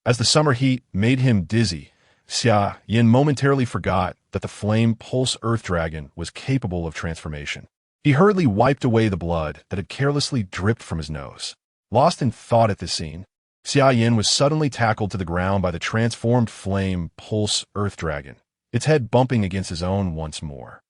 As the summer heat made him dizzy, Xia Yan momentarily forgot that the flame pulse earth dragon was capable of transformation. He hurriedly wiped away the blood that had carelessly dripped from his nose. Lost in thought at this scene, Xia Yan was suddenly tackled to the ground by the transformed flame pulse earth dragon, its head bumping against his own once more.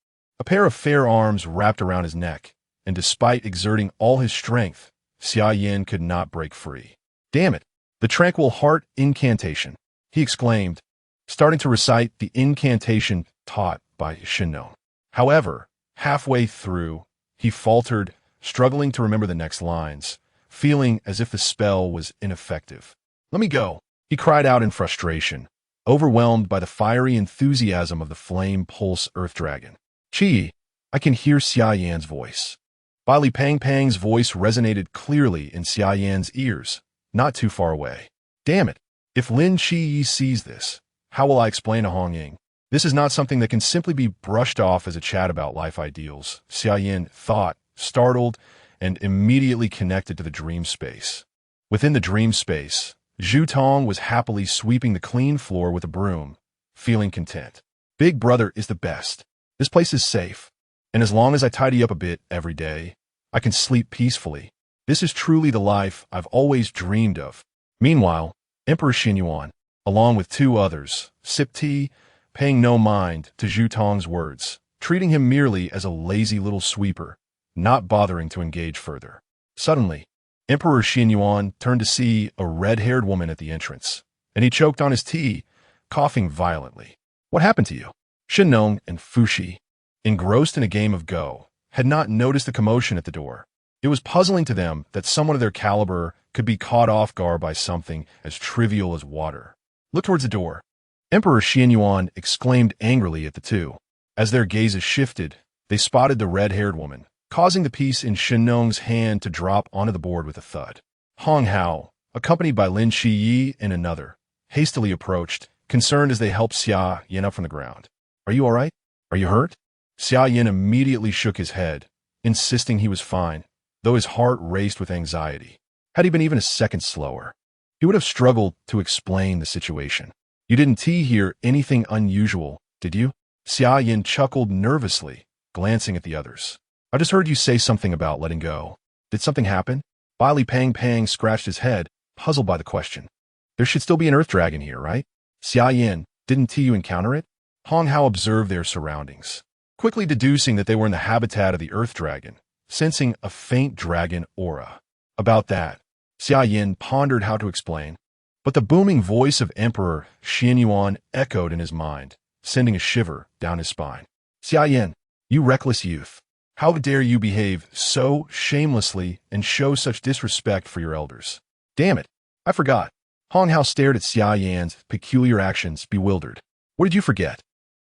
A pair of fair arms wrapped around his neck, and despite exerting all his strength, Xia Yan could not break free. Damn it! The tranquil heart incantation, he exclaimed, starting to recite the incantation taught by Shennong. However, halfway through, he faltered, struggling to remember the next lines, feeling as if the spell was ineffective. Let me go, he cried out in frustration, overwhelmed by the fiery enthusiasm of the flame pulse earth dragon. Chi, I can hear Xia Yan's voice. Bali Pang Pang's voice resonated clearly in Xia Yan's ears, not too far away. Damn it! If Lin Qi sees this, how will I explain to Hong Ying? This is not something that can simply be brushed off as a chat about life ideals, Xia Yan thought, startled, and immediately connected to the dream space. Within the dream space, Zhu Tong was happily sweeping the clean floor with a broom, feeling content. Big brother is the best. This place is safe, and as long as I tidy up a bit every day, I can sleep peacefully. This is truly the life I've always dreamed of. Meanwhile, Emperor Xingyuan, along with two others, sipped tea, paying no mind to Zhu Tong's words, treating him merely as a lazy little sweeper, not bothering to engage further. Suddenly, Emperor Xingyuan turned to see a red-haired woman at the entrance, and he choked on his tea, coughing violently. What happened to you? Shennong and Fuxi, engrossed in a game of Go, had not noticed the commotion at the door. It was puzzling to them that someone of their caliber could be caught off guard by something as trivial as water. Look towards the door. Emperor Xingyuan exclaimed angrily at the two. As their gazes shifted, they spotted the red-haired woman, causing the piece in Shennong's hand to drop onto the board with a thud. Hong Hao, accompanied by Lin Qi and another, hastily approached, concerned as they helped Xia Yan up from the ground. Are you all right? Are you hurt? Xia Yan immediately shook his head, insisting he was fine, though his heart raced with anxiety. Had he been even a second slower, he would have struggled to explain the situation. You didn't hear anything unusual, did you? Xia Yan chuckled nervously, glancing at the others. I just heard you say something about letting go. Did something happen? Bali Pang Pang scratched his head, puzzled by the question. There should still be an earth dragon here, right? Xia Yan, didn't you encounter it? Hong Hao observed their surroundings, quickly deducing that they were in the habitat of the earth dragon, sensing a faint dragon aura. About that, Xia Yan pondered how to explain, but the booming voice of Emperor Xingyuan echoed in his mind, sending a shiver down his spine. Xia Yan, you reckless youth. How dare you behave so shamelessly and show such disrespect for your elders? Damn it, I forgot. Hong Hao stared at Xia Yan's peculiar actions, bewildered. What did you forget?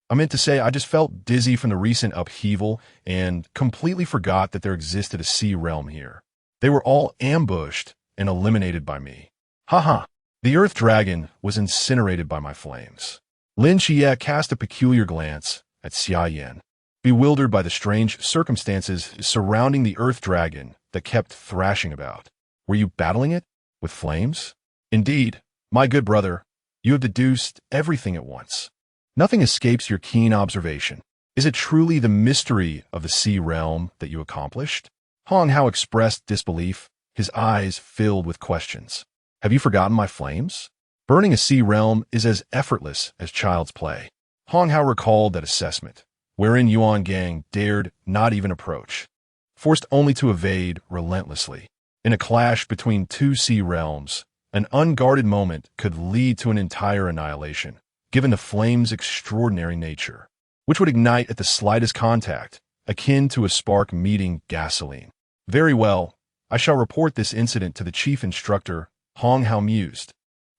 I meant to say I just felt dizzy from the recent upheaval and completely forgot that there existed a sea realm here. They were all ambushed and eliminated by me. Haha. The earth dragon was incinerated by my flames. Lin Xie cast a peculiar glance at Xia Yan, bewildered by the strange circumstances surrounding the earth dragon that kept thrashing about. Were you battling it with flames? Indeed, my good brother, you have deduced everything at once. Nothing escapes your keen observation. Is it truly the mystery of the sea realm that you accomplished? Hong Hao expressed disbelief, his eyes filled with questions. Have you forgotten my flames? Burning a sea realm is as effortless as child's play. Hong Hao recalled that assessment, wherein Yuan Gang dared not even approach, forced only to evade relentlessly. In a clash between two sea realms, an unguarded moment could lead to an entire annihilation, given the flame's extraordinary nature, which would ignite at the slightest contact, akin to a spark meeting gasoline. Very well, I shall report this incident to the chief instructor, Hong Hao mused,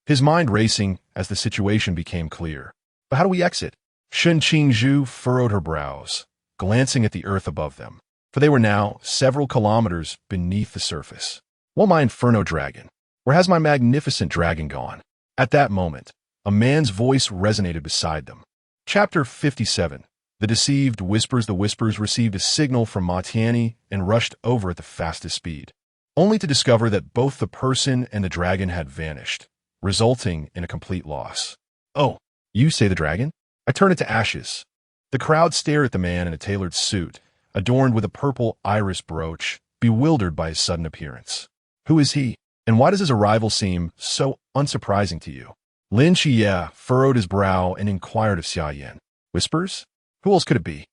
his mind racing as the situation became clear. But how do we exit? Shen Qingzhu furrowed her brows, glancing at the earth above them, for they were now several kilometers beneath the surface. Well, my inferno dragon, where has my magnificent dragon gone? At that moment, a man's voice resonated beside them. Chapter 57. The Deceived Whispers. The Whispers received a signal from Ma Tianyi and rushed over at the fastest speed, only to discover that both the person and the dragon had vanished, resulting in a complete loss. Oh, you say the dragon? I turn it to ashes. The crowd stared at the man in a tailored suit, adorned with a purple iris brooch, bewildered by his sudden appearance. Who is he, and why does his arrival seem so unsurprising to you? Lin Xia furrowed his brow and inquired of Xia Yan. Whispers? Who else could it be?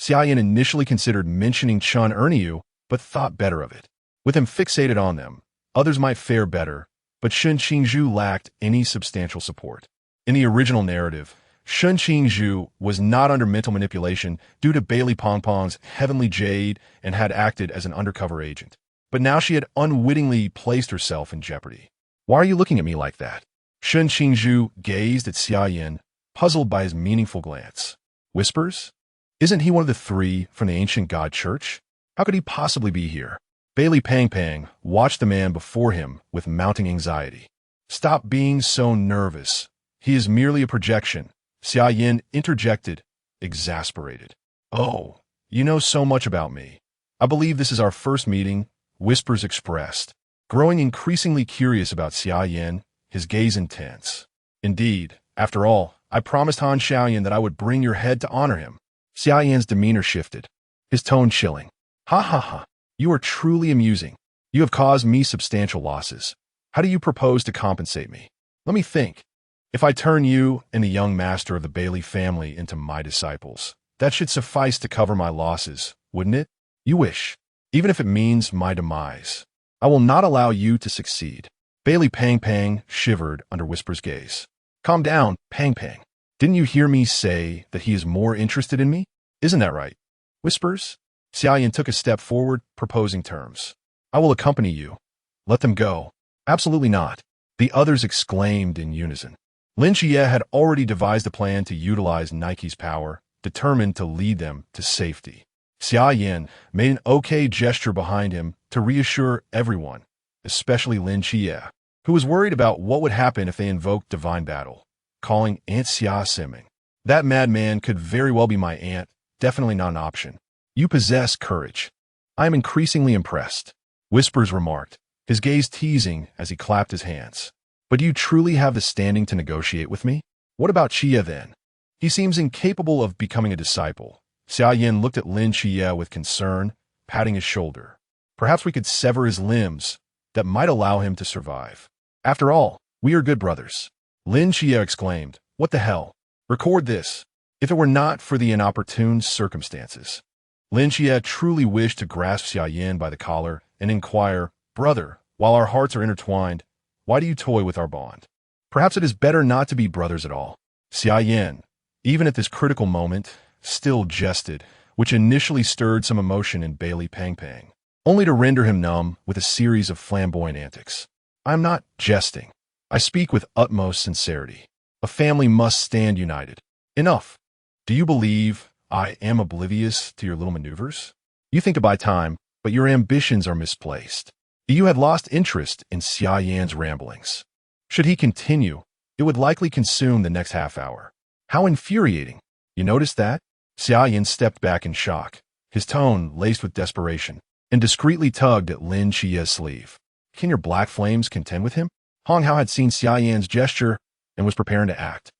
Xia Yan initially considered mentioning Chun Erniu, but thought better of it. With him fixated on them, others might fare better, but Shen Qingzhu lacked any substantial support. In the original narrative, Shen Qingzhu was not under mental manipulation due to Bailey Pongpong's heavenly jade and had acted as an undercover agent. But now she had unwittingly placed herself in jeopardy. Why are you looking at me like that? Shen Qingzhu gazed at Xia Yan, puzzled by his meaningful glance. Whispers? Isn't he one of the three from the ancient god church? How could he possibly be here? Bailey Pang watched the man before him with mounting anxiety. Stop being so nervous. He is merely a projection. Xia Yan interjected, exasperated. Oh, you know so much about me. I believe this is our first meeting, Whispers expressed, growing increasingly curious about Xia Yan, his gaze intense. Indeed, after all, I promised Han Xiaoyan that I would bring your head to honor him. Xia Yan's demeanor shifted, his tone chilling. Ha ha ha, you are truly amusing. You have caused me substantial losses. How do you propose to compensate me? Let me think. If I turn you and the young master of the Bailey family into my disciples, that should suffice to cover my losses, wouldn't it? You wish, even if it means my demise. I will not allow you to succeed. Bailey Pang shivered under Whisper's gaze. Calm down, Pang. Didn't you hear me say that he is more interested in me? Isn't that right? Whispers? Xia Yan took a step forward, proposing terms. I will accompany you. Let them go. Absolutely not. The others exclaimed in unison. Lin Xie had already devised a plan to utilize Nike's power, determined to lead them to safety. Xia Yan made an okay gesture behind him to reassure everyone, especially Lin Xie, who was worried about what would happen if they invoked divine battle, calling Aunt Xia Simming. That madman could very well be my aunt, definitely not an option. You possess courage. I am increasingly impressed, Whispers remarked, his gaze teasing as he clapped his hands. But do you truly have the standing to negotiate with me? What about Xia then? He seems incapable of becoming a disciple. Xia Yan looked at Lin Xie with concern, patting his shoulder. Perhaps we could sever his limbs. That might allow him to survive. After all, we are good brothers. Lin Xie exclaimed, What the hell? Record this. If it were not for the inopportune circumstances. Lin Xie truly wished to grasp Xia Yan by the collar and inquire, Brother, while our hearts are intertwined, why do you toy with our bond? Perhaps it is better not to be brothers at all. Xia Yan, even at this critical moment, still jested, which initially stirred some emotion in Bailey Pang, only to render him numb with a series of flamboyant antics. I am not jesting. I speak with utmost sincerity. A family must stand united. Enough. Do you believe I am oblivious to your little maneuvers? You think to buy time, but your ambitions are misplaced. You had lost interest in Xia Yan's ramblings. Should he continue, it would likely consume the next half hour. How infuriating. You notice that? Xia Yan stepped back in shock, his tone laced with desperation, and discreetly tugged at Lin Xie's sleeve. Can your black flames contend with him? Hong Hao had seen Xia Yan's gesture and was preparing to act.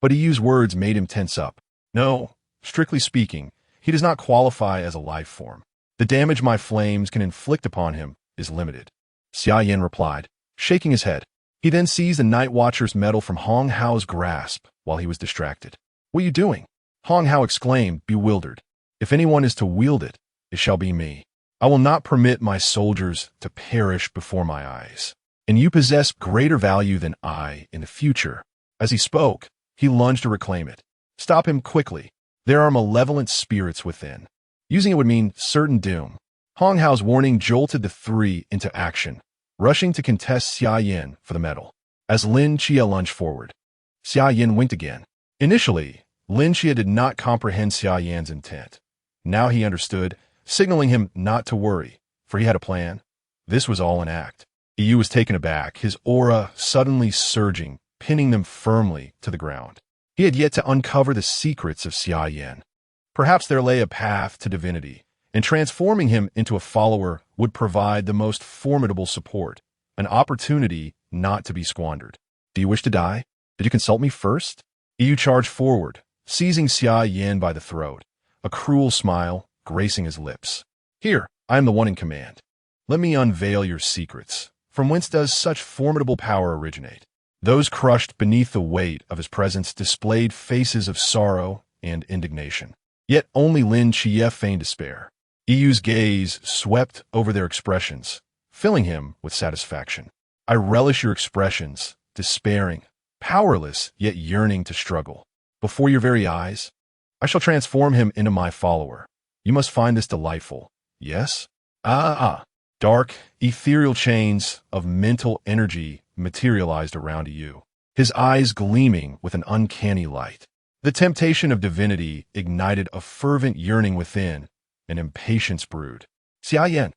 But Yu's words made him tense up. No, strictly speaking, he does not qualify as a life form. The damage my flames can inflict upon him is limited. Xia Yan replied, shaking his head. He then seized the Night Watcher's medal from Hong Hao's grasp while he was distracted. What are you doing? Hong Hao exclaimed, bewildered. If anyone is to wield it, it shall be me. I will not permit my soldiers to perish before my eyes. And you possess greater value than I in the future. As he spoke, he lunged to reclaim it. Stop him quickly. There are malevolent spirits within. Using it would mean certain doom. Hong Hao's warning jolted the three into action, rushing to contest Xia Yan for the medal. As Lin Chia lunged forward, Xia Yan winked again. Initially, Lin Chia did not comprehend Xia Yan's intent. Now he understood, signaling him not to worry, for he had a plan. This was all an act. Yu was taken aback, his aura suddenly surging, pinning them firmly to the ground. He had yet to uncover the secrets of Xia Yan. Perhaps there lay a path to divinity, and transforming him into a follower would provide the most formidable support, an opportunity not to be squandered. Do you wish to die? Did you consult me first? Yu charged forward, seizing Xia Yan by the throat, a cruel smile gracing his lips. Here, I am the one in command. Let me unveil your secrets. From whence does such formidable power originate? Those crushed beneath the weight of his presence displayed faces of sorrow and indignation. Yet only Lin Chia feigned despair. Yu's gaze swept over their expressions, filling him with satisfaction. I relish your expressions, despairing, powerless yet yearning to struggle. Before your very eyes, I shall transform him into my follower. You must find this delightful. Yes? Dark, ethereal chains of mental energy materialized around Yu, his eyes gleaming with an uncanny light. The temptation of divinity ignited a fervent yearning within, and impatience brewed. Xia Yan,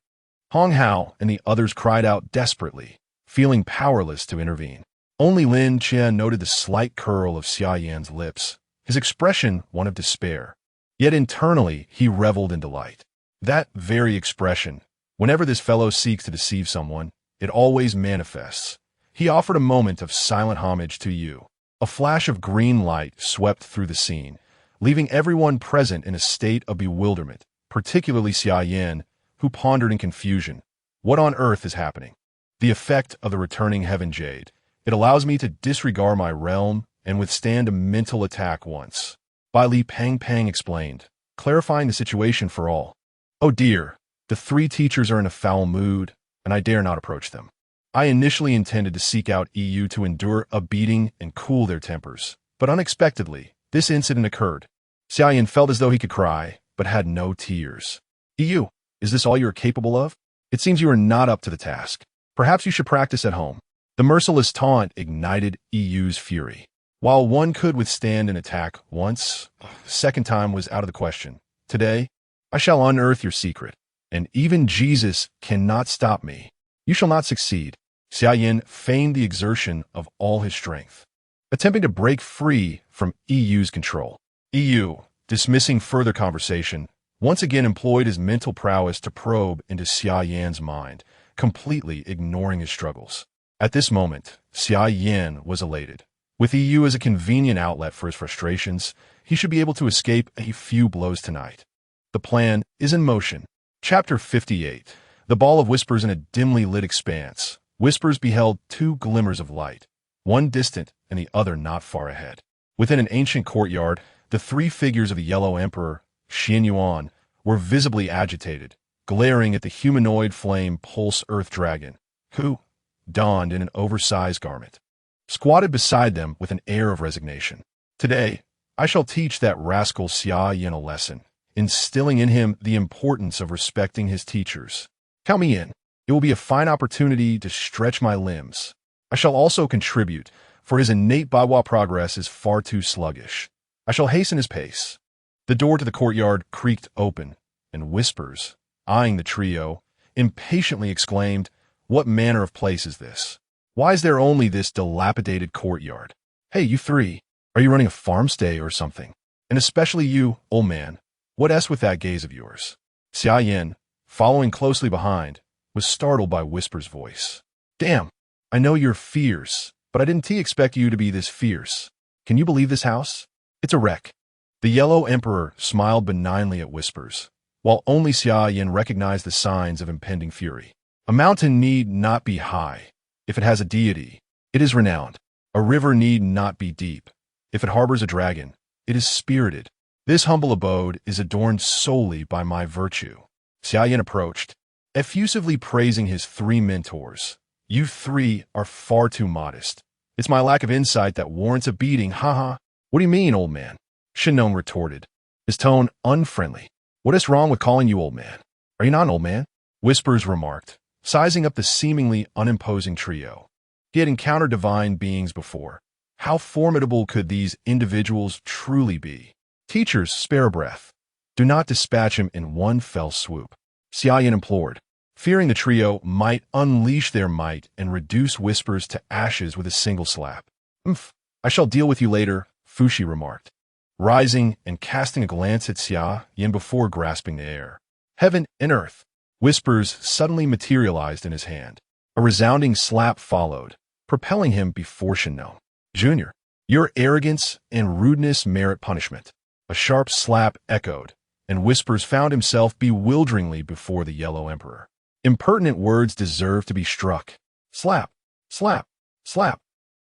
Hong Hao, and the others cried out desperately, feeling powerless to intervene. Only Lin Chia noted the slight curl of Xia Yan's lips, his expression one of despair. Yet internally he reveled in delight. That very expression, whenever this fellow seeks to deceive someone, it always manifests. He offered a moment of silent homage to Yu. A flash of green light swept through the scene, leaving everyone present in a state of bewilderment, particularly Xia Yan, who pondered in confusion. What on earth is happening? The effect of the returning heaven jade. It allows me to disregard my realm and withstand a mental attack once. Bai Li Pang explained, clarifying the situation for all. Oh dear, the three teachers are in a foul mood, and I dare not approach them. I initially intended to seek out Yu to endure a beating and cool their tempers, but unexpectedly, this incident occurred. Xia Yan felt as though he could cry, but had no tears. Yu, is this all you are capable of? It seems you are not up to the task. Perhaps you should practice at home. The merciless taunt ignited Yu's fury. While one could withstand an attack once, the second time was out of the question. Today, I shall unearth your secret, and even Jesus cannot stop me. You shall not succeed. Xia Yan feigned the exertion of all his strength, attempting to break free from Yu's control. Yu, dismissing further conversation, once again employed his mental prowess to probe into Xia Yan's mind, completely ignoring his struggles. At this moment, Xia Yan was elated. With Yu as a convenient outlet for his frustrations, he should be able to escape a few blows tonight. The plan is in motion. Chapter 58. The ball of whispers in a dimly lit expanse. Whispers beheld two glimmers of light, one distant and the other not far ahead. Within an ancient courtyard, the three figures of the Yellow Emperor, Yan Yuan, were visibly agitated, glaring at the humanoid flame pulse earth dragon, who, donned in an oversized garment, squatted beside them with an air of resignation. Today, I shall teach that rascal Xia Yan a lesson, instilling in him the importance of respecting his teachers. Count me in. It will be a fine opportunity to stretch my limbs. I shall also contribute, for his innate Baiwa progress is far too sluggish. I shall hasten his pace. The door to the courtyard creaked open, and Whispers, eyeing the trio, impatiently exclaimed, "What manner of place is this? Why is there only this dilapidated courtyard? Hey, you three, are you running a farm stay or something? And especially you, old man, what s with that gaze of yours?" Xia Yan, following closely behind, was startled by Whisper's voice. Damn, I know you're fierce, but I didn't expect you to be this fierce. Can you believe this house? It's a wreck. The Yellow Emperor smiled benignly at Whispers, while only Xia Yan recognized the signs of impending fury. A mountain need not be high. If it has a deity, it is renowned. A river need not be deep. If it harbors a dragon, it is spirited. This humble abode is adorned solely by my virtue. Xia Yan approached, effusively praising his three mentors. You three are far too modest. It's my lack of insight that warrants a beating, haha. What do you mean, old man? Shennong retorted, his tone unfriendly. What is wrong with calling you old man? Are you not an old man? Whispers remarked, sizing up the seemingly unimposing trio. He had encountered divine beings before. How formidable could these individuals truly be? Teachers, spare a breath. Do not dispatch him in one fell swoop. Xia Yan implored, fearing the trio might unleash their might and reduce Whispers to ashes with a single slap. I shall deal with you later, Fuxi remarked, rising and casting a glance at Xia Yan before grasping the air. Heaven and earth. Whispers suddenly materialized in his hand. A resounding slap followed, propelling him before Shennong. Junior, your arrogance and rudeness merit punishment. A sharp slap echoed, and Whispers found himself bewilderingly before the Yellow Emperor. Impertinent words deserve to be struck. Slap, slap, slap.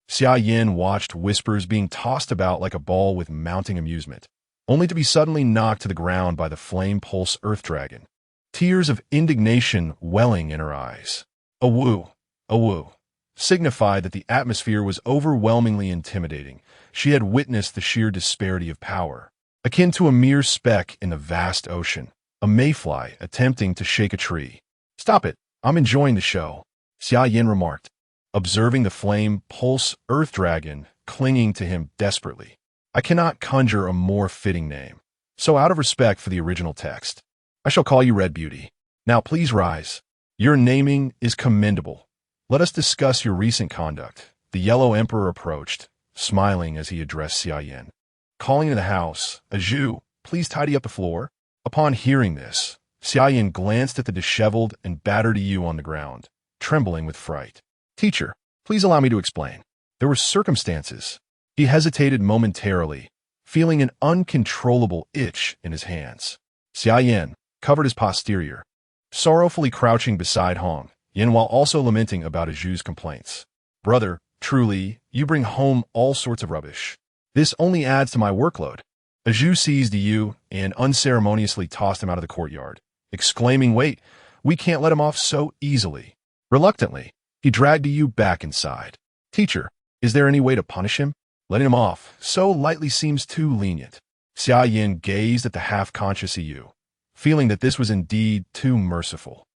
Xia Yan watched Whispers being tossed about like a ball with mounting amusement, only to be suddenly knocked to the ground by the flame pulse earth dragon. Tears of indignation welling in her eyes. A woo, signified that the atmosphere was overwhelmingly intimidating. She had witnessed the sheer disparity of power, akin to a mere speck in the vast ocean, a mayfly attempting to shake a tree. Stop it, I'm enjoying the show, Xia Yan remarked, observing the flame pulse earth dragon clinging to him desperately. I cannot conjure a more fitting name, so out of respect for the original text, I shall call you Red Beauty. Now please rise. Your naming is commendable. Let us discuss your recent conduct. The Yellow Emperor approached, smiling as he addressed Xia Yan. Calling into the house, Zhu, please tidy up the floor. Upon hearing this, Xia Yan glanced at the disheveled and battered Yu on the ground, trembling with fright. Teacher, please allow me to explain. There were circumstances. He hesitated momentarily, feeling an uncontrollable itch in his hands. Xia Yan covered his posterior, sorrowfully crouching beside Hong Yan while also lamenting about Zhu's complaints. Brother, truly, you bring home all sorts of rubbish. This only adds to my workload. Zhu seized Yu and unceremoniously tossed him out of the courtyard, exclaiming, Wait, we can't let him off so easily. Reluctantly, he dragged Yu back inside. Teacher, is there any way to punish him? Letting him off so lightly seems too lenient. Xia Yan gazed at the half-conscious Yu, feeling that this was indeed too merciful.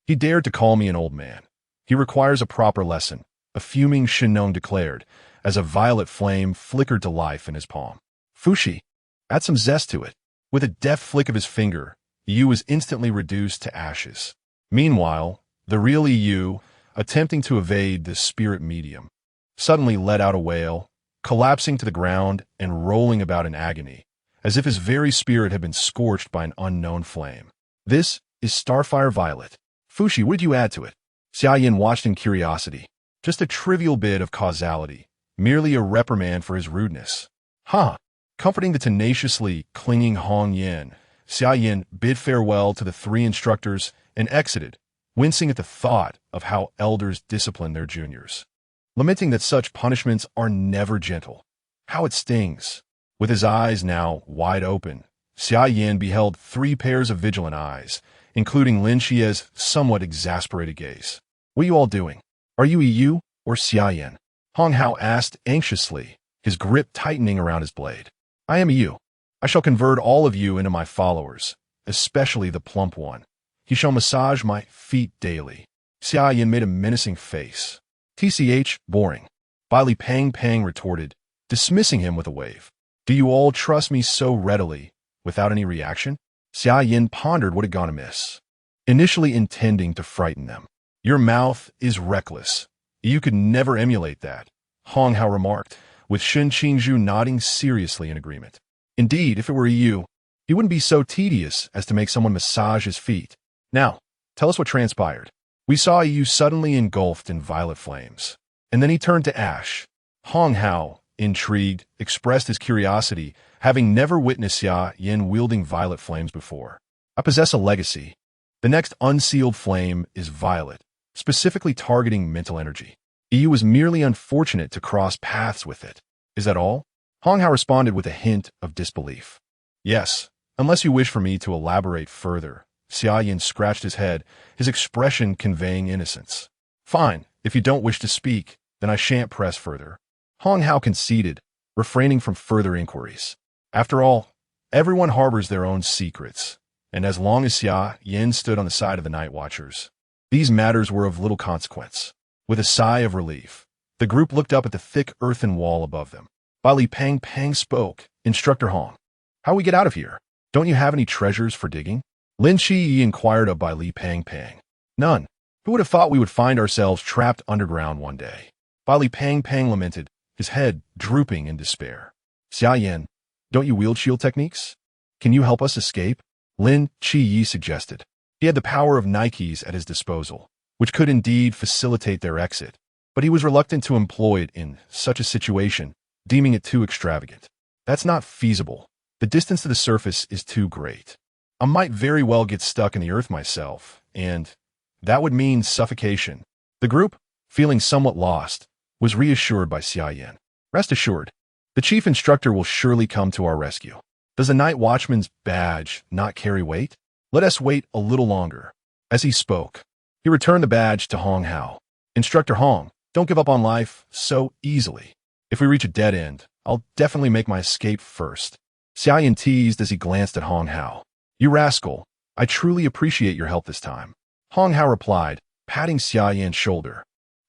He dared to call me an old man. He requires a proper lesson, a fuming Shennong declared, as a violet flame flickered to life in his palm. Fuxi, add some zest to it. With a deft flick of his finger, Yu was instantly reduced to ashes. Meanwhile, the real Yu, attempting to evade the spirit medium, suddenly let out a wail, collapsing to the ground and rolling about in agony, as if his very spirit had been scorched by an unknown flame. This is Starfire Violet. Fuxi, what did you add to it? Xia Yan watched in curiosity. Just a trivial bit of causality, merely a reprimand for his rudeness. Comforting the tenaciously clinging Hong Yan, Xia Yan bid farewell to the three instructors and exited, wincing at the thought of how elders discipline their juniors, lamenting that such punishments are never gentle. How it stings. With his eyes now wide open, Xia Yan beheld three pairs of vigilant eyes, including Lin Xie's somewhat exasperated gaze. What are you all doing? Are you Yu or Xia Yan? Hong Hao asked anxiously, his grip tightening around his blade. I am Yu. I shall convert all of you into my followers, especially the plump one. He shall massage my feet daily. Xia Yan made a menacing face. TCH, boring. Bailey Pang retorted, dismissing him with a wave. Do you all trust me so readily, without any reaction? Xia Yan pondered what had gone amiss, initially intending to frighten them. Your mouth is reckless. You could never emulate that, Hong Hao remarked, with Shen Qingzhu nodding seriously in agreement. Indeed, if it were you, he wouldn't be so tedious as to make someone massage his feet. Now, tell us what transpired. We saw you suddenly engulfed in violet flames. And then he turned to ash. Hong Hao, intrigued, expressed his curiosity, having never witnessed Xia Yan wielding violet flames before. I possess a legacy. The next unsealed flame is violet, specifically targeting mental energy. EU was merely unfortunate to cross paths with it. Is that all? Hong Hao responded with a hint of disbelief. Yes, unless you wish for me to elaborate further. Xia Yan scratched his head, his expression conveying innocence. Fine, if you don't wish to speak, then I shan't press further. Hong Hao conceded, refraining from further inquiries. After all, everyone harbors their own secrets, and as long as Xia Yan stood on the side of the Night Watchers, these matters were of little consequence. With a sigh of relief, the group looked up at the thick earthen wall above them. Bai Li Pang Pang spoke, Instructor Hong. How we get out of here? Don't you have any treasures for digging? Lin Qi inquired of Bai Li Pang Pang. None. Who would have thought we would find ourselves trapped underground one day? Bai Li Pang Pang lamented, his head drooping in despair. Xia Yan, don't you wield shield techniques? Can you help us escape? Lin Qi suggested. He had the power of Nikes at his disposal, which could indeed facilitate their exit, but he was reluctant to employ it in such a situation, deeming it too extravagant. That's not feasible. The distance to the surface is too great. I might very well get stuck in the earth myself, and that would mean suffocation. The group, feeling somewhat lost, was reassured by Xia Yan. Rest assured, the chief instructor will surely come to our rescue. Does a night watchman's badge not carry weight? Let us wait a little longer. As he spoke, he returned the badge to Hong Hao. Instructor Hong, don't give up on life so easily. If we reach a dead end, I'll definitely make my escape first. Xia Yan teased as he glanced at Hong Hao. You rascal, I truly appreciate your help this time. Hong Hao replied, patting Xia Yan's shoulder,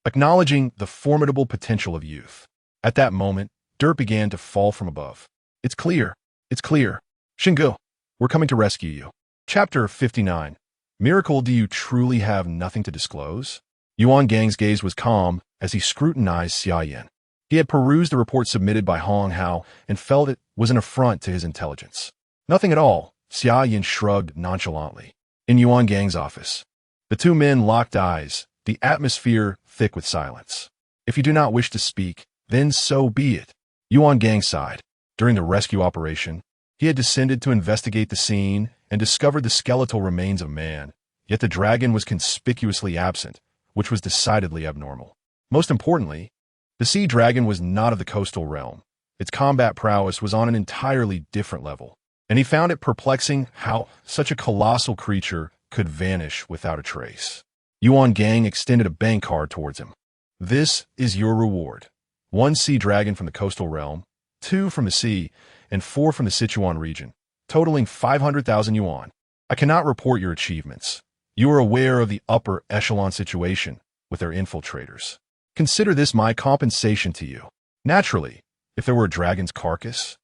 acknowledging the formidable potential of youth. At that moment, dirt began to fall from above. It's clear. It's clear. Xingu, we're coming to rescue you. Chapter 59. Miracle, do you truly have nothing to disclose? Yuan Gang's gaze was calm as he scrutinized Xia Yan. He had perused the report submitted by Hong Hao and felt it was an affront to his intelligence. Nothing at all, Xia Yan shrugged nonchalantly. In Yuan Gang's office, the two men locked eyes, the atmosphere thick with silence. If you do not wish to speak, then so be it. Yuan Gang sighed. During the rescue operation, he had descended to investigate the scene and discovered the skeletal remains of man, yet the dragon was conspicuously absent, which was decidedly abnormal. Most importantly, the sea dragon was not of the coastal realm. Its combat prowess was on an entirely different level, and he found it perplexing how such a colossal creature could vanish without a trace. Yuan Gang extended a bank card towards him. This is your reward. 1 sea dragon from the coastal realm, 2 from the sea, and 4 from the Sichuan region, totaling 500,000 yuan. I cannot report your achievements. You are aware of the upper echelon situation with their infiltrators. Consider this my compensation to you. Naturally, if there were a dragon's carcass,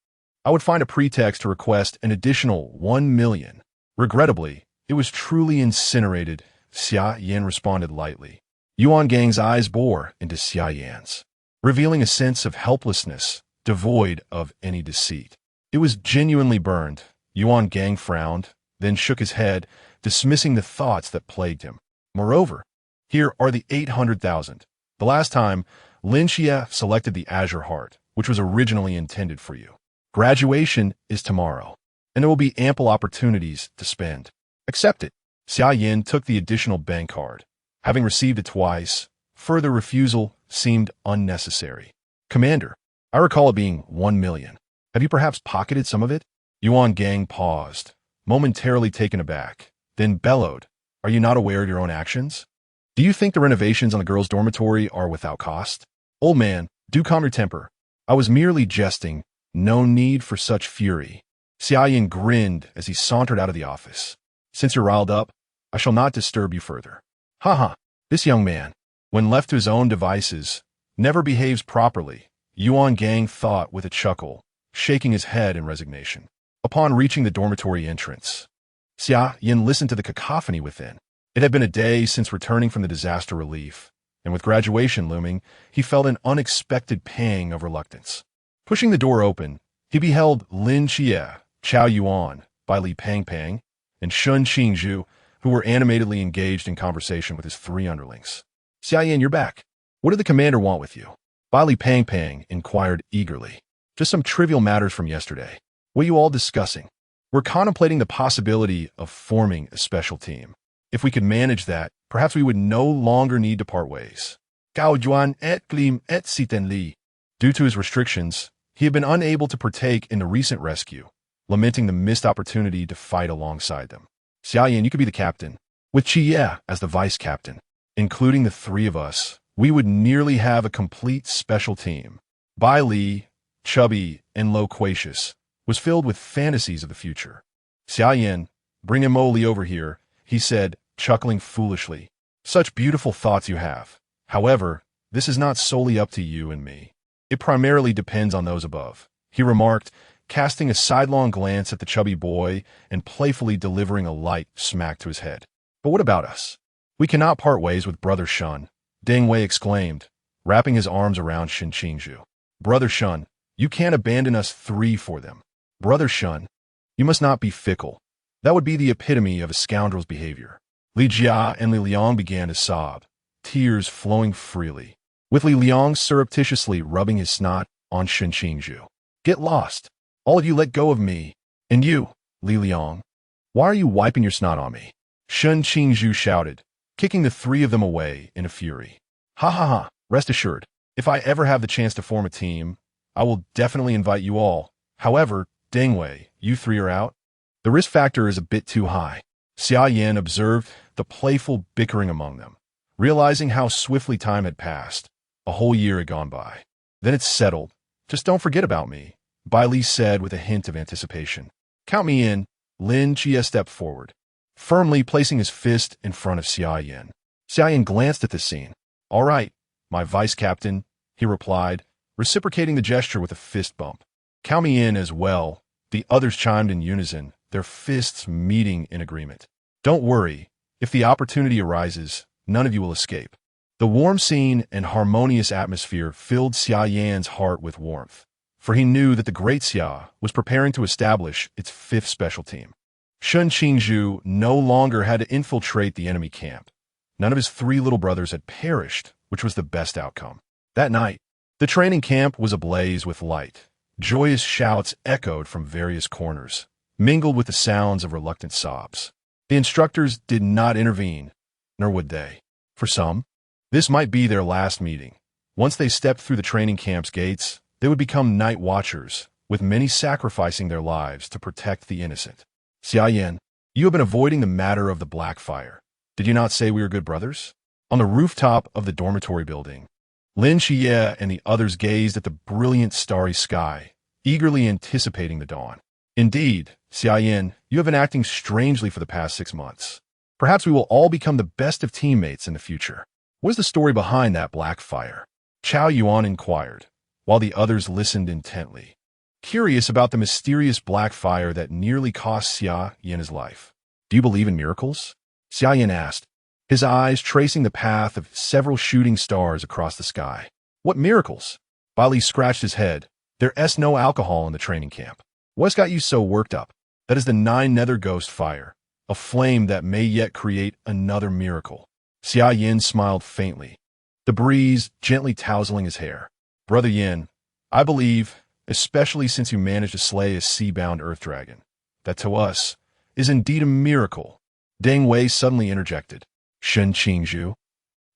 I would find a pretext to request an additional 1 million. Regrettably, it was truly incinerated, Xia Yan responded lightly. Yuan Gang's eyes bore into Xia Yan's, revealing a sense of helplessness, devoid of any deceit. It was genuinely burned. Yuan Gang frowned, then shook his head, dismissing the thoughts that plagued him. Moreover, here are the 800,000. The last time, Lin Xia selected the Azure Heart, which was originally intended for you. Graduation is tomorrow, and there will be ample opportunities to spend. Accept it. Xia Yan took the additional bank card. Having received it twice, further refusal seemed unnecessary. Commander, I recall it being 1 million. Have you perhaps pocketed some of it? Yuan Gang paused, momentarily taken aback, then bellowed, Are you not aware of your own actions? Do you think the renovations on the girls' dormitory are without cost? Old man, do calm your temper. I was merely jesting. No need for such fury. Xia Yan grinned as he sauntered out of the office. Since you're riled up, I shall not disturb you further. Haha, this young man, when left to his own devices, never behaves properly, Yuan Gang thought with a chuckle, shaking his head in resignation. Upon reaching the dormitory entrance, Xia Yan listened to the cacophony within. It had been a day since returning from the disaster relief, and with graduation looming, he felt an unexpected pang of reluctance. Pushing the door open, he beheld Lin Xie, Chao Yuan, Bai Li Pang Pang, and Shun Qingzhu who were animatedly engaged in conversation with his three underlings. Xia Yan, you're back. What did the commander want with you? Bai Li Pang Pang inquired eagerly. Just some trivial matters from yesterday. What are you all discussing? We're contemplating the possibility of forming a special team. If we could manage that, perhaps we would no longer need to part ways. Gao Juan et Glim et Siten Li. Due to his restrictions, he had been unable to partake in the recent rescue, lamenting the missed opportunity to fight alongside them. Xia Yan, you could be the captain, with Xia as the vice captain. Including the three of us, we would nearly have a complete special team. Bai Li, chubby and loquacious, was filled with fantasies of the future. Xia Yan, bring Mo Li over here, he said, chuckling foolishly. Such beautiful thoughts you have. However, this is not solely up to you and me. It primarily depends on those above, he remarked, casting a sidelong glance at the chubby boy and playfully delivering a light smack to his head. But what about us? We cannot part ways with Brother Shun, Deng Wei exclaimed, wrapping his arms around Shen Qingzhu. Brother Shun, you can't abandon us three for them. Brother Shun, you must not be fickle. That would be the epitome of a scoundrel's behavior. Li Jia and Li Liang began to sob, tears flowing freely, with Li Liang surreptitiously rubbing his snot on Shen Qingzhu. Get lost. All of you let go of me. And you, Li Liang, why are you wiping your snot on me? Shen Qingzhu shouted, kicking the three of them away in a fury. Ha ha ha, rest assured, if I ever have the chance to form a team, I will definitely invite you all. However, Deng Wei, you three are out? The risk factor is a bit too high. Xia Yan observed the playful bickering among them, realizing how swiftly time had passed. A whole year had gone by. Then it's settled. Just don't forget about me, Bai Li said with a hint of anticipation. Count me in. Lin Jia stepped forward, firmly placing his fist in front of Xia Yan. Xia Yan glanced at the scene. All right, my vice captain, he replied, reciprocating the gesture with a fist bump. Count me in as well. The others chimed in unison, their fists meeting in agreement. Don't worry. If the opportunity arises, none of you will escape. The warm scene and harmonious atmosphere filled Xia Yan's heart with warmth, for he knew that the great Xia was preparing to establish its fifth special team. Shen Qingzhu no longer had to infiltrate the enemy camp. None of his three little brothers had perished, which was the best outcome. That night, the training camp was ablaze with light. Joyous shouts echoed from various corners, mingled with the sounds of reluctant sobs. The instructors did not intervene, nor would they. For some, this might be their last meeting. Once they stepped through the training camp's gates, they would become night watchers, with many sacrificing their lives to protect the innocent. Xia Yan, you have been avoiding the matter of the black fire. Did you not say we were good brothers? On the rooftop of the dormitory building, Lin Xie and the others gazed at the brilliant starry sky, eagerly anticipating the dawn. Indeed, Xia Yan, you have been acting strangely for the past 6 months. Perhaps we will all become the best of teammates in the future. What is the story behind that black fire? Chao Yuan inquired, while the others listened intently, curious about the mysterious black fire that nearly cost Xia Yan his life. Do you believe in miracles? Xia Yan asked, his eyes tracing the path of several shooting stars across the sky. What miracles? Bai Li scratched his head. There's no alcohol in the training camp. What's got you so worked up? That is the 9 nether ghost fire, a flame that may yet create another miracle. Xia Yan smiled faintly, the breeze gently tousling his hair. Brother Yan, I believe, especially since you managed to slay a sea-bound earth dragon, that to us is indeed a miracle. Deng Wei suddenly interjected. Shen Qingzhu,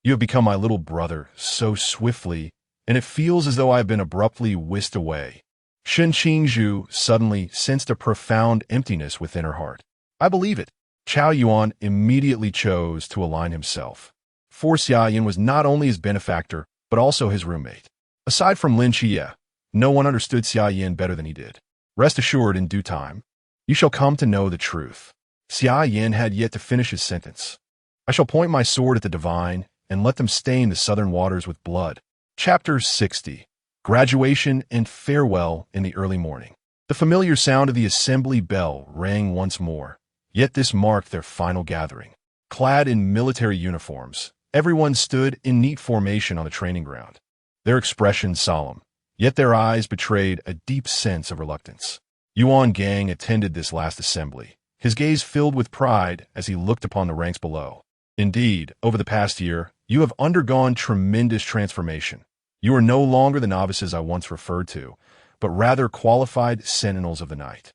you have become my little brother so swiftly, and it feels as though I have been abruptly whisked away. Shen Qingzhu suddenly sensed a profound emptiness within her heart. I believe it. Chao Yuan immediately chose to align himself. For Xia Yan was not only his benefactor, but also his roommate. Aside from Lin Xie, no one understood Xia Yan better than he did. Rest assured, in due time, you shall come to know the truth. Xia Yan had yet to finish his sentence. I shall point my sword at the divine and let them stain the southern waters with blood. Chapter 60. Graduation and farewell in the early morning. The familiar sound of the assembly bell rang once more, yet this marked their final gathering. Clad in military uniforms, everyone stood in neat formation on the training ground, their expressions solemn, yet their eyes betrayed a deep sense of reluctance. Yuan Gang attended this last assembly, his gaze filled with pride as he looked upon the ranks below. Indeed, over the past year, you have undergone tremendous transformation. You are no longer the novices I once referred to, but rather qualified sentinels of the night.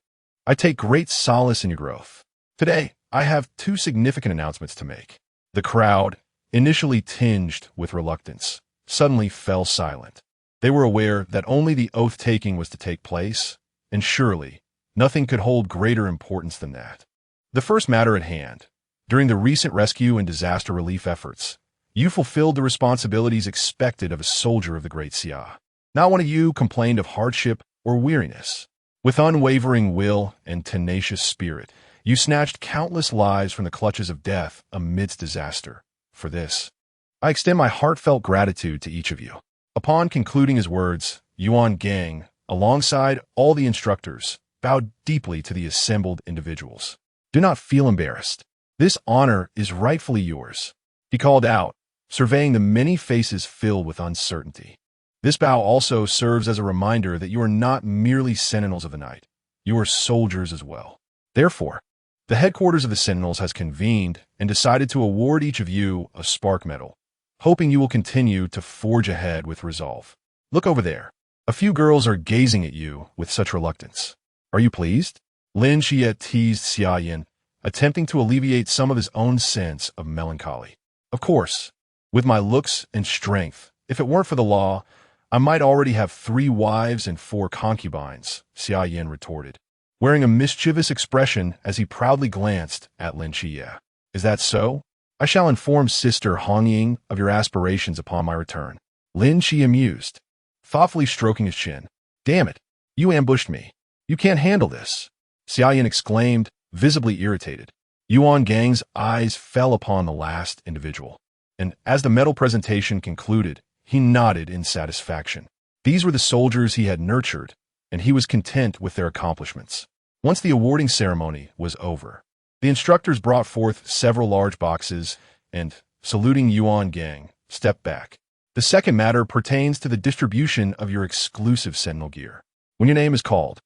I take great solace in your growth. Today, I have two significant announcements to make. The crowd, initially tinged with reluctance, suddenly fell silent. They were aware that only the oath-taking was to take place, and surely, nothing could hold greater importance than that. The first matter at hand. During the recent rescue and disaster relief efforts, you fulfilled the responsibilities expected of a soldier of the great Xia. Not one of you complained of hardship or weariness. With unwavering will and tenacious spirit, you snatched countless lives from the clutches of death amidst disaster. For this, I extend my heartfelt gratitude to each of you. Upon concluding his words, Yuan Gang, alongside all the instructors, bowed deeply to the assembled individuals. Do not feel embarrassed. This honor is rightfully yours, he called out, surveying the many faces filled with uncertainty. This bow also serves as a reminder that you are not merely sentinels of the night. You are soldiers as well. Therefore, the headquarters of the Sentinels has convened and decided to award each of you a spark medal, hoping you will continue to forge ahead with resolve. Look over there. A few girls are gazing at you with such reluctance. Are you pleased? Lin Xia teased Xia Yan, attempting to alleviate some of his own sense of melancholy. Of course, with my looks and strength, if it weren't for the law, I might already have 3 wives and 4 concubines, Xia Yan retorted, wearing a mischievous expression as he proudly glanced at Lin Xia. Is that so? I shall inform Sister Hong Ying of your aspirations upon my return. Lin Xia mused, thoughtfully stroking his chin. Damn it, you ambushed me. You can't handle this, Xia Yan exclaimed, visibly irritated. Yuan Gang's eyes fell upon the last individual, and as the medal presentation concluded, he nodded in satisfaction. These were the soldiers he had nurtured, and he was content with their accomplishments. Once the awarding ceremony was over, the instructors brought forth several large boxes and, saluting Yuan Gang, stepped back. The second matter pertains to the distribution of your exclusive Sentinel gear. When your name is called,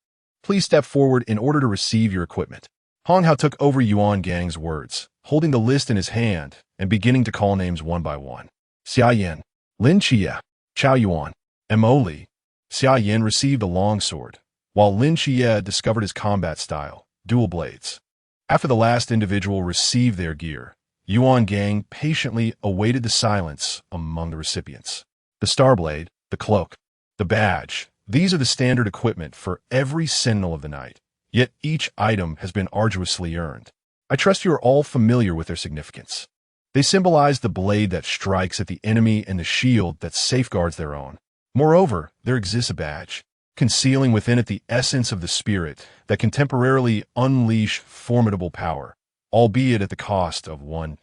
please step forward in order to receive your equipment. Hong Hao took over Yuan Gang's words, holding the list in his hand and beginning to call names one by one. Xia Yan, Lin Xia, Chao Yuan, Mo Li. Xia Yan received a long sword, while Lin Xia discovered his combat style, dual blades. After the last individual received their gear, Yuan Gang patiently awaited the silence among the recipients. The star blade, the cloak, the badge, these are the standard equipment for every Sentinel of the Night, yet each item has been arduously earned. I trust you are all familiar with their significance. They symbolize the blade that strikes at the enemy and the shield that safeguards their own. Moreover, there exists a badge, concealing within it the essence of the spirit that can temporarily unleash formidable power, albeit at the cost of one's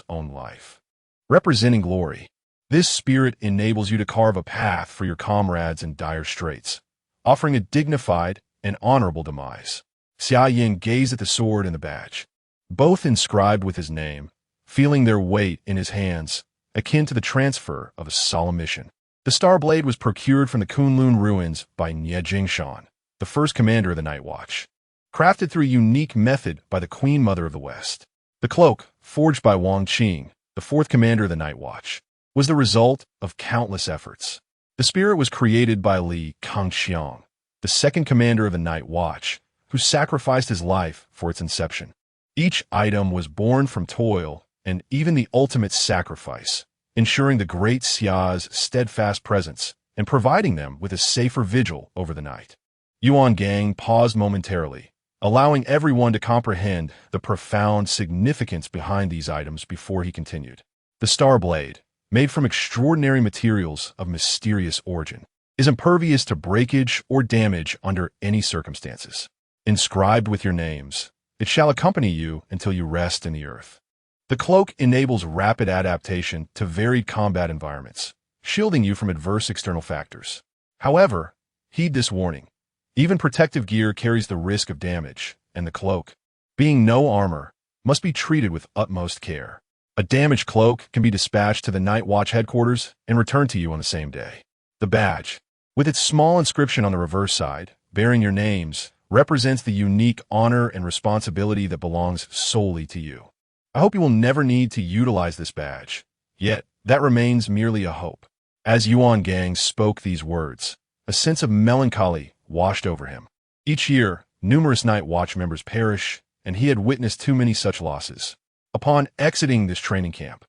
own life. Representing glory, this spirit enables you to carve a path for your comrades in dire straits, offering a dignified and honorable demise. Xia Yan gazed at the sword and the badge, both inscribed with his name, feeling their weight in his hands, akin to the transfer of a solemn mission. The Star Blade was procured from the Kunlun ruins by Nie Jingshan, the first commander of the Night Watch, crafted through a unique method by the Queen Mother of the West. The cloak, forged by Wang Qing, the fourth commander of the Night Watch, was the result of countless efforts. The spirit was created by Li Kangxiang, the second commander of the Night Watch, who sacrificed his life for its inception. Each item was born from toil and even the ultimate sacrifice, ensuring the great Xia's steadfast presence and providing them with a safer vigil over the night. Yuan Gang paused momentarily, allowing everyone to comprehend the profound significance behind these items before he continued. The Star Blade, made from extraordinary materials of mysterious origin, is impervious to breakage or damage under any circumstances. Inscribed with your names, it shall accompany you until you rest in the earth. The cloak enables rapid adaptation to varied combat environments, shielding you from adverse external factors. However, heed this warning. Even protective gear carries the risk of damage, and the cloak, being no armor, must be treated with utmost care. A damaged cloak can be dispatched to the Night Watch headquarters and returned to you on the same day. The badge, with its small inscription on the reverse side, bearing your names, represents the unique honor and responsibility that belongs solely to you. I hope you will never need to utilize this badge. Yet, that remains merely a hope. As Yuan Gang spoke these words, a sense of melancholy washed over him. Each year, numerous Night Watch members perish, and he had witnessed too many such losses. Upon exiting this training camp,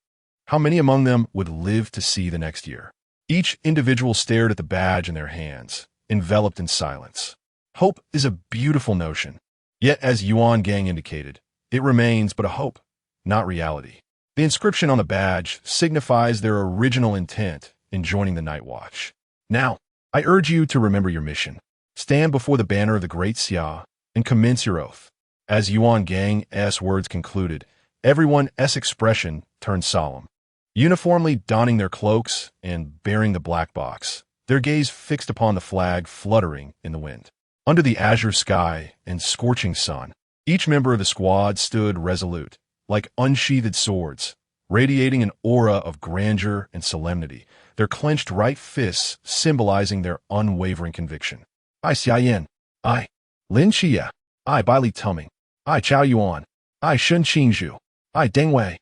how many among them would live to see the next year? Each individual stared at the badge in their hands, enveloped in silence. Hope is a beautiful notion. Yet, as Yuan Gang indicated, it remains but a hope, not reality. The inscription on the badge signifies their original intent in joining the Night Watch. Now, I urge you to remember your mission. Stand before the banner of the Great Xia and commence your oath. As Yuan Gang's words concluded, everyone's expression turned solemn. Uniformly donning their cloaks and bearing the black box, their gaze fixed upon the flag fluttering in the wind. Under the azure sky and scorching sun, each member of the squad stood resolute, like unsheathed swords, radiating an aura of grandeur and solemnity, their clenched right fists symbolizing their unwavering conviction. I Xia Yan, I Lin Xia, I Bai Li Tuming, I Chao Yuan, I Shen Qingzhu, I Deng Wei.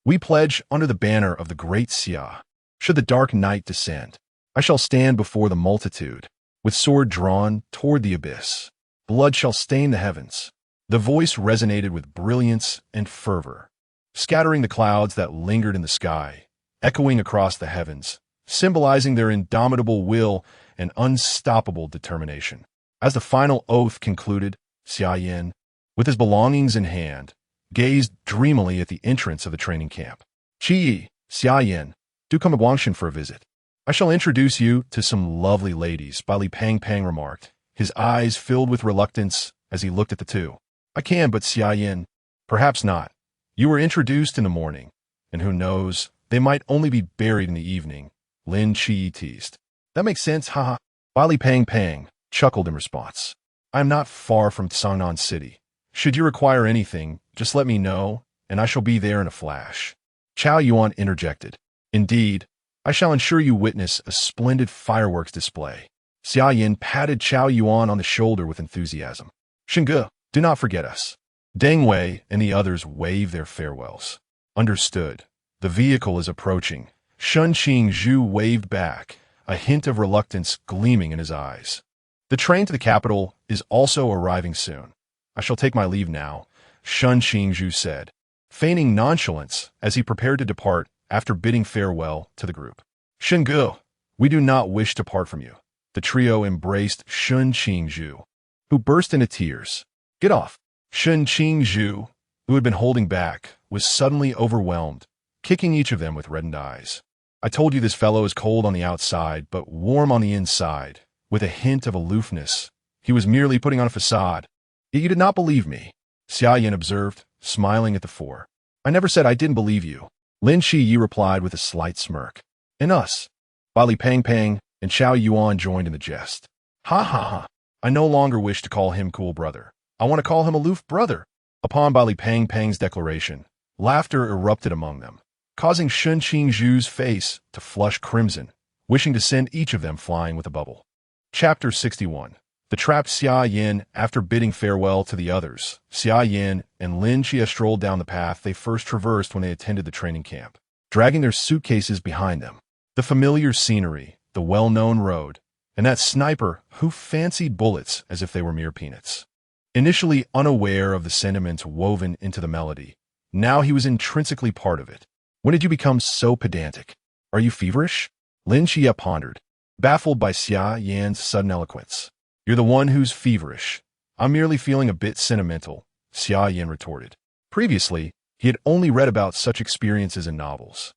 We pledge under the banner of the Great Xia. Should the dark night descend, I shall stand before the multitude, with sword drawn toward the abyss. Blood shall stain the heavens. The voice resonated with brilliance and fervor, scattering the clouds that lingered in the sky, echoing across the heavens, symbolizing their indomitable will and unstoppable determination. As the final oath concluded, Xia Yan, with his belongings in hand, gazed dreamily at the entrance of the training camp. Qi, Xia Yan, do come to Guangshan for a visit. I shall introduce you to some lovely ladies, Bai Li Pang remarked, his eyes filled with reluctance as he looked at the two. I can, but Xia Yan, perhaps not. You were introduced in the morning, and who knows, they might only be buried in the evening, Lin Qi teased. That makes sense, haha. Bai Li Pang chuckled in response. I am not far from Sangnan City. Should you require anything, just let me know, and I shall be there in a flash. Chao Yuan interjected. Indeed, I shall ensure you witness a splendid fireworks display. Xia Yan patted Chao Yuan on the shoulder with enthusiasm. Shenge, do not forget us. Deng Wei and the others waved their farewells. Understood. The vehicle is approaching. Shen Qingzhu waved back, a hint of reluctance gleaming in his eyes. The train to the capital is also arriving soon. I shall take my leave now, Shen Qingzhu said, feigning nonchalance as he prepared to depart after bidding farewell to the group. Shenge, we do not wish to part from you. The trio embraced Shen Qingzhu, who burst into tears. Get off. Shen Qingzhu, who had been holding back, was suddenly overwhelmed, kicking each of them with reddened eyes. I told you this fellow is cold on the outside, but warm on the inside, with a hint of aloofness. He was merely putting on a facade. Yet you did not believe me, Xia Yan observed, smiling at the four. I never said I didn't believe you. Lin Qi replied with a slight smirk. And us. Bai Li Pang and Chao Yuan joined in the jest. Ha ha ha. I no longer wish to call him cool brother. I want to call him aloof brother. Upon Bai Li Pang's declaration, laughter erupted among them, causing Shen Qingzhu's face to flush crimson, wishing to send each of them flying with a bubble. Chapter 61. The trapped Xia Yan. After bidding farewell to the others, Xia Yan and Lin Qi strolled down the path they first traversed when they attended the training camp, dragging their suitcases behind them. The familiar scenery, the well-known road, and that sniper who fancied bullets as if they were mere peanuts. Initially unaware of the sentiments woven into the melody, now he was intrinsically part of it. When did you become so pedantic? Are you feverish? Lin Qi pondered, baffled by Xia Yan's sudden eloquence. You're the one who's feverish. I'm merely feeling a bit sentimental, Xia Yan retorted. Previously, he had only read about such experiences in novels,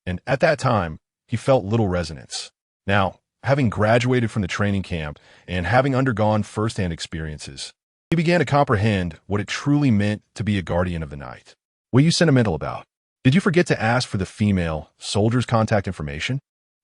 and at that time, he felt little resonance. Now, having graduated from the training camp and having undergone first-hand experiences, he began to comprehend what it truly meant to be a guardian of the night. What are you sentimental about? Did you forget to ask for the female soldier's contact information?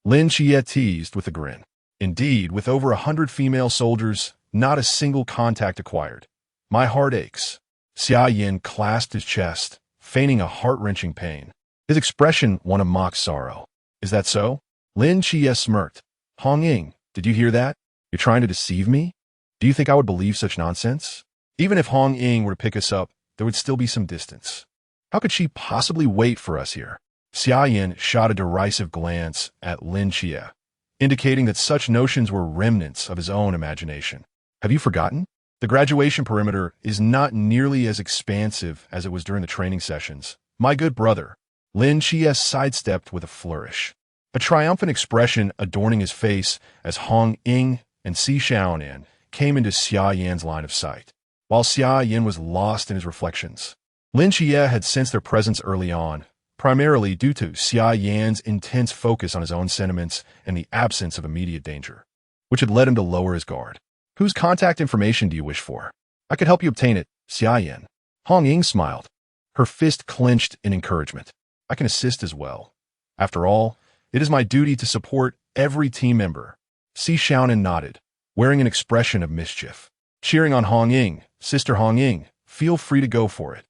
Lin Qi teased with a grin. Indeed, with over 100 female soldiers, not a single contact acquired. My heart aches. Xia Yan clasped his chest, feigning a heart-wrenching pain. His expression one of mock sorrow. Is that so? Lin Qi smirked. Hong Ying, did you hear that? You're trying to deceive me? Do you think I would believe such nonsense? Even if Hong Ying were to pick us up, there would still be some distance. How could she possibly wait for us here? Xia Yan shot a derisive glance at Lin Xia, indicating that such notions were remnants of his own imagination. Have you forgotten? The graduation perimeter is not nearly as expansive as it was during the training sessions. My good brother. Lin Xia sidestepped with a flourish, a triumphant expression adorning his face as Hong Ying and Xia Yan came into Xia Yan's line of sight. While Xia Yan was lost in his reflections, Lin Xia had sensed their presence early on, primarily due to Xia Yan's intense focus on his own sentiments and the absence of immediate danger, which had led him to lower his guard. Whose contact information do you wish for? I could help you obtain it, Xia Yan. Hong Ying smiled, her fist clenched in encouragement. I can assist as well. After all, it is my duty to support every team member. Xia Yan nodded, wearing an expression of mischief. Cheering on Hong Ying, Sister Hong Ying, feel free to go for it.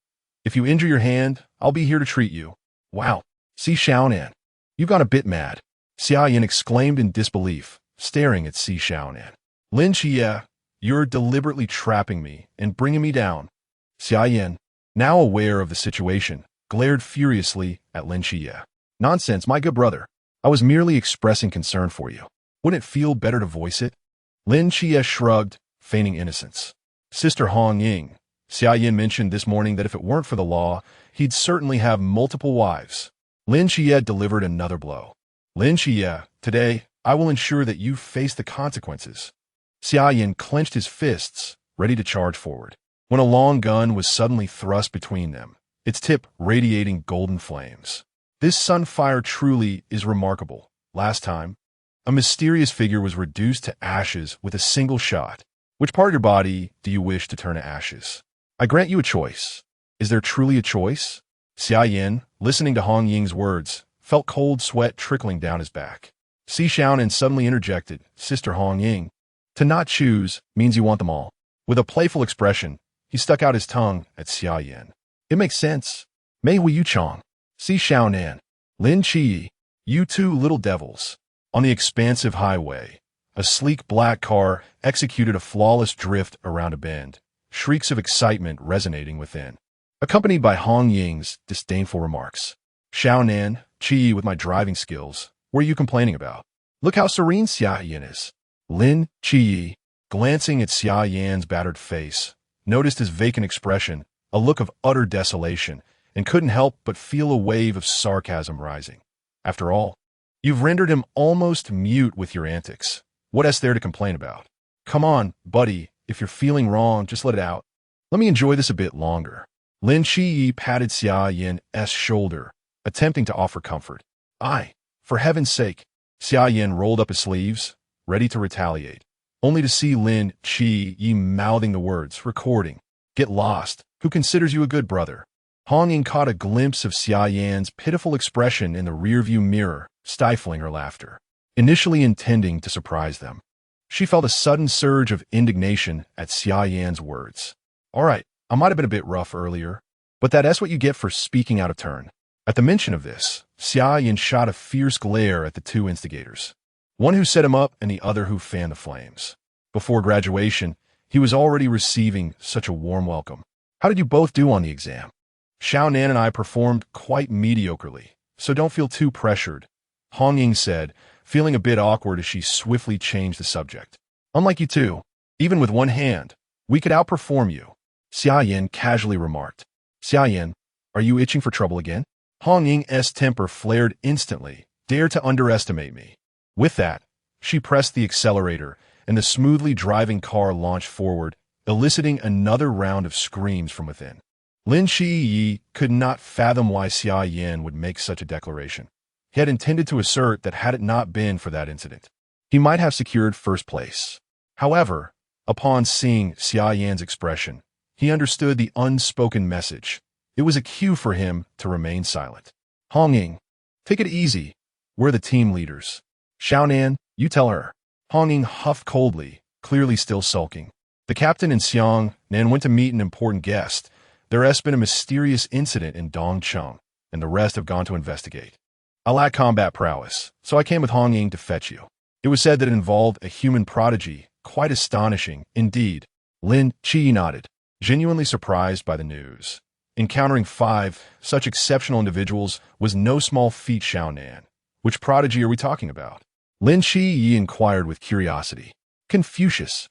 If you injure your hand, I'll be here to treat you. Wow, Xia Yan, you've gone a bit mad. Xia Yan exclaimed in disbelief, staring at Xia Yan. Lin Xia, you're deliberately trapping me and bringing me down. Xia Yan, now aware of the situation, glared furiously at Lin Xia. Nonsense, my good brother. I was merely expressing concern for you. Wouldn't it feel better to voice it? Lin Xia shrugged, feigning innocence. Sister Hong Ying, Xia Yan mentioned this morning that if it weren't for the law, he'd certainly have multiple wives. Lin Xia delivered another blow. Lin Xia, today, I will ensure that you face the consequences. Xia Yan clenched his fists, ready to charge forward, when a long gun was suddenly thrust between them, its tip radiating golden flames. This sunfire truly is remarkable. Last time, a mysterious figure was reduced to ashes with a single shot. Which part of your body do you wish to turn to ashes? I grant you a choice. Is there truly a choice? Xia Yan, listening to Hong Ying's words, felt cold sweat trickling down his back. Xia Yan suddenly interjected, Sister Hong Ying, to not choose means you want them all. With a playful expression, he stuck out his tongue at Xia Yan. It makes sense. Mei Wu Yu Chong, Xia Yan, Lin Qi, you two little devils. On the expansive highway, a sleek black car executed a flawless drift around a bend, shrieks of excitement resonating within, accompanied by Hong Ying's disdainful remarks. Xiaonan, Qi, with my driving skills, what are you complaining about? Look how serene Xia Yan is. Lin Qi, glancing at Xia Yan's battered face, noticed his vacant expression, a look of utter desolation, and couldn't help but feel a wave of sarcasm rising. After all, you've rendered him almost mute with your antics. What else there to complain about? Come on, buddy, if you're feeling wrong, just let it out. Let me enjoy this a bit longer. Lin Qi patted Xia Yan's shoulder, attempting to offer comfort. Aye, for heaven's sake. Xia Yan rolled up his sleeves, ready to retaliate, only to see Lin Qi mouthing the words, recording, get lost, who considers you a good brother. Hong Ying caught a glimpse of Xia Yan's pitiful expression in the rearview mirror, stifling her laughter, initially intending to surprise them. She felt a sudden surge of indignation at Xia Yan's words. All right, I might have been a bit rough earlier, but that's what you get for speaking out of turn. At the mention of this, Xia Yan shot a fierce glare at the two instigators, one who set him up and the other who fanned the flames. Before graduation, he was already receiving such a warm welcome. How did you both do on the exam? Xiaonan and I performed quite mediocrely, so don't feel too pressured, Hong Ying said, feeling a bit awkward as she swiftly changed the subject. Unlike you two, even with one hand, we could outperform you, Xia Yan casually remarked. Xia Yan, are you itching for trouble again? Hong Ying's temper flared instantly. Dare to underestimate me. With that, she pressed the accelerator, and the smoothly driving car launched forward, eliciting another round of screams from within. Lin Qi could not fathom why Xia Yan would make such a declaration. He had intended to assert that had it not been for that incident, he might have secured first place. However, upon seeing Xia Yan's expression, he understood the unspoken message. It was a cue for him to remain silent. Hong Ying, take it easy. We're the team leaders. Xiaonan, you tell her. Hong Ying huffed coldly, clearly still sulking. The captain and Xiang Nan went to meet an important guest. There has been a mysterious incident in Dongcheng, and the rest have gone to investigate. I lack combat prowess, so I came with Hong Ying to fetch you. It was said that it involved a human prodigy, Quite astonishing, indeed. Lin Qi nodded, genuinely surprised by the news. Encountering 5 such exceptional individuals was no small feat, Xiao Nan. Which prodigy are we talking about? Lin Qi inquired with curiosity. Confucius.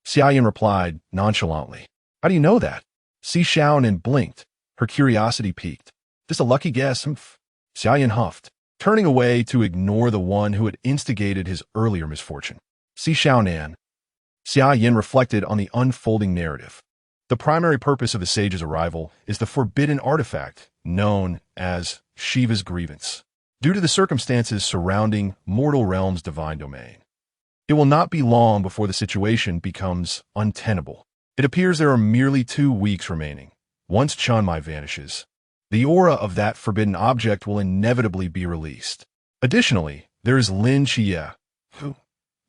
Xia Yan replied nonchalantly. How do you know that? Xia Yan blinked. Her curiosity piqued. This a lucky guess? Xia Yan huffed, turning away to ignore the one who had instigated his earlier misfortune. Xia Yan. Xia Yan reflected on the unfolding narrative. The primary purpose of the sage's arrival is the forbidden artifact known as Shiva's grievance. Due to the circumstances surrounding mortal realm's divine domain, it will not be long before the situation becomes untenable. It appears there are merely 2 weeks remaining. Once Chunmai vanishes, the aura of that forbidden object will inevitably be released. Additionally, there is Lin Qi, who,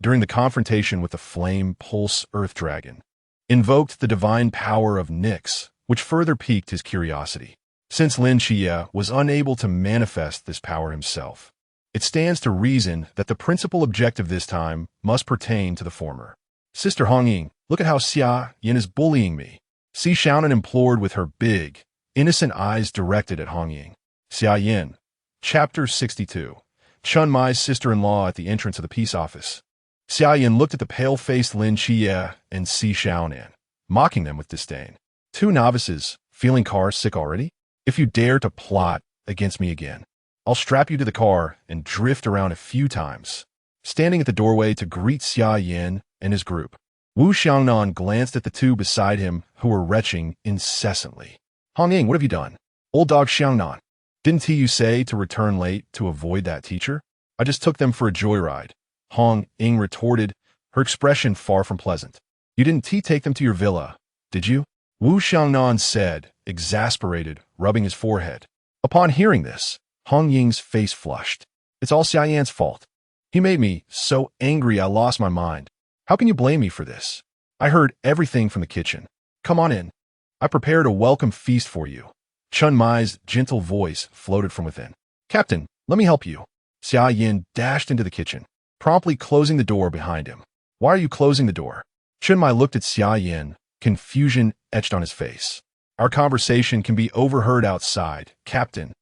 during the confrontation with the flame pulse earth dragon, invoked the divine power of Nyx, which further piqued his curiosity. Since Lin Qi was unable to manifest this power himself, it stands to reason that the principal objective this time must pertain to the former. Sister Hongying, look at how Xia Yan is bullying me. Xia Yan implored with her big, innocent eyes directed at Hongying. Xia Yan. Chapter 62. Chunmai's sister-in-law at the entrance of the peace office. Xia Yan looked at the pale-faced Lin Qi and Xia Yan, mocking them with disdain. 2 novices, feeling car sick already? If you dare to plot against me again, I'll strap you to the car and drift around a few times. Standing at the doorway to greet Xia Yan and his group, Wu Xiangnan glanced at the 2 beside him who were retching incessantly. Hongying, what have you done? Old dog Xiangnan, didn't you say to return late to avoid that teacher? I just took them for a joyride. Hong Ying retorted, her expression far from pleasant. You didn't take them to your villa, did you? Wu Xiangnan said, exasperated, rubbing his forehead. Upon hearing this, Hong Ying's face flushed. It's all Xia Yan's fault. He made me so angry I lost my mind. How can you blame me for this? I heard everything from the kitchen. Come on in. I prepared a welcome feast for you. Chunmai's gentle voice floated from within. Captain, let me help you. Xia Yan dashed into the kitchen, promptly closing the door behind him. Why are you closing the door? Chunmai looked at Xia Yan, confusion etched on his face. Our conversation can be overheard outside, Captain.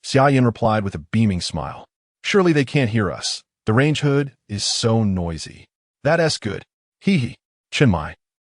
Xia Yan replied with a beaming smile. Surely they can't hear us. The range hood is so noisy. That's good. Hee hee. Chunmai.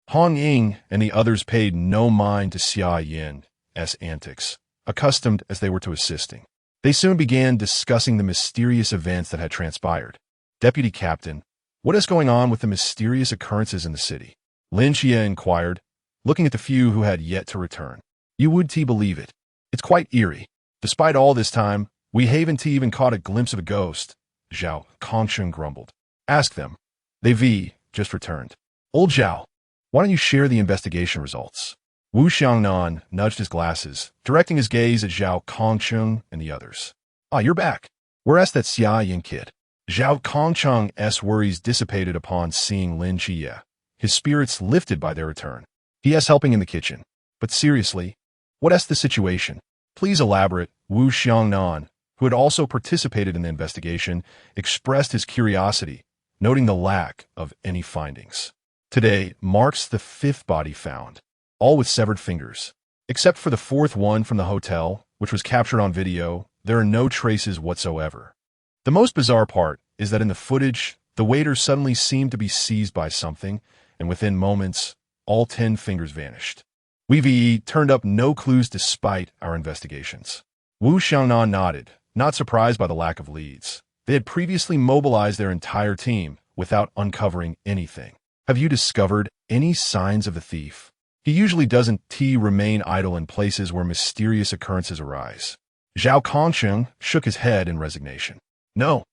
Hong Ying and the others paid no mind to Xia Yan's antics, accustomed as they were to assisting. They soon began discussing the mysterious events that had transpired. Deputy Captain, what is going on with the mysterious occurrences in the city? Lin Qi inquired, looking at the few who had yet to return. You would believe it. It's quite eerie. Despite all this time, we haven't even caught a glimpse of a ghost, Zhao Kongsheng grumbled. Ask them. They've just returned. Old Zhao, why don't you share the investigation results? Wu Xiangnan nudged his glasses, directing his gaze at Zhao Kongsheng and the others. Ah, you're back. Where's that Xia Yan kid? Zhao Kongsheng's worries dissipated upon seeing Lin Qi. His spirits lifted by their return. He is helping in the kitchen. But seriously, what's the situation? Please elaborate. Wu Xiangnan, who had also participated in the investigation, expressed his curiosity, noting the lack of any findings. Today marks the 5th body found, all with severed fingers. Except for the 4th one from the hotel, which was captured on video, there are no traces whatsoever. The most bizarre part is that in the footage, the waiter suddenly seemed to be seized by something, and within moments, all 10 fingers vanished. We've turned up no clues despite our investigations. Wu Xiangnan nodded, not surprised by the lack of leads. They had previously mobilized their entire team without uncovering anything. Have you discovered any signs of the thief? He usually doesn't remain idle in places where mysterious occurrences arise. Zhao Kongsheng shook his head in resignation. No,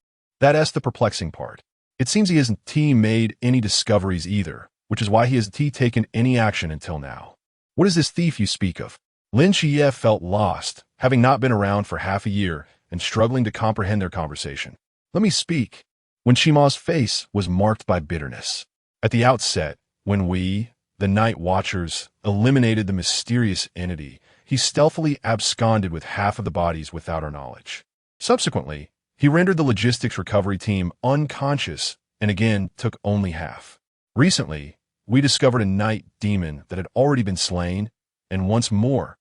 that's the perplexing part. It seems he hasn't made any discoveries either, which is why he hasn't taken any action until now. What is this thief you speak of? Lin Qi felt lost, having not been around for half a year and struggling to comprehend their conversation. Let me speak. When Shima's face was marked by bitterness. At the outset, when we, the Night Watchers, eliminated the mysterious entity, he stealthily absconded with half of the bodies without our knowledge. Subsequently, he rendered the logistics recovery team unconscious and again took only half. Recently, we discovered a night demon that had already been slain, and once more,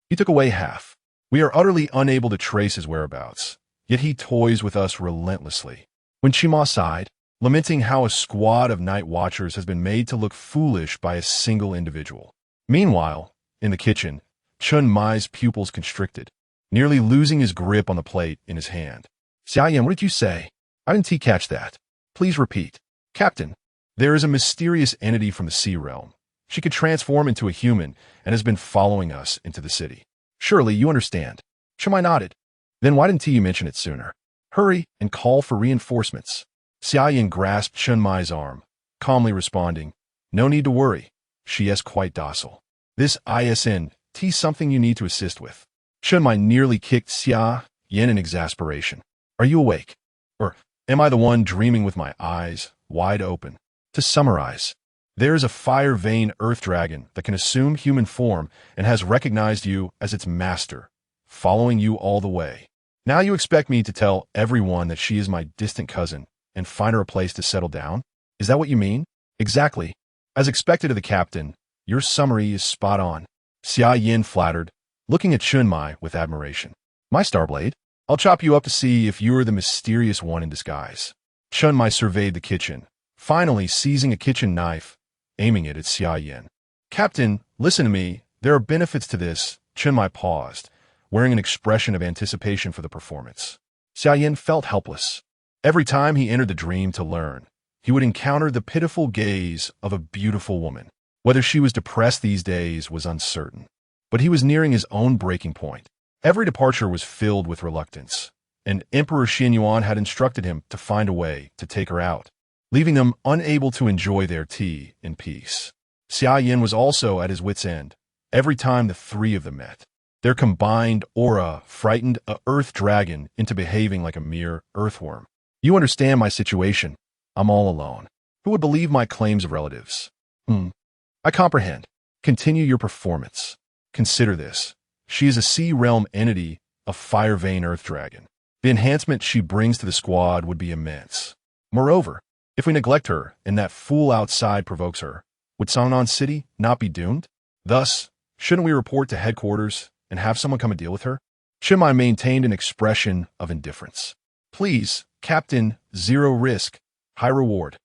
he took away half. We are utterly unable to trace his whereabouts, yet he toys with us relentlessly. When Shima sighed, lamenting how a squad of night watchers has been made to look foolish by a single individual. Meanwhile, in the kitchen, Chun Mai's pupils constricted, nearly losing his grip on the plate in his hand. Xia Yan, what did you say? I didn't catch that. Please repeat. Captain, there is a mysterious entity from the sea realm. She could transform into a human and has been following us into the city. Surely you understand. Chun Mai nodded. Then why didn't you mention it sooner? Hurry and call for reinforcements. Xia Yan grasped Chun Mai's arm, calmly responding, No need to worry. She is quite docile. This isn't something you need to assist with. Chun Mai nearly kicked Xia Yan in exasperation. Are you awake? Or am I the one dreaming with my eyes wide open? To summarize, there is a fire vein earth dragon that can assume human form and has recognized you as its master, following you all the way. Now you expect me to tell everyone that she is my distant cousin and find her a place to settle down? Is that what you mean? Exactly. As expected of the captain, your summary is spot on. Xia Yan flattered, looking at Chun Mai with admiration. My Starblade, I'll chop you up to see if you are the mysterious one in disguise. Chun Mai surveyed the kitchen, finally seizing a kitchen knife, aiming it at Xia Yan. Captain, listen to me. There are benefits to this. Chun Mai paused, wearing an expression of anticipation for the performance. Xia Yan felt helpless. Every time he entered the dream to learn, he would encounter the pitiful gaze of a beautiful woman. Whether she was depressed these days was uncertain, but he was nearing his own breaking point. Every departure was filled with reluctance, and Emperor Xingyuan had instructed him to find a way to take her out, leaving them unable to enjoy their tea in peace. Xia Yan was also at his wit's end every time the three of them met. Their combined aura frightened a earth dragon into behaving like a mere earthworm. You understand my situation. I'm all alone. Who would believe my claims of relatives? I comprehend. Continue your performance. Consider this. She is a sea realm entity, a fire vein earth dragon. The enhancement she brings to the squad would be immense. Moreover, if we neglect her and that fool outside provokes her, would Sangnan City not be doomed? Thus, shouldn't we report to headquarters and have someone come and deal with her? Chun Mai maintained an expression of indifference. Please, Captain, zero risk, high reward.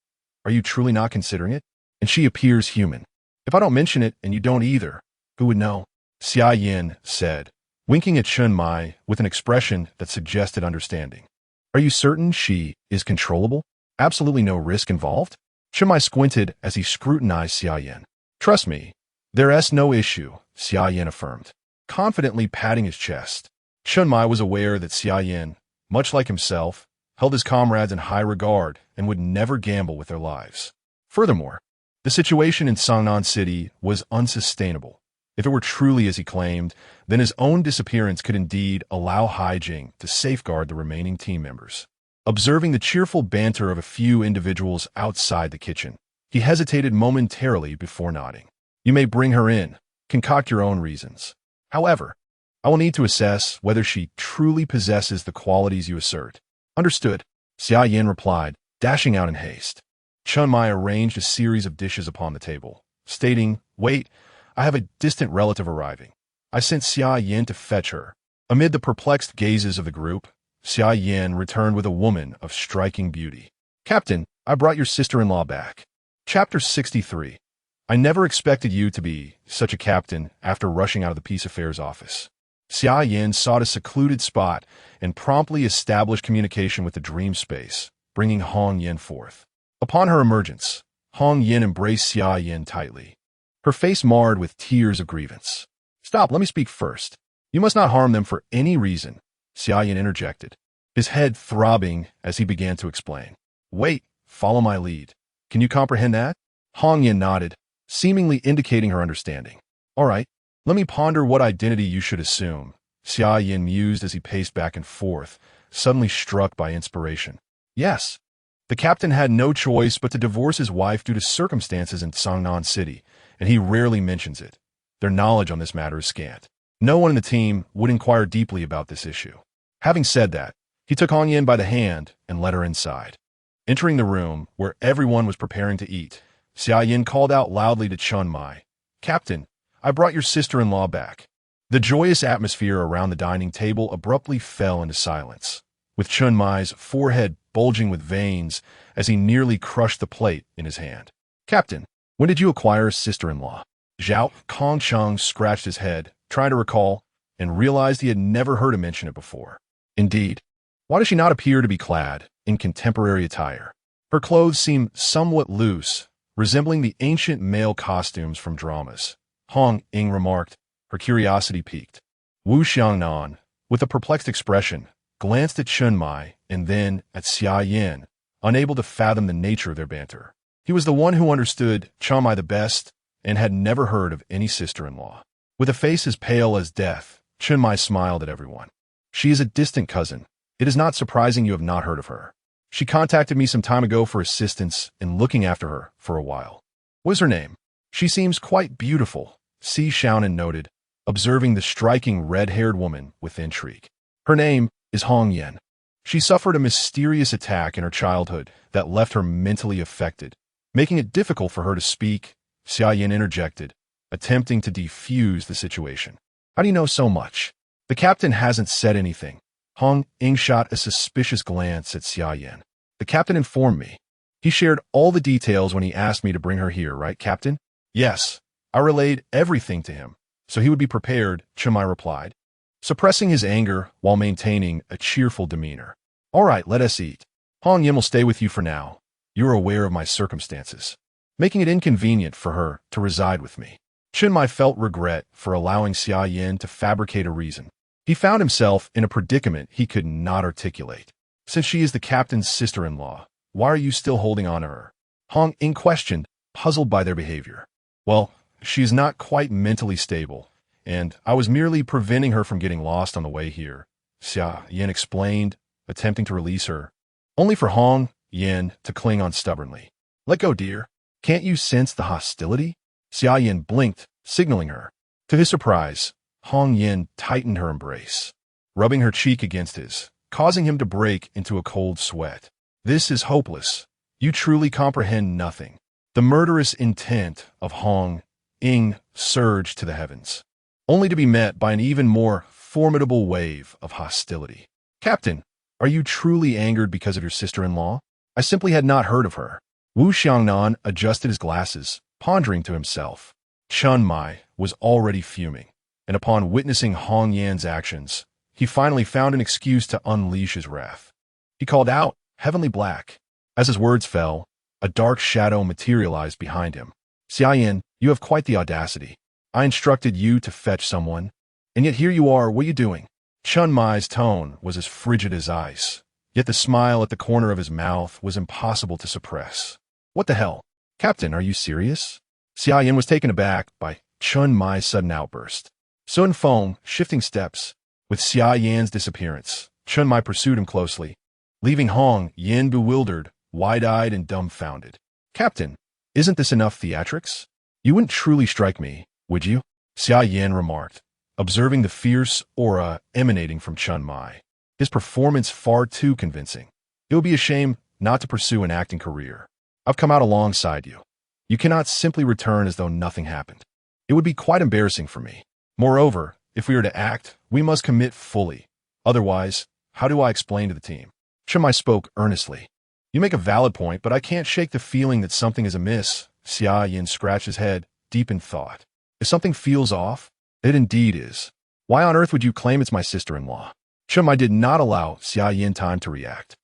Are you truly not considering it? And she appears human. If I don't mention it and you don't either, who would know? Xia Yan said, winking at Chun Mai with an expression that suggested understanding. Are you certain she is controllable? Absolutely no risk involved? Chun Mai squinted as he scrutinized Xia Yan. Trust me, there's no issue, Xia Yan affirmed, confidently patting his chest. Chun Mai was aware that Xia Yan, much like himself, held his comrades in high regard and would never gamble with their lives. Furthermore, the situation in Sangnan City was unsustainable. If it were truly as he claimed, then his own disappearance could indeed allow Haijing to safeguard the remaining team members. Observing the cheerful banter of a few individuals outside the kitchen, he hesitated momentarily before nodding. You may bring her in, concoct your own reasons. However, I will need to assess whether she truly possesses the qualities you assert. Understood, Xia Yan replied, dashing out in haste. Chun Mai arranged a series of dishes upon the table, stating, Wait, I have a distant relative arriving. I sent Xia Yan to fetch her. Amid the perplexed gazes of the group, Xia Yan returned with a woman of striking beauty. Captain, I brought your sister-in-law back. Chapter 63. I never expected you to be such a captain after rushing out of the Peace Affairs office. Xia Yan sought a secluded spot and promptly established communication with the dream space, bringing Hong Yan forth. Upon her emergence, Hong Yan embraced Xia Yan tightly, her face marred with tears of grievance. Stop, let me speak first. You must not harm them for any reason, Xia Yan interjected, his head throbbing as he began to explain. Wait, follow my lead. Can you comprehend that? Hong Yan nodded, seemingly indicating her understanding. All right, let me ponder what identity you should assume, Xia Yan mused as he paced back and forth, suddenly struck by inspiration. Yes. The captain had no choice but to divorce his wife due to circumstances in Sangnan City, and he rarely mentions it. Their knowledge on this matter is scant. No one in the team would inquire deeply about this issue. Having said that, he took Hong Yan by the hand and led her inside. Entering the room, where everyone was preparing to eat, Xia Yan called out loudly to Chun Mai. Captain, I brought your sister-in-law back. The joyous atmosphere around the dining table abruptly fell into silence, with Chun Mai's forehead bulging with veins as he nearly crushed the plate in his hand. Captain, when did you acquire a sister-in-law? Zhao Kongcheng scratched his head, trying to recall, and realized he had never heard him mention it before. Indeed, why does she not appear to be clad in contemporary attire? Her clothes seem somewhat loose, resembling the ancient male costumes from dramas. Hong Ying remarked, her curiosity piqued. Wu Xiangnan, with a perplexed expression, glanced at Chun Mai and then at Xia Yan, unable to fathom the nature of their banter. He was the one who understood Chun Mai the best and had never heard of any sister-in-law. With a face as pale as death, Chun Mai smiled at everyone. She is a distant cousin. It is not surprising you have not heard of her. She contacted me some time ago for assistance in looking after her for a while. What is her name? She seems quite beautiful, Si Xiaonan noted, observing the striking red-haired woman with intrigue. Her name is Hong Yan. She suffered a mysterious attack in her childhood that left her mentally affected, making it difficult for her to speak. Xia Yan interjected, attempting to defuse the situation. How do you know so much? The captain hasn't said anything. Hong Ying shot a suspicious glance at Xia Yan. The captain informed me. He shared all the details when he asked me to bring her here, right, Captain? Yes. I relayed everything to him, so he would be prepared, Chun Mai replied, suppressing his anger while maintaining a cheerful demeanor. All right, let us eat. Hong Yan will stay with you for now. You are aware of my circumstances, making it inconvenient for her to reside with me. Chun Mai felt regret for allowing Xia Yan to fabricate a reason. He found himself in a predicament he could not articulate. Since she is the captain's sister-in-law, why are you still holding on to her? Hong Ying questioned, puzzled by their behavior. Well, she is not quite mentally stable, and I was merely preventing her from getting lost on the way here, Xia Yan explained, attempting to release her, only for Hong Yan to cling on stubbornly. Let go, dear. Can't you sense the hostility? Xia Yan blinked, signaling her. To his surprise, Hong Yan tightened her embrace, rubbing her cheek against his, causing him to break into a cold sweat. This is hopeless. You truly comprehend nothing. The murderous intent of Hong Ying surged to the heavens, only to be met by an even more formidable wave of hostility. Captain, are you truly angered because of your sister-in-law? I simply had not heard of her. Wu Xiangnan adjusted his glasses, pondering to himself. Chun Mai was already fuming, and upon witnessing Hong Yan's actions, he finally found an excuse to unleash his wrath. He called out, "Heavenly Black." As his words fell, a dark shadow materialized behind him. Xia Yan, you have quite the audacity. I instructed you to fetch someone, and yet here you are, what are you doing? Chun Mai's tone was as frigid as ice, yet the smile at the corner of his mouth was impossible to suppress. What the hell? Captain, are you serious? Xia Yan was taken aback by Chun Mai's sudden outburst. Sun Feng, shifting steps. With Xia Yan's disappearance, Chun Mai pursued him closely, leaving Hong Yan bewildered, wide-eyed, and dumbfounded. Captain, isn't this enough theatrics? You wouldn't truly strike me, would you? Xia Yan remarked, observing the fierce aura emanating from Chun Mai. His performance far too convincing. It would be a shame not to pursue an acting career. I've come out alongside you. You cannot simply return as though nothing happened. It would be quite embarrassing for me. Moreover, if we are to act, we must commit fully. Otherwise, how do I explain to the team? Chun Mai spoke earnestly. You make a valid point, but I can't shake the feeling that something is amiss. Xia Yan scratched his head, deep in thought. If something feels off, it indeed is. Why on earth would you claim it's my sister-in-law? Chun Mai did not allow Xia Yan time to react,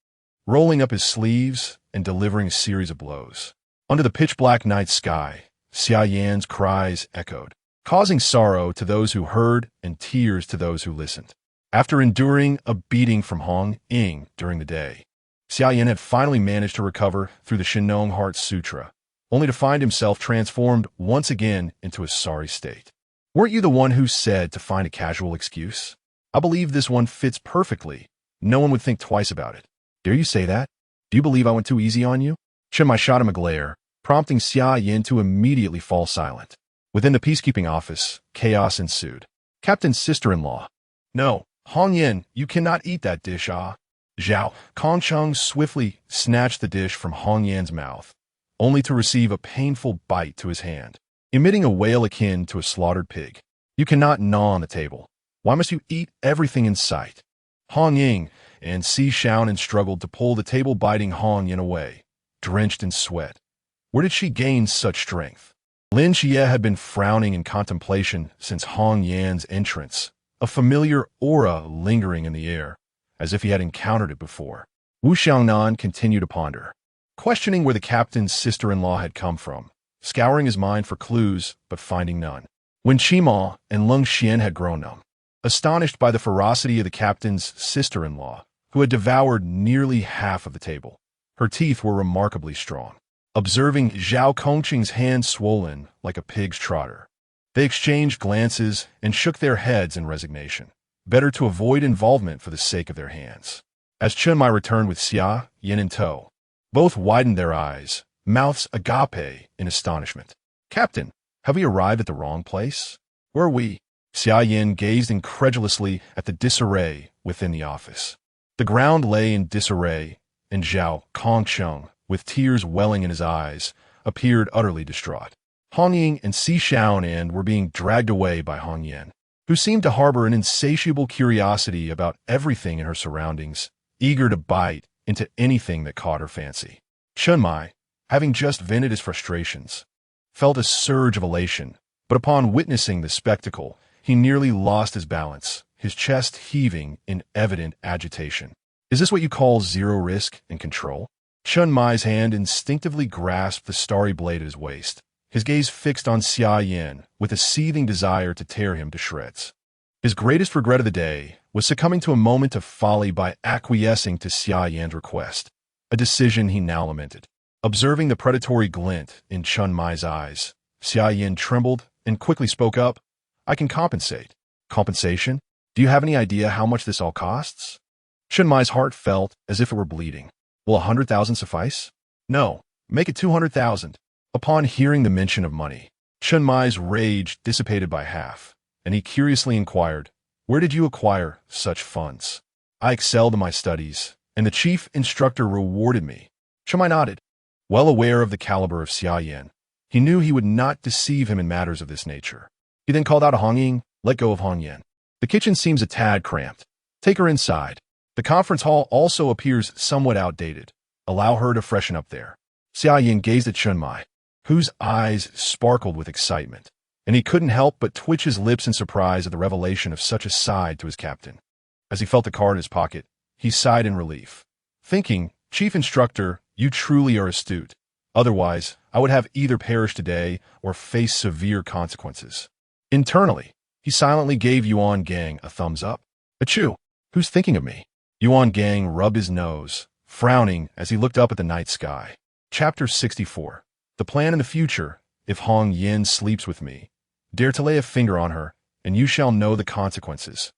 rolling up his sleeves and delivering a series of blows. Under the pitch-black night sky, Xia Yan's cries echoed, causing sorrow to those who heard and tears to those who listened. After enduring a beating from Hong Ying during the day, Xia Yan had finally managed to recover through the Shennong Heart Sutra, only to find himself transformed once again into a sorry state. Weren't you the one who said to find a casual excuse? I believe this one fits perfectly. No one would think twice about it. Dare you say that? Do you believe I went too easy on you? Chun Mai shot him a glare, prompting Xia Yan to immediately fall silent. Within the peacekeeping office, chaos ensued. Captain's sister-in-law. No, Hong Yan, you cannot eat that dish, ah. Zhao Kongcheng swiftly snatched the dish from Hong Yan's mouth, only to receive a painful bite to his hand, emitting a wail akin to a slaughtered pig. You cannot gnaw on the table. Why must you eat everything in sight? Hong Ying and Xia Yan struggled to pull the table-biting Hong Yan away, drenched in sweat. Where did she gain such strength? Lin Xie had been frowning in contemplation since Hong Yan's entrance, a familiar aura lingering in the air, as if he had encountered it before. Wu Xiangnan continued to ponder, questioning where the captain's sister-in-law had come from, scouring his mind for clues, but finding none. When Qima and Leng Xian had grown numb, astonished by the ferocity of the captain's sister-in-law, who had devoured nearly half of the table. Her teeth were remarkably strong. Observing Zhao Kongqing's hands swollen like a pig's trotter, they exchanged glances and shook their heads in resignation. Better to avoid involvement for the sake of their hands. As Chen Mai returned with Xia Yan in tow, both widened their eyes, mouths agape in astonishment. "Captain, have we arrived at the wrong place? Where are we?" Xia Yan gazed incredulously at the disarray within the office. The ground lay in disarray, and Zhao Kongqing, with tears welling in his eyes, appeared utterly distraught. Hong Ying and Xia Yan were being dragged away by Hong Yan, who seemed to harbor an insatiable curiosity about everything in her surroundings, eager to bite into anything that caught her fancy. Chen Mai, having just vented his frustrations, felt a surge of elation, but upon witnessing the spectacle, he nearly lost his balance, his chest heaving in evident agitation. "Is this what you call zero risk and control?" Chen Mai's hand instinctively grasped the starry blade at his waist, his gaze fixed on Xia Yan with a seething desire to tear him to shreds. His greatest regret of the day was succumbing to a moment of folly by acquiescing to Xia Yan's request, a decision he now lamented. Observing the predatory glint in Chen Mai's eyes, Xia Yan trembled and quickly spoke up. "I can compensate." "Compensation? Do you have any idea how much this all costs?" Chen Mai's heart felt as if it were bleeding. "Will 100,000 suffice?" "No, make it 200,000. Upon hearing the mention of money, Chen Mai's rage dissipated by half, and he curiously inquired, "Where did you acquire such funds?" "I excelled in my studies, and the chief instructor rewarded me." Chen Mai nodded. Well aware of the caliber of Xia Yan, he knew he would not deceive him in matters of this nature. He then called out to Hong Ying, "Let go of Hong Yan. The kitchen seems a tad cramped. Take her inside. The conference hall also appears somewhat outdated. Allow her to freshen up there." Xia Yan gazed at Chen Mai, whose eyes sparkled with excitement, and he couldn't help but twitch his lips in surprise at the revelation of such a side to his captain. As he felt the card in his pocket, he sighed in relief, thinking, "Chief Instructor, you truly are astute. Otherwise, I would have either perished today or face severe consequences." Internally, he silently gave Yuan Gang a thumbs up. "Achoo, who's thinking of me?" Yuan Gang rubbed his nose, frowning as he looked up at the night sky. Chapter 64. The plan in the future. If Hong Yan sleeps with me, dare to lay a finger on her, and you shall know the consequences.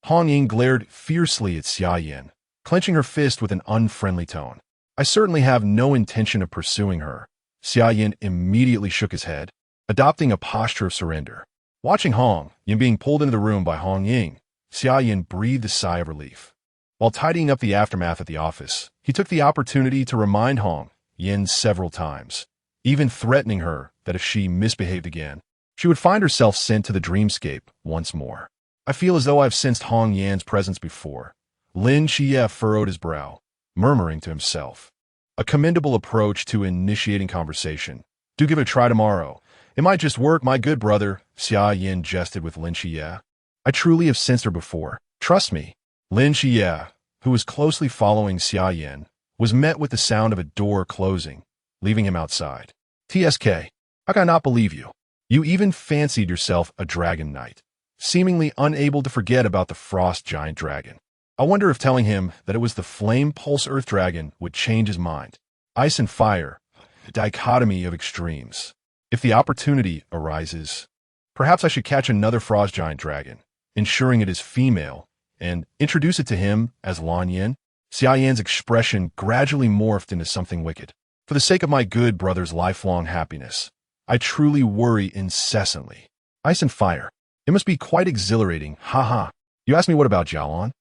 Hong Ying glared fiercely at Xia Yan, clenching her fist with an unfriendly tone. "I certainly have no intention of pursuing her." Xia Yan immediately shook his head, adopting a posture of surrender. Watching Hong Yan being pulled into the room by Hong Ying, Xia Yan breathed a sigh of relief. While tidying up the aftermath at the office, he took the opportunity to remind Hong Yan several times, even threatening her that if she misbehaved again, she would find herself sent to the dreamscape once more. "I feel as though I've sensed Hong Yan's presence before." Lin Xie furrowed his brow, murmuring to himself, "A commendable approach to initiating conversation. Do give it a try tomorrow. It might just work, my good brother." Xia Yan jested with Lin Xie. "I truly have sensed her before. Trust me." Lin Xie, who was closely following Xia Yan, was met with the sound of a door closing, leaving him outside. "TSK, how can I not believe you? You even fancied yourself a dragon knight, seemingly unable to forget about the frost giant dragon. I wonder if telling him that it was the flame pulse earth dragon would change his mind. Ice and fire, a dichotomy of extremes. If the opportunity arises, perhaps I should catch another frost giant dragon, ensuring it is female, and introduce it to him as Lan Yan." Xia Yan's expression gradually morphed into something wicked. "For the sake of my good brother's lifelong happiness, I truly worry incessantly. Ice and fire. It must be quite exhilarating. Ha. You ask me what about Jiaolan?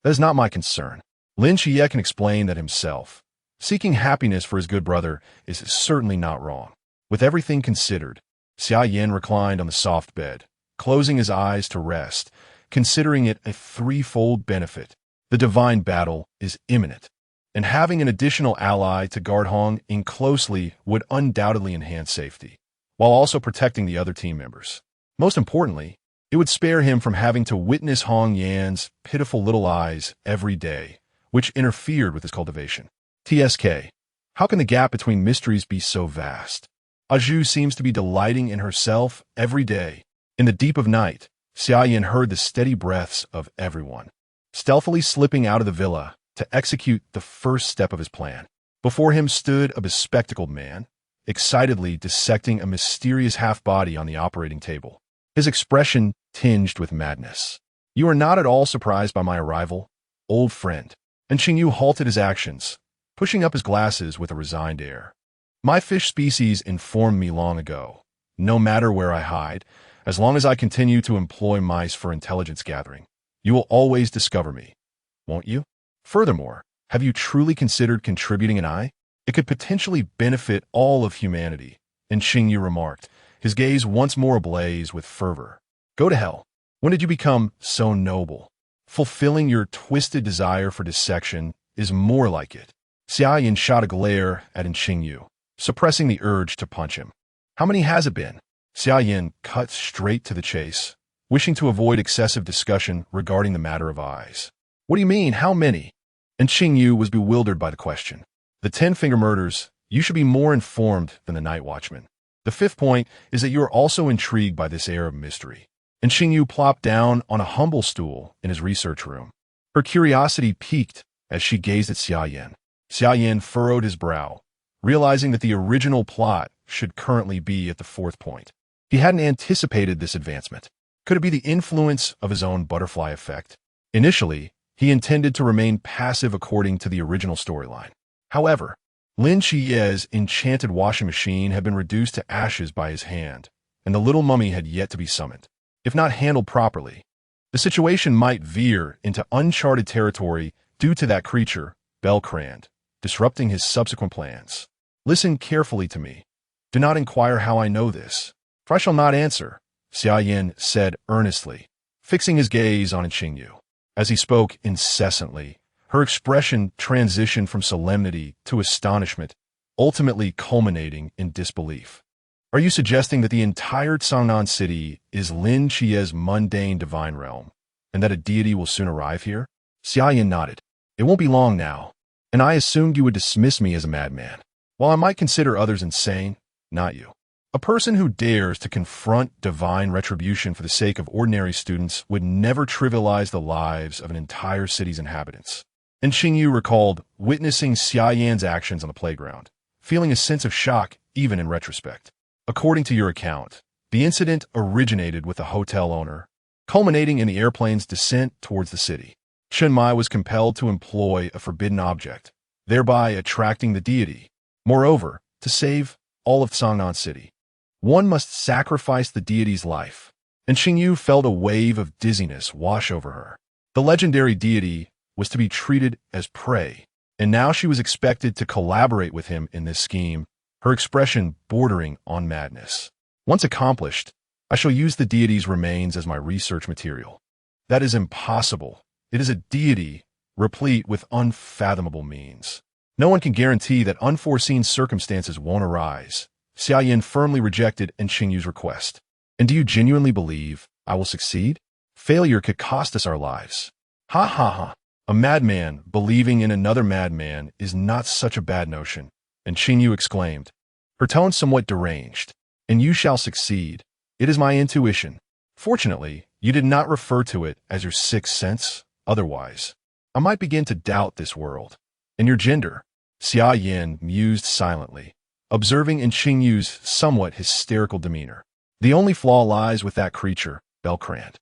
That is not my concern. Lin Xie can explain that himself." Seeking happiness for his good brother is certainly not wrong. With everything considered, Xia Yan reclined on the soft bed, closing his eyes to rest, considering it a threefold benefit. The divine battle is imminent, and having an additional ally to guard Hong in closely would undoubtedly enhance safety, while also protecting the other team members. Most importantly, it would spare him from having to witness Hong Yan's pitiful little eyes every day, which interfered with his cultivation. TSK. How can the gap between mysteries be so vast? Aju seems to be delighting in herself every day. In the deep of night, Xia Yan heard the steady breaths of everyone, stealthily slipping out of the villa to execute the first step of his plan. Before him stood a bespectacled man, excitedly dissecting a mysterious half-body on the operating table, his expression tinged with madness. You are not at all surprised by my arrival, old friend. And Xingyu halted his actions, pushing up his glasses with a resigned air. My fish species informed me long ago, no matter where I hide, as long as I continue to employ mice for intelligence gathering, you will always discover me, won't you? Furthermore, have you truly considered contributing an eye? It could potentially benefit all of humanity, and Xingyu remarked, his gaze once more ablaze with fervor. Go to hell. When did you become so noble? Fulfilling your twisted desire for dissection is more like it. Xia Yan shot a glare at Xingyu, suppressing the urge to punch him. How many has it been? Xia Yan cut straight to the chase, wishing to avoid excessive discussion regarding the matter of eyes. What do you mean, how many? And Xingyu was bewildered by the question. The 10-finger murders, you should be more informed than the night watchman. The fifth point is that you are also intrigued by this air of mystery. And Xingyu plopped down on a humble stool in his research room. Her curiosity piqued as she gazed at Xia Yan. Xia Yan furrowed his brow, realizing that the original plot should currently be at the fourth point. He hadn't anticipated this advancement. Could it be the influence of his own butterfly effect? Initially, he intended to remain passive according to the original storyline. However, Lin Chie's enchanted washing machine had been reduced to ashes by his hand, and the little mummy had yet to be summoned. If not handled properly, the situation might veer into uncharted territory due to that creature, Belcrand, disrupting his subsequent plans. Listen carefully to me. Do not inquire how I know this, for I shall not answer, Xia Yan said earnestly, fixing his gaze on Xingyu. As he spoke incessantly, her expression transitioned from solemnity to astonishment, ultimately culminating in disbelief. Are you suggesting that the entire Changnan city is Lin Chie's mundane divine realm, and that a deity will soon arrive here? Xia Yan nodded. It won't be long now, and I assumed you would dismiss me as a madman. While I might consider others insane, not you. A person who dares to confront divine retribution for the sake of ordinary students would never trivialize the lives of an entire city's inhabitants. And Xingyu recalled witnessing Xia Yan's actions on the playground, feeling a sense of shock even in retrospect. According to your account, the incident originated with the hotel owner, culminating in the airplane's descent towards the city. Chen Mai was compelled to employ a forbidden object, thereby attracting the deity. Moreover, to save all of Changnan City, one must sacrifice the deity's life. And Xingyu felt a wave of dizziness wash over her. The legendary deity was to be treated as prey, and now she was expected to collaborate with him in this scheme, her expression bordering on madness. Once accomplished, I shall use the deity's remains as my research material. That is impossible. It is a deity replete with unfathomable means. No one can guarantee that unforeseen circumstances won't arise. Xia Yan firmly rejected Xingyu's request. And do you genuinely believe I will succeed? Failure could cost us our lives. Ha ha ha. A madman believing in another madman is not such a bad notion. And Xingyu exclaimed, her tone somewhat deranged. And you shall succeed. It is my intuition. Fortunately, you did not refer to it as your sixth sense. Otherwise, I might begin to doubt this world. And your gender? Xia Yan mused silently, observing in Xingyu's somewhat hysterical demeanor. The only flaw lies with that creature, Belcrand.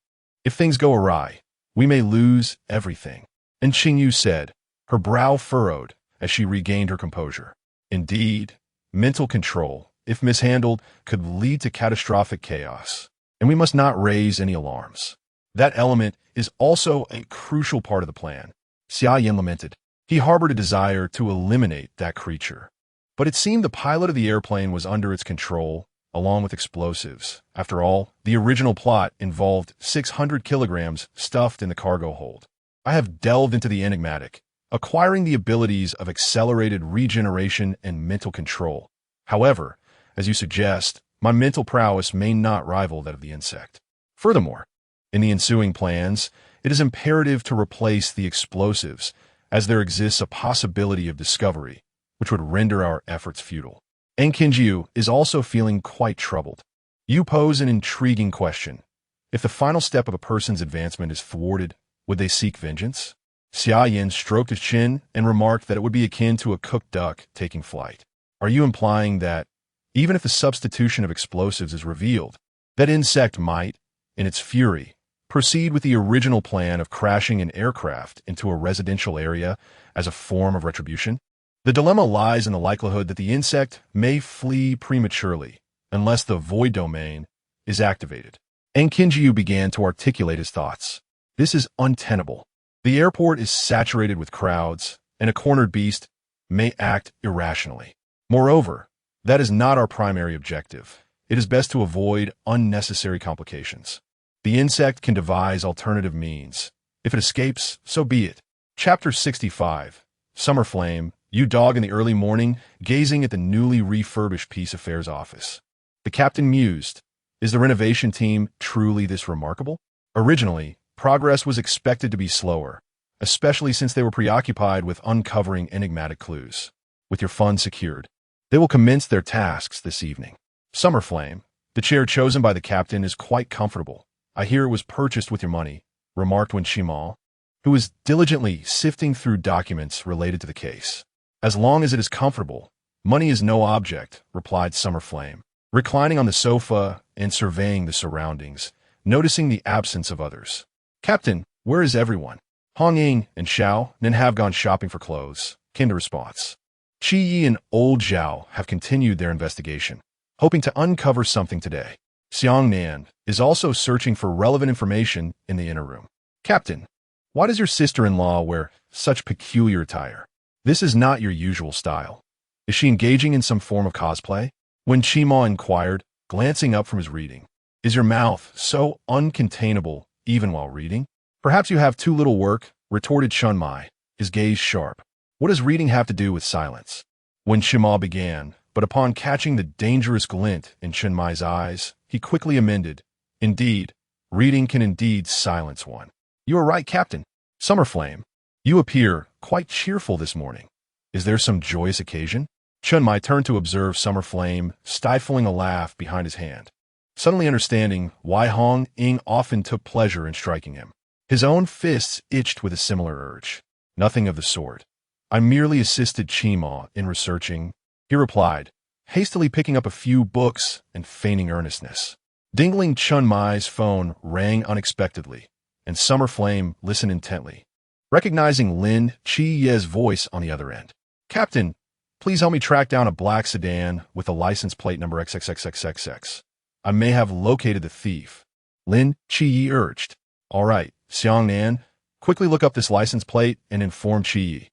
If things go awry, we may lose everything. And Xingyu said, her brow furrowed as she regained her composure. Indeed, mental control, if mishandled, could lead to catastrophic chaos, and we must not raise any alarms. That element is also a crucial part of the plan. Xia Yan lamented. He harbored a desire to eliminate that creature. But it seemed the pilot of the airplane was under its control, along with explosives. After all, the original plot involved 600 kilograms stuffed in the cargo hold. I have delved into the enigmatic, acquiring the abilities of accelerated regeneration and mental control. However, as you suggest, my mental prowess may not rival that of the insect. Furthermore, in the ensuing plans, it is imperative to replace the explosives, as there exists a possibility of discovery, which would render our efforts futile. And Kinjiu is also feeling quite troubled. You pose an intriguing question. If the final step of a person's advancement is thwarted, would they seek vengeance? Xia Yan stroked his chin and remarked that it would be akin to a cooked duck taking flight. Are you implying that, even if the substitution of explosives is revealed, that insect might, in its fury, proceed with the original plan of crashing an aircraft into a residential area as a form of retribution? The dilemma lies in the likelihood that the insect may flee prematurely unless the void domain is activated. And Kinjiu began to articulate his thoughts. This is untenable. The airport is saturated with crowds, and a cornered beast may act irrationally. Moreover, that is not our primary objective. It is best to avoid unnecessary complications. The insect can devise alternative means. If it escapes, so be it. Chapter 65. Summer Flame, you dog in the early morning, gazing at the newly refurbished Peace Affairs office. The captain mused, is the renovation team truly this remarkable? Originally, progress was expected to be slower, especially since they were preoccupied with uncovering enigmatic clues. With your funds secured, they will commence their tasks this evening. Summer Flame, the chair chosen by the captain is quite comfortable. I hear it was purchased with your money, remarked Wen Shima, who was diligently sifting through documents related to the case. As long as it is comfortable, money is no object, replied Summer Flame, reclining on the sofa and surveying the surroundings, noticing the absence of others. Captain, where is everyone? Hong Ying and Xiao Nin have gone shopping for clothes, came the response. Qi Yi and Old Zhao have continued their investigation, hoping to uncover something today. Xiang Nan is also searching for relevant information in the inner room. Captain, why does your sister-in-law wear such peculiar attire? This is not your usual style. Is she engaging in some form of cosplay? When Qima inquired, glancing up from his reading. Is your mouth so uncontainable even while reading? Perhaps you have too little work, retorted Shunmai, his gaze sharp. What does reading have to do with silence? When Shima began, but upon catching the dangerous glint in Shunmai's eyes, he quickly amended. Indeed, reading can indeed silence one. You are right, Captain. Summerflame, you appear quite cheerful this morning. Is there some joyous occasion? Chunmai turned to observe Summerflame, stifling a laugh behind his hand, suddenly understanding why Hong Ying often took pleasure in striking him. His own fists itched with a similar urge. Nothing of the sort. I merely assisted Qima in researching, he replied, hastily picking up a few books and feigning earnestness. Dingling Chunmai's phone rang unexpectedly, and Summerflame listened intently, recognizing Lin Chi-Ye's voice on the other end. Captain, please help me track down a black sedan with a license plate number XXXXXX. I may have located the thief. Lin Chi-Yi urged. All right, Xiang Nan, quickly look up this license plate and inform Chi-Yi.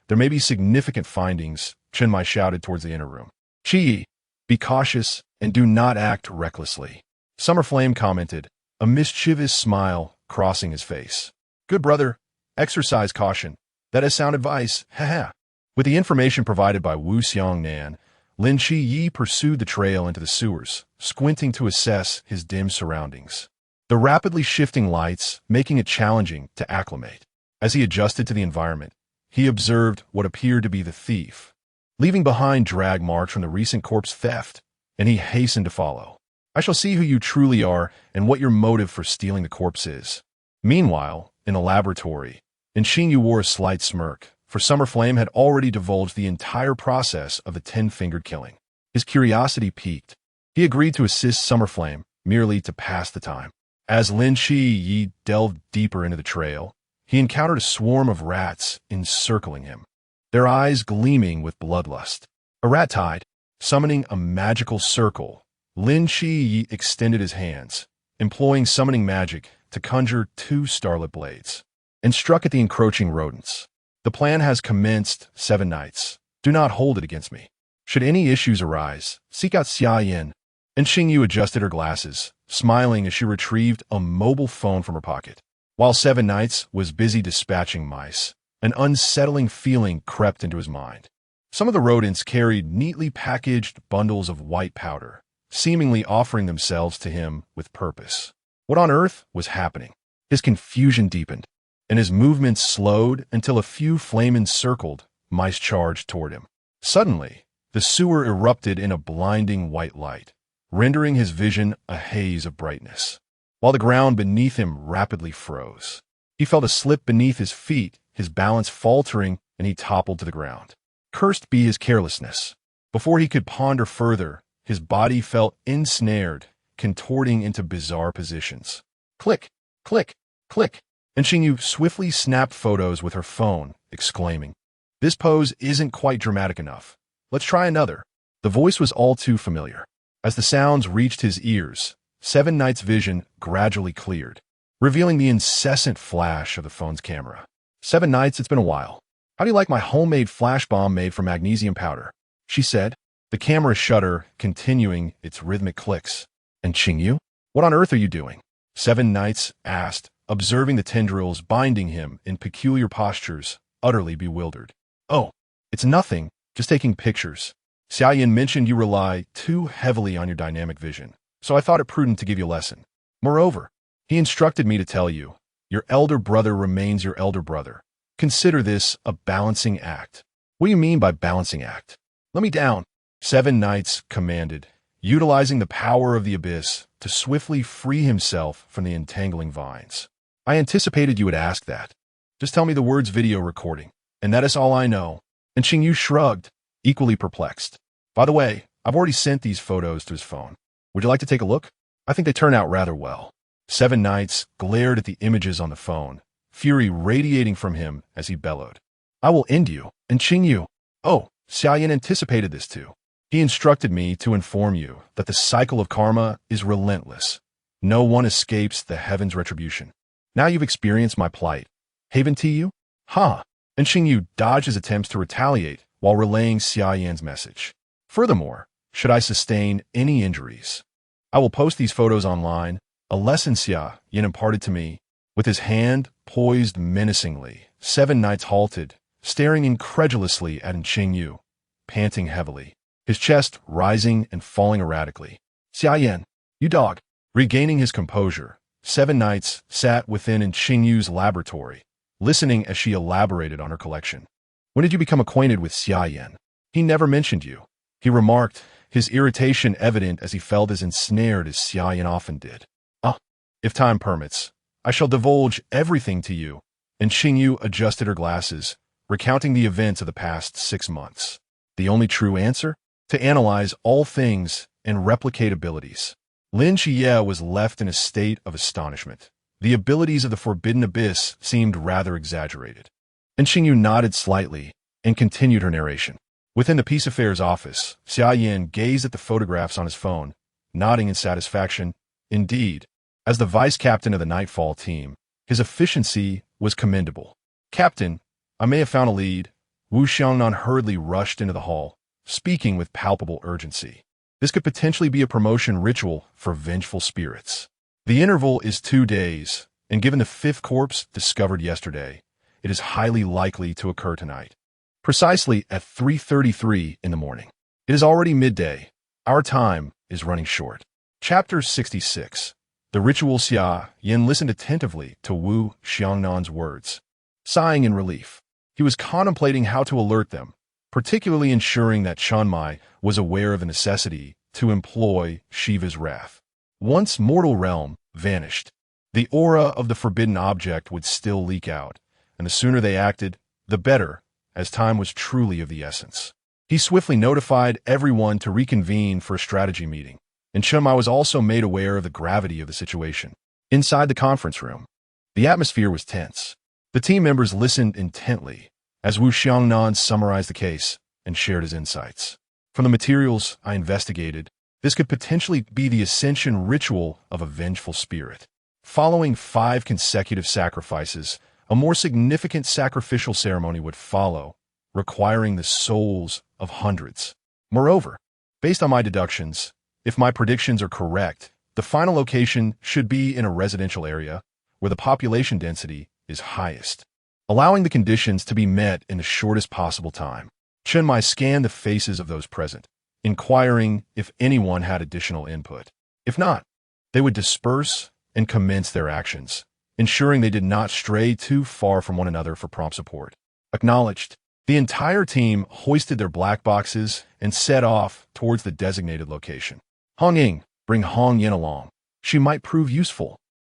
There may be significant findings, Chenmai shouted towards the inner room. Chi-Yi, be cautious and do not act recklessly. Summerflame commented, a mischievous smile crossing his face. Good brother, exercise caution. That is sound advice, haha. With the information provided by Wu Xiangnan, Lin Chi-Yi pursued the trail into the sewers, squinting to assess his dim surroundings. The rapidly shifting lights making it challenging to acclimate. As he adjusted to the environment, he observed what appeared to be the thief, leaving behind drag marks from the recent corpse theft, and he hastened to follow. I shall see who you truly are and what your motive for stealing the corpse is. Meanwhile, in the laboratory, Xinyu wore a slight smirk, for Summerflame had already divulged the entire process of the 10-fingered killing. His curiosity piqued. He agreed to assist Summerflame, merely to pass the time. As Lin Chi-Yi delved deeper into the trail, he encountered a swarm of rats encircling him, their eyes gleaming with bloodlust. A rat tide, summoning a magical circle, Lin Chi-Yi extended his hands, employing summoning magic to conjure 2 starlit blades, and struck at the encroaching rodents. The plan has commenced, 7 nights. Do not hold it against me. Should any issues arise, seek out Xia Yan. And Xingyu adjusted her glasses, smiling as she retrieved a mobile phone from her pocket. While 7 nights was busy dispatching mice, an unsettling feeling crept into his mind. Some of the rodents carried neatly packaged bundles of white powder, seemingly offering themselves to him with purpose. What on earth was happening? His confusion deepened, and his movements slowed until a few flame-encircled mice charged toward him. Suddenly, the sewer erupted in a blinding white light, rendering his vision a haze of brightness, while the ground beneath him rapidly froze. He felt a slip beneath his feet, his balance faltering, and he toppled to the ground. Cursed be his carelessness. Before he could ponder further, his body felt ensnared, contorting into bizarre positions. Click, click, click, and Xingyu swiftly snapped photos with her phone, exclaiming, "This pose isn't quite dramatic enough. Let's try another." The voice was all too familiar. As the sounds reached his ears, 7 Nights' vision gradually cleared, revealing the incessant flash of the phone's camera. 7 Nights, it's been a while. How do you like my homemade flash bomb made from magnesium powder? She said, the camera shutter continuing its rhythmic clicks. And Xingyu? What on earth are you doing? 7 Nights asked, observing the tendrils binding him in peculiar postures, utterly bewildered. Oh, it's nothing, just taking pictures. Xia Yan mentioned you rely too heavily on your dynamic vision, so I thought it prudent to give you a lesson. Moreover, he instructed me to tell you, your elder brother remains your elder brother. Consider this a balancing act. What do you mean by balancing act? Let me down. 7 Nights commanded, utilizing the power of the abyss to swiftly free himself from the entangling vines. I anticipated you would ask that. Just tell me the words video recording, and that is all I know. And Xingyu shrugged, equally perplexed. By the way, I've already sent these photos to his phone. Would you like to take a look? I think they turn out rather well. 7 Nights glared at the images on the phone, fury radiating from him as he bellowed. I will end you, and Xingyu. Oh, Xia Yan anticipated this too. He instructed me to inform you that the cycle of karma is relentless. No one escapes the heaven's retribution. Now you've experienced my plight. Haven to you? Ha! And Xingyu dodged his attempts to retaliate while relaying Xia Yan's message. Furthermore, should I sustain any injuries, I will post these photos online, a lesson Xia Yan imparted to me. With his hand poised menacingly, 7 Nights halted, staring incredulously at Xingyu, panting heavily, his chest rising and falling erratically. Xia Yan, you dog! Regaining his composure, 7 Nights sat within Xingyu's laboratory, listening as she elaborated on her collection. When did you become acquainted with Xia Yan? He never mentioned you, he remarked, his irritation evident as he felt as ensnared as Xia Yan often did. If time permits, I shall divulge everything to you. And Xingyu adjusted her glasses, recounting the events of the past 6 months. The only true answer? To analyze all things and replicate abilities. Lin Xie was left in a state of astonishment. The abilities of the Forbidden Abyss seemed rather exaggerated. And Xingyu nodded slightly and continued her narration. Within the Peace Affairs office, Xia Yan gazed at the photographs on his phone, nodding in satisfaction. Indeed, as the vice-captain of the Nightfall team, his efficiency was commendable. Captain, I may have found a lead. Wu Xiangnan hurriedly rushed into the hall, speaking with palpable urgency. This could potentially be a promotion ritual for vengeful spirits. The interval is 2 days, and given the 5th corpse discovered yesterday, it is highly likely to occur tonight. Precisely at 3:33 in the morning. It is already midday. Our time is running short. Chapter 66. The ritual. Xia Yan listened attentively to Wu Xiangnan's words, sighing in relief. He was contemplating how to alert them, particularly ensuring that Shanmai was aware of the necessity to employ Shiva's wrath. Once mortal realm vanished, the aura of the forbidden object would still leak out, and the sooner they acted, the better, as time was truly of the essence. He swiftly notified everyone to reconvene for a strategy meeting, and Shanmai was also made aware of the gravity of the situation. Inside the conference room, the atmosphere was tense. The team members listened intently as Wu Xiangnan summarized the case and shared his insights. From the materials I investigated, this could potentially be the ascension ritual of a vengeful spirit. Following 5 consecutive sacrifices, A more significant sacrificial ceremony would follow, requiring the souls of hundreds. Moreover, based on my deductions, if my predictions are correct, the final location should be in a residential area where the population density is highest, allowing the conditions to be met in the shortest possible time. Chen Mai scanned the faces of those present, inquiring if anyone had additional input. If not, they would disperse and commence their actions, ensuring they did not stray too far from one another for prompt support. Acknowledged. The entire team hoisted their black boxes and set off towards the designated location. Hong Ying, bring Hong Yan along. She might prove useful.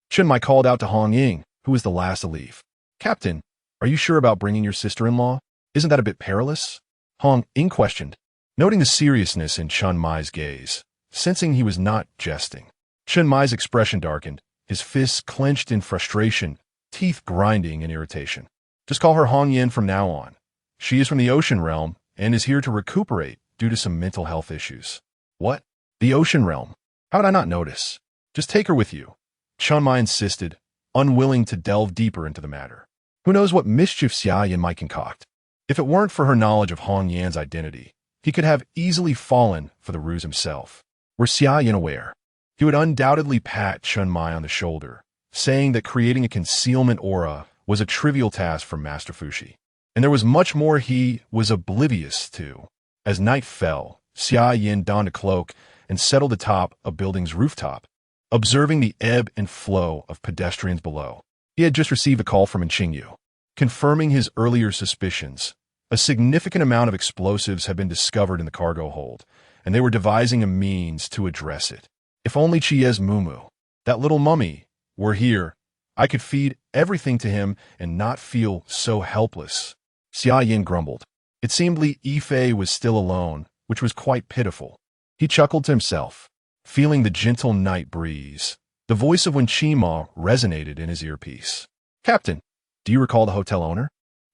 Chen Mai called out to Hong Ying, who was the last to leave. Captain, are you sure about bringing your sister-in-law? Isn't that a bit perilous? Hong Ying questioned, noting the seriousness in Chen Mai's gaze, sensing he was not jesting. Chen Mai's expression darkened, his fists clenched in frustration, teeth grinding in irritation. Just call her Hong Yan from now on. She is from the ocean realm and is here to recuperate due to some mental health issues. What? The ocean realm? How did I not notice? Just take her with you. Chen Mai insisted, unwilling to delve deeper into the matter. Who knows what mischief Xia Yan might concoct? If it weren't for her knowledge of Hong Yan's identity, he could have easily fallen for the ruse himself. Were Xia Yan aware, he would undoubtedly pat Chen Mai on the shoulder, saying that creating a concealment aura was a trivial task for Master Fuxi. And there was much more he was oblivious to. As night fell, Xia Yan donned a cloak and settled atop a building's rooftop, observing the ebb and flow of pedestrians below. He had just received a call from Qingyu, confirming his earlier suspicions. A significant amount of explosives had been discovered in the cargo hold, and they were devising a means to address it. If only Chie's Mumu, that little mummy, were here, I could feed everything to him and not feel so helpless. Xia Yan grumbled. It seemed Li Yifei was still alone, which was quite pitiful. He chuckled to himself, feeling the gentle night breeze. The voice of Wen Qima resonated in his earpiece. Captain, do you recall the hotel owner?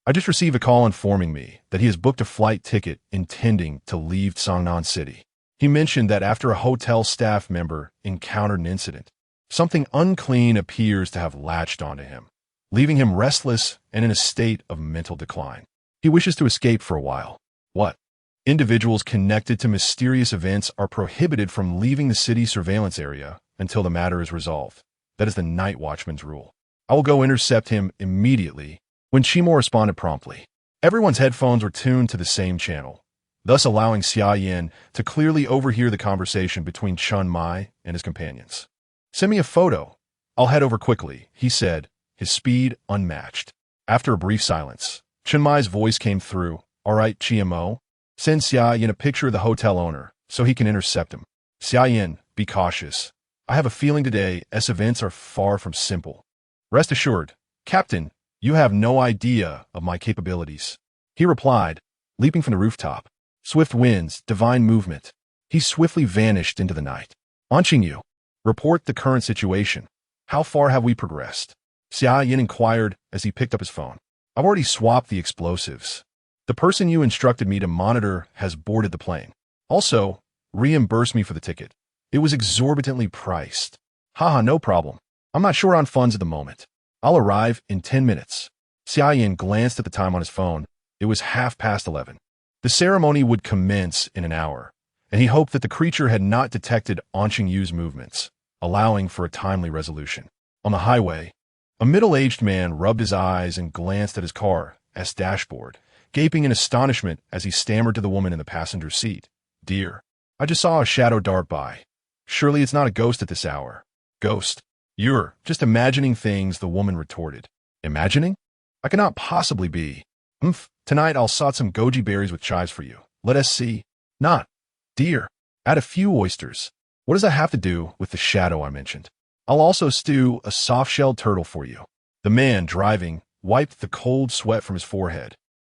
I just received a call informing me that he has booked a flight ticket intending to leave Cangnan City. He mentioned that after a hotel staff member encountered an incident, something unclean appears to have latched onto him, leaving him restless and in a state of mental decline. He wishes to escape for a while. What? Individuals connected to mysterious events are prohibited from leaving the city surveillance area until the matter is resolved. That is the night watchman's rule. I will go intercept him immediately. When Qimo responded promptly, everyone's headphones were tuned to the same channel, thus allowing Xia Yan to clearly overhear the conversation between Chen Mai and his companions. Send me a photo. I'll head over quickly, he said, his speed unmatched. After a brief silence, Chen Mai's voice came through. All right, Chiemo, send Xia Yan a picture of the hotel owner so he can intercept him. Xia Yan, be cautious. I have a feeling today events are far from simple. Rest assured, Captain, you have no idea of my capabilities. He replied, leaping from the rooftop. Swift winds, divine movement. He swiftly vanished into the night. On Qingyu, report the current situation. How far have we progressed? Xia Yan inquired as he picked up his phone. I've already swapped the explosives. The person you instructed me to monitor has boarded the plane. Also, reimburse me for the ticket. It was exorbitantly priced. Haha, no problem. I'm not sure on funds at the moment. I'll arrive in 10 minutes. Xia Yan glanced at the time on his phone. It was 11:30. The ceremony would commence in an hour, and he hoped that the creature had not detected An Qingyu's movements, allowing for a timely resolution. On the highway, a middle-aged man rubbed his eyes and glanced at his car's dashboard, gaping in astonishment as he stammered to the woman in the passenger seat. Dear, I just saw a shadow dart by. Surely it's not a ghost at this hour. Ghost? You're just imagining things, the woman retorted. Imagining? I cannot possibly be. Tonight I'll salt some goji berries with chives for you. Let us see. Not. Dear, add a few oysters. What does that have to do with the shadow I mentioned? I'll also stew a soft-shelled turtle for you. The man, driving, wiped the cold sweat from his forehead,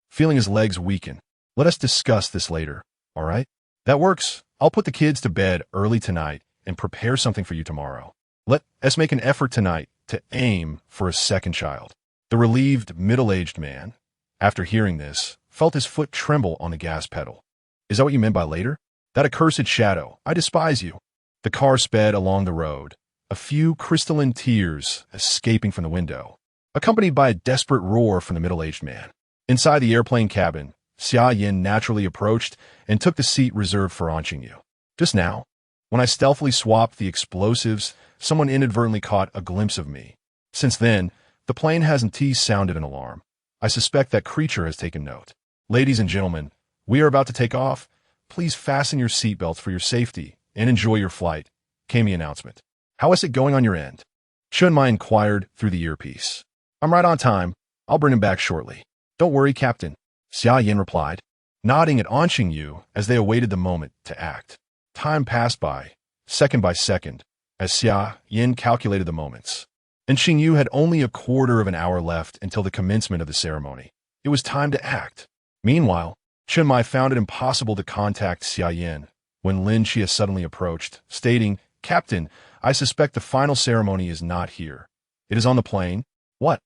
feeling his legs weaken. Let us discuss this later, all right? That works. I'll put the kids to bed early tonight and prepare something for you tomorrow. Let us make an effort tonight to aim for a second child. The relieved, middle-aged man, after hearing this, felt his foot tremble on the gas pedal. Is that what you meant by later? That accursed shadow. I despise you. The car sped along the road, a few crystalline tears escaping from the window. accompanied by a desperate roar from the middle-aged man. Inside the airplane cabin, Xia Yan naturally approached and took the seat reserved for Anqingyu. Just now, when I stealthily swapped the explosives, someone inadvertently caught a glimpse of me. Since then, the plane hasn't sounded an alarm. I suspect that creature has taken note. Ladies and gentlemen, we are about to take off. Please fasten your seatbelts for your safety and enjoy your flight, came the announcement. How is it going on your end? Shunmai inquired through the earpiece. I'm right on time. I'll bring him back shortly. Don't worry, Captain, Xia Yan replied, nodding at Anqingyu as they awaited the moment to act. Time passed by second, as Xia Yan calculated the moments. And Xingyu had only a quarter of an hour left until the commencement of the ceremony. It was time to act. Meanwhile, Shunmai found it impossible to contact Xia Yan when Lin Xia suddenly approached, stating, Captain, I suspect the final ceremony is not here. It is on the plane. What?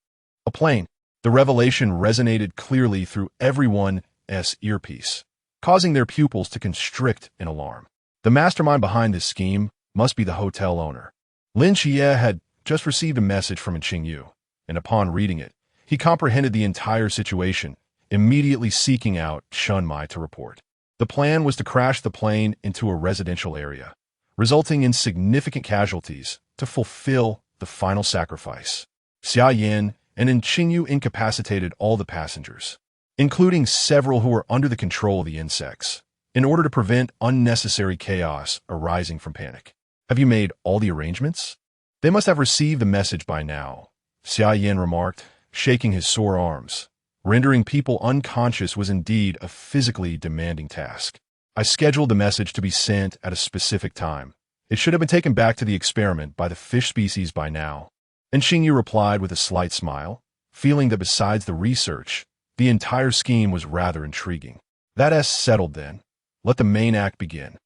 A plane. The revelation resonated clearly through everyone's earpiece, causing their pupils to constrict in alarm. The mastermind behind this scheme must be the hotel owner. Lin Xia had just received a message from Xingyu, and upon reading it, he comprehended the entire situation, immediately seeking out Shunmai to report. The plan was to crash the plane into a residential area, resulting in significant casualties to fulfill the final sacrifice. Xia Yan and Xingyu incapacitated all the passengers, including several who were under the control of the insects, in order to prevent unnecessary chaos arising from panic. Have you made all the arrangements? They must have received the message by now, Xia Yan remarked, shaking his sore arms. Rendering people unconscious was indeed a physically demanding task. I scheduled the message to be sent at a specific time. It should have been taken back to the experiment by the fish species by now. And Xingyu replied with a slight smile, feeling that besides the research, the entire scheme was rather intriguing. That's settled then. Let the main act begin.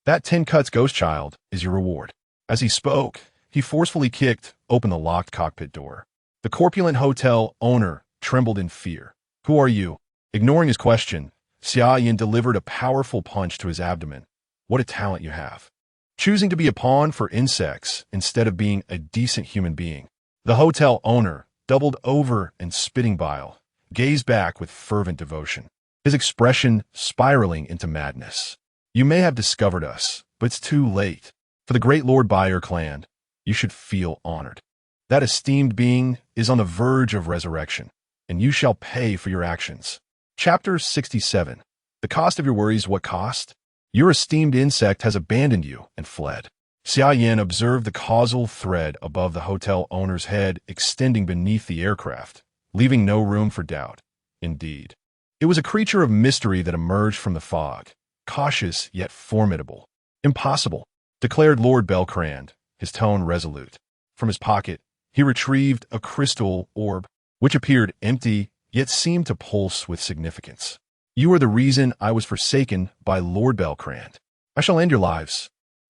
That 10 cuts ghost child is your reward. As he spoke, he forcefully kicked open the locked cockpit door. The corpulent hotel owner trembled in fear. Who are you? Ignoring his question, Xia Yan delivered a powerful punch to his abdomen. What a talent you have. Choosing to be a pawn for insects instead of being a decent human being. The hotel owner, doubled over and spitting bile, gazed back with fervent devotion, his expression spiraling into madness. You may have discovered us, but it's too late. For the great Lord Bayer clan, you should feel honored. That esteemed being is on the verge of resurrection, and you shall pay for your actions. Chapter 67. The cost of your worries, what cost? Your esteemed insect has abandoned you and fled. Xia Yan observed the causal thread above the hotel owner's head extending beneath the aircraft, leaving no room for doubt. Indeed, it was a creature of mystery that emerged from the fog, cautious yet formidable. Impossible, declared Lord Belcrand, his tone resolute. From his pocket, he retrieved a crystal orb, which appeared empty yet seemed to pulse with significance. You are the reason I was forsaken by Lord Belcrand. I shall end your lives.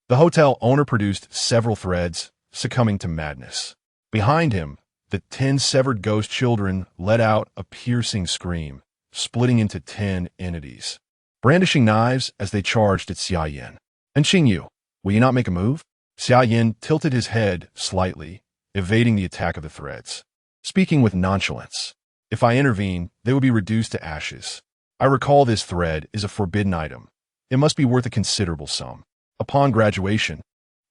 The hotel owner produced several threads, succumbing to madness. Behind him, the 10 severed ghost children let out a piercing scream, splitting into 10 entities, brandishing knives as they charged at Xia Yan. And Xingyu, will you not make a move? Xia Yan tilted his head slightly, evading the attack of the threads. Speaking with nonchalance, if I intervene, they will be reduced to ashes. I recall this thread is a forbidden item. It must be worth a considerable sum. Upon graduation,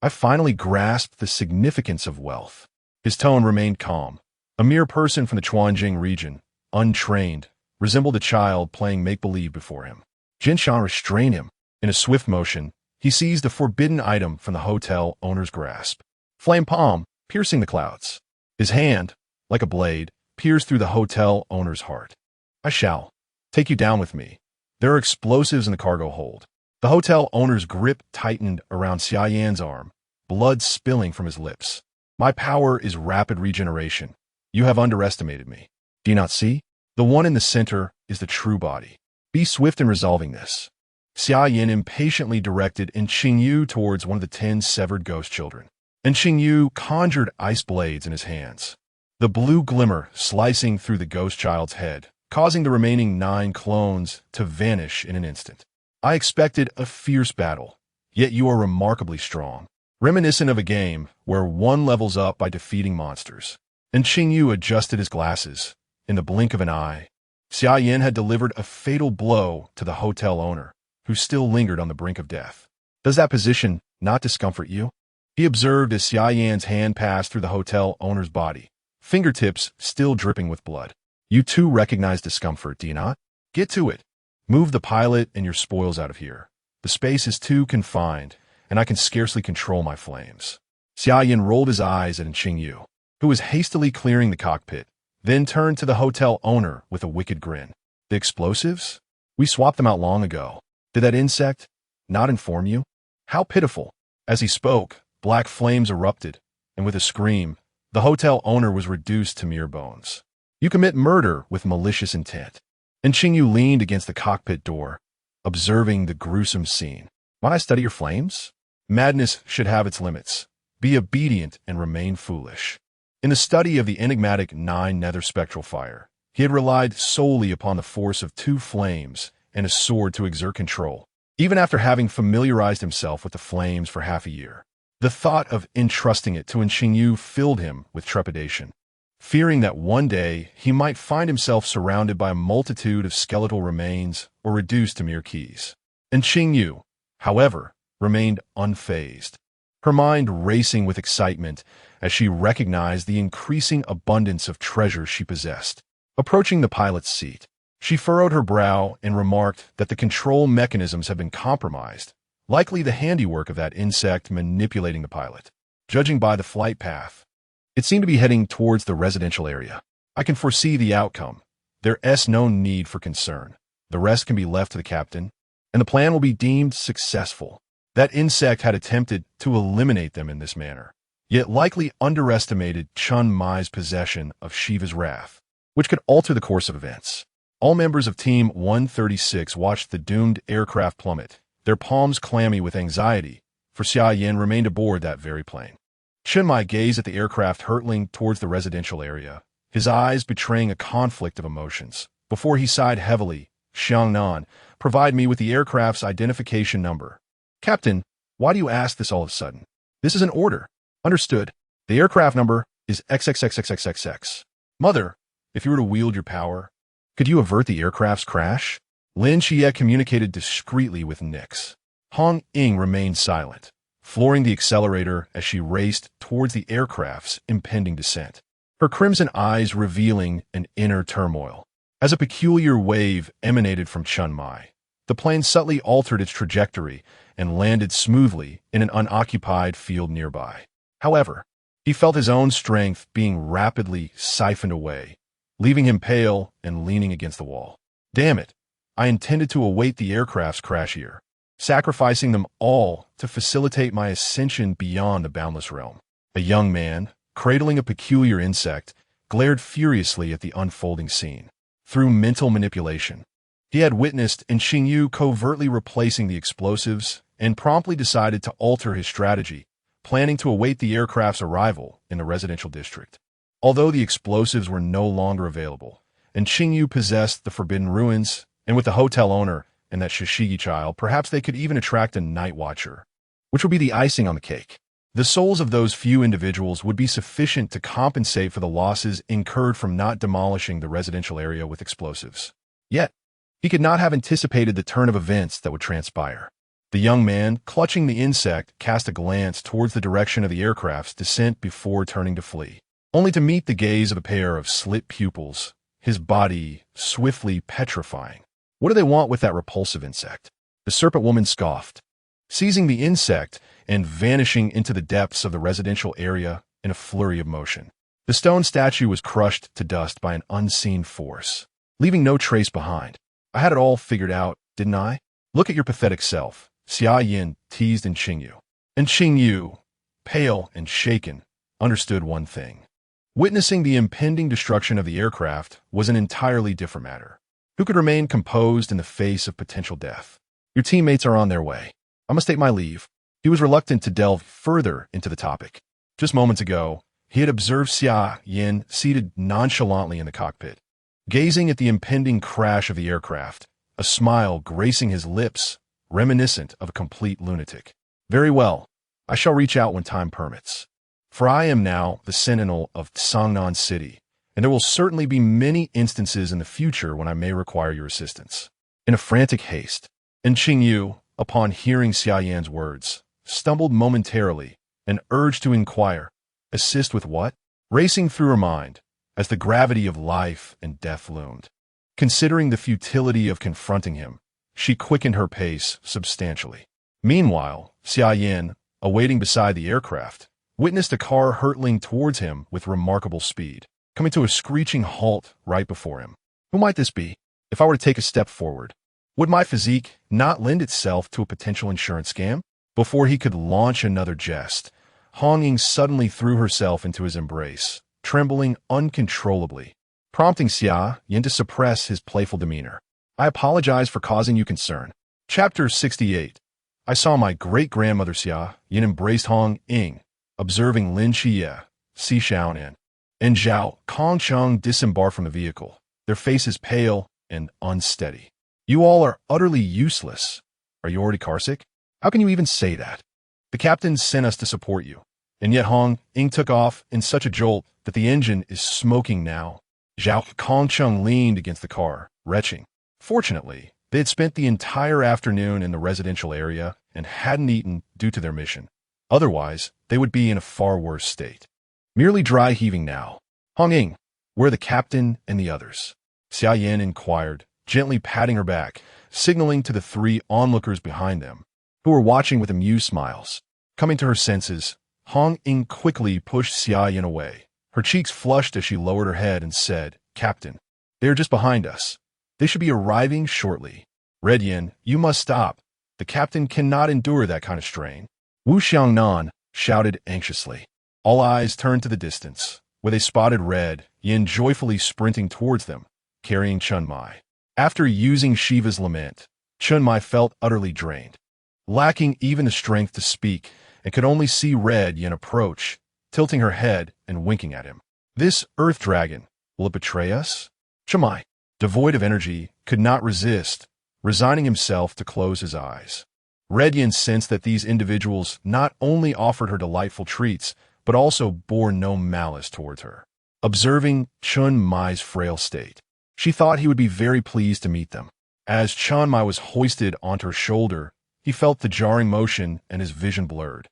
I finally grasped the significance of wealth. His tone remained calm. A mere person from the Chuanjing region, untrained, resembled a child playing make-believe before him. Jinshan restrained him. In a swift motion, he seized a forbidden item from the hotel owner's grasp. Flame palm, piercing the clouds. His hand, like a blade, pierced through the hotel owner's heart. I shall take you down with me. There are explosives in the cargo hold. The hotel owner's grip tightened around Xia Yan's arm, blood spilling from his lips. My power is rapid regeneration. You have underestimated me. Do you not see? The one in the center is the true body. Be swift in resolving this. Xia Yan impatiently directed Xingyu towards one of the 10 severed ghost children. And Xingyu conjured ice blades in his hands. The blue glimmer slicing through the ghost child's head, causing the remaining 9 clones to vanish in an instant. I expected a fierce battle, yet you are remarkably strong. Reminiscent of a game where one levels up by defeating monsters. and Xingyu adjusted his glasses. In the blink of an eye, Xia Yan had delivered a fatal blow to the hotel owner, who still lingered on the brink of death. Does that position not discomfort you? He observed as Xia Yan's hand passed through the hotel owner's body, fingertips still dripping with blood. You too recognize discomfort, do you not? Get to it. Move the pilot and your spoils out of here. The space is too confined, and I can scarcely control my flames. Xia Yan rolled his eyes at Xingyu, who was hastily clearing the cockpit, then turned to the hotel owner with a wicked grin. The explosives? We swapped them out long ago. Did that insect not inform you? How pitiful. As he spoke, black flames erupted, and with a scream, the hotel owner was reduced to mere bones. You commit murder with malicious intent. And Xingyu leaned against the cockpit door, observing the gruesome scene. Might I study your flames? Madness should have its limits. Be obedient and remain foolish. In the study of the enigmatic 9 nether spectral fire, he had relied solely upon the force of 2 flames and a sword to exert control, even after having familiarized himself with the flames for half a year. The thought of entrusting it to Xingyu filled him with trepidation, fearing that one day he might find himself surrounded by a multitude of skeletal remains or reduced to mere keys. And Xingyu, however, remained unfazed, her mind racing with excitement as she recognized the increasing abundance of treasure she possessed. Approaching the pilot's seat, she furrowed her brow and remarked that the control mechanisms had been compromised, likely the handiwork of that insect manipulating the pilot. Judging by the flight path, it seemed to be heading towards the residential area. I can foresee the outcome. There's no need for concern. The rest can be left to the captain, and the plan will be deemed successful. That insect had attempted to eliminate them in this manner, yet likely underestimated Chun Mai's possession of Shiva's wrath, which could alter the course of events. All members of Team 136 watched the doomed aircraft plummet, their palms clammy with anxiety, for Xia Yan remained aboard that very plane. Chun Mai gazed at the aircraft hurtling towards the residential area, his eyes betraying a conflict of emotions. Before he sighed heavily, Shennong, provide me with the aircraft's identification number. Captain, why do you ask this all of a sudden? This is an order. Understood. The aircraft number is XXXXXXX. Mother, if you were to wield your power, could you avert the aircraft's crash? Lin Xie communicated discreetly with Nix. Hong Ying remained silent, flooring the accelerator as she raced towards the aircraft's impending descent, her crimson eyes revealing an inner turmoil. As a peculiar wave emanated from Chun Mai, the plane subtly altered its trajectory and landed smoothly in an unoccupied field nearby. However, he felt his own strength being rapidly siphoned away, leaving him pale and leaning against the wall. Damn it, I intended to await the aircraft's crash here, sacrificing them all to facilitate my ascension beyond the boundless realm. A young man, cradling a peculiar insect, glared furiously at the unfolding scene. Through mental manipulation, he had witnessed Xingyu covertly replacing the explosives and promptly decided to alter his strategy, planning to await the aircraft's arrival in the residential district. Although the explosives were no longer available, and Xingyu possessed the forbidden ruins, and with the hotel owner and that Shishigi child, perhaps they could even attract a night watcher, which would be the icing on the cake. The souls of those few individuals would be sufficient to compensate for the losses incurred from not demolishing the residential area with explosives. Yet, he could not have anticipated the turn of events that would transpire. The young man, clutching the insect, cast a glance towards the direction of the aircraft's descent before turning to flee, only to meet the gaze of a pair of slit pupils, his body swiftly petrifying. What do they want with that repulsive insect? The serpent woman scoffed, seizing the insect and vanishing into the depths of the residential area in a flurry of motion. The stone statue was crushed to dust by an unseen force, leaving no trace behind. I had it all figured out, didn't I? Look at your pathetic self, Xia Yan teased Xingyu. And Xingyu, pale and shaken, understood one thing. Witnessing the impending destruction of the aircraft was an entirely different matter. Who could remain composed in the face of potential death? Your teammates are on their way. I must take my leave. He was reluctant to delve further into the topic. Just moments ago, he had observed Xia Yan seated nonchalantly in the cockpit, gazing at the impending crash of the aircraft, a smile gracing his lips, reminiscent of a complete lunatic. Very well. I shall reach out when time permits. for I am now the sentinel of Songnan City, and there will certainly be many instances in the future when I may require your assistance." In a frantic haste, and Qingyu, upon hearing Xia Yan's words, stumbled momentarily and urged to inquire, "Assist with what?" racing through her mind as the gravity of life and death loomed. Considering the futility of confronting him, she quickened her pace substantially. Meanwhile, Xia Yan, awaiting beside the aircraft, witnessed a car hurtling towards him with remarkable speed, coming to a screeching halt right before him. Who might this be? If I were to take a step forward, would my physique not lend itself to a potential insurance scam? Before he could launch another jest, Hong Ying suddenly threw herself into his embrace, trembling uncontrollably, prompting Xia Yan to suppress his playful demeanor. "I apologize for causing you concern." Chapter 68. I saw my great-grandmother Xia Yan embraced Hong Ying, observing Lin Xie, Si Xiaonan, and Zhao Kongcheng disembark from the vehicle, their faces pale and unsteady. "You all are utterly useless. Are you already carsick? How can you even say that? The captain sent us to support you, and yet Hong Ying took off in such a jolt that the engine is smoking now." Zhao Kongcheng leaned against the car, retching. Fortunately, they had spent the entire afternoon in the residential area and hadn't eaten due to their mission. Otherwise, they would be in a far worse state. Merely dry heaving now. "Hong Ying, where are the captain and the others?" Xia Yan inquired, gently patting her back, signaling to the three onlookers behind them, who were watching with amused smiles. Coming to her senses, Hong Ying quickly pushed Xia Yan away. Her cheeks flushed as she lowered her head and said, "Captain, they are just behind us. They should be arriving shortly." "Red Yan, you must stop. The captain cannot endure that kind of strain." Wu Xiangnan shouted anxiously. All eyes turned to the distance, where they spotted Red Yan joyfully sprinting towards them, carrying Chun Mai. After using Shiva's lament, Chun Mai felt utterly drained, lacking even the strength to speak, and could only see Red Yan approach, tilting her head and winking at him. "This earth dragon, will it betray us?" Chun Mai, devoid of energy, could not resist, resigning himself to close his eyes. Red Yan sensed that these individuals not only offered her delightful treats, but also bore no malice towards her. Observing Chun Mai's frail state, she thought he would be very pleased to meet them. As Chun Mai was hoisted onto her shoulder, he felt the jarring motion and his vision blurred,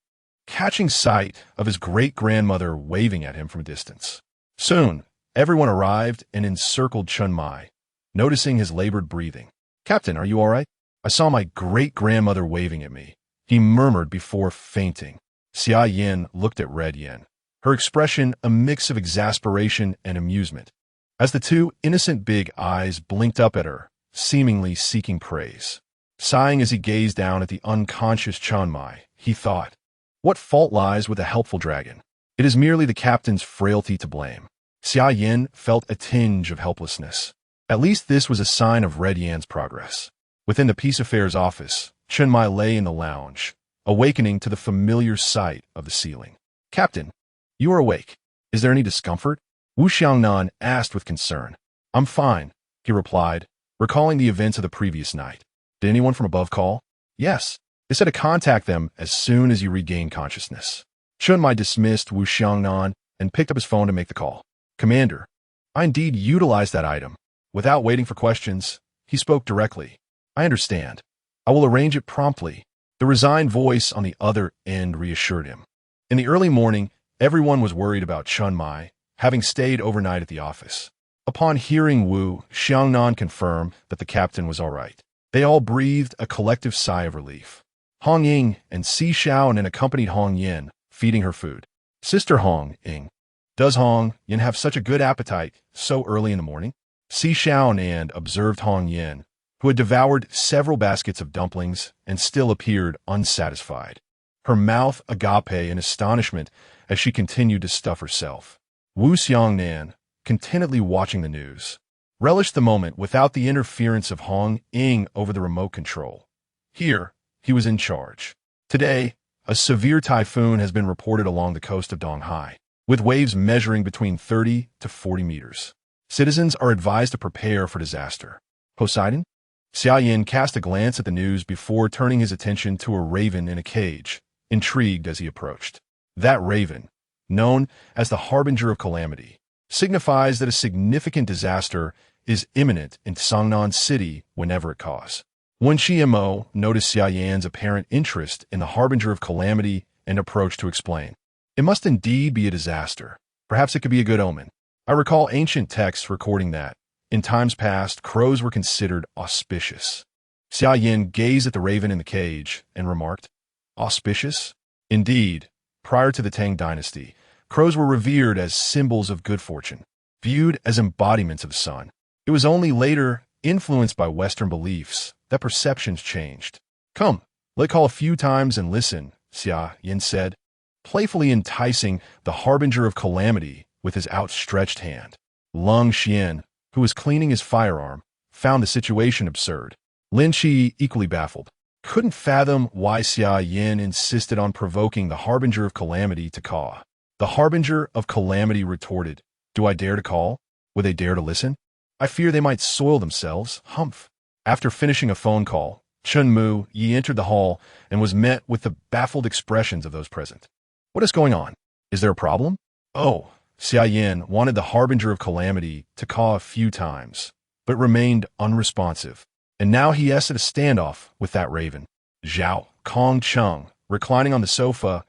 catching sight of his great-grandmother waving at him from a distance. Soon, everyone arrived and encircled Chun Mai, noticing his labored breathing. "Captain, are you all right? I saw my great-grandmother waving at me," he murmured before fainting. Xia Yan looked at Red Yan, her expression a mix of exasperation and amusement, as the two innocent big eyes blinked up at her, seemingly seeking praise. Sighing as he gazed down at the unconscious Chun Mai, he thought, "What fault lies with a helpful dragon? It is merely the captain's frailty to blame." Xia Yan felt a tinge of helplessness. At least this was a sign of Red Yan's progress. Within the Peace Affairs office, Chun Mai lay in the lounge, awakening to the familiar sight of the ceiling. "Captain, you are awake. Is there any discomfort?" Wu Xiangnan asked with concern. "I'm fine," he replied, recalling the events of the previous night. "Did anyone from above call?" "Yes. They said to contact them as soon as you regain consciousness." Chun Mai dismissed Wu Xiangnan and picked up his phone to make the call. "Commander, I indeed utilized that item." Without waiting for questions, he spoke directly. "I understand. I will arrange it promptly." The resigned voice on the other end reassured him. In the early morning, everyone was worried about Chun Mai, having stayed overnight at the office. Upon hearing Wu Xiangnan confirm that the captain was all right, they all breathed a collective sigh of relief. Hong Ying and Si Xiaonan accompanied Hong Yin, feeding her food. "Sister Hong Ying, does Hong Yin have such a good appetite so early in the morning?" Si Xiaonan observed Hong Yin, who had devoured several baskets of dumplings and still appeared unsatisfied, her mouth agape in astonishment as she continued to stuff herself. Wu Xiangnan, contentedly watching the news, relished the moment without the interference of Hong Ying over the remote control. Here, he was in charge. Today, a severe typhoon has been reported along the coast of Donghai, with waves measuring between 30 to 40 meters. Citizens are advised to prepare for disaster. "Poseidon?" Xia Yan cast a glance at the news before turning his attention to a raven in a cage, intrigued as he approached. That raven, known as the harbinger of calamity, signifies that a significant disaster is imminent in Songnan City whenever it calls. When Xia noticed Xia Yan's apparent interest in the harbinger of calamity and approached to explain, "It must indeed be a disaster. Perhaps it could be a good omen. I recall ancient texts recording that, in times past, crows were considered auspicious." Xia Yan gazed at the raven in the cage and remarked, "Auspicious? Indeed, prior to the Tang dynasty, crows were revered as symbols of good fortune, viewed as embodiments of the sun. It was only later, influenced by Western beliefs, that perceptions changed. Come, let's call a few times and listen," Xia Yan said, playfully enticing the harbinger of calamity with his outstretched hand. Lung Xian, who was cleaning his firearm, found the situation absurd. Lin Qi, equally baffled, couldn't fathom why Xia Yan insisted on provoking the harbinger of calamity to caw. The harbinger of calamity retorted, "Do I dare to call? Would they dare to listen? I fear they might soil themselves, humph." After finishing a phone call, Chun Mu Yi entered the hall and was met with the baffled expressions of those present. "What is going on? Is there a problem?" "Oh," Xia Yan wanted the harbinger of calamity to caw a few times, but remained unresponsive. And now he essayed a standoff with that raven. Zhao Kong Chung, reclining on the sofa,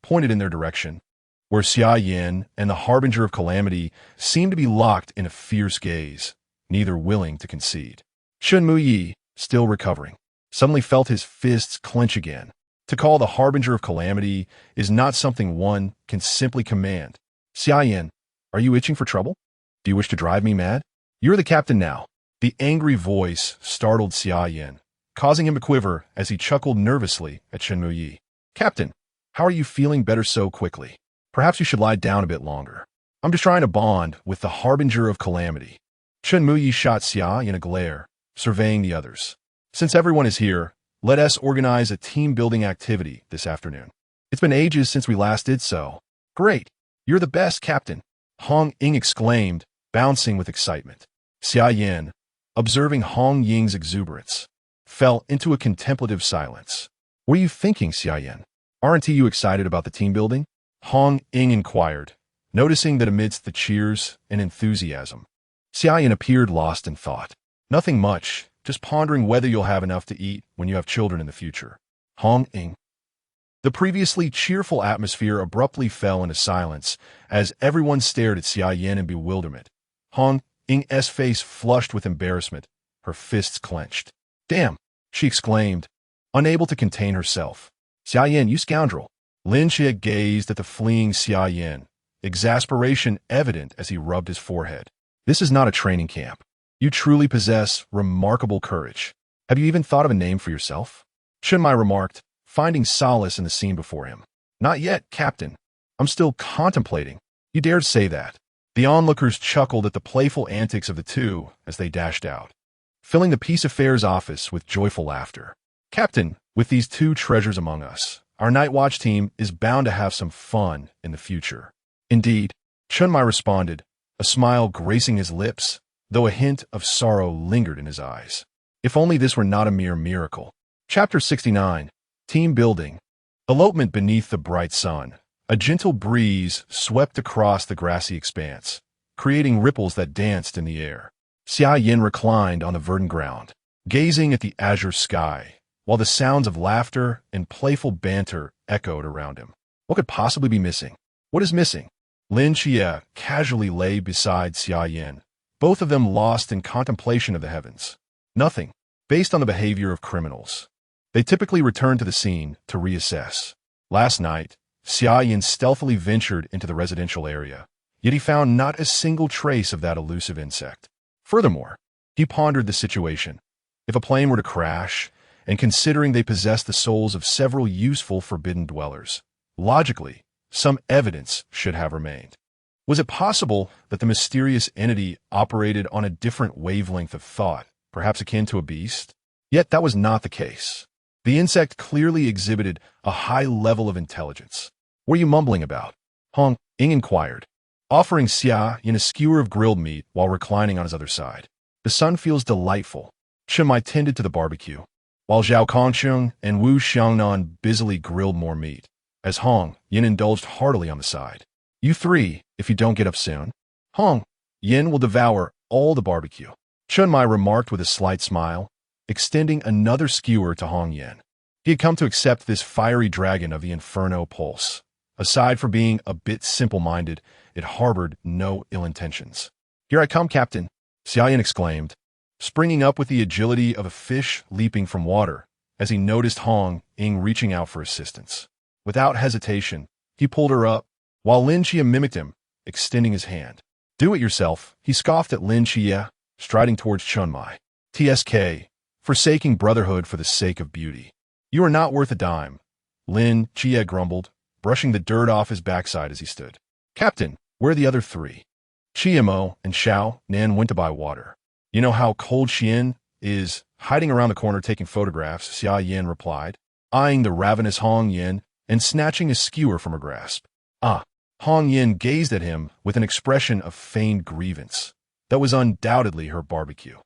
pointed in their direction, where Xia Yan and the harbinger of calamity seemed to be locked in a fierce gaze, neither willing to concede. Chun Mu Yi, still recovering, suddenly felt his fists clench again. To call the harbinger of calamity is not something one can simply command. "Xia Yan, are you itching for trouble? Do you wish to drive me mad? You're the captain now." The angry voice startled Xia Yan, causing him to quiver as he chuckled nervously at Chun Mu Yi. "Captain, how are you feeling better so quickly? Perhaps you should lie down a bit longer. I'm just trying to bond with the harbinger of calamity." Chun Mu Yi shot Xia Yan a glare, surveying the others. "Since everyone is here, let us organize a team-building activity this afternoon. It's been ages since we last did so." "Great! You're the best, Captain!" Hong Ying exclaimed, bouncing with excitement. Xia Yan, observing Hong Ying's exuberance, fell into a contemplative silence. "What are you thinking, Xia Yan? Aren't you excited about the team building?" Hong Ying inquired, noticing that amidst the cheers and enthusiasm, Xia Yan appeared lost in thought. "Nothing much, just pondering whether you'll have enough to eat when you have children in the future." Hong Ying. The previously cheerful atmosphere abruptly fell into silence as everyone stared at Xia Yan in bewilderment. Hong Ying's face flushed with embarrassment, her fists clenched. "Damn!" she exclaimed, unable to contain herself. "Xia Yan, you scoundrel!" Lin Xie gazed at the fleeing Xia Yan, exasperation evident as he rubbed his forehead. "This is not a training camp. You truly possess remarkable courage. Have you even thought of a name for yourself?" Chen Mai remarked, finding solace in the scene before him. "Not yet, Captain. I'm still contemplating." "You dared say that." The onlookers chuckled at the playful antics of the two as they dashed out, filling the Peace Affairs office with joyful laughter. "Captain, with these two treasures among us, our night watch team is bound to have some fun in the future." "Indeed," Chun Mai responded, a smile gracing his lips, though a hint of sorrow lingered in his eyes. If only this were not a mere miracle. Chapter 69. Team Building. Elopement beneath the bright sun. A gentle breeze swept across the grassy expanse, creating ripples that danced in the air. Xia Yan reclined on the verdant ground, gazing at the azure sky, while the sounds of laughter and playful banter echoed around him. What could possibly be missing? What is missing? Lin Xie casually lay beside Xia Yan, both of them lost in contemplation of the heavens. Nothing, based on the behavior of criminals. They typically return to the scene to reassess. Last night, Xia Yan stealthily ventured into the residential area, yet he found not a single trace of that elusive insect. Furthermore, he pondered the situation. If a plane were to crash, and considering they possessed the souls of several useful forbidden dwellers, logically, some evidence should have remained. Was it possible that the mysterious entity operated on a different wavelength of thought, perhaps akin to a beast? Yet that was not the case. The insect clearly exhibited a high level of intelligence. "What are you mumbling about?" Hong Ying inquired, offering Xia Yan a skewer of grilled meat while reclining on his other side. "The sun feels delightful." Chen Mai tended to the barbecue, while Zhao Kongsheng and Wu Xiangnan busily grilled more meat, as Hong Yin indulged heartily on the side. You three, if you don't get up soon. Huang Yan will devour all the barbecue. Chun Mai remarked with a slight smile, extending another skewer to Huang Yan. He had come to accept this fiery dragon of the Inferno pulse. Aside from being a bit simple-minded, it harbored no ill intentions. "Here I come, Captain," Xia Yan exclaimed, springing up with the agility of a fish leaping from water as he noticed Hong Ying reaching out for assistance. Without hesitation, he pulled her up, while Lin Chia mimicked him, extending his hand. "Do it yourself," he scoffed at Lin Chia, striding towards Chun Mai. "TSK, forsaking brotherhood for the sake of beauty. You are not worth a dime," Lin Chia grumbled, brushing the dirt off his backside as he stood. "Captain, where are the other three?" Chiamo and Xiao Nan went to buy water. "You know how cold Xian is, hiding around the corner taking photographs," Xia Yan replied, eyeing the ravenous Hong Yin and snatching a skewer from her grasp. "Ah." Hong Yin gazed at him with an expression of feigned grievance. That was undoubtedly her barbecue.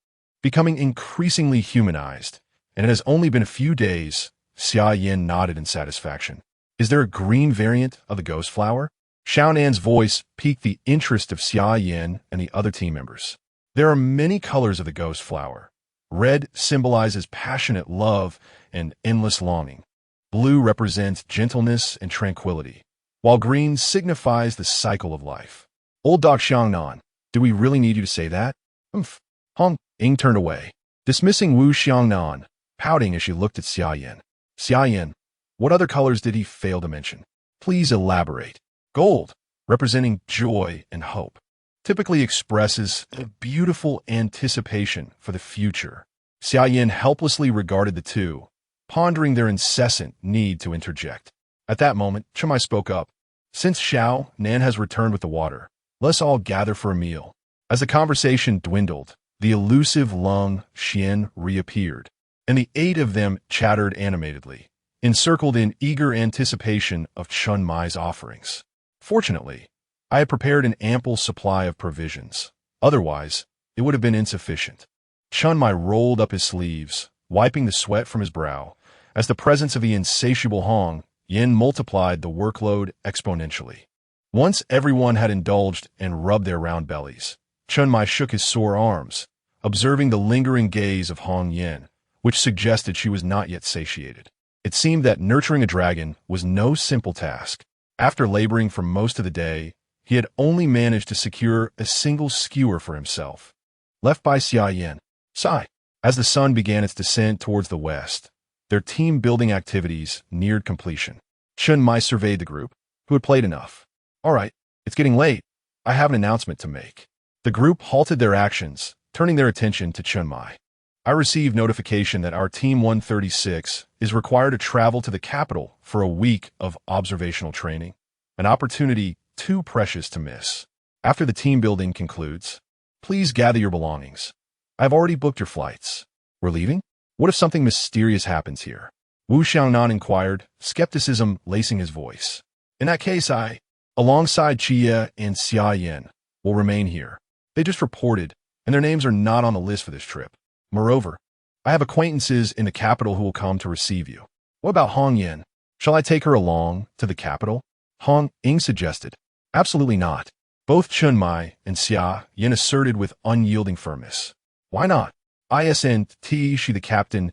Becoming increasingly humanized, and it has only been a few days, Xia Yan nodded in satisfaction. "Is there a green variant of the ghost flower?" Xiao Nan's voice piqued the interest of Xia Yan and the other team members. "There are many colors of the ghost flower. Red symbolizes passionate love and endless longing. Blue represents gentleness and tranquility, while green signifies the cycle of life." "Old Doc Xiangnan, do we really need you to say that?" "Humph." Hong Ying turned away, dismissing Wu Xiangnan, pouting as she looked at Xia Yan. "Xia Yan, what other colors did he fail to mention? Please elaborate." "Gold, representing joy and hope, typically expresses a beautiful anticipation for the future." Xia Yan helplessly regarded the two, pondering their incessant need to interject. At that moment, Chun Mai spoke up. "Since Xiao Nan has returned with the water, let's all gather for a meal." As the conversation dwindled, the elusive Lung Xian reappeared, and the 8 of them chattered animatedly, encircled in eager anticipation of Chun Mai's offerings. Fortunately, I had prepared an ample supply of provisions. Otherwise, it would have been insufficient. Chun Mai rolled up his sleeves, wiping the sweat from his brow, as the presence of the insatiable Hong Yin multiplied the workload exponentially. Once everyone had indulged and rubbed their round bellies, Chun Mai shook his sore arms, observing the lingering gaze of Hong Yin, which suggested she was not yet satiated. It seemed that nurturing a dragon was no simple task. After laboring for most of the day, he had only managed to secure a single skewer for himself. Left by Xia Yan. Sigh. As the sun began its descent towards the west, their team-building activities neared completion. Chun Mai surveyed the group, who had played enough. "All right, it's getting late. I have an announcement to make." The group halted their actions, turning their attention to Chun Mai. "I received notification that our Team 136 is required to travel to the capital for a week of observational training, an opportunity too precious to miss. After the team building concludes, please gather your belongings. I've already booked your flights. We're leaving? What if something mysterious happens here?" Wu Xiangnan inquired, skepticism lacing his voice. "In that case, I, alongside Chia and Xia Yan, will remain here. They just reported, and their names are not on the list for this trip. Moreover, I have acquaintances in the capital who will come to receive you." "What about Hong Yan? Shall I take her along to the capital?" Hong Ying suggested. "Absolutely not." Both Chun Mai and Xia Yan asserted with unyielding firmness. "Why not? Isn't she the captain's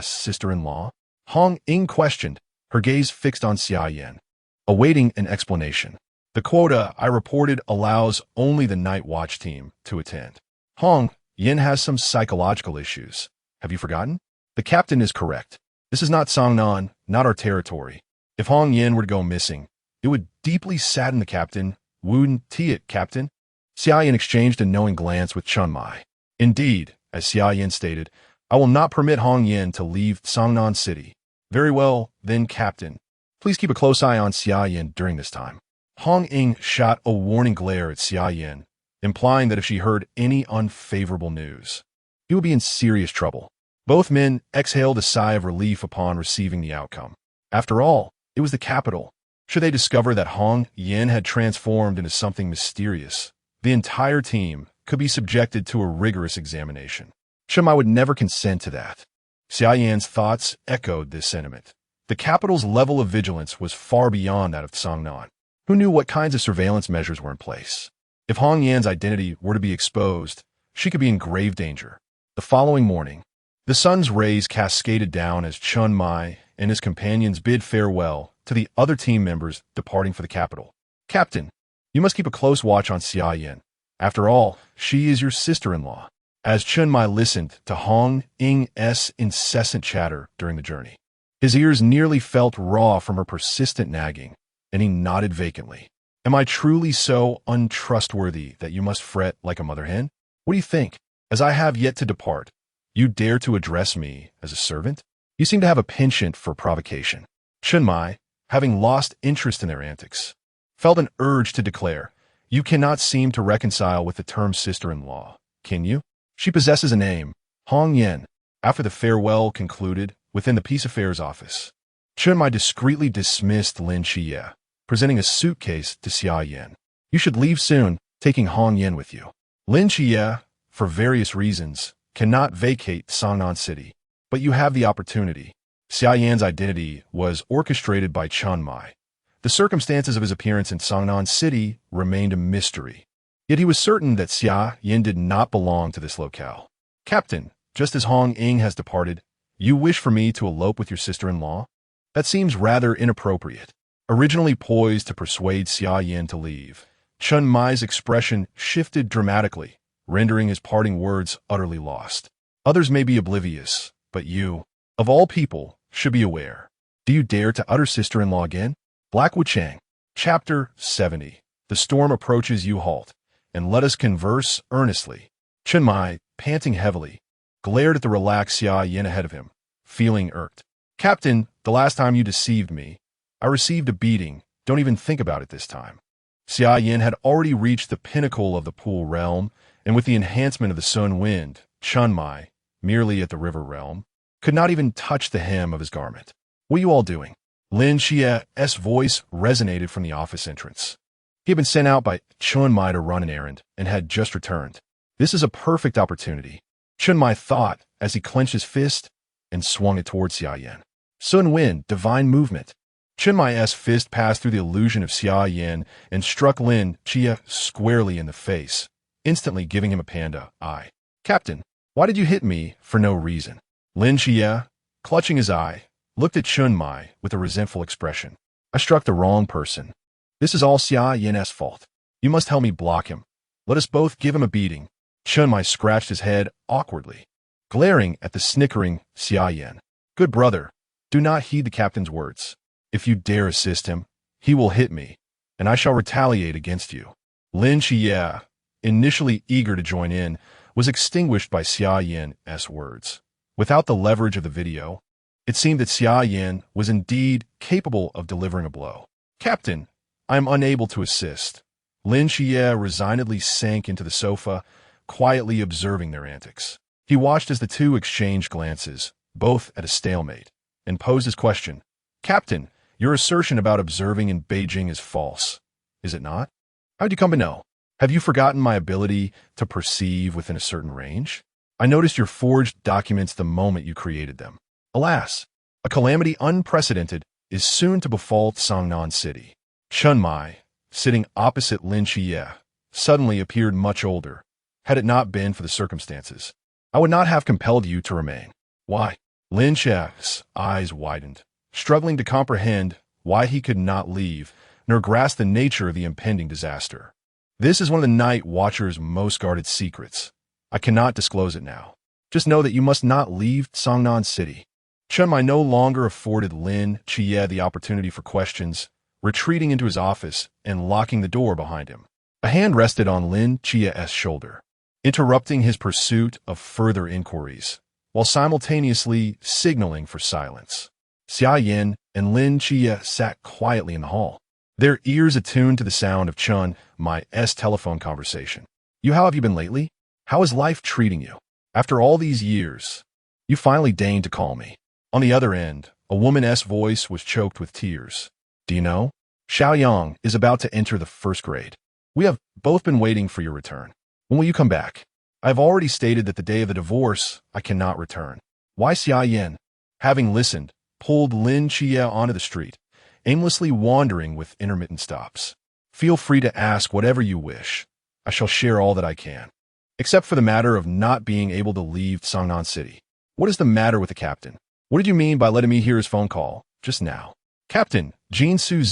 sister-in-law?" Hong Ying questioned, her gaze fixed on Xia Yan, awaiting an explanation. "The quota I reported allows only the night watch team to attend. Hong Yin has some psychological issues. Have you forgotten? The captain is correct. This is not Sangnan, not our territory. If Hong Yin were to go missing, it would deeply sadden the captain. Wouldn't it, Captain?" Xia Yan exchanged a knowing glance with Chun Mai. "Indeed, as Xia Yan stated, I will not permit Hong Yin to leave Sangnan City." "Very well, then, Captain. Please keep a close eye on Xia Yan during this time." Hong Ying shot a warning glare at Xia Yan, implying that if she heard any unfavorable news, he would be in serious trouble. Both men exhaled a sigh of relief upon receiving the outcome. After all, it was the capital. Should they discover that Hong Yin had transformed into something mysterious, the entire team could be subjected to a rigorous examination. Chun Mai would never consent to that. Xia Yan's thoughts echoed this sentiment. The capital's level of vigilance was far beyond that of Sangnan. Who knew what kinds of surveillance measures were in place? If Hong Yan's identity were to be exposed, she could be in grave danger. The following morning, the sun's rays cascaded down as Chun Mai and his companions bid farewell to the other team members departing for the capital. Captain, you must keep a close watch on Xia Yan. After all, she is your sister-in-law. As Chun Mai listened to Hong Ying's incessant chatter during the journey, his ears nearly felt raw from her persistent nagging, and he nodded vacantly. Am I truly so untrustworthy that you must fret like a mother hen? What do you think? As I have yet to depart, you dare to address me as a servant? You seem to have a penchant for provocation. Chun Mai, having lost interest in their antics, felt an urge to declare, you cannot seem to reconcile with the term sister-in-law, can you? She possesses a name, Hong Yan. After the farewell concluded within the Peace Affairs office, Chun Mai discreetly dismissed Lin Xia, presenting a suitcase to Xia Yan. You should leave soon, taking Hong Yan with you. Lin Xia, for various reasons, cannot vacate Songnan City, but you have the opportunity. Xia Yan's identity was orchestrated by Chun Mai. The circumstances of his appearance in Songnan City remained a mystery. Yet he was certain that Xia Yan did not belong to this locale. Captain, just as Hong Ying has departed, you wish for me to elope with your sister-in-law? That seems rather inappropriate. Originally poised to persuade Xia Yan to leave, Chun Mai's expression shifted dramatically, rendering his parting words utterly lost. Others may be oblivious, but you, of all people, should be aware. Do you dare to utter sister-in-law again? Black Wuchang. Chapter 70. The storm approaches, you halt, and let us converse earnestly. Chun Mai, panting heavily, glared at the relaxed Xia Yan ahead of him, feeling irked. Captain, the last time you deceived me, I received a beating. Don't even think about it this time. Xia Yan had already reached the pinnacle of the pool realm, and with the enhancement of the sun wind, Chun Mai, merely at the river realm, could not even touch the hem of his garment. What are you all doing? Lin Xia's voice resonated from the office entrance. He had been sent out by Chun Mai to run an errand and had just returned. This is a perfect opportunity, Chun Mai thought as he clenched his fist and swung it towards Xia Yan. Sun wind, divine movement. Chun Mai's fist passed through the illusion of Xia Yan and struck Lin Xia squarely in the face, instantly giving him a panda eye. Captain, why did you hit me for no reason? Lin Xia, clutching his eye, looked at Chun Mai with a resentful expression. I struck the wrong person. This is all Xia Yan's fault. You must help me block him. Let us both give him a beating. Chun Mai scratched his head awkwardly, glaring at the snickering Xia Yan. Good brother, do not heed the captain's words. If you dare assist him, he will hit me, and I shall retaliate against you. Lin Xia, initially eager to join in, was extinguished by Xia Yan's words. Without the leverage of the video, it seemed that Xia Yan was indeed capable of delivering a blow. Captain, I am unable to assist. Lin Xia resignedly sank into the sofa, quietly observing their antics. He watched as the two exchanged glances, both at a stalemate, and posed his question. Captain, your assertion about observing in Beijing is false, is it not? How'd you come to know? Have you forgotten my ability to perceive within a certain range? I noticed your forged documents the moment you created them. Alas, a calamity unprecedented is soon to befall Songnan City. Chun Mai, sitting opposite Lin Xia, suddenly appeared much older. Had it not been for the circumstances, I would not have compelled you to remain. Why? Lin Xia's eyes widened, struggling to comprehend why he could not leave, nor grasp the nature of the impending disaster. This is one of the Night Watcher's most guarded secrets. I cannot disclose it now. Just know that you must not leave Songnan City. Chun Mai no longer afforded Lin Xia the opportunity for questions, retreating into his office and locking the door behind him. A hand rested on Lin Xia's shoulder, interrupting his pursuit of further inquiries, while simultaneously signaling for silence. Xia Yan and Lin Xia sat quietly in the hall, their ears attuned to the sound of Chun Mai's telephone conversation. How have you been lately? How is life treating you? After all these years, you finally deigned to call me. On the other end, a woman's voice was choked with tears. Do you know? Xiao Yang is about to enter the first grade. We have both been waiting for your return. When will you come back? I have already stated that the day of the divorce, I cannot return. Why Xia Yan? Having listened, pulled Lin Xia onto the street, aimlessly wandering with intermittent stops. Feel free to ask whatever you wish. I shall share all that I can. Except for the matter of not being able to leave Songnan City. What is the matter with the captain? What did you mean by letting me hear his phone call just now? Captain Jinsu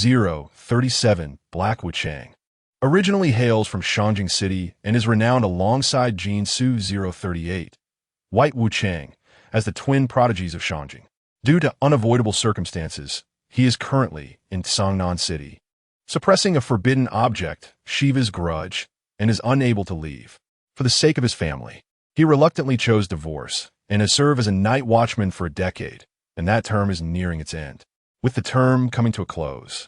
037 Black Wuchang originally hails from Shangjing City and is renowned alongside Jinsu 038 White Wuchang as the twin prodigies of Shangjing. Due to unavoidable circumstances, he is currently in Songnan City, suppressing a forbidden object, Shiva's grudge, and is unable to leave. For the sake of his family, he reluctantly chose divorce and has served as a night watchman for a decade, and that term is nearing its end. With the term coming to a close,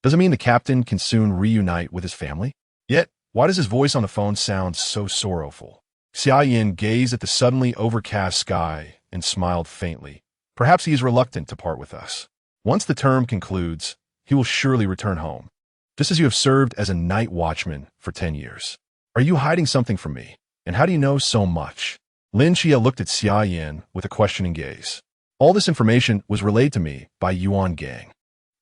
does it mean the captain can soon reunite with his family? Yet, why does his voice on the phone sound so sorrowful? Xia Yan gazed at the suddenly overcast sky and smiled faintly. Perhaps he is reluctant to part with us. Once the term concludes, he will surely return home, just as you have served as a night watchman for 10 years. Are you hiding something from me? And how do you know so much? Lin Xia looked at Xia Yan with a questioning gaze. All this information was relayed to me by Yuan Gang.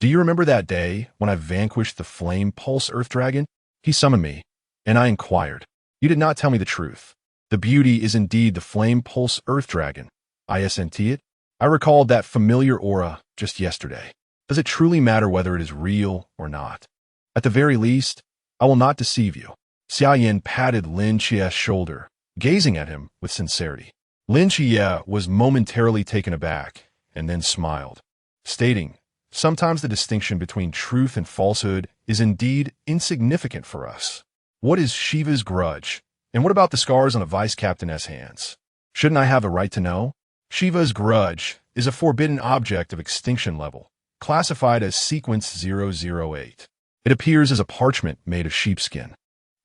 Do you remember that day when I vanquished the flame pulse earth dragon? He summoned me, and I inquired. You did not tell me the truth. The beauty is indeed the flame pulse earth dragon. ISNT it? I recalled that familiar aura just yesterday. Does it truly matter whether it is real or not? At the very least, I will not deceive you. Xia Yan patted Lin Xia's shoulder, gazing at him with sincerity. Lin Xia was momentarily taken aback and then smiled, stating, sometimes the distinction between truth and falsehood is indeed insignificant for us. What is Shiva's grudge? And what about the scars on a vice captain's hands? Shouldn't I have a right to know? Shiva's grudge is a forbidden object of extinction level, classified as sequence 008. It appears as a parchment made of sheepskin.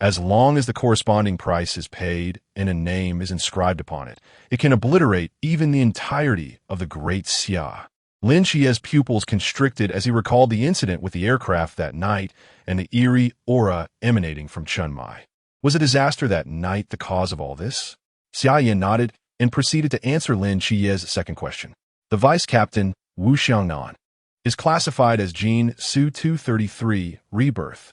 As long as the corresponding price is paid and a name is inscribed upon it, it can obliterate even the entirety of the great Xia. Lin Xia's pupils constricted as he recalled the incident with the aircraft that night and the eerie aura emanating from Chunmai. Was a disaster that night the cause of all this? Xia Yan nodded and proceeded to answer Lin Xia's second question. The vice captain, Wu Xiangnan, is classified as Jin Su 233 Rebirth.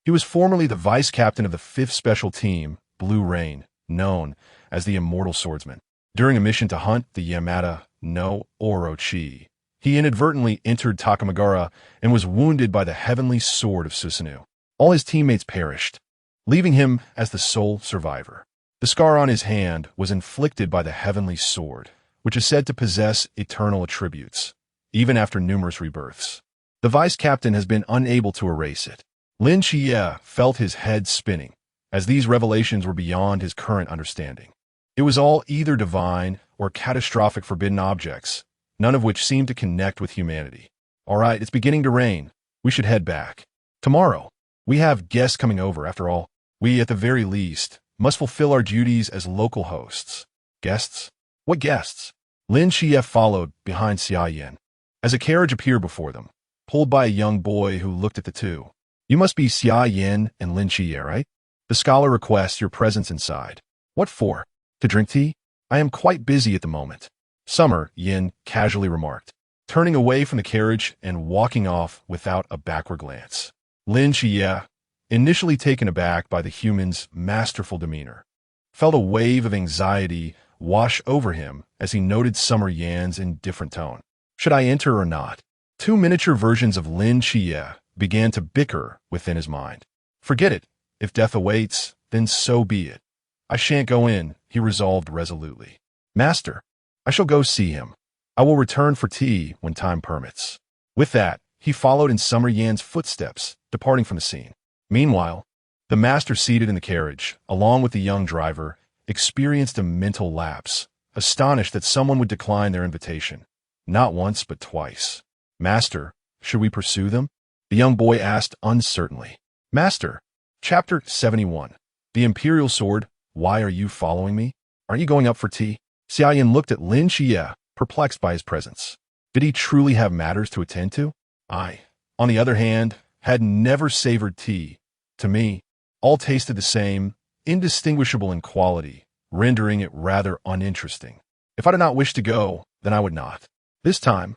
He was formerly the vice captain of the 5th Special Team, Blue Rain, known as the Immortal Swordsman. During a mission to hunt the Yamata no Orochi, he inadvertently entered Takamagara and was wounded by the heavenly sword of Susanoo. All his teammates perished, leaving him as the sole survivor. The scar on his hand was inflicted by the heavenly sword, which is said to possess eternal attributes, even after numerous rebirths. The vice captain has been unable to erase it. Lin Xia felt his head spinning, as these revelations were beyond his current understanding. It was all either divine or catastrophic forbidden objects, none of which seemed to connect with humanity. All right, it's beginning to rain. We should head back. Tomorrow, we have guests coming over. After all, we, at the very least, must fulfill our duties as local hosts. Guests? What guests? Lin Xia followed behind Xia Yan, as a carriage appeared before them, pulled by a young boy who looked at the two. You must be Xia Yan and Lin Xia, right? The scholar requests your presence inside. What for? To drink tea? I am quite busy at the moment. Summer, Yin casually remarked, turning away from the carriage and walking off without a backward glance. Lin Xia, initially taken aback by the human's masterful demeanor, felt a wave of anxiety wash over him as he noted Summer Yan's indifferent tone. Should I enter or not? Two miniature versions of Lin Xia began to bicker within his mind. Forget it. If death awaits, then so be it. I shan't go in, he resolved resolutely. Master, I shall go see him. I will return for tea when time permits. With that, he followed in Summer Yan's footsteps, departing from the scene. Meanwhile, the master seated in the carriage, along with the young driver, experienced a mental lapse, astonished that someone would decline their invitation. Not once, but twice. Master, should we pursue them? The young boy asked uncertainly. Master, Chapter 71. The Imperial Sword, why are you following me? Aren't you going up for tea? Xia Yan looked at Lin Xia, perplexed by his presence. Did he truly have matters to attend to? I, on the other hand, had never savored tea. To me, all tasted the same, indistinguishable in quality, rendering it rather uninteresting. If I did not wish to go, then I would not. This time,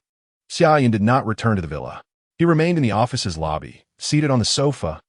Xia Yan did not return to the villa. He remained in the office's lobby, seated on the sofa,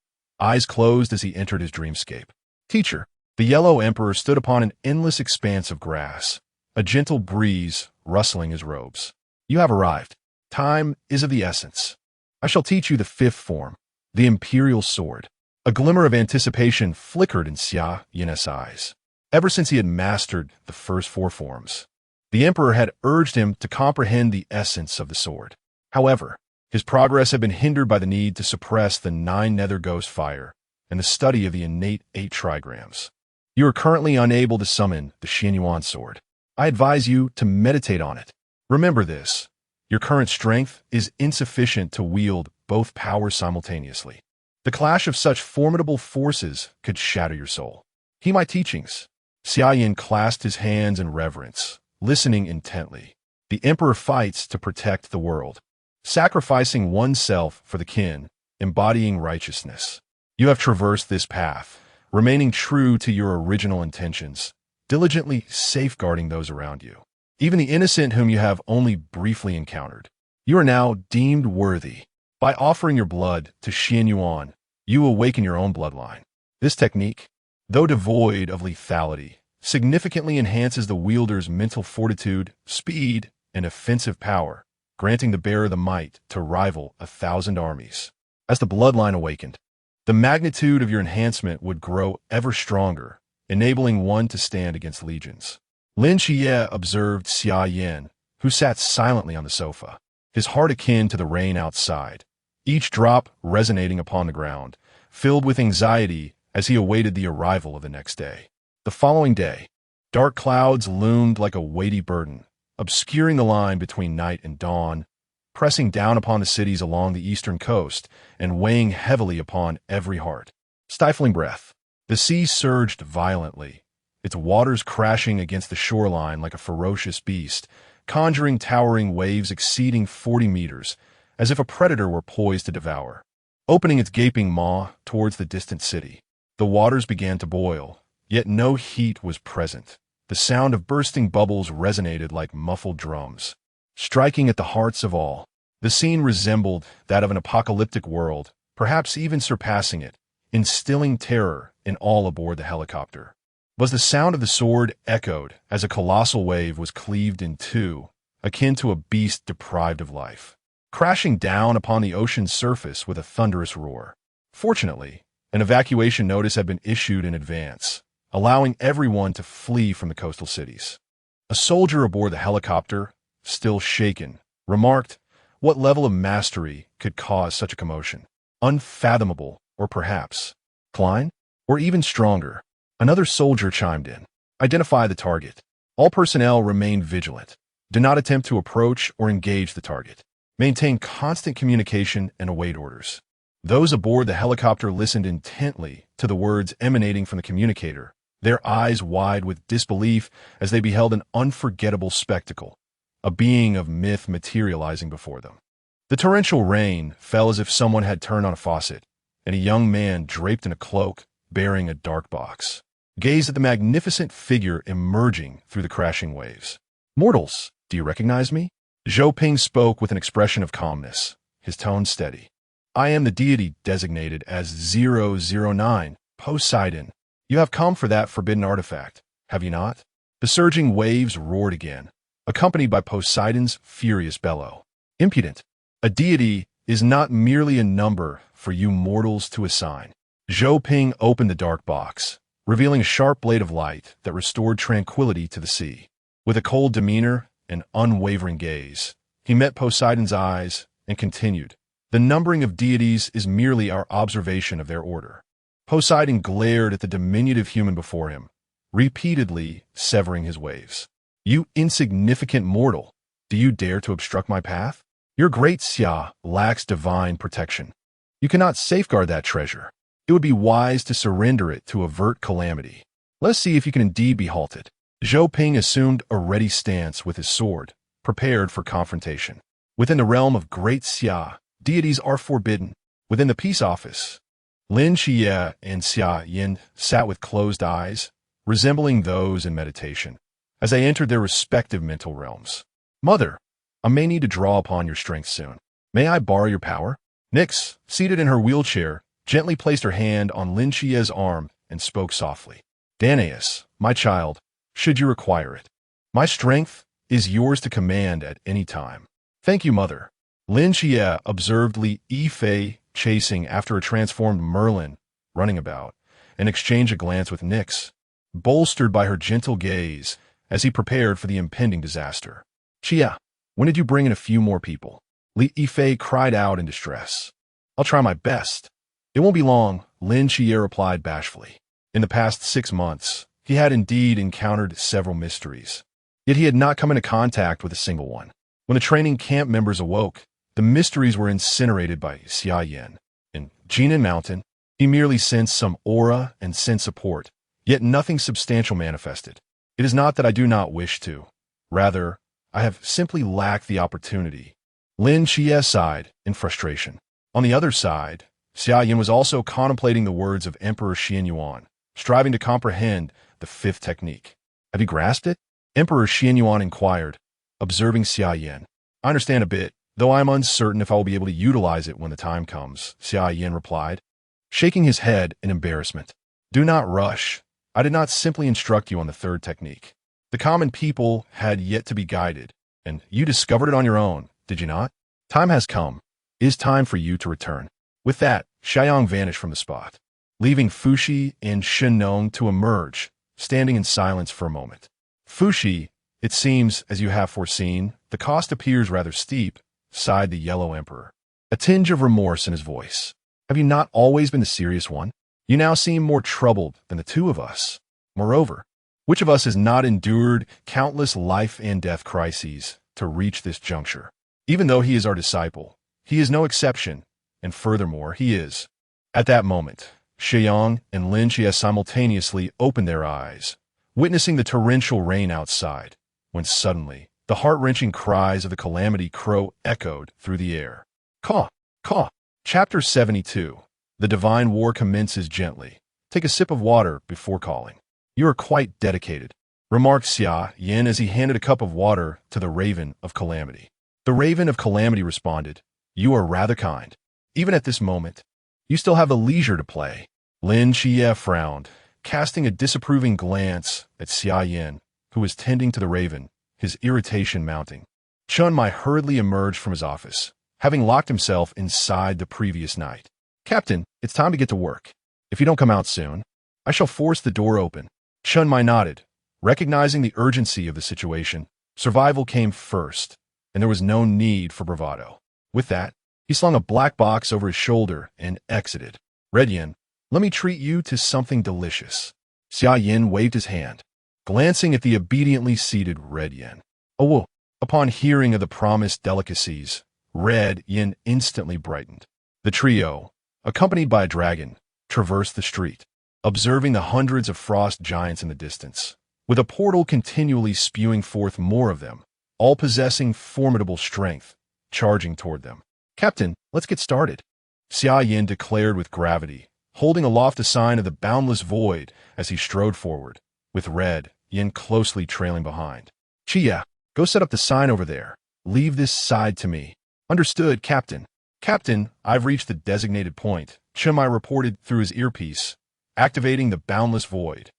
eyes closed as he entered his dreamscape. Teacher, the yellow emperor stood upon an endless expanse of grass, a gentle breeze rustling his robes. You have arrived. Time is of the essence. I shall teach you the fifth form, the imperial sword. A glimmer of anticipation flickered in Xia Yan's eyes. Ever since he had mastered the first four forms, the emperor had urged him to comprehend the essence of the sword. However, his progress had been hindered by the need to suppress the 9 nether ghost fire and the study of the innate 8 trigrams. You are currently unable to summon the Xia Yan sword. I advise you to meditate on it. Remember this. Your current strength is insufficient to wield both powers simultaneously. The clash of such formidable forces could shatter your soul. Heed my teachings. Xia Yan clasped his hands in reverence, listening intently. The emperor fights to protect the world, sacrificing oneself for the kin, embodying righteousness. You have traversed this path, remaining true to your original intentions, diligently safeguarding those around you, even the innocent whom you have only briefly encountered. You are now deemed worthy. By offering your blood to Xia Yan, you awaken your own bloodline. This technique, though devoid of lethality, significantly enhances the wielder's mental fortitude, speed, and offensive power, granting the bearer the might to rival 1,000 armies. As the bloodline awakened, the magnitude of your enhancement would grow ever stronger, enabling one to stand against legions. Lin Xie observed Xia Yan, who sat silently on the sofa, his heart akin to the rain outside, each drop resonating upon the ground, filled with anxiety as he awaited the arrival of the next day. The following day, dark clouds loomed like a weighty burden, obscuring the line between night and dawn, pressing down upon the cities along the eastern coast and weighing heavily upon every heart. Stifling breath, the sea surged violently, its waters crashing against the shoreline like a ferocious beast, conjuring towering waves exceeding 40 meters, as if a predator were poised to devour. Opening its gaping maw towards the distant city, the waters began to boil, yet no heat was present. The sound of bursting bubbles resonated like muffled drums, striking at the hearts of all. The scene resembled that of an apocalyptic world, perhaps even surpassing it, instilling terror in all aboard the helicopter. Was the sound of the sword echoed as a colossal wave was cleaved in two, akin to a beast deprived of life, crashing down upon the ocean's surface with a thunderous roar. Fortunately, an evacuation notice had been issued in advance, allowing everyone to flee from the coastal cities. A soldier aboard the helicopter, still shaken, remarked, "What level of mastery could cause such a commotion? Unfathomable, or perhaps Klein, or even stronger." Another soldier chimed in. "Identify the target. All personnel remain vigilant. Do not attempt to approach or engage the target. Maintain constant communication and await orders." Those aboard the helicopter listened intently to the words emanating from the communicator, their eyes wide with disbelief as they beheld an unforgettable spectacle, a being of myth materializing before them. The torrential rain fell as if someone had turned on a faucet, and a young man draped in a cloak, bearing a dark box, gazed at the magnificent figure emerging through the crashing waves. "Mortals, do you recognize me?" Zhou Ping spoke with an expression of calmness, his tone steady. "I am the deity designated as 009, Poseidon. You have come for that forbidden artifact, have you not?" The surging waves roared again, accompanied by Poseidon's furious bellow. "Impudent! A deity is not merely a number for you mortals to assign." Zhou Ping opened the dark box, revealing a sharp blade of light that restored tranquility to the sea. With a cold demeanor and unwavering gaze, he met Poseidon's eyes and continued, "The numbering of deities is merely our observation of their order." Poseidon glared at the diminutive human before him, repeatedly severing his waves. "You insignificant mortal, do you dare to obstruct my path? Your great Xia lacks divine protection. You cannot safeguard that treasure. It would be wise to surrender it to avert calamity. Let's see if you can indeed be halted." Zhou Ping assumed a ready stance with his sword, prepared for confrontation. Within the realm of Great Xia, deities are forbidden. Within the peace office, Lin Xie and Xia Yan sat with closed eyes, resembling those in meditation, as they entered their respective mental realms. "Mother, I may need to draw upon your strength soon. May I borrow your power?" Nyx, seated in her wheelchair, gently placed her hand on Lin Qia's arm and spoke softly. Danaeus, my child, should you require it. My strength is yours to command at any time. Thank you, mother. Lin Xia observed Li Yifei chasing after a transformed Merlin, running about, and exchanged a glance with Nyx, bolstered by her gentle gaze as he prepared for the impending disaster. Xia, when did you bring in a few more people? Li Yifei cried out in distress. I'll try my best. It won't be long, Lin Xia replied bashfully. In the past 6 months, he had indeed encountered several mysteries, yet he had not come into contact with a single one. When the training camp members awoke, the mysteries were incinerated by Xia Yan. In Jinan Mountain, he merely sensed some aura and sent support, yet nothing substantial manifested. It is not that I do not wish to. Rather, I have simply lacked the opportunity. Lin Xia sighed in frustration. On the other side, Xia Yan was also contemplating the words of Emperor Yuan, striving to comprehend the 5th technique. Have you grasped it? Emperor Yuan inquired, observing Xia Yan. I understand a bit, though I am uncertain if I will be able to utilize it when the time comes, Xia Yan replied, shaking his head in embarrassment. Do not rush. I did not simply instruct you on the 3rd technique. The common people had yet to be guided, and you discovered it on your own, did you not? Time has come. It is time for you to return. With that, Shennong vanished from the spot, leaving Fuxi and Shennong to emerge, standing in silence for a moment. Fuxi, it seems, as you have foreseen, the cost appears rather steep, sighed the Yellow Emperor, a tinge of remorse in his voice. Have you not always been the serious one? You now seem more troubled than the 2 of us. Moreover, which of us has not endured countless life and death crises to reach this juncture? Even though he is our disciple, he is no exception, and furthermore, he is. At that moment, Shennong and Lin Xia simultaneously opened their eyes, witnessing the torrential rain outside, when suddenly, the heart-wrenching cries of the Calamity Crow echoed through the air. Caw, caw. Chapter 72. The Divine War commences gently. Take a sip of water before calling. You are quite dedicated, remarked Xia Yan as he handed a cup of water to the Raven of Calamity. The Raven of Calamity responded, You are rather kind. Even at this moment, you still have the leisure to play. Lin Xia frowned, casting a disapproving glance at Xia Yan, who was tending to the Raven, his irritation mounting. Chun Mai hurriedly emerged from his office, having locked himself inside the previous night. Captain, it's time to get to work. If you don't come out soon, I shall force the door open. Chun Mai nodded, recognizing the urgency of the situation. Survival came first, and there was no need for bravado. With that, he slung a black box over his shoulder and exited. Red Yin, let me treat you to something delicious. Xia Yan waved his hand, glancing at the obediently seated Red Yin. Oh, upon hearing of the promised delicacies, Red Yin instantly brightened. The trio, accompanied by a dragon, traversed the street, observing the hundreds of frost giants in the distance, with a portal continually spewing forth more of them, all possessing formidable strength, charging toward them. Captain, let's get started, Xia Yan declared with gravity, holding aloft a sign of the boundless void as he strode forward, with Red Yin closely trailing behind. Xia, go set up the sign over there. Leave this side to me. Understood, Captain. Captain, I've reached the designated point, Chun Mai reported through his earpiece, activating the boundless void.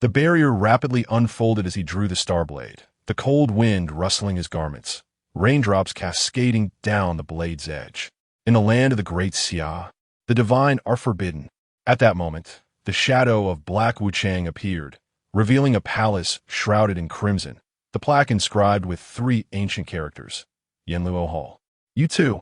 The barrier rapidly unfolded as he drew the star blade, the cold wind rustling his garments, raindrops cascading down the blade's edge. In the land of the great Xia, the divine are forbidden. At that moment, the shadow of Black Wuchang appeared, revealing a palace shrouded in crimson, the plaque inscribed with 3 ancient characters. Yanluo Hall. You too.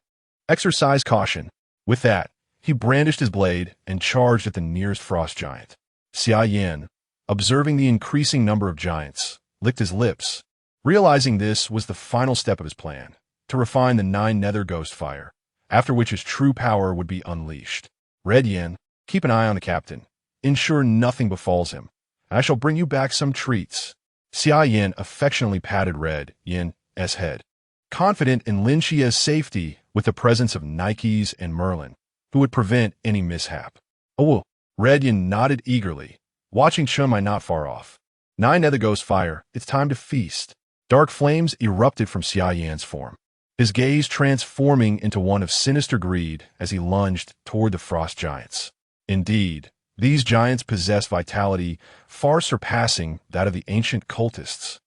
Exercise caution. With that, he brandished his blade and charged at the nearest frost giant. Xia Yan, observing the increasing number of giants, licked his lips, realizing this was the final step of his plan, to refine the 9 nether ghost fire, after which his true power would be unleashed. Red Yin, keep an eye on the captain. Ensure nothing befalls him, and I shall bring you back some treats. Xia Yan affectionately patted Red Yin's head, confident in Lin Xia's safety with the presence of Nikes and Merlin, who would prevent any mishap. Oh, Red Yin nodded eagerly, watching Chun Mai not far off. 9 nether ghost fire, it's time to feast. Dark flames erupted from Xia Yan's form, his gaze transforming into one of sinister greed as he lunged toward the frost giants. Indeed, these giants possess vitality far surpassing that of the ancient cultists.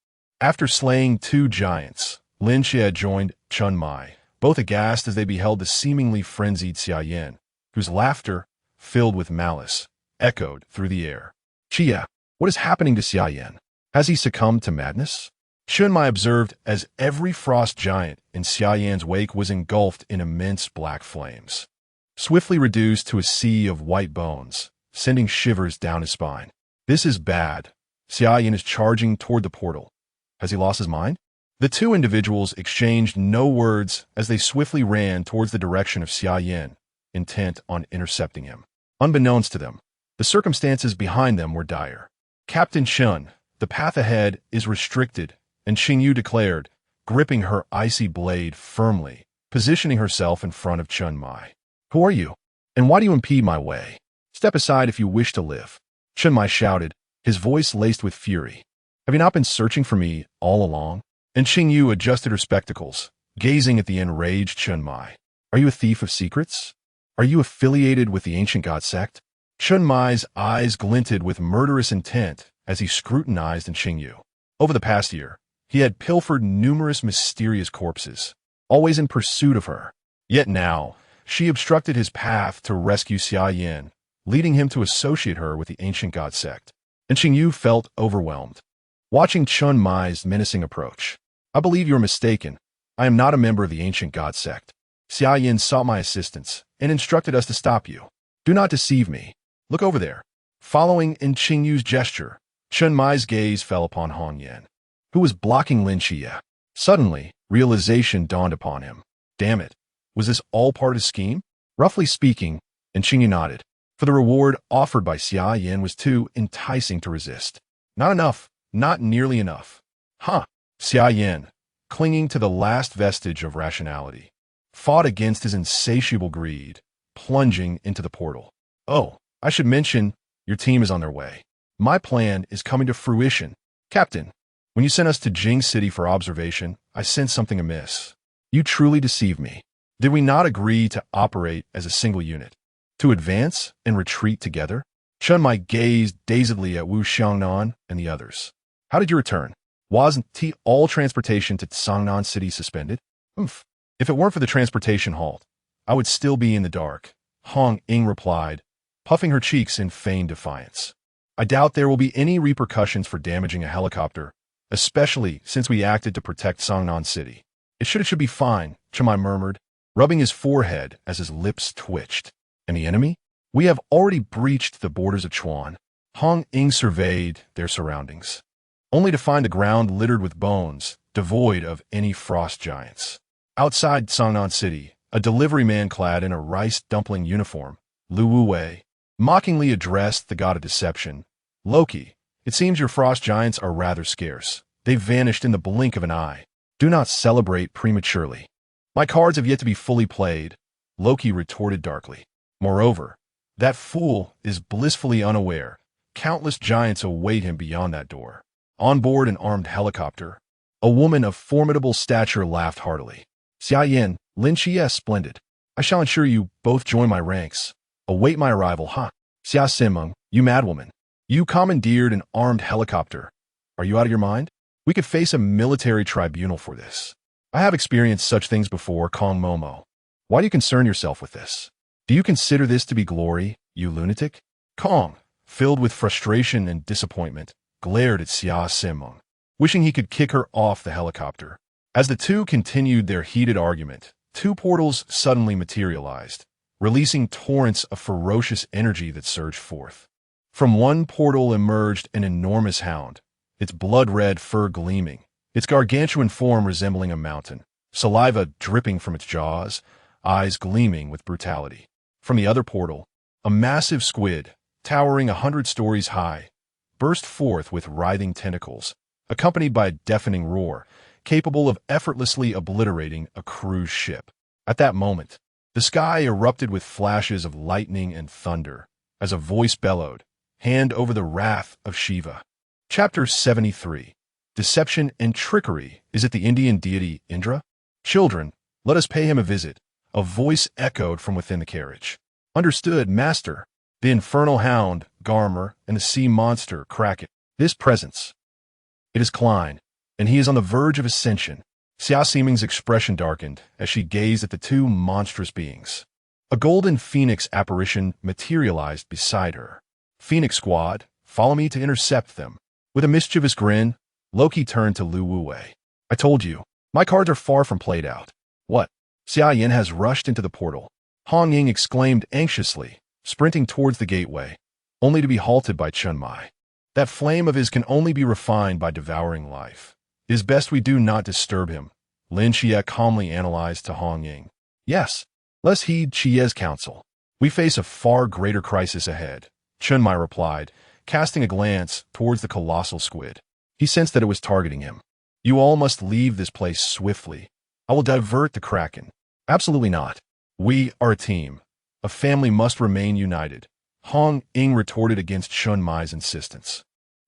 After slaying 2 giants, Lin Xie joined Chun Mai, both aghast as they beheld the seemingly frenzied Xia Yan, whose laughter, filled with malice, echoed through the air. Xia, what is happening to Xia Yan? Has he succumbed to madness? Chun Mai observed as every frost giant in Xia Yan's wake was engulfed in immense black flames, swiftly reduced to a sea of white bones, sending shivers down his spine. This is bad. Xia Yan is charging toward the portal. Has he lost his mind? The 2 individuals exchanged no words as they swiftly ran towards the direction of Xia Yan, intent on intercepting him. Unbeknownst to them, the circumstances behind them were dire. Captain Shun, the path ahead is restricted, and Xingyu declared, gripping her icy blade firmly, positioning herself in front of Chun Mai. Who are you? And why do you impede my way? Step aside if you wish to live. Chun Mai shouted, his voice laced with fury. Have you not been searching for me all along? And Xingyu adjusted her spectacles, gazing at the enraged Chun Mai. Are you a thief of secrets? Are you affiliated with the ancient god sect? Chun Mai's eyes glinted with murderous intent as he scrutinized Xingyu. Over the past year, he had pilfered numerous mysterious corpses, always in pursuit of her. Yet now, she obstructed his path to rescue Xia Yan, leading him to associate her with the ancient god sect. And Xingyu felt overwhelmed, watching Chun Mai's menacing approach. I believe you are mistaken. I am not a member of the ancient god sect. Xia Yan sought my assistance and instructed us to stop you. Do not deceive me. Look over there. Following in Xingyu's gesture, Chun Mai's gaze fell upon Hong Yan, who was blocking Lin Xie. Suddenly, realization dawned upon him. Damn it. Was this all part of his scheme? Roughly speaking, and Xingyu nodded, for the reward offered by Xia Yan was too enticing to resist. Not enough. Not nearly enough. Huh. Xia Yan, clinging to the last vestige of rationality, fought against his insatiable greed, plunging into the portal. Oh, I should mention, your team is on their way. My plan is coming to fruition. Captain, when you sent us to Jing City for observation, I sensed something amiss. You truly deceived me. Did we not agree to operate as a single unit? To advance and retreat together? Chun Mai gazed dazedly at Wu Xiangnan and the others. How did you return? Wasn't all transportation to Sangnan City suspended? Oomph. If it weren't for the transportation halt, I would still be in the dark, Hong Ying replied, puffing her cheeks in feigned defiance. I doubt there will be any repercussions for damaging a helicopter, especially since we acted to protect Sangnan City. It should be fine, Chun Mai murmured, rubbing his forehead as his lips twitched. And the enemy? We have already breached the borders of Chuan. Hong Ying surveyed their surroundings, only to find the ground littered with bones, devoid of any frost giants. Outside Sangnan City, a delivery man clad in a rice dumpling uniform, Lu Wuwei, mockingly addressed the god of deception. Loki, it seems your frost giants are rather scarce. They've vanished in the blink of an eye. Do not celebrate prematurely. My cards have yet to be fully played, Loki retorted darkly. Moreover, that fool is blissfully unaware. Countless giants await him beyond that door. On board an armed helicopter, a woman of formidable stature laughed heartily. Xia Yan, Lin Xie, splendid. I shall ensure you both join my ranks. Await my arrival, huh? Xia Xinmeng, you madwoman. You commandeered an armed helicopter. Are you out of your mind? We could face a military tribunal for this. I have experienced such things before, Kong Momo. Why do you concern yourself with this? Do you consider this to be glory, you lunatic? Kong, filled with frustration and disappointment, glared at Xia Xinmeng, wishing he could kick her off the helicopter. As the two continued their heated argument, 2 portals suddenly materialized, releasing torrents of ferocious energy that surged forth. From one portal emerged an enormous hound, its blood-red fur gleaming, its gargantuan form resembling a mountain, saliva dripping from its jaws, eyes gleaming with brutality. From the other portal, a massive squid, towering 100 stories high, burst forth with writhing tentacles, accompanied by a deafening roar, capable of effortlessly obliterating a cruise ship. At that moment, the sky erupted with flashes of lightning and thunder, as a voice bellowed, "Hand over the wrath of Shiva." Chapter 73. Deception and trickery. Is it the Indian deity Indra? Children, let us pay him a visit. A voice echoed from within the carriage. Understood, master. The infernal hound, Garmer, and the sea monster, Kraken. This presence. It is Klein, and he is on the verge of ascension. Xia Ximing's expression darkened as she gazed at the two monstrous beings. A golden phoenix apparition materialized beside her. Phoenix Squad, follow me to intercept them. With a mischievous grin, Loki turned to Lu Wuwei. I told you, my cards are far from played out. What? Xia Yan has rushed into the portal. Hong Ying exclaimed anxiously, sprinting towards the gateway, only to be halted by Chun Mai. That flame of his can only be refined by devouring life. It is best we do not disturb him, Lin Xie calmly analyzed to Hong Ying. Yes, let's heed Xie's counsel. We face a far greater crisis ahead, Chun Mai replied, casting a glance towards the colossal squid. He sensed that it was targeting him. You all must leave this place swiftly. I will divert the Kraken. Absolutely not. We are a team. A family must remain united, Hong Ying retorted against Chun Mai's insistence.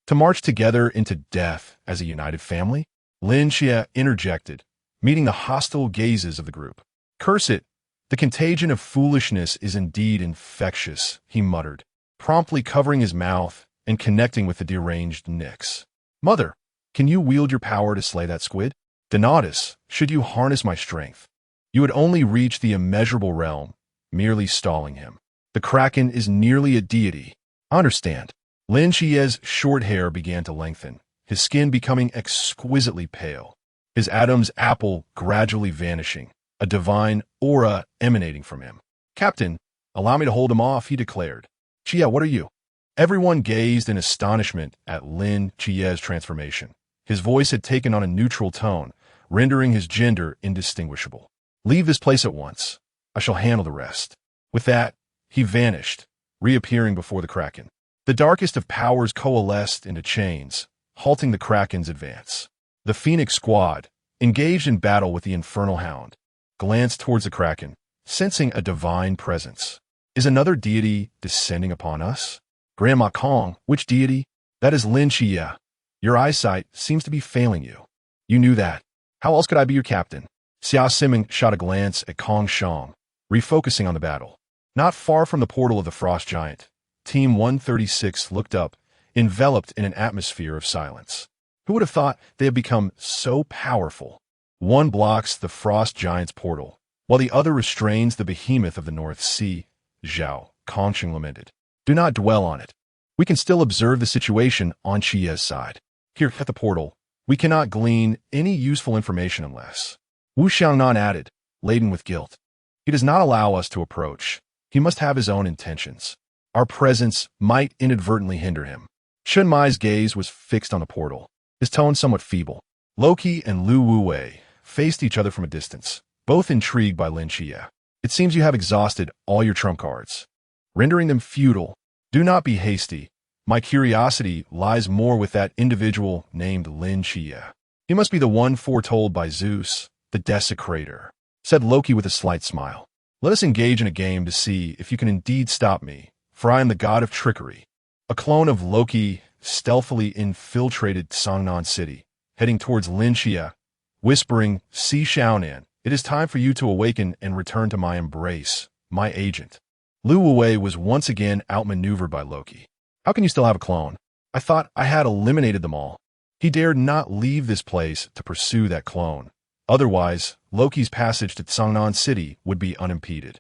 To march together into death as a united family? Lin Xie interjected, meeting the hostile gazes of the group. Curse it! The contagion of foolishness is indeed infectious, he muttered, promptly covering his mouth and connecting with the deranged Nyx. Mother, can you wield your power to slay that squid? Donatus, should you harness my strength? You would only reach the immeasurable realm, merely stalling him. The Kraken is nearly a deity. I understand. Lin Xie's short hair began to lengthen, his skin becoming exquisitely pale, his Adam's apple gradually vanishing, a divine aura emanating from him. Captain, allow me to hold him off, he declared. Xia, what are you? Everyone gazed in astonishment at Lin Xie's transformation. His voice had taken on a neutral tone, rendering his gender indistinguishable. Leave this place at once. I shall handle the rest. With that, he vanished, reappearing before the Kraken. The darkest of powers coalesced into chains, halting the Kraken's advance. The Phoenix Squad, engaged in battle with the infernal hound, glanced towards the Kraken, sensing a divine presence. Is another deity descending upon us? Grandma Kong, which deity? That is Lin Xie. Your eyesight seems to be failing you. You knew that. How else could I be your captain? Xia Ximing shot a glance at Kong Shang, refocusing on the battle. Not far from the portal of the Frost Giant, Team 136 looked up, enveloped in an atmosphere of silence. Who would have thought they had become so powerful? One blocks the Frost Giant's portal, while the other restrains the behemoth of the North Sea, Zhao, Kongsheng lamented. Do not dwell on it. We can still observe the situation on Xie's side. Here at the portal, we cannot glean any useful information unless... Wu Xiangnan added, laden with guilt. He does not allow us to approach. He must have his own intentions. Our presence might inadvertently hinder him. Chun Mai's gaze was fixed on the portal, his tone somewhat feeble. Loki and Lu Wuwei faced each other from a distance, both intrigued by Lin Xie. It seems you have exhausted all your trump cards, rendering them futile. Do not be hasty. My curiosity lies more with that individual named Lin Xie. He must be the one foretold by Zeus, the desecrator, said Loki with a slight smile. Let us engage in a game to see if you can indeed stop me, for I am the god of trickery. A clone of Loki stealthily infiltrated Songnan City, heading towards Lin Xie, whispering, "See Xiaonan, it is time for you to awaken and return to my embrace, my agent." Lu Wuwei was once again outmaneuvered by Loki. How can you still have a clone? I thought I had eliminated them all. He dared not leave this place to pursue that clone. Otherwise, Loki's passage to Songnan City would be unimpeded.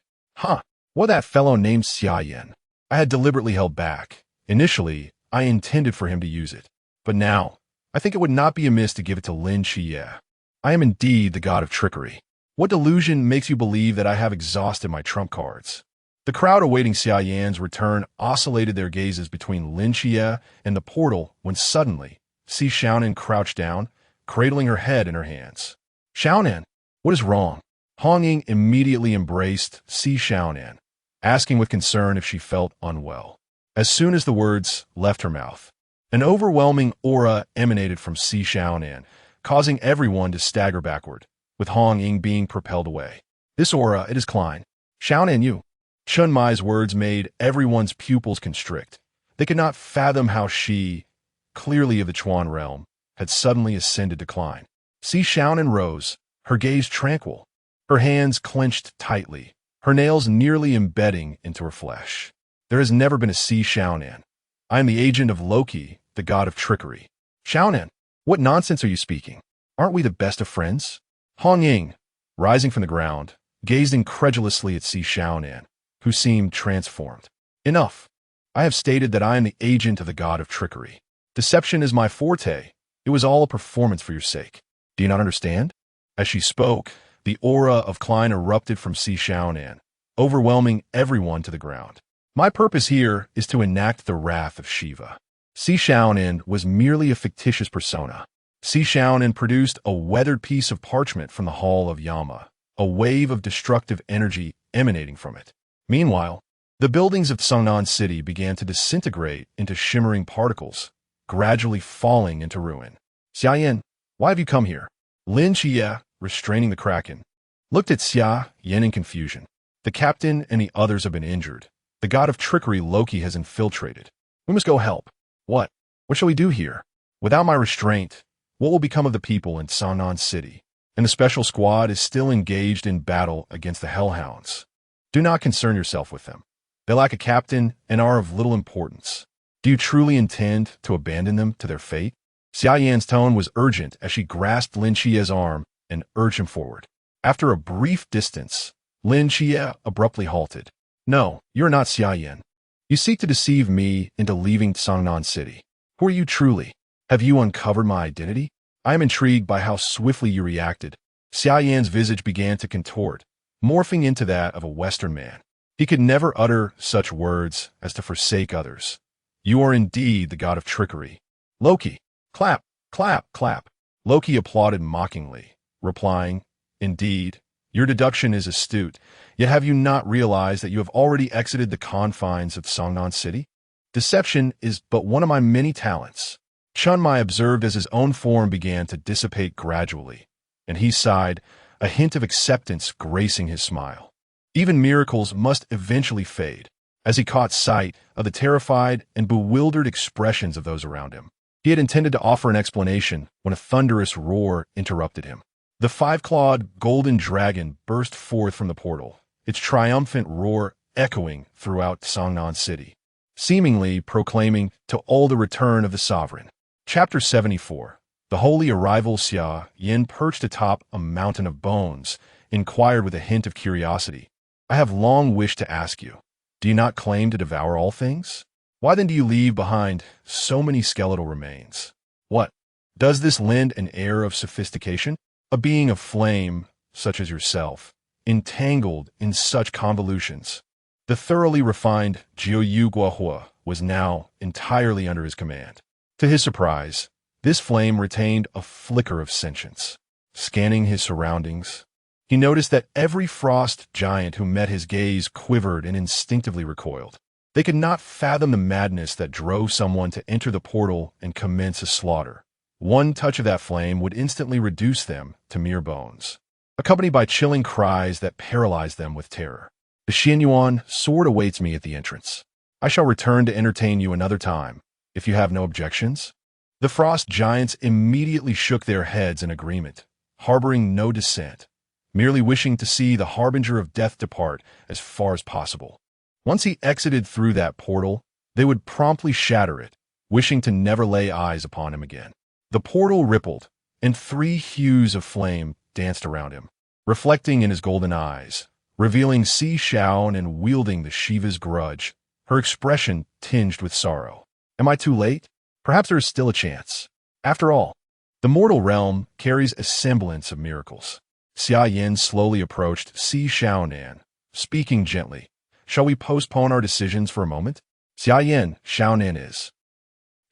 What that fellow named Xia Yan. I had deliberately held back. Initially, I intended for him to use it. But now, I think it would not be amiss to give it to Lin Xie. I am indeed the god of trickery. What delusion makes you believe that I have exhausted my trump cards? The crowd awaiting Xia Yan's return oscillated their gazes between Lin Xie and the portal when suddenly, Xi Xiaonan crouched down, cradling her head in her hands. Xiaonan, what is wrong? Hong Ying immediately embraced Xi Xiaonan, asking with concern if she felt unwell. As soon as the words left her mouth, an overwhelming aura emanated from Xi Xiaonan, causing everyone to stagger backward, with Hong Ying being propelled away. This aura, it is Klein. Xiaonan, you. Chun Mai's words made everyone's pupils constrict. They could not fathom how she, clearly of the Chuan realm, had suddenly ascended to Klein. Xi Xiaonan rose, her gaze tranquil, her hands clenched tightly, her nails nearly embedding into her flesh. There has never been a Xia Yan. I am the agent of Loki, the god of trickery. Xia Yan, what nonsense are you speaking? Aren't we the best of friends? Hong Ying, rising from the ground, gazed incredulously at Xia Yan, who seemed transformed. Enough. I have stated that I am the agent of the god of trickery. Deception is my forte. It was all a performance for your sake. Do you not understand? As she spoke, the aura of Klein erupted from Xia Yan, overwhelming everyone to the ground. My purpose here is to enact the wrath of Shiva. Xia Yan was merely a fictitious persona. Xia Yan produced a weathered piece of parchment from the hall of Yama, a wave of destructive energy emanating from it. Meanwhile, the buildings of Songnan City began to disintegrate into shimmering particles, gradually falling into ruin. Xia Yan, why have you come here? Lin Xie, restraining the kraken, looked at Xia Yan in confusion. The captain and the others have been injured. The god of trickery Loki has infiltrated. We must go help. What? What shall we do here? Without my restraint, what will become of the people in Songnan City? And the special squad is still engaged in battle against the Hellhounds. Do not concern yourself with them. They lack a captain and are of little importance. Do you truly intend to abandon them to their fate? Xia Yan's tone was urgent as she grasped Lin Xie's arm and urged him forward. After a brief distance, Lin Xie abruptly halted. No, you are not Xia Yan. You seek to deceive me into leaving Songnan City. Who are you truly? Have you uncovered my identity? I am intrigued by how swiftly you reacted. Xia Yan's visage began to contort, morphing into that of a Western man. He could never utter such words as to forsake others. You are indeed the god of trickery. Loki, clap, clap, clap. Loki applauded mockingly, replying, Indeed, your deduction is astute, yet have you not realized that you have already exited the confines of Songnan City? Deception is but one of my many talents. Chun Mai observed as his own form began to dissipate gradually, and he sighed, a hint of acceptance gracing his smile. Even miracles must eventually fade, as he caught sight of the terrified and bewildered expressions of those around him. He had intended to offer an explanation when a thunderous roar interrupted him. The five-clawed golden dragon burst forth from the portal, its triumphant roar echoing throughout Songnan City, seemingly proclaiming to all the return of the sovereign. Chapter 74. The holy arrival. Xia Yan, perched atop a mountain of bones, inquired with a hint of curiosity. I have long wished to ask you, do you not claim to devour all things? Why then do you leave behind so many skeletal remains? What? Does this lend an air of sophistication? A being of flame, such as yourself, entangled in such convolutions. The thoroughly refined Jiu Guahua was now entirely under his command. To his surprise, this flame retained a flicker of sentience. Scanning his surroundings, he noticed that every frost giant who met his gaze quivered and instinctively recoiled. They could not fathom the madness that drove someone to enter the portal and commence a slaughter. One touch of that flame would instantly reduce them to mere bones, accompanied by chilling cries that paralyzed them with terror. The Xianyuan sword awaits me at the entrance. I shall return to entertain you another time, if you have no objections. The frost giants immediately shook their heads in agreement, harboring no dissent, merely wishing to see the harbinger of death depart as far as possible. Once he exited through that portal, they would promptly shatter it, wishing to never lay eyes upon him again. The portal rippled, and three hues of flame danced around him, reflecting in his golden eyes, revealing Xia and wielding the Shiva's grudge, her expression tinged with sorrow. Am I too late? Perhaps there is still a chance. After all, the mortal realm carries a semblance of miracles. Xia Yan slowly approached Xia, speaking gently. Shall we postpone our decisions for a moment? Xia Yan is.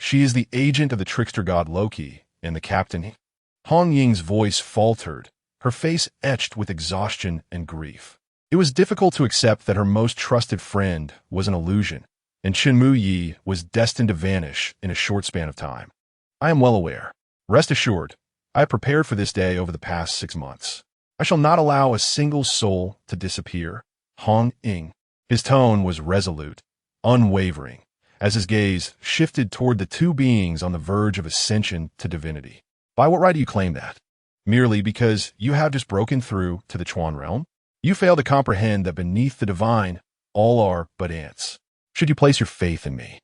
She is the agent of the trickster god Loki, and the captain. Hong Ying's voice faltered, her face etched with exhaustion and grief. It was difficult to accept that her most trusted friend was an illusion, and Chenmu Yi was destined to vanish in a short span of time. I am well aware. Rest assured, I have prepared for this day over the past 6 months. I shall not allow a single soul to disappear. Hong Ying. His tone was resolute, unwavering, as his gaze shifted toward the two beings on the verge of ascension to divinity. By what right do you claim that? Merely because you have just broken through to the Chuan realm? You fail to comprehend that beneath the divine, all are but ants. should you place your faith in me.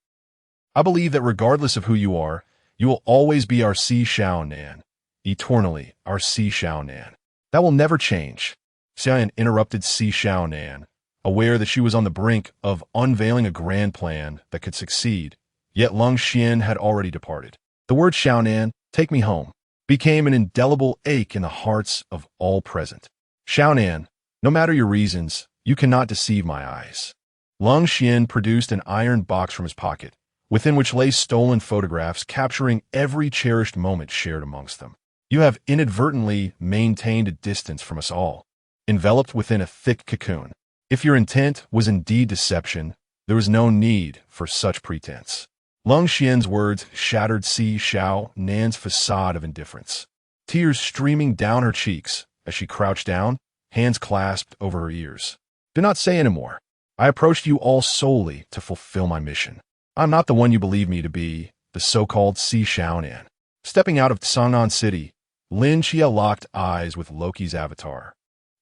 I believe that regardless of who you are, you will always be our Xia Yan, eternally our Xia Yan. That will never change. Xia Yan interrupted Xia Yan, aware that she was on the brink of unveiling a grand plan that could succeed, yet Lung Xian had already departed. The word Xiaonan, take me home, became an indelible ache in the hearts of all present. Xiaonan, no matter your reasons, you cannot deceive my eyes. Lung Xian produced an iron box from his pocket, within which lay stolen photographs capturing every cherished moment shared amongst them. You have inadvertently maintained a distance from us all, enveloped within a thick cocoon. If your intent was indeed deception, there was no need for such pretense. Lung Xian's words shattered Xia Yan's facade of indifference. Tears streaming down her cheeks as she crouched down, hands clasped over her ears. Do not say any more. I approached you all solely to fulfill my mission. I'm not the one you believe me to be, the so-called Xia Yan. Stepping out of Tsangnan City, Lin Xia locked eyes with Loki's avatar.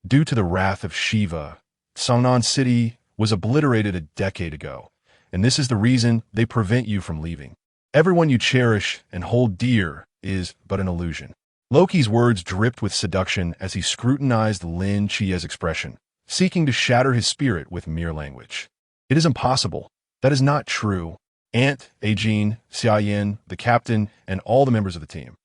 Due to the wrath of Shiva, Tsangnan City was obliterated a decade ago, and this is the reason they prevent you from leaving. Everyone you cherish and hold dear is but an illusion. Loki's words dripped with seduction as he scrutinized Lin Xia's expression, seeking to shatter his spirit with mere language. It is impossible. That is not true. Aunt, Ajin, Xia Yan, the captain, and all the members of the team.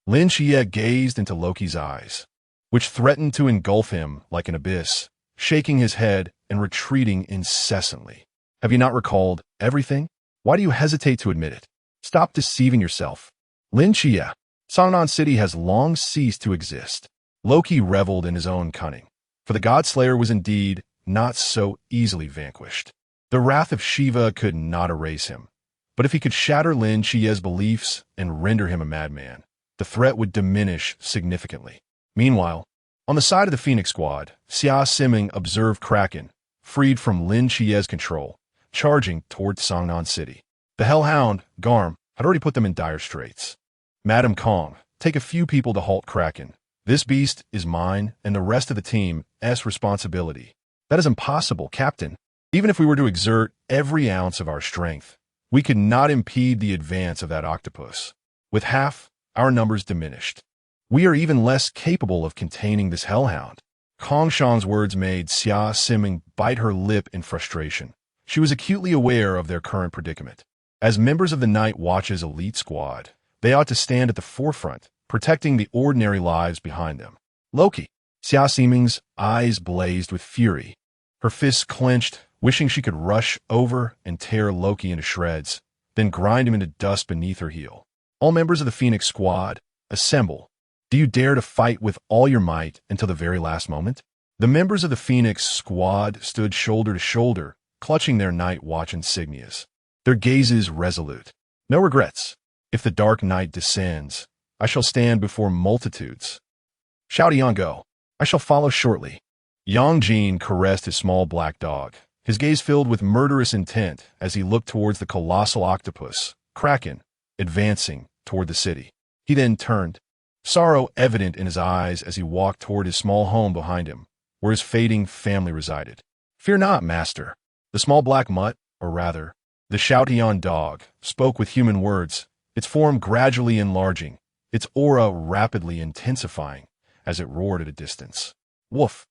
Lin Xia gazed into Loki's eyes, which threatened to engulf him like an abyss, shaking his head and retreating incessantly. Have you not recalled everything? Why do you hesitate to admit it? Stop deceiving yourself. Lin Xia, Tsangnan City has long ceased to exist. Loki reveled in his own cunning, for the God-Slayer was indeed not so easily vanquished. The wrath of Shiva could not erase him, but if he could shatter Lin Xia's beliefs and render him a madman, the threat would diminish significantly. Meanwhile, on the side of the Phoenix Squad, Xia Siming observed Kraken, freed from Lin Xia's control, charging toward Tsangnan City. The Hellhound, Garm, had already put them in dire straits. Madam Kong, take a few people to halt Kraken. This beast is mine and the rest of the team's responsibility. That is impossible, Captain. Even if we were to exert every ounce of our strength, we could not impede the advance of that octopus. With half our numbers diminished, we are even less capable of containing this hellhound. Kong Shang's words made Xia Siming bite her lip in frustration. She was acutely aware of their current predicament. As members of the Night Watch's elite squad, they ought to stand at the forefront, protecting the ordinary lives behind them. Loki. Xia Siming's eyes blazed with fury. Her fists clenched, wishing she could rush over and tear Loki into shreds, then grind him into dust beneath her heel. All members of the Phoenix Squad, assemble. Do you dare to fight with all your might until the very last moment? The members of the Phoenix Squad stood shoulder to shoulder, clutching their Night Watch insignias, their gazes resolute. No regrets. If the dark night descends, I shall stand before multitudes. Shout Yang go. I shall follow shortly. Yang Jin caressed his small black dog, his gaze filled with murderous intent as he looked towards the colossal octopus, Kraken, advancing toward the city. He then turned, sorrow evident in his eyes as he walked toward his small home behind him, where his fading family resided. Fear not, master. The small black mutt, or rather, the Shoutian dog, spoke with human words, its form gradually enlarging, its aura rapidly intensifying as it roared at a distance. Woof!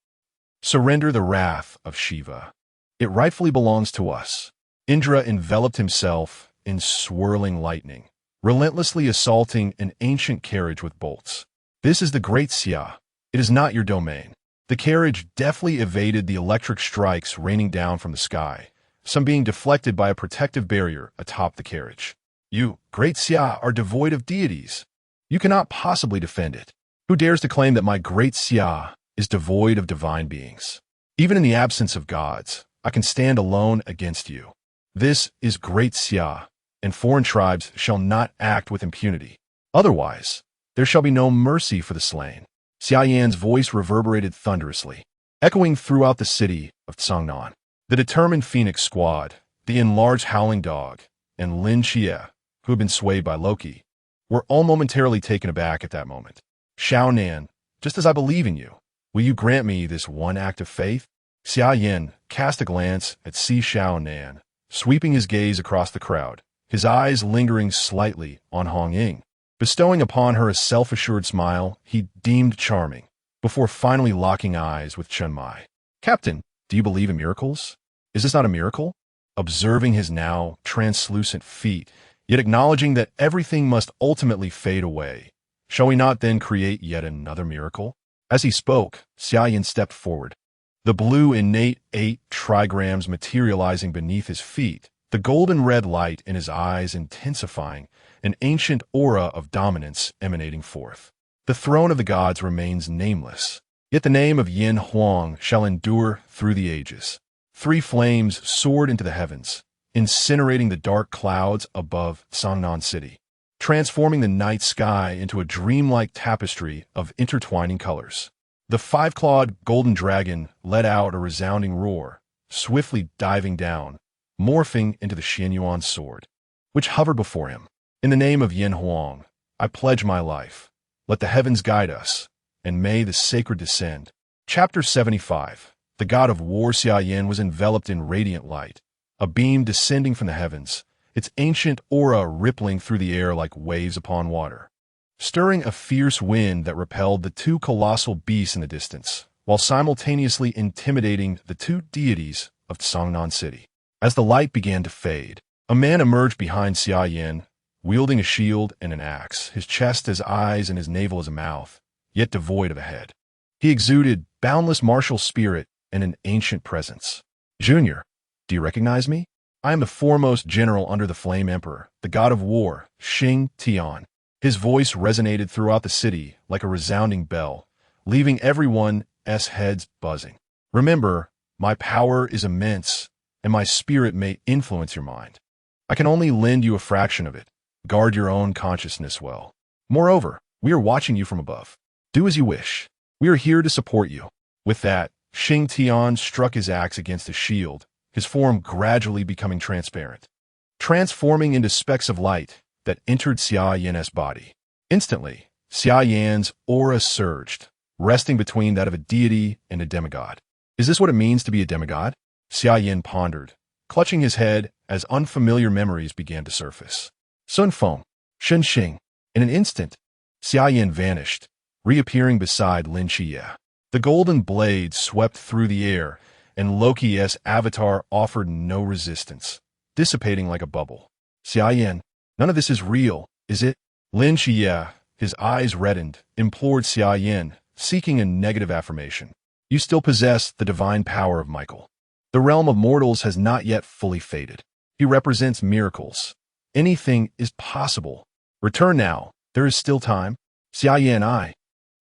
Surrender the wrath of Shiva. It rightfully belongs to us. Indra enveloped himself in swirling lightning, relentlessly assaulting an ancient carriage with bolts. This is the great Xia. It is not your domain. The carriage deftly evaded the electric strikes raining down from the sky, some being deflected by a protective barrier atop the carriage. You, great Xia, are devoid of deities. You cannot possibly defend it. Who dares to claim that my great Xia is devoid of divine beings? Even in the absence of gods, I can stand alone against you. This is great Xia, and foreign tribes shall not act with impunity. Otherwise, there shall be no mercy for the slain. Xia Yan's voice reverberated thunderously, echoing throughout the city of Tsangnan. The determined Phoenix Squad, the enlarged Howling Dog, and Lin Xia, who had been swayed by Loki, were all momentarily taken aback at that moment. Xiao Nan, just as I believe in you, will you grant me this one act of faith? Xia Yan cast a glance at Xiao Nan, sweeping his gaze across the crowd, his eyes lingering slightly on Hong Ying, bestowing upon her a self-assured smile he deemed charming, before finally locking eyes with Chen Mai. "Captain, do you believe in miracles? Is this not a miracle?" Observing his now translucent feet, yet acknowledging that everything must ultimately fade away, shall we not then create yet another miracle? As he spoke, Xia Yan stepped forward, the blue innate 8 trigrams materializing beneath his feet, the golden red light in his eyes intensifying, an ancient aura of dominance emanating forth. The throne of the gods remains nameless, yet the name of Yan and Huang shall endure through the ages. 3 flames soared into the heavens, incinerating the dark clouds above Shennong city, transforming the night sky into a dreamlike tapestry of intertwining colors. The 5-clawed golden dragon let out a resounding roar, swiftly diving down, morphing into the Xia sword, which hovered before him. "In the name of Yan and Huang, I pledge my life. Let the heavens guide us, and may the sacred descend." Chapter 75. The god of war Xia Yan was enveloped in radiant light, a beam descending from the heavens, its ancient aura rippling through the air like waves upon water, stirring a fierce wind that repelled the 2 colossal beasts in the distance, while simultaneously intimidating the 2 deities of Shennong city. As the light began to fade, a man emerged behind Xia Yan, wielding a shield and an axe, his chest as eyes and his navel as a mouth, yet devoid of a head. He exuded boundless martial spirit and an ancient presence. "Junior, do you recognize me? I am the foremost general under the Flame Emperor, the god of war, Xing Tian." His voice resonated throughout the city like a resounding bell, leaving everyone's heads buzzing. "Remember, my power is immense, and my spirit may influence your mind. I can only lend you a fraction of it. Guard your own consciousness well. Moreover, we are watching you from above. Do as you wish. We are here to support you." With that, Xing Tian struck his axe against the shield, his form gradually becoming transparent, transforming into specks of light that entered Xia Yan's body. Instantly, Xia Yan's aura surged, resting between that of a deity and a demigod. "Is this what it means to be a demigod?" Xia Yan pondered, clutching his head as unfamiliar memories began to surface. Sun Feng, Shen Xing. In an instant, Xia Yan vanished, reappearing beside Lin Xie. The golden blade swept through the air, and Loki's avatar offered no resistance, dissipating like a bubble. "Xia Yan, none of this is real, is it?" Lin Xie, his eyes reddened, implored Xia Yan, seeking a negative affirmation. "You still possess the divine power of Michael. The realm of mortals has not yet fully faded. He represents miracles. Anything is possible. Return now. There is still time." "Xia Yan,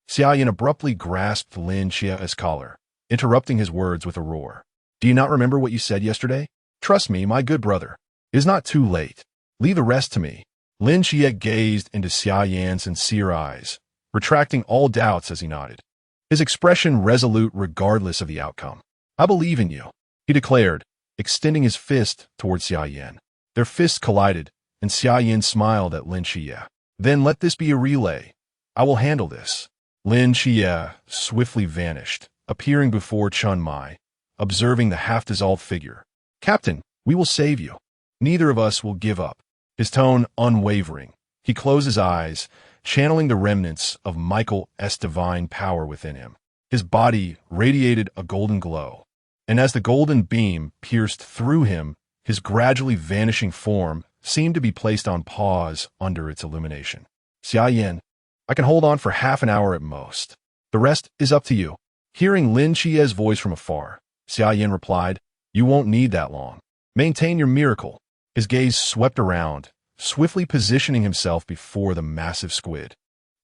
Xia Yan abruptly grasped Lin Xie's collar, interrupting his words with a roar. "Do you not remember what you said yesterday? Trust me, my good brother. It is not too late. Leave the rest to me." Lin Xie gazed into Xia Yan's sincere eyes, retracting all doubts as he nodded, his expression resolute regardless of the outcome. "I believe in you," he declared, extending his fist towards Xia Yan. Their fists collided, and Xia Yan smiled at Lin Xie. "Then let this be a relay. I will handle this." Lin Xie swiftly vanished, appearing before Chen Mai, observing the half-dissolved figure. "Captain, we will save you. Neither of us will give up." His tone unwavering, he closed his eyes, channeling the remnants of Michael's divine power within him. His body radiated a golden glow, and as the golden beam pierced through him, his gradually vanishing form seemed to be placed on pause under its illumination. "Xia Yan, I can hold on for half an hour at most. The rest is up to you." Hearing Lin Xie's voice from afar, Xia Yan replied, "You won't need that long. Maintain your miracle." His gaze swept around, swiftly positioning himself before the massive squid.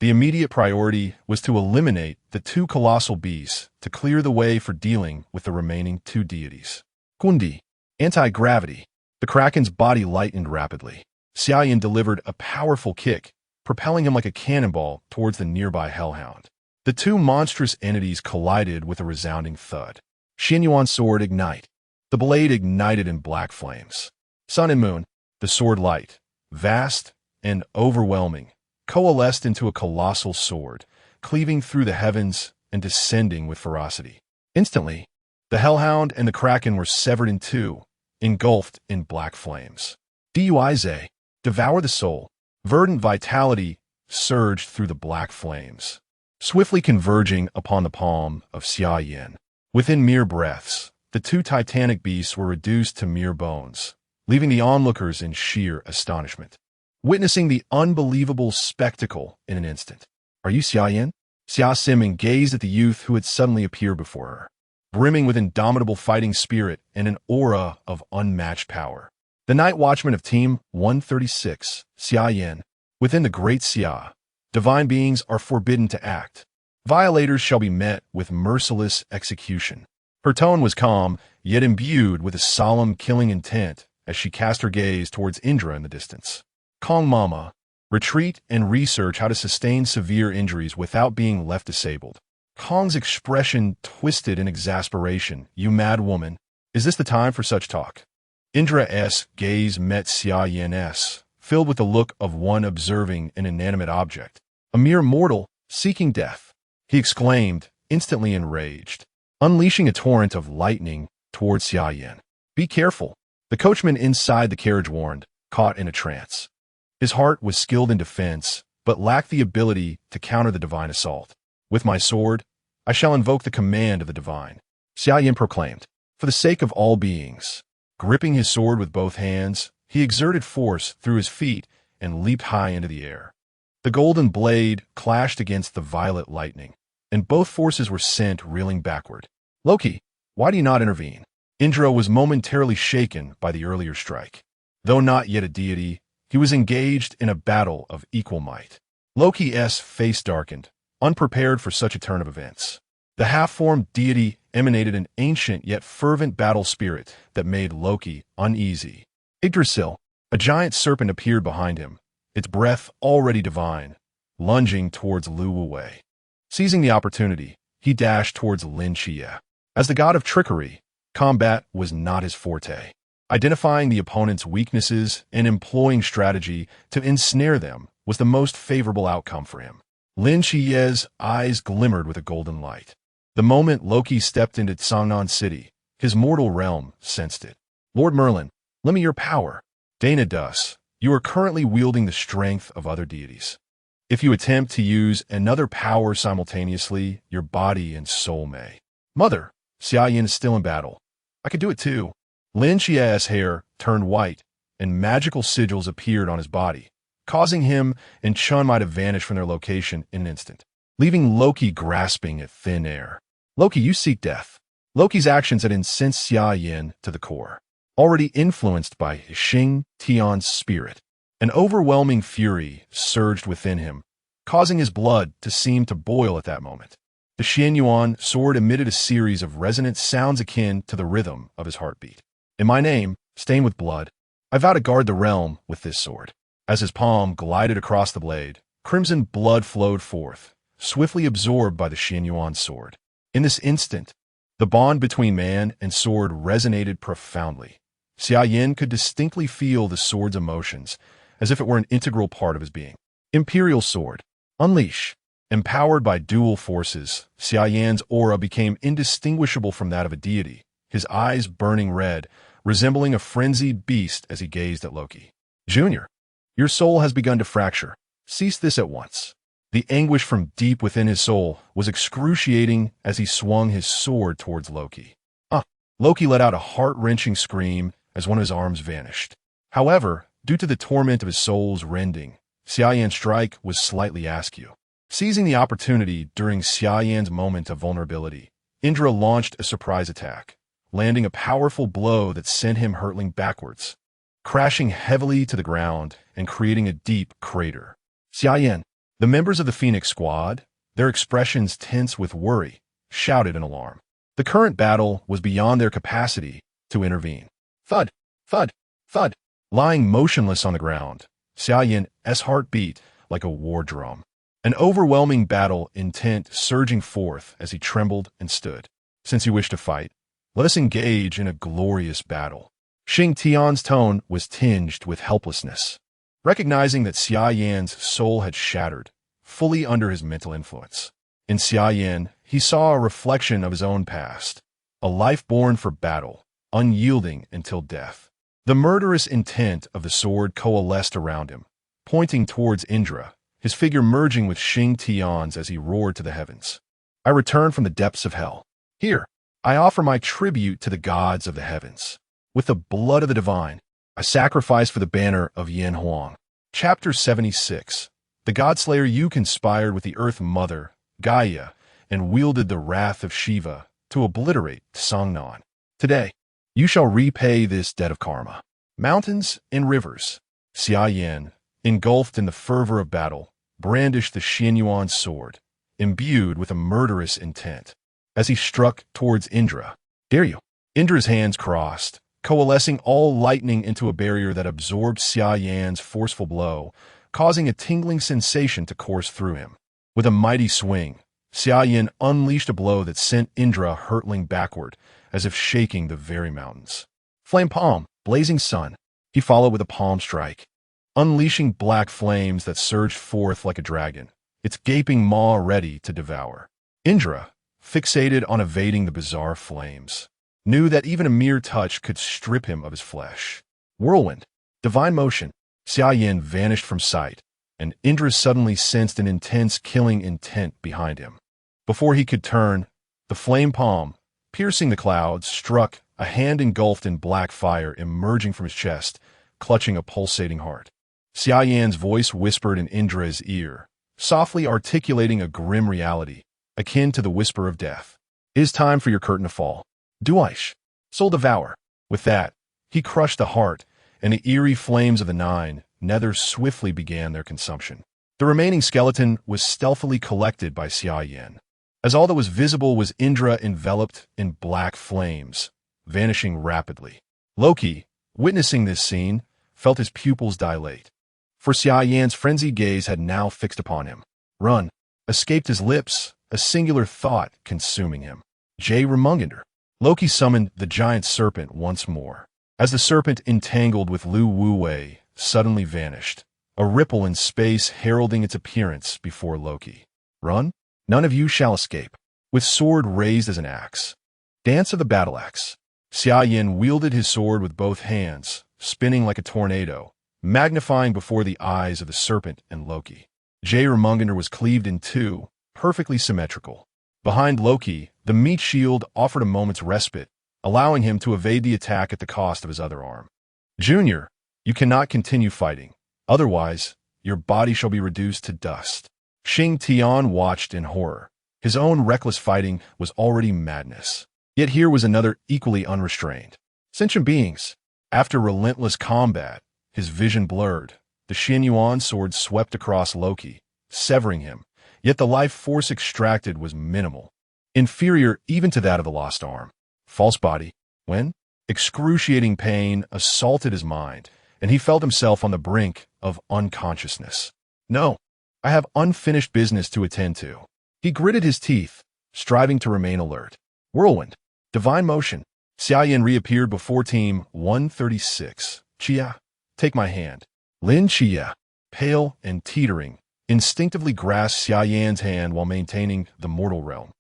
The immediate priority was to eliminate the 2 colossal beasts to clear the way for dealing with the remaining 2 deities. Gundi, anti-gravity. The Kraken's body lightened rapidly. Xia Yan delivered a powerful kick, propelling him like a cannonball towards the nearby hellhound. The 2 monstrous entities collided with a resounding thud. Xingyuan's sword ignite. The blade ignited in black flames. Sun and Moon, the sword light, vast and overwhelming, coalesced into a colossal sword, cleaving through the heavens and descending with ferocity. Instantly, the hellhound and the Kraken were severed in 2, engulfed in black flames. Duize, devour the soul. Verdant vitality surged through the black flames, swiftly converging upon the palm of Xia Yan. Within mere breaths, the two titanic beasts were reduced to mere bones, leaving the onlookers in sheer astonishment, witnessing the unbelievable spectacle in an instant. "Are you Xia Yan?" Xia Siming gazed at the youth who had suddenly appeared before her, brimming with indomitable fighting spirit and an aura of unmatched power. The Night Watchman of Team 136, Xia Yan. Within the Great Xia, divine beings are forbidden to act. Violators shall be met with merciless execution. Her tone was calm, yet imbued with a solemn killing intent as she cast her gaze towards Indra in the distance. "Kong Mama, retreat and research how to sustain severe injuries without being left disabled." Kong's expression twisted in exasperation. "You mad woman, is this the time for such talk?" Indra's gaze met Xia Yan's, filled with the look of one observing an inanimate object, a mere mortal seeking death. He exclaimed, instantly enraged, unleashing a torrent of lightning towards Xia Yan. "Be careful," the coachman inside the carriage warned, caught in a trance. His heart was skilled in defense, but lacked the ability to counter the divine assault. "With my sword, I shall invoke the command of the divine," Xia Yan proclaimed, "for the sake of all beings." Gripping his sword with both hands, he exerted force through his feet and leaped high into the air. The golden blade clashed against the violet lightning, and both forces were sent reeling backward. "Loki, why do you not intervene?" Indra was momentarily shaken by the earlier strike. Though not yet a deity, he was engaged in a battle of equal might. Loki's face darkened, unprepared for such a turn of events. The half-formed deity emanated an ancient yet fervent battle spirit that made Loki uneasy. Yggdrasil, a giant serpent, appeared behind him, its breath already divine, lunging towards Lu Wuwei. Seizing the opportunity, he dashed towards Lin Xie. As the god of trickery, combat was not his forte. Identifying the opponent's weaknesses and employing strategy to ensnare them was the most favorable outcome for him. Lin Xie's eyes glimmered with a golden light. The moment Loki stepped into Sangnan City, his mortal realm sensed it. "Lord Merlin, lend me your power." "Dana Dus, you are currently wielding the strength of other deities. If you attempt to use another power simultaneously, your body and soul may." "Mother, Xia Yan is still in battle. I could do it too." Lin Xie's hair turned white, and magical sigils appeared on his body, causing him and Chun Mai to vanish from their location in an instant, leaving Loki grasping at thin air. "Loki, you seek death." Loki's actions had incensed Xia Yan to the core. Already influenced by Xing Tian's spirit, an overwhelming fury surged within him, causing his blood to seem to boil at that moment. The Xianyuan sword emitted a series of resonant sounds akin to the rhythm of his heartbeat. "In my name, stained with blood, I vow to guard the realm with this sword." As his palm glided across the blade, crimson blood flowed forth, swiftly absorbed by the Xianyuan sword. In this instant, the bond between man and sword resonated profoundly. Xia Yan could distinctly feel the sword's emotions, as if it were an integral part of his being. Imperial Sword, unleash. Empowered by dual forces, Xia Yan's aura became indistinguishable from that of a deity, his eyes burning red, resembling a frenzied beast as he gazed at Loki. "Junior, your soul has begun to fracture. Cease this at once." The anguish from deep within his soul was excruciating as he swung his sword towards Loki. Loki let out a heart-wrenching scream as one of his arms vanished. However, due to the torment of his soul's rending, Xia Yan's strike was slightly askew. Seizing the opportunity during Xia Yan's moment of vulnerability, Indra launched a surprise attack, landing a powerful blow that sent him hurtling backwards, crashing heavily to the ground and creating a deep crater. Xia Yan, the members of the Phoenix Squad, their expressions tense with worry, shouted in alarm. The current battle was beyond their capacity to intervene. Thud, thud, thud. Lying motionless on the ground, Xia Yan's heart beat like a war drum, an overwhelming battle intent surging forth as he trembled and stood. "Since you wish to fight, let us engage in a glorious battle." Xing Tian's tone was tinged with helplessness, recognizing that Xia Yan's soul had shattered, fully under his mental influence. In Xia Yan, he saw a reflection of his own past, a life born for battle, unyielding until death. The murderous intent of the sword coalesced around him, pointing towards Indra, his figure merging with Xing Tian's as he roared to the heavens. I return from the depths of hell. Here, I offer my tribute to the gods of the heavens. With the blood of the divine, I sacrifice for the banner of Yan and Huang. Chapter 76. The Godslayer Yu conspired with the Earth Mother, Gaia, and wielded the wrath of Shiva to obliterate Songnan. Today, you shall repay this debt of karma. Mountains and rivers. Xia Yan, engulfed in the fervor of battle, brandished the Xia sword, imbued with a murderous intent. As he struck towards Indra, "Dare you?" Indra's hands crossed, coalescing all lightning into a barrier that absorbed Xia Yan's forceful blow, causing a tingling sensation to course through him. With a mighty swing, Xia Yan unleashed a blow that sent Indra hurtling backward, as if shaking the very mountains. Flame palm, blazing sun. He followed with a palm strike, unleashing black flames that surged forth like a dragon, its gaping maw ready to devour. Indra, fixated on evading the bizarre flames, knew that even a mere touch could strip him of his flesh. Whirlwind, divine motion. Xia Yan vanished from sight, and Indra suddenly sensed an intense killing intent behind him. Before he could turn, the flame palm, piercing the clouds, struck, a hand engulfed in black fire emerging from his chest, clutching a pulsating heart. Xia Yan's voice whispered in Indra's ear, softly articulating a grim reality, akin to the whisper of death. "It is time for your curtain to fall. Duaish, soul devour." With that, he crushed the heart, and the eerie flames of the nine nether swiftly began their consumption. The remaining skeleton was stealthily collected by Xia Yan, as all that was visible was Indra enveloped in black flames, vanishing rapidly. Loki, witnessing this scene, felt his pupils dilate, for Xia Yan's frenzied gaze had now fixed upon him. "Run," escaped his lips, a singular thought consuming him. Remungander. Loki summoned the giant serpent once more. As the serpent entangled with Lu Wu-wei suddenly vanished, a ripple in space heralding its appearance before Loki. "Run, none of you shall escape." With sword raised as an axe. Dance of the battle axe. Xia Yan wielded his sword with both hands, spinning like a tornado, magnifying before the eyes of the serpent and Loki. Remungander was cleaved in two, perfectly symmetrical. Behind Loki, the meat shield offered a moment's respite, allowing him to evade the attack at the cost of his other arm. "Junior, you cannot continue fighting. Otherwise, your body shall be reduced to dust." Xing Tian watched in horror. His own reckless fighting was already madness. Yet here was another equally unrestrained. Sentient beings. After relentless combat, his vision blurred. The Xia sword swept across Loki, severing him, yet the life force extracted was minimal, inferior even to that of the lost arm. False body. When? Excruciating pain assaulted his mind, and he felt himself on the brink of unconsciousness. "No, I have unfinished business to attend to." He gritted his teeth, striving to remain alert. Whirlwind. Divine motion. Xia Yan reappeared before Team 136. "Xia, take my hand." Lin Xia, pale and teetering, instinctively grasped Xia Yan's hand while maintaining the mortal realm.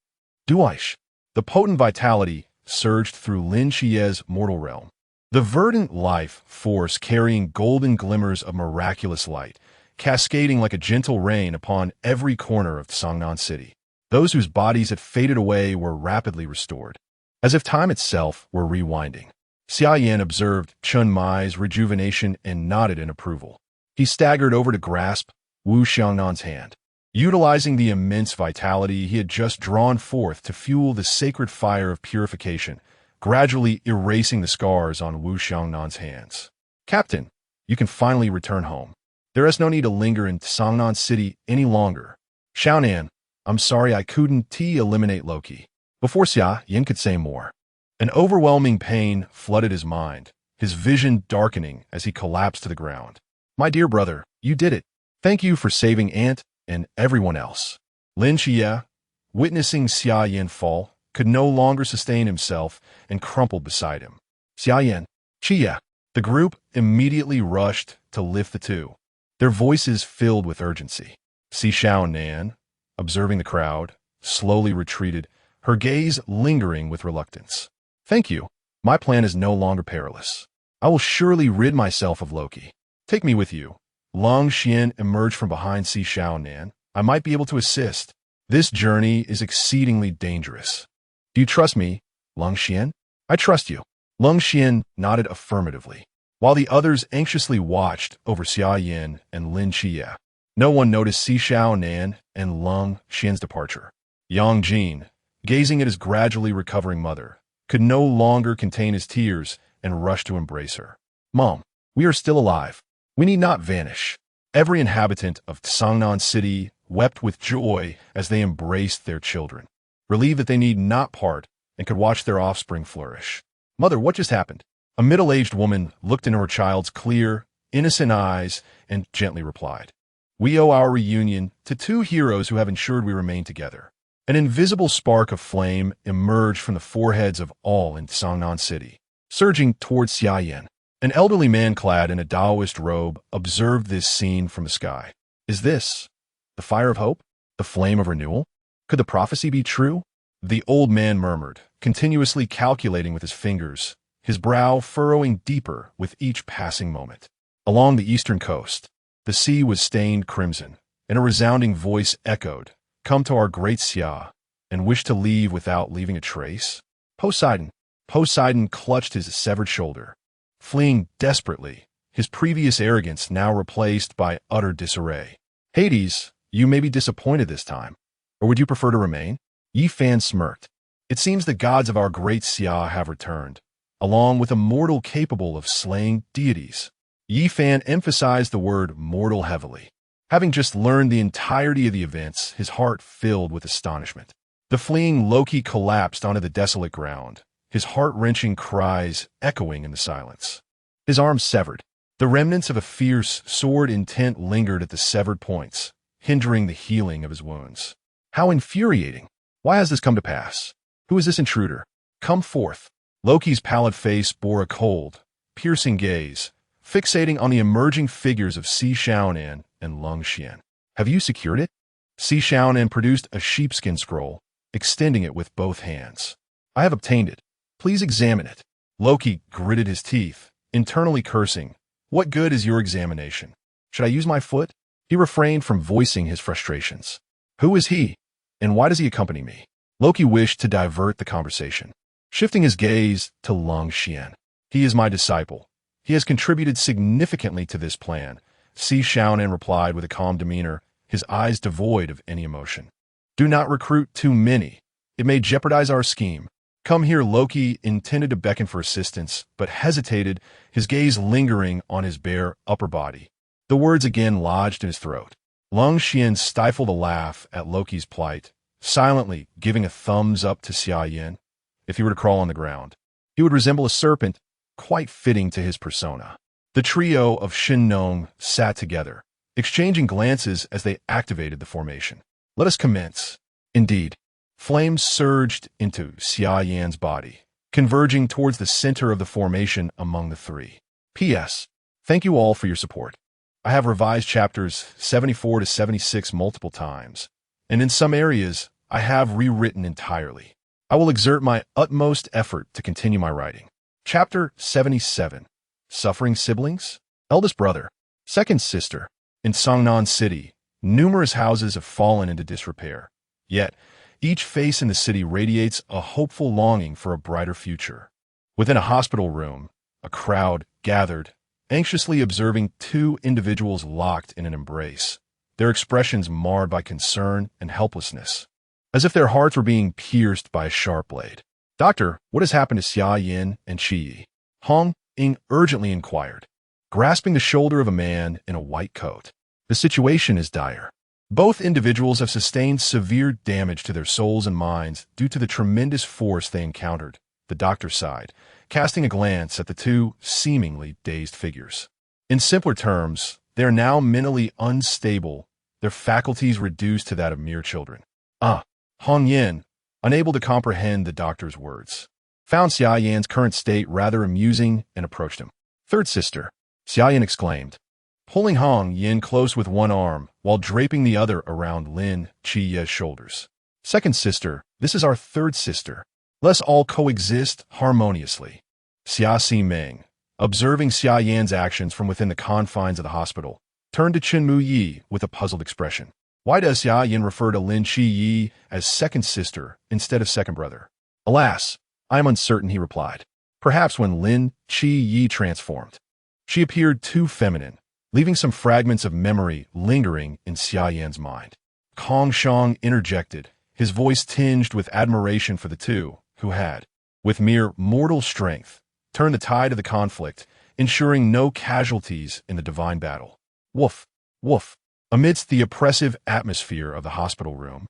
Duaish. The potent vitality surged through Lin Xia's mortal realm. The verdant life force carrying golden glimmers of miraculous light, cascading like a gentle rain upon every corner of Songnan City. Those whose bodies had faded away were rapidly restored, as if time itself were rewinding. Xia Yan observed Chun Mai's rejuvenation and nodded in approval. He staggered over to grasp Wu Xiangnan's hand, utilizing the immense vitality he had just drawn forth to fuel the sacred fire of purification, gradually erasing the scars on Wu Xiangnan's hands. "Captain, you can finally return home. There is no need to linger in Songnan City any longer." "Xiaonan, I'm sorry I couldn't eliminate Loki." Before Xia Yan could say more, an overwhelming pain flooded his mind, his vision darkening as he collapsed to the ground. "My dear brother, you did it. Thank you for saving Aunt and everyone else." Lin Xia, witnessing Xia Yan fall, could no longer sustain himself and crumpled beside him. "Xia Yan, Xia." The group immediately rushed to lift the two, their voices filled with urgency. Xiaonan, observing the crowd, slowly retreated, her gaze lingering with reluctance. "Thank you. My plan is no longer perilous. I will surely rid myself of Loki. Take me with you. Long Xian emerged from behind Xia Yan. I might be able to assist. This journey is exceedingly dangerous. Do you trust me, Long Xian? I trust you. Long Xian nodded affirmatively, while the others anxiously watched over Xia Yan and Lin Qie. No one noticed Xia Yan and Long Xian's departure. Yang Jin, gazing at his gradually recovering mother, could no longer contain his tears and rushed to embrace her. Mom, we are still alive. We need not vanish. Every inhabitant of Sangnan City wept with joy as they embraced their children, relieved that they need not part and could watch their offspring flourish. Mother, what just happened? A middle-aged woman looked into her child's clear, innocent eyes and gently replied, We owe our reunion to two heroes who have ensured we remain together. An invisible spark of flame emerged from the foreheads of all in Sangnan City, surging towards Xia Yan. An elderly man clad in a Taoist robe observed this scene from the sky. Is this the fire of hope? The flame of renewal? Could the prophecy be true? The old man murmured, continuously calculating with his fingers, his brow furrowing deeper with each passing moment. Along the eastern coast, the sea was stained crimson, and a resounding voice echoed, Come to our great Xia, and wish to leave without leaving a trace? Poseidon clutched his severed shoulder, fleeing desperately, his previous arrogance now replaced by utter disarray. Hades, you may be disappointed this time, or would you prefer to remain? Yi Fan smirked. It seems the gods of our great Xia have returned, along with a mortal capable of slaying deities. Yi Fan emphasized the word mortal heavily. Having just learned the entirety of the events, his heart filled with astonishment. The fleeing Loki collapsed onto the desolate ground, his heart-wrenching cries echoing in the silence. His arms severed. The remnants of a fierce, sword intent lingered at the severed points, hindering the healing of his wounds. How infuriating! Why has this come to pass? Who is this intruder? Come forth. Loki's pallid face bore a cold, piercing gaze, fixating on the emerging figures of Xia Yan and Long Xian. Have you secured it? Xia Yan produced a sheepskin scroll, extending it with both hands. I have obtained it. Please examine it. Loki gritted his teeth, internally cursing. What good is your examination? Should I use my foot? He refrained from voicing his frustrations. Who is he? And why does he accompany me? Loki wished to divert the conversation, shifting his gaze to Long Xian. He is my disciple. He has contributed significantly to this plan. Xia Yan replied with a calm demeanor, his eyes devoid of any emotion. Do not recruit too many. It may jeopardize our scheme. Come here. Loki intended to beckon for assistance, but hesitated, his gaze lingering on his bare upper body. The words again lodged in his throat. Long Xian stifled a laugh at Loki's plight, silently giving a thumbs up to Xia Yan. If he were to crawl on the ground, he would resemble a serpent, quite fitting to his persona. The trio of Shennong sat together, exchanging glances as they activated the formation. Let us commence. Indeed, flames surged into Xia Yan's body, converging towards the center of the formation among the three. P.S. Thank you all for your support. I have revised chapters 74 to 76 multiple times, and in some areas, I have rewritten entirely. I will exert my utmost effort to continue my writing. Chapter 77. Suffering Siblings? Eldest Brother. Second Sister. In Sangnan City, numerous houses have fallen into disrepair. Yet, each face in the city radiates a hopeful longing for a brighter future. Within a hospital room, a crowd gathered, anxiously observing two individuals locked in an embrace, their expressions marred by concern and helplessness, as if their hearts were being pierced by a sharp blade. Doctor, what has happened to Xia Yan and Qi? Hong Ying urgently inquired, grasping the shoulder of a man in a white coat. The situation is dire. Both individuals have sustained severe damage to their souls and minds due to the tremendous force they encountered, the doctor sighed, casting a glance at the two seemingly dazed figures. In simpler terms, they are now mentally unstable, their faculties reduced to that of mere children. Hong Yin, unable to comprehend the doctor's words, found Xia Yan's current state rather amusing and approached him. Third Sister, Xia Yan exclaimed, pulling Hong Yin close with one arm while draping the other around Lin Qie's shoulders. Second Sister, this is our third sister. Let's all coexist harmoniously. Xia Meng, observing Xia Yan's actions from within the confines of the hospital, turned to Chen Mu Yi with a puzzled expression. Why does Xia Yan refer to Lin Qi Yi as second sister instead of second brother? Alas, I am uncertain, he replied. Perhaps when Lin Qi Yi transformed, she appeared too feminine, leaving some fragments of memory lingering in Xia Yan's mind. Kong Shang interjected, his voice tinged with admiration for the two, who had, with mere mortal strength, turned the tide of the conflict, ensuring no casualties in the divine battle. Woof, woof. Amidst the oppressive atmosphere of the hospital room,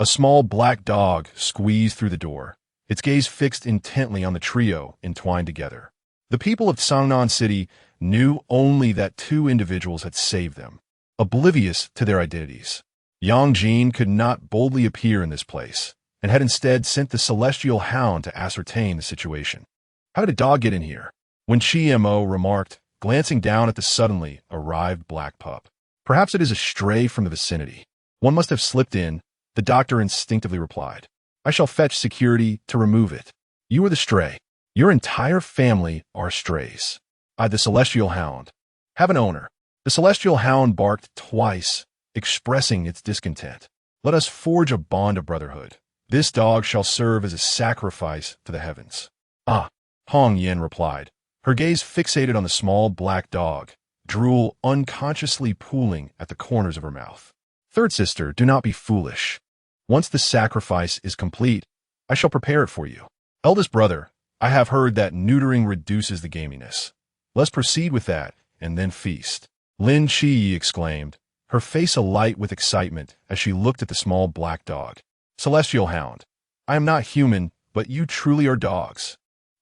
a small black dog squeezed through the door, its gaze fixed intently on the trio entwined together. The people of Sangnan City knew only that two individuals had saved them, oblivious to their identities. Yang Jin could not boldly appear in this place, and had instead sent the celestial hound to ascertain the situation. How did a dog get in here? When Chi Mo remarked, glancing down at the suddenly arrived black pup. Perhaps it is a stray from the vicinity. One must have slipped in, the doctor instinctively replied. I shall fetch security to remove it. You are the stray. Your entire family are strays. The celestial hound. Have an owner. The celestial hound barked twice, expressing its discontent. Let us forge a bond of brotherhood. This dog shall serve as a sacrifice to the heavens. Hong Yin replied, her gaze fixated on the small black dog, drool unconsciously pooling at the corners of her mouth. Third sister, do not be foolish. Once the sacrifice is complete, I shall prepare it for you. Eldest brother, I have heard that neutering reduces the gaminess. Let's proceed with that, and then feast. Lin Qi exclaimed, her face alight with excitement as she looked at the small black dog. Celestial hound, I am not human, but you truly are dogs.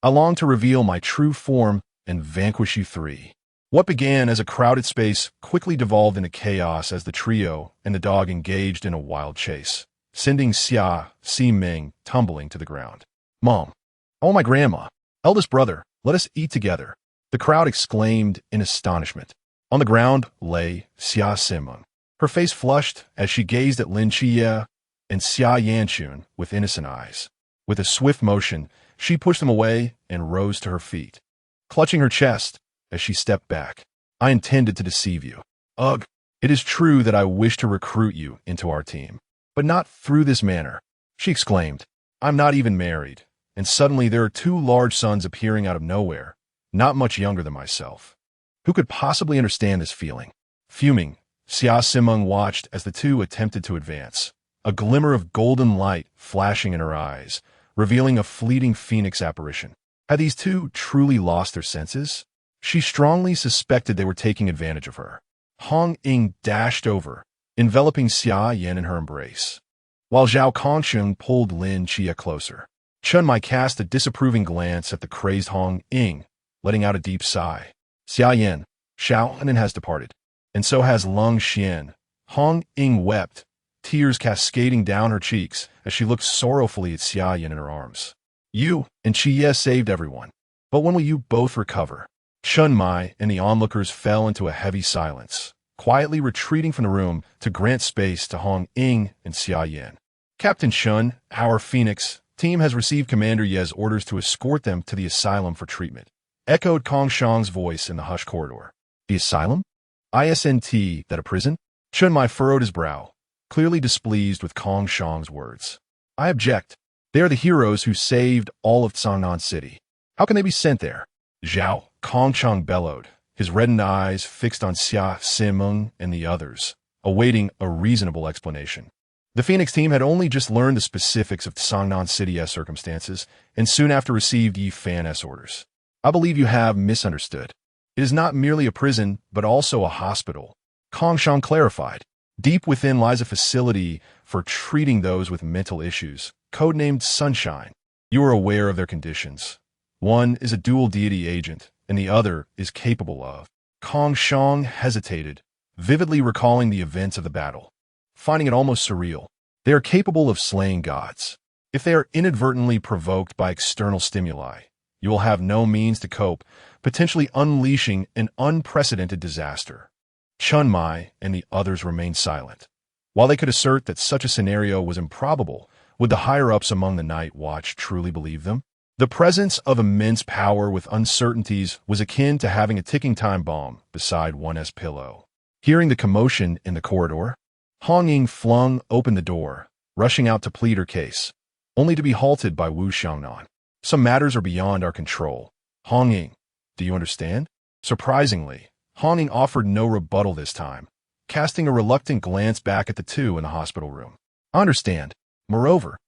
I long to reveal my true form and vanquish you three. What began as a crowded space quickly devolved into chaos as the trio and the dog engaged in a wild chase, sending Xia Meng tumbling to the ground. Mom, oh my grandma, eldest brother, let us eat together, the crowd exclaimed in astonishment. On the ground lay Xia Meng, her face flushed as she gazed at Lin Qi and Xia Yanchun with innocent eyes. With a swift motion, she pushed them away and rose to her feet, clutching her chest as she stepped back. I intended to deceive you. Ugh, it is true that I wish to recruit you into our team, but not through this manner, she exclaimed. I'm not even married, and suddenly there are two large sons appearing out of nowhere, not much younger than myself. Who could possibly understand this feeling? Fuming, Xia Meng watched as the two attempted to advance, a glimmer of golden light flashing in her eyes, revealing a fleeting phoenix apparition. Had these two truly lost their senses? She strongly suspected they were taking advantage of her. Hong Ying dashed over, enveloping Xia Yan in her embrace, while Zhao Kongshun pulled Lin Qi closer. Chun Mai cast a disapproving glance at the crazed Hong Ying, letting out a deep sigh. Xia Yan, Xiao Anan has departed, and so has Lung Xian. Hong Ying wept, tears cascading down her cheeks as she looked sorrowfully at Xia Yan in her arms. You and Qi saved everyone, but when will you both recover? Chun Mai and the onlookers fell into a heavy silence, quietly retreating from the room to grant space to Hong Ying and Xia Yan. Captain Chun, our Phoenix, team has received Commander Ye's orders to escort them to the asylum for treatment, echoed Kong Shang's voice in the hushed corridor. The asylum? ISNT, that a prison? Chun Mai furrowed his brow, clearly displeased with Kong Shang's words. I object. They are the heroes who saved all of Sangnan City. How can they be sent there? Zhao Kongchang bellowed, his reddened eyes fixed on Xia Meng and the others, awaiting a reasonable explanation. The Phoenix team had only just learned the specifics of Sangnan City's circumstances, and soon after received Yi Fan's orders. I believe you have misunderstood. It is not merely a prison, but also a hospital, Kongshang clarified. Deep within lies a facility for treating those with mental issues, codenamed Sunshine. You are aware of their conditions. One is a dual deity agent, and the other is capable of. Kong Shang hesitated, vividly recalling the events of the battle, finding it almost surreal. They are capable of slaying gods. If they are inadvertently provoked by external stimuli, you will have no means to cope, potentially unleashing an unprecedented disaster. Chun Mai and the others remained silent. While they could assert that such a scenario was improbable, would the higher-ups among the Night Watch truly believe them? The presence of immense power with uncertainties was akin to having a ticking time bomb beside one's pillow. Hearing the commotion in the corridor, Hong Ying flung open the door, rushing out to plead her case, only to be halted by Wu Xiangnan. Some matters are beyond our control. Hong Ying, do you understand? Surprisingly, Hong Ying offered no rebuttal this time, casting a reluctant glance back at the two in the hospital room. I understand. Moreover,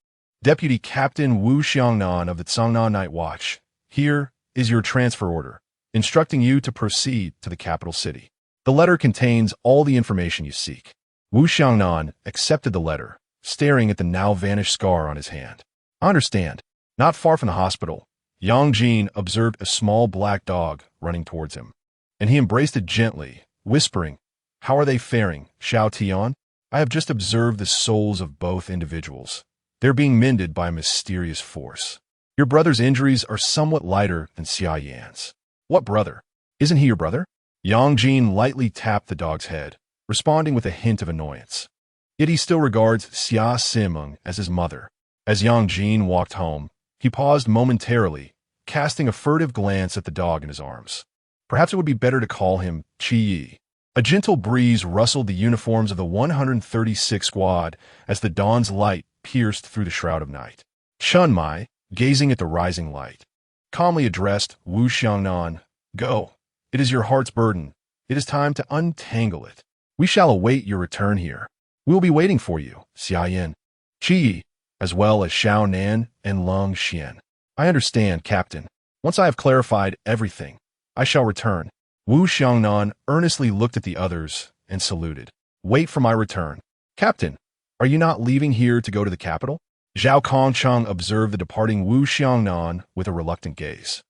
Deputy Captain Wu Xiangnan of the Cangnan Night Watch, here is your transfer order, instructing you to proceed to the capital city. The letter contains all the information you seek. Wu Xiangnan accepted the letter, staring at the now-vanished scar on his hand. I understand. Not far from the hospital, Yang Jin observed a small black dog running towards him, and he embraced it gently, whispering, "How are they faring, Xiao Tian? I have just observed the souls of both individuals. They're being mended by a mysterious force. Your brother's injuries are somewhat lighter than Xia Yan's." "What brother? Isn't he your brother?" Yang Jin lightly tapped the dog's head, responding with a hint of annoyance. Yet he still regards Xia Simeng as his mother. As Yang Jin walked home, he paused momentarily, casting a furtive glance at the dog in his arms. Perhaps it would be better to call him Qi Yi. A gentle breeze rustled the uniforms of the 136th Squad as the dawn's light pierced through the shroud of night. Shun Mai, gazing at the rising light, calmly addressed Wu Xiangnan, "Go. It is your heart's burden. It is time to untangle it. We shall await your return here. We will be waiting for you, Xia Yan, Qi Yi, as well as Xiao Nan and Lung Xian." "I understand, Captain. Once I have clarified everything, I shall return." Wu Xiangnan earnestly looked at the others and saluted. "Wait for my return." "Captain, are you not leaving here to go to the capital?" Zhao Kongcheng observed the departing Wu Xiangnan with a reluctant gaze.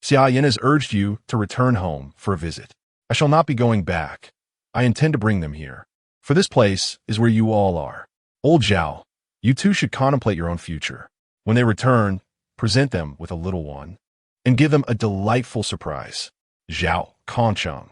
"Xia Yan has urged you to return home for a visit. I shall not be going back. I intend to bring them here. For this place is where you all are. Old Zhao, you two should contemplate your own future. When they return, present them with a little one, and give them a delightful surprise." Zhao Kongcheng.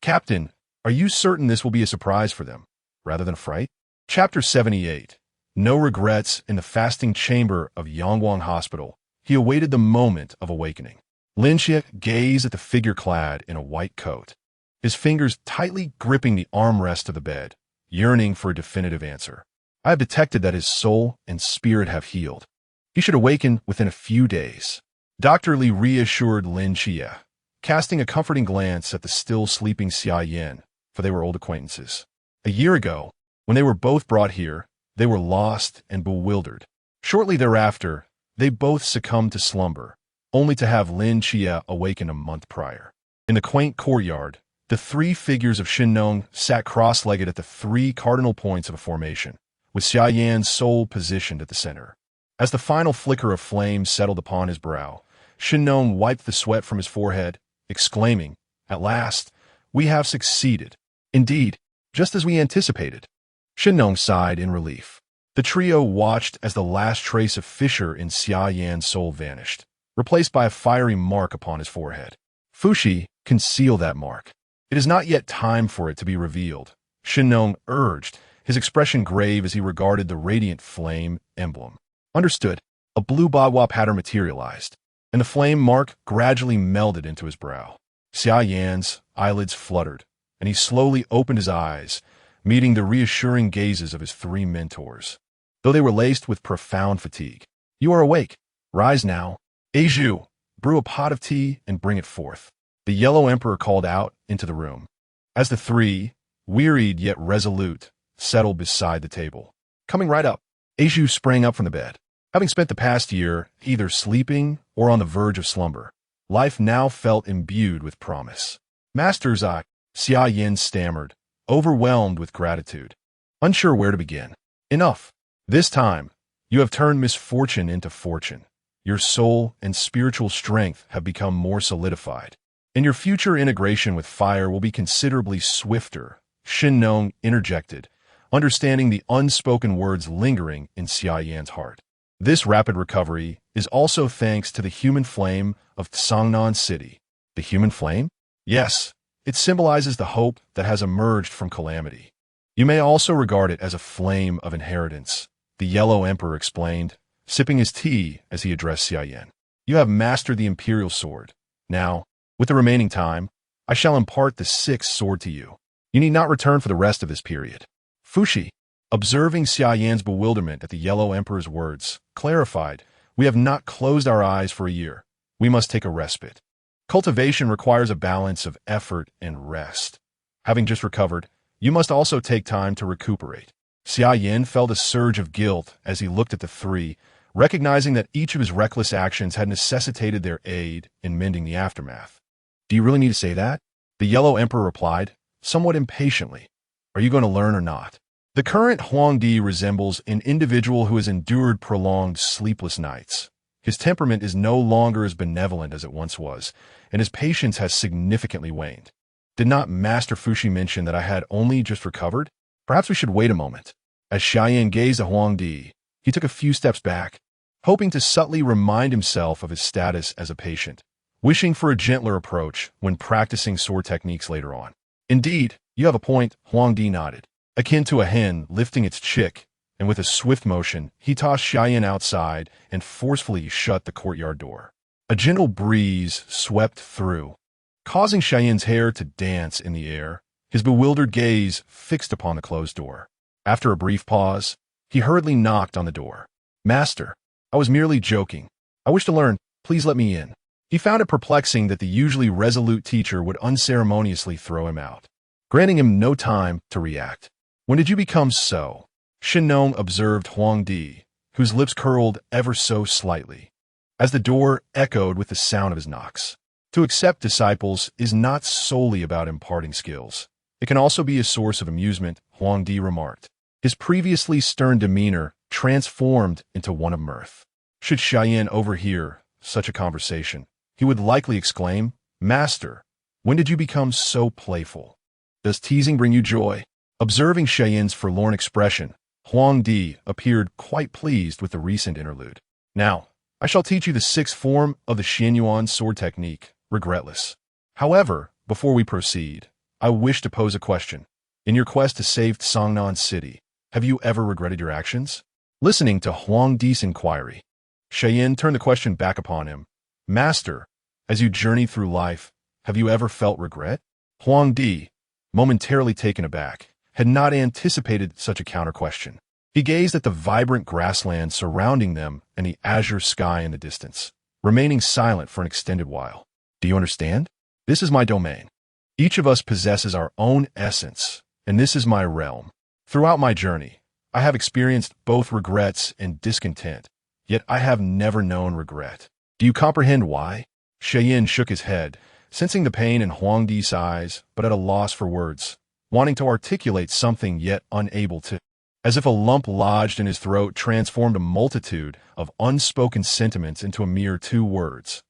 "Captain, are you certain this will be a surprise for them, rather than a fright?" Chapter 78. No regrets. In the fasting chamber of Yangwang Hospital, he awaited the moment of awakening. Lin Xie gazed at the figure clad in a white coat, his fingers tightly gripping the armrest of the bed, yearning for a definitive answer. I have detected that his soul and spirit have healed. He should awaken within a few days. Dr. Li reassured Lin Xie, casting a comforting glance at the still sleeping Xia Yan, for they were old acquaintances. A year ago, when they were both brought here, they were lost and bewildered. Shortly thereafter, they both succumbed to slumber, only to have Lin Xie awaken a month prior. In the quaint courtyard, the three figures of Shennong sat cross-legged at the three cardinal points of a formation, with Xia Yan's soul positioned at the center. As the final flicker of flame settled upon his brow, Shennong wiped the sweat from his forehead, exclaiming, "At last, we have succeeded. Indeed, just as we anticipated." Shennong sighed in relief. The trio watched as the last trace of fissure in Xia Yan's soul vanished, replaced by a fiery mark upon his forehead. "Fuxi, conceal that mark. It is not yet time for it to be revealed," Shennong urged, his expression grave as he regarded the radiant flame emblem. "Understood." A blue Bagua pattern materialized, and the flame mark gradually melded into his brow. Xia Yan's eyelids fluttered, and he slowly opened his eyes, meeting the reassuring gazes of his three mentors, though they were laced with profound fatigue. "You are awake. Rise now. Eiju, brew a pot of tea and bring it forth." The Yellow Emperor called out into the room, as the three, wearied yet resolute, settled beside the table. "Coming right up." Eiju sprang up from the bed. Having spent the past year either sleeping or on the verge of slumber, life now felt imbued with promise. "Masters, Xia Yan stammered, overwhelmed with gratitude, unsure where to begin. "Enough. This time, you have turned misfortune into fortune. Your soul and spiritual strength have become more solidified, and your future integration with fire will be considerably swifter," Shennong interjected, understanding the unspoken words lingering in Xia Yan's heart. This rapid recovery is also thanks to the human flame of Cangnan City. The human flame? Yes, it symbolizes the hope that has emerged from calamity. You may also regard it as a flame of inheritance, the Yellow Emperor explained, sipping his tea as he addressed Xia Yan. You have mastered the imperial sword. Now, with the remaining time, I shall impart the sixth sword to you. You need not return for the rest of this period. Fuxi, observing Xia Yan's bewilderment at the Yellow Emperor's words, clarified, we have not closed our eyes for a year. We must take a respite. Cultivation requires a balance of effort and rest. Having just recovered, you must also take time to recuperate. Xia Yan felt a surge of guilt as he looked at the three, recognizing that each of his reckless actions had necessitated their aid in mending the aftermath. Do you really need to say that? The Yellow Emperor replied, somewhat impatiently. Are you going to learn or not? The current Huangdi resembles an individual who has endured prolonged sleepless nights. His temperament is no longer as benevolent as it once was, and his patience has significantly waned. Did not Master Fuxi mention that I had only just recovered? Perhaps we should wait a moment. As Xia Yan gazed at Huangdi, he took a few steps back, hoping to subtly remind himself of his status as a patient, wishing for a gentler approach when practicing sword techniques later on. Indeed, you have a point, Huangdi nodded, akin to a hen lifting its chick, and with a swift motion, he tossed Xia Yan outside and forcefully shut the courtyard door. A gentle breeze swept through, causing Xia Yan's hair to dance in the air, his bewildered gaze fixed upon the closed door. After a brief pause, he hurriedly knocked on the door. Master, I was merely joking. I wish to learn. Please let me in. He found it perplexing that the usually resolute teacher would unceremoniously throw him out, granting him no time to react. When did you become so? Shennong observed Huangdi, whose lips curled ever so slightly, as the door echoed with the sound of his knocks. To accept disciples is not solely about imparting skills. It can also be a source of amusement, Huangdi remarked. His previously stern demeanor transformed into one of mirth. Should Xia Yan overhear such a conversation, he would likely exclaim, Master, when did you become so playful? Does teasing bring you joy? Observing Xia Yan's forlorn expression, Huangdi appeared quite pleased with the recent interlude. Now, I shall teach you the sixth form of the Xianyuan sword technique, regretless. However, before we proceed, I wish to pose a question. In your quest to save Songnan City, have you ever regretted your actions? Listening to Huangdi's inquiry, Xia Yan turned the question back upon him. Master, as you journey through life, have you ever felt regret? Huangdi, momentarily taken aback, had not anticipated such a counter-question. He gazed at the vibrant grassland surrounding them and the azure sky in the distance, remaining silent for an extended while. Do you understand? This is my domain. Each of us possesses our own essence, and this is my realm. Throughout my journey, I have experienced both regrets and discontent, yet I have never known regret. Do you comprehend why? Xia Yan shook his head, sensing the pain in Huangdi's eyes, but at a loss for words, wanting to articulate something yet unable to. As if a lump lodged in his throat transformed a multitude of unspoken sentiments into a mere two words.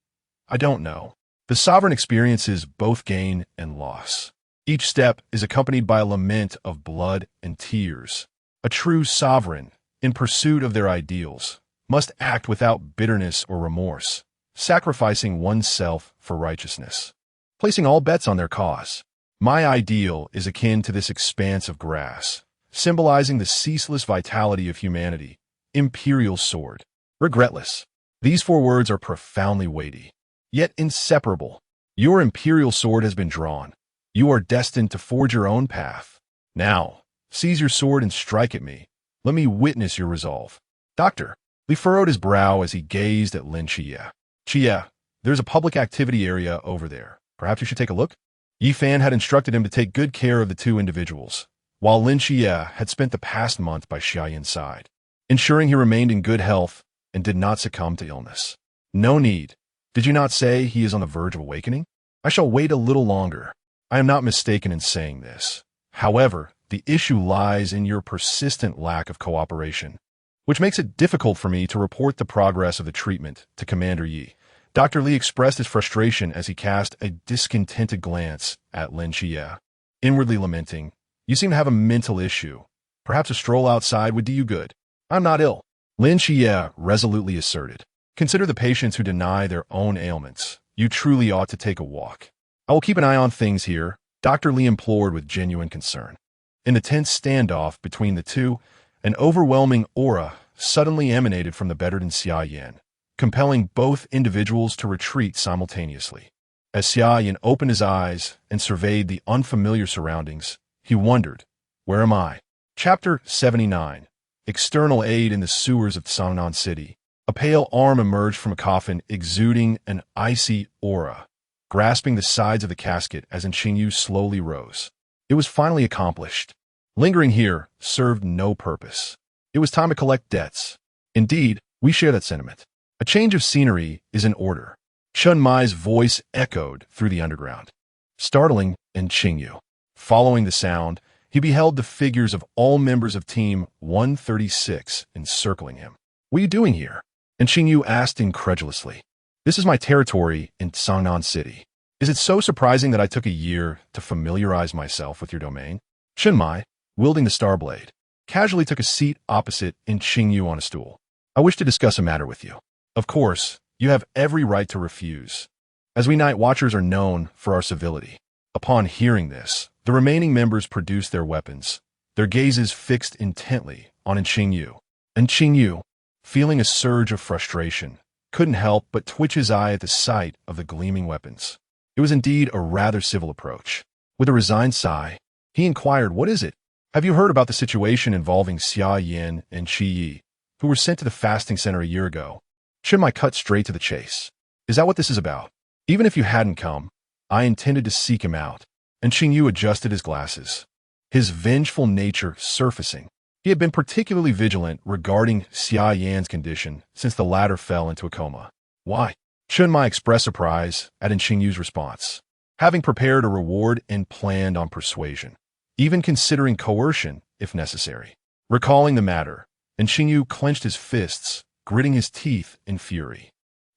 I don't know. The sovereign experiences both gain and loss. Each step is accompanied by a lament of blood and tears. A true sovereign, in pursuit of their ideals, must act without bitterness or remorse, sacrificing oneself for righteousness, placing all bets on their cause. My ideal is akin to this expanse of grass, symbolizing the ceaseless vitality of humanity, imperial sword, regretless. These four words are profoundly weighty, yet inseparable. Your imperial sword has been drawn. You are destined to forge your own path. Now, seize your sword and strike at me. Let me witness your resolve. Doctor, Li furrowed his brow as he gazed at Lin Xia. Xia, there's a public activity area over there. Perhaps you should take a look? Yi Fan had instructed him to take good care of the two individuals, while Lin Xia had spent the past month by Xia Yan's side, ensuring he remained in good health and did not succumb to illness. No need. Did you not say he is on the verge of awakening? I shall wait a little longer. I am not mistaken in saying this. However, the issue lies in your persistent lack of cooperation, which makes it difficult for me to report the progress of the treatment to Commander Yi. Dr. Li expressed his frustration as he cast a discontented glance at Lin Xia, inwardly lamenting, You seem to have a mental issue. Perhaps a stroll outside would do you good. I'm not ill, Lin Xia resolutely asserted. Consider the patients who deny their own ailments. You truly ought to take a walk. I will keep an eye on things here, Dr. Li implored with genuine concern. In the tense standoff between the two, an overwhelming aura suddenly emanated from the bedridden Xia Yan, compelling both individuals to retreat simultaneously. As Xia Yan opened his eyes and surveyed the unfamiliar surroundings, he wondered, "Where am I?" Chapter 79. External aid in the sewers of Sangnan City. A pale arm emerged from a coffin exuding an icy aura, grasping the sides of the casket as Xingyu slowly rose. It was finally accomplished. Lingering here served no purpose. It was time to collect debts. Indeed, we share that sentiment. A change of scenery is in order. Chun Mai's voice echoed through the underground, startling Xingyu. Following the sound, he beheld the figures of all members of Team 136 encircling him. "What are you doing here?" Xingyu asked incredulously. "This is my territory in Sangnan City. Is it so surprising that I took a year to familiarize myself with your domain?" Chun Mai, wielding the star blade, casually took a seat opposite Xingyu on a stool. "I wish to discuss a matter with you. Of course, you have every right to refuse, as we Night Watchers are known for our civility." Upon hearing this, the remaining members produced their weapons, their gazes fixed intently on Xingyu. Xingyu, feeling a surge of frustration, couldn't help but twitch his eye at the sight of the gleaming weapons. It was indeed a rather civil approach. With a resigned sigh, he inquired, "What is it? Have you heard about the situation involving Xia Yan and Qi Yi, who were sent to the fasting center a year ago?" Chun Mai cut straight to the chase. "Is that what this is about? Even if you hadn't come, I intended to seek him out." And Xingyu adjusted his glasses, his vengeful nature surfacing. He had been particularly vigilant regarding Xia Yan's condition since the latter fell into a coma. "Why?" Chun Mai expressed surprise at Xingyu's response. Having prepared a reward and planned on persuasion, even considering coercion if necessary. Recalling the matter, Xingyu clenched his fists, gritting his teeth in fury.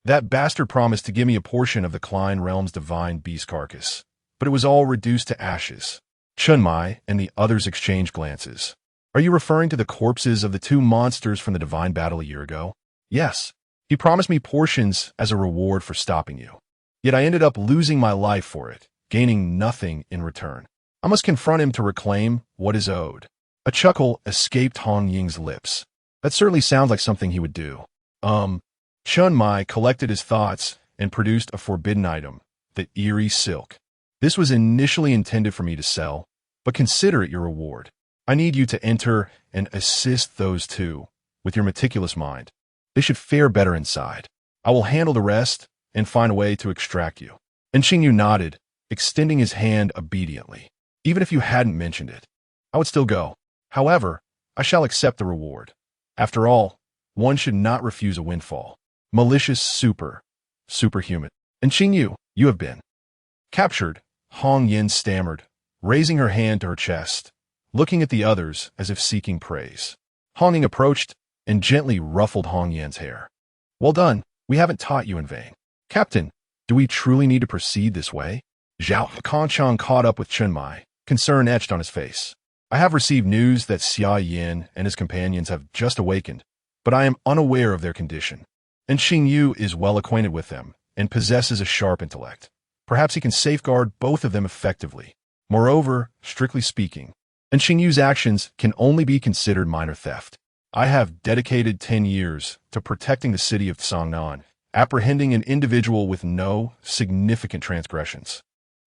"That bastard promised to give me a portion of the Klein Realm's divine beast carcass, but it was all reduced to ashes." Chun Mai and the others exchanged glances. "Are you referring to the corpses of the two monsters from the divine battle a year ago?" "Yes. He promised me portions as a reward for stopping you. Yet I ended up losing my life for it, gaining nothing in return. I must confront him to reclaim what is owed." A chuckle escaped Hong Ying's lips. "That certainly sounds like something he would do." Chun Mai collected his thoughts and produced a forbidden item, the eerie silk. "This was initially intended for me to sell, but consider it your reward. I need you to enter and assist those two with your meticulous mind. They should fare better inside. I will handle the rest and find a way to extract you." And Xingyu nodded, extending his hand obediently. "Even if you hadn't mentioned it, I would still go. However, I shall accept the reward. After all, one should not refuse a windfall. Malicious superhuman. And Xingyu, you have been captured," Hong Yin stammered, raising her hand to her chest, looking at the others as if seeking praise. Hong Ying approached and gently ruffled Hong Yin's hair. "Well done. We haven't taught you in vain. Captain, do we truly need to proceed this way?" Zhao Kanchang caught up with Chun Mai, concern etched on his face. "I have received news that Xia Yan and his companions have just awakened, but I am unaware of their condition. And Xingyu is well acquainted with them and possesses a sharp intellect. Perhaps he can safeguard both of them effectively. Moreover, strictly speaking, and Xingyu's actions can only be considered minor theft. I have dedicated 10 years to protecting the city of Sangnan, apprehending an individual with no significant transgressions.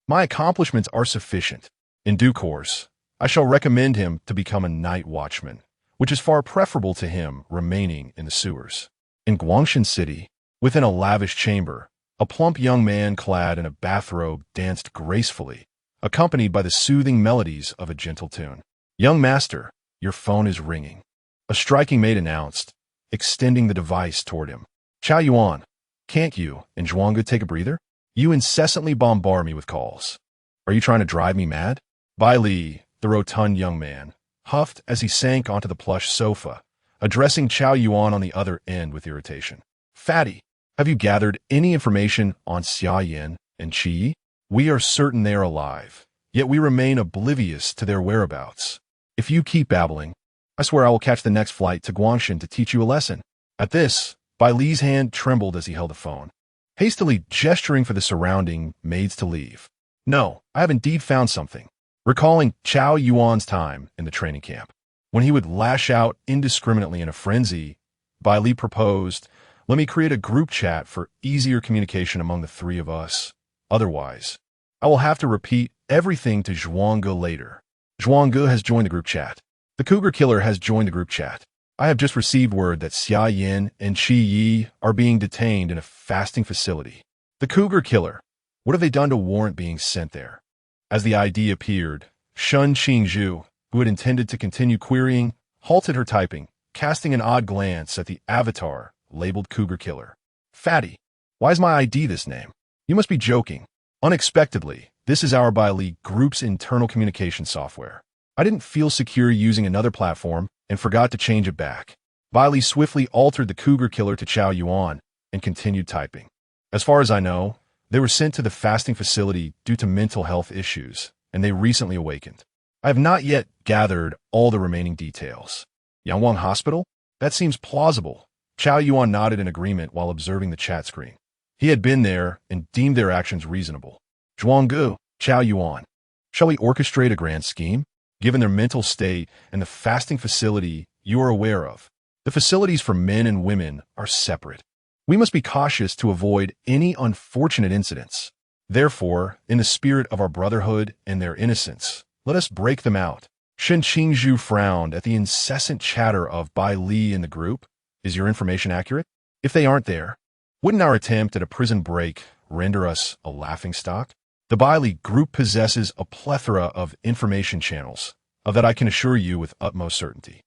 My accomplishments are sufficient. In due course, I shall recommend him to become a night watchman, which is far preferable to him remaining in the sewers." In Guangshan City, within a lavish chamber, a plump young man clad in a bathrobe danced gracefully, accompanied by the soothing melodies of a gentle tune. "Young master, your phone is ringing," a striking maid announced, extending the device toward him. "Chao Yuan, can't you and Zhuangge take a breather? You incessantly bombard me with calls. Are you trying to drive me mad?" Bai Li, the rotund young man, huffed as he sank onto the plush sofa, addressing Chao Yuan on the other end with irritation. "Fatty, have you gathered any information on Xia Yan and Qi Yi? We are certain they are alive, yet we remain oblivious to their whereabouts. If you keep babbling, I swear I will catch the next flight to Guangshan to teach you a lesson." At this, Bai Li's hand trembled as he held the phone, hastily gesturing for the surrounding maids to leave. "No, I have indeed found something." Recalling Chao Yuan's time in the training camp, when he would lash out indiscriminately in a frenzy, Bai Li proposed, Let me create a group chat for easier communication among the three of us. Otherwise, I will have to repeat everything to Zhuangge later. Zhuangge has joined the group chat. The Cougar Killer has joined the group chat. I have just received word that Xia Yan and Qi Yi are being detained in a fasting facility. The Cougar Killer. What have they done to warrant being sent there? As the ID appeared, Shun Qingzhu, who had intended to continue querying, halted her typing, casting an odd glance at the avatar labeled Cougar Killer. Fatty, why is my ID this name? You must be joking. Unexpectedly, this is our Bili group's internal communication software. I didn't feel secure using another platform and forgot to change it back. Bili swiftly altered the Cougar Killer to Chao Yuan and continued typing. As far as I know, they were sent to the fasting facility due to mental health issues, and they recently awakened. I have not yet gathered all the remaining details. Yan and Huang Hospital? That seems plausible. Chao Yuan nodded in agreement while observing the chat screen. He had been there and deemed their actions reasonable. Zhuangge, Chao Yuan. Shall we orchestrate a grand scheme? Given their mental state and the fasting facility you are aware of, the facilities for men and women are separate. We must be cautious to avoid any unfortunate incidents. Therefore, in the spirit of our brotherhood and their innocence, let us break them out. Shen Qingzhu frowned at the incessant chatter of Bai Li in the group. Is your information accurate? If they aren't there, wouldn't our attempt at a prison break render us a laughingstock? The Bai Li group possesses a plethora of information channels, of that I can assure you with utmost certainty.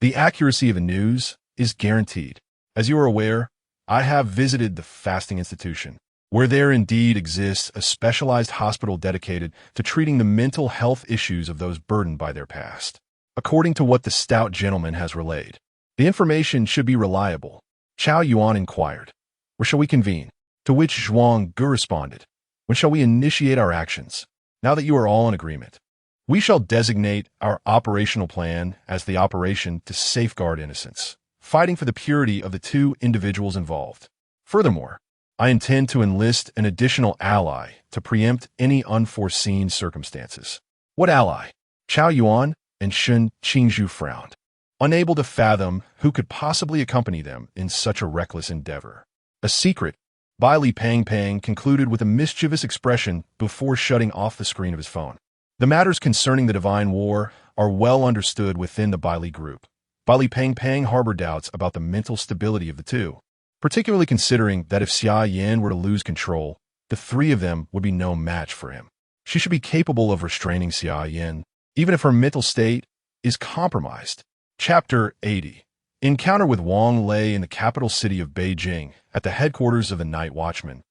The accuracy of the news is guaranteed. As you are aware, I have visited the fasting institution, where there indeed exists a specialized hospital dedicated to treating the mental health issues of those burdened by their past. According to what the stout gentleman has relayed, the information should be reliable. Chao Yuan inquired, "Where shall we convene?" To which Zhuangge responded, "When shall we initiate our actions?" Now that you are all in agreement, we shall designate our operational plan as the operation to safeguard innocence, fighting for the purity of the two individuals involved. Furthermore, I intend to enlist an additional ally to preempt any unforeseen circumstances. What ally? Chao Yuan and Shen Qingzhu frowned, unable to fathom who could possibly accompany them in such a reckless endeavor. A secret, Bai Li Pang concluded with a mischievous expression before shutting off the screen of his phone. The matters concerning the divine war are well understood within the Bai Li group. Bai Li Pang harbored doubts about the mental stability of the two, particularly considering that if Xia Yan were to lose control, the three of them would be no match for him. She should be capable of restraining Xia Yan, even if her mental state is compromised. Chapter 80. Encounter with Wang Lei in the capital city of Beijing at the headquarters of the Night Watchman.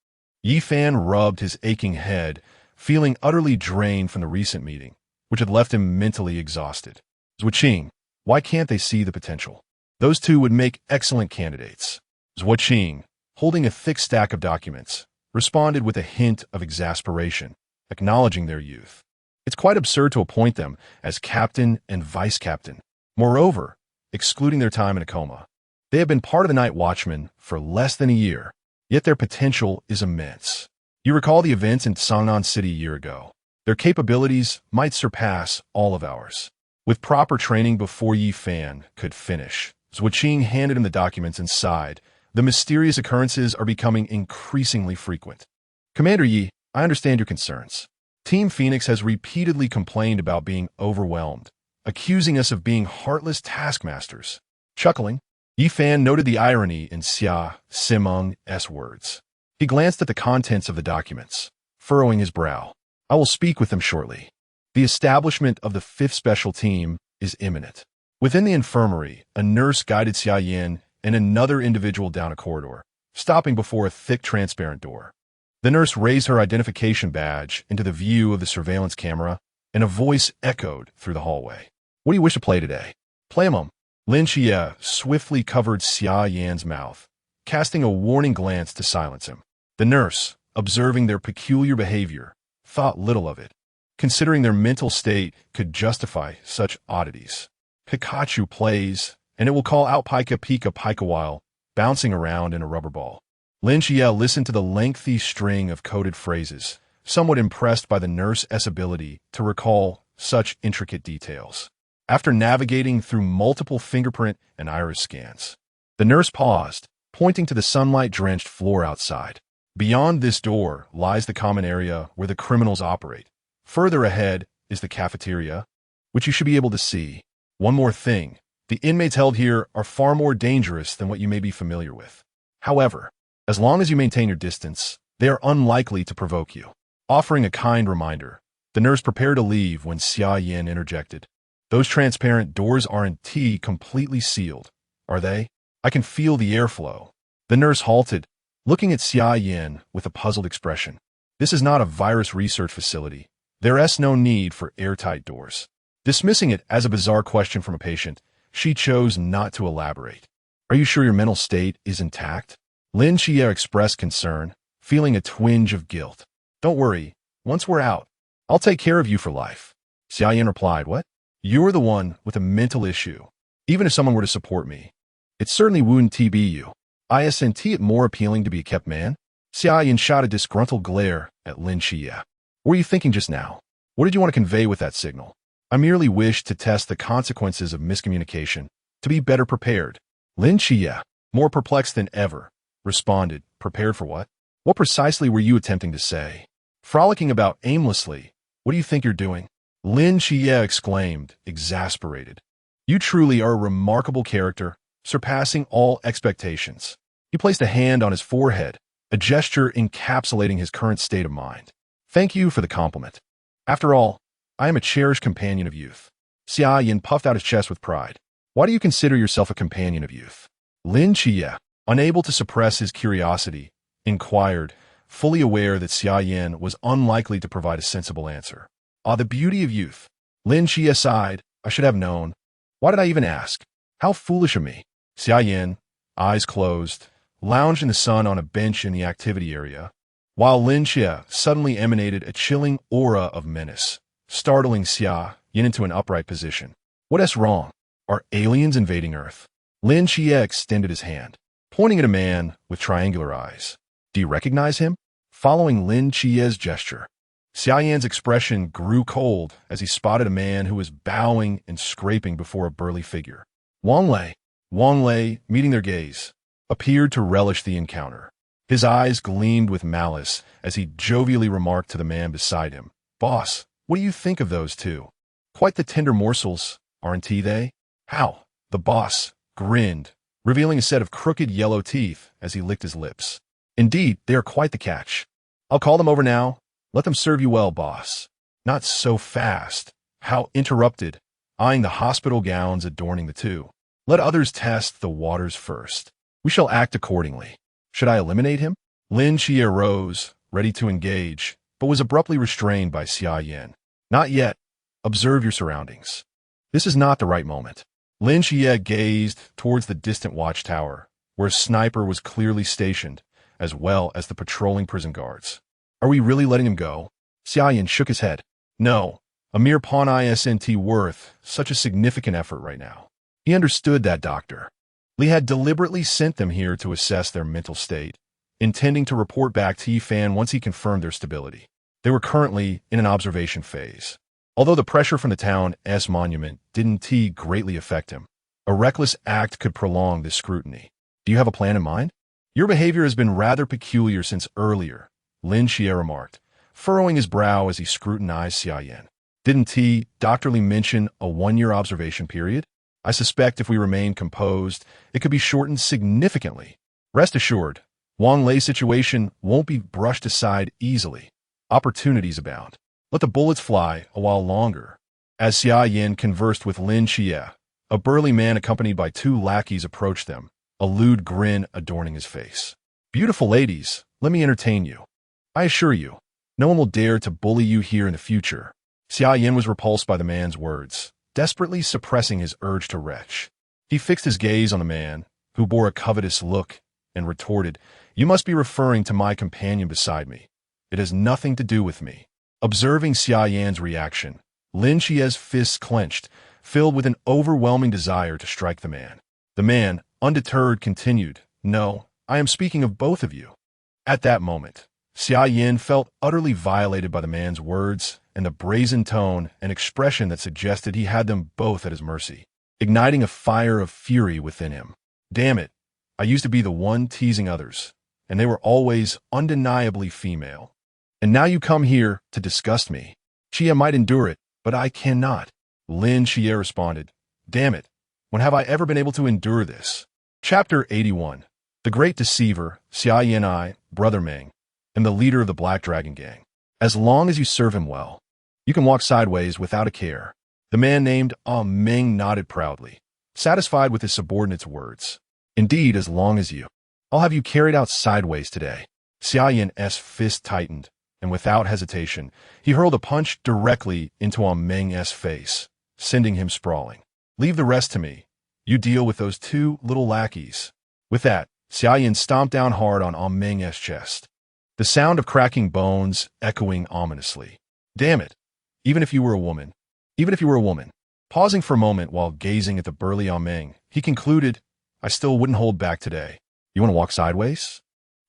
Yi Fan rubbed his aching head, feeling utterly drained from the recent meeting, which had left him mentally exhausted. Zhuqing, why can't they see the potential? Those two would make excellent candidates. Zhuqing, holding a thick stack of documents, responded with a hint of exasperation, acknowledging their youth. It's quite absurd to appoint them as captain and vice captain. Moreover, excluding their time in a coma, they have been part of the Night Watchman for less than a year, yet their potential is immense. You recall the events in Sangnan City a year ago. Their capabilities might surpass all of ours. With proper training before Yi Fan could finish, Zhuqing handed him the documents and sighed. The mysterious occurrences are becoming increasingly frequent. Commander Yi, I understand your concerns. Team Phoenix has repeatedly complained about being overwhelmed, accusing us of being heartless taskmasters. Chuckling, Yi Fan noted the irony in Xia Simeng's words. He glanced at the contents of the documents, furrowing his brow. I will speak with them shortly. The establishment of the 5th Special Team is imminent. Within the infirmary, a nurse guided Xia Yan and another individual down a corridor, stopping before a thick transparent door. The nurse raised her identification badge into the view of the surveillance camera, and a voice echoed through the hallway. What do you wish to play today? Play 'em. Lin Xie swiftly covered Xia Yan's mouth, casting a warning glance to silence him. The nurse, observing their peculiar behavior, thought little of it, considering their mental state could justify such oddities. Pikachu plays, and it will call out Pika Pika while bouncing around in a rubber ball. Lin Xie listened to the lengthy string of coded phrases, somewhat impressed by the nurse's ability to recall such intricate details. After navigating through multiple fingerprint and iris scans, the nurse paused, pointing to the sunlight-drenched floor outside. Beyond this door lies the common area where the criminals operate. Further ahead is the cafeteria, which you should be able to see. One more thing, the inmates held here are far more dangerous than what you may be familiar with. However, as long as you maintain your distance, they are unlikely to provoke you. Offering a kind reminder, the nurse prepared to leave when Xia Yan interjected. Those transparent doors aren't completely sealed, are they? I can feel the airflow. The nurse halted, looking at Xia Yan with a puzzled expression. This is not a virus research facility. There is no need for airtight doors. Dismissing it as a bizarre question from a patient, she chose not to elaborate. Are you sure your mental state is intact? Lin Xia expressed concern, feeling a twinge of guilt. Don't worry, once we're out, I'll take care of you for life. Xia Yan replied, what? You're the one with a mental issue. Even if someone were to support me, it certainly wouldn't be you. Isn't it more appealing to be a kept man? Xia Yan shot a disgruntled glare at Lin Xia. What were you thinking just now? What did you want to convey with that signal? I merely wished to test the consequences of miscommunication, to be better prepared. Lin Xia, more perplexed than ever, responded, prepared for what? What precisely were you attempting to say? Frolicking about aimlessly, what do you think you're doing? Lin Xia exclaimed, exasperated. You truly are a remarkable character, surpassing all expectations. He placed a hand on his forehead, a gesture encapsulating his current state of mind. Thank you for the compliment. After all, I am a cherished companion of youth. Xia Yan puffed out his chest with pride. Why do you consider yourself a companion of youth? Lin Xia, unable to suppress his curiosity, inquired, fully aware that Xia Yan was unlikely to provide a sensible answer. Ah, the beauty of youth. Lin Xia sighed. I should have known. Why did I even ask? How foolish of me. Xia Yan, eyes closed, lounged in the sun on a bench in the activity area, while Lin Xia suddenly emanated a chilling aura of menace, startling Xia Yan into an upright position. What is wrong? Are aliens invading Earth? Lin Xia extended his hand, pointing at a man with triangular eyes. Do you recognize him? Following Lin Xia's gesture, Xia Yan's expression grew cold as he spotted a man who was bowing and scraping before a burly figure. Wang Lei, meeting their gaze, appeared to relish the encounter. His eyes gleamed with malice as he jovially remarked to the man beside him, Boss, what do you think of those two? Quite the tender morsels, aren't they? How? The boss grinned, revealing a set of crooked yellow teeth as he licked his lips. Indeed, they are quite the catch. I'll call them over now. Let them serve you well, boss. Not so fast. How interrupted, eyeing the hospital gowns adorning the two. Let others test the waters first. We shall act accordingly. Should I eliminate him? Lin Xia rose, ready to engage, but was abruptly restrained by Xia Yan. Not yet. Observe your surroundings. This is not the right moment. Lin Xia gazed towards the distant watchtower, where a sniper was clearly stationed, as well as the patrolling prison guards. Are we really letting him go? Xia Yan shook his head. No, a mere pawn isn't worth such a significant effort right now. He understood that, Doctor. Li had deliberately sent them here to assess their mental state, intending to report back to Yifan once he confirmed their stability. They were currently in an observation phase. Although the pressure from the town's monument didn't greatly affect him, a reckless act could prolong this scrutiny. Do you have a plan in mind? Your behavior has been rather peculiar since earlier, Lin Xia remarked, furrowing his brow as he scrutinized Xia Yan. Didn't Dr. Li mention a 1-year observation period? I suspect if we remain composed, it could be shortened significantly. Rest assured, Wang Lei's situation won't be brushed aside easily. Opportunities abound. Let the bullets fly a while longer. As Xia Yan conversed with Lin Xia, a burly man accompanied by 2 lackeys approached them, a lewd grin adorning his face. Beautiful ladies, let me entertain you. I assure you, no one will dare to bully you here in the future. Xia Yan was repulsed by the man's words, desperately suppressing his urge to retch. He fixed his gaze on the man, who bore a covetous look, and retorted, You must be referring to my companion beside me. It has nothing to do with me. Observing Xia Yan's reaction, Lin Xia's fists clenched, filled with an overwhelming desire to strike the man. The man, undeterred, continued, No, I am speaking of both of you. At that moment, Xia Yan felt utterly violated by the man's words and the brazen tone and expression that suggested he had them both at his mercy, igniting a fire of fury within him. Damn it, I used to be the one teasing others, and they were always undeniably female. And now you come here to disgust me. Xia might endure it, but I cannot. Xia responded, Damn it, when have I ever been able to endure this? Chapter 81. The Great Deceiver, Xia Yan, Brother Meng, and the leader of the Black Dragon Gang. As long as you serve him well, you can walk sideways without a care. The man named Meng nodded proudly, satisfied with his subordinate's words. Indeed, as long as you. I'll have you carried out sideways today. Xia Yan's fist tightened, and without hesitation, he hurled a punch directly into Meng's face, sending him sprawling. Leave the rest to me. You deal with those two little lackeys. With that, Xia Yan stomped down hard on Meng's chest, the sound of cracking bones echoing ominously. Damn it. Even if you were a woman. Pausing for a moment while gazing at the burly Meng, he concluded, I still wouldn't hold back today. You want to walk sideways?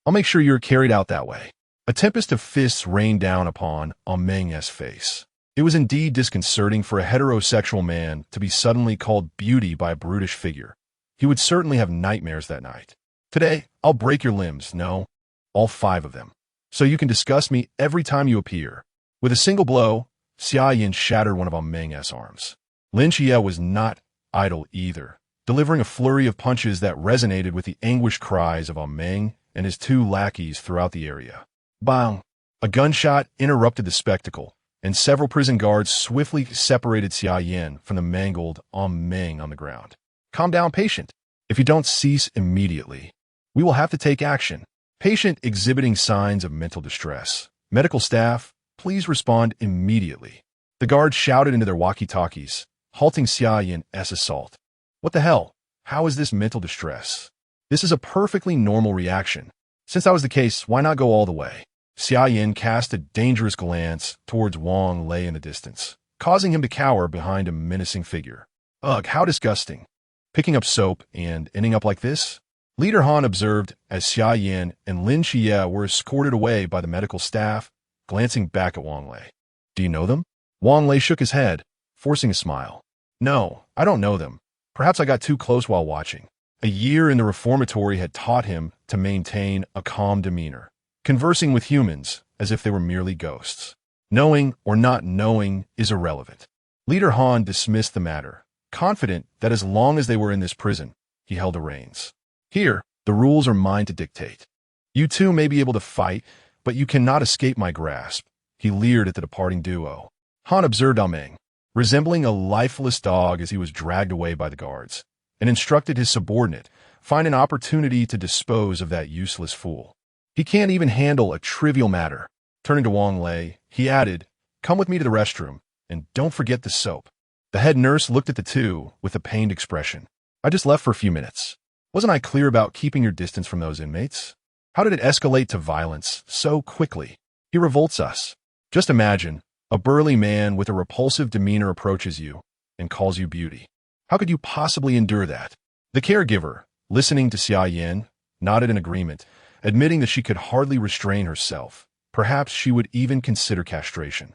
I'll make sure you're carried out that way. A tempest of fists rained down upon Meng's face. It was indeed disconcerting for a heterosexual man to be suddenly called beauty by a brutish figure. He would certainly have nightmares that night. Today, I'll break your limbs, no, all 5 of them, so you can disgust me every time you appear. With a single blow, Xia Yan shattered one of Meng's arms. Xia was not idle either, delivering a flurry of punches that resonated with the anguished cries of Meng and his 2 lackeys throughout the area. Bang! A gunshot interrupted the spectacle, and several prison guards swiftly separated Xia Yan from the mangled Meng on the ground. Calm down, patient. If you don't cease immediately, we will have to take action. Patient exhibiting signs of mental distress. Medical staff, please respond immediately. The guards shouted into their walkie-talkies, halting Xia Yan's assault. What the hell? How is this mental distress? This is a perfectly normal reaction. Since that was the case, why not go all the way? Xia Yan cast a dangerous glance towards Wang Lei in the distance, causing him to cower behind a menacing figure. Ugh, how disgusting. Picking up soap and ending up like this? Leader Han observed as Xia Yan and Xia were escorted away by the medical staff, glancing back at Wang Lei. Do you know them? Wang Lei shook his head, forcing a smile. No, I don't know them. Perhaps I got too close while watching. A year in the reformatory had taught him to maintain a calm demeanor, conversing with humans as if they were merely ghosts. Knowing or not knowing is irrelevant. Leader Han dismissed the matter, confident that as long as they were in this prison, he held the reins. Here, the rules are mine to dictate. You two may be able to fight, but you cannot escape my grasp. He leered at the departing duo. Han observed Meng, resembling a lifeless dog as he was dragged away by the guards, and instructed his subordinate, find an opportunity to dispose of that useless fool. He can't even handle a trivial matter. Turning to Wang Lei, he added, Come with me to the restroom, and don't forget the soap. The head nurse looked at the two with a pained expression. I just left for a few minutes. Wasn't I clear about keeping your distance from those inmates? How did it escalate to violence so quickly? He revolts us. Just imagine, a burly man with a repulsive demeanor approaches you and calls you beauty. How could you possibly endure that? The caregiver, listening to Xia Yan, nodded in agreement, admitting that she could hardly restrain herself. Perhaps she would even consider castration.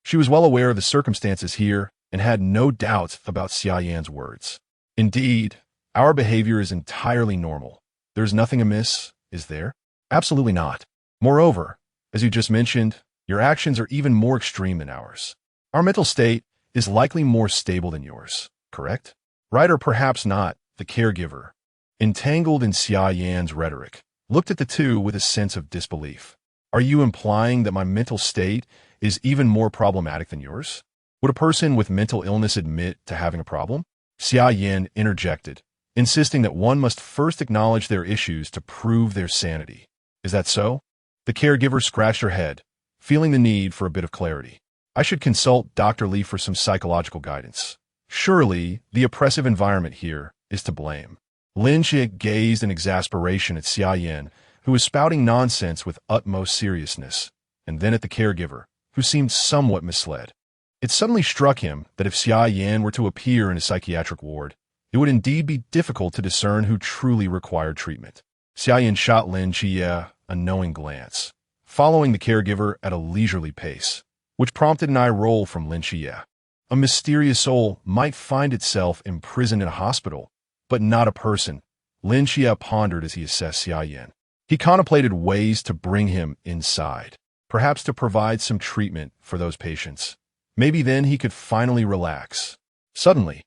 She was well aware of the circumstances here and had no doubts about Xia Yan's words. Indeed, our behavior is entirely normal. There's nothing amiss, is there? Absolutely not. Moreover, as you just mentioned, your actions are even more extreme than ours. Our mental state is likely more stable than yours, correct? Right, or perhaps not, the caregiver, entangled in Xia Yan's rhetoric, looked at the two with a sense of disbelief. Are you implying that my mental state is even more problematic than yours? Would a person with mental illness admit to having a problem? Xia Yan interjected, insisting that one must first acknowledge their issues to prove their sanity. Is that so? The caregiver scratched her head, feeling the need for a bit of clarity. I should consult Dr. Li for some psychological guidance. Surely, the oppressive environment here is to blame. Xia gazed in exasperation at Xia Yan, who was spouting nonsense with utmost seriousness, and then at the caregiver, who seemed somewhat misled. It suddenly struck him that if Xia Yan were to appear in a psychiatric ward, it would indeed be difficult to discern who truly required treatment. Xia Yan shot Xia a knowing glance, following the caregiver at a leisurely pace, which prompted an eye roll from Xia. A mysterious soul might find itself imprisoned in a hospital, but not a person, Lin Xia pondered as he assessed Xia Yan. He contemplated ways to bring him inside, perhaps to provide some treatment for those patients. Maybe then he could finally relax. Suddenly,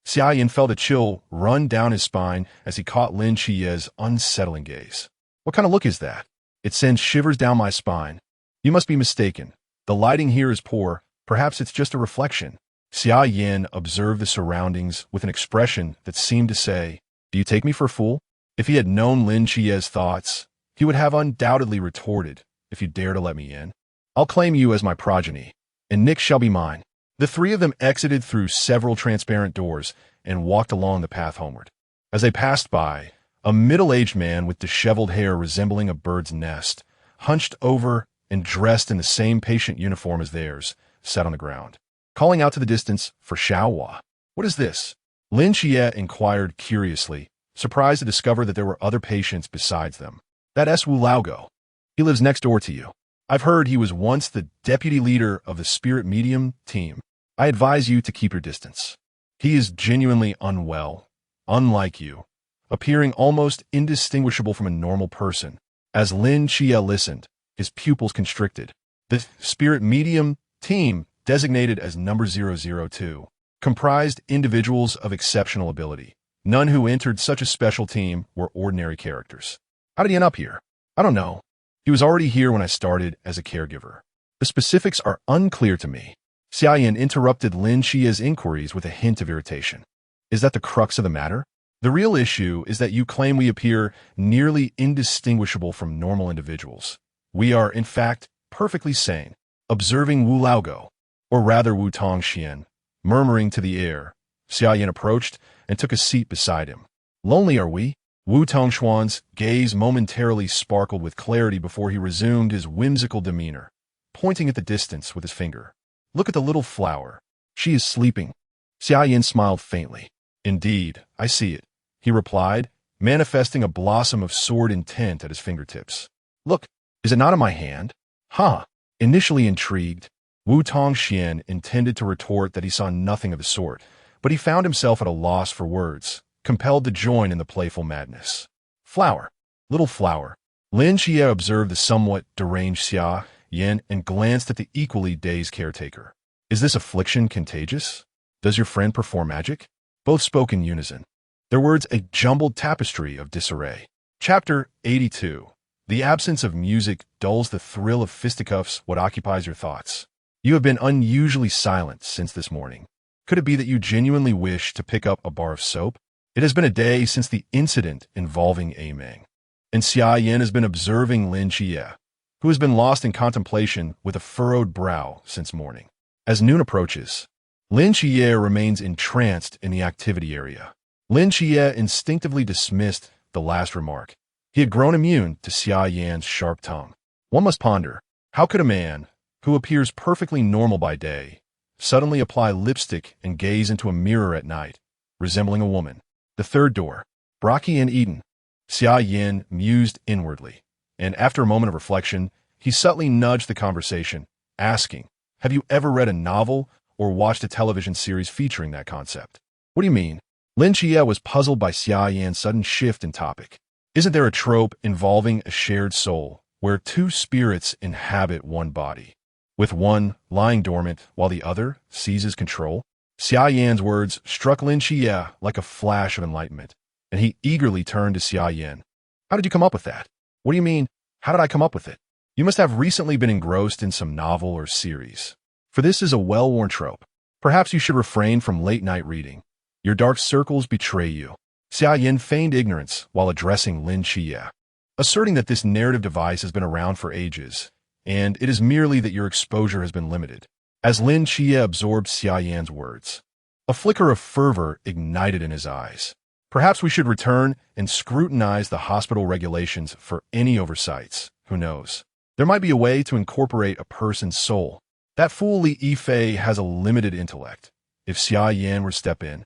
Xia Yan felt a chill run down his spine as he caught Lin Xia's unsettling gaze. What kind of look is that? It sends shivers down my spine. You must be mistaken. The lighting here is poor. Perhaps it's just a reflection. Xia Yan observed the surroundings with an expression that seemed to say, "Do you take me for a fool?" If he had known Lin Xia's thoughts, he would have undoubtedly retorted, "If you dare to let me in, I'll claim you as my progeny, and Nick shall be mine." The three of them exited through several transparent doors and walked along the path homeward. As they passed by, a middle-aged man with disheveled hair resembling a bird's nest, hunched over and dressed in the same patient uniform as theirs, sat on the ground, calling out to the distance for Xiaohua. "What is this?" Lin Xia inquired curiously, surprised to discover that there were other patients besides them. "That Wu Laogo. He lives next door to you. I've heard he was once the deputy leader of the spirit medium team. I advise you to keep your distance. He is genuinely unwell, unlike you, appearing almost indistinguishable from a normal person." As Lin Xia listened, his pupils constricted. The spirit medium team, designated as number 002, comprised individuals of exceptional ability. None who entered such a special team were ordinary characters. "How did he end up here?" "I don't know. He was already here when I started as a caregiver. The specifics are unclear to me." Xia Yan interrupted Lin Xia's inquiries with a hint of irritation. "Is that the crux of the matter? The real issue is that you claim we appear nearly indistinguishable from normal individuals. We are, in fact, perfectly sane." Observing Wu Laogo, or rather Wu Tongxian, murmuring to the air, Xia Yan approached and took a seat beside him. "Lonely are we?" Wu Tongxuan's gaze momentarily sparkled with clarity before he resumed his whimsical demeanor, pointing at the distance with his finger. "Look at the little flower. She is sleeping." Xia Yan smiled faintly. "Indeed, I see it," he replied, manifesting a blossom of sword intent at his fingertips. "Look, is it not in my hand?" "Huh." Initially intrigued, Wu Tongxian intended to retort that he saw nothing of the sort, but he found himself at a loss for words, compelled to join in the playful madness. "Flower. Little flower." Lin Xia observed the somewhat deranged Xia Yan and glanced at the equally dazed caretaker. "Is this affliction contagious? Does your friend perform magic?" Both spoke in unison, their words a jumbled tapestry of disarray. Chapter 82. The absence of music dulls the thrill of fisticuffs. What occupies your thoughts? You have been unusually silent since this morning. Could it be that you genuinely wish to pick up a bar of soap? It has been a day since the incident involving Ameng, and Xia Yan has been observing Lin Xia, who has been lost in contemplation with a furrowed brow since morning. As noon approaches, Lin Xia remains entranced in the activity area. Lin Xia instinctively dismissed the last remark. He had grown immune to Xia Yan's sharp tongue. One must ponder, how could a man, who appears perfectly normal by day, suddenly apply lipstick and gaze into a mirror at night, resembling a woman? The third door. Brocky and Eden. Xia Yan mused inwardly, and after a moment of reflection, he subtly nudged the conversation, asking, "Have you ever read a novel or watched a television series featuring that concept?" "What do you mean?" Lin Xia was puzzled by Xia Yan's sudden shift in topic. "Isn't there a trope involving a shared soul, where two spirits inhabit one body, with one lying dormant while the other seizes control?" Xia Yan's words struck Lin Xia like a flash of enlightenment, and he eagerly turned to Xia Yan. "How did you come up with that?" "What do you mean, how did I come up with it?" "You must have recently been engrossed in some novel or series, for this is a well-worn trope. Perhaps you should refrain from late-night reading. Your dark circles betray you." Xia Yan feigned ignorance while addressing Lin Xia, asserting that this narrative device has been around for ages, and it is merely that your exposure has been limited. As Lin Xia absorbed Xia Yan's words, a flicker of fervor ignited in his eyes. "Perhaps we should return and scrutinize the hospital regulations for any oversights. Who knows? There might be a way to incorporate a person's soul. That fool Li Yifei has a limited intellect. If Xia Yan were to step in,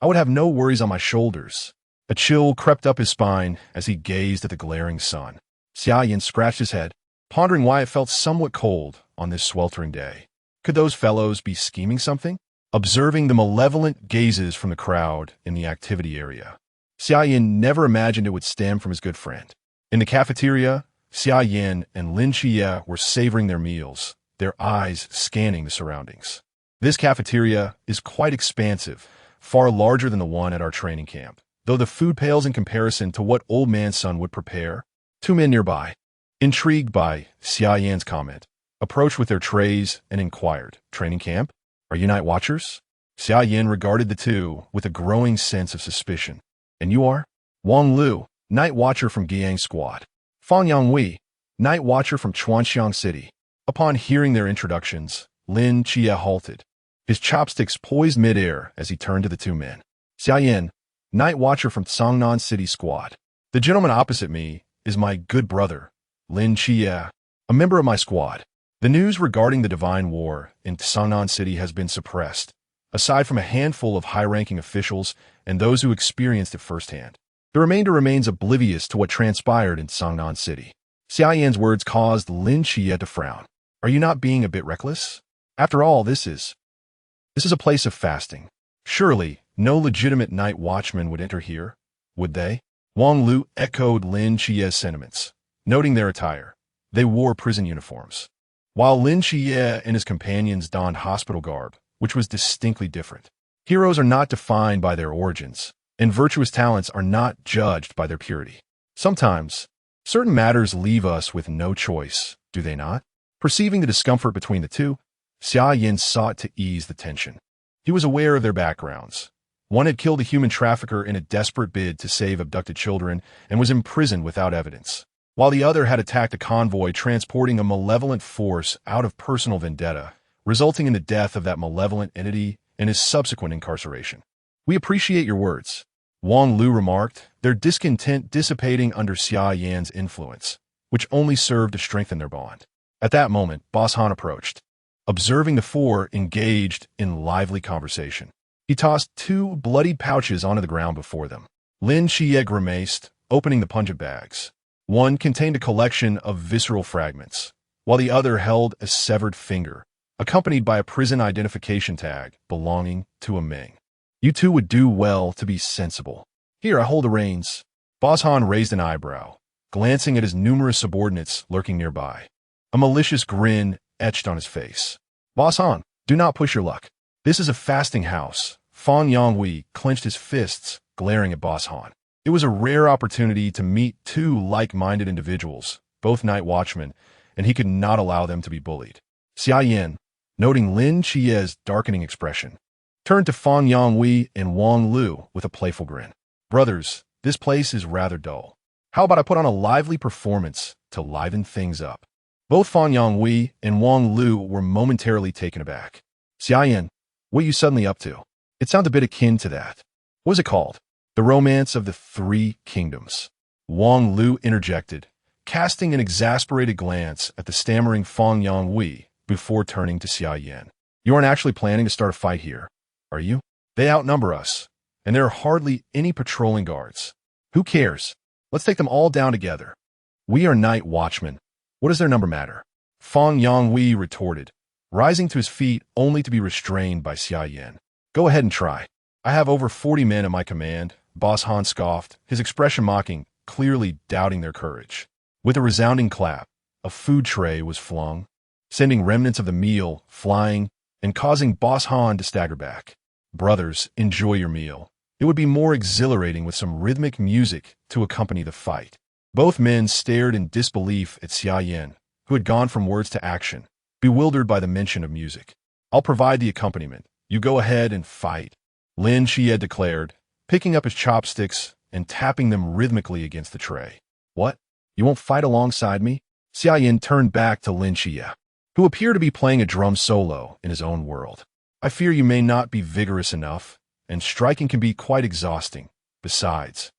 I would have no worries on my shoulders." A chill crept up his spine as he gazed at the glaring sun. Xia Yan scratched his head, pondering why it felt somewhat cold on this sweltering day. Could those fellows be scheming something? Observing the malevolent gazes from the crowd in the activity area, Xia Yan never imagined it would stem from his good friend. In the cafeteria, Xia Yan and Lin Xie were savoring their meals, their eyes scanning the surroundings. This cafeteria is quite expansive, far larger than the one at our training camp, though the food pales in comparison to what Old Man Sun would prepare. Two men nearby, intrigued by Xia Yan's comment, approached with their trays and inquired, "Training camp? Are you night watchers?" Xia Yan regarded the two with a growing sense of suspicion. "And you are?" "Wang Lu, night watcher from Guiyang Squad." "Fan Yanghui, night watcher from Chuanxiang City." Upon hearing their introductions, Lin Xie halted, his chopsticks poised midair as he turned to the two men. "Xia Yan, night watcher from Songnan City Squad." "The gentleman opposite me is my good brother, Lin Xie, a member of my squad." The news regarding the Divine War in Songnan City has been suppressed, aside from a handful of high-ranking officials and those who experienced it firsthand. The remainder remains oblivious to what transpired in Songnan City. Xia Yan's words caused Lin Xie to frown. "Are you not being a bit reckless? After all, this is a place of fasting. Surely, no legitimate night watchman would enter here, would they?" Wang Lu echoed Lin Xie's sentiments, noting their attire. They wore prison uniforms, while Lin Xie and his companions donned hospital garb, which was distinctly different. Heroes are not defined by their origins, and virtuous talents are not judged by their purity. Sometimes, certain matters leave us with no choice, do they not? Perceiving the discomfort between the two, Xia Yan sought to ease the tension. He was aware of their backgrounds. One had killed a human trafficker in a desperate bid to save abducted children and was imprisoned without evidence, while the other had attacked a convoy transporting a malevolent force out of personal vendetta, resulting in the death of that malevolent entity and his subsequent incarceration. "We appreciate your words," Wang Lu remarked, their discontent dissipating under Xia Yan's influence, which only served to strengthen their bond. At that moment, Boss Han approached, observing the four engaged in lively conversation. He tossed two bloodied pouches onto the ground before them. Lin Xie grimaced, opening the pungent bags. One contained a collection of visceral fragments, while the other held a severed finger, accompanied by a prison identification tag belonging to a Ming. "You two would do well to be sensible. Here, I hold the reins." Boss Han raised an eyebrow, glancing at his numerous subordinates lurking nearby. A malicious grin etched on his face. "Boss Han, do not push your luck. This is a fasting house." Fan Yanghui clenched his fists, glaring at Boss Han. It was a rare opportunity to meet two like-minded individuals, both night watchmen, and he could not allow them to be bullied. Xia Yan, noting Lin Xie's darkening expression, turned to Fan Yanghui and Wang Lu with a playful grin. "Brothers, this place is rather dull. How about I put on a lively performance to liven things up?" Both Fan Yanghui and Wang Lu were momentarily taken aback. "Xia Yan, what are you suddenly up to? It sounds a bit akin to that. What was it called? The Romance of the Three Kingdoms." Wang Lu interjected, casting an exasperated glance at the stammering Fan Yanghui before turning to Xia Yan. "You aren't actually planning to start a fight here, are you? They outnumber us, and there are hardly any patrolling guards. Who cares? Let's take them all down together. We are night watchmen. What does their number matter?" Fan Yanghui retorted, rising to his feet only to be restrained by Xia Yan. "Go ahead and try. I have over 40 men at my command," Boss Han scoffed, his expression mocking, clearly doubting their courage. With a resounding clap, a food tray was flung, sending remnants of the meal flying and causing Boss Han to stagger back. "Brothers, enjoy your meal. It would be more exhilarating with some rhythmic music to accompany the fight." Both men stared in disbelief at Xia Yan, who had gone from words to action, bewildered by the mention of music. "I'll provide the accompaniment. You go ahead and fight," Lin Xie declared, picking up his chopsticks and tapping them rhythmically against the tray. "What? You won't fight alongside me?" Xia Yan turned back to Lin Xie, who appeared to be playing a drum solo in his own world. "I fear you may not be vigorous enough, and striking can be quite exhausting. Besides,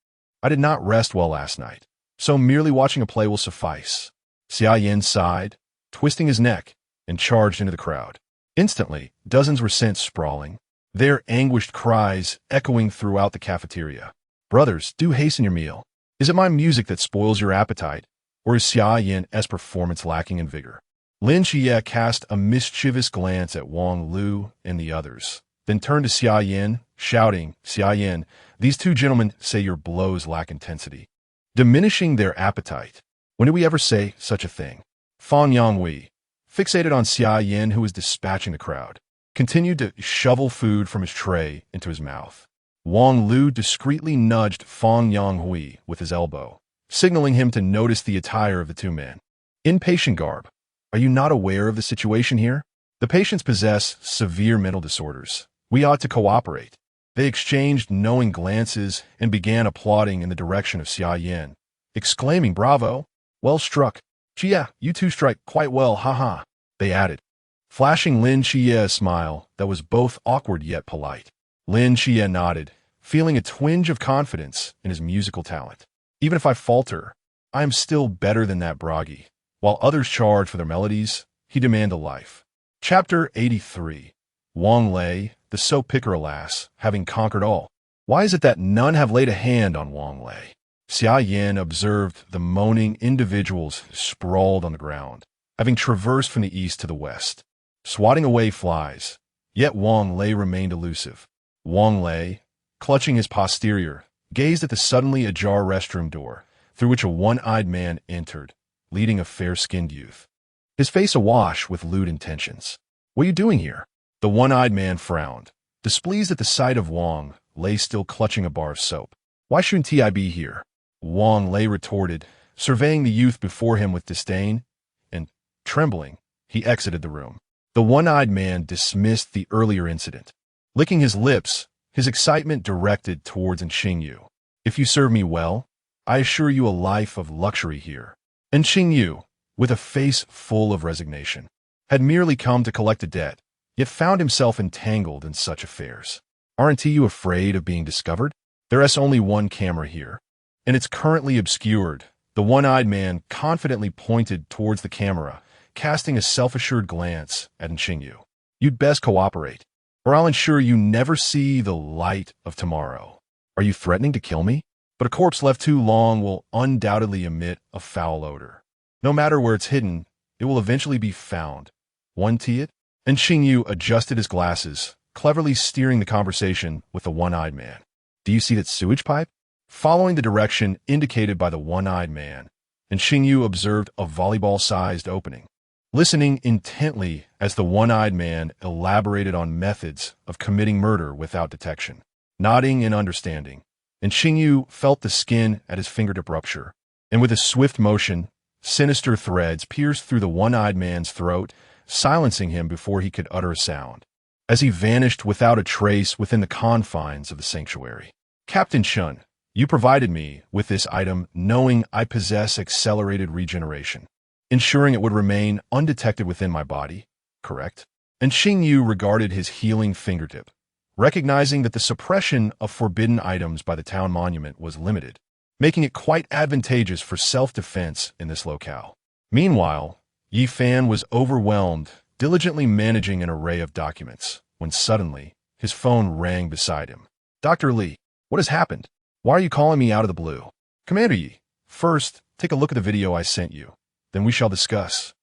I did not rest well last night, so merely watching a play will suffice." Xia Yan sighed, twisting his neck, and charged into the crowd. Instantly, dozens were sent sprawling, their anguished cries echoing throughout the cafeteria. "Brothers, do hasten your meal. Is it my music that spoils your appetite, or is Xia Yan's performance lacking in vigor?" Lin Xie cast a mischievous glance at Wang Lu and the others, then turned to Xia Yan, shouting, "Xia Yan, these two gentlemen say your blows lack intensity, diminishing their appetite. When did we ever say such a thing?" Fan Yonghui, fixated on Xia Yan, who was dispatching the crowd, continued to shovel food from his tray into his mouth. Wang Lu discreetly nudged Fan Yonghui with his elbow, signaling him to notice the attire of the two men. In patient garb, "Are you not aware of the situation here? The patients possess severe mental disorders. We ought to cooperate." They exchanged knowing glances and began applauding in the direction of Xia Yan, exclaiming, "Bravo! Well struck. Xia, you two strike quite well, haha," they added, flashing Lin Xia a smile that was both awkward yet polite. Lin Xia nodded, feeling a twinge of confidence in his musical talent. "Even if I falter, I am still better than that Bragi." While others charge for their melodies, he demanded life. Chapter 83. Wang Lei, the soap picker, alas, having conquered all. Why is it that none have laid a hand on Wang Lei? Xia Yan observed the moaning individuals sprawled on the ground, having traversed from the east to the west, swatting away flies. Yet Wang Lei remained elusive. Wang Lei, clutching his posterior, gazed at the suddenly ajar restroom door, through which a one-eyed man entered, leading a fair-skinned youth, his face awash with lewd intentions. "What are you doing here?" The one-eyed man frowned, displeased at the sight of Wang Lei still clutching a bar of soap. "Why shouldn't I be here?" Wang Lei retorted, surveying the youth before him with disdain, and, trembling, he exited the room. The one-eyed man dismissed the earlier incident, licking his lips, his excitement directed towards Xingyu. "If you serve me well, I assure you a life of luxury here." And Xingyu, with a face full of resignation, had merely come to collect a debt, yet found himself entangled in such affairs. "Aren't you afraid of being discovered? There's only one camera here, and it's currently obscured." The one-eyed man confidently pointed towards the camera, casting a self-assured glance at Xingyu. "You'd best cooperate, or I'll ensure you never see the light of tomorrow." "Are you threatening to kill me?" "But a corpse left too long will undoubtedly emit a foul odor. No matter where it's hidden, it will eventually be found. Want it?" And Xingyu adjusted his glasses, cleverly steering the conversation with the one-eyed man. "Do you see that sewage pipe?" Following the direction indicated by the one-eyed man, and Xingyu observed a volleyball-sized opening, listening intently as the one-eyed man elaborated on methods of committing murder without detection. Nodding in understanding, and Xingyu felt the skin at his fingertip rupture, and with a swift motion, sinister threads pierced through the one-eyed man's throat, silencing him before he could utter a sound, as he vanished without a trace within the confines of the sanctuary. "Captain Shun, you provided me with this item knowing I possess accelerated regeneration, ensuring it would remain undetected within my body, correct?" And Xingyu regarded his healing fingertip, recognizing that the suppression of forbidden items by the town monument was limited, making it quite advantageous for self-defense in this locale. Meanwhile, Yi Fan was overwhelmed, diligently managing an array of documents, when suddenly, his phone rang beside him. "Dr. Li, what has happened? Why are you calling me out of the blue?" "Commander Yi, first, take a look at the video I sent you. Then we shall discuss."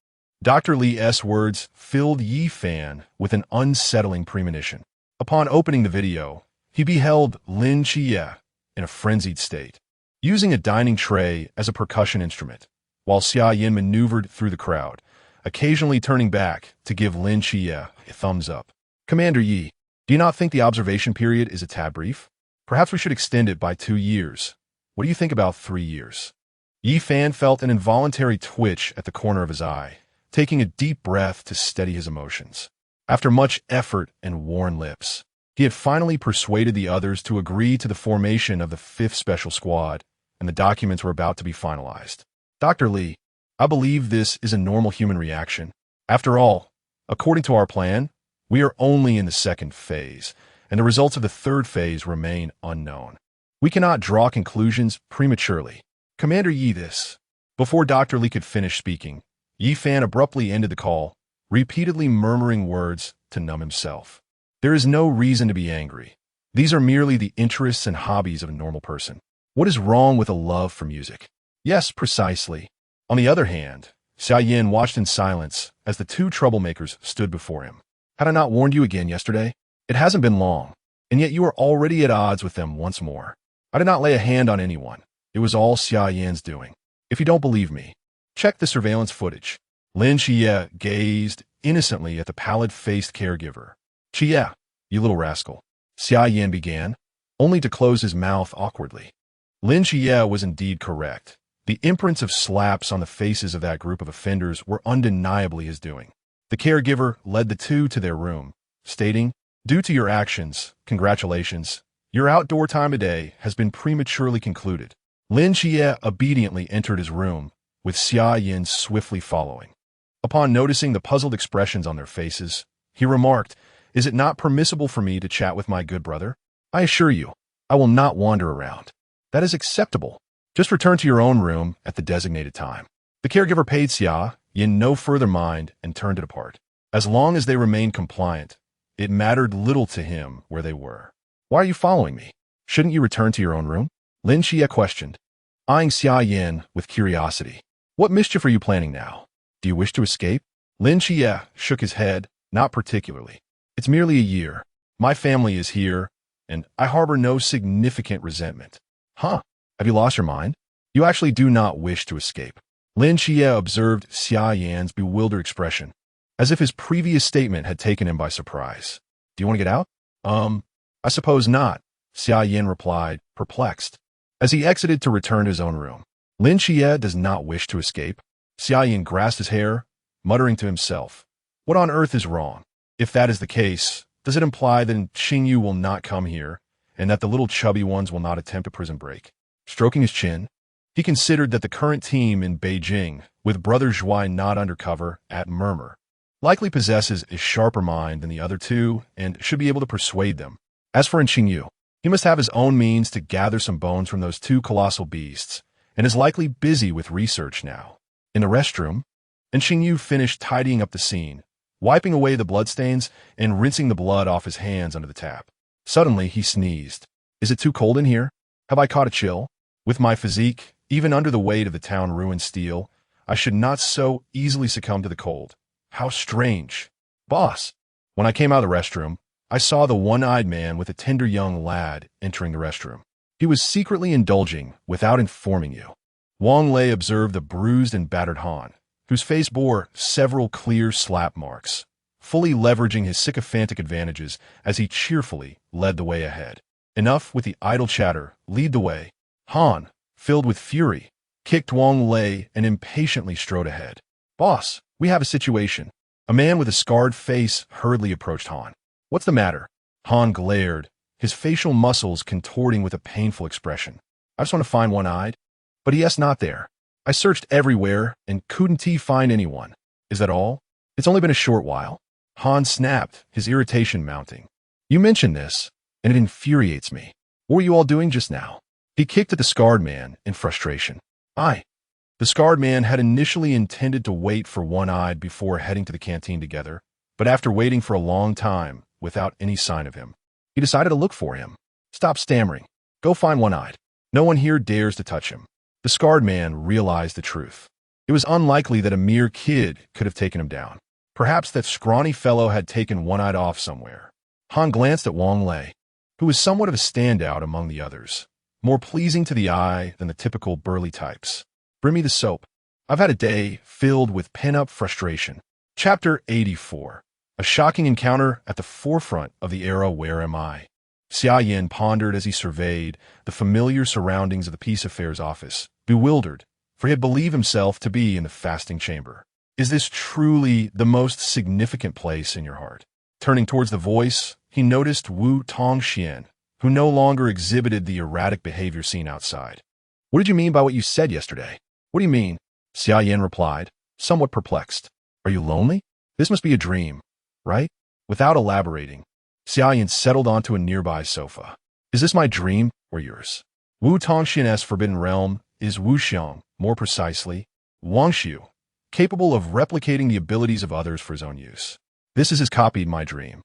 Dr. Li's words filled Yi Fan with an unsettling premonition. Upon opening the video, he beheld Lin Xia in a frenzied state, using a dining tray as a percussion instrument, while Xia Yan maneuvered through the crowd, occasionally turning back to give Lin Xia a thumbs up. "Commander Yi, do you not think the observation period is a tad brief? Perhaps we should extend it by 2 years. What do you think about 3 years?" Yi Fan felt an involuntary twitch at the corner of his eye, taking a deep breath to steady his emotions. After much effort and worn lips, he had finally persuaded the others to agree to the formation of the 5th Special Squad, and the documents were about to be finalized. "Dr. Li, I believe this is a normal human reaction. After all, according to our plan, we are only in the 2nd phase, and the results of the 3rd phase remain unknown. We cannot draw conclusions prematurely. Commander Yi, this." Before Dr. Li could finish speaking, Yi Fan abruptly ended the call, repeatedly murmuring words to numb himself. "There is no reason to be angry. These are merely the interests and hobbies of a normal person. What is wrong with a love for music?" "Yes, precisely." On the other hand, Xia Yan watched in silence as the two troublemakers stood before him. "Had I not warned you again yesterday? It hasn't been long, and yet you are already at odds with them once more. I did not lay a hand on anyone. It was all Xia Yan's doing. If you don't believe me, check the surveillance footage. Lin Xia gazed innocently at the pallid-faced caregiver. Xia, you little rascal, Xia Yan began, only to close his mouth awkwardly. Lin Xia was indeed correct. The imprints of slaps on the faces of that group of offenders were undeniably his doing. The caregiver led the two to their room, stating, "Due to your actions, congratulations. Your outdoor time of day has been prematurely concluded." Lin Xia obediently entered his room, with Xia Yan swiftly following. Upon noticing the puzzled expressions on their faces, he remarked, "Is it not permissible for me to chat with my good brother? I assure you, I will not wander around. That is acceptable. Just return to your own room at the designated time." The caregiver paid Xia Yan no further mind and turned to depart. As long as they remained compliant, it mattered little to him where they were. "Why are you following me? Shouldn't you return to your own room?" Lin Xia questioned, eyeing Xia Yan with curiosity. "What mischief are you planning now? Do you wish to escape?" Lin Xia shook his head, "Not particularly. It's merely a year. My family is here, and I harbor no significant resentment." "Huh? Have you lost your mind? You actually do not wish to escape." Lin Xia observed Xia Yan's bewildered expression, as if his previous statement had taken him by surprise. "Do you want to get out?" I suppose not," Xia Yan replied, perplexed. As he exited to return to his own room, "Lin Xia does not wish to escape." Xia Yan grasped his hair, muttering to himself, "What on earth is wrong? If that is the case, does it imply that Xingyu will not come here, and that the little chubby ones will not attempt a prison break?" Stroking his chin, he considered that the current team in Beijing, with Brother Zhuai not undercover at Murmur, likely possesses a sharper mind than the other two and should be able to persuade them. As for Xingyu, he must have his own means to gather some bones from those two colossal beasts, and is likely busy with research now. In the restroom, Xingyu finished tidying up the scene, wiping away the bloodstains and rinsing the blood off his hands under the tap. Suddenly, he sneezed. "Is it too cold in here? Have I caught a chill? With my physique, even under the weight of the town ruined steel, I should not so easily succumb to the cold. How strange." "Boss." When I came out of the restroom, I saw the one-eyed man with a tender young lad entering the restroom. He was secretly indulging without informing you. Wang Lei observed the bruised and battered Han, whose face bore several clear slap marks, fully leveraging his sycophantic advantages as he cheerfully led the way ahead. Enough with the idle chatter, lead the way. Han, filled with fury, kicked Wang Lei and impatiently strode ahead. "Boss, we have a situation." A man with a scarred face hurriedly approached Han. "What's the matter?" Han glared, his facial muscles contorting with a painful expression. "I just want to find one-eyed, but he is not there. I searched everywhere and couldn't find anyone." "Is that all? It's only been a short while." Han snapped, his irritation mounting. "You mentioned this, and it infuriates me. What were you all doing just now?" He kicked at the scarred man in frustration. The scarred man had initially intended to wait for one-eyed before heading to the canteen together, but after waiting for a long time, without any sign of him, he decided to look for him. "Stop stammering. Go find one-eyed. No one here dares to touch him." The scarred man realized the truth. It was unlikely that a mere kid could have taken him down. Perhaps that scrawny fellow had taken one-eyed off somewhere. Han glanced at Wang Lei, who was somewhat of a standout among the others, more pleasing to the eye than the typical burly types. "Bring me the soap. I've had a day filled with pent-up frustration." Chapter 84. A shocking encounter at the forefront of the era Where Am I? Xia Yan pondered as he surveyed the familiar surroundings of the Peace Affairs office, bewildered, for he had believed himself to be in the fasting chamber. Is this truly the most significant place in your heart? Turning towards the voice, he noticed Wu Tongxian, who no longer exhibited the erratic behavior seen outside. "What did you mean by what you said yesterday?" "What do you mean?" Xia Yan replied, somewhat perplexed. "Are you lonely? This must be a dream, right?" Without elaborating, Xia Yan settled onto a nearby sofa. "Is this my dream or yours?" Wu Tongxian's forbidden realm is Wuxiang, more precisely, Wangshu, capable of replicating the abilities of others for his own use. This is his copy, my dream,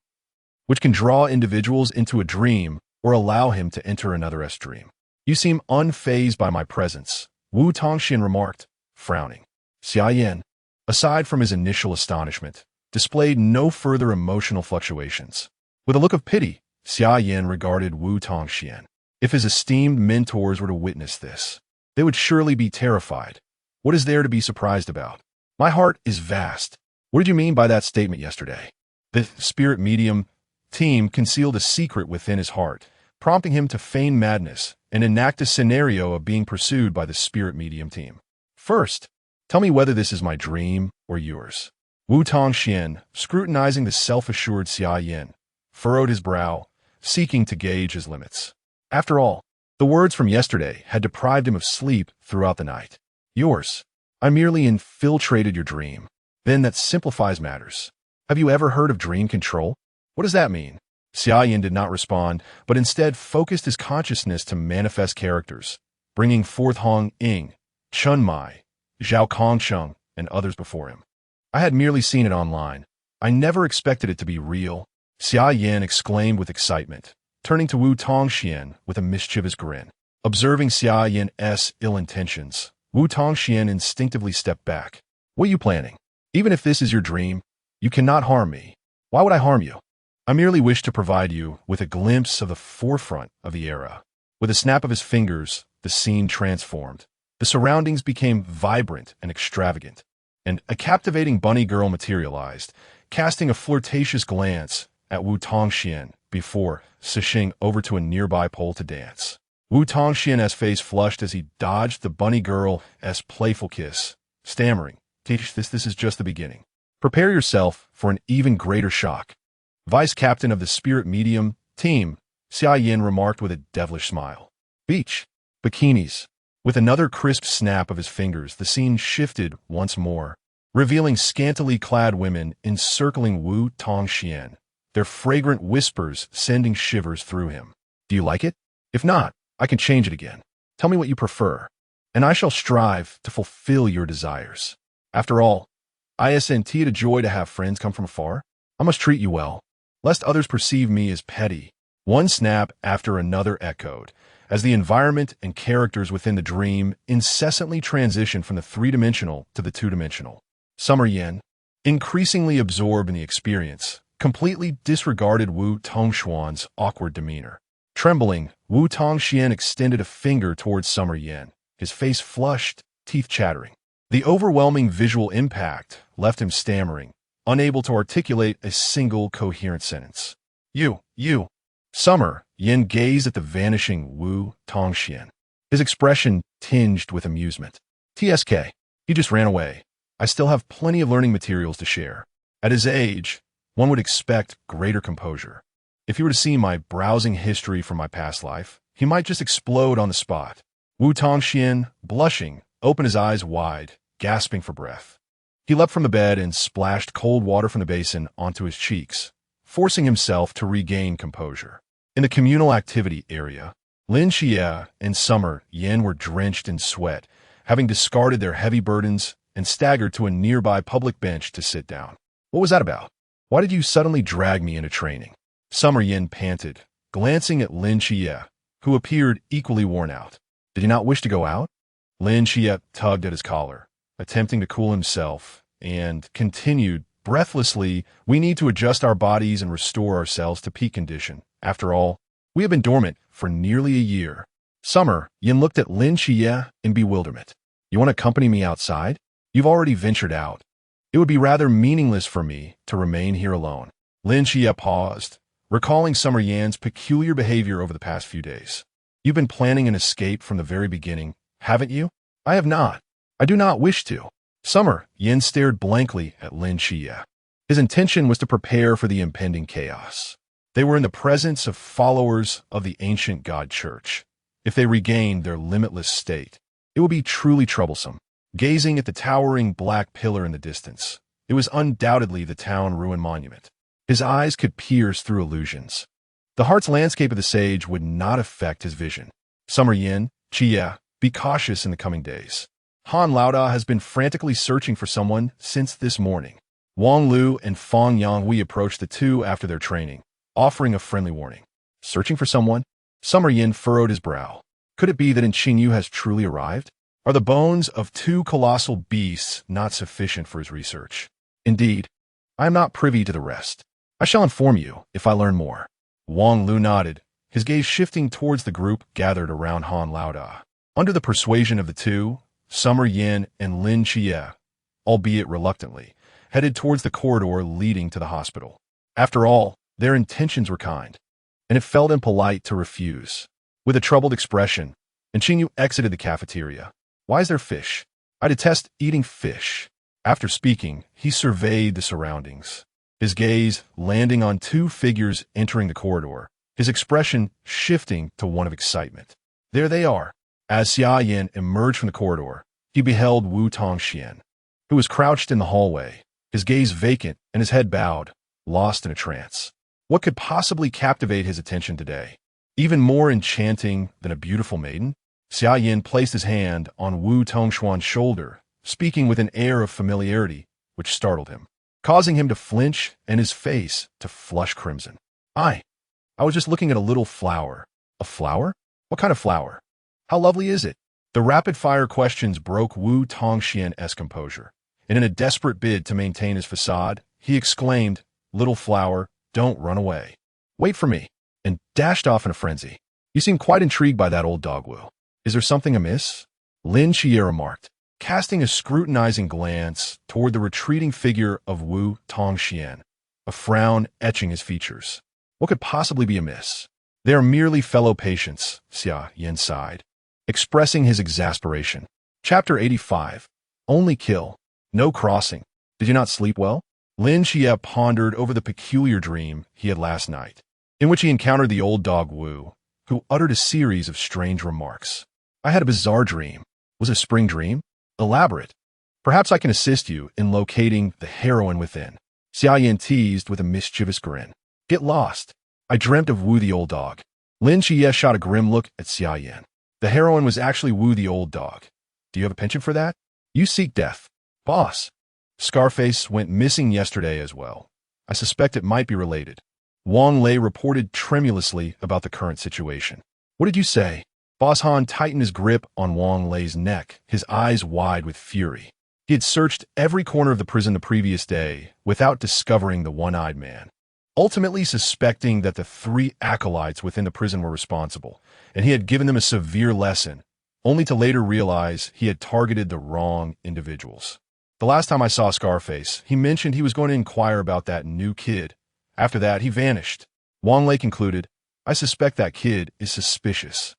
which can draw individuals into a dream or allow him to enter another's dream. "You seem unfazed by my presence," Wu Tongxian remarked, frowning. Xia Yan, aside from his initial astonishment, displayed no further emotional fluctuations. With a look of pity, Xia Yan regarded Wu Tongxian. If his esteemed mentors were to witness this, they would surely be terrified. What is there to be surprised about? My heart is vast. What did you mean by that statement yesterday? The spirit medium team concealed a secret within his heart, prompting him to feign madness and enact a scenario of being pursued by the spirit medium team. First, tell me whether this is my dream or yours. Wu Tongxian, scrutinizing the self-assured Xia Yan, furrowed his brow, seeking to gauge his limits. After all, the words from yesterday had deprived him of sleep throughout the night. Yours. I merely infiltrated your dream. Then that simplifies matters. Have you ever heard of dream control? What does that mean? Xia Yan did not respond, but instead focused his consciousness to manifest characters, bringing forth Hong Ying, Chun Mai, Zhao Kongsheng, and others before him. I had merely seen it online. I never expected it to be real. Xia Yan exclaimed with excitement, turning to Wu Tongxian with a mischievous grin. Observing Xia Yan's ill intentions, Wu Tongxian instinctively stepped back. What are you planning? Even if this is your dream, you cannot harm me. Why would I harm you? I merely wish to provide you with a glimpse of the forefront of the era. With a snap of his fingers, the scene transformed. The surroundings became vibrant and extravagant, and a captivating bunny girl materialized, casting a flirtatious glance at Wu Tongxian before sashing over to a nearby pole to dance. Wu Tongxian's face flushed as he dodged the bunny girl's playful kiss, stammering, This is just the beginning. Prepare yourself for an even greater shock. Vice captain of the spirit medium team, Xia Yan remarked with a devilish smile. Beach. Bikinis. With another crisp snap of his fingers, the scene shifted once more, revealing scantily clad women encircling Wu Tongxian, their fragrant whispers sending shivers through him. Do you like it? If not, I can change it again. Tell me what you prefer, and I shall strive to fulfill your desires. After all, isn't it a joy to have friends come from afar? I must treat you well, lest others perceive me as petty. One snap after another echoed, as the environment and characters within the dream incessantly transitioned from the three-dimensional to the two-dimensional. Summer Yan, increasingly absorbed in the experience, completely disregarded Wu Tongxian's awkward demeanor. Trembling, Wu Tongxian extended a finger towards Summer Yan, his face flushed, teeth chattering. The overwhelming visual impact left him stammering, unable to articulate a single coherent sentence. You. Summer Yan gazed at the vanishing Wu Tongxian, his expression tinged with amusement. TSK. He just ran away. I still have plenty of learning materials to share. At his age, one would expect greater composure. If he were to see my browsing history from my past life, he might just explode on the spot. Wu Tongxian, blushing, opened his eyes wide, gasping for breath. He leapt from the bed and splashed cold water from the basin onto his cheeks, forcing himself to regain composure. In the communal activity area, Lin Xia and Summer Yan were drenched in sweat, having discarded their heavy burdens and staggered to a nearby public bench to sit down. What was that about? Why did you suddenly drag me into training? Summer Yan panted, glancing at Lin Xia, who appeared equally worn out. Did he not wish to go out? Lin Xia tugged at his collar, attempting to cool himself, and continued breathlessly, we need to adjust our bodies and restore ourselves to peak condition. After all, we have been dormant for nearly a year. Summer Yan looked at Lin Xia in bewilderment. You want to accompany me outside? You've already ventured out. It would be rather meaningless for me to remain here alone. Lin Xia paused, recalling Summer Yan's peculiar behavior over the past few days. You've been planning an escape from the very beginning, haven't you? I have not. I do not wish to. Summer Yan stared blankly at Lin Xia. His intention was to prepare for the impending chaos. They were in the presence of followers of the ancient God Church. If they regained their limitless state, it would be truly troublesome. Gazing at the towering black pillar in the distance, it was undoubtedly the town ruin monument. His eyes could pierce through illusions. The heart's landscape of the sage would not affect his vision. Summer Yan, Xia, be cautious in the coming days. Han Laoda has been frantically searching for someone since this morning. Wang Lu and Fang Yanghui approached the two after their training, offering a friendly warning. Searching for someone? Summer Yan furrowed his brow. Could it be that Qingyu has truly arrived? Are the bones of two colossal beasts not sufficient for his research? Indeed, I am not privy to the rest. I shall inform you if I learn more. Wang Lu nodded, his gaze shifting towards the group gathered around Han Laoda. Under the persuasion of the two, Summer Yin and Lin Xia, albeit reluctantly, headed towards the corridor leading to the hospital. After all, their intentions were kind, and it felt impolite to refuse. With a troubled expression, Xingyu exited the cafeteria. Why is there fish? I detest eating fish. After speaking, he surveyed the surroundings, his gaze landing on two figures entering the corridor, his expression shifting to one of excitement. There they are. As Xia Yan emerged from the corridor, he beheld Wu Tongxian, who was crouched in the hallway, his gaze vacant and his head bowed, lost in a trance. What could possibly captivate his attention today? Even more enchanting than a beautiful maiden? Xia Yan placed his hand on Wu Tongxian's shoulder, speaking with an air of familiarity which startled him, causing him to flinch and his face to flush crimson. I was just looking at a little flower. A flower? What kind of flower? How lovely is it? The rapid-fire questions broke Wu Tongxian's composure, and in a desperate bid to maintain his facade, he exclaimed, "Little flower, don't run away. Wait for me," and dashed off in a frenzy. You seem quite intrigued by that old dog, Wu. Is there something amiss? Lin Xia remarked, casting a scrutinizing glance toward the retreating figure of Wu Tongxian, a frown etching his features. What could possibly be amiss? They are merely fellow patients, Xia Yan sighed, expressing his exasperation. Chapter 85. Only kill. No crossing. Did you not sleep well? Lin Xia pondered over the peculiar dream he had last night, in which he encountered the old dog Wu, who uttered a series of strange remarks. I had a bizarre dream. Was it a spring dream? Elaborate. Perhaps I can assist you in locating the heroine within. Xia Yan teased with a mischievous grin. Get lost. I dreamt of Wu the old dog. Lin Xia shot a grim look at Xia Yan. The heroine was actually Wu the old dog. Do you have a penchant for that? You seek death. Boss. Scarface went missing yesterday as well. I suspect it might be related. Wang Lei reported tremulously about the current situation. What did you say? Boss Han tightened his grip on Wang Lei's neck, his eyes wide with fury. He had searched every corner of the prison the previous day without discovering the one-eyed man, ultimately suspecting that the three acolytes within the prison were responsible, and he had given them a severe lesson, only to later realize he had targeted the wrong individuals. The last time I saw Scarface, he mentioned he was going to inquire about that new kid. After that, he vanished. Wang Lei concluded, I suspect that kid is suspicious.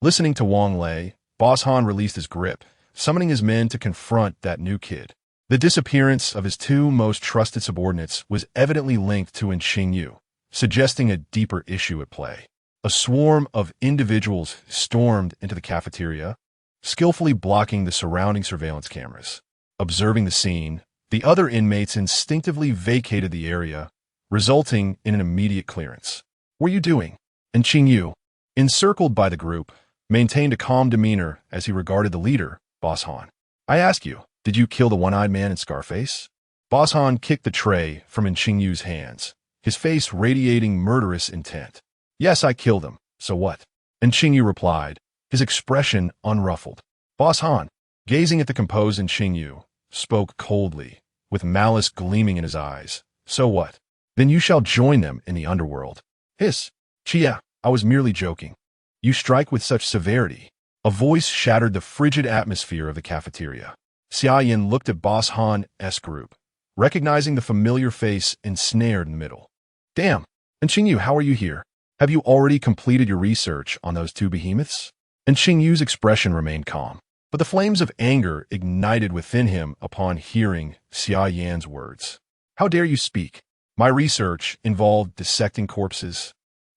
Listening to Wang Lei, Boss Han released his grip, summoning his men to confront that new kid. The disappearance of his two most trusted subordinates was evidently linked to Xingyu, suggesting a deeper issue at play. A swarm of individuals stormed into the cafeteria, skillfully blocking the surrounding surveillance cameras. Observing the scene, the other inmates instinctively vacated the area, resulting in an immediate clearance. What are you doing? And Xingyu, encircled by the group, maintained a calm demeanor as he regarded the leader, Boss Han. I ask you, did you kill the one-eyed man in Scarface? Boss Han kicked the tray from Xingyu's hands, his face radiating murderous intent. Yes, I killed him. So what? Xingyu replied, his expression unruffled. Boss Han, gazing at the composed Xingyu, spoke coldly, with malice gleaming in his eyes. So what? Then you shall join them in the underworld. Hiss. Chia, I was merely joking. You strike with such severity. A voice shattered the frigid atmosphere of the cafeteria. Xia Yan looked at Boss Han's group, recognizing the familiar face ensnared in the middle. Damn, Xingyu, how are you here? Have you already completed your research on those two behemoths? Xingyu's expression remained calm, but the flames of anger ignited within him upon hearing Xia Yan's words. How dare you speak? My research involved dissecting corpses,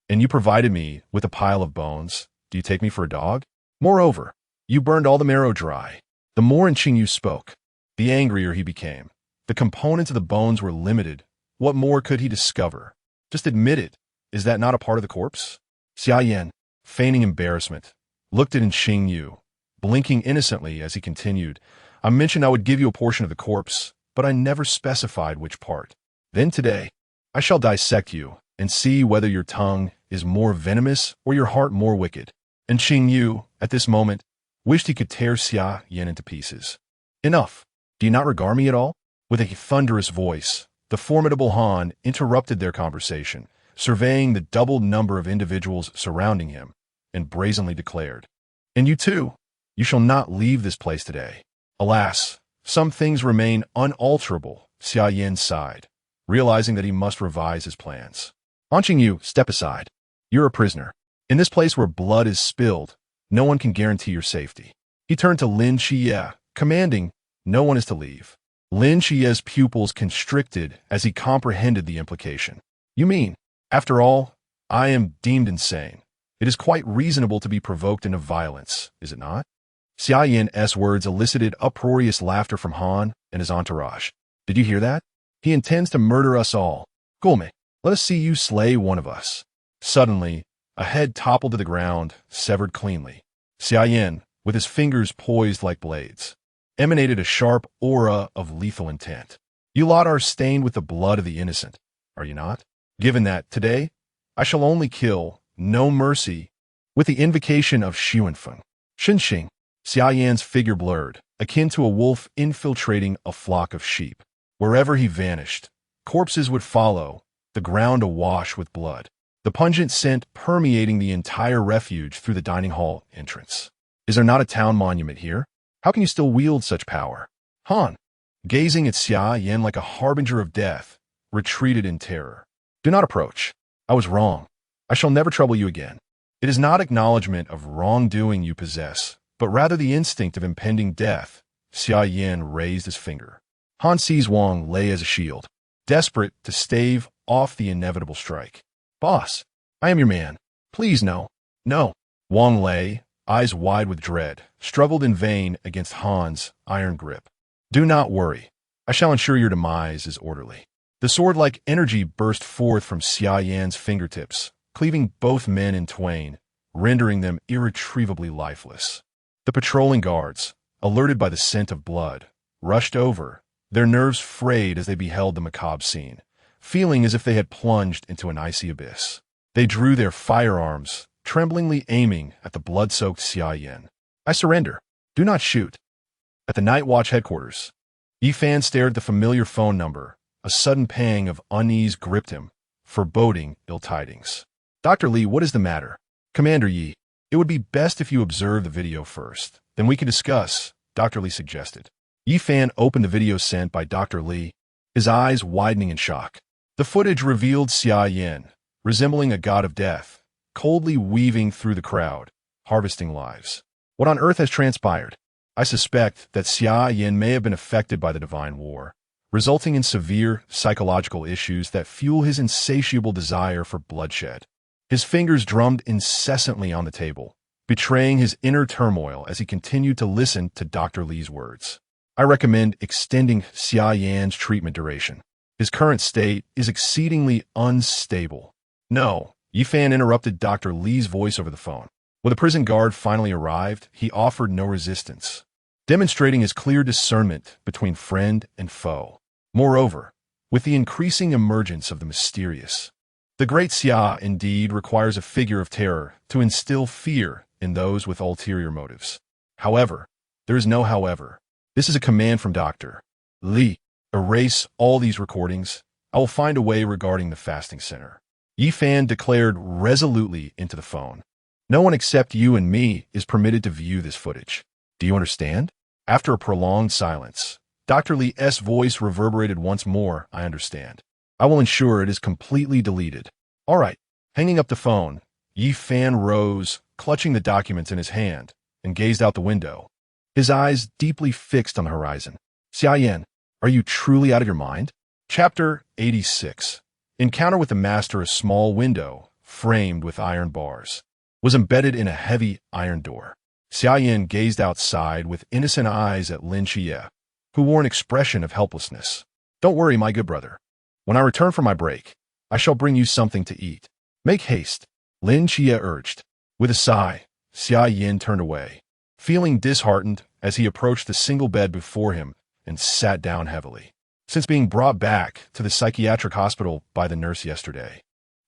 and you provided me with a pile of bones. Do you take me for a dog? Moreover, you burned all the marrow dry. The more Xingyu spoke, the angrier he became. The components of the bones were limited. What more could he discover? Just admit it. Is that not a part of the corpse? Xia Yan, feigning embarrassment, looked at Xingyu, blinking innocently as he continued. I mentioned I would give you a portion of the corpse, but I never specified which part. Then today, I shall dissect you and see whether your tongue is more venomous or your heart more wicked. And Xingyu, at this moment, wished he could tear Xia Yan into pieces. Enough. Do you not regard me at all? With a thunderous voice, the The formidable Han interrupted their conversation, surveying the doubled number of individuals surrounding him, and brazenly declared, "And you too, you shall not leave this place today." Alas, some things remain unalterable, Xia Yan sighed, realizing that he must revise his plans. "Han Qingyu, step aside. You're a prisoner. In this place where blood is spilled, no one can guarantee your safety." He turned to Lin Xie, commanding, "No one is to leave." Lin Xie's pupils constricted as he comprehended the implication. "You mean, after all, I am deemed insane. It is quite reasonable to be provoked into violence, is it not?" Xia Yan's words elicited uproarious laughter from Han and his entourage. "Did you hear that? He intends to murder us all. Gulme, let us see you slay one of us." Suddenly, a head toppled to the ground, severed cleanly. Xia Yan, with his fingers poised like blades, emanated a sharp aura of lethal intent. "You lot are stained with the blood of the innocent, are you not? Given that, today, I shall only kill, no mercy, with the invocation of Xuanfeng." Shennong, Xia Yan's figure blurred, akin to a wolf infiltrating a flock of sheep. Wherever he vanished, corpses would follow, the ground awash with blood, the pungent scent permeating the entire refuge through the dining hall entrance. "Is there not a town monument here? How can you still wield such power?" Han, gazing at Xia Yan like a harbinger of death, retreated in terror. "Do not approach. I was wrong. I shall never trouble you again. It is not acknowledgement of wrongdoing you possess, but rather the instinct of impending death." Xia Yan raised his finger. Han Xi's Wang lay as a shield, desperate to stave off the inevitable strike. "Boss, I am your man. Please, no. No." Wang lay, eyes wide with dread, struggled in vain against Han's iron grip. "Do not worry. I shall ensure your demise is orderly." The sword-like energy burst forth from Xia Yan's fingertips, cleaving both men in twain, rendering them irretrievably lifeless. The patrolling guards, alerted by the scent of blood, rushed over, their nerves frayed as they beheld the macabre scene, feeling as if they had plunged into an icy abyss. They drew their firearms, tremblingly aiming at the blood-soaked Xia Yan. "I surrender. Do not shoot." At the Night Watch headquarters, Yi Fan stared at the familiar phone number. A sudden pang of unease gripped him, foreboding ill tidings. "Dr. Li, what is the matter?" "Commander Yi, it would be best if you observe the video first. Then we can discuss," Dr. Li suggested. Yi Fan opened the video sent by Dr. Li, his eyes widening in shock. The footage revealed Xia Yan, resembling a god of death, coldly weaving through the crowd, harvesting lives. "What on earth has transpired?" "I suspect that Xia Yan may have been affected by the divine war, resulting in severe psychological issues that fuel his insatiable desire for bloodshed." His fingers drummed incessantly on the table, betraying his inner turmoil as he continued to listen to Dr. Li's words. "I recommend extending Xia Yan's treatment duration. His current state is exceedingly unstable." "No," Yi Fan interrupted Dr. Li's voice over the phone. When the prison guard finally arrived, he offered no resistance, demonstrating his clear discernment between friend and foe. Moreover, with the increasing emergence of the mysterious, the great Xia indeed requires a figure of terror to instill fear in those with ulterior motives. However, there is no however. This is a command from Dr. Li. Erase all these recordings. I will find a way regarding the fasting center. Yi Fan declared resolutely into the phone. "No one except you and me is permitted to view this footage. Do you understand?" After a prolonged silence, Dr. Li's voice reverberated once more. "I understand. I will ensure it is completely deleted." "All right." Hanging up the phone, Yi Fan rose, clutching the documents in his hand, and gazed out the window, his eyes deeply fixed on the horizon. "Xia Yan, are you truly out of your mind?" Chapter 86. Encounter with the Master. A small window, framed with iron bars, was embedded in a heavy iron door. Xia Yan gazed outside with innocent eyes at Lin Xie, who wore an expression of helplessness. "Don't worry, my good brother. When I return from my break, I shall bring you something to eat. Make haste," Lin Xie urged. With a sigh, Xia Yan turned away, feeling disheartened as he approached the single bed before him and sat down heavily. Since being brought back to the psychiatric hospital by the nurse yesterday,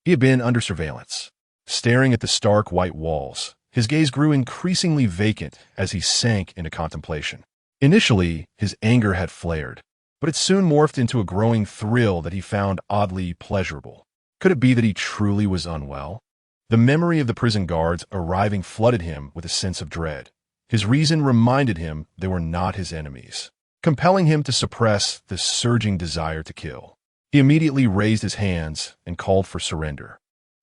he had been under surveillance. Staring at the stark white walls, his gaze grew increasingly vacant as he sank into contemplation. Initially, his anger had flared, but it soon morphed into a growing thrill that he found oddly pleasurable. Could it be that he truly was unwell? The memory of the prison guards arriving flooded him with a sense of dread. His reason reminded him they were not his enemies, compelling him to suppress the surging desire to kill. He immediately raised his hands and called for surrender.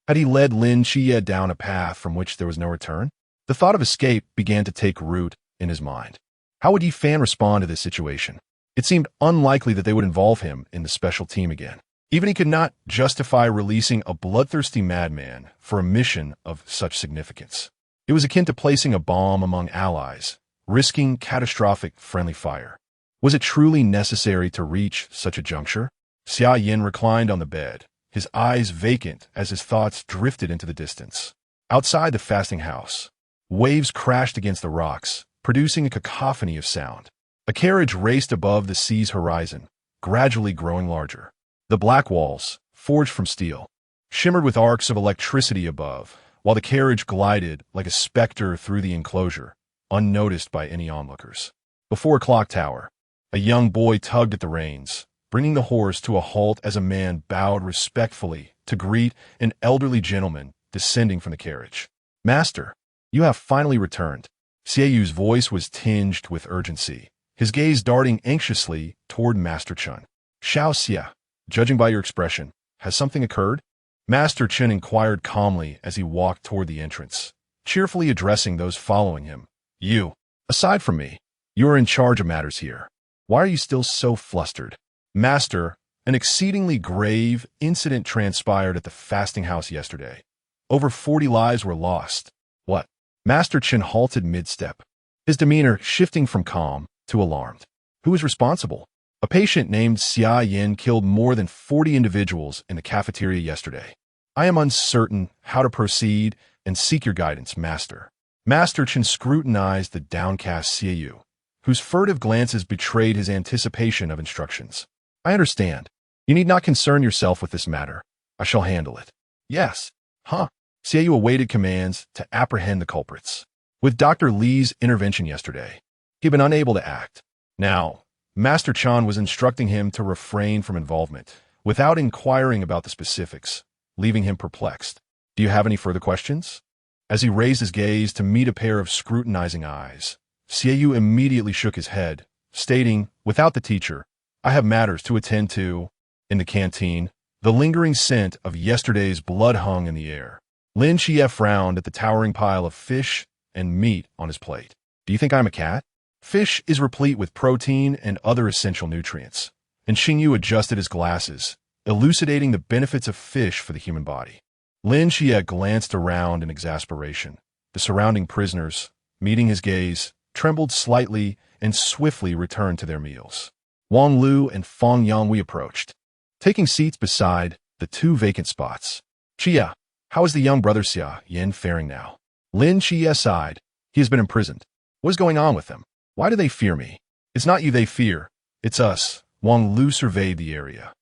Had he led Lin Xia down a path from which there was no return? The thought of escape began to take root in his mind. How would Yi Fan respond to this situation? It seemed unlikely that they would involve him in the special team again. Even he could not justify releasing a bloodthirsty madman for a mission of such significance. It was akin to placing a bomb among allies, risking catastrophic friendly fire. Was it truly necessary to reach such a juncture? Xia Yan reclined on the bed, his eyes vacant as his thoughts drifted into the distance. Outside the fasting house, waves crashed against the rocks, producing a cacophony of sound. A carriage raced above the sea's horizon, gradually growing larger. The black walls, forged from steel, shimmered with arcs of electricity above, while the carriage glided like a specter through the enclosure, unnoticed by any onlookers. Before a clock tower, a young boy tugged at the reins, bringing the horse to a halt as a man bowed respectfully to greet an elderly gentleman descending from the carriage. "Master, you have finally returned." Xie Yu's voice was tinged with urgency, his gaze darting anxiously toward Master Chen. "Xiao Xia, judging by your expression, has something occurred?" Master Chen inquired calmly as he walked toward the entrance, cheerfully addressing those following him. "You, aside from me, you are in charge of matters here. Why are you still so flustered?" "Master, an exceedingly grave incident transpired at the fasting house yesterday. Over 40 lives were lost." "What?" Master Chen halted mid-step, his demeanor shifting from calm to alarmed. "Who is responsible?" "A patient named Xia Yan killed more than 40 individuals in the cafeteria yesterday. I am uncertain how to proceed and seek your guidance, Master." Master Chen scrutinized the downcast Xia Yu, whose furtive glances betrayed his anticipation of instructions. "I understand. You need not concern yourself with this matter. I shall handle it." "Yes." "Huh." Xia Yu awaited commands to apprehend the culprits. With Dr. Li's intervention yesterday, he had been unable to act. Now, Master Chan was instructing him to refrain from involvement, without inquiring about the specifics, leaving him perplexed. "Do you have any further questions?" As he raised his gaze to meet a pair of scrutinizing eyes, Xie Yu immediately shook his head, stating, without the teacher, "I have matters to attend to." In the canteen, the lingering scent of yesterday's blood hung in the air. Lin Xie frowned at the towering pile of fish and meat on his plate. "Do you think I'm a cat?" Fish is replete with protein and other essential nutrients, and Xing Yu adjusted his glasses, elucidating the benefits of fish for the human body. Lin Xie glanced around in exasperation. The surrounding prisoners, meeting his gaze, trembled slightly and swiftly returned to their meals. Wang Lu and Fang Yangwei approached, taking seats beside the two vacant spots. "Xia, how is the young brother Xia Yan faring now?" Lin Xie sighed. "He has been imprisoned. What is going on with him? Why do they fear me?" "It's not you they fear. It's us." Wang Lu surveyed the area.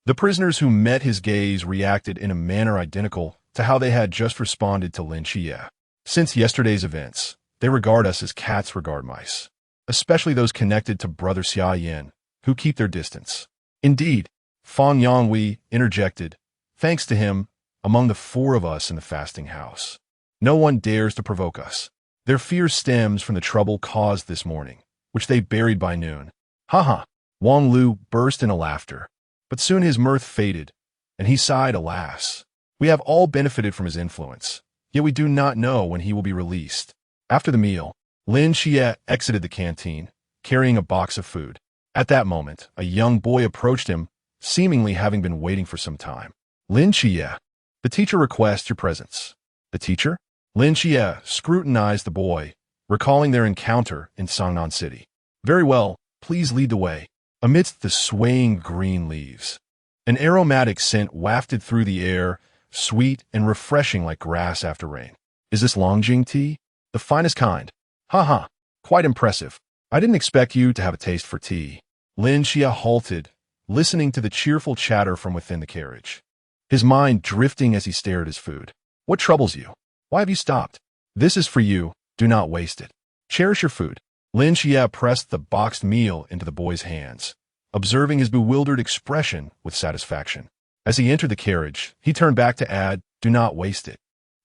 The prisoners who met his gaze reacted in a manner identical to how they had just responded to Lin Xie. Since yesterday's events, they regard us as cats regard mice, especially those connected to brother Xia Yan, who keep their distance. Indeed, Fang Yangwei interjected, "Thanks to him, among the 4 of us in the fasting house, no one dares to provoke us. Their fear stems from the trouble caused this morning, which they buried by noon." "Ha ha!" Wang Lu burst into laughter, but soon his mirth faded, and he sighed, "Alas, we have all benefited from his influence, yet we do not know when he will be released." After the meal, Lin Xie exited the canteen, carrying a box of food. At that moment, a young boy approached him, seemingly having been waiting for some time. "Lin Xie, the teacher requests your presence." "The teacher?" Lin Xie scrutinized the boy, recalling their encounter in Sangnan City. "Very well, please lead the way." Amidst the swaying green leaves, an aromatic scent wafted through the air, sweet and refreshing like grass after rain. "Is this Longjing tea?" "The finest kind." "Ha ha, quite impressive. I didn't expect you to have a taste for tea." Lin Xie halted, listening to the cheerful chatter from within the carriage, his mind drifting as he stared at his food. "What troubles you? Why have you stopped?" "This is for you. Do not waste it. Cherish your food." Lin Xie pressed the boxed meal into the boy's hands, observing his bewildered expression with satisfaction. As he entered the carriage, he turned back to add, "Do not waste it.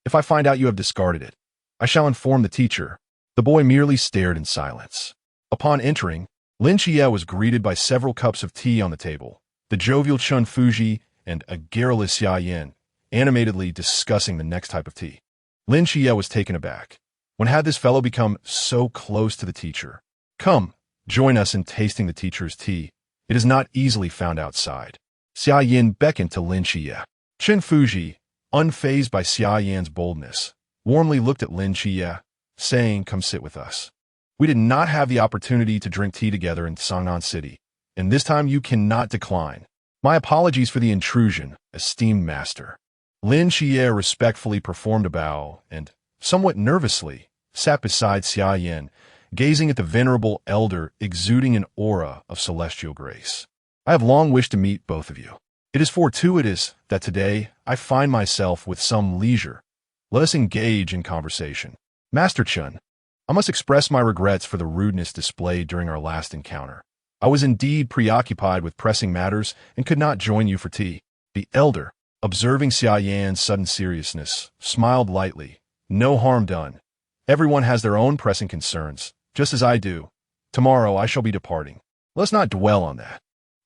If I find out you have discarded it, I shall inform the teacher." The boy merely stared in silence. Upon entering, Xia was greeted by several cups of tea on the table, the jovial Fuxi and a garrulous Xia Yan, animatedly discussing the next type of tea. Xia was taken aback. When had this fellow become so close to the teacher? "Come, join us in tasting the teacher's tea. It is not easily found outside." Xia Yan beckoned to Xia. Fuxi, unfazed by Xia Yan's boldness, warmly looked at Xia, saying, "Come sit with us. We did not have the opportunity to drink tea together in Sangnan City, and this time you cannot decline. My apologies for the intrusion, esteemed master." Xia respectfully performed a bow and, somewhat nervously, sat beside Xia Yan, gazing at the venerable elder exuding an aura of celestial grace. "I have long wished to meet both of you. It is fortuitous that today I find myself with some leisure. Let us engage in conversation. Master Chun, I must express my regrets for the rudeness displayed during our last encounter. I was indeed preoccupied with pressing matters and could not join you for tea." The elder, observing Xia Yan's sudden seriousness, smiled lightly. "No harm done. Everyone has their own pressing concerns, just as I do. Tomorrow I shall be departing. Let's not dwell on that.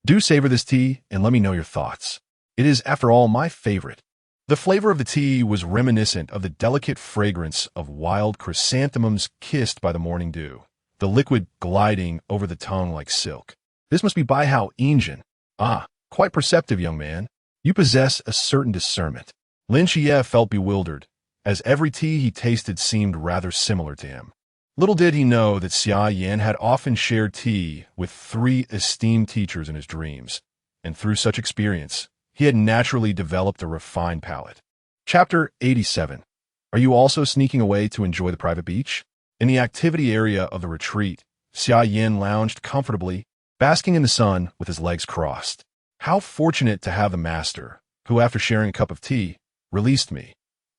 Do savor this tea and let me know your thoughts. It is, after all, my favorite." The flavor of the tea was reminiscent of the delicate fragrance of wild chrysanthemums kissed by the morning dew, the liquid gliding over the tongue like silk. "This must be Bai Hao Injin. Ah, quite perceptive, young man. You possess a certain discernment." Xia felt bewildered, as every tea he tasted seemed rather similar to him. Little did he know that Xia Yan had often shared tea with 3 esteemed teachers in his dreams, and through such experience, he had naturally developed a refined palate. Chapter 87. Are you also sneaking away to enjoy the private beach? In the activity area of the retreat, Xia Yan lounged comfortably, basking in the sun with his legs crossed. "How fortunate to have the master, who after sharing a cup of tea, released me.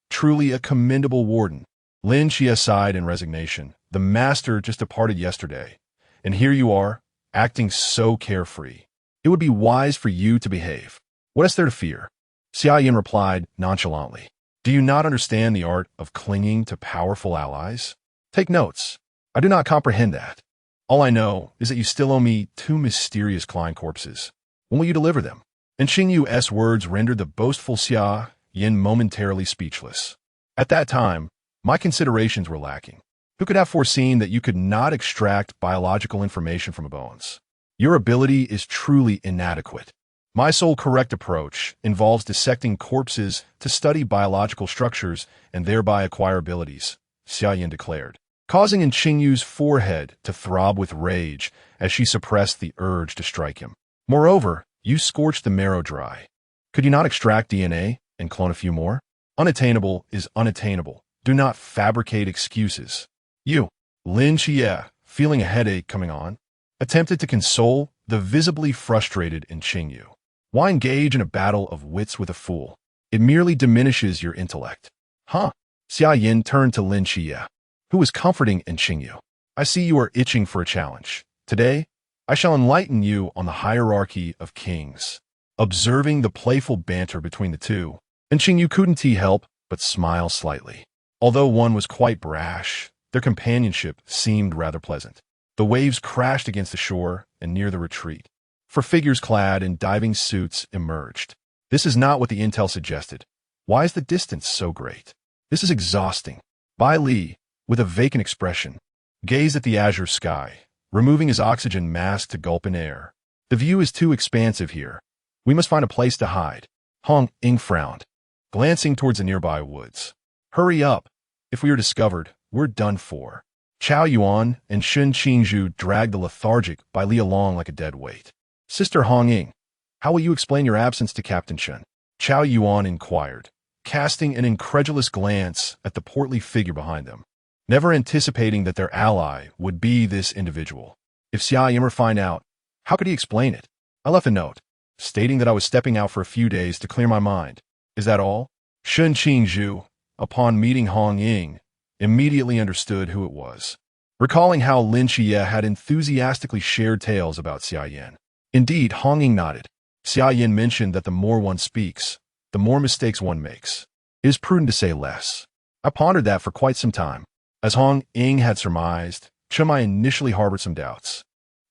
Truly a commendable warden." Xia sighed in resignation. "The master just departed yesterday, and here you are, acting so carefree. It would be wise for you to behave. What is there to fear?" Xia Yan replied nonchalantly. "Do you not understand the art of clinging to powerful allies? Take notes. I do not comprehend that. All I know is that you still owe me 2 mysterious Klein corpses. When will you deliver them?" And Xingyu's words rendered the boastful Xia Yan momentarily speechless. "At that time, my considerations were lacking. Who could have foreseen that you could not extract biological information from bones? Your ability is truly inadequate. My sole correct approach involves dissecting corpses to study biological structures and thereby acquire abilities," Xia Yan declared, causing Xingyu's forehead to throb with rage as she suppressed the urge to strike him. "Moreover, you scorched the marrow dry. Could you not extract DNA and clone a few more? Unattainable is unattainable. Do not fabricate excuses." You, Xia, feeling a headache coming on, attempted to console the visibly frustrated Xingyu. "Why engage in a battle of wits with a fool? It merely diminishes your intellect." "Huh?" Xia Yan turned to Xia, who was comforting Xingyu. "I see you are itching for a challenge. Today, I shall enlighten you on the hierarchy of kings." Observing the playful banter between the two, Xingyu couldn't help but smile slightly. Although one was quite brash, their companionship seemed rather pleasant. The waves crashed against the shore and near the retreat, for figures clad in diving suits emerged. "This is not what the intel suggested. Why is the distance so great? This is exhausting." Bai Li, with a vacant expression, gazed at the azure sky, removing his oxygen mask to gulp in air. "The view is too expansive here. We must find a place to hide." Hong Ying frowned, glancing towards the nearby woods. "Hurry up. If we are discovered, we're done for." Chao Yuan and Shun Qingzhu dragged the lethargic Bai Li along like a dead weight. "Sister Hong Ying, how will you explain your absence to Captain Chen?" Chao Yuan inquired, casting an incredulous glance at the portly figure behind them, never anticipating that their ally would be this individual. If Xia Yan were find out, how could he explain it? "I left a note, stating that I was stepping out for a few days to clear my mind. Is that all?" Shun Qingzhu, upon meeting Hong Ying, immediately understood who it was. Recalling how Xia had enthusiastically shared tales about Xia Yan, Indeed, Honging nodded. Xia Yan mentioned that the more one speaks, the more mistakes one makes. It is prudent to say less. I pondered that for quite some time. As Hong Ying had surmised, Chumai initially harbored some doubts.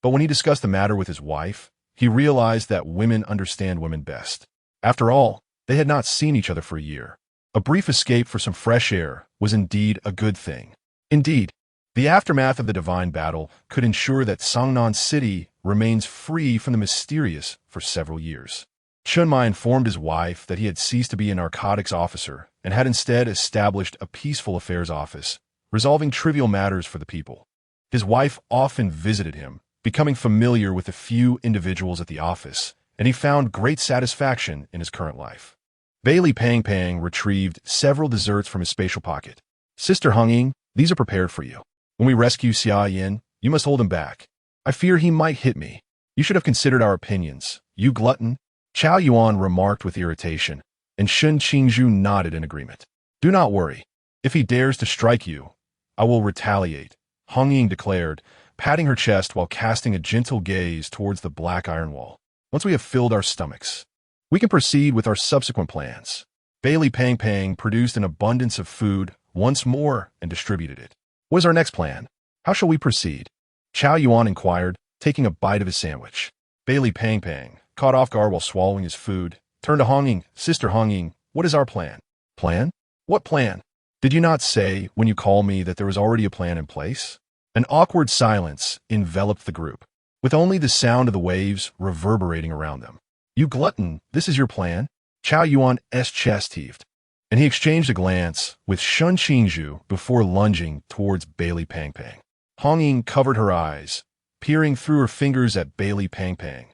But when he discussed the matter with his wife, he realized that women understand women best. After all, they had not seen each other for a year. A brief escape for some fresh air was indeed a good thing. Indeed, the aftermath of the divine battle could ensure that Sangnan City remains free from the mysterious for several years. Chunmai informed his wife that he had ceased to be a narcotics officer and had instead established a peaceful affairs office, resolving trivial matters for the people. His wife often visited him, becoming familiar with a few individuals at the office, and he found great satisfaction in his current life. Bailey Pang Pang retrieved several desserts from his spatial pocket. Sister Honging, these are prepared for you. When we rescue Xia Yan, you must hold him back. I fear he might hit me. You should have considered our opinions, you glutton. Chao Yuan remarked with irritation, and Shen Qingzhu nodded in agreement. Do not worry. If he dares to strike you, I will retaliate, Honging declared, patting her chest while casting a gentle gaze towards the black iron wall. Once we have filled our stomachs, we can proceed with our subsequent plans. Bailey Pang Pang produced an abundance of food once more and distributed it. What is our next plan? How shall we proceed? Chao Yuan inquired, taking a bite of his sandwich. Bailey Pang Pang, caught off guard while swallowing his food, turned to Honging. Sister Honging, what is our plan? Plan? What plan? Did you not say, when you called me, that there was already a plan in place? An awkward silence enveloped the group, with only the sound of the waves reverberating around them. You glutton, this is your plan? Chao Yuan's chest heaved, and he exchanged a glance with Shen Qingzhu before lunging towards Bailey Pang Pang. Honging covered her eyes, peering through her fingers at Bailey Pang Pang.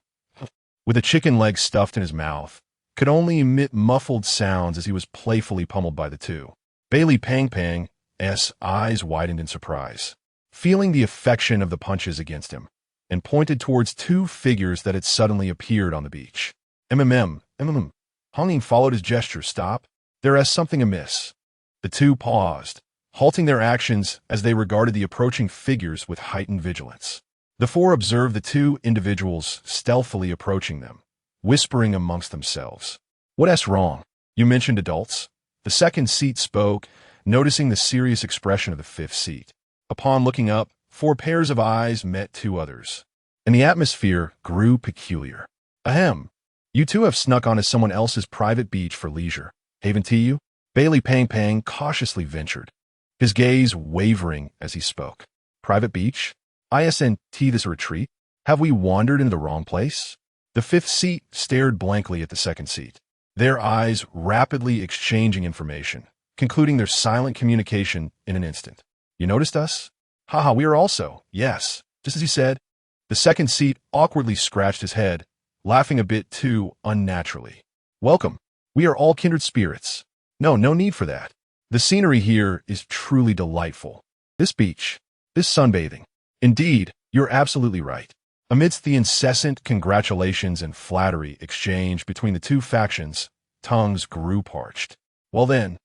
With a chicken leg stuffed in his mouth, could only emit muffled sounds as he was playfully pummeled by the two. Bailey Pang Pang's eyes widened in surprise, feeling the affection of the punches against him, and pointed towards two figures that had suddenly appeared on the beach. Honging followed his gesture. Stop. There is something amiss. The two paused, halting their actions as they regarded the approaching figures with heightened vigilance. The four observed the two individuals stealthily approaching them, whispering amongst themselves. What's wrong? You mentioned adults? The second seat spoke, noticing the serious expression of the fifth seat. Upon looking up, 4 pairs of eyes met 2 others, and the atmosphere grew peculiar. Ahem. You two have snuck onto someone else's private beach for leisure, haven't you? Bailey Pang Pang cautiously ventured, his gaze wavering as he spoke. Private beach? Isn't this a retreat? Have we wandered into the wrong place? The fifth seat stared blankly at the second seat, their eyes rapidly exchanging information, concluding their silent communication in an instant. You noticed us? Haha, we are also. Yes, just as he said. The second seat awkwardly scratched his head, laughing a bit too unnaturally. Welcome. We are all kindred spirits. No need for that. The scenery here is truly delightful. This beach, this sunbathing. Indeed, you're absolutely right. Amidst the incessant congratulations and flattery exchanged between the two factions, tongues grew parched. Well then,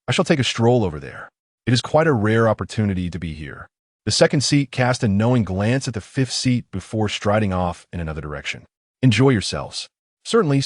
I shall take a stroll over there. It is quite a rare opportunity to be here. The second seat cast a knowing glance at the fifth seat before striding off in another direction. Enjoy yourselves. Certainly.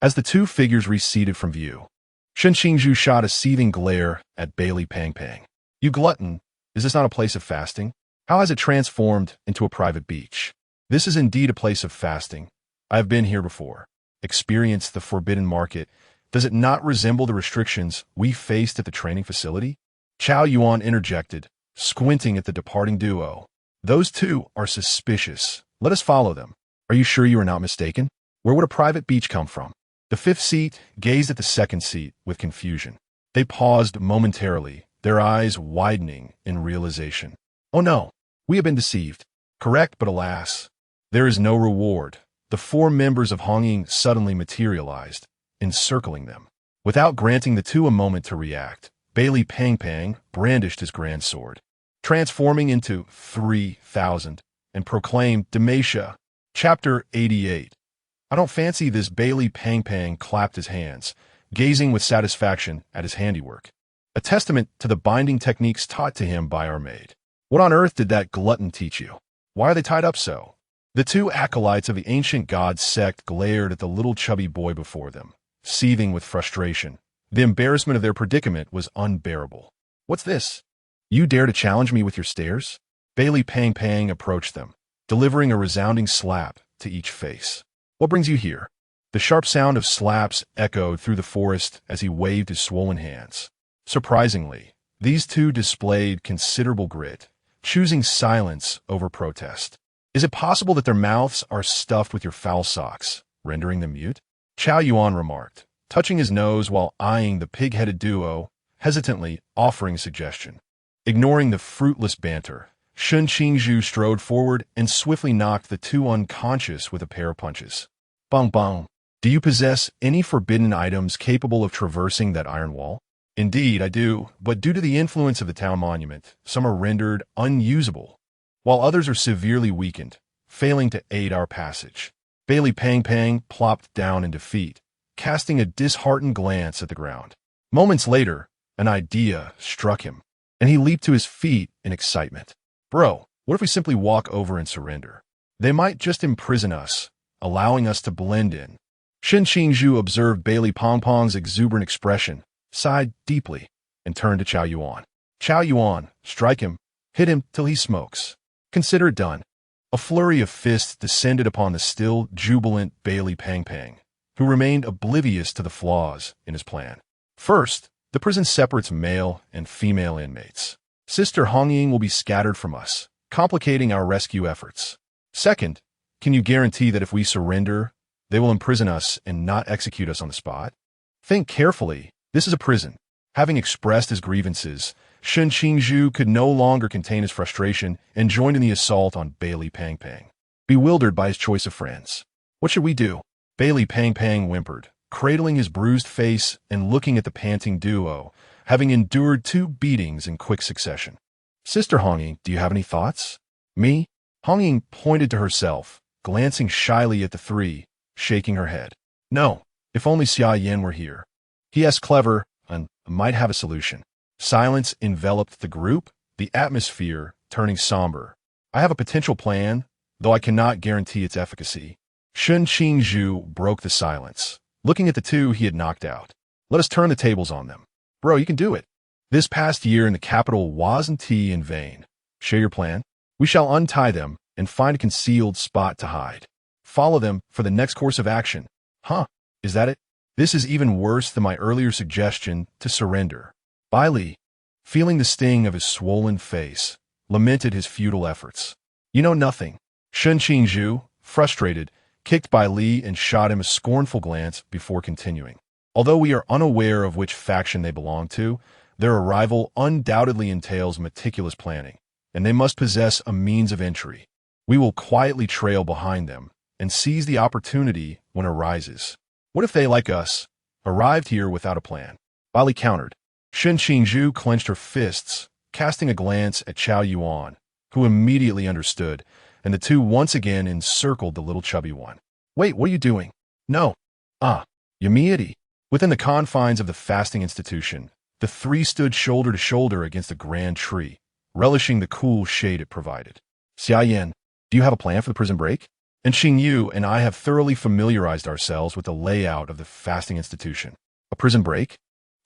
As the two figures receded from view, Shen Qingzhu shot a seething glare at Bailey Pang Pang. You glutton, is this not a place of fasting? How has it transformed into a private beach? This is indeed a place of fasting. I have been here before. Experienced the forbidden market. Does it not resemble the restrictions we faced at the training facility? Chao Yuan interjected, squinting at the departing duo. Those two are suspicious. Let us follow them. Are you sure you are not mistaken? Where would a private beach come from? The fifth seat gazed at the second seat with confusion. They paused momentarily, their eyes widening in realization. Oh no, we have been deceived. Correct, but alas, there is no reward. The 4 members of Honging suddenly materialized, encircling them. Without granting the two a moment to react, Bailey Pang Pang brandished his grand sword, transforming into 3,000, and proclaimed Demasha. Chapter 88. I don't fancy this. Bailey Pang Pang clapped his hands, gazing with satisfaction at his handiwork, a testament to the binding techniques taught to him by our maid. What on earth did that glutton teach you? Why are they tied up so? The two acolytes of the ancient god sect glared at the little chubby boy before them, seething with frustration. The embarrassment of their predicament was unbearable. "What's this? You dare to challenge me with your stares?" Bailey Pang Pang approached them, delivering a resounding slap to each face. "What brings you here?" The sharp sound of slaps echoed through the forest as he waved his swollen hands. Surprisingly, these two displayed considerable grit, choosing silence over protest. "Is it possible that their mouths are stuffed with your foul socks, rendering them mute?" Xiao Yuan remarked, touching his nose while eyeing the pig-headed duo, hesitantly offering a suggestion. Ignoring the fruitless banter, Shun Qingzhu strode forward and swiftly knocked the two unconscious with a pair of punches. "Bong bong. Do you possess any forbidden items capable of traversing that iron wall?" "Indeed, I do, but due to the influence of the town monument, some are rendered unusable, while others are severely weakened, failing to aid our passage." Bailey Pang Pang plopped down in defeat, casting a disheartened glance at the ground. Moments later, an idea struck him, and he leaped to his feet in excitement. "Bro, what if we simply walk over and surrender? They might just imprison us, allowing us to blend in." Shen Qingzhu observed Bailey Pong Pong's exuberant expression, sighed deeply, and turned to Xiao Yuan. "Xiao Yuan, strike him, hit him till he smokes. Consider it done." A flurry of fists descended upon the still jubilant Bailey Pang Pang, who remained oblivious to the flaws in his plan. First, the prison separates male and female inmates. Sister Hongying will be scattered from us, complicating our rescue efforts. Second, can you guarantee that if we surrender, they will imprison us and not execute us on the spot? Think carefully. This is a prison. Having expressed his grievances, Shun Qingzhu could no longer contain his frustration and joined in the assault on Bailey Pang Pang, bewildered by his choice of friends. "What should we do?" Bailey Pang Pang whimpered, cradling his bruised face and looking at the panting duo, having endured 2 beatings in quick succession. "Sister Hongying, do you have any thoughts?" "Me?" Hongying pointed to herself, glancing shyly at the three, shaking her head. "No, if only Xia Yan were here. He is clever and might have a solution." Silence enveloped the group, the atmosphere turning somber. "I have a potential plan, though I cannot guarantee its efficacy." Shun Qingzhu broke the silence, looking at the two he had knocked out. "Let us turn the tables on them." "Bro, you can do it. This past year in the capital wasn't in vain. Share your plan. We shall untie them and find a concealed spot to hide. Follow them for the next course of action." "Huh? Is that it?" "This is even worse than my earlier suggestion to surrender." Bai Li, feeling the sting of his swollen face, lamented his futile efforts. "You know nothing." Shun Qingzhu, frustrated, kicked Bai Li and shot him a scornful glance before continuing. "Although we are unaware of which faction they belong to, their arrival undoubtedly entails meticulous planning, and they must possess a means of entry. We will quietly trail behind them and seize the opportunity when it arises. What if they, like us, arrived here without a plan?" Bai Li countered. Shun Qingzhu clenched her fists, casting a glance at Xiao Yuan, who immediately understood, and the two once again encircled the little chubby one. "Wait, what are you doing?" "No." "Ah, Yamiadi." Within the confines of the fasting institution, the three stood shoulder to shoulder against a grand tree, relishing the cool shade it provided. "Xia Yan, do you have a plan for the prison break?" "And Xingyu and I have thoroughly familiarized ourselves with the layout of the fasting institution." "A prison break?"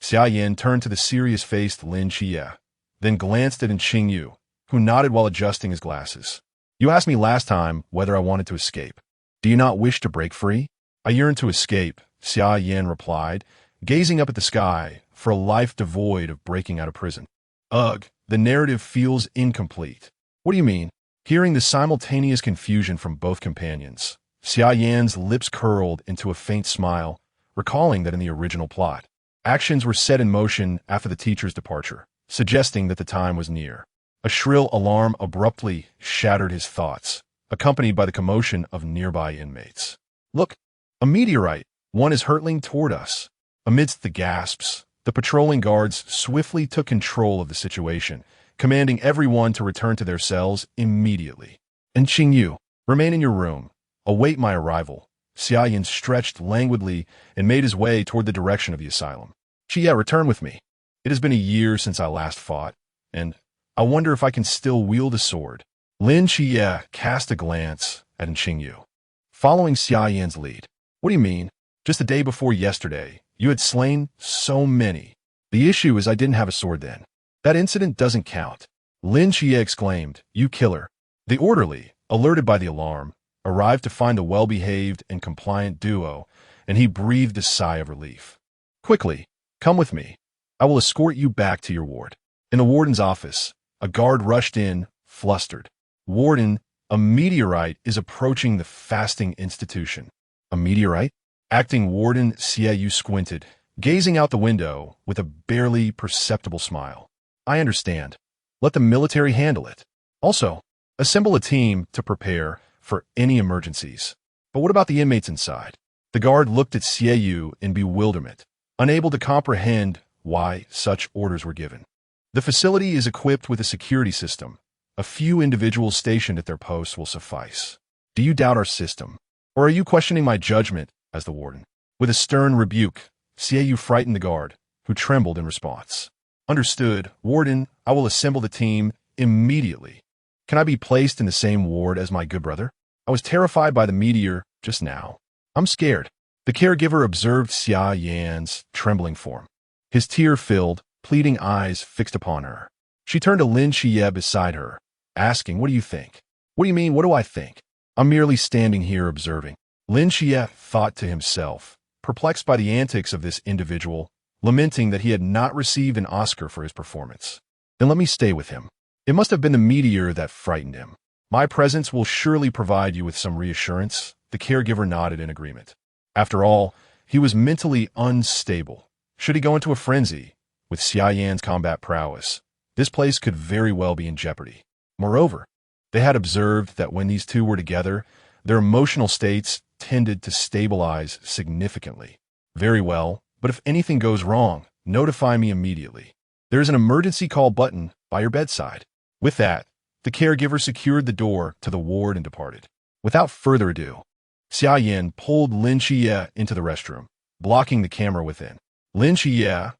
Xia Yan turned to the serious-faced Lin Chia, then glanced at Xingyu, who nodded while adjusting his glasses. "You asked me last time whether I wanted to escape. Do you not wish to break free?" "I yearn to escape," Xia Yan replied, gazing up at the sky for a life devoid of breaking out of prison. "Ugh, the narrative feels incomplete." "What do you mean?" Hearing the simultaneous confusion from both companions, Xia Yan's lips curled into a faint smile, recalling that in the original plot, actions were set in motion after the teacher's departure, suggesting that the time was near. A shrill alarm abruptly shattered his thoughts, accompanied by the commotion of nearby inmates. "Look, a meteorite! One is hurtling toward us." Amidst the gasps, the patrolling guards swiftly took control of the situation, commanding everyone to return to their cells immediately. "And Xingyu, remain in your room. Await my arrival." Xia Yan stretched languidly and made his way toward the direction of the asylum. "Xia, return with me. It has been a year since I last fought, and I wonder if I can still wield a sword." Lin Xia cast a glance at Xingyu, following Xia Yan's lead. What do you mean? Just the day before yesterday, you had slain so many. The issue is I didn't have a sword then. That incident doesn't count. Lin Xie exclaimed, "You killer." The orderly, alerted by the alarm, arrived to find the well-behaved and compliant duo, and he breathed a sigh of relief. "Quickly, come with me. I will escort you back to your ward." In the warden's office, a guard rushed in, flustered. "Warden, a meteorite is approaching the fasting institution." "A meteorite?" Acting warden Xia Yu squinted, gazing out the window with a barely perceptible smile. "I understand. Let the military handle it. Also, assemble a team to prepare for any emergencies." "But what about the inmates inside?" The guard looked at Xia Yu in bewilderment, unable to comprehend why such orders were given. "The facility is equipped with a security system. A few individuals stationed at their posts will suffice." "Do you doubt our system? Or are you questioning my judgment as the warden?" With a stern rebuke, Xia Yu frightened the guard, who trembled in response. "Understood, warden. I will assemble the team immediately. Can I be placed in the same ward as my good brother? I was terrified by the meteor just now. I'm scared." The caregiver observed Xia Yan's trembling form, his tear-filled, pleading eyes fixed upon her. She turned to Lin Xie beside her, asking, "What do you think?" "What do you mean, what do I think? I'm merely standing here observing." Lin Xie thought to himself, perplexed by the antics of this individual, lamenting that he had not received an Oscar for his performance. "Then let me stay with him. It must have been the meteor that frightened him. My presence will surely provide you with some reassurance." The caregiver nodded in agreement. After all, he was mentally unstable. Should he go into a frenzy, with Xia Yan's combat prowess, this place could very well be in jeopardy. Moreover, they had observed that when these two were together, their emotional states tended to stabilize significantly. "Very well, but if anything goes wrong, notify me immediately. There is an emergency call button by your bedside." With that, the caregiver secured the door to the ward and departed. Without further ado, Xia Yan pulled Lin Xie into the restroom, blocking the camera within. Lin Xie,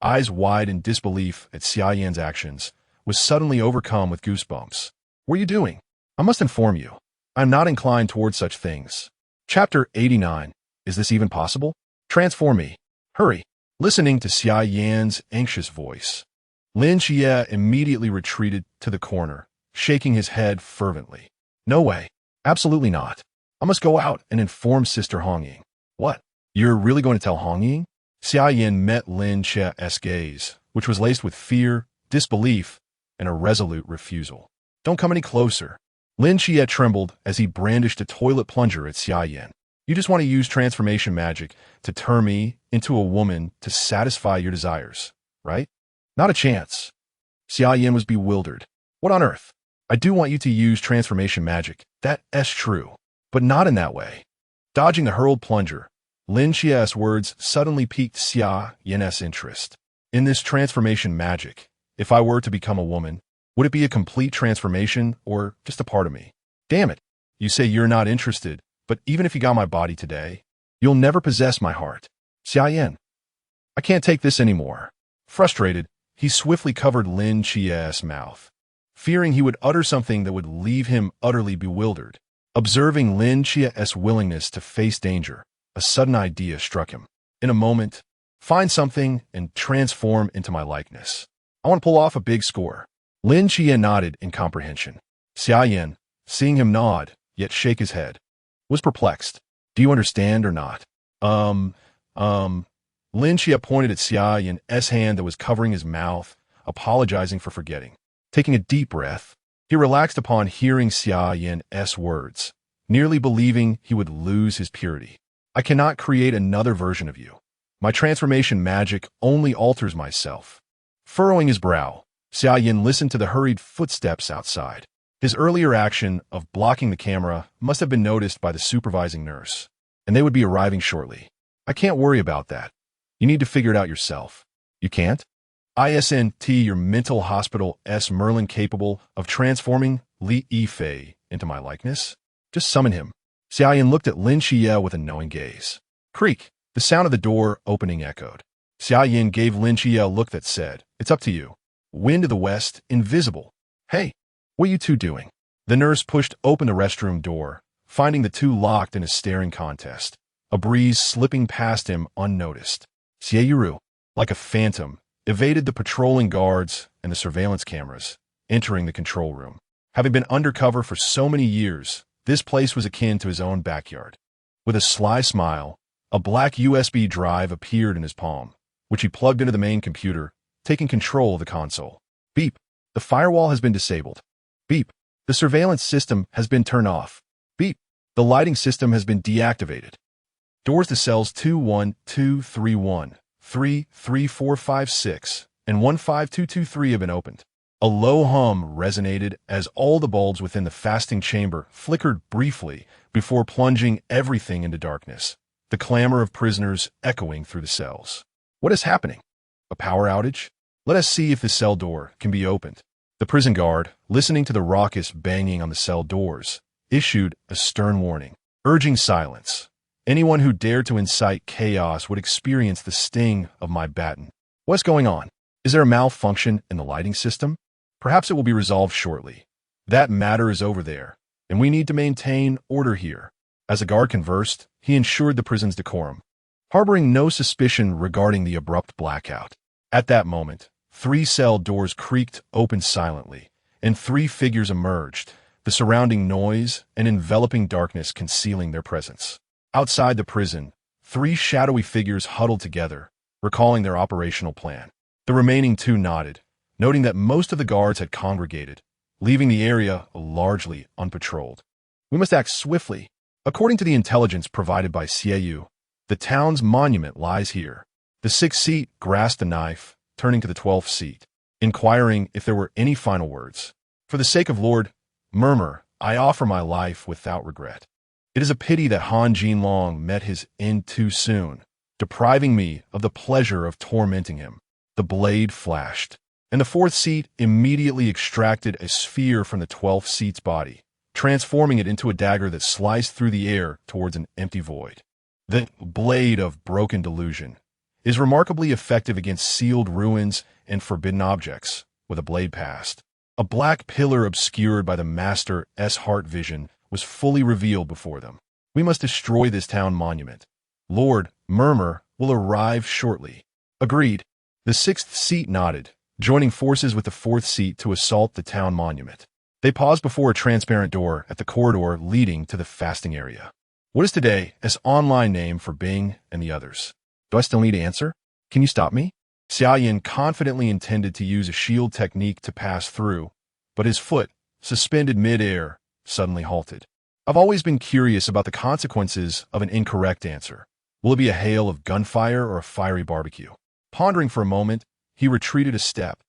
eyes wide in disbelief at Xia Yan's actions, was suddenly overcome with goosebumps. "What are you doing? I must inform you. I am not inclined toward such things." Chapter 89. Is this even possible? "Transform me. Hurry." Listening to Xia Yan's anxious voice, Lin Xie immediately retreated to the corner, shaking his head fervently. "No way. Absolutely not. I must go out and inform Sister Hongying." "What? You're really going to tell Hongying?" Xia Yan met Lin Xie's gaze, which was laced with fear, disbelief, and a resolute refusal. "Don't come any closer." Lin Xie trembled as he brandished a toilet plunger at Xia Yan. "You just want to use transformation magic to turn me into a woman to satisfy your desires, right?" "Not a chance." Xia Yan was bewildered. "What on earth? I do want you to use transformation magic. That's true. But not in that way." Dodging the hurled plunger, Lin Xie's words suddenly piqued Xia Yan's interest. "In this transformation magic, if I were to become a woman, would it be a complete transformation or just a part of me?" "Damn it. You say you're not interested, but even if you got my body today, you'll never possess my heart." "Xia Yan, I can't take this anymore." Frustrated, he swiftly covered Lin Xie's mouth, fearing he would utter something that would leave him utterly bewildered. Observing Lin Xie's willingness to face danger, a sudden idea struck him. "In a moment, find something and transform into my likeness. I want to pull off a big score." Lin Xie nodded in comprehension. Xia Yan, seeing him nod, yet shake his head, was perplexed. "Do you understand or not?" Lin Xie pointed at Xia Yan's hand that was covering his mouth, apologizing for forgetting. Taking a deep breath, he relaxed upon hearing Xia Yan's words, nearly believing he would lose his purity. "I cannot create another version of you. My transformation magic only alters myself." Furrowing his brow, Xia Yan listened to the hurried footsteps outside. His earlier action of blocking the camera must have been noticed by the supervising nurse, and they would be arriving shortly. "I can't worry about that. You need to figure it out yourself." "You can't?" "Isn't your mental hospital Merlin capable of transforming Li Yifei into my likeness? Just summon him." Xia Yan looked at Lin Xie with a knowing gaze. Creak! The sound of the door opening echoed. Xia Yan gave Lin Xie a look that said, "It's up to you." Wind to the west, invisible. "Hey, what are you two doing?" The nurse pushed open the restroom door, finding the two locked in a staring contest, a breeze slipping past him unnoticed. Xia Yan, like a phantom, evaded the patrolling guards and the surveillance cameras, entering the control room. Having been undercover for so many years, this place was akin to his own backyard. With a sly smile, a black USB drive appeared in his palm, which he plugged into the main computer, taking control of the console. Beep. The firewall has been disabled. Beep. The surveillance system has been turned off. Beep. The lighting system has been deactivated. Doors to cells 21231, 33456, and 15223 have been opened. A low hum resonated as all the bulbs within the fasting chamber flickered briefly before plunging everything into darkness, the clamor of prisoners echoing through the cells. What is happening? A power outage? Let us see if the cell door can be opened. The prison guard, listening to the raucous banging on the cell doors, issued a stern warning, urging silence. Anyone who dared to incite chaos would experience the sting of my baton. What's going on? Is there a malfunction in the lighting system? Perhaps it will be resolved shortly. That matter is over there, and we need to maintain order here. As the guard conversed, he ensured the prison's decorum, harboring no suspicion regarding the abrupt blackout. At that moment, 3 cell doors creaked open silently, and 3 figures emerged, the surrounding noise and enveloping darkness concealing their presence. Outside the prison, 3 shadowy figures huddled together, recalling their operational plan. The remaining 2 nodded, noting that most of the guards had congregated, leaving the area largely unpatrolled. We must act swiftly. According to the intelligence provided by Xia Yan, the town's monument lies here. The 6th seat grasped the knife, turning to the 12th seat, inquiring if there were any final words. For the sake of Lord Murmur, I offer my life without regret. It is a pity that Han Jinlong met his end too soon, depriving me of the pleasure of tormenting him. The blade flashed, and the 4th seat immediately extracted a sphere from the 12th seat's body, transforming it into a dagger that sliced through the air towards an empty void. The blade of broken delusion is remarkably effective against sealed ruins and forbidden objects. With a blade passed, a black pillar obscured by the Master's heart vision was fully revealed before them. We must destroy this town monument. Lord Murmur will arrive shortly. Agreed. The 6th seat nodded, joining forces with the 4th seat to assault the town monument. They paused before a transparent door at the corridor leading to the fasting area. What is today's online name for Bing and the others? Do I still need to answer? Can you stop me? Xia Yan confidently intended to use a shield technique to pass through, but his foot, suspended mid-air, suddenly halted. I've always been curious about the consequences of an incorrect answer. Will it be a hail of gunfire or a fiery barbecue? Pondering for a moment, he retreated a step,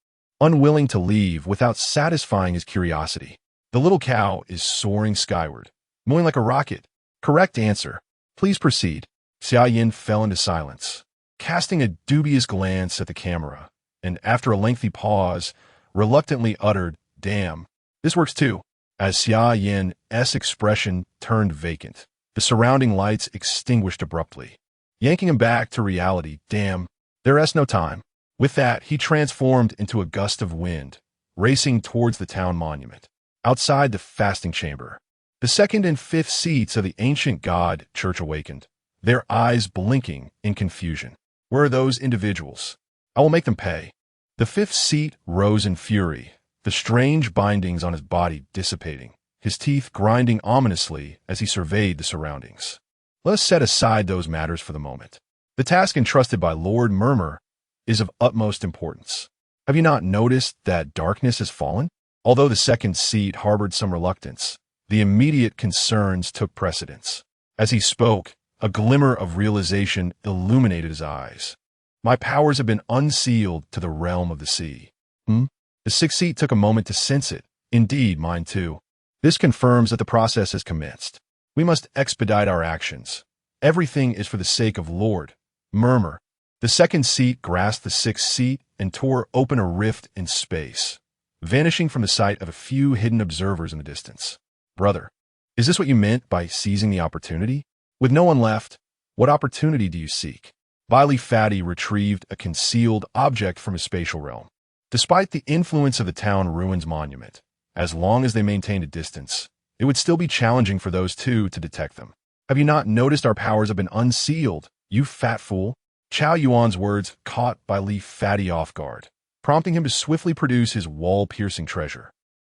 unwilling to leave without satisfying his curiosity. The little cow is soaring skyward, moving like a rocket. Correct answer. Please proceed. Xia Yan fell into silence, casting a dubious glance at the camera, and after a lengthy pause, reluctantly uttered, "Damn. This works too." As Xia Yan's expression turned vacant, the surrounding lights extinguished abruptly, yanking him back to reality. Damn, there's no time. With that, he transformed into a gust of wind, racing towards the town monument. Outside the fasting chamber, the 2nd and 5th seats of the ancient god church awakened, their eyes blinking in confusion. Where are those individuals? I will make them pay. The 5th seat rose in fury, the strange bindings on his body dissipating, his teeth grinding ominously as he surveyed the surroundings. Let us set aside those matters for the moment. The task entrusted by Lord Murmur is of utmost importance. Have you not noticed that darkness has fallen? Although the 2nd seat harbored some reluctance, the immediate concerns took precedence. As he spoke, a glimmer of realization illuminated his eyes. My powers have been unsealed to the realm of the sea. The 6th seat took a moment to sense it. Indeed, mine too. This confirms that the process has commenced. We must expedite our actions. Everything is for the sake of Lord Murmur. The 2nd seat grasped the 6th seat and tore open a rift in space, vanishing from the sight of a few hidden observers in the distance. Brother, is this what you meant by seizing the opportunity? With no one left, what opportunity do you seek? Vili Fatty retrieved a concealed object from his spatial realm. Despite the influence of the town ruins monument, as long as they maintained a distance, it would still be challenging for those two to detect them. Have you not noticed our powers have been unsealed, you fat fool? Chao Yuan's words caught by Li Fatty off guard, prompting him to swiftly produce his wall-piercing treasure,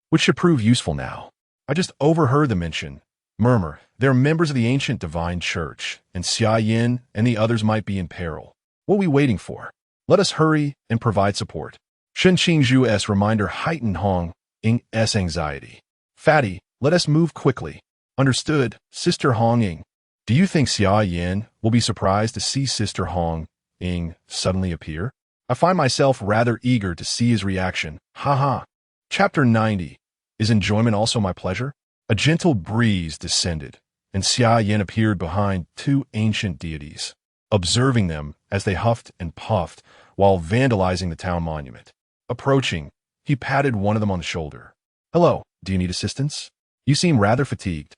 which should prove useful now. I just overheard the murmur, they're members of the ancient divine church, and Xia Yan and the others might be in peril. What are we waiting for? Let us hurry and provide support. Shen Qingzhu's reminder heightened Hong Ying's anxiety. Fatty, let us move quickly. Understood, Sister Hong Ying. Do you think Xia Yan will be surprised to see Sister Hong Ying suddenly appear? I find myself rather eager to see his reaction. Ha. Chapter 90. Is enjoyment also my pleasure? A gentle breeze descended, and Xia Yan appeared behind two ancient deities, observing them as they huffed and puffed while vandalizing the town monument. Approaching, he patted one of them on the shoulder. Hello, do you need assistance? You seem rather fatigued.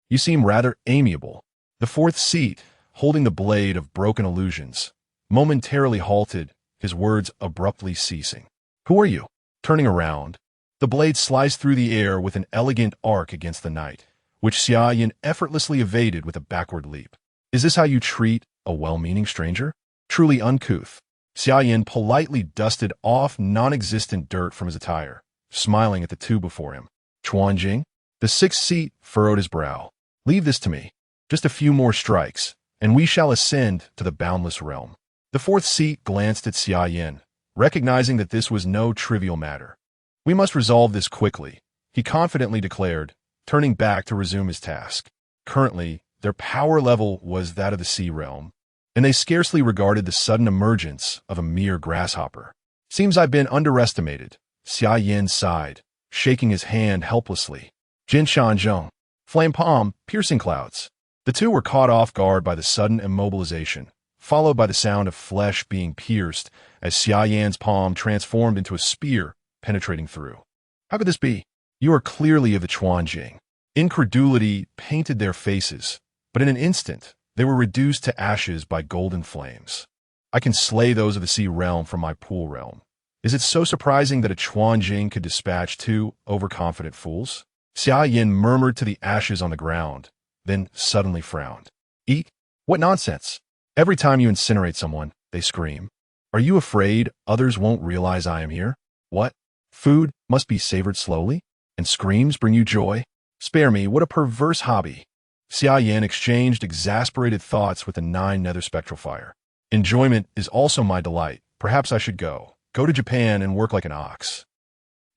You seem rather amiable. The fourth seat, holding the blade of broken illusions, momentarily halted, his words abruptly ceasing. Who are you? Turning around, the blade sliced through the air with an elegant arc against the night, which Xia Yan effortlessly evaded with a backward leap. Is this how you treat a well-meaning stranger? Truly uncouth. Xia Yan politely dusted off non-existent dirt from his attire, smiling at the two before him. Chuanjing? The sixth seat furrowed his brow. Leave this to me. Just a few more strikes, and we shall ascend to the boundless realm. The fourth seat glanced at Xia Yan, recognizing that this was no trivial matter. We must resolve this quickly, he confidently declared, turning back to resume his task. Currently, their power level was that of the sea realm, and they scarcely regarded the sudden emergence of a mere grasshopper. Seems I've been underestimated, Xia Yan sighed, shaking his hand helplessly. Jin Shanzhong. Flame palm, piercing clouds. The two were caught off guard by the sudden immobilization, followed by the sound of flesh being pierced as Xia Yan's palm transformed into a spear penetrating through. How could this be? You are clearly of the Chuanjing. Incredulity painted their faces, but in an instant, they were reduced to ashes by golden flames. I can slay those of the sea realm from my pool realm. Is it so surprising that a Chuanjing could dispatch two overconfident fools? Xia Yan murmured to the ashes on the ground, then suddenly frowned. Eek? What nonsense! Every time you incinerate someone, they scream. Are you afraid others won't realize I am here? What? Food must be savored slowly? And screams bring you joy? Spare me, what a perverse hobby! Xia Yan exchanged exasperated thoughts with the 9 nether spectral fire. Enjoyment is also my delight. Perhaps I should go to Japan and work like an ox.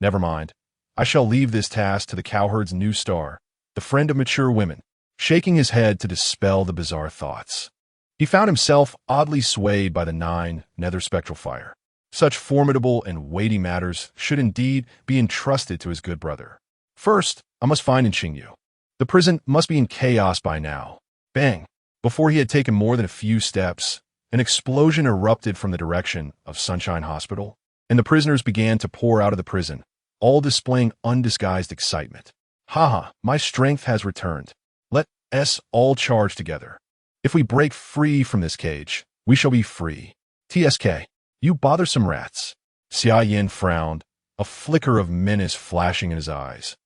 Never mind. I shall leave this task to the cowherd's new star, the friend of mature women, shaking his head to dispel the bizarre thoughts. He found himself oddly swayed by the 9 nether spectral fire. Such formidable and weighty matters should indeed be entrusted to his good brother. First, I must find Qingyu. The prison must be in chaos by now. Bang! Before he had taken more than a few steps, an explosion erupted from the direction of Sunshine Hospital, and the prisoners began to pour out of the prison, all displaying undisguised excitement. Haha, my strength has returned. Let us all charge together. If we break free from this cage, we shall be free. TSK, you bothersome rats. Xia Yan frowned, a flicker of menace flashing in his eyes.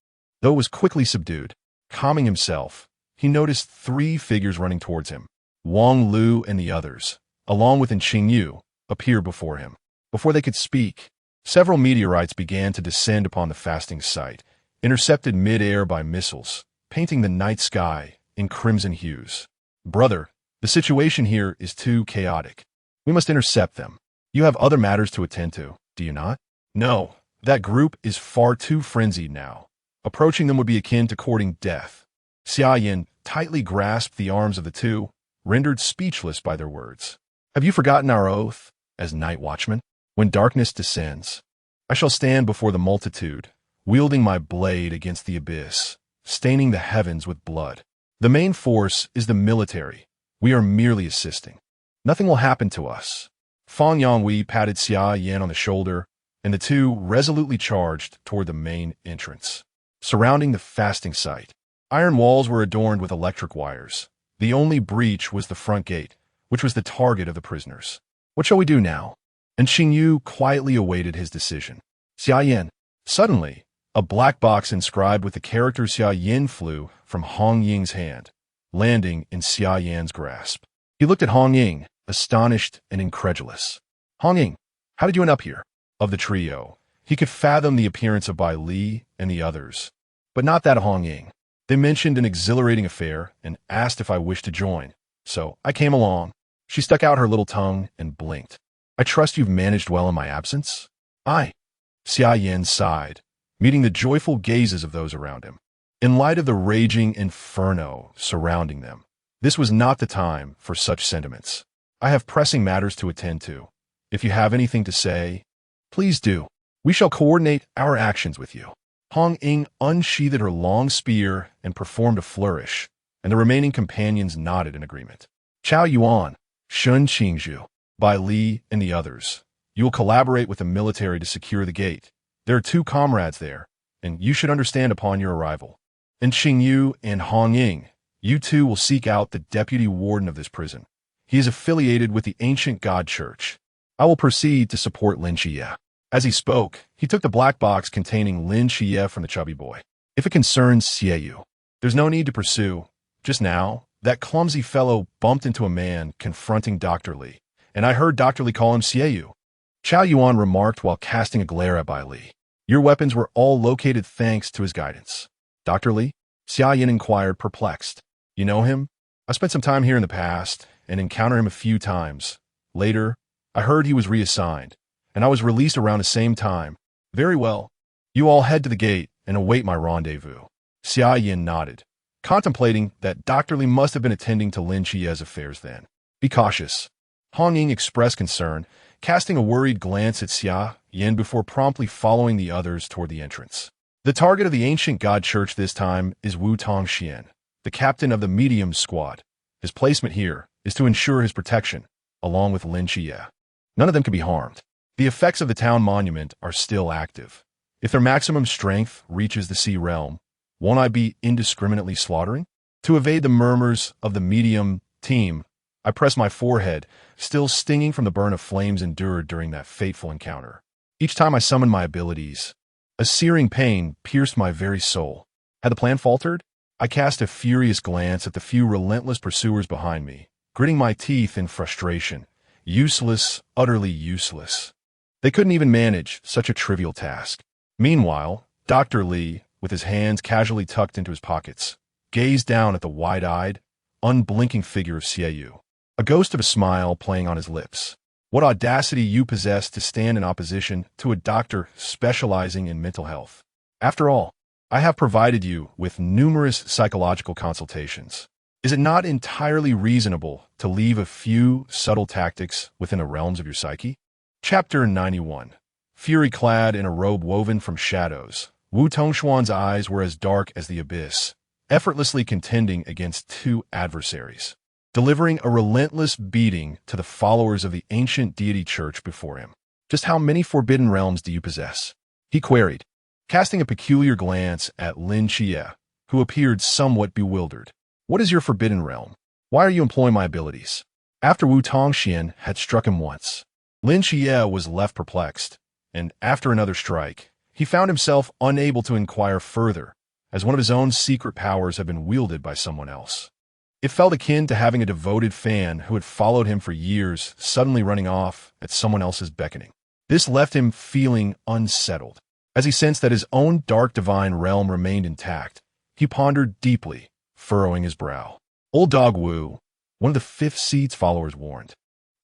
Though it was quickly subdued, calming himself, he noticed 3 figures running towards him. Wang Lu and the others, along with Qingyu, appeared before him. Before they could speak, several meteorites began to descend upon the fasting site, intercepted mid-air by missiles, painting the night sky in crimson hues. Brother, the situation here is too chaotic. We must intercept them. You have other matters to attend to, do you not? No, that group is far too frenzied now. Approaching them would be akin to courting death. Xia Yan tightly grasped the arms of the two, rendered speechless by their words. Have you forgotten our oath as night watchmen? When darkness descends, I shall stand before the multitude, wielding my blade against the abyss, staining the heavens with blood. The main force is the military. We are merely assisting. Nothing will happen to us. Fang Yonghui patted Xia Yan on the shoulder, and the two resolutely charged toward the main entrance. Surrounding the fasting site, iron walls were adorned with electric wires. The only breach was the front gate, which was the target of the prisoners. What shall we do now? And Qingyu quietly awaited his decision. Xia Yan. Suddenly, A black box inscribed with the character Xia Yan flew from Hong Ying's hand, landing in Xia Yan's grasp. He looked at Hong Ying, astonished and incredulous. Hong Ying, how did you end up here? Of the trio, he could fathom the appearance of Bai Li and the others, but not that of Hong Ying. They mentioned an exhilarating affair and asked if I wished to join, so I came along. She stuck out her little tongue and blinked. I trust you've managed well in my absence? Aye. Xia Yan sighed, meeting the joyful gazes of those around him. In light of the raging inferno surrounding them, this was not the time for such sentiments. I have pressing matters to attend to. If you have anything to say, please do. We shall coordinate our actions with you. Hong Ying unsheathed her long spear and performed a flourish, and the remaining companions nodded in agreement. Chao Yuan, Shun Qingzhu, Bai Li, and the others. You will collaborate with the military to secure the gate. There are 2 comrades there, and you should understand upon your arrival. And Qingyu and Hong Ying, you 2 will seek out the deputy warden of this prison. He is affiliated with the ancient God Church. I will proceed to support Lin Xie. As he spoke, he took the black box containing Lin Xie from the chubby boy. If it concerns Xie, there's no need to pursue. Just now, that clumsy fellow bumped into a man confronting Dr. Li, and I heard Dr. Li call him Xie. Chao Yuan remarked while casting a glare at Bai Li. Your weapons were all located thanks to his guidance. Dr. Li? Xia Yan inquired, perplexed. You know him? I spent some time here in the past and encountered him a few times. Later, I heard he was reassigned, and I was released around the same time. Very well. You all head to the gate and await my rendezvous. Xia Yan nodded, contemplating that Dr. Li must have been attending to Lin Xie's affairs then. Be cautious. Hong Ying expressed concern, casting a worried glance at Xia Yan before promptly following the others toward the entrance. The target of the ancient God Church this time is Wu Tongxian, the captain of the medium squad. His placement here is to ensure his protection, along with Lin Xie. None of them can be harmed. The effects of the town monument are still active. If their maximum strength reaches the sea realm, won't I be indiscriminately slaughtering? To evade the murmurs of the medium team, I press my forehead, still stinging from the burn of flames endured during that fateful encounter. Each time I summoned my abilities, a searing pain pierced my very soul. Had the plan faltered? I cast a furious glance at the few relentless pursuers behind me, gritting my teeth in frustration. Useless, utterly useless. They couldn't even manage such a trivial task. Meanwhile, Dr. Li, with his hands casually tucked into his pockets, gazed down at the wide-eyed, unblinking figure of Xie, a ghost of a smile playing on his lips. What audacity you possess to stand in opposition to a doctor specializing in mental health. After all, I have provided you with numerous psychological consultations. Is it not entirely reasonable to leave a few subtle tactics within the realms of your psyche? Chapter 91. Fury-clad in a robe woven from shadows, Wu Tongxuan's eyes were as dark as the abyss, effortlessly contending against 2 adversaries, delivering a relentless beating to the followers of the ancient deity church before him. Just how many forbidden realms do you possess? He queried, casting a peculiar glance at Lin Xie, who appeared somewhat bewildered. What is your forbidden realm? Why are you employing my abilities? After Wu Tongxian had struck him once, Lin Xie was left perplexed, and after another strike, he found himself unable to inquire further, as one of his own secret powers had been wielded by someone else. It felt akin to having a devoted fan who had followed him for years suddenly running off at someone else's beckoning. This left him feeling unsettled. As he sensed that his own dark divine realm remained intact, he pondered deeply, furrowing his brow. Old Dog Wu, one of the Fifth Seed's followers, warned,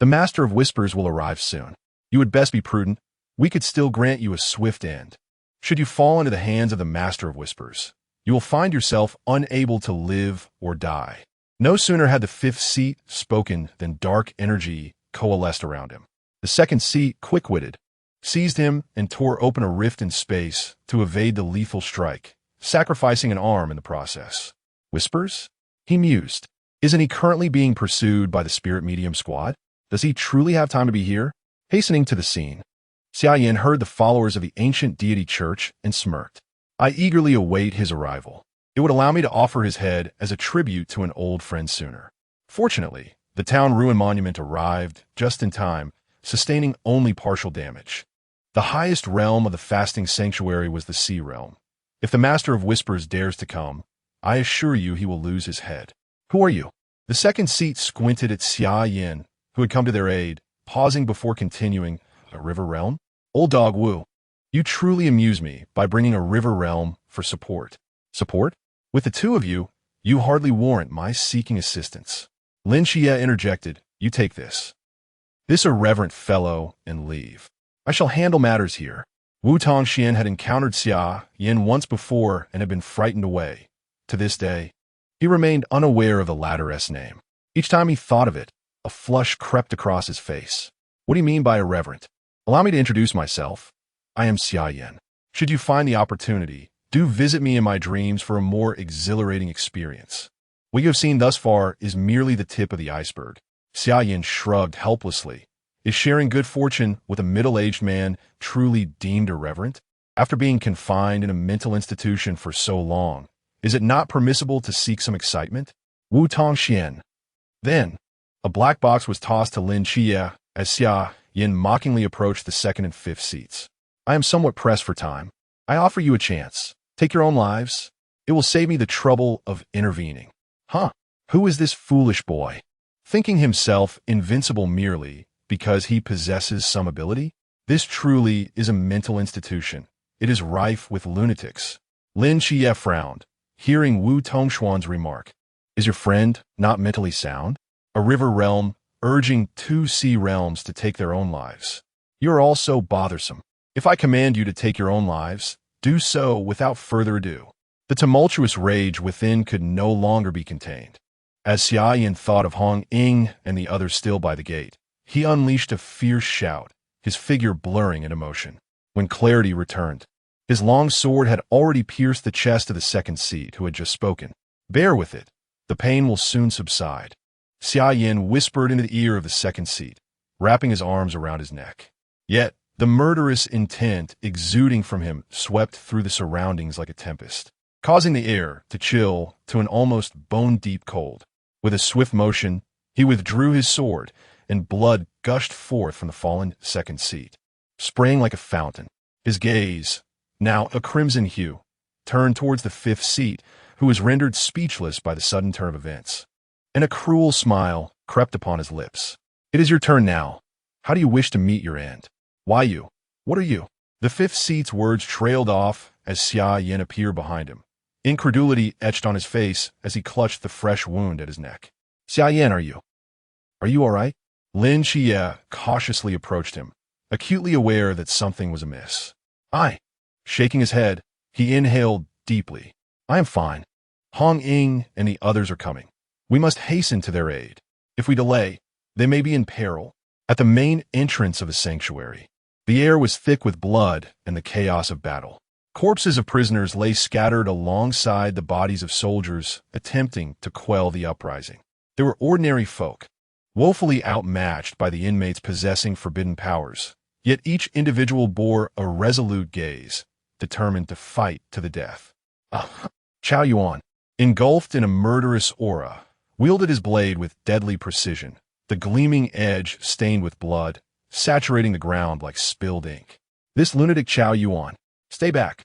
"The Master of Whispers will arrive soon. You had best be prudent. We could still grant you a swift end. Should you fall into the hands of the Master of Whispers, you will find yourself unable to live or die." No sooner had the Fifth Seat spoken than dark energy coalesced around him. The Second Seat, quick-witted, seized him and tore open a rift in space to evade the lethal strike, sacrificing an arm in the process. Whispers? He mused. Isn't he currently being pursued by the spirit medium squad? Does he truly have time to be here? Hastening to the scene, Xia Yan heard the followers of the ancient deity church and smirked. I eagerly await his arrival. It would allow me to offer his head as a tribute to an old friend sooner. Fortunately, the town ruin monument arrived just in time, sustaining only partial damage. The highest realm of the fasting sanctuary was the sea realm, If the Master of Whispers dares to come, I assure you he will lose his head. Who are you? The second seat squinted at Xia Yan, who had come to their aid, pausing before continuing. A river realm? Old dog Wu, you truly amuse me by bringing a river realm for support. Support? With the two of you, you hardly warrant my seeking assistance. Lin Xia interjected, you take this. This irreverent fellow and leave. I shall handle matters here. Wu Tongxian had encountered Xia Yan once before and had been frightened away. To this day, he remained unaware of the latter's name. Each time he thought of it, a flush crept across his face. What do you mean by irreverent? Allow me to introduce myself. I am Xia Yan. Should you find the opportunity, do visit me in my dreams for a more exhilarating experience. What you have seen thus far is merely the tip of the iceberg. Xia Yan shrugged helplessly. Is sharing good fortune with a middle-aged man truly deemed irreverent? After being confined in a mental institution for so long, is it not permissible to seek some excitement? Wu Tongxian. Then, a black box was tossed to Lin Xia as Xia Yan mockingly approached the second and fifth seats. I am somewhat pressed for time. I offer you a chance. Take your own lives. It will save me the trouble of intervening. Huh? Who is this foolish boy? Thinking himself invincible merely because he possesses some ability? This truly is a mental institution. It is rife with lunatics. Lin Xia frowned, hearing Wu Tongxuan's remark. Is your friend not mentally sound? A river realm urging two sea realms to take their own lives. You are all so bothersome. If I command you to take your own lives, do so without further ado. The tumultuous rage within could no longer be contained. As Xia Yan thought of Hong Ying and the others still by the gate, he unleashed a fierce shout, his figure blurring in emotion. When clarity returned, his long sword had already pierced the chest of the second seat who had just spoken. Bear with it. The pain will soon subside. Xia Yan whispered into the ear of the second seat, wrapping his arms around his neck. Yet, the murderous intent exuding from him swept through the surroundings like a tempest, causing the air to chill to an almost bone-deep cold. With a swift motion, he withdrew his sword, and blood gushed forth from the fallen second seat. Spraying like a fountain, his gaze, now a crimson hue, turned towards the fifth seat, who was rendered speechless by the sudden turn of events. And a cruel smile crept upon his lips. It is your turn now. How do you wish to meet your end? Why you? What are you? The fifth seat's words trailed off as Xia Yan appeared behind him. Incredulity etched on his face as he clutched the fresh wound at his neck. Xia Yan, are you? Are you all right? Lin Xia cautiously approached him, acutely aware that something was amiss. Shaking his head, he inhaled deeply. I am fine. Hong Ying and the others are coming. We must hasten to their aid. If we delay, they may be in peril. At the main entrance of the sanctuary, the air was thick with blood and the chaos of battle. Corpses of prisoners lay scattered alongside the bodies of soldiers attempting to quell the uprising. They were ordinary folk, woefully outmatched by the inmates possessing forbidden powers, yet each individual bore a resolute gaze, determined to fight to the death. Chao Yuan, engulfed in a murderous aura, wielded his blade with deadly precision, the gleaming edge stained with blood, saturating the ground like spilled ink. This lunatic Chao Yuan, stay back.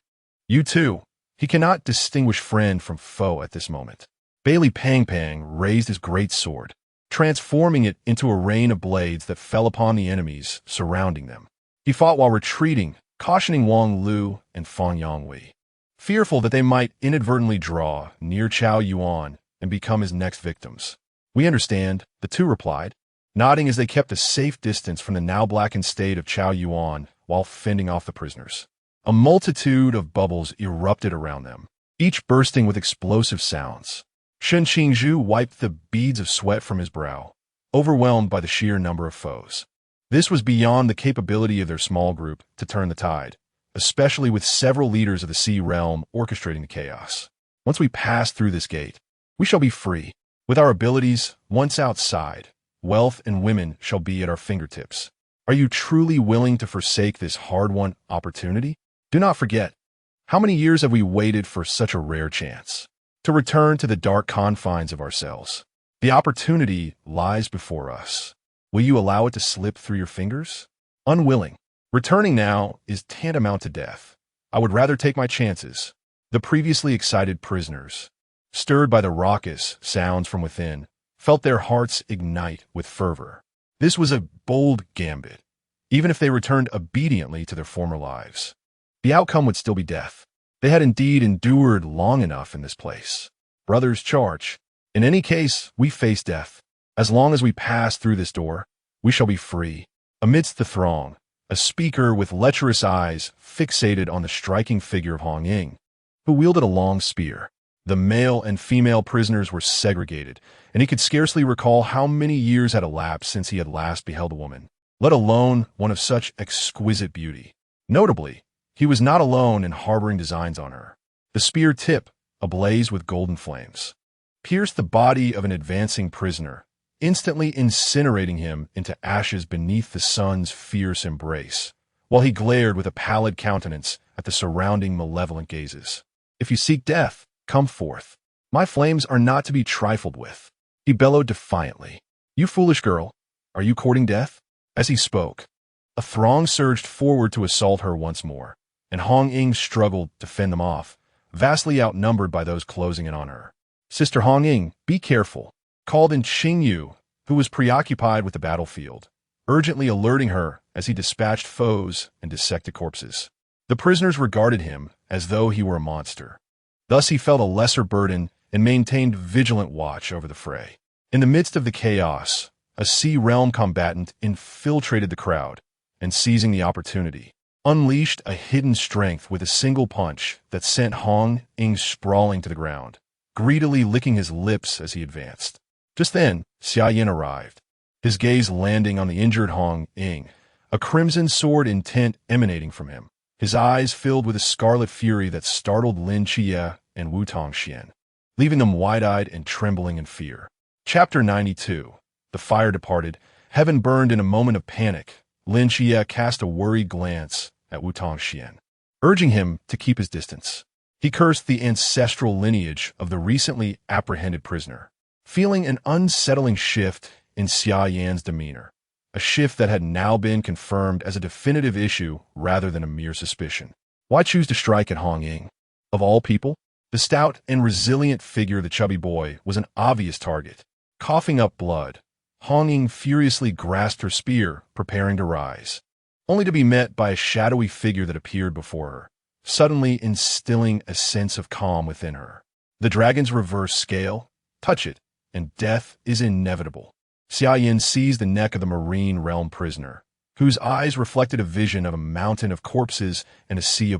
You too. He cannot distinguish friend from foe at this moment. Bailey Pang Pang raised his great sword, transforming it into a rain of blades that fell upon the enemies surrounding them. He fought while retreating, cautioning Wang Lu and Fang Yongwei, fearful that they might inadvertently draw near Chao Yuan and become his next victims. We understand, the two replied, nodding as they kept a safe distance from the now blackened state of Chao Yuan while fending off the prisoners. A multitude of bubbles erupted around them, each bursting with explosive sounds. Shen Qingzhu wiped the beads of sweat from his brow, overwhelmed by the sheer number of foes. This was beyond the capability of their small group to turn the tide, especially with several leaders of the sea realm orchestrating the chaos. Once we pass through this gate, we shall be free. With our abilities, once outside, wealth and women shall be at our fingertips. Are you truly willing to forsake this hard-won opportunity? Do not forget, how many years have we waited for such a rare chance? To return to the dark confines of ourselves. The opportunity lies before us. Will you allow it to slip through your fingers? Unwilling. Returning now is tantamount to death. I would rather take my chances. The previously excited prisoners, stirred by the raucous sounds from within, felt their hearts ignite with fervor. This was a bold gambit, even if they returned obediently to their former lives. The outcome would still be death. They had indeed endured long enough in this place. Brothers, charge. In any case, we face death. As long as we pass through this door, we shall be free. Amidst the throng, a speaker with lecherous eyes fixated on the striking figure of Huang Ying, who wielded a long spear. The male and female prisoners were segregated, and he could scarcely recall how many years had elapsed since he had last beheld a woman, let alone one of such exquisite beauty. Notably, he was not alone in harboring designs on her. The spear tip, ablaze with golden flames, pierced the body of an advancing prisoner, instantly incinerating him into ashes beneath the sun's fierce embrace, while he glared with a pallid countenance at the surrounding malevolent gazes. If you seek death, come forth. My flames are not to be trifled with. He bellowed defiantly. You foolish girl, are you courting death? As he spoke, a throng surged forward to assault her once more, and Huang Ying struggled to fend them off, vastly outnumbered by those closing in on her. Sister Huang Ying, be careful, called in Qing Yu, who was preoccupied with the battlefield, urgently alerting her as he dispatched foes and dissected corpses. The prisoners regarded him as though he were a monster. Thus he felt a lesser burden and maintained vigilant watch over the fray. In the midst of the chaos, a Sea Realm combatant infiltrated the crowd and, seizing the opportunity, unleashed a hidden strength with a single punch that sent Huang Ying sprawling to the ground, greedily licking his lips as he advanced. Just then, Xia Yan arrived, his gaze landing on the injured Huang Ying, a crimson sword intent emanating from him, his eyes filled with a scarlet fury that startled Lin Qie and Wu Tongxian, leaving them wide-eyed and trembling in fear. Chapter 92. The fire departed. Heaven burned in a moment of panic. Lin Qie cast a worried glance at Wu Tongxian, urging him to keep his distance. He cursed the ancestral lineage of the recently apprehended prisoner, feeling an unsettling shift in Xia Yan's demeanor, a shift that had now been confirmed as a definitive issue rather than a mere suspicion. Why choose to strike at Huang Ying? Of all people, the stout and resilient figure of the chubby boy was an obvious target. Coughing up blood, Huang Ying furiously grasped her spear, preparing to rise, only to be met by a shadowy figure that appeared before her, suddenly instilling a sense of calm within her. The dragon's reverse scale, touch it, and death is inevitable. Xia Yan seized the neck of the marine realm prisoner, whose eyes reflected a vision of a mountain of corpses and a sea of